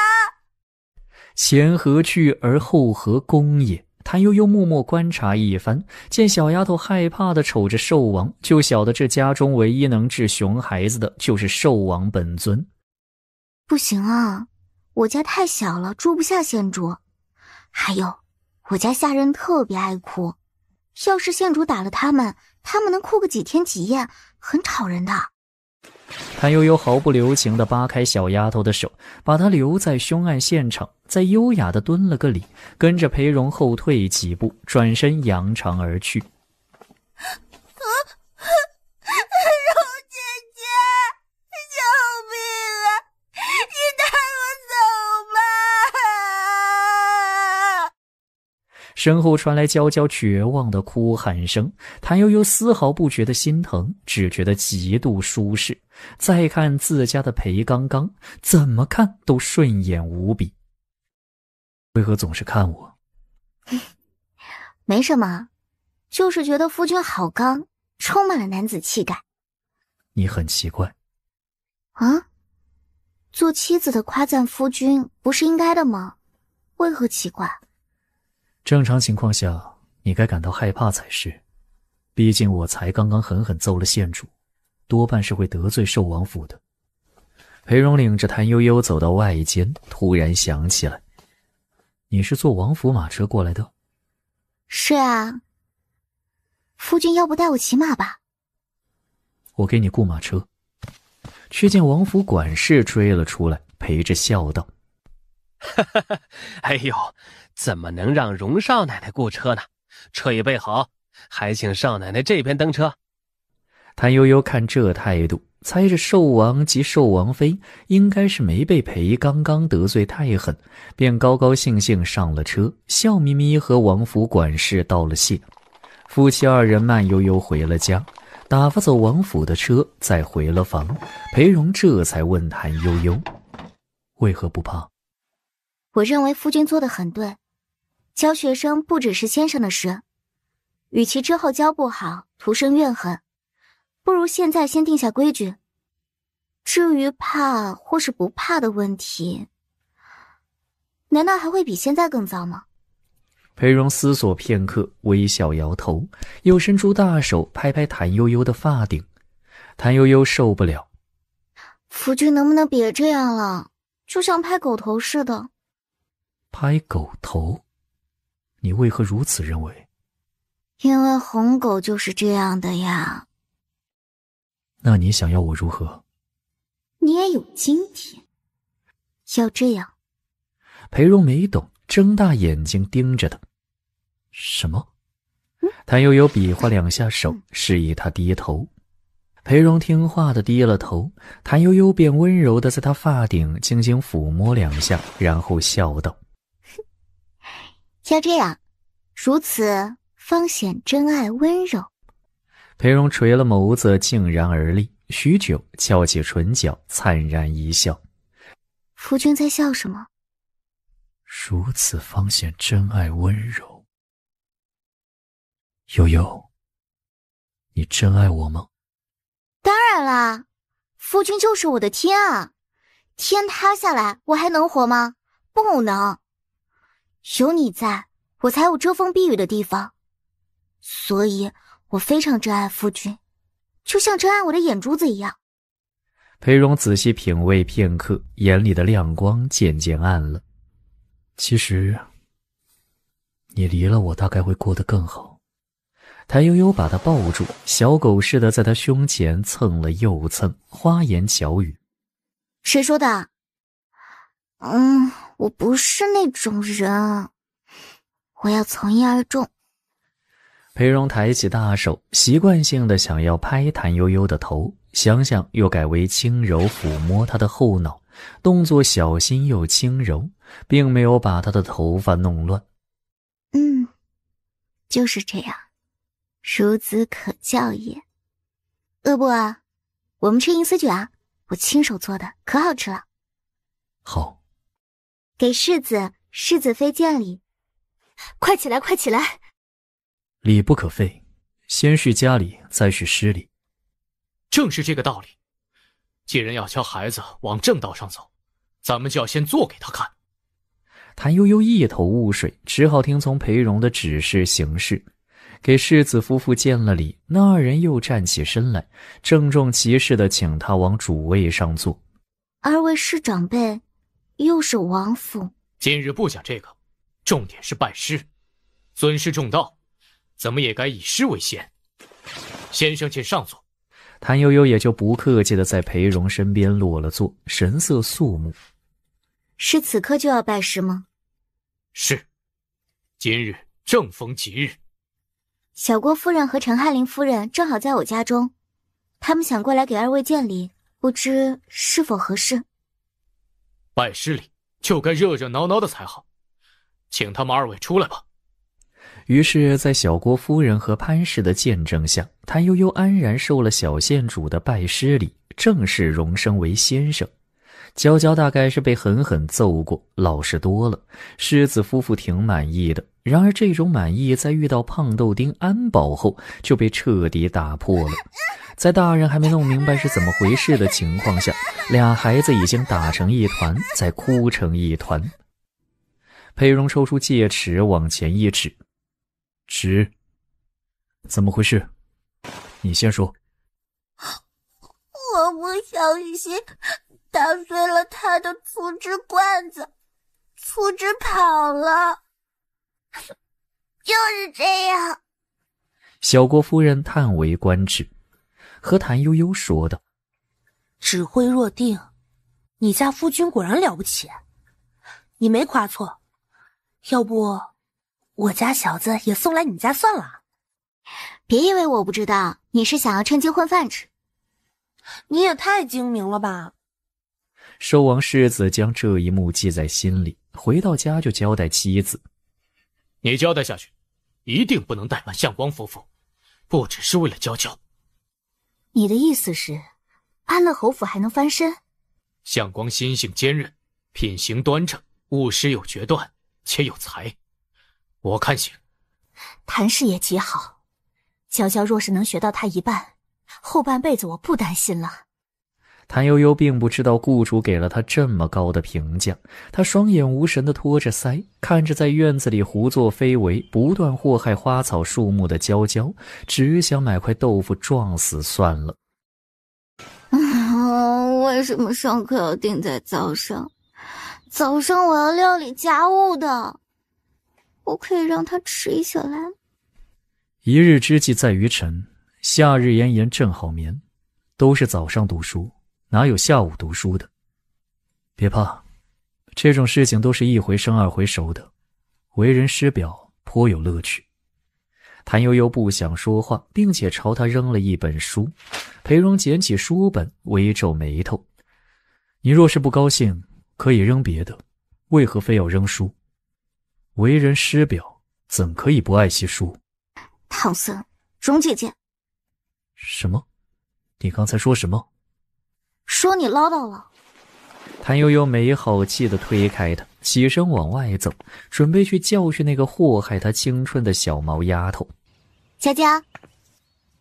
前何去而后何宫也？谭悠悠默默观察一番，见小丫头害怕地瞅着寿王，就晓得这家中唯一能治熊孩子的就是寿王本尊。不行啊，我家太小了，住不下县主。还有，我家下人特别爱哭，要是县主打了他们能哭个几天几夜，很吵人的。谭悠悠毫不留情地扒开小丫头的手，把她留在凶案现场，再优雅地蹲了个礼，跟着裴荣后退几步，转身扬长而去。柔姐姐，救命啊！你带我走吧！身后传来娇娇绝望的哭喊声，谭悠悠丝毫不觉得心疼，只觉得极度舒适。再看自家的裴刚刚，怎么看都顺眼无比。为何总是看我？没什么，就是觉得夫君好刚，充满了男子气概。你很奇怪。啊？做妻子的夸赞夫君不是应该的吗？为何奇怪？正常情况下，你该感到害怕才是。毕竟我才刚刚狠狠揍了县主，多半是会得罪寿王府的。裴荣领着谭悠悠走到外间，突然想起来，你是坐王府马车过来的？是啊。夫君要不带我骑马吧？我给你雇马车。却见王府管事追了出来，陪着笑道：哎呦，怎么能让荣少奶奶雇车呢？车已备好，还请少奶奶这边登车。谭悠悠看这态度，猜着寿王及寿王妃应该是没被裴刚刚得罪太狠，便高高兴兴上了车，笑眯眯和王府管事道了谢。夫妻二人慢悠悠回了家，打发走王府的车，再回了房。裴荣这才问谭悠悠，为何不怕？我认为夫君做得很对，教学生不只是先生的事，与其之后教不好徒生怨恨，不如现在先定下规矩。至于怕或是不怕的问题，难道还会比现在更糟吗？裴荣思索片刻，微笑摇头，又伸出大手拍拍谭悠悠的发顶。谭悠悠受不了，夫君能不能别这样了，就像拍狗头似的。拍狗头？你为何如此认为？因为红狗就是这样的呀。那你想要我如何？你也有今天。要这样。裴荣没懂，睁大眼睛盯着他。什么？谭悠悠比划两下手，示意他低头。裴荣听话的低了头，谭悠悠便温柔的在他发顶轻轻抚摸两下，然后笑道：要这样，如此方显真爱温柔。裴荣垂了眸子，静然而立，许久，翘起唇角，灿然一笑。夫君在笑什么？如此方显真爱温柔。悠悠，你真爱我吗？当然啦，夫君就是我的天啊！天塌下来，我还能活吗？不能。有你在，我才有遮风避雨的地方。所以我非常珍爱夫君，就像珍爱我的眼珠子一样。裴荣仔细品味片刻，眼里的亮光渐渐暗了。其实，你离了我大概会过得更好。谭悠悠把他抱住，小狗似的在他胸前蹭了又蹭，花言巧语。谁说的？我不是那种人，我要从一而终。裴荣抬起大手，习惯性的想要拍谭悠悠的头，想想又改为轻柔抚摸她的后脑，动作小心又轻柔，并没有把她的头发弄乱。就是这样，孺子可教也。饿不饿？我们吃银丝卷啊，我亲手做的，可好吃了。好。给世子妃见礼。快起来，快起来！礼不可废，先叙家礼，再叙诗礼。正是这个道理。既然要教孩子往正道上走，咱们就要先做给他看。谭悠悠一头雾水，只好听从裴荣的指示行事。给世子夫妇见了礼，那二人又站起身来，郑重其事地请他往主位上坐。二位是长辈，又是王府，今日不讲这个，重点是拜师，尊师重道，怎么也该以师为先。先生请上座。谭悠悠也就不客气地在裴荣身边落了座，神色肃穆。是此刻就要拜师吗？是，今日正逢吉日。小郭夫人和陈翰林夫人正好在我家中，他们想过来给二位见礼，不知是否合适。拜师礼就该热热闹闹的才好，请他们二位出来吧。于是在小郭夫人和潘氏的见证下，谭悠悠安然受了小县主的拜师礼，正式荣升为先生。娇娇大概是被狠狠揍过，老实多了，狮子夫妇挺满意的。然而这种满意在遇到胖豆丁安保后就被彻底打破了。在大人还没弄明白是怎么回事的情况下，俩孩子已经打成一团，再哭成一团。裴荣抽出戒尺往前一指，指，怎么回事？你先说。我不小心打碎了他的醋汁罐子，醋汁跑了。就是这样。小郭夫人叹为观止，和谭悠悠说道：指挥若定，你家夫君果然了不起，你没夸错。要不我家小子也送来你家算了。别以为我不知道，你是想要趁机混饭吃。你也太精明了吧。寿王世子将这一幕记在心里，回到家就交代妻子：你交代下去，一定不能怠慢相光夫妇，不只是为了娇娇。你的意思是安乐侯府还能翻身？相光心性坚韧，品行端正，务实有决断，且有才，我看行。谭氏也极好，娇娇若是能学到他一半，后半辈子我不担心了。谭悠悠并不知道雇主给了他这么高的评价，他双眼无神地托着腮，看着在院子里胡作非为、不断祸害花草树木的娇娇，只想买块豆腐撞死算了。为什么上课要定在早上？早上我要料理家务的，我可以让他迟一下来。一日之计在于晨，夏日炎炎正好眠，都是早上读书，哪有下午读书的？别怕，这种事情都是一回生二回熟的，为人师表颇有乐趣。谭悠悠不想说话，并且朝他扔了一本书。裴荣捡起书本，微皱眉头：你若是不高兴，可以扔别的，为何非要扔书？为人师表，怎可以不爱惜书？唐僧，荣姐姐。什么？你刚才说什么？说你唠叨了。谭悠悠没好气地推开他，起身往外走，准备去教训那个祸害他青春的小毛丫头。佳佳，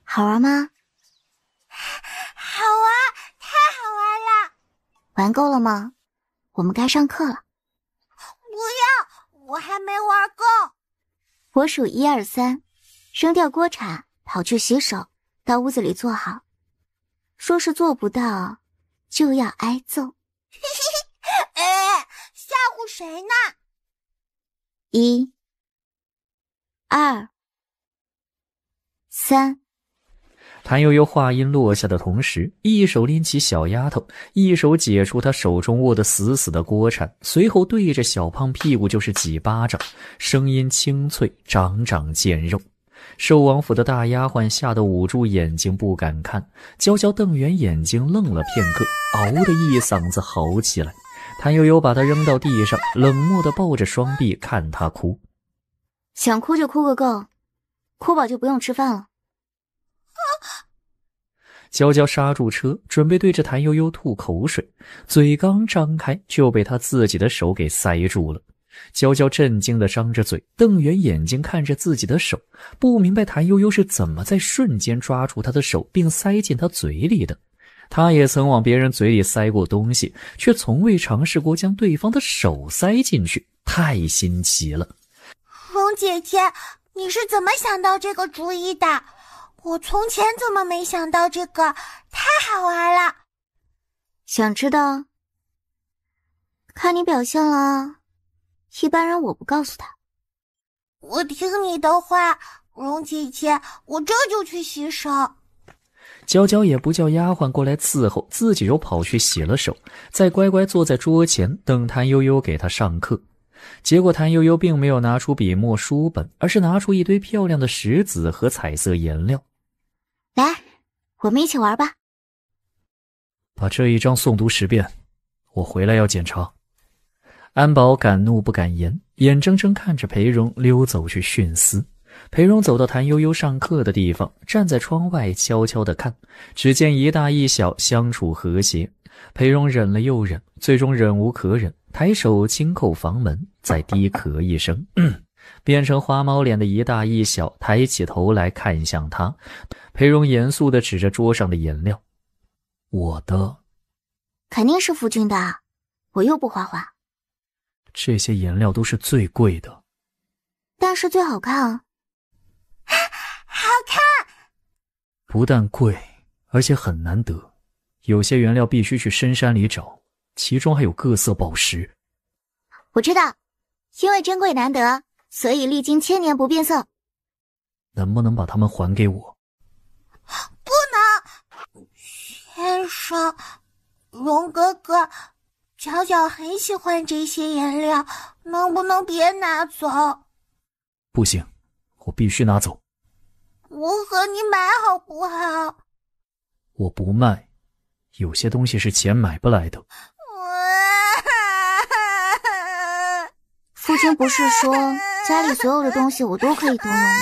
好玩吗？好玩，太好玩了。玩够了吗？我们该上课了。不要，我还没玩够。我数1、2、3，扔掉锅铲，跑去洗手，到屋子里坐好。说是做不到，就要挨揍。吓唬谁呢？ 1、2、3。谭悠悠话音落下的同时，一手拎起小丫头，一手解除她手中握得死死的锅铲，随后对着小胖屁股就是几巴掌，声音清脆，掌掌见肉。寿王府的大丫鬟吓得捂住眼睛不敢看，娇娇瞪圆眼睛愣了片刻，嗷的一嗓子嚎起来。谭悠悠把她扔到地上，冷漠地抱着双臂看她哭。想哭就哭个够，哭饱就不用吃饭了。娇娇刹住车，准备对着谭悠悠吐口水，嘴刚张开就被她自己的手给塞住了。娇娇震惊地张着嘴，瞪圆眼睛看着自己的手，不明白谭悠悠是怎么在瞬间抓住她的手并塞进她嘴里的。她也曾往别人嘴里塞过东西，却从未尝试过将对方的手塞进去，太新奇了。蓉姐姐，你是怎么想到这个主意的？我从前怎么没想到这个？太好玩了！想知道？看你表现了，一般人我不告诉他。我听你的话，蓉姐姐，我这就去洗手。娇娇也不叫丫鬟过来伺候，自己就跑去洗了手，再乖乖坐在桌前等谭悠悠给她上课。结果谭悠悠并没有拿出笔墨书本，而是拿出一堆漂亮的石子和彩色颜料。来，我们一起玩吧。把这一章诵读10遍，我回来要检查。安保敢怒不敢言，眼睁睁看着裴荣溜走去徇私。裴荣走到谭悠悠上课的地方，站在窗外悄悄地看，只见一大一小相处和谐。裴荣忍了又忍，最终忍无可忍，抬手轻叩房门，再低咳一声，变成花猫脸的一大一小抬起头来看向他。裴荣严肃地指着桌上的颜料：“我的。”“肯定是夫君的，我又不花花。”“这些颜料都是最贵的，但是最好看。”“好看！”“不但贵，而且很难得。有些原料必须去深山里找，其中还有各色宝石。”“我知道，因为珍贵难得，所以历经千年不变色。”“能不能把它们还给我？”“不能，先生，荣哥哥，巧巧很喜欢这些颜料，能不能别拿走？”“不行，我必须拿走。”“我和你买好不好？”“我不卖，有些东西是钱买不来的。”“夫君不是说家里所有的东西我都可以动用吗？”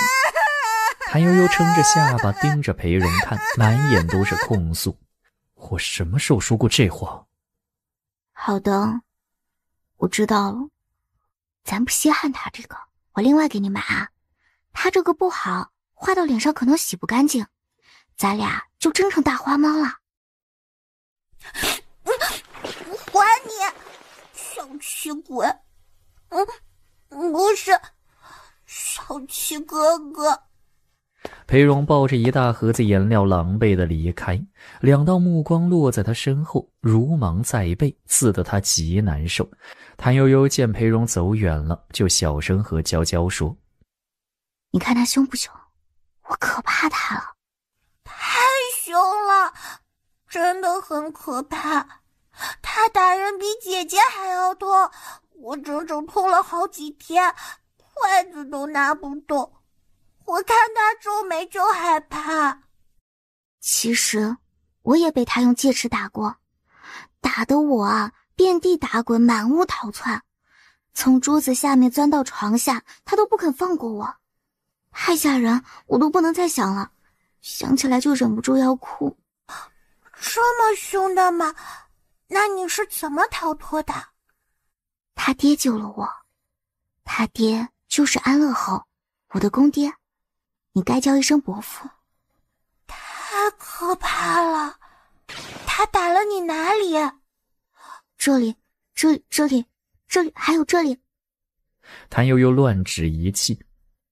谭悠悠撑着下巴盯着裴荣看，满眼都是控诉。“我什么时候说过这话？”“好的，我知道了。咱不稀罕他这个，我另外给你买啊。他这个不好，画到脸上可能洗不干净，咱俩就真成大花猫了。”“还你，小气鬼！不是，小气哥哥。”裴荣抱着一大盒子颜料狼狈地离开，两道目光落在他身后，如芒在背，刺得他极难受。谭悠悠见裴荣走远了，就小声和娇娇说：“你看他凶不凶？我可怕他了。”“太凶了，真的很可怕。他打人比姐姐还要痛，我整整痛了好几天，筷子都拿不动。我看他皱眉就害怕。”“其实我也被他用戒尺打过，打得我啊遍地打滚，满屋逃窜，从桌子下面钻到床下，他都不肯放过我，太吓人，我都不能再想了，想起来就忍不住要哭。”“这么凶的吗？那你是怎么逃脱的？”“他爹救了我，他爹就是安乐侯，我的公爹，你该叫一声伯父。”“太可怕了，他打了你哪里？”“这里，这里，还有这里。”谭悠悠乱指一气。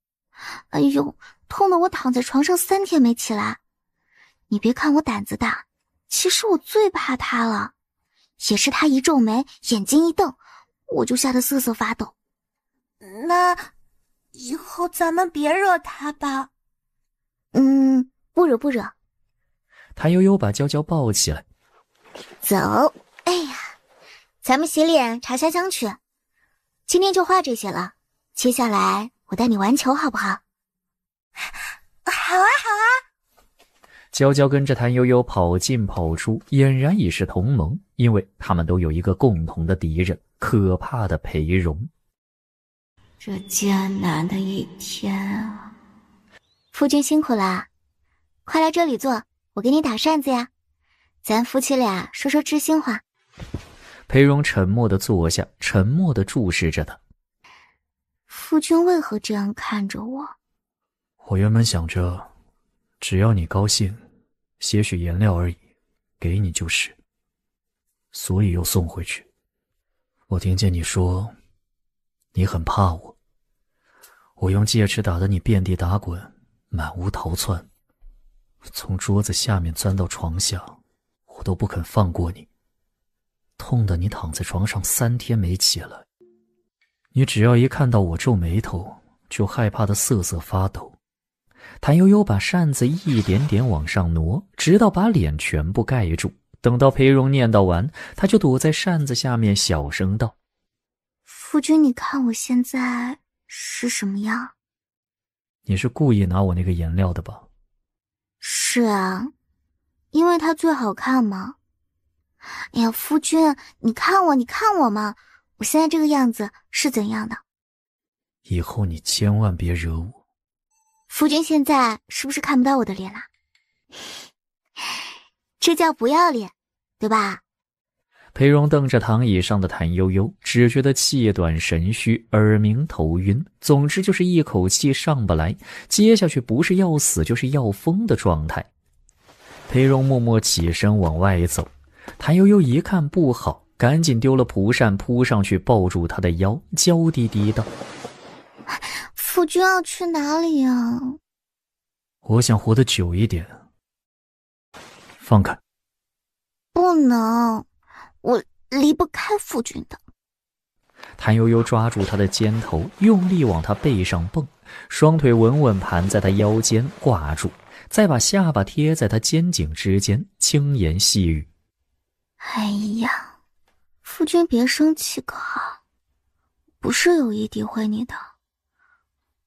“哎呦，痛得我躺在床上3天没起来。你别看我胆子大，其实我最怕他了，也是他一皱眉，眼睛一瞪，我就吓得瑟瑟发抖。那以后咱们别惹他吧。不惹不惹。谭悠悠把娇娇抱起来，走。哎呀，咱们洗脸茶香香去。今天就画这些了，接下来我带你玩球好不好？好啊好啊。娇娇跟着谭悠悠跑进跑出，俨然已是同盟，因为他们都有一个共同的敌人，可怕的裴荣。这艰难的一天啊！夫君辛苦啦，快来这里坐，我给你打扇子呀。咱夫妻俩说说知心话。裴荣沉默地坐下，沉默地注视着他。夫君为何这样看着我？我原本想着，只要你高兴，些许颜料而已，给你就是，所以又送回去。我听见你说，你很怕我，我用戒尺打得你遍地打滚，满屋逃窜，从桌子下面钻到床下，我都不肯放过你，痛得你躺在床上3天没起来。你只要一看到我皱眉头，就害怕得瑟瑟发抖。谭悠悠把扇子一点点往上挪，直到把脸全部盖住。等到裴荣念叨完，他就躲在扇子下面小声道：夫君，你看我现在是什么样？你是故意拿我那个颜料的吧？是啊，因为它最好看嘛。哎呀，夫君，你看我嘛，我现在这个样子是怎样的？以后你千万别惹我。夫君现在是不是看不到我的脸啦？这叫不要脸，对吧？裴荣瞪着躺椅上的谭悠悠，只觉得气短神虚，耳鸣头晕，总之就是一口气上不来，接下去不是要死就是要疯的状态。裴荣默默起身往外走，谭悠悠一看不好，赶紧丢了蒲扇扑上去抱住他的腰，娇滴滴道：夫君要去哪里啊？我想活得久一点。放开。不能，我离不开夫君的。谭悠悠抓住他的肩头，用力往他背上蹦，双腿稳稳盘在他腰间挂住，再把下巴贴在他肩颈之间，轻言细语：哎呀，夫君别生气可好，不是有意诋毁你的，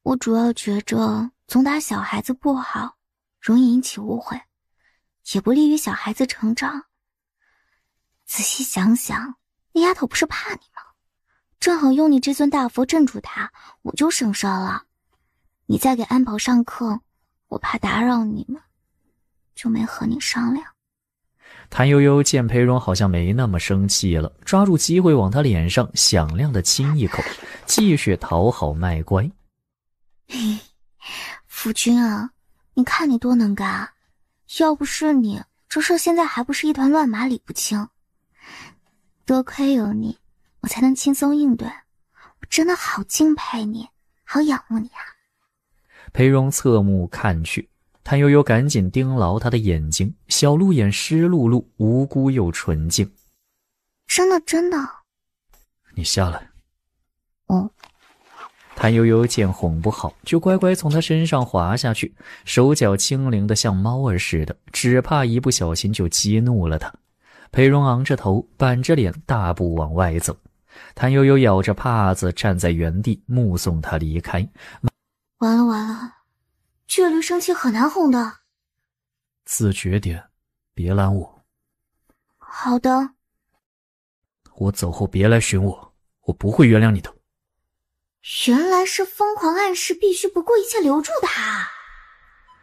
我主要觉着总打小孩子不好，容易引起误会，也不利于小孩子成长。仔细想想，那丫头不是怕你吗？正好用你这尊大佛镇住她，我就省事了。你再给安保上课，我怕打扰你们，就没和你商量。谭悠悠见裴荣好像没那么生气了，抓住机会往他脸上响亮地亲一口，继续讨好卖乖。夫君啊，你看你多能干，要不是你，这事现在还不是一团乱麻理不清。多亏有你，我才能轻松应对。我真的好敬佩你，好仰慕你啊。裴荣侧目看去，谭悠悠赶紧盯牢他的眼睛，小鹿眼湿漉漉，无辜又纯净。真的真的。你下来。谭悠悠见哄不好，就乖乖从他身上滑下去，手脚轻灵的像猫儿似的，只怕一不小心就激怒了他。裴荣昂着头，板着脸，大步往外走。谭悠悠咬着帕子站在原地，目送他离开。完了完了，倔驴生气很难哄的。自觉点，别拦我。好的。我走后别来寻我，我不会原谅你的。原来是疯狂暗示必须不顾一切留住他。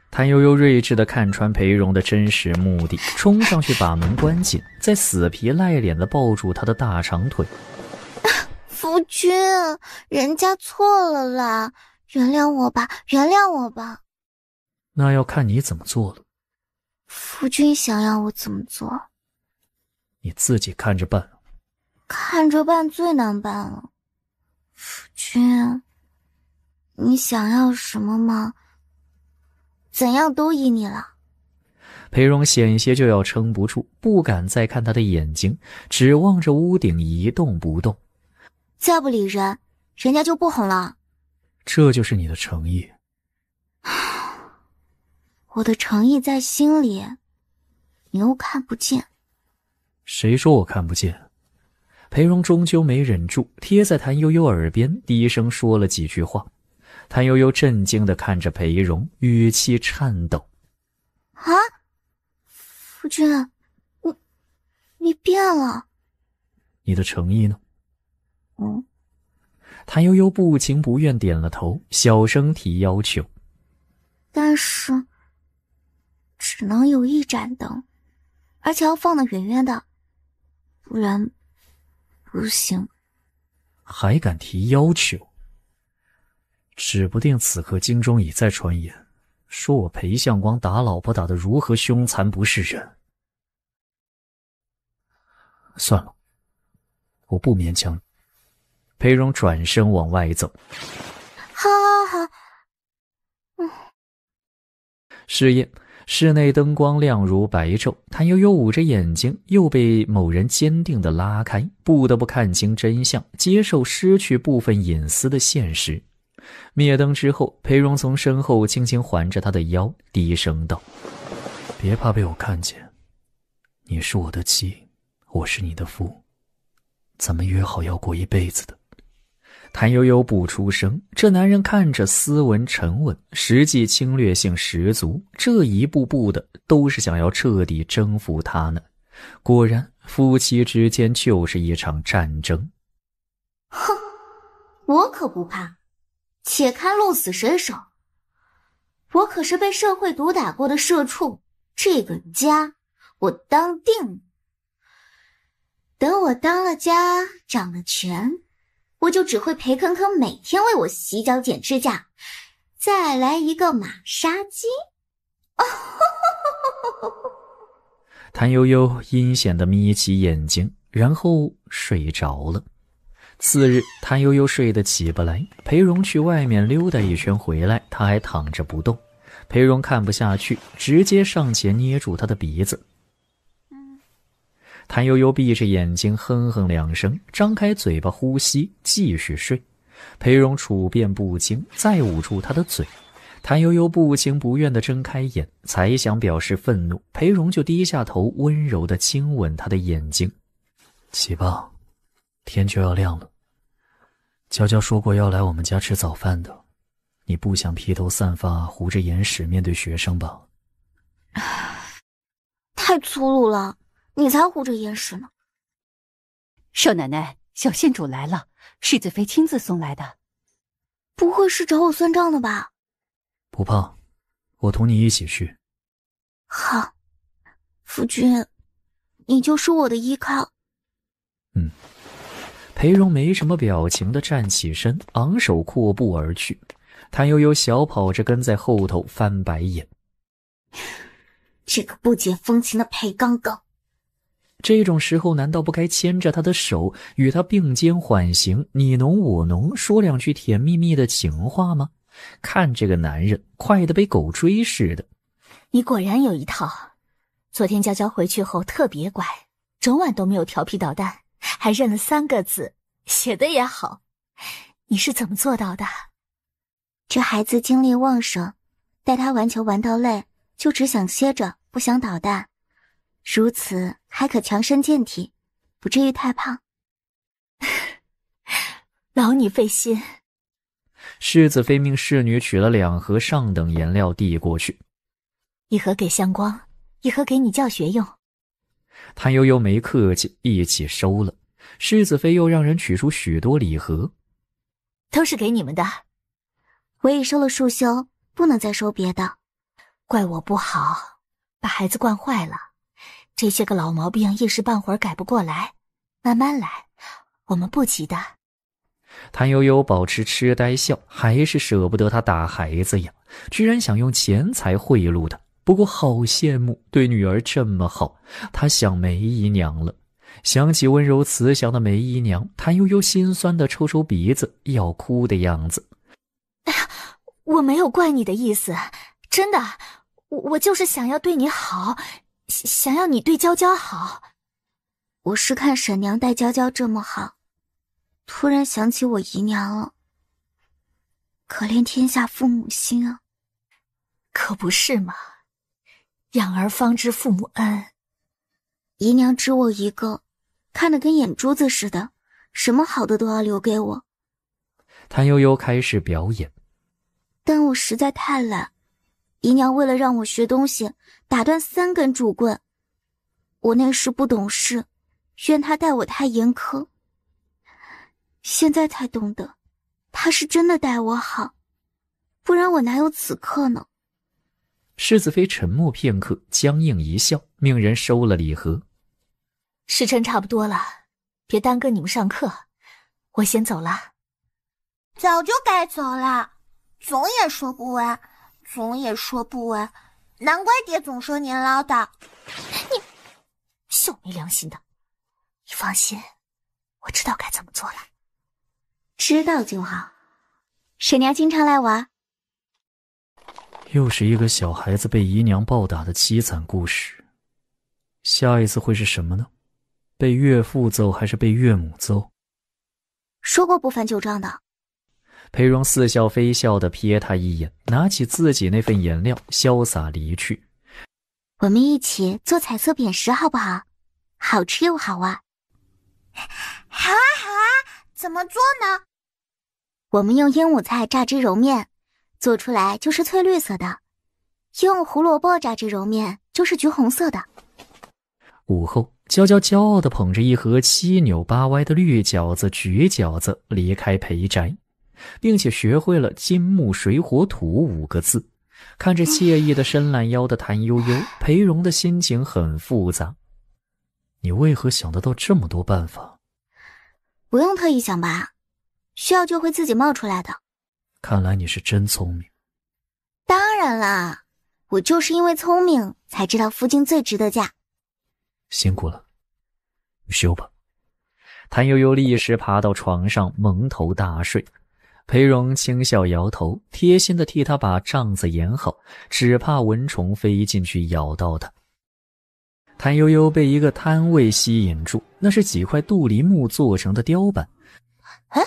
谭悠悠睿智地看穿裴荣的真实目的，冲上去把门关紧，再死皮赖脸地抱住他的大长腿。夫君，人家错了啦，原谅我吧，原谅我吧。那要看你怎么做了。夫君想要我怎么做？你自己看着办。看着办最难办了。夫君，你想要什么吗？怎样都依你了。裴荣险些就要撑不住，不敢再看他的眼睛，只望着屋顶一动不动。再不理人，人家就不哄了。这就是你的诚意。我的诚意在心里，你又看不见。谁说我看不见？裴荣终究没忍住，贴在谭悠悠耳边低声说了几句话。谭悠悠震惊地看着裴荣，语气颤抖。啊，夫君，你变了。你的诚意呢？谭悠悠不情不愿点了头，小声提要求。但是只能有一盏灯，而且要放得远远的，不然不行。还敢提要求？指不定此刻京中已在传言，说我裴相光打老婆打得如何凶残不是人。算了，我不勉强你。裴荣转身往外走。好。是夜，室内灯光亮如白昼，谭悠悠捂着眼睛，又被某人坚定地拉开，不得不看清真相，接受失去部分隐私的现实。灭灯之后，裴荣从身后轻轻环着他的腰，低声道：别怕被我看见，你是我的妻，我是你的夫，咱们约好要过一辈子的。谭悠悠不出声，这男人看着斯文沉稳，实际侵略性十足，这一步步的都是想要彻底征服他呢。果然，夫妻之间就是一场战争。哼，我可不怕，且看鹿死谁手。我可是被社会毒打过的社畜，这个家我当定。等我当了家，掌了权，我就只会裴坑坑每天为我洗脚剪指甲，再来一个马杀鸡。谭悠悠阴险地眯起眼睛，然后睡着了。次日，谭悠悠睡得起不来，裴荣去外面溜达一圈回来，他还躺着不动。裴荣看不下去，直接上前捏住他的鼻子。谭悠悠闭着眼睛哼哼两声，张开嘴巴呼吸，继续睡。裴荣处变不惊，再捂住他的嘴。谭悠悠不情不愿地睁开眼，才想表示愤怒，裴荣就低下头，温柔地亲吻他的眼睛。起吧，天就要亮了。娇娇说过要来我们家吃早饭的，你不想披头散发糊着眼屎面对学生吧？太粗鲁了，你才糊着眼屎呢。少奶奶，小县主来了，世子妃亲自送来的。不会是找我算账的吧？不怕，我同你一起去。好，夫君，你就是我的依靠。裴荣没什么表情地站起身，昂首阔步而去。谭悠悠小跑着跟在后头，翻白眼。这个不解风情的裴刚刚，这种时候难道不该牵着他的手，与他并肩缓行，你侬我侬，说两句甜蜜蜜的情话吗？看这个男人快得被狗追似的。你果然有一套。昨天娇娇回去后特别乖，整晚都没有调皮捣蛋，还认了3个字，写的也好。你是怎么做到的？这孩子精力旺盛，带他玩球玩到累，就只想歇着，不想捣蛋。如此还可强身健体，不至于太胖。劳你费心。世子妃命侍女取了2盒上等颜料递过去，一盒给香光，一盒给你教学用。谭悠悠没客气，一起收了。世子妃又让人取出许多礼盒，都是给你们的。我已收了束修，不能再收别的。怪我不好，把孩子惯坏了。这些个老毛病一时半会儿改不过来，慢慢来，我们不急的。谭悠悠保持痴呆笑，还是舍不得他打孩子呀，居然想用钱财贿赂他。不过好羡慕对女儿这么好，他想梅姨娘了。想起温柔慈祥的梅姨娘，谭悠悠心酸地抽抽鼻子，要哭的样子。我没有怪你的意思，真的，我就是想要对你好，想要你对娇娇好。我是看沈娘待娇娇这么好，突然想起我姨娘了。可怜天下父母心啊！可不是嘛，养儿方知父母恩。姨娘只我一个，看得跟眼珠子似的，什么好的都要留给我。谭悠悠开始表演，但我实在太懒，姨娘为了让我学东西，打断3根竹棍。我那时不懂事，怨她待我太严苛。现在才懂得，她是真的待我好，不然我哪有此刻呢？世子妃沉默片刻，僵硬一笑，命人收了礼盒。时辰差不多了，别耽搁你们上课，我先走了。早就该走了，总也说不完，总也说不完，难怪爹总说您唠叨。你秀没良心的！你放心，我知道该怎么做了。知道就好。婶娘经常来玩。又是一个小孩子被姨娘暴打的凄惨故事。下一次会是什么呢？被岳父揍还是被岳母揍？说过不翻旧账的。裴荣似笑非笑地瞥他一眼，拿起自己那份颜料，潇洒离去。我们一起做彩色扁食好不好？好吃又好玩。好啊好啊，怎么做呢？我们用鹦鹉菜榨汁揉面，做出来就是翠绿色的；用胡萝卜榨汁揉面就是橘红色的。午后，娇娇骄傲地捧着一盒7扭8歪的绿饺子、橘饺子离开裴宅，并且学会了金木水火土5个字。看着惬意的伸懒腰的谭悠悠，裴荣的心情很复杂。你为何想得到这么多办法？不用特意想吧，需要就会自己冒出来的。看来你是真聪明。当然啦，我就是因为聪明才知道夫君最值得嫁。辛苦了，你休吧。谭悠悠立时爬到床上蒙头大睡。裴荣轻笑摇头，贴心地替他把帐子掩好，只怕蚊虫飞进去咬到他。谭悠悠被一个摊位吸引住，那是几块杜梨木做成的雕板。哎，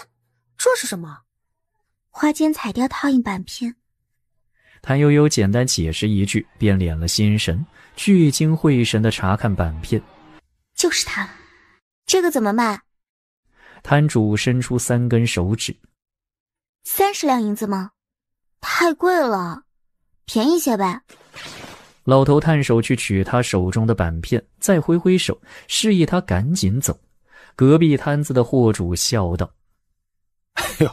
这是什么？花间彩雕套印板片。谭悠悠简单解释一句，便敛了心神，聚精会神地查看板片。就是它，这个怎么卖？摊主伸出3根手指。30两银子吗？太贵了，便宜些呗。老头探手去取他手中的板片，再挥挥手，示意他赶紧走。隔壁摊子的货主笑道：“哎呦，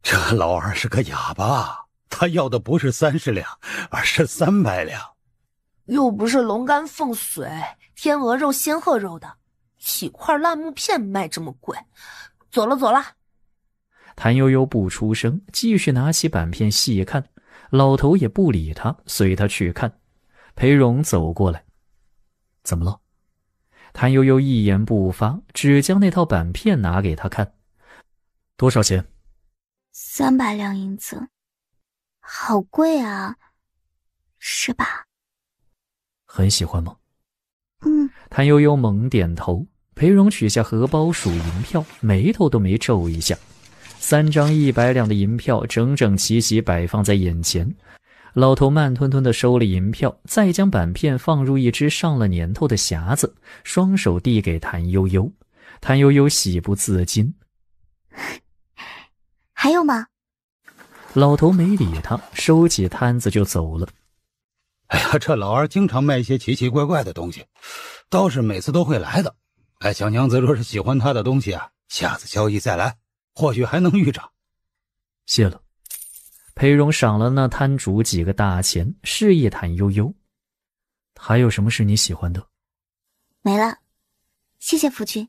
这老二是个哑巴，他要的不是30两，而是300两。又不是龙肝凤髓、天鹅肉、仙鹤肉的，几块烂木片卖这么贵？走了走了。”谭悠悠不出声，继续拿起板片细看。老头也不理他，随他去看。裴荣走过来：“怎么了？”谭悠悠一言不发，只将那套板片拿给他看。“多少钱？300两银子，好贵啊，是吧？”“很喜欢吗？”“谭悠悠猛点头。裴荣取下荷包数银票，眉头都没皱一下。3张100两的银票整整齐齐摆放在眼前，老头慢吞吞地收了银票，再将板片放入一只上了年头的匣子，双手递给谭悠悠。谭悠悠喜不自禁：“还有吗？”老头没理他，收起摊子就走了。“哎呀，这老二经常卖一些奇奇怪怪的东西，倒是每次都会来的。哎，小娘子若是喜欢他的东西啊，下次交易再来，或许还能遇着。”“谢了。”裴荣赏了那摊主几个大钱，示意谭悠悠：“还有什么是你喜欢的？”“没了，谢谢夫君。”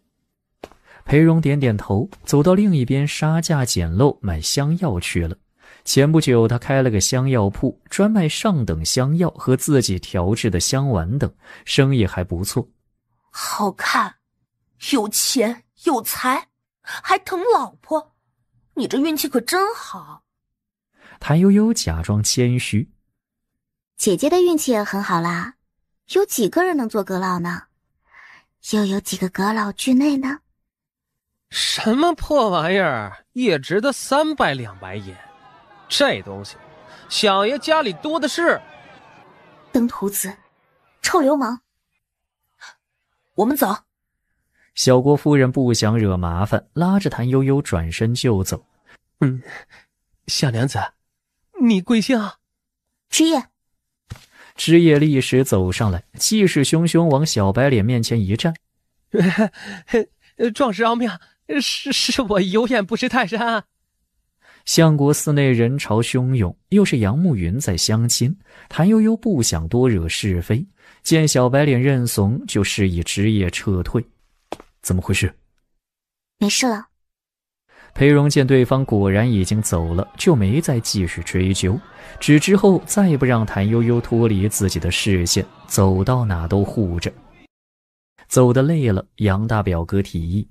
裴荣点点头，走到另一边杀价捡漏买香药去了。前不久他开了个香药铺，专卖上等香药和自己调制的香丸等，生意还不错。好看，有钱有才，还疼老婆，你这运气可真好。谭悠悠假装谦虚：“姐姐的运气也很好啦，有几个人能做阁老呢？又有几个阁老居内呢？”什么破玩意儿，也值得300两白银。这东西，小爷家里多的是。登徒子，臭流氓！我们走。小郭夫人不想惹麻烦，拉着谭悠悠转身就走。小娘子，你贵姓？枝叶。枝叶立时走上来，气势汹汹往小白脸面前一站。壮士饶命，是我有眼不识泰山。相国寺内人潮汹涌，又是杨慕云在相亲，谭悠悠不想多惹是非，见小白脸认怂，就示意枝叶撤退。怎么回事？没事了。裴荣见对方果然已经走了，就没再继续追究，只之后再不让谭悠悠脱离自己的视线，走到哪都护着。走得累了，杨大表哥提议：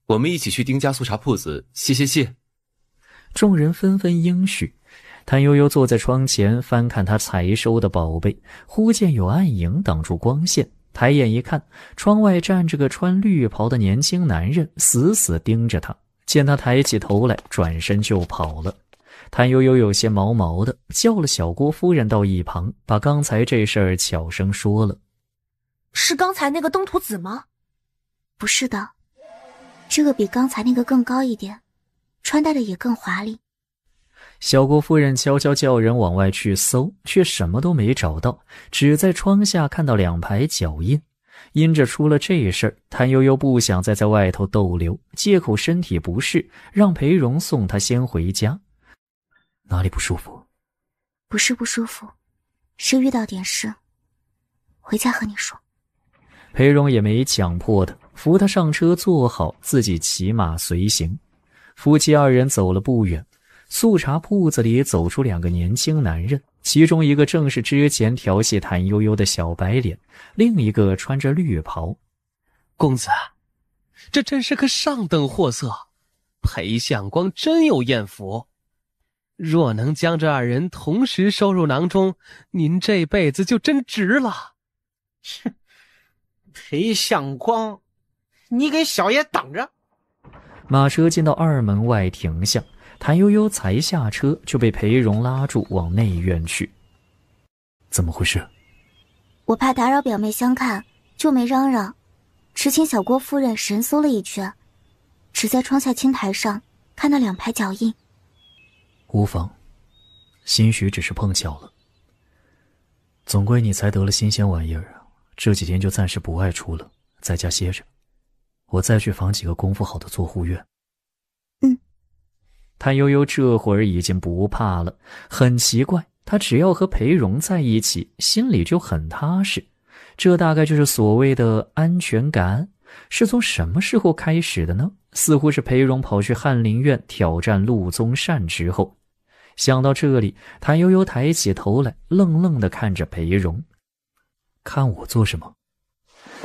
我们一起去丁家速茶铺子歇歇气。众人纷纷应许。谭悠悠坐在窗前翻看他才收的宝贝，忽见有暗影挡住光线，抬眼一看，窗外站着个穿绿袍的年轻男人，死死盯着他。见他抬起头来，转身就跑了。谭悠悠有些毛毛的，叫了小郭夫人到一旁，把刚才这事儿悄声说了。是刚才那个登徒子吗？不是的，这个比刚才那个更高一点，穿戴的也更华丽。小郭夫人悄悄叫人往外去搜，却什么都没找到，只在窗下看到2排脚印。因着出了这事儿，谭悠悠不想再在外头逗留，借口身体不适，让裴荣送她先回家。哪里不舒服？不是不舒服，是遇到点事，回家和你说。裴荣也没强迫他，扶他上车坐好，自己骑马随行。夫妻2人走了不远，速茶铺子里走出2个年轻男人，其中一个正是之前调戏谭悠悠的小白脸，另一个穿着绿袍。公子，这真是个上等货色，裴相光真有艳福。若能将这2人同时收入囊中，您这辈子就真值了。哼，裴相光，你给小爷等着！马车进到2门外停下，谭悠悠才下车就被裴荣拉住往内院去。怎么回事？我怕打扰表妹相看，就没嚷嚷，只请小郭夫人神搜了一圈，只在窗下青台上看到2排脚印。无妨，兴许只是碰巧了。总归你才得了新鲜玩意儿，这几天就暂时不外出了，在家歇着。我再去访几个功夫好的做护院。谭悠悠这会儿已经不怕了，很奇怪，他只要和裴荣在一起，心里就很踏实。这大概就是所谓的安全感。是从什么时候开始的呢？似乎是裴荣跑去翰林院挑战陆宗善之后。想到这里，谭悠悠抬起头来，愣愣地看着裴荣。看我做什么？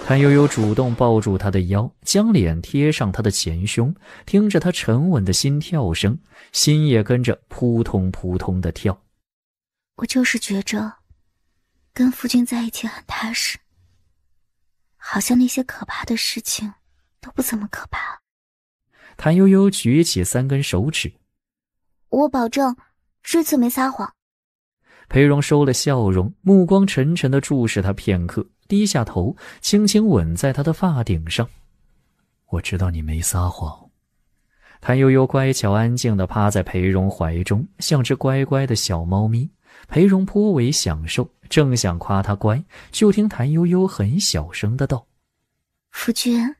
谭悠悠主动抱住他的腰，将脸贴上他的前胸，听着他沉稳的心跳声，心也跟着扑通扑通地跳。我就是觉着跟夫君在一起很踏实，好像那些可怕的事情都不怎么可怕。谭悠悠举起3根手指。我保证这次没撒谎。裴荣收了笑容，目光沉沉地注视他片刻，低下头，轻轻吻在他的发顶上。我知道你没撒谎。谭悠悠乖巧安静地趴在裴荣怀中，像只乖乖的小猫咪。裴荣颇为享受，正想夸他乖，就听谭悠悠很小声地道：夫君，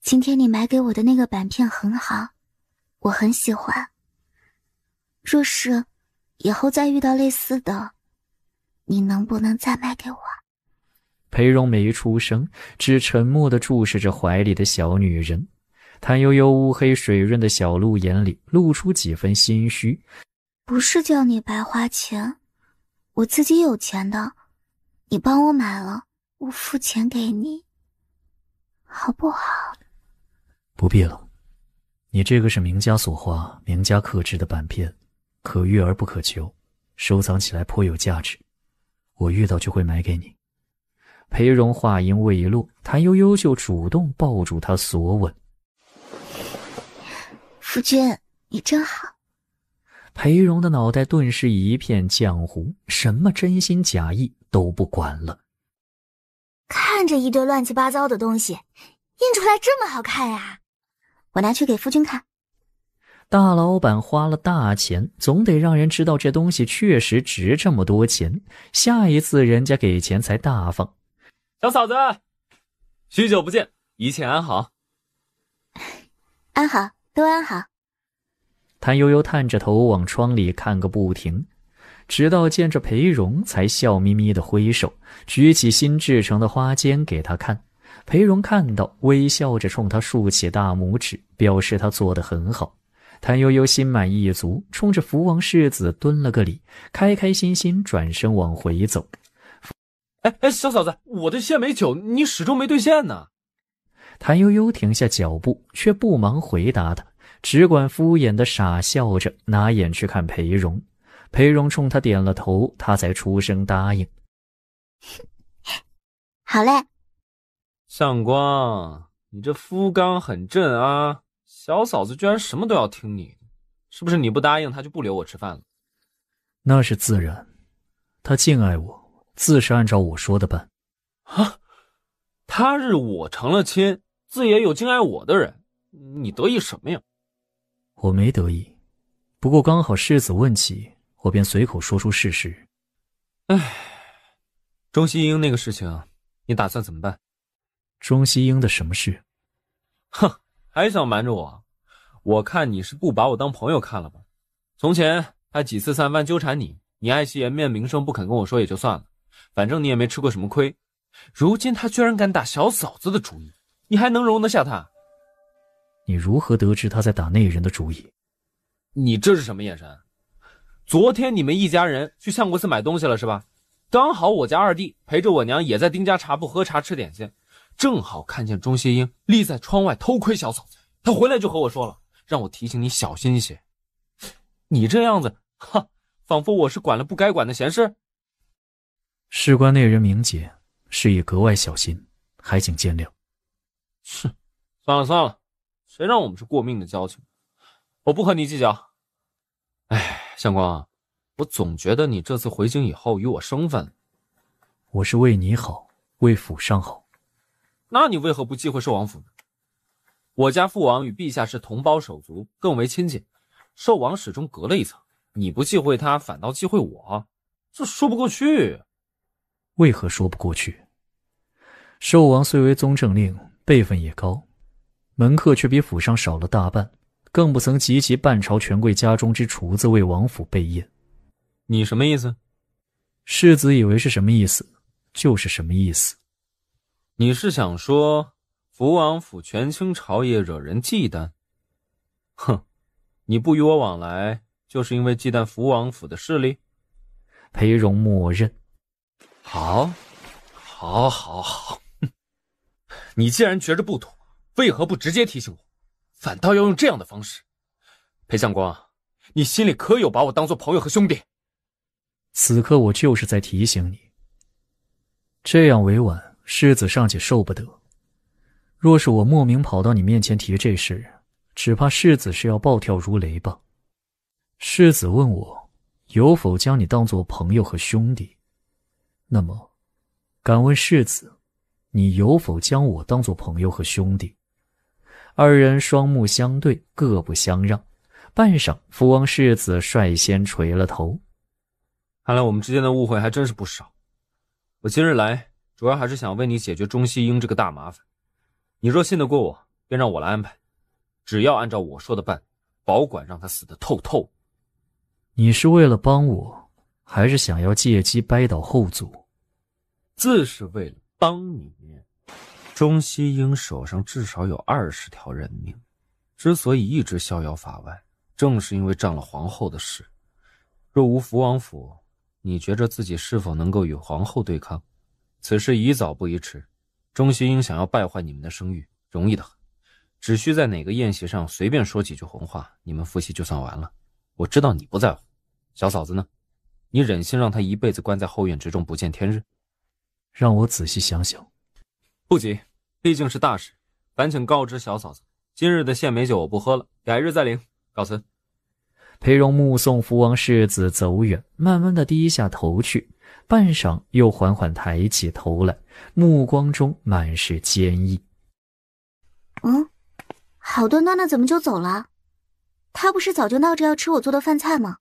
今天你买给我的那个板片很好，我很喜欢。若是以后再遇到类似的，你能不能再买给我？裴荣没出声，只沉默地注视着怀里的小女人。谭悠悠乌黑水润的小鹿眼里露出几分心虚。不是叫你白花钱，我自己有钱的，你帮我买了，我付钱给你，好不好？不必了，你这个是名家所画、名家刻制的板片，可遇而不可求，收藏起来颇有价值，我遇到就会买给你。裴荣话音未落，谭悠悠就主动抱住他索吻。夫君，你真好。裴荣的脑袋顿时一片浆糊，什么真心假意都不管了。看着一堆乱七八糟的东西，印出来这么好看呀！我拿去给夫君看。大老板花了大钱，总得让人知道这东西确实值这么多钱，下一次人家给钱才大方。小嫂子，许久不见，一切安好？安好，都安好。谭悠悠探着头往窗里看个不停，直到见着裴荣才笑眯眯地挥手，举起新制成的花笺给他看。裴荣看到，微笑着冲他竖起大拇指，表示他做得很好。谭悠悠心满意足，冲着福王世子蹲了个礼，开开心心转身往回走。小嫂子，我的献美酒你始终没兑现呢。谭悠悠停下脚步，却不忙回答他，只管敷衍地傻笑着，拿眼去看裴荣。裴荣冲他点了头，他才出声答应。好嘞。相光，你这夫纲很正啊，小嫂子居然什么都要听你的，是不是你不答应她就不留我吃饭了？那是自然，他敬爱我，自是按照我说的办。啊，他日我成了亲，自也有敬爱我的人，你得意什么呀？我没得意，不过刚好世子问起，我便随口说出事实。钟西英那个事情，你打算怎么办？钟西英的什么事？哼，还想瞒着我？我看你是不把我当朋友看了吧？从前他几次三番纠缠你，你爱惜颜面名声不肯跟我说也就算了，反正你也没吃过什么亏。如今他居然敢打小嫂子的主意，你还能容得下他？你如何得知他在打那人的主意？你这是什么眼神？昨天你们一家人去相国寺买东西了是吧？刚好我家二弟陪着我娘也在丁家茶铺喝茶吃点心，正好看见钟西英立在窗外偷窥小嫂子，他回来就和我说了，让我提醒你小心些。你这样子，仿佛我是管了不该管的闲事。事关那人名节，是以格外小心，还请见谅。算了，谁让我们是过命的交情，我不和你计较。相光，我总觉得你这次回京以后与我生分。我是为你好，为府上好。那你为何不忌讳寿王府呢？我家父王与陛下是同胞手足，更为亲近，寿王始终隔了一层，你不忌讳他，反倒忌讳我，这说不过去。为何说不过去？寿王虽为宗正令，辈分也高，门客却比府上少了大半，更不曾集齐半朝权贵家中之厨子为王府备宴。你什么意思？世子以为是什么意思，就是什么意思。你是想说福王府权倾朝野，惹人忌惮？哼，你不与我往来，就是因为忌惮福王府的势力？裴荣默认。好，你既然觉着不妥，为何不直接提醒我，反倒要用这样的方式？裴相光，你心里可有把我当作朋友和兄弟？此刻我就是在提醒你。这样委婉，世子尚且受不得。若是我莫名跑到你面前提这事，只怕世子是要暴跳如雷吧。世子问我有否将你当作朋友和兄弟，那么敢问世子，你有否将我当作朋友和兄弟？二人双目相对，各不相让。半晌，福王世子率先垂了头。看来我们之间的误会还真是不少。我今日来，主要还是想为你解决钟西英这个大麻烦。你若信得过我，便让我来安排，只要按照我说的办，保管让他死得透透。你是为了帮我，还是想要借机掰倒后祖？自是为了帮你。钟西英手上至少有20条人命，之所以一直逍遥法外，正是因为仗了皇后的事。若无福王府，你觉着自己是否能够与皇后对抗？此事宜早不宜迟。钟西英想要败坏你们的声誉，容易得很，只需在哪个宴席上随便说几句红话，你们夫妻就算完了。我知道你不在乎，小嫂子呢？你忍心让她一辈子关在后院之中不见天日？让我仔细想想。不急，毕竟是大事，烦请告知小嫂子，今日的献美酒我不喝了，改日再领，告辞。裴荣目送福王世子走远，慢慢的低下头去，半晌又缓缓抬起头来，目光中满是坚毅。好端端的怎么就走了？他不是早就闹着要吃我做的饭菜吗？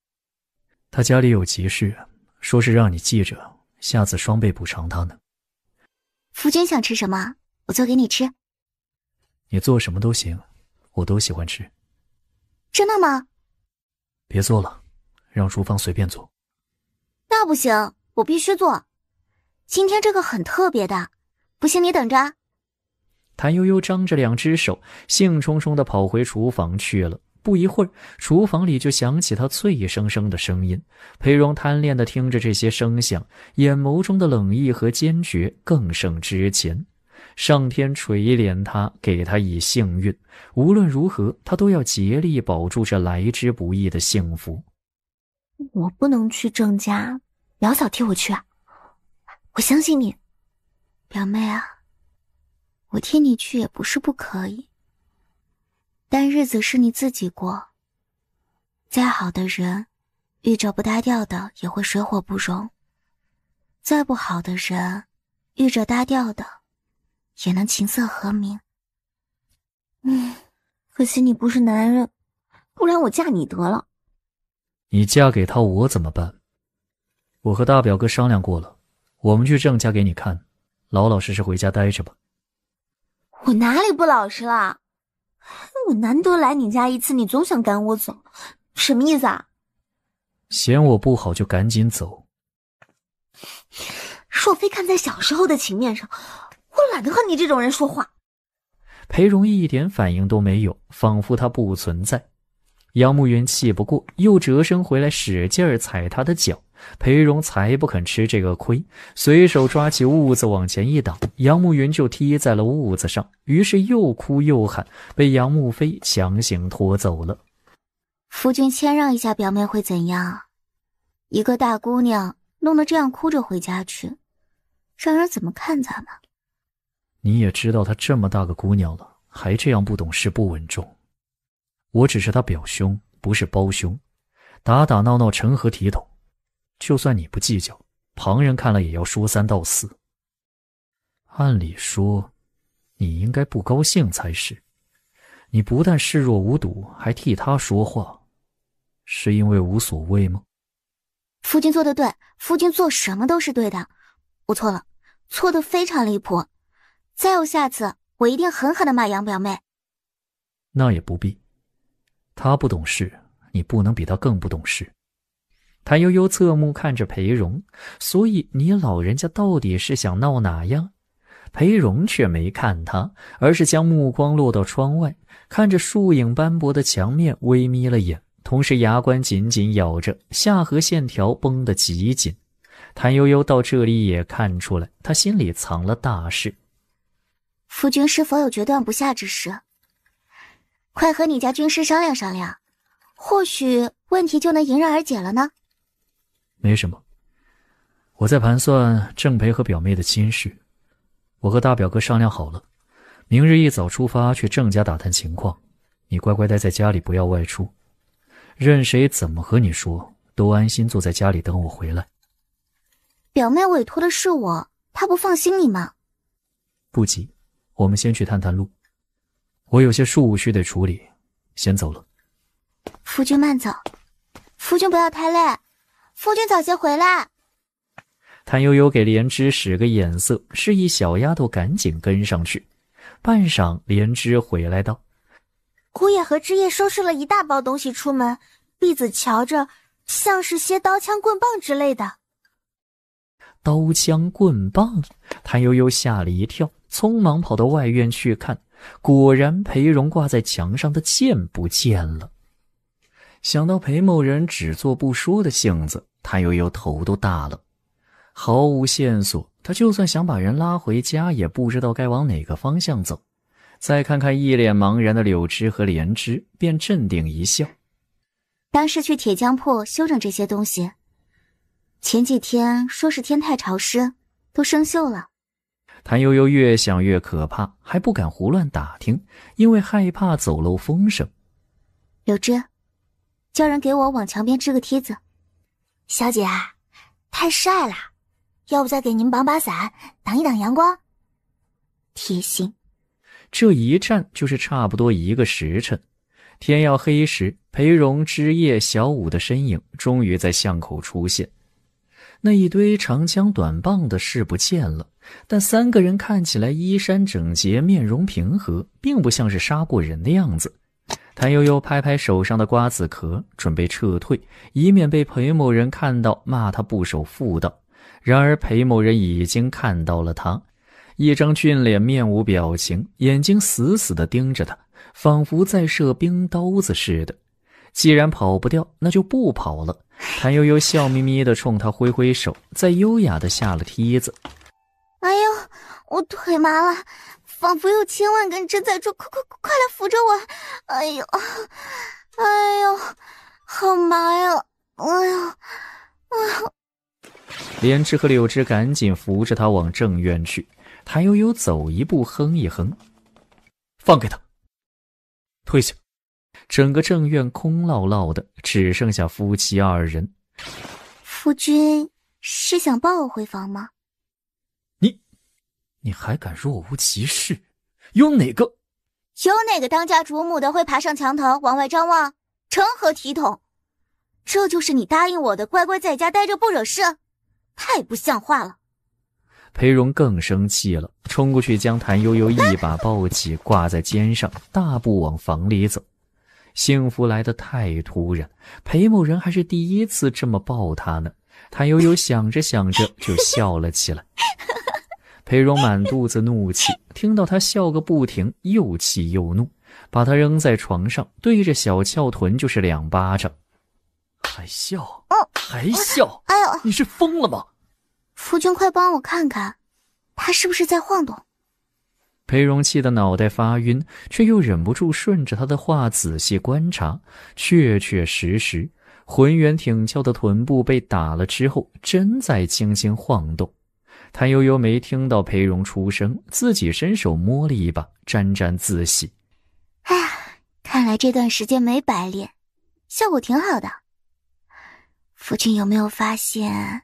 他家里有急事，说是让你记着，下次双倍补偿他呢。夫君想吃什么，我做给你吃。你做什么都行，我都喜欢吃。真的吗？别做了，让厨房随便做。那不行，我必须做。今天这个很特别的，不信你等着。谭悠悠张着两只手，兴冲冲地跑回厨房去了。不一会儿，厨房里就响起他脆生生的声音。裴荣贪恋地听着这些声响，眼眸中的冷意和坚决更胜之前。上天垂怜他，给他以幸运，无论如何他都要竭力保住这来之不易的幸福。我不能去郑家，表嫂替我去啊。我相信你，表妹啊，我替你去也不是不可以，但日子是你自己过。再好的人，遇着不搭调的也会水火不容；再不好的人，遇着搭调的也能琴瑟和鸣。可惜你不是男人，不然我嫁你得了。你嫁给他我怎么办？我和大表哥商量过了，我们去郑家给你看，老老实实回家待着吧。我哪里不老实了？我难得来你家一次，你总想赶我走，什么意思啊？嫌我不好就赶紧走。若非看在小时候的情面上，我懒得和你这种人说话。裴荣一点反应都没有，仿佛他不存在。杨慕云气不过，又折身回来使劲儿踩他的脚。裴荣才不肯吃这个亏，随手抓起褥子往前一挡，杨慕云就踢在了褥子上，于是又哭又喊，被杨慕妃强行拖走了。夫君谦让一下表妹会怎样？一个大姑娘弄得这样哭着回家去，让人怎么看咱们？你也知道她这么大个姑娘了，还这样不懂事不稳重。我只是她表兄，不是胞兄，打打闹闹成何体统？就算你不计较，旁人看了也要说三道四。按理说，你应该不高兴才是。你不但视若无睹，还替他说话，是因为无所谓吗？夫君做得对，夫君做什么都是对的。我错了，错得非常离谱。再有下次，我一定狠狠地骂杨表妹。那也不必，他不懂事，你不能比他更不懂事。谭悠悠侧目看着裴荣，所以你老人家到底是想闹哪样？裴荣却没看他，而是将目光落到窗外，看着树影斑驳的墙面，微眯了眼，同时牙关紧紧咬着，下颌线条绷得极紧。谭悠悠到这里也看出来，他心里藏了大事。夫君是否有决断不下之事？快和你家军师商量商量，或许问题就能迎刃而解了呢。没什么，我在盘算郑培和表妹的亲事。我和大表哥商量好了，明日一早出发去郑家打探情况，你乖乖待在家里，不要外出。任谁怎么和你说，都安心坐在家里等我回来。表妹委托的是我，她不放心你吗？不急，我们先去探探路。我有些事务需得处理，先走了。夫君慢走，夫君不要太累，夫君早些回来。谭悠悠给莲枝使个眼色，示意小丫头赶紧跟上去。半晌，莲枝回来道：姑爷和枝叶收拾了一大包东西出门，婢子瞧着像是些刀枪棍棒之类的。刀枪棍棒？谭悠悠吓了一跳，匆忙跑到外院去看，果然裴荣挂在墙上的剑不见了。想到裴某人只做不说的性子，谭悠悠头都大了。毫无线索，他就算想把人拉回家，也不知道该往哪个方向走。再看看一脸茫然的柳枝和莲枝，便镇定一笑。当时去铁匠铺修整这些东西，前几天说是天太潮湿，都生锈了。谭悠悠越想越可怕，还不敢胡乱打听，因为害怕走漏风声。柳枝，叫人给我往墙边支个梯子。小姐啊，太晒了，要不再给您绑把伞，挡一挡阳光？贴心。这一站就是差不多1个时辰，天要黑时，裴荣、枝叶、小舞的身影终于在巷口出现。那一堆长枪短棒的是不见了，但3个人看起来衣衫整洁，面容平和，并不像是杀过人的样子。谭悠悠拍拍手上的瓜子壳，准备撤退，以免被裴某人看到骂他不守妇道。然而裴某人已经看到了他，一张俊脸，面无表情，眼睛死死地盯着他，仿佛在射冰刀子似的。既然跑不掉，那就不跑了。谭悠悠笑眯眯地冲他挥挥手，再优雅地下了梯子。哎呦，我腿麻了，仿佛有千万根针在捉，快来扶着我！哎呦，好麻呀！哎呦！莲枝和柳枝赶紧扶着他往正院去。谭悠悠走一步哼一哼，放给他，退下。整个正院空落落的，只剩下夫妻2人。夫君是想抱我回房吗？你还敢若无其事？有哪个当家主母的会爬上墙头往外张望？成何体统？这就是你答应我的乖乖在家待着不惹事？太不像话了！裴荣更生气了，冲过去将谭悠悠一把抱起，挂在肩上，大步往房里走。幸福来得太突然，裴某人还是第一次这么抱他呢。谭悠悠想着想着就笑了起来。裴荣满肚子怒气，听到他笑个不停，又气又怒，把他扔在床上，对着小翘臀就是2巴掌。还笑？还笑？哎呦，你是疯了吗？夫君快帮我看看，他是不是在晃动？裴荣气得脑袋发晕，却又忍不住顺着他的话仔细观察，确确实实，浑圆挺翘的臀部被打了之后，真在轻轻晃动。谭悠悠没听到裴荣出声，自己伸手摸了一把，沾沾自喜。哎呀，看来这段时间没白练，效果挺好的。夫君有没有发现，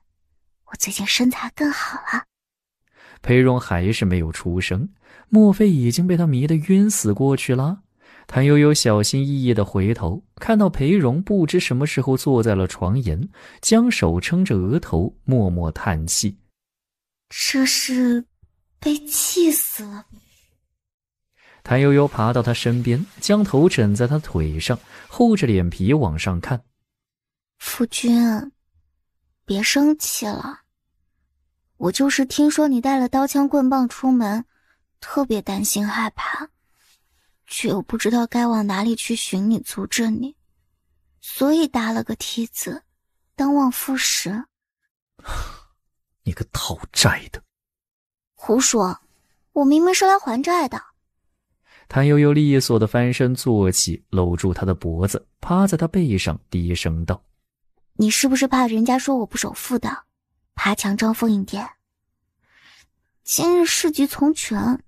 我最近身材更好了？裴荣还是没有出声，莫非已经被他迷得晕死过去了？谭悠悠小心翼翼地回头，看到裴荣不知什么时候坐在了床沿，将手撑着额头，默默叹气。这是被气死了。谭悠悠爬到他身边，将头枕在他腿上，厚着脸皮往上看。夫君，别生气了，我就是听说你带了刀枪棍棒出门，特别担心害怕，却又不知道该往哪里去寻你阻止你，所以搭了个梯子当望夫石。你个讨债的！胡说，我明明是来还债的。谭悠悠利索地翻身坐起，搂住他的脖子，趴在他背上低声道：你是不是怕人家说我不守妇道，爬墙装疯一点？今日事急从权，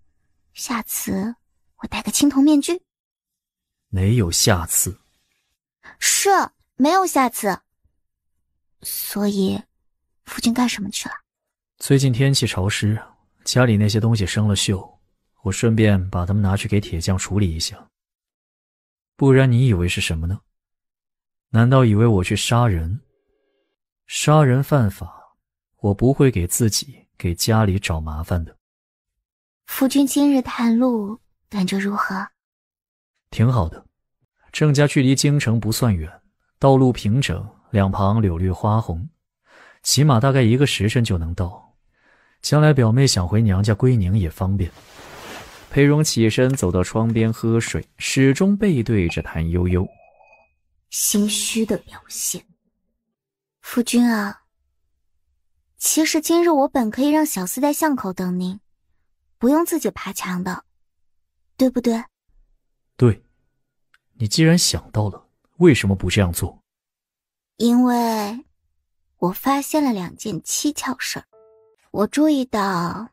下次我戴个青铜面具。没有下次。是，没有下次。所以夫君干什么去了？最近天气潮湿，家里那些东西生了锈，我顺便把它们拿去给铁匠处理一下。不然你以为是什么呢？难道以为我去杀人？杀人犯法，我不会给自己给家里找麻烦的。夫君今日探路，感觉如何？挺好的，郑家距离京城不算远，道路平整，两旁柳绿花红，起码大概1个时辰就能到。将来表妹想回娘家归宁也方便。裴荣起身走到窗边喝水，始终背对着谭悠悠。心虚的表现。夫君啊，其实今日我本可以让小厮在巷口等您，不用自己爬墙的，对不对？对。你既然想到了，为什么不这样做？因为我发现了2件蹊跷事儿。我注意到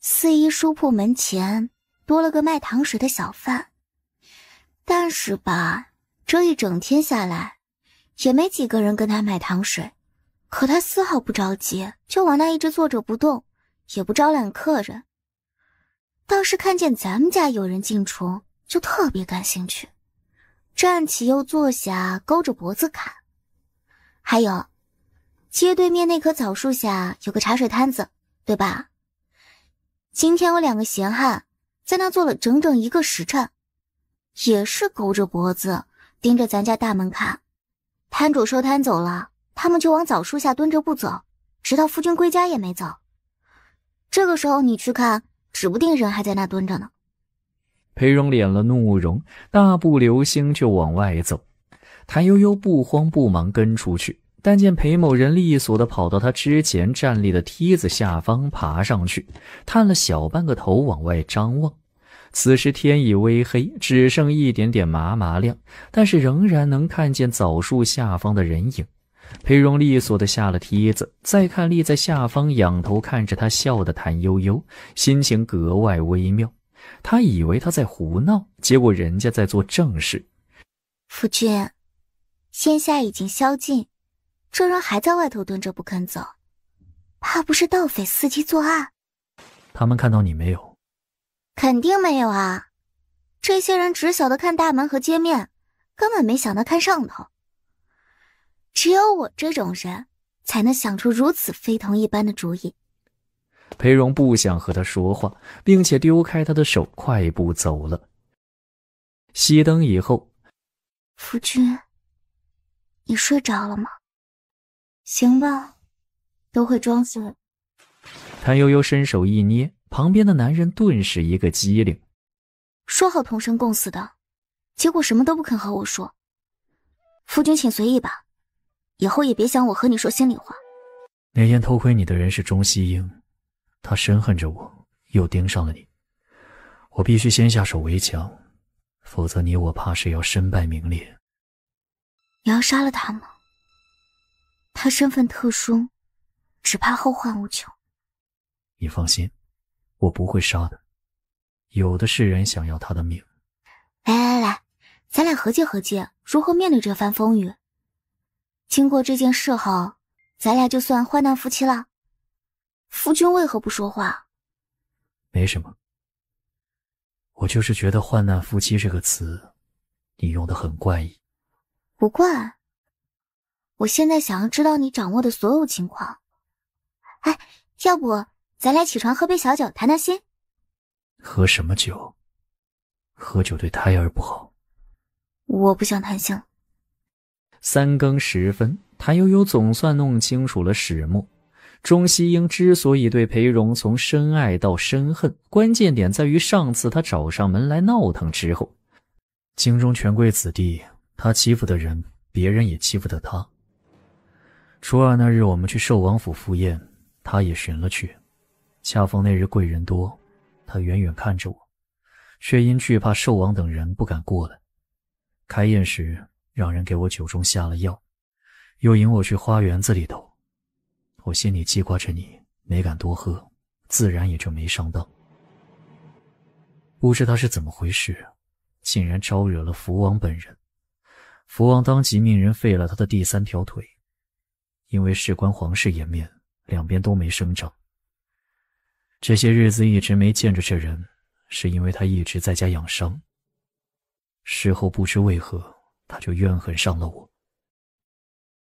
四一书铺门前多了个卖糖水的小贩，但是吧，这一整天下来，也没几个人跟他买糖水，可他丝毫不着急，就往那一直坐着不动，也不招揽客人。倒是看见咱们家有人进出，就特别感兴趣，站起又坐下，勾着脖子看。还有，街对面那棵枣树下有个茶水摊子，对吧？今天有2个闲汉在那坐了整整1个时辰，也是勾着脖子盯着咱家大门看。摊主收摊走了，他们就往枣树下蹲着不走，直到夫君归家也没走。这个时候你去看，指不定人还在那蹲着呢。裴荣敛了怒容，大步流星就往外走。谭悠悠不慌不忙跟出去，但见裴某人利索地跑到他之前站立的梯子下方爬上去，探了小半个头往外张望。此时天已微黑，只剩一点点麻麻亮，但是仍然能看见枣树下方的人影。裴荣利索地下了梯子，再看立在下方仰头看着他笑的谭悠悠，心情格外微妙。他以为他在胡闹，结果人家在做正事。夫君，现下已经宵禁，这人还在外头蹲着不肯走，怕不是盗匪伺机作案？他们看到你没有？肯定没有啊，这些人只晓得看大门和街面，根本没想到看上头。只有我这种人才能想出如此非同一般的主意。裴荣不想和他说话，并且丢开他的手，快步走了。熄灯以后，夫君，你睡着了吗？行吧，都会装睡。谭悠悠伸手一捏，旁边的男人顿时一个机灵。说好同生共死的，结果什么都不肯和我说。夫君请随意吧，以后也别想我和你说心里话。那天偷窥你的人是钟西英，他深恨着我，又盯上了你。我必须先下手为强，否则你我怕是要身败名裂。你要杀了他吗？他身份特殊，只怕后患无穷。你放心，我不会杀的，有的是人想要他的命。来，咱俩合计合计，如何面对这番风雨。经过这件事后，咱俩就算患难夫妻了。夫君为何不说话？没什么，我就是觉得患难夫妻这个词你用得很怪异。不怪，我现在想要知道你掌握的所有情况。哎，要不咱俩起床喝杯小酒谈谈心？喝什么酒？喝酒对胎儿不好。我不想谈心。3更时分，谭悠悠总算弄清楚了始末。钟西英之所以对裴荣从深爱到深恨，关键点在于上次他找上门来闹腾之后，京中权贵子弟，他欺负的人，别人也欺负得他。初2那日我们去寿王府赴宴，他也寻了去，恰逢那日贵人多，他远远看着我，却因惧怕寿王等人不敢过来。开宴时让人给我酒中下了药，又引我去花园子里头。我心里记挂着你，没敢多喝，自然也就没上当。不知他是怎么回事，竟然招惹了福王本人。福王当即命人废了他的第3条腿，因为事关皇室颜面，两边都没声张。这些日子一直没见着这人，是因为他一直在家养伤。事后不知为何，他就怨恨上了我。